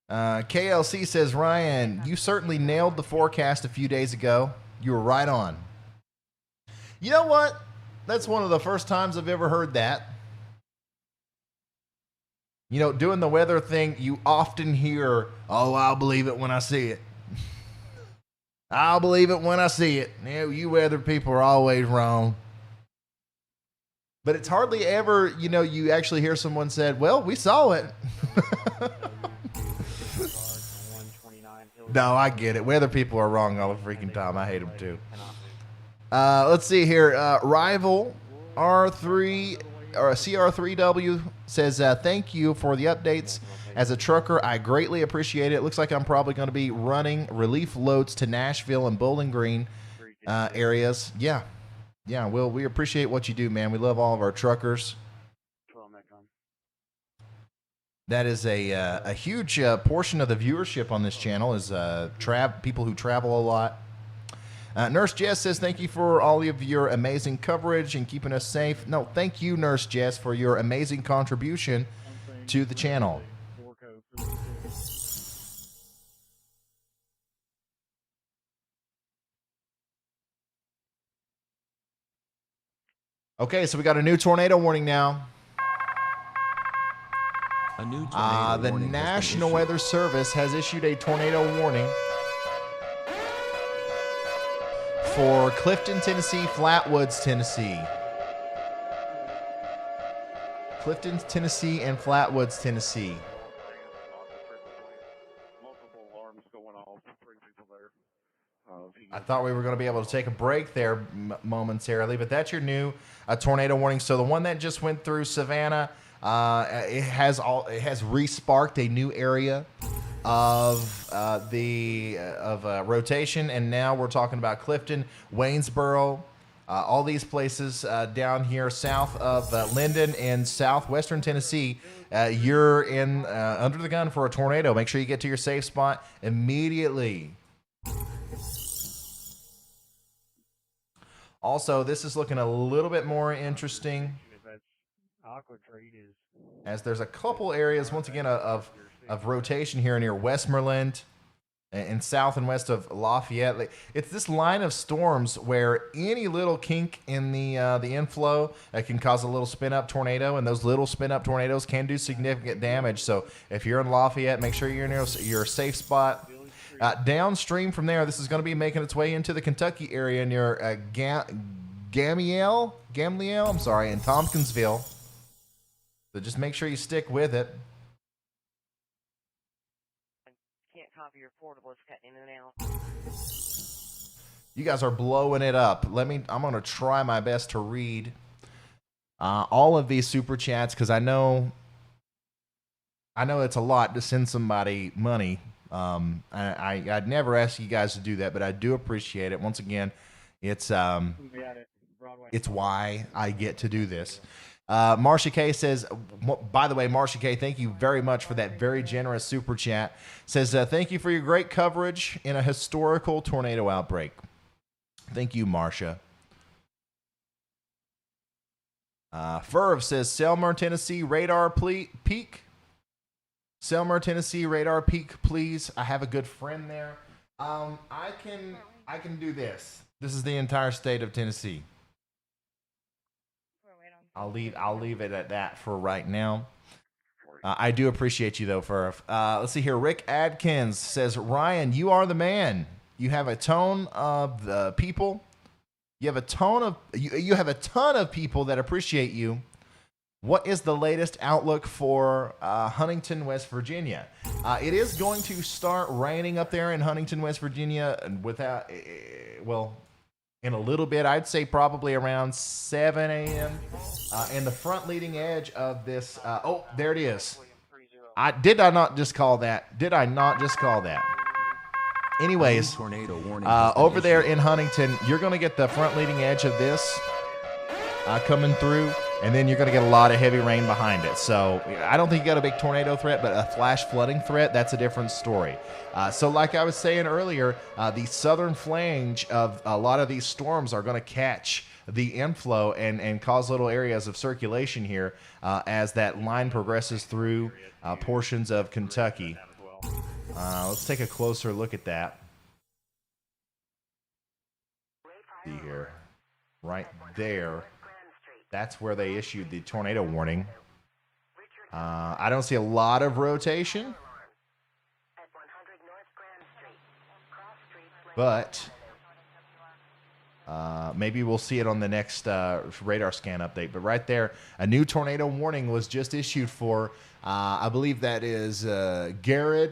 KLC says, Ryan, you certainly nailed the forecast a few days ago. You were right on. You know what? That's one of the first times I've ever heard that. You know, doing the weather thing, you often hear, oh, I'll believe it when I see it. I'll believe it when I see it. You weather people are always wrong. But it's hardly ever, you know, you actually hear someone said, well, we saw it. No, I get it. Weather people are wrong all the freaking time. I hate them too. Let's see here. Rival R3 or CR3W says, thank you for the updates. As a trucker, I greatly appreciate it. Looks like I'm probably going to be running relief loads to Nashville and Bowling Green areas. Yeah. Yeah, well, we appreciate what you do, man. We love all of our truckers. That is a huge portion of the viewership on this channel is people who travel a lot. Nurse Jess says, thank you for all of your amazing coverage and keeping us safe. No, thank you, Nurse Jess, for your amazing contribution to the channel. Okay, so we got a new tornado warning now. A new tornado The warning has been National issued. Weather Service has issued a tornado warning for Clifton, Tennessee, Flatwoods, Tennessee. Clifton, Tennessee, and Flatwoods, Tennessee. I thought we were going to be able to take a break there momentarily, but that's your new tornado warning. So the one that just went through Savannah, it has re-sparked a new area of rotation, and now we're talking about Clifton, Waynesboro, all these places down here south of Linden and southwestern Tennessee. You're in under the gun for a tornado. Make sure you get to your safe spot immediately. Also, this is looking a little bit more interesting as there's a couple areas, once again, of rotation here near Westmoreland and south and west of Lafayette. It's this line of storms where any little kink in the inflow can cause a little spin-up tornado, and those little spin-up tornadoes can do significant damage. So if you're in Lafayette, make sure you're in your safe spot. Downstream from there, this is going to be making its way into the Kentucky area near Gamliel, I'm sorry, in Tompkinsville. So just make sure you stick with it. Can't copy your portable, it's cutting in and out. You guys are blowing it up. I'm going to try my best to read all of these super chats because I know it's a lot to send somebody money. I'd never ask you guys to do that, but I do appreciate it. Once again, it's why I get to do this. Marcia K says, by the way, Marcia K, thank you very much for that very generous super chat. Says, thank you for your great coverage in a historical tornado outbreak. Thank you, Marcia. Ferv says, Selmer, Tennessee, radar peak. Selmer, Tennessee, radar peak, please. I have a good friend there. I can do this. This is the entire state of Tennessee. I'll leave it at that for right now. I do appreciate you though, Ferv. Let's see here. Rick Adkins says, Ryan, you are the man. You have a tone of the people. You have a ton of people that appreciate you. What is the latest outlook for Huntington, West Virginia? It is going to start raining up there in Huntington, West Virginia in a little bit. I'd say probably around 7 a.m. And the front leading edge of this, there it is. Did I not just call that? Anyways, tornado warning over there in Huntington, you're going to get the front leading edge of this coming through, and then you're going to get a lot of heavy rain behind it. So I don't think you got a big tornado threat, but a flash flooding threat, that's a different story. So like I was saying earlier, the southern flange of a lot of these storms are going to catch the inflow and cause little areas of circulation here as that line progresses through portions of Kentucky. Let's take a closer look at that. See here. Right there. That's where they issued the tornado warning. I don't see a lot of rotation, but maybe we'll see it on the next radar scan update. But right there, a new tornado warning was just issued for, I believe that is Girard,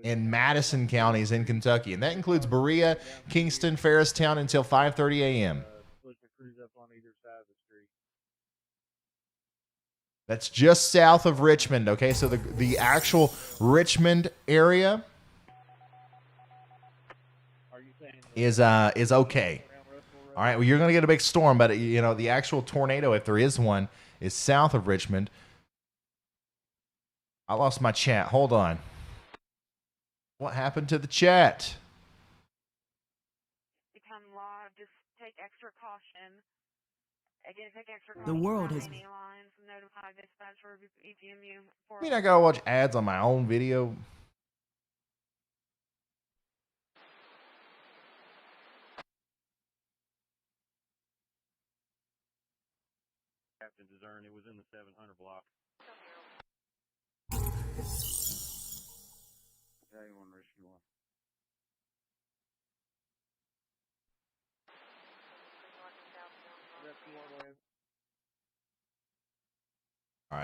in Madison counties in Kentucky. And that includes Berea, Kingston, Ferristown until 5:30 a.m. That's just south of Richmond, okay? So the actual Richmond area is okay. All right, well, you're going to get a big storm, but the actual tornado, if there is one, is south of Richmond. I lost my chat. Hold on. What happened to the chat? Become law. Just take extra caution. Again, take extra The world has. I mean, I gotta watch ads on my own video.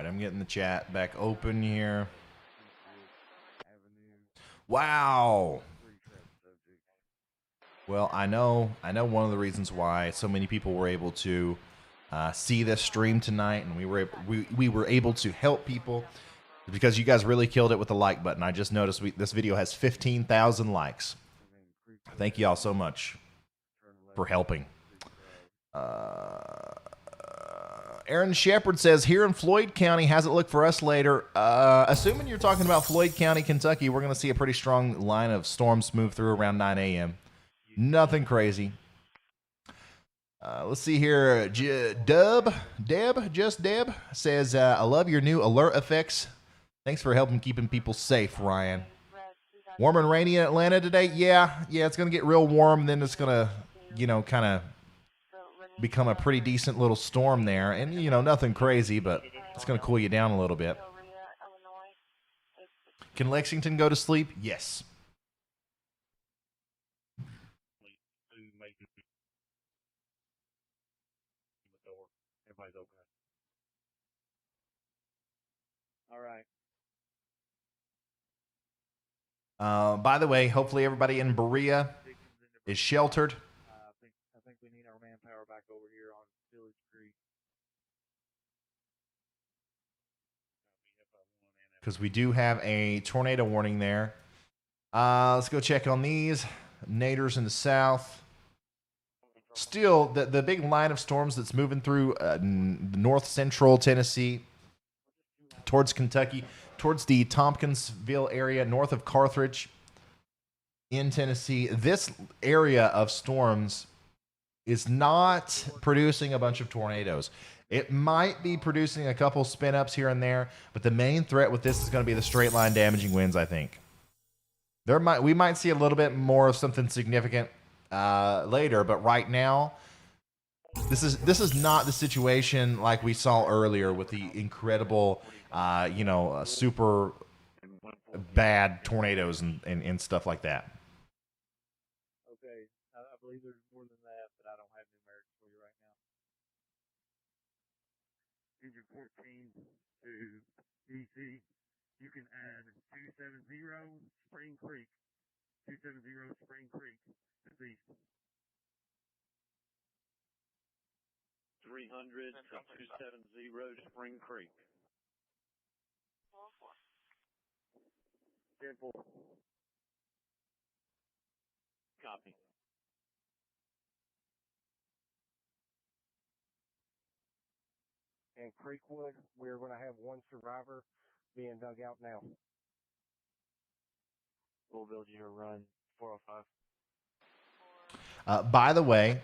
right, I'm getting the chat back open here. Wow. Well, I know one of the reasons why so many people were able to see this stream tonight, and we were able to help people because you guys really killed it with the like button. I just noticed this video has 15,000 likes. Thank you all so much for helping. Aaron Shepard says, here in Floyd County, how's it look for us later? Assuming you're talking about Floyd County, Kentucky, we're going to see a pretty strong line of storms move through around 9 a.m. Nothing crazy. Let's see here. Deb says, I love your new alert effects. Thanks for helping keeping people safe, Ryan. Warm and rainy in Atlanta today? Yeah, it's going to get real warm. Then it's going to, kind of become a pretty decent little storm there. And, nothing crazy, but it's going to cool you down a little bit. Can Lexington go to sleep? Yes. Everybody's open. All right. By the way, hopefully everybody in Berea is sheltered. I think we need our manpower back over here on Village Creek. Because we do have a tornado warning there. Let's go check on these. Naders in the south. Still, the big line of storms that's moving through north central Tennessee, towards Kentucky, towards the Tompkinsville area, north of Carthage in Tennessee. This area of storms is not producing a bunch of tornadoes. It might be producing a couple spin-ups here and there, but the main threat with this is going to be the straight line damaging winds, I think. We might see a little bit more of something significant later, but right now, this is not the situation like we saw earlier with the incredible, super bad tornadoes and stuff like that. Okay, I believe there's more than that, but I don't have numerics for you right now. Engine 14 to DC, you can add 270 Spring Creek. 270 Spring Creek to the 300 to 270 Spring Creek. 10-4. Copy. And Creekwood, we're going to have one survivor being dug out now. We'll build you a run 405. By the way,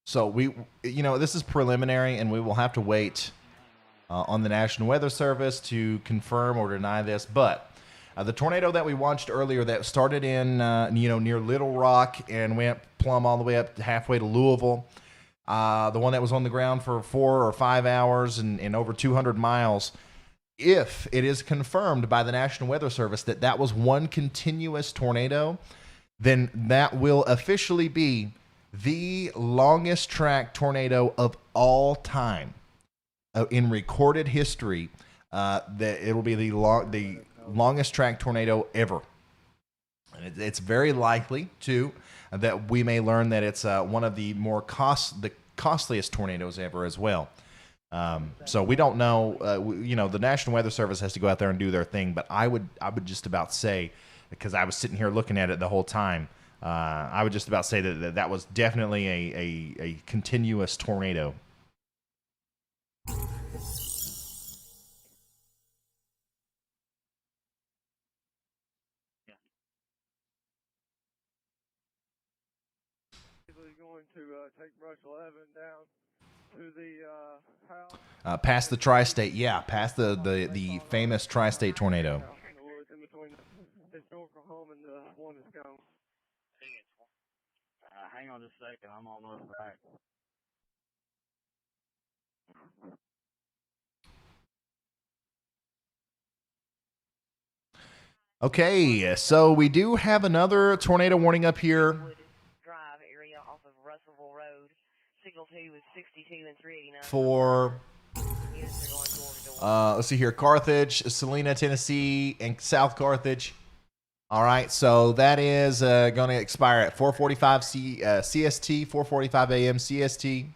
so this is preliminary, and we will have to wait on the National Weather Service to confirm or deny this. But the tornado that we watched earlier that started in near Little Rock and went plumb all the way up halfway to Louisville, the one that was on the ground for 4 or 5 hours and over 200 miles. If it is confirmed by the National Weather Service that was one continuous tornado, then that will officially be the longest track tornado of all time in recorded history. That it'll be the longest track tornado ever. And it's very likely too that we may learn that it's one of the costliest tornadoes ever as well. So we don't know. The National Weather Service has to go out there and do their thing. But I would just about say, because I was sitting here looking at it the whole time, I would just about say that was definitely a continuous tornado. Going to take Brush 11 down to the house. Past the tri-state, past the famous tri-state tornado. In between Oklahoma and the one that's gone. Hang on just a second, I'm almost back. Okay, so we do have another tornado warning up here. Drive area off of Russellville Road, 6 Signal 2 is 62 and 389. for, let's see here, Carthage, Salina, Tennessee, and South Carthage. All right, so that is going to expire at 4:45 CST, 4:45 a.m. CST.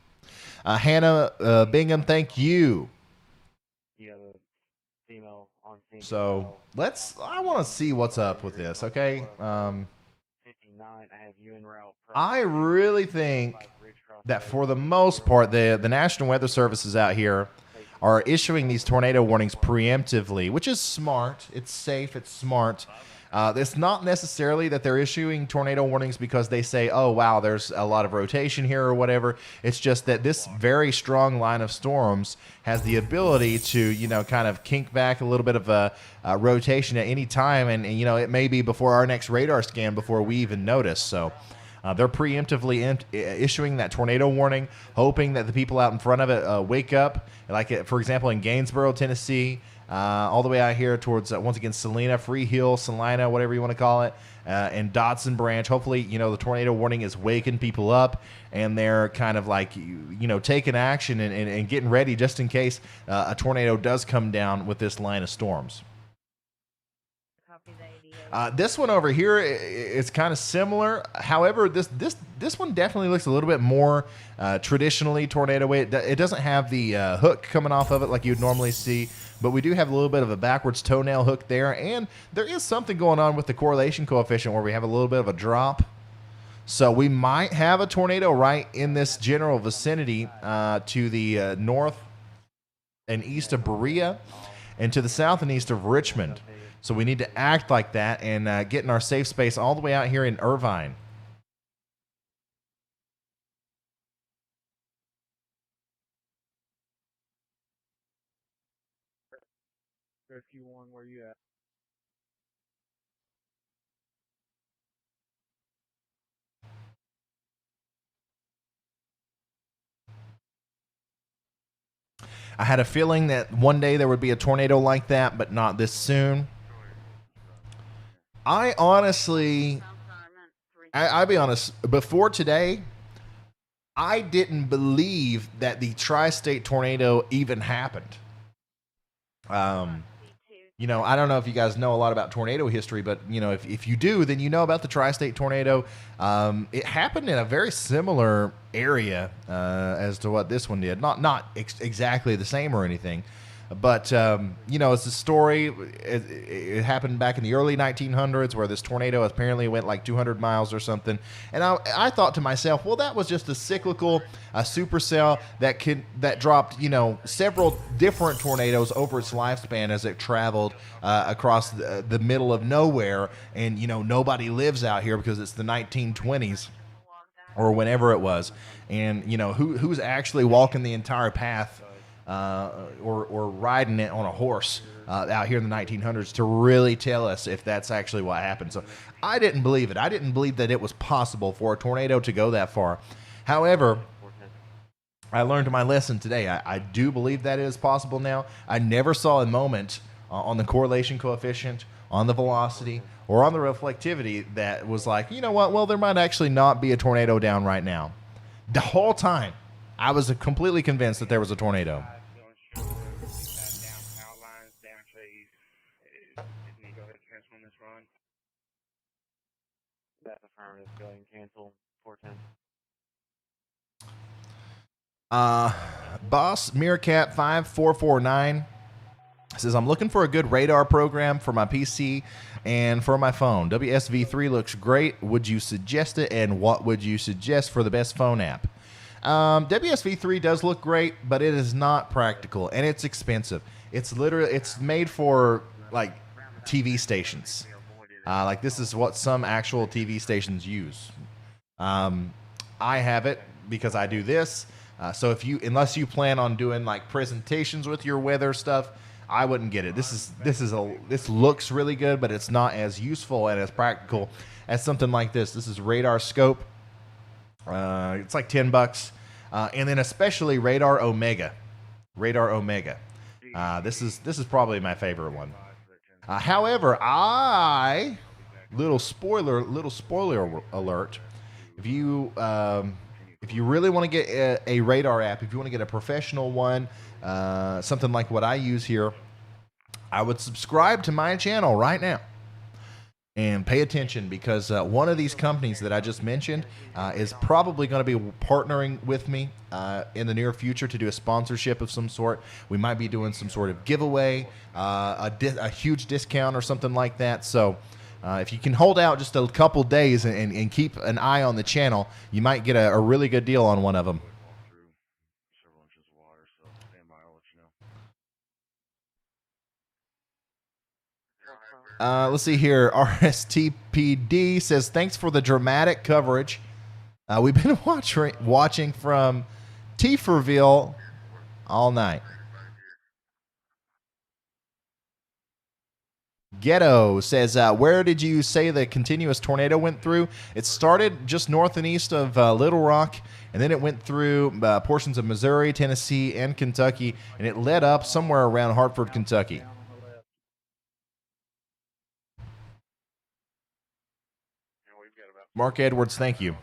Hannah Bingham, thank you. You have a female on scene. So I want to see what's up with this, okay? 59, I have you en route. I really think that for the most part, the National Weather Services out here are issuing these tornado warnings preemptively, which is smart. It's safe. It's smart. It's not necessarily that they're issuing tornado warnings because they say, oh, wow, there's a lot of rotation here or whatever. It's just that this very strong line of storms has the ability to, you know, kind of kink back a little bit of a rotation at any time. And, you know, it may be before our next radar scan before we even notice. So they're preemptively issuing that tornado warning, hoping that the people out in front of it wake up. Like, for example, in Gainesboro, Tennessee, all the way out here towards, once again, Salina, Free Hill, Salina, whatever you want to call it, and Dotson Branch. Hopefully, you know, the tornado warning is waking people up, and they're kind of like, you know, taking action and getting ready just in case a tornado does come down with this line of storms. This one over here is kind of similar. However, this one definitely looks a little bit more traditionally tornado way. It doesn't have the hook coming off of it like you'd normally see, but we do have a little bit of a backwards toenail hook there, and there is something going on with the correlation coefficient where we have a little bit of a drop. So we might have a tornado right in this general vicinity to the north and east of Berea and to the south and east of Richmond. So we need to act like that and get in our safe space all the way out here in Irvine. Rescue 1, where you at? I had a feeling that one day there would be a tornado like that, but not this soon. I honestly, I'll be honest, before today, I didn't believe that the tri-state tornado even happened. You know, I don't know if you guys know a lot about tornado history, but, you know, if you do, then you know about the tri-state tornado. It happened in a very similar area as to what this one did. Not exactly the same or anything. But, you know, it's a story. It happened back in the early 1900s where this tornado apparently went like 200 miles or something. And I thought to myself, well, that was just a cyclical supercell that dropped, you know, several different tornadoes over its lifespan as it traveled across the middle of nowhere. And, you know, nobody lives out here because it's the 1920s or whenever it was. And, you know, who's actually walking the entire path or riding it on a horse out here in the 1900s to really tell us if that's actually what happened. So I didn't believe it. I didn't believe that it was possible for a tornado to go that far. However, I learned my lesson today. I do believe that it is possible now. I never saw a moment on the correlation coefficient, on the velocity, or on the reflectivity that was like, you know what, well, there might actually not be a tornado down right now. The whole time, I was completely convinced that there was a tornado. That's affirmative. Go ahead and cancel 410. Boss Meerkat 5449 says, I'm looking for a good radar program for my PC and for my phone. WSV3 looks great. Would you suggest it? And what would you suggest for the best phone app? WSV3 does look great, but it is not practical and it's expensive. It's made for like TV stations. Like this is what some actual TV stations use. I have it because I do this. So unless you plan on doing like presentations with your weather stuff, I wouldn't get it. This looks really good, but it's not as useful and as practical as something like this. This is Radar Scope. It's like $10, and then especially Radar Omega. Radar Omega. This is probably my favorite one. However, little spoiler alert. If if you really want to get a radar app, if you want to get a professional one, something like what I use here, I would subscribe to my channel right now and pay attention, because one of these companies that I just mentioned is probably going to be partnering with me in the near future to do a sponsorship of some sort. We might be doing some sort of giveaway, a huge discount or something like that. So if you can hold out just a couple days and keep an eye on the channel, you might get a really good deal on one of them. Let's see here. RSTPD says, thanks for the dramatic coverage. We've been watching from Pikeville all night. Ghetto says, where did you say the continuous tornado went through? It started just north and east of Little Rock, and then it went through portions of Missouri, Tennessee, and Kentucky, and it led up somewhere around Hartford, Kentucky. Mark Edwards, thank you.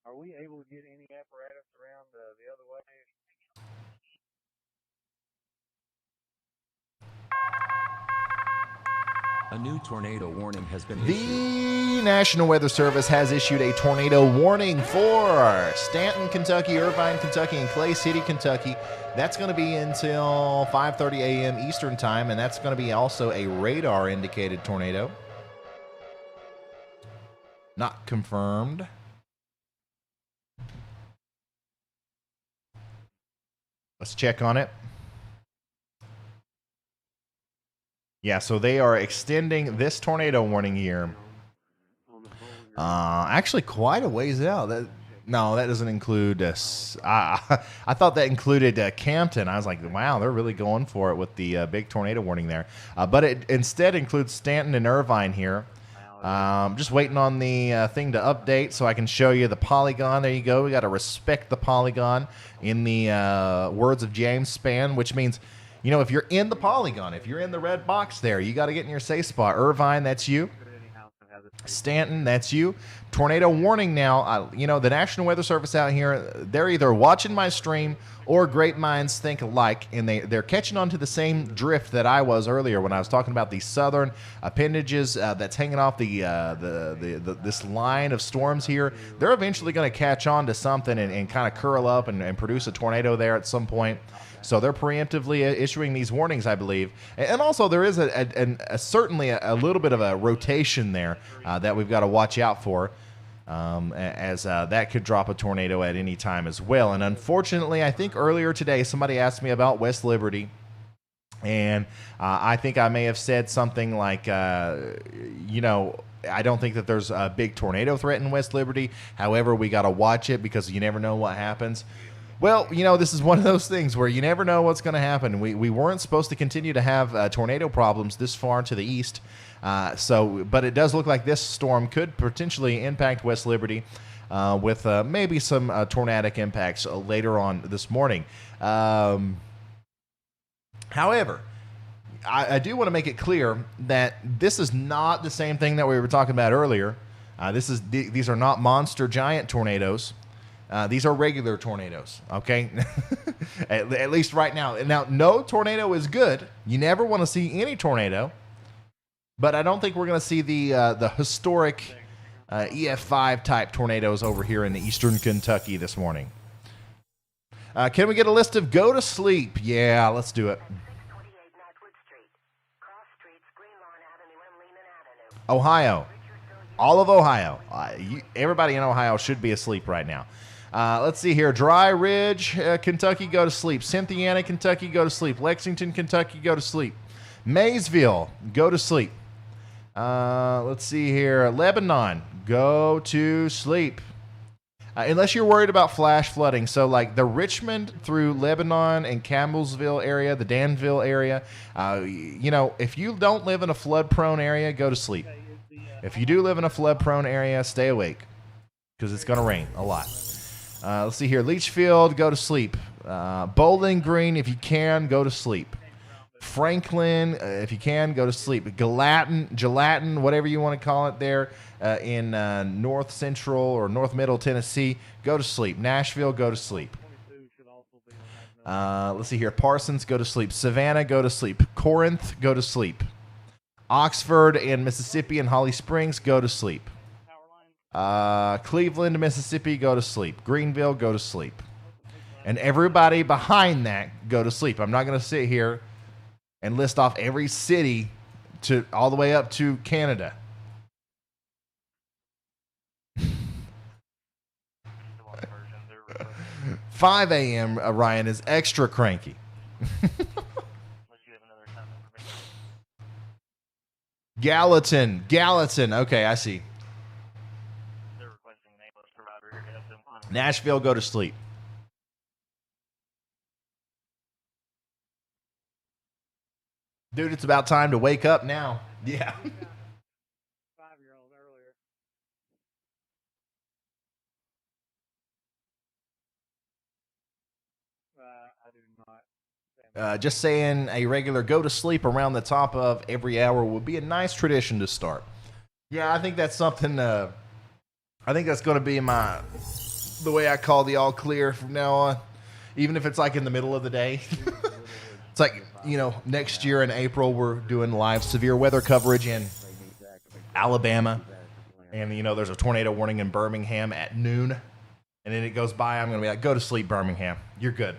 Are we able to get any apparatus around the other way? A new tornado warning has been The issued. National Weather Service has issued a tornado warning for Stanton, Kentucky, Irvine, Kentucky, and Clay City, Kentucky. That's going to be until 5:30 a.m. Eastern Time, and that's going to be also a radar-indicated tornado. Not confirmed. Let's check on it. Yeah, so they are extending this tornado warning here. Actually, quite a ways out. No, that doesn't include us. I thought that included Campton. I was like, wow, they're really going for it with the big tornado warning there. But it instead includes Stanton and Irvine here. Just waiting on the thing to update so I can show you the polygon. There you go. We got to respect the polygon in the words of James Spann, which means, you know, if you're in the polygon, if you're in the red box there, you got to get in your safe spot. Irvine, that's you. Stanton, that's you. Tornado warning now. You know, the National Weather Service out here, they're either watching my stream or great minds think alike, and they're catching on to the same drift that I was earlier when I was talking about the southern appendages that's hanging off this line of storms here. They're eventually going to catch on to something and kind of curl up and produce a tornado there at some point. So they're preemptively issuing these warnings, I believe. And also there is certainly a little bit of a rotation there that we've got to watch out for, as that could drop a tornado at any time as well. And unfortunately, I think earlier today somebody asked me about West Liberty. And I think I may have said something like, you know, I don't think that there's a big tornado threat in West Liberty. However, we got to watch it because you never know what happens. Well, you know, this is one of those things where you never know what's going to happen. We weren't supposed to continue to have tornado problems this far to the east. But it does look like this storm could potentially impact West Liberty with maybe some tornadic impacts later on this morning. However, I do want to make it clear that this is not the same thing that we were talking about earlier. These are not monster giant tornadoes. These are regular tornadoes, okay? at least right now. Now, no tornado is good. You never want to see any tornado. But I don't think we're going to see the historic EF5 type tornadoes over here in the eastern Kentucky this morning. Can we get a list of go to sleep? Yeah, let's do it. Ohio. All of Ohio. Everybody in Ohio should be asleep right now. Let's see here. Dry Ridge, Kentucky, go to sleep. Cynthiana, Kentucky, go to sleep. Lexington, Kentucky, go to sleep. Maysville, go to sleep. Let's see here. Lebanon, go to sleep. Unless you're worried about flash flooding. So like the Richmond through Lebanon and Campbellsville area, the Danville area, you know, if you don't live in a flood-prone area, go to sleep. If you do live in a flood-prone area, stay awake because it's going to rain a lot. Let's see here. Leachfield, go to sleep. Bowling Green, if you can, go to sleep. Franklin, if you can, go to sleep. Gelatin, whatever you want to call it there in north central or north middle Tennessee, go to sleep. Nashville, go to sleep. Let's see here. Parsons, go to sleep. Savannah, go to sleep. Corinth, go to sleep. Oxford and Mississippi and Holly Springs, go to sleep. Cleveland, Mississippi, go to sleep. Greenville, go to sleep. And everybody behind that, go to sleep. I'm not going to sit here and list off every city to all the way up to Canada. 5 a.m. Ryan is extra cranky. Gallatin. Okay, I see. Nashville, go to sleep. Dude, it's about time to wake up now. Yeah. 5-year-old earlier. I do not. Just saying a regular go to sleep around the top of every hour would be a nice tradition to start. Yeah, I think that's something. I think that's going to be the way I call the all clear from now on, even if it's like in the middle of the day. It's like, next year in April we're doing live severe weather coverage in Alabama, and there's a tornado warning in Birmingham at noon, and then it goes by. I'm going to be like, go to sleep, Birmingham. You're good.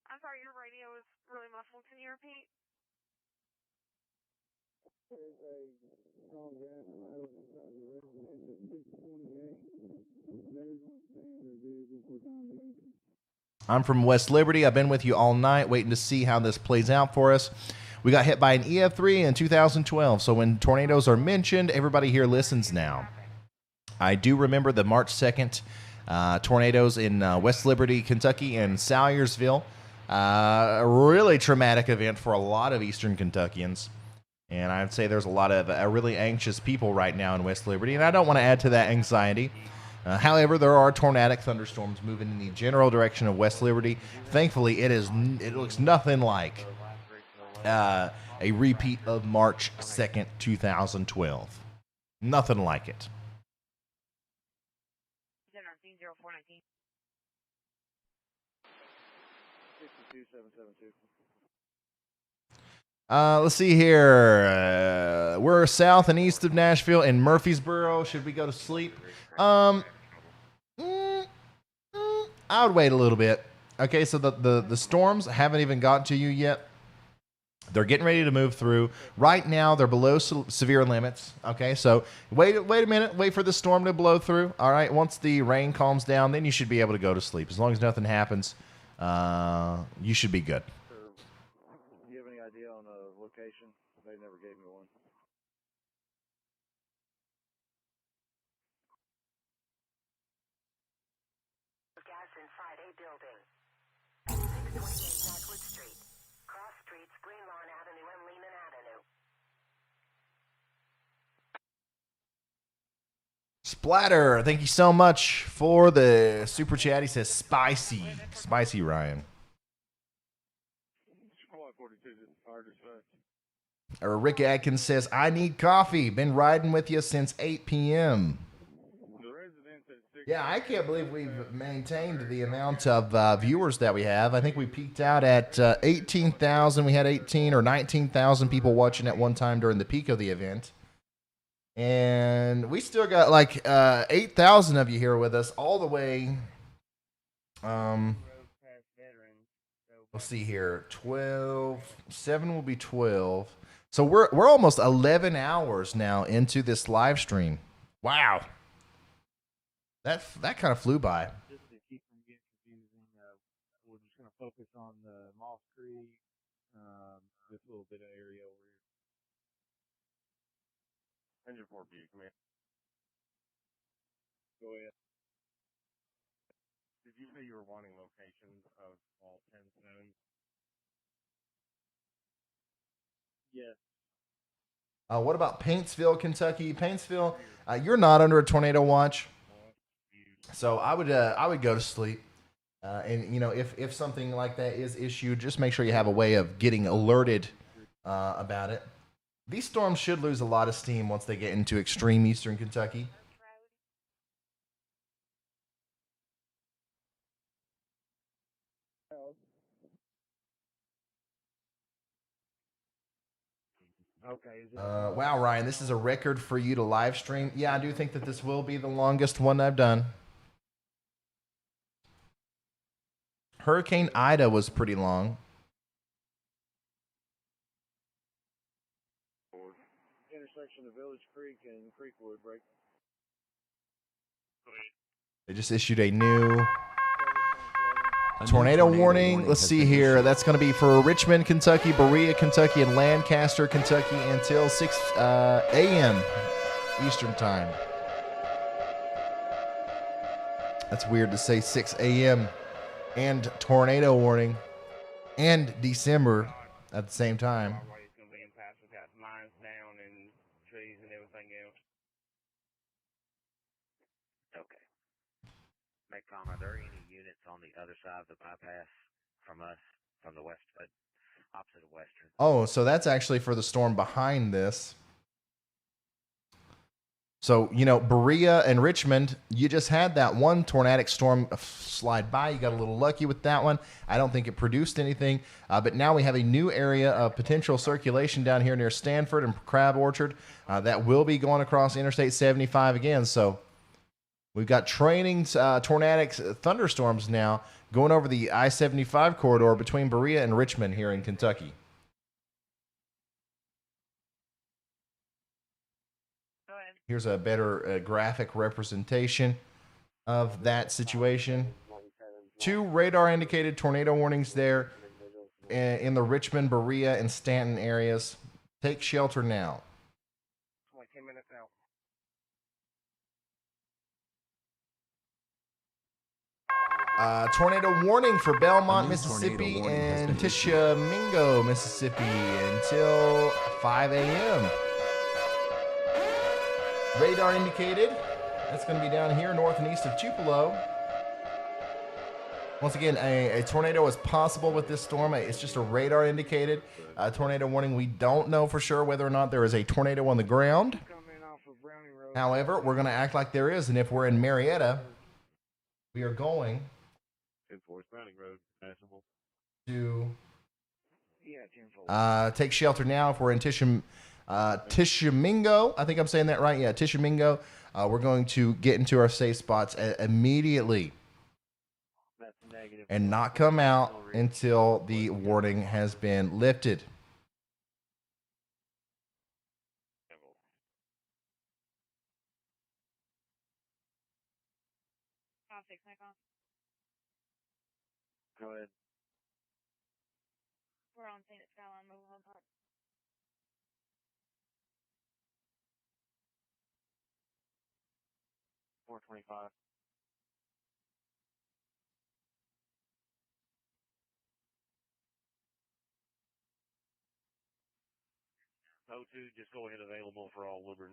I'm sorry, your radio is really muffled. Can you repeat? I'm from West Liberty. I've been with you all night waiting to see how this plays out for us. We got hit by an EF3 in 2012, so when tornadoes are mentioned, everybody here listens now. I do remember the March 2nd tornadoes in West Liberty, Kentucky, and Salyersville. A really traumatic event for a lot of Eastern Kentuckians. And I'd say there's a lot of really anxious people right now in West Liberty, and I don't want to add to that anxiety. However, there are tornadic thunderstorms moving in the general direction of West Liberty. Thankfully, it looks nothing like a repeat of March 2nd, 2012. Nothing like it. Let's see here. We're south and east of Nashville in Murfreesboro. Should we go to sleep? I would wait a little bit. Okay, so the storms haven't even gotten to you yet. They're getting ready to move through. Right now, they're below severe limits. Okay, so wait a minute. Wait for the storm to blow through. All right, once the rain calms down, then you should be able to go to sleep. As long as nothing happens, you should be good. Do you have any idea on a location? They never gave me one. Gas inside a building. 628 Northwood Street. Cross streets, Greenlawn Avenue and Lehman Avenue. Splatter, thank you so much for the super chat. He says spicy Ryan. Rick Adkins says, I need coffee. Been riding with you since 8 p.m. Yeah, I can't believe we've maintained the amount of viewers that we have. I think we peaked out at 18,000. We had 18 or 19,000 people watching at one time during the peak of the event. And we still got like 8,000 of you here with us all the way. Let's see here. 7 will be 12. So we're almost 11 hours now into this live stream. Wow. That kind of flew by. Just to keep from getting confusing, we're just going to focus on the Moss Creek, this little bit of area over here. Engine 4B, come here. Go ahead. Did you say you were wanting locations of all 10 zones? Yes. What about Paintsville, Kentucky? Paintsville, you're not under a tornado watch, so I would go to sleep. And if something like that is issued, just make sure you have a way of getting alerted about it. These storms should lose a lot of steam once they get into extreme eastern Kentucky. Okay. Wow, Ryan, this is a record for you to live stream. Yeah, I do think that this will be the longest one I've done. Hurricane Ida was pretty long. Intersection of Village Creek and Creekwood break. They just issued a new tornado warning. Let's see here. That's going to be for Richmond, Kentucky, Berea, Kentucky, and Lancaster, Kentucky until 6 a.m. Eastern Time. That's weird to say 6 a.m. and tornado warning and December at the same time. Lines down and trees and everything else. Okay. Macon, are there any units on the other side of the bypass from us, from the west, opposite of Western? Oh, so that's actually for the storm behind this. So, Berea and Richmond, you just had that one tornadic storm slide by. You got a little lucky with that one. I don't think it produced anything. But now we have a new area of potential circulation down here near Stanford and Crab Orchard that will be going across Interstate 75 again. So we've got training tornadic thunderstorms now going over the I-75 corridor between Berea and Richmond here in Kentucky. Here's a better graphic representation of that situation. 2 radar-indicated tornado warnings there in the Richmond, Berea, and Stanton areas. Take shelter now. 10 minutes out. Tornado warning for Belmont, Mississippi, and Tishomingo, Mississippi until 5 a.m. Radar indicated. That's going to be down here north and east of Tupelo. Once again, a tornado is possible with this storm. It's just a radar indicated tornado warning. We don't know for sure whether or not there is a tornado on the ground. However, we're going to act like there is, and if we're in Marietta, we are going to take shelter now. If we're in Tishomingo, I think I'm saying that right. Yeah, Tishomingo. We're going to get into our safe spots immediately and not come out until the warning has been lifted. Go ahead. We're on St. Skyline Mobile Park. $425. O2, just go ahead available for all Woodburn.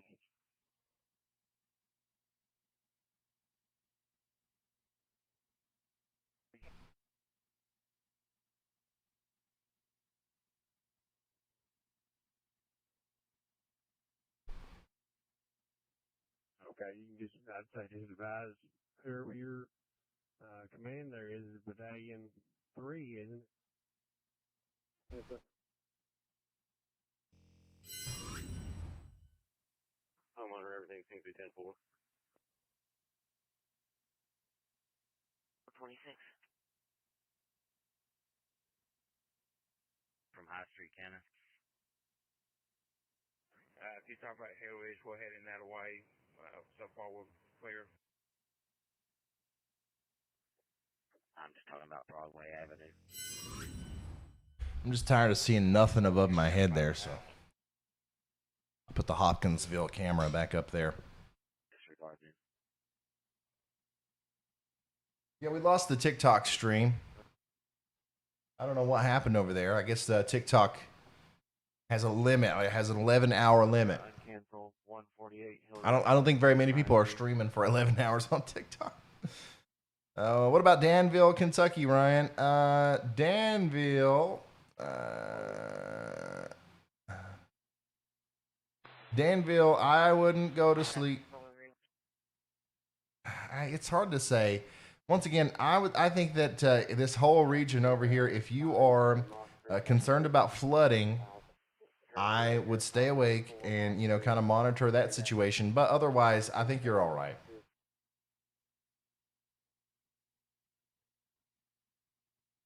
Okay, you can just, I'd say just advise whoever your command there is Battalion 3, isn't it? Yes, sir. Homeowner, everything seems to be 10-4. 26. From High Street, Cannon. If you talk about Hillridge, we're heading that away. So far, we're clear. I'm just talking about Broadway Avenue. I'm just tired of seeing nothing above my head there, so I'll put the Hopkinsville camera back up there. Disregard this. Yeah, we lost the TikTok stream. I don't know what happened over there. I guess TikTok Has a limit. It has an 11-hour limit. Uncancel 148 Hill I don't think very many people are streaming for 11 hours on TikTok. What about Danville, Kentucky, Ryan? Danville, I wouldn't go to sleep. It's hard to say. Once again, I think that this whole region over here, if you are concerned about flooding, I would stay awake and kind of monitor that situation. But otherwise, I think you're all right.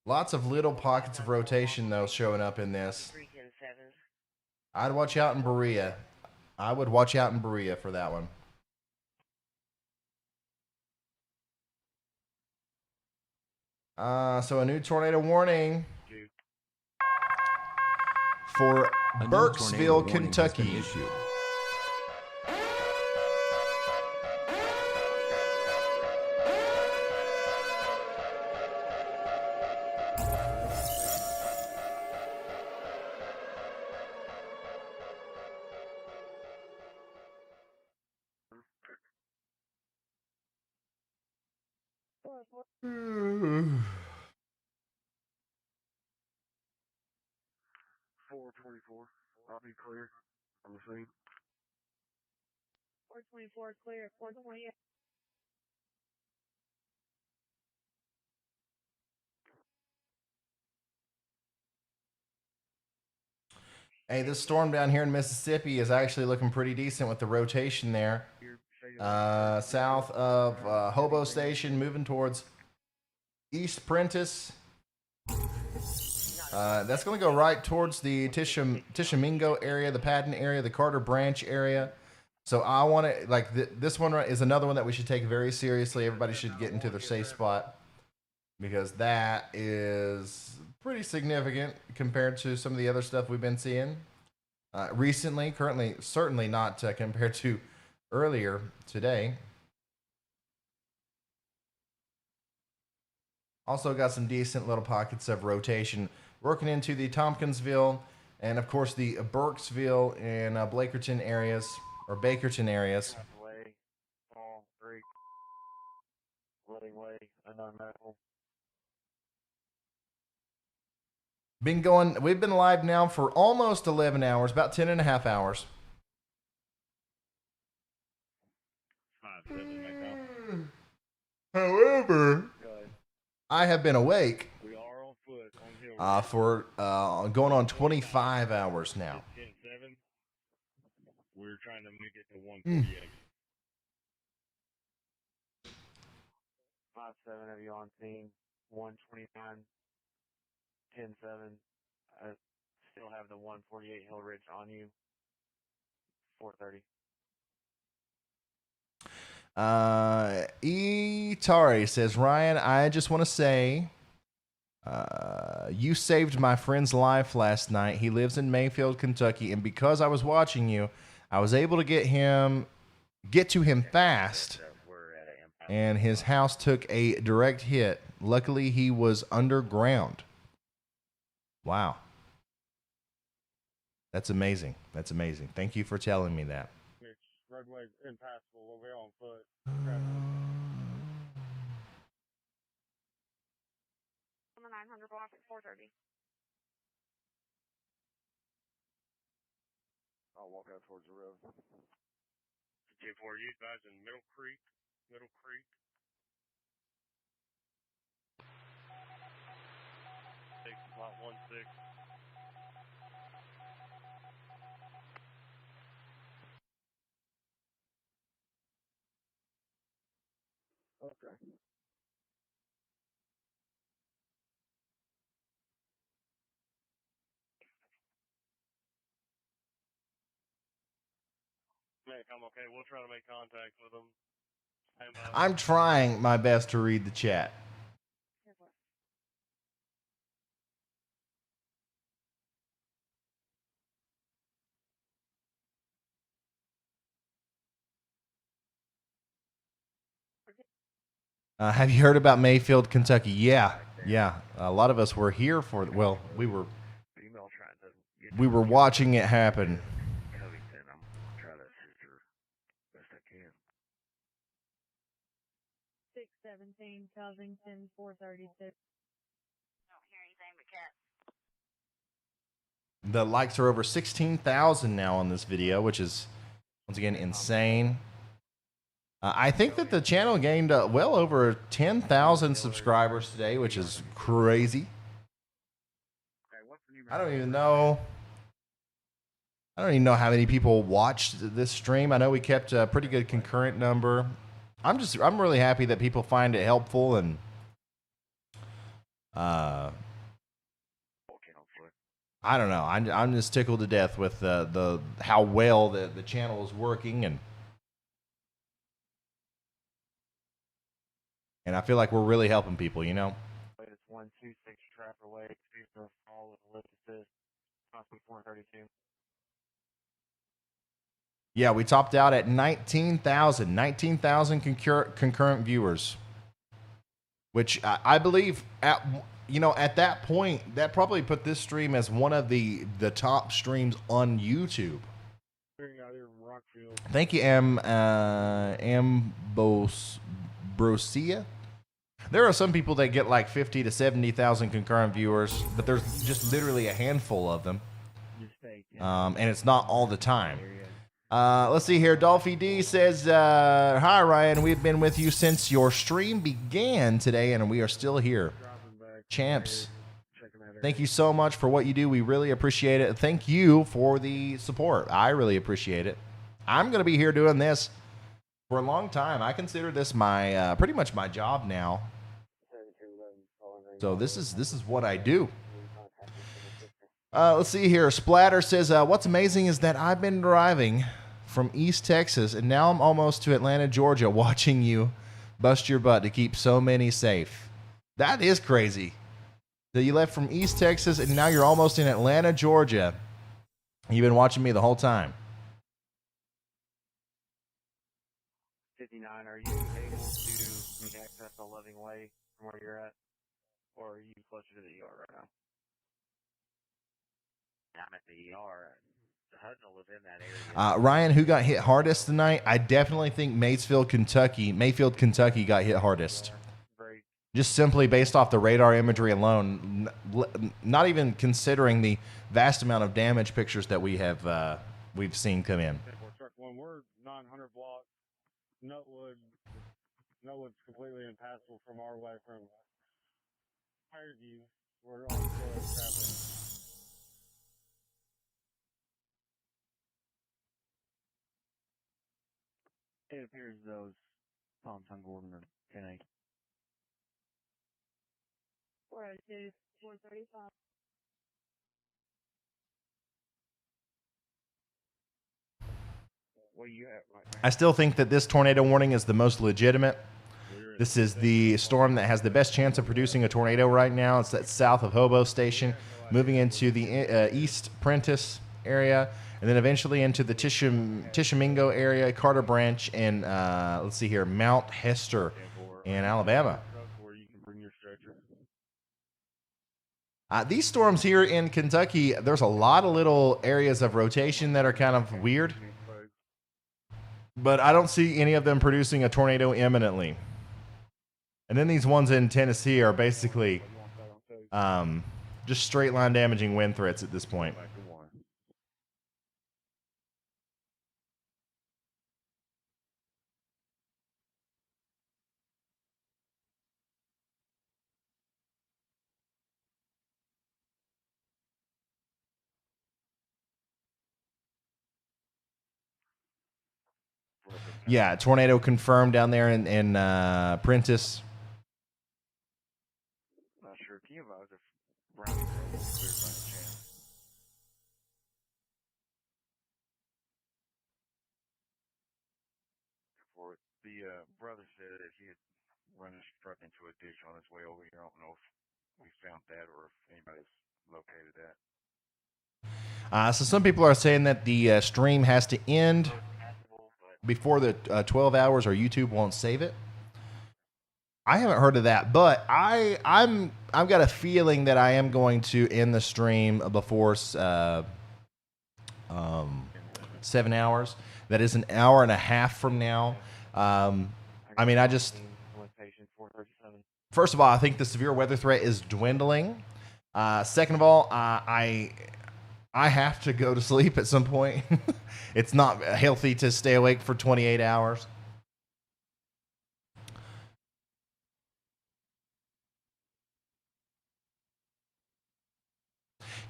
Lots of little pockets of rotation though showing up in this. I'd watch out in Berea. I would watch out in Berea for that one. So a new tornado warning for Burkesville, Kentucky. I'll be clear on the scene. 424 clear. 428. Hey, this storm down here in Mississippi is actually looking pretty decent with the rotation there. South of Hobo Station, moving towards East Prentice. That's going to go right towards the Tishomingo area, the Patton area, the Carter Branch area. So I want to, this one is another one that we should take very seriously. Everybody should get into their safe spot because that is pretty significant compared to some of the other stuff we've been seeing recently. Currently, certainly not compared to earlier today. Also got some decent little pockets of rotation working into the Tompkinsville and, of course, the Burkesville and Blakerton areas, or Bakerton areas. Way, Fall Creek, Flooding Way, unknown medical. We've been live now for almost 11 hours, about 10 and a half hours. However, I have been awake for going on 25 hours now. 10-7. We're trying to make it to 148. 5-7 of you on scene. 129. 10-7. I still have the 148 Hill Ridge on you. 430. Tari says, Ryan, I just want to say, you saved my friend's life last night. He lives in Mayfield, Kentucky, and because I was watching you, I was able to get to him fast, and his house took a direct hit. Luckily, he was underground. Wow. That's amazing. That's amazing. Thank you for telling me that. Roadway's impassable. We'll be on foot. 900 block at 430. I'll walk out towards the road. 10-4, you guys in Middle Creek. 6 lot 16. Okay. Nick, I'm okay. We'll try to make contact with them. I'm trying my best to read the chat. Have you heard about Mayfield, Kentucky? Yeah. A lot of us were here for, well, we were we were watching it happen. Covington. I'm gonna try to assist her best I can. 617 Covington 436. Don't hear anything but cats. The likes are over 16,000 now on this video, which is once again insane. I think that the channel gained well over 10,000 subscribers today, which is crazy. I don't even know how many people watched this stream. I know we kept a pretty good concurrent number. I'm really happy that people find it helpful, and I don't know. I'm just tickled to death with the how well the channel is working, and I feel like we're really helping people, you know. It's 126 Trapper Way, Pikeville, all with a lift assist, possibly 432. Yeah, we topped out at 19,000 concurrent viewers, which I believe at that point that probably put this stream as one of the top streams on YouTube. Thank you, Ambrosia. There are some people that get like 50 to 70,000 concurrent viewers, but there's just literally a handful of them, and it's not all the time. Let's see here. Dolphy D says, "Hi Ryan, we've been with you since your stream began today, and we are still here. Champs, thank you so much for what you do. We really appreciate it. Thank you for the support. I really appreciate it. I'm going to be here doing this for a long time. I consider this my pretty much my job now. So this is what I do." Let's see here. Splatter says, "What's amazing is that I've been driving from East Texas, and now I'm almost to Atlanta, Georgia, watching you bust your butt to keep so many safe." That is crazy. That you left from East Texas, and now you're almost in Atlanta, Georgia. You've been watching me the whole time. 59, are you able to access the Loving Way from where you're at? Or are you closer to the ER right now? I'm at the ER. Hudnall was in that area. Ryan, who got hit hardest tonight? I definitely think Mayfield, Kentucky got hit hardest. Just simply based off the radar imagery alone, not even considering the vast amount of damage pictures that we've seen come in. When we're 900 blocks, Nutwood's completely impassable from our way from Fireview. We're on traveling. It appears those Palms on Gordon are 10-8. 402, 435. What do you have right now? I still think that this tornado warning is the most legitimate. This is the storm that has the best chance of producing a tornado right now. It's that south of Hobo Station, moving into the East Prentice area, and then eventually into the Tishomingo area, Carter Branch, and let's see here, Mount Hester in Alabama. These storms here in Kentucky, there's a lot of little areas of rotation that are kind of weird, but I don't see any of them producing a tornado imminently. And then these ones in Tennessee are basically just straight line damaging wind threats at this point. Yeah, tornado confirmed down there in Prentice. Not sure if you know if Brownie was cleared by any chance. For the brother said that he had run his truck into a ditch on his way over here. I don't know if we found that or if anybody's located that. So some people are saying that the stream has to end before the 12 hours or YouTube won't save it. I haven't heard of that, but I've got a feeling that I am going to end the stream before 7 hours. That is an hour and a half from now. I mean, first of all, I think the severe weather threat is dwindling. Second of all, I have to go to sleep at some point. It's not healthy to stay awake for 28 hours.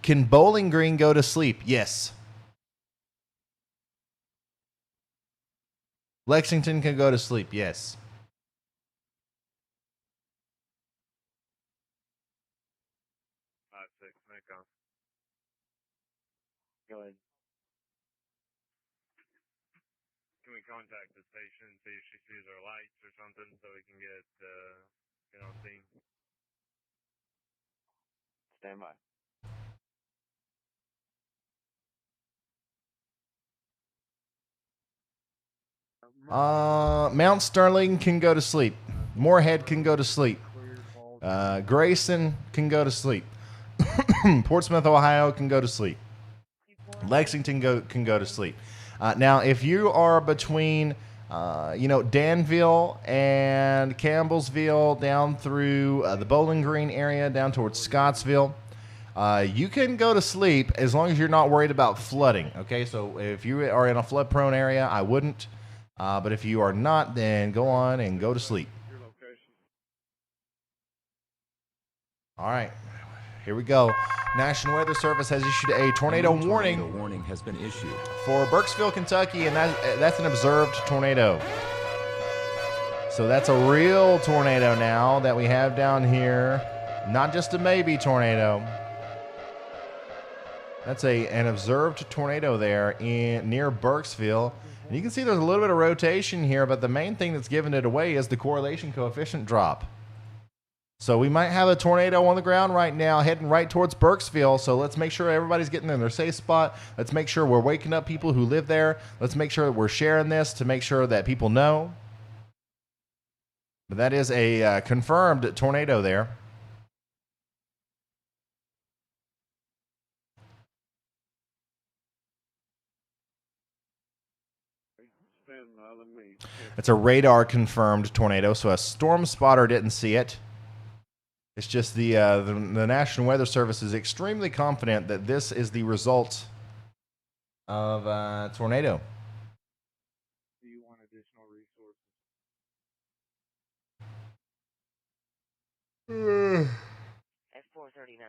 Can Bowling Green go to sleep? Yes. Lexington can go to sleep. Yes. Go ahead. Can we contact the station and see if she sees our lights or something so we can get on scene? Stand by. Mount Sterling can go to sleep. Moorhead can go to sleep. Grayson can go to sleep. Portsmouth, Ohio can go to sleep. Lexington can go to sleep. Now, if you are between, Danville and Campbellsville down through the Bowling Green area down towards Scottsville, you can go to sleep as long as you're not worried about flooding. Okay, so if you are in a flood-prone area, I wouldn't. But if you are not, then go on and go to sleep. All right, here we go. National Weather Service has issued a tornado warning. Tornado warning has been issued For Burkesville, Kentucky, and that's an observed tornado. So that's a real tornado now that we have down here. Not just a maybe tornado. That's an observed tornado there near Burkesville. And you can see there's a little bit of rotation here, but the main thing that's giving it away is the correlation coefficient drop. So we might have a tornado on the ground right now heading right towards Burkesville. So let's make sure everybody's getting in their safe spot. Let's make sure we're waking up people who live there. Let's make sure that we're sharing this to make sure that people know. But that is a confirmed tornado there. It's a radar confirmed tornado, so a storm spotter didn't see it. It's just the National Weather Service is extremely confident that this is the result of a tornado. Do you want additional resources? That's 439.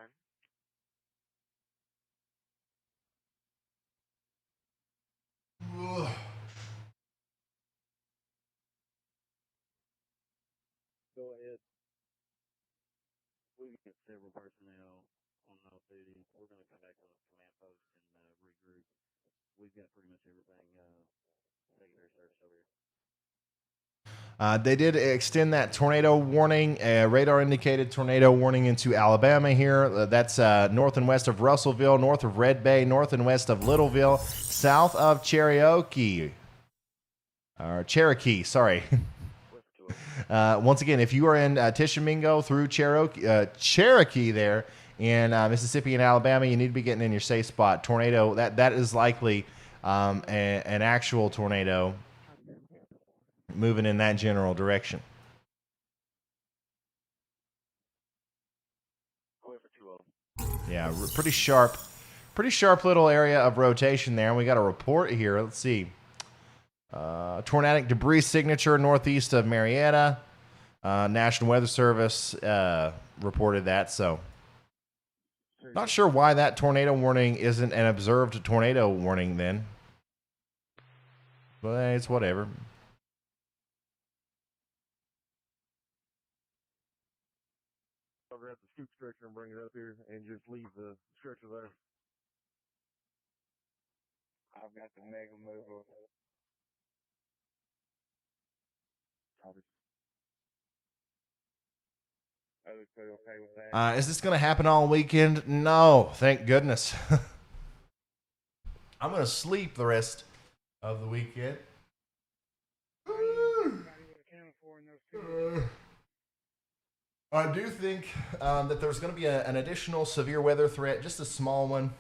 Go ahead. We've got several personnel on off duty. We're going to come back to the command post and regroup. We've got pretty much everything secondary service over here. They did extend that tornado warning, radar indicated tornado warning into Alabama here. That's north and west of Russellville, north of Red Bay, north and west of Littleville, south of Cherokee. Sorry. Once again, if you are in Tishomingo through Cherokee there in Mississippi and Alabama, you need to be getting in your safe spot. Tornado, that is likely an actual tornado moving in that general direction. Yeah, pretty sharp little area of rotation there. And we got a report here. Let's see. Tornadic debris signature northeast of Marietta. National Weather Service reported that. So, not sure why that tornado warning isn't an observed tornado warning then. But it's whatever. I'll grab the scoop stretcher and bring it up here and just leave the stretcher there. I've got the mega mover. Okay with that? Is this going to happen all weekend? No, thank goodness. I'm going to sleep the rest of the weekend. I do think that there's going to be an additional severe weather threat, just a small one,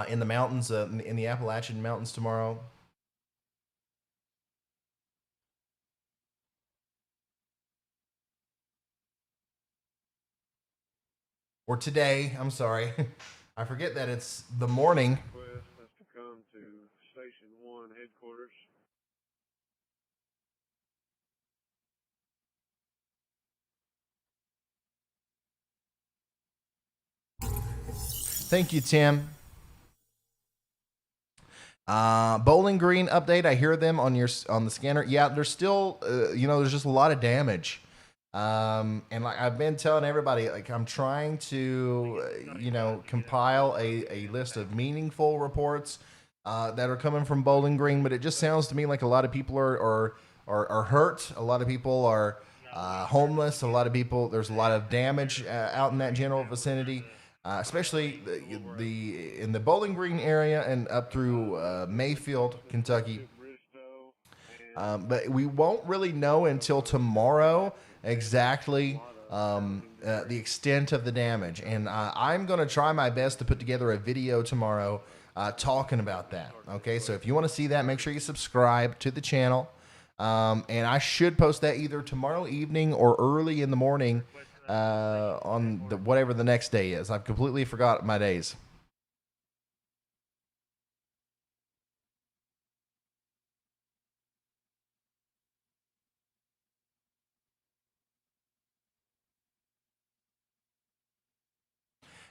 in the mountains, in the Appalachian Mountains tomorrow. Or today, I'm sorry. I forget that it's the morning. Request us to come to Station 1 headquarters. Thank you, Tim. Bowling Green update. I hear them on the scanner. Yeah, there's still, there's just a lot of damage. And like I've been telling everybody, like I'm trying to, compile a list of meaningful reports that are coming from Bowling Green, but it just sounds to me like a lot of people are hurt. A lot of people are homeless. A lot of people. There's a lot of damage out in that general vicinity. Especially in the Bowling Green area and up through Mayfield, Kentucky. But we won't really know until tomorrow exactly the extent of the damage. And I'm going to try my best to put together a video tomorrow talking about that. Okay, so if you want to see that, make sure you subscribe to the channel. And I should post that either tomorrow evening or early in the morning on whatever the next day is. I've completely forgot my days.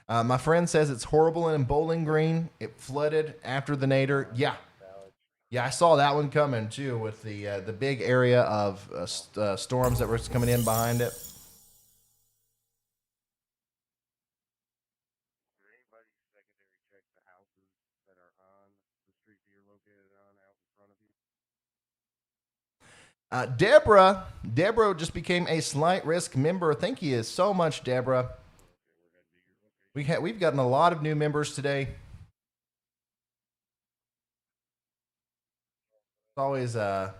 My friend says it's horrible in Bowling Green. It flooded after the nadir. Yeah, I saw that one coming too with the big area of storms that were coming in behind it. Deborah just became a slight risk member. Thank you so much, Deborah. We've gotten a lot of new members today. It's always a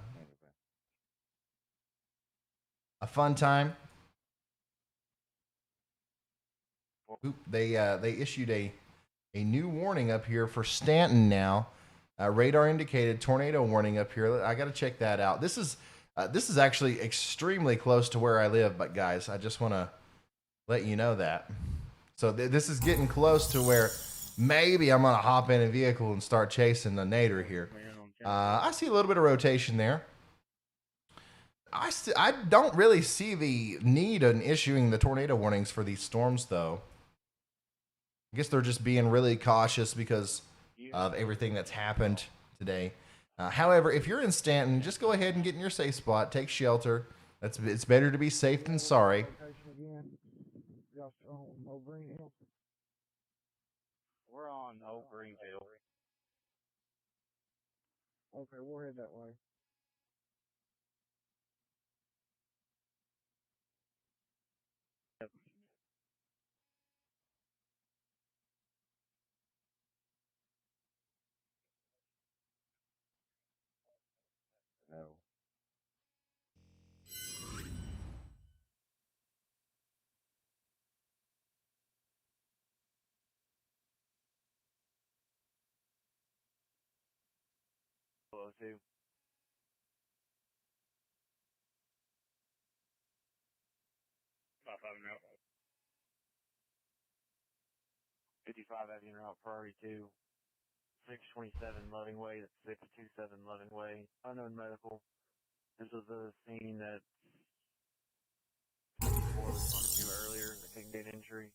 fun time. Oop, they issued a new warning up here for Stanton now. Radar indicated tornado warning up here. I got to check that out. This is actually extremely close to where I live, but guys, I just want to let you know that. So this is getting close to where maybe I'm gonna hop in a vehicle and start chasing the nadir here. I see a little bit of rotation there. I don't really see the need in issuing the tornado warnings for these storms, though. I guess they're just being really cautious because of everything that's happened today. However, if you're in Stanton, just go ahead and get in your safe spot. Take shelter. It's better to be safe than sorry. We're on Oak Greenfield. Okay, we'll head that way. Yep. No. Hello, too. 55 Avenue Route Priority 2, 627 Loving Way, that's 627 Loving Way, unknown medical. This was the scene that 4 responded to earlier, the couldn't get entry.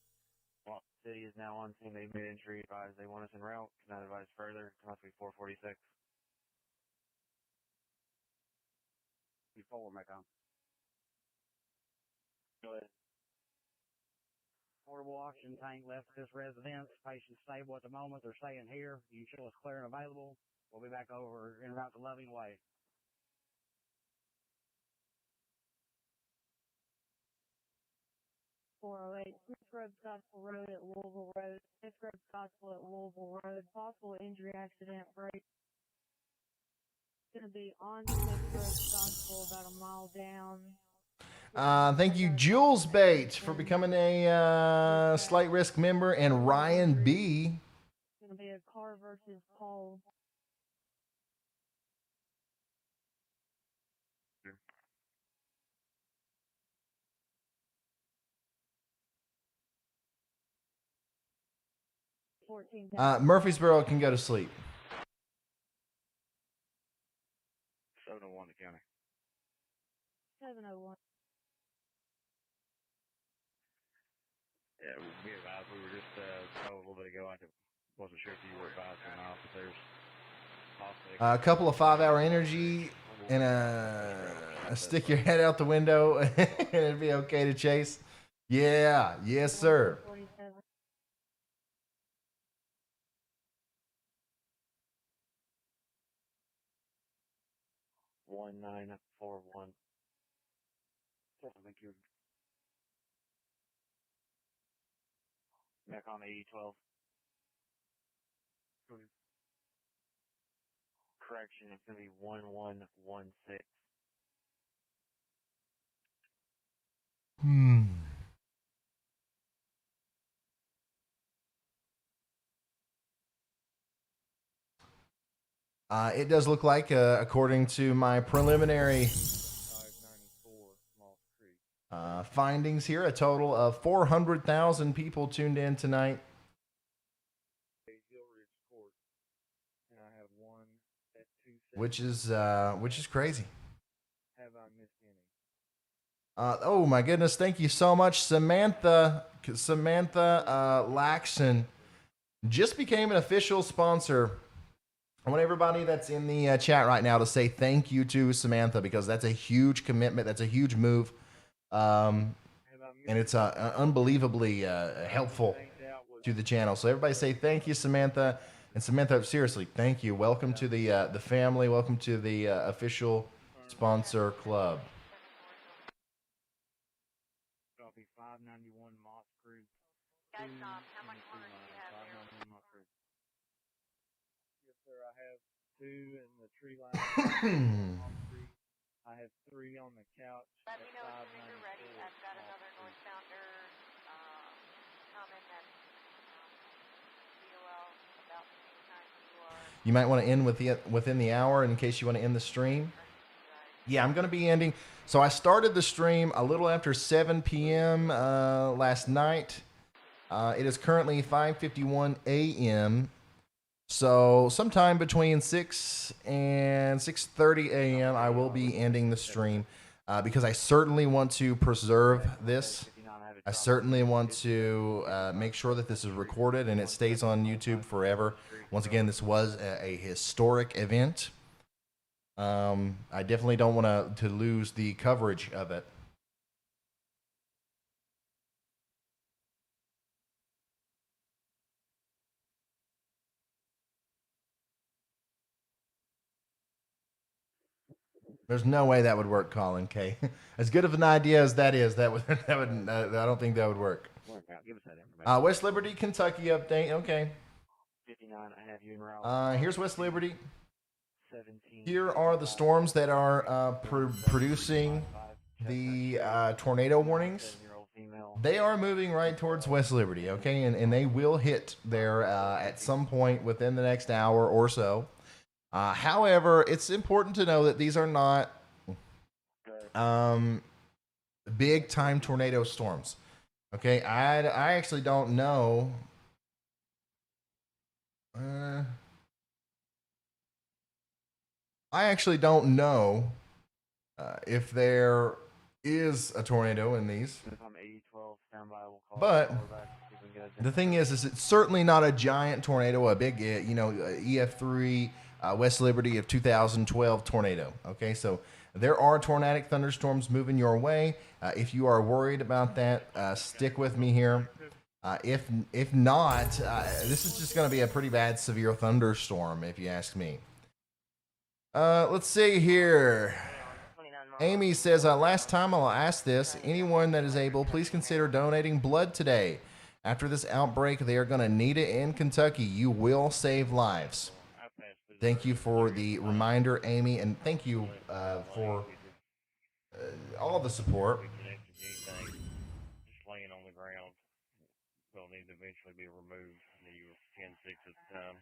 Well, the city is now on scene, they've made entry, advised they want us en route, cannot advise further, it must be 446. You forward, Macon. Go ahead. Portable oxygen tank left at this residence. Patient's stable at the moment. They're staying here. You show us clear and available. We'll be back over en route to Loving Way. Smith Road, Scottsville Road at Louisville Road. Smith Road, Scottsville at Louisville Road. Possible injury accident break. Going to be on Smith Road, Scottsville, about a mile down. Thank you, Jules Bates, for becoming a slight risk member, and Ryan B. Going to be a car versus pole. Murfreesboro can go to sleep. 701 to county. 701. Yeah, we advised. We were just told a little bit ago. I wasn't sure if you were advised or not, but there's possibly A couple of 5-hour energy and a stick your head out the window and it'd be okay to chase. Yeah, yes, sir. 47. One 941. I think you're back on 8012. Correction, it's going to be 1116. It does look like, according to my preliminary findings here, a total of 400,000 people tuned in tonight. And I have one at 2 Which is crazy. Have I missed any? Oh my goodness! Thank you so much, Samantha. Samantha Laxon just became an official sponsor. I want everybody that's in the chat right now to say thank you to Samantha, because that's a huge commitment. That's a huge move, and it's unbelievably helpful to the channel. So everybody say thank you, Samantha. And Samantha, seriously, thank you. Welcome to the family. Welcome to the official sponsor club. Copy 591 Moss Creek. Guys, how much water do you have there? 591 Moss Creek. Yes, sir. I have 2 in the tree line. Moss Creek. I have 3 on the couch. Let me know as soon as you're ready. I've got another northbounder coming at DOL about the same time you are. You might want to end within the hour in case you want to end the stream. Yeah, I'm going to be ending. So I started the stream a little after 7 p.m. Last night. It is currently 5:51 a.m. So sometime between 6 and 6:30 a.m. I will be ending the stream because I certainly want to preserve this. I certainly want to make sure that this is recorded and it stays on YouTube forever. Once again, this was a historic event. I definitely don't want to lose the coverage of it. There's no way that would work, Colin K. As good of an idea as that is, that would I don't think that would work. Give us that information. West Liberty, Kentucky update. Okay. 59, I have you in route. Here's West Liberty. 17. Here are the storms that are producing the tornado warnings. They are moving right towards West Liberty, okay? And they will hit there at some point within the next hour or so. However, it's important to know that these are not big-time tornado storms, okay? I actually don't know. I actually don't know if there is a tornado in these. But the thing is it's certainly not a giant tornado, a big, EF3 West Liberty of 2012 tornado. Okay, so there are tornadic thunderstorms moving your way. If you are worried about that, stick with me here. If not, this is just going to be a pretty bad, severe thunderstorm, if you ask me. Let's see here. Amy says, last time I'll ask this, anyone that is able, please consider donating blood today. After this outbreak, they are going to need it in Kentucky. You will save lives. Thank you for the reminder, Amy, and thank you for all the support. Just laying on the ground will need to eventually be removed. 10-6 at the time.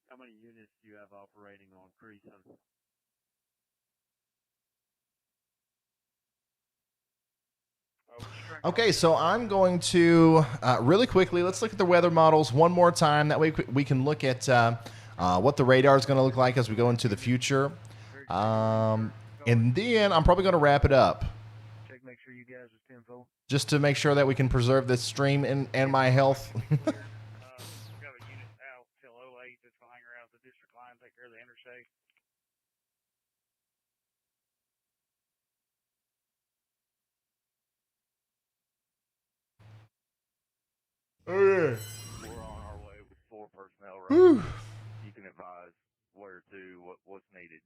How many units do you have operating on Creason? Okay, so I'm going to really quickly, let's look at the weather models one more time. That way we can look at what the radar is going to look like as we go into the future. And then I'm probably going to wrap it up. Check, make sure you guys are 10-4. Just to make sure that we can preserve this stream and my health. We got a unit out till 08 that's going to hang around the district line, take care of the interstate. We're on our way with 4 personnel right now. You can advise where to, what's needed.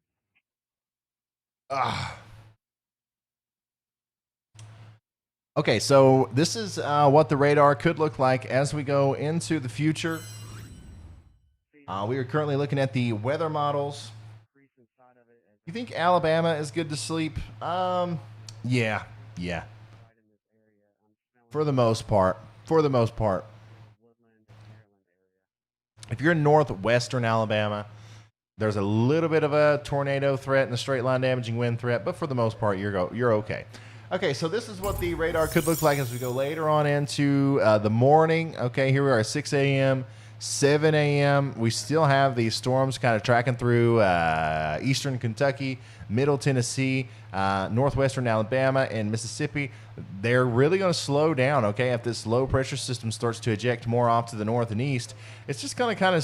Okay, so this is what the radar could look like as we go into the future. We are currently looking at the weather models. You think Alabama is good to sleep? Yeah. For the most part. If you're in northwestern Alabama, there's a little bit of a tornado threat and a straight line damaging wind threat, but for the most part, you're okay. Okay, so this is what the radar could look like as we go later on into the morning. Okay, here we are at 6 a.m., 7 a.m. We still have these storms kind of tracking through eastern Kentucky, middle Tennessee, northwestern Alabama, and Mississippi. They're really going to slow down, okay? If this low pressure system starts to eject more off to the north and east, it's just going to kind of,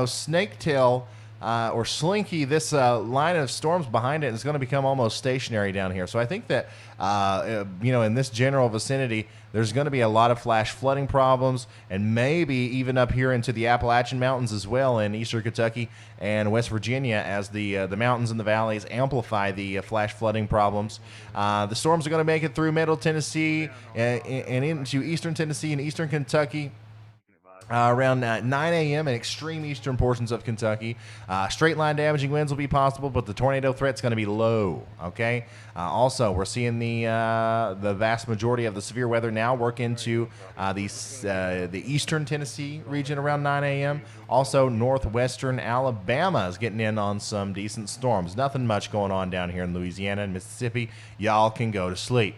snake tail or slinky this line of storms behind it is going to become almost stationary down here. So I think that, in this general vicinity, there's going to be a lot of flash flooding problems, and maybe even up here into the Appalachian Mountains as well in eastern Kentucky and West Virginia as the mountains and the valleys amplify the flash flooding problems. The storms are going to make it through middle Tennessee and into eastern Tennessee and eastern Kentucky. Around 9 a.m. in extreme eastern portions of Kentucky. Straight line damaging winds will be possible, but the tornado threat's going to be low, okay? Also, we're seeing the vast majority of the severe weather now work into the eastern Tennessee region around 9 a.m. Also, northwestern Alabama is getting in on some decent storms. Nothing much going on down here in Louisiana and Mississippi. Y'all can go to sleep.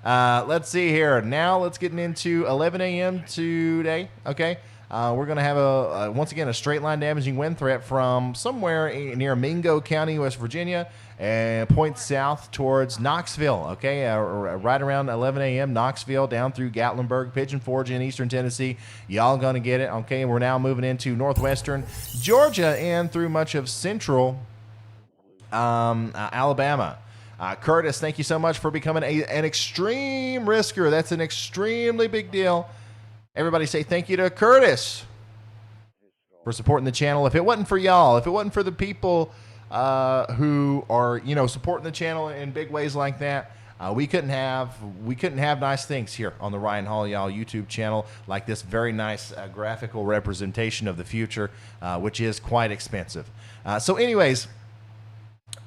Let's see here. Now let's get into 11 a.m. today. Okay. We're going to have once again a straight line damaging wind threat from somewhere near Mingo County, West Virginia, and points south towards Knoxville. Okay. Right around 11 a.m. Knoxville down through Gatlinburg, Pigeon Forge in eastern Tennessee. Y'all going to get it. Okay. We're now moving into northwestern Georgia and through much of central Alabama. Curtis, thank you so much for becoming an extreme risker. That's an extremely big deal. Everybody say thank you to Curtis for supporting the channel. If it wasn't for y'all, if it wasn't for the people who are, supporting the channel in big ways like that, we couldn't have nice things here on the Ryan Hall-Y'all YouTube channel like this very nice graphical representation of the future, which is quite expensive. So anyways,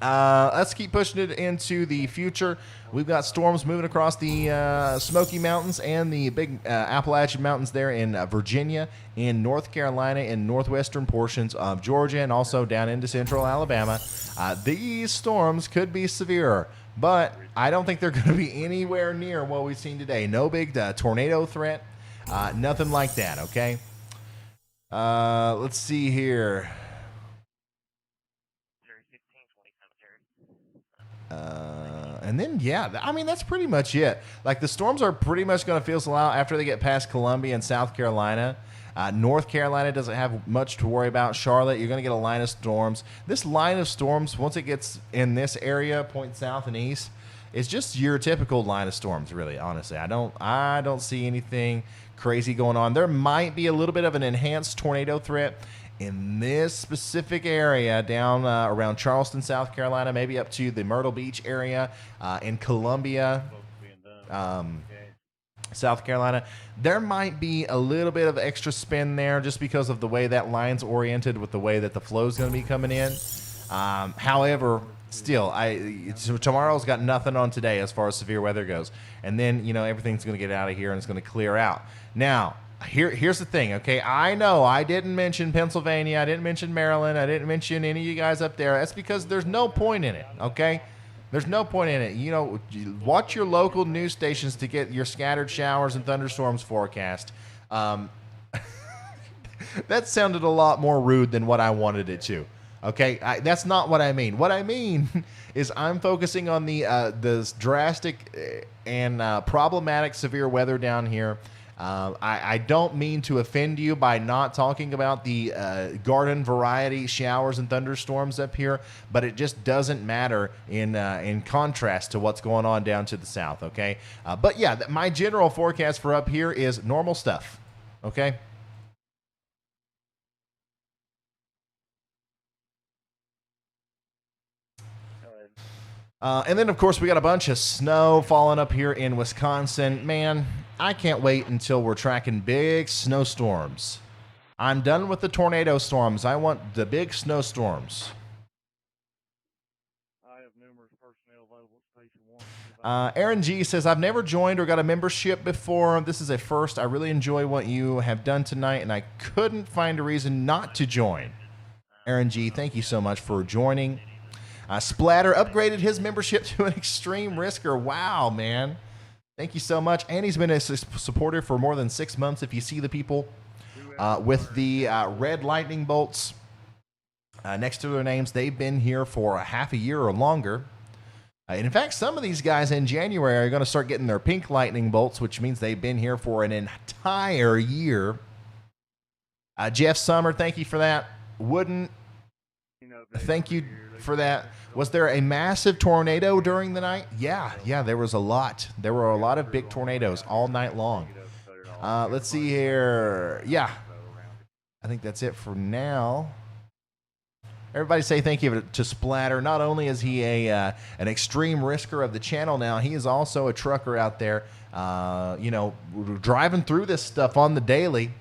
let's keep pushing it into the future. We've got storms moving across the Smoky Mountains and the big Appalachian Mountains there in Virginia, in North Carolina, in northwestern portions of Georgia, and also down into central Alabama. These storms could be severe, but I don't think they're going to be anywhere near what we've seen today. No big tornado threat, nothing like that, okay? Let's see here. And then, that's pretty much it. Like, the storms are pretty much going to fizzle out after they get past Columbia and South Carolina. North Carolina doesn't have much to worry about. Charlotte, you're going to get a line of storms. This line of storms, once it gets in this area, point south and east, it's just your typical line of storms, really, honestly. I don't see anything crazy going on. There might be a little bit of an enhanced tornado threat in this specific area down around Charleston, South Carolina, maybe up to the Myrtle Beach area, in Columbia, South Carolina, there might be a little bit of extra spin there just because of the way that line's oriented with the way that the flow's going to be coming in. However, still, tomorrow's got nothing on today as far as severe weather goes. And then, everything's going to get out of here and it's going to clear out. Now, here's the thing, okay? I know I didn't mention Pennsylvania. I didn't mention Maryland. I didn't mention any of you guys up there. That's because there's no point in it, okay? There's no point in it. Watch your local news stations to get your scattered showers and thunderstorms forecast. That sounded a lot more rude than what I wanted it to. Okay, that's not what I mean. What I mean is I'm focusing on the drastic and problematic severe weather down here. I don't mean to offend you by not talking about the garden variety showers and thunderstorms up here, but it just doesn't matter in contrast to what's going on down to the south, okay? But yeah, my general forecast for up here is normal stuff, okay? And then, of course, we got a bunch of snow falling up here in Wisconsin. Man, I can't wait until we're tracking big snowstorms. I'm done with the tornado storms. I want the big snowstorms. I have numerous personnel available at Station 1. Aaron G says, I've never joined or got a membership before. This is a first. I really enjoy what you have done tonight, and I couldn't find a reason not to join. Aaron G, thank you so much for joining. Splatter upgraded his membership to an extreme risker. Wow, man. Thank you so much. And he's been a supporter for more than 6 months. If you see the people with the red lightning bolts next to their names, they've been here for a half a year or longer. And in fact, some of these guys in January are going to start getting their pink lightning bolts, which means they've been here for an entire year. Jeff Summer, thank you for that. Wooden, thank you for that. Was there a massive tornado during the night? Yeah, there was a lot. There were a lot of big tornadoes all night long. Let's see here. Yeah, I think that's it for now. Everybody say thank you to Splatter. Not only is he an extreme risker of the channel now, he is also a trucker out there, driving through this stuff on the daily.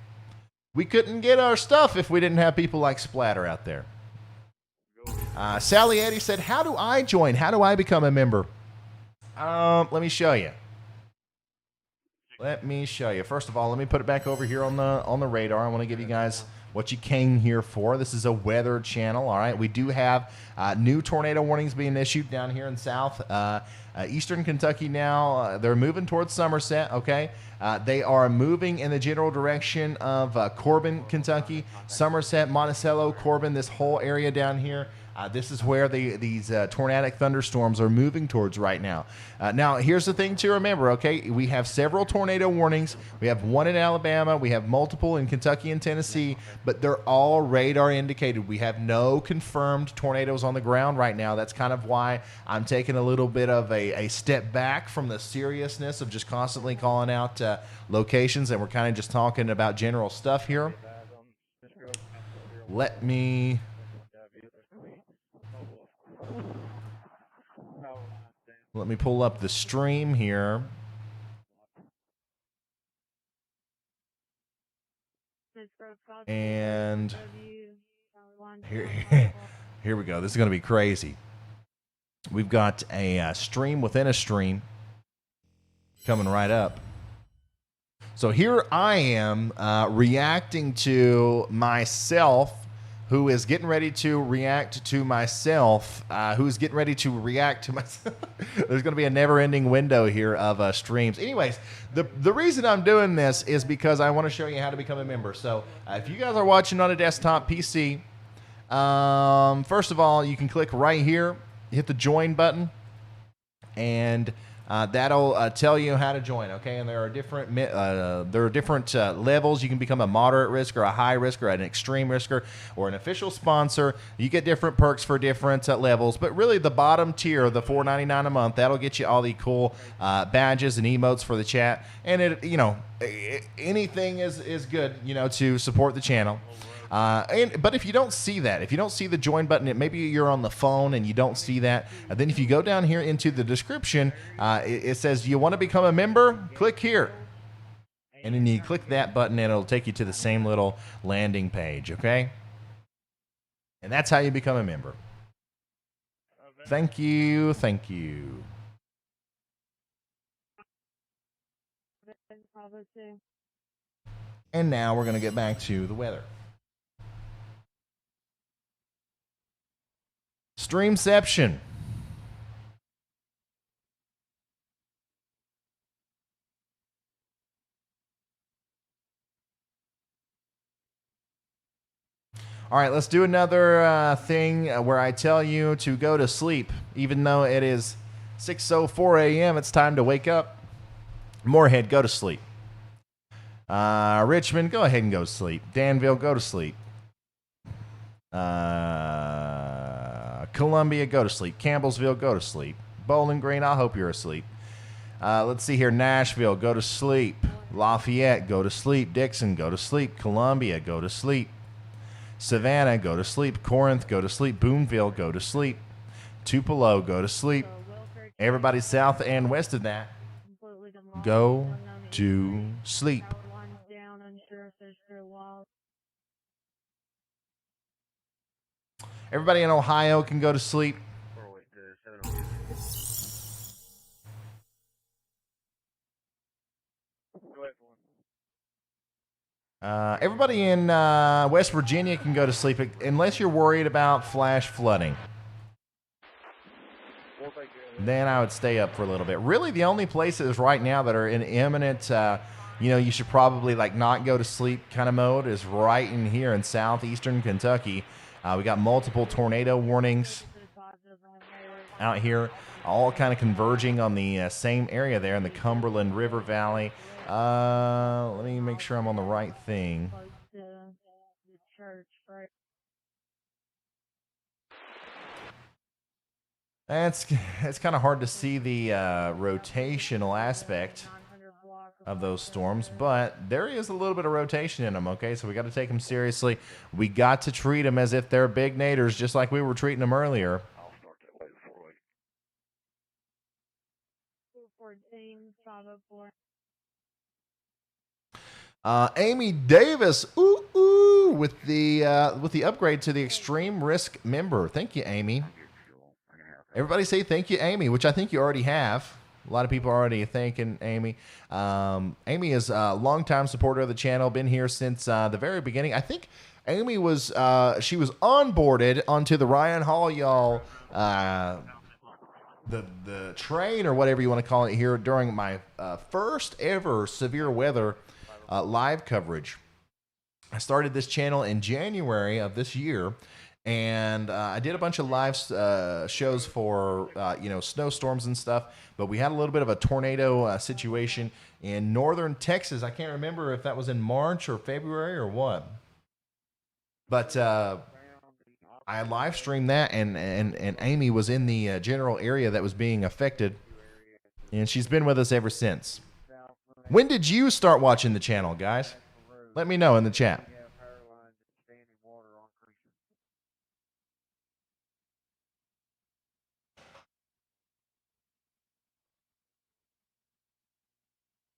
We couldn't get our stuff if we didn't have people like Splatter out there. Sally Eddie said, how do I join? How do I become a member? Let me show you. First of all, let me put it back over here on the radar. I want to give you guys what you came here for. This is a weather channel, all right? We do have new tornado warnings being issued down here in South Eastern Kentucky now. They're moving towards Somerset, okay? They are moving in the general direction of Corbin, Kentucky, Somerset, Monticello, Corbin, this whole area down here. This is where these tornadic thunderstorms are moving towards right now. Now, here's the thing to remember, okay? We have several tornado warnings. We have one in Alabama. We have multiple in Kentucky and Tennessee, but they're all radar indicated. We have no confirmed tornadoes on the ground right now. That's kind of why I'm taking a little bit of a step back from the seriousness of just constantly calling out locations, and we're kind of just talking about general stuff here. Let me pull up the stream here. And here we go. This is going to be crazy. We've got a stream within a stream coming right up. So here I am reacting to myself, who is getting ready to react to myself, who's getting ready to react to myself. There's going to be a never-ending window here of streams. Anyways, the reason I'm doing this is because I want to show you how to become a member. So if you guys are watching on a desktop PC, first of all, you can click right here, hit the join button, and that'll tell you how to join, okay? And there are different levels. You can become a moderate risk or a high risk or an extreme risker or an official sponsor. You get different perks for different levels. But really, the bottom tier, the $4.99 a month, that'll get you all the cool badges and emotes for the chat. And anything is good, to support the channel. But if you don't see that, if you don't see the join button, maybe you're on the phone and you don't see that, and then if you go down here into the description, it says you want to become a member, click here. And then you click that button and it'll take you to the same little landing page, okay? And that's how you become a member. Thank you, thank you. And now we're going to get back to the weather. Streamception. All right, let's do another thing where I tell you to go to sleep. Even though it is 6:04 a.m., it's time to wake up. Moorhead, go to sleep. Richmond, go ahead and go to sleep. Danville, go to sleep. Columbia, go to sleep. Campbellsville, go to sleep. Bowling Green, I hope you're asleep. Let's see here. Nashville, go to sleep. Lafayette, go to sleep. Dixon, go to sleep. Columbia, go to sleep. Savannah, go to sleep. Corinth, go to sleep. Boonville, go to sleep. Tupelo, go to sleep. Everybody south and west of that, go to sleep. Everybody in Ohio can go to sleep. Everybody in West Virginia can go to sleep unless you're worried about flash flooding. Then I would stay up for a little bit. Really, the only places right now that are in imminent, you should probably like not go to sleep kind of mode is right in here in southeastern Kentucky. We got multiple tornado warnings out here, all kind of converging on the same area there in the Cumberland River Valley. Let me make sure I'm on the right thing. It's kind of hard to see the rotational aspect of those storms, but there is a little bit of rotation in them, okay? So we got to take them seriously. We got to treat them as if they're big naders, just like we were treating them earlier. Amy Davis, with the upgrade to the extreme risk member. Thank you, Amy. Everybody say thank you, Amy, which I think you already have. A lot of people are already thanking Amy. Amy is a longtime supporter of the channel, been here since the very beginning. I think Amy was she was onboarded onto the RYANHALLYALL the train or whatever you want to call it here during my first ever severe weather live coverage. I started this channel in January of this year, and I did a bunch of live shows for snowstorms and stuff. But we had a little bit of a tornado situation in northern Texas. I can't remember if that was in March or February or what. But I live streamed that, and Amy was in the general area that was being affected, and she's been with us ever since. When did you start watching the channel, guys? Let me know in the chat.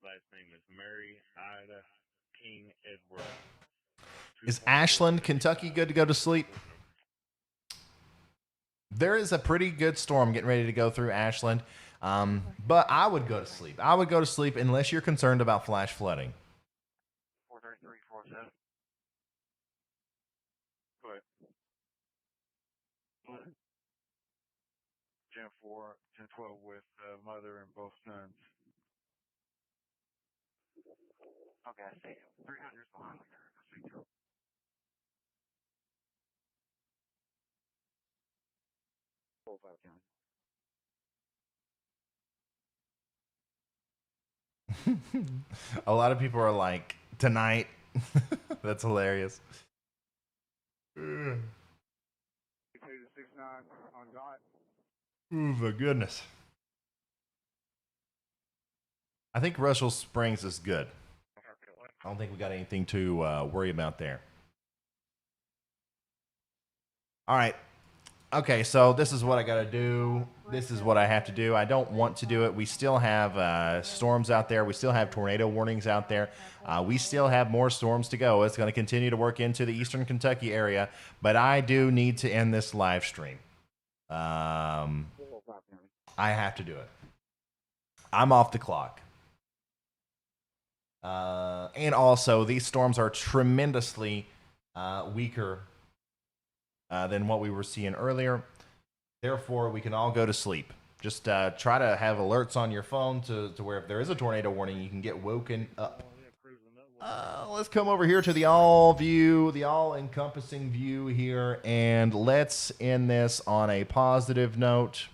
Last name is Mary Ida King Edward. Is Ashland, Kentucky good to go to sleep? There is a pretty good storm getting ready to go through Ashland, but I would go to sleep. I would go to sleep unless you're concerned about flash flooding. 43347. Go ahead. Gen 4, Gen 12 with mother and both sons. Okay, I see. 300's behind here. I see you. A lot of people are like, tonight. That's hilarious. 2 to 69 on dot. Oh, my goodness. I think Russell Springs is good. I don't think we got anything to worry about there. All right. Okay, so this is what I got to do. This is what I have to do. I don't want to do it. We still have storms out there. We still have tornado warnings out there. We still have more storms to go. It's going to continue to work into the eastern Kentucky area, but I do need to end this live stream. I have to do it. I'm off the clock. And also, these storms are tremendously weaker than what we were seeing earlier. Therefore, we can all go to sleep. Just try to have alerts on your phone to where if there is a tornado warning, you can get woken up. Let's come over here to the all view, the all-encompassing view here, and let's end this on a positive note.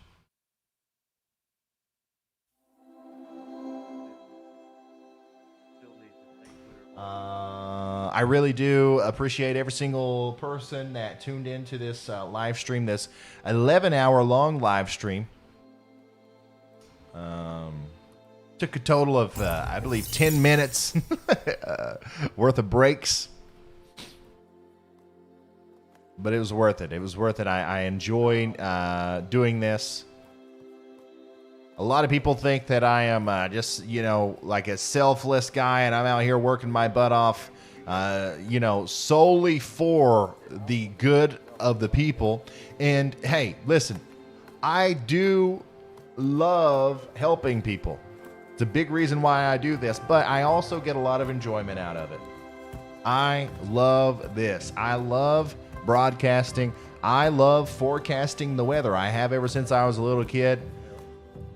I really do appreciate every single person that tuned into this live stream, this 11-hour-long live stream. Took a total of, I believe, 10 minutes worth of breaks. But it was worth it. It was worth it. I enjoy doing this. A lot of people think that I am just, like a selfless guy, and I'm out here working my butt off, solely for the good of the people. And hey, listen, I do love helping people. It's a big reason why I do this, but I also get a lot of enjoyment out of it. I love this. I love broadcasting. I love forecasting the weather. I have ever since I was a little kid.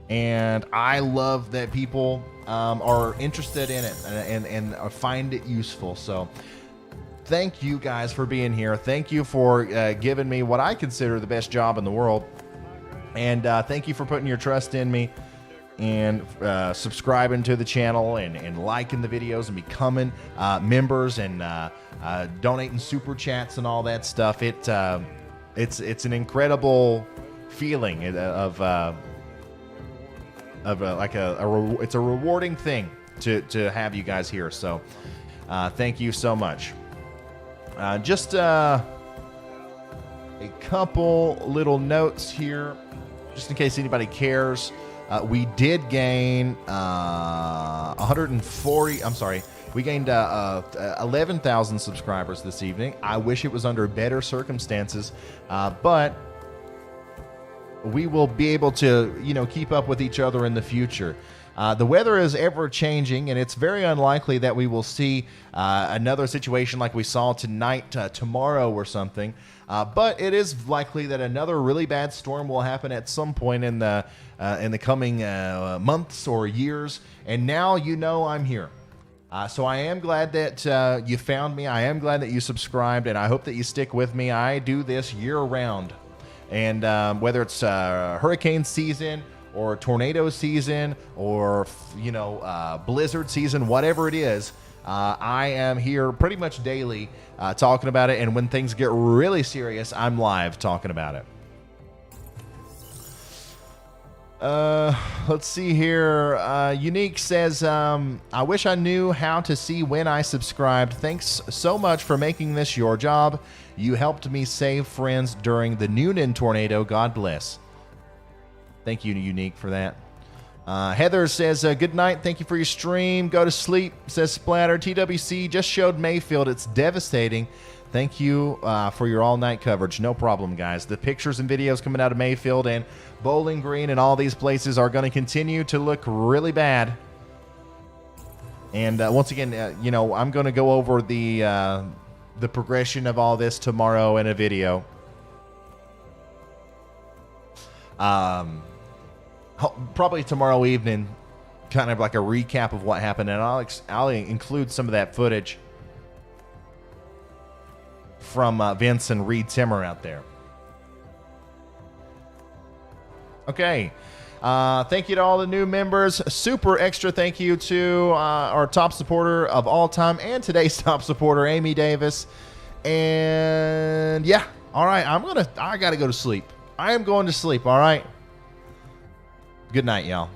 And I love that people are interested in it and find it useful. So thank you guys for being here. Thank you for giving me what I consider the best job in the world. And thank you for putting your trust in me and subscribing to the channel and liking the videos and becoming members and donating super chats and all that stuff. It's an incredible feeling of it's a rewarding thing to have you guys here. So thank you so much. Just a couple little notes here, just in case anybody cares. We did gain 140. I'm sorry. We gained 11,000 subscribers this evening. I wish it was under better circumstances, but we will be able to, keep up with each other in the future. The weather is ever changing, and it's very unlikely that we will see another situation like we saw tonight, tomorrow or something. But it is likely that another really bad storm will happen at some point in the coming months or years. And now I'm here. So I am glad that you found me. I am glad that you subscribed, and I hope that you stick with me. I do this year-round. And whether it's hurricane season or tornado season or, blizzard season, whatever it is, I am here pretty much daily talking about it. And when things get really serious, I'm live talking about it. Let's see here. Unique says, I wish I knew how to see when I subscribed. Thanks so much for making this your job. You helped me save friends during the Noonan tornado. God bless. Thank you, Unique, for that. Heather says, good night. Thank you for your stream. Go to sleep, says Splatter. TWC just showed Mayfield. It's devastating. Thank you for your all-night coverage. No problem, guys. The pictures and videos coming out of Mayfield and Bowling Green and all these places are going to continue to look really bad. And once again, I'm going to go over the progression of all this tomorrow in a video. Probably tomorrow evening, kind of like a recap of what happened, and I'll include some of that footage from Vince and Reed Timmer out there. Okay. Thank you to all the new members. Super extra thank you to our top supporter of all time and today's top supporter, Amy Davis. And yeah, all right, I gotta go to sleep. I am going to sleep, all right? Good night, y'all.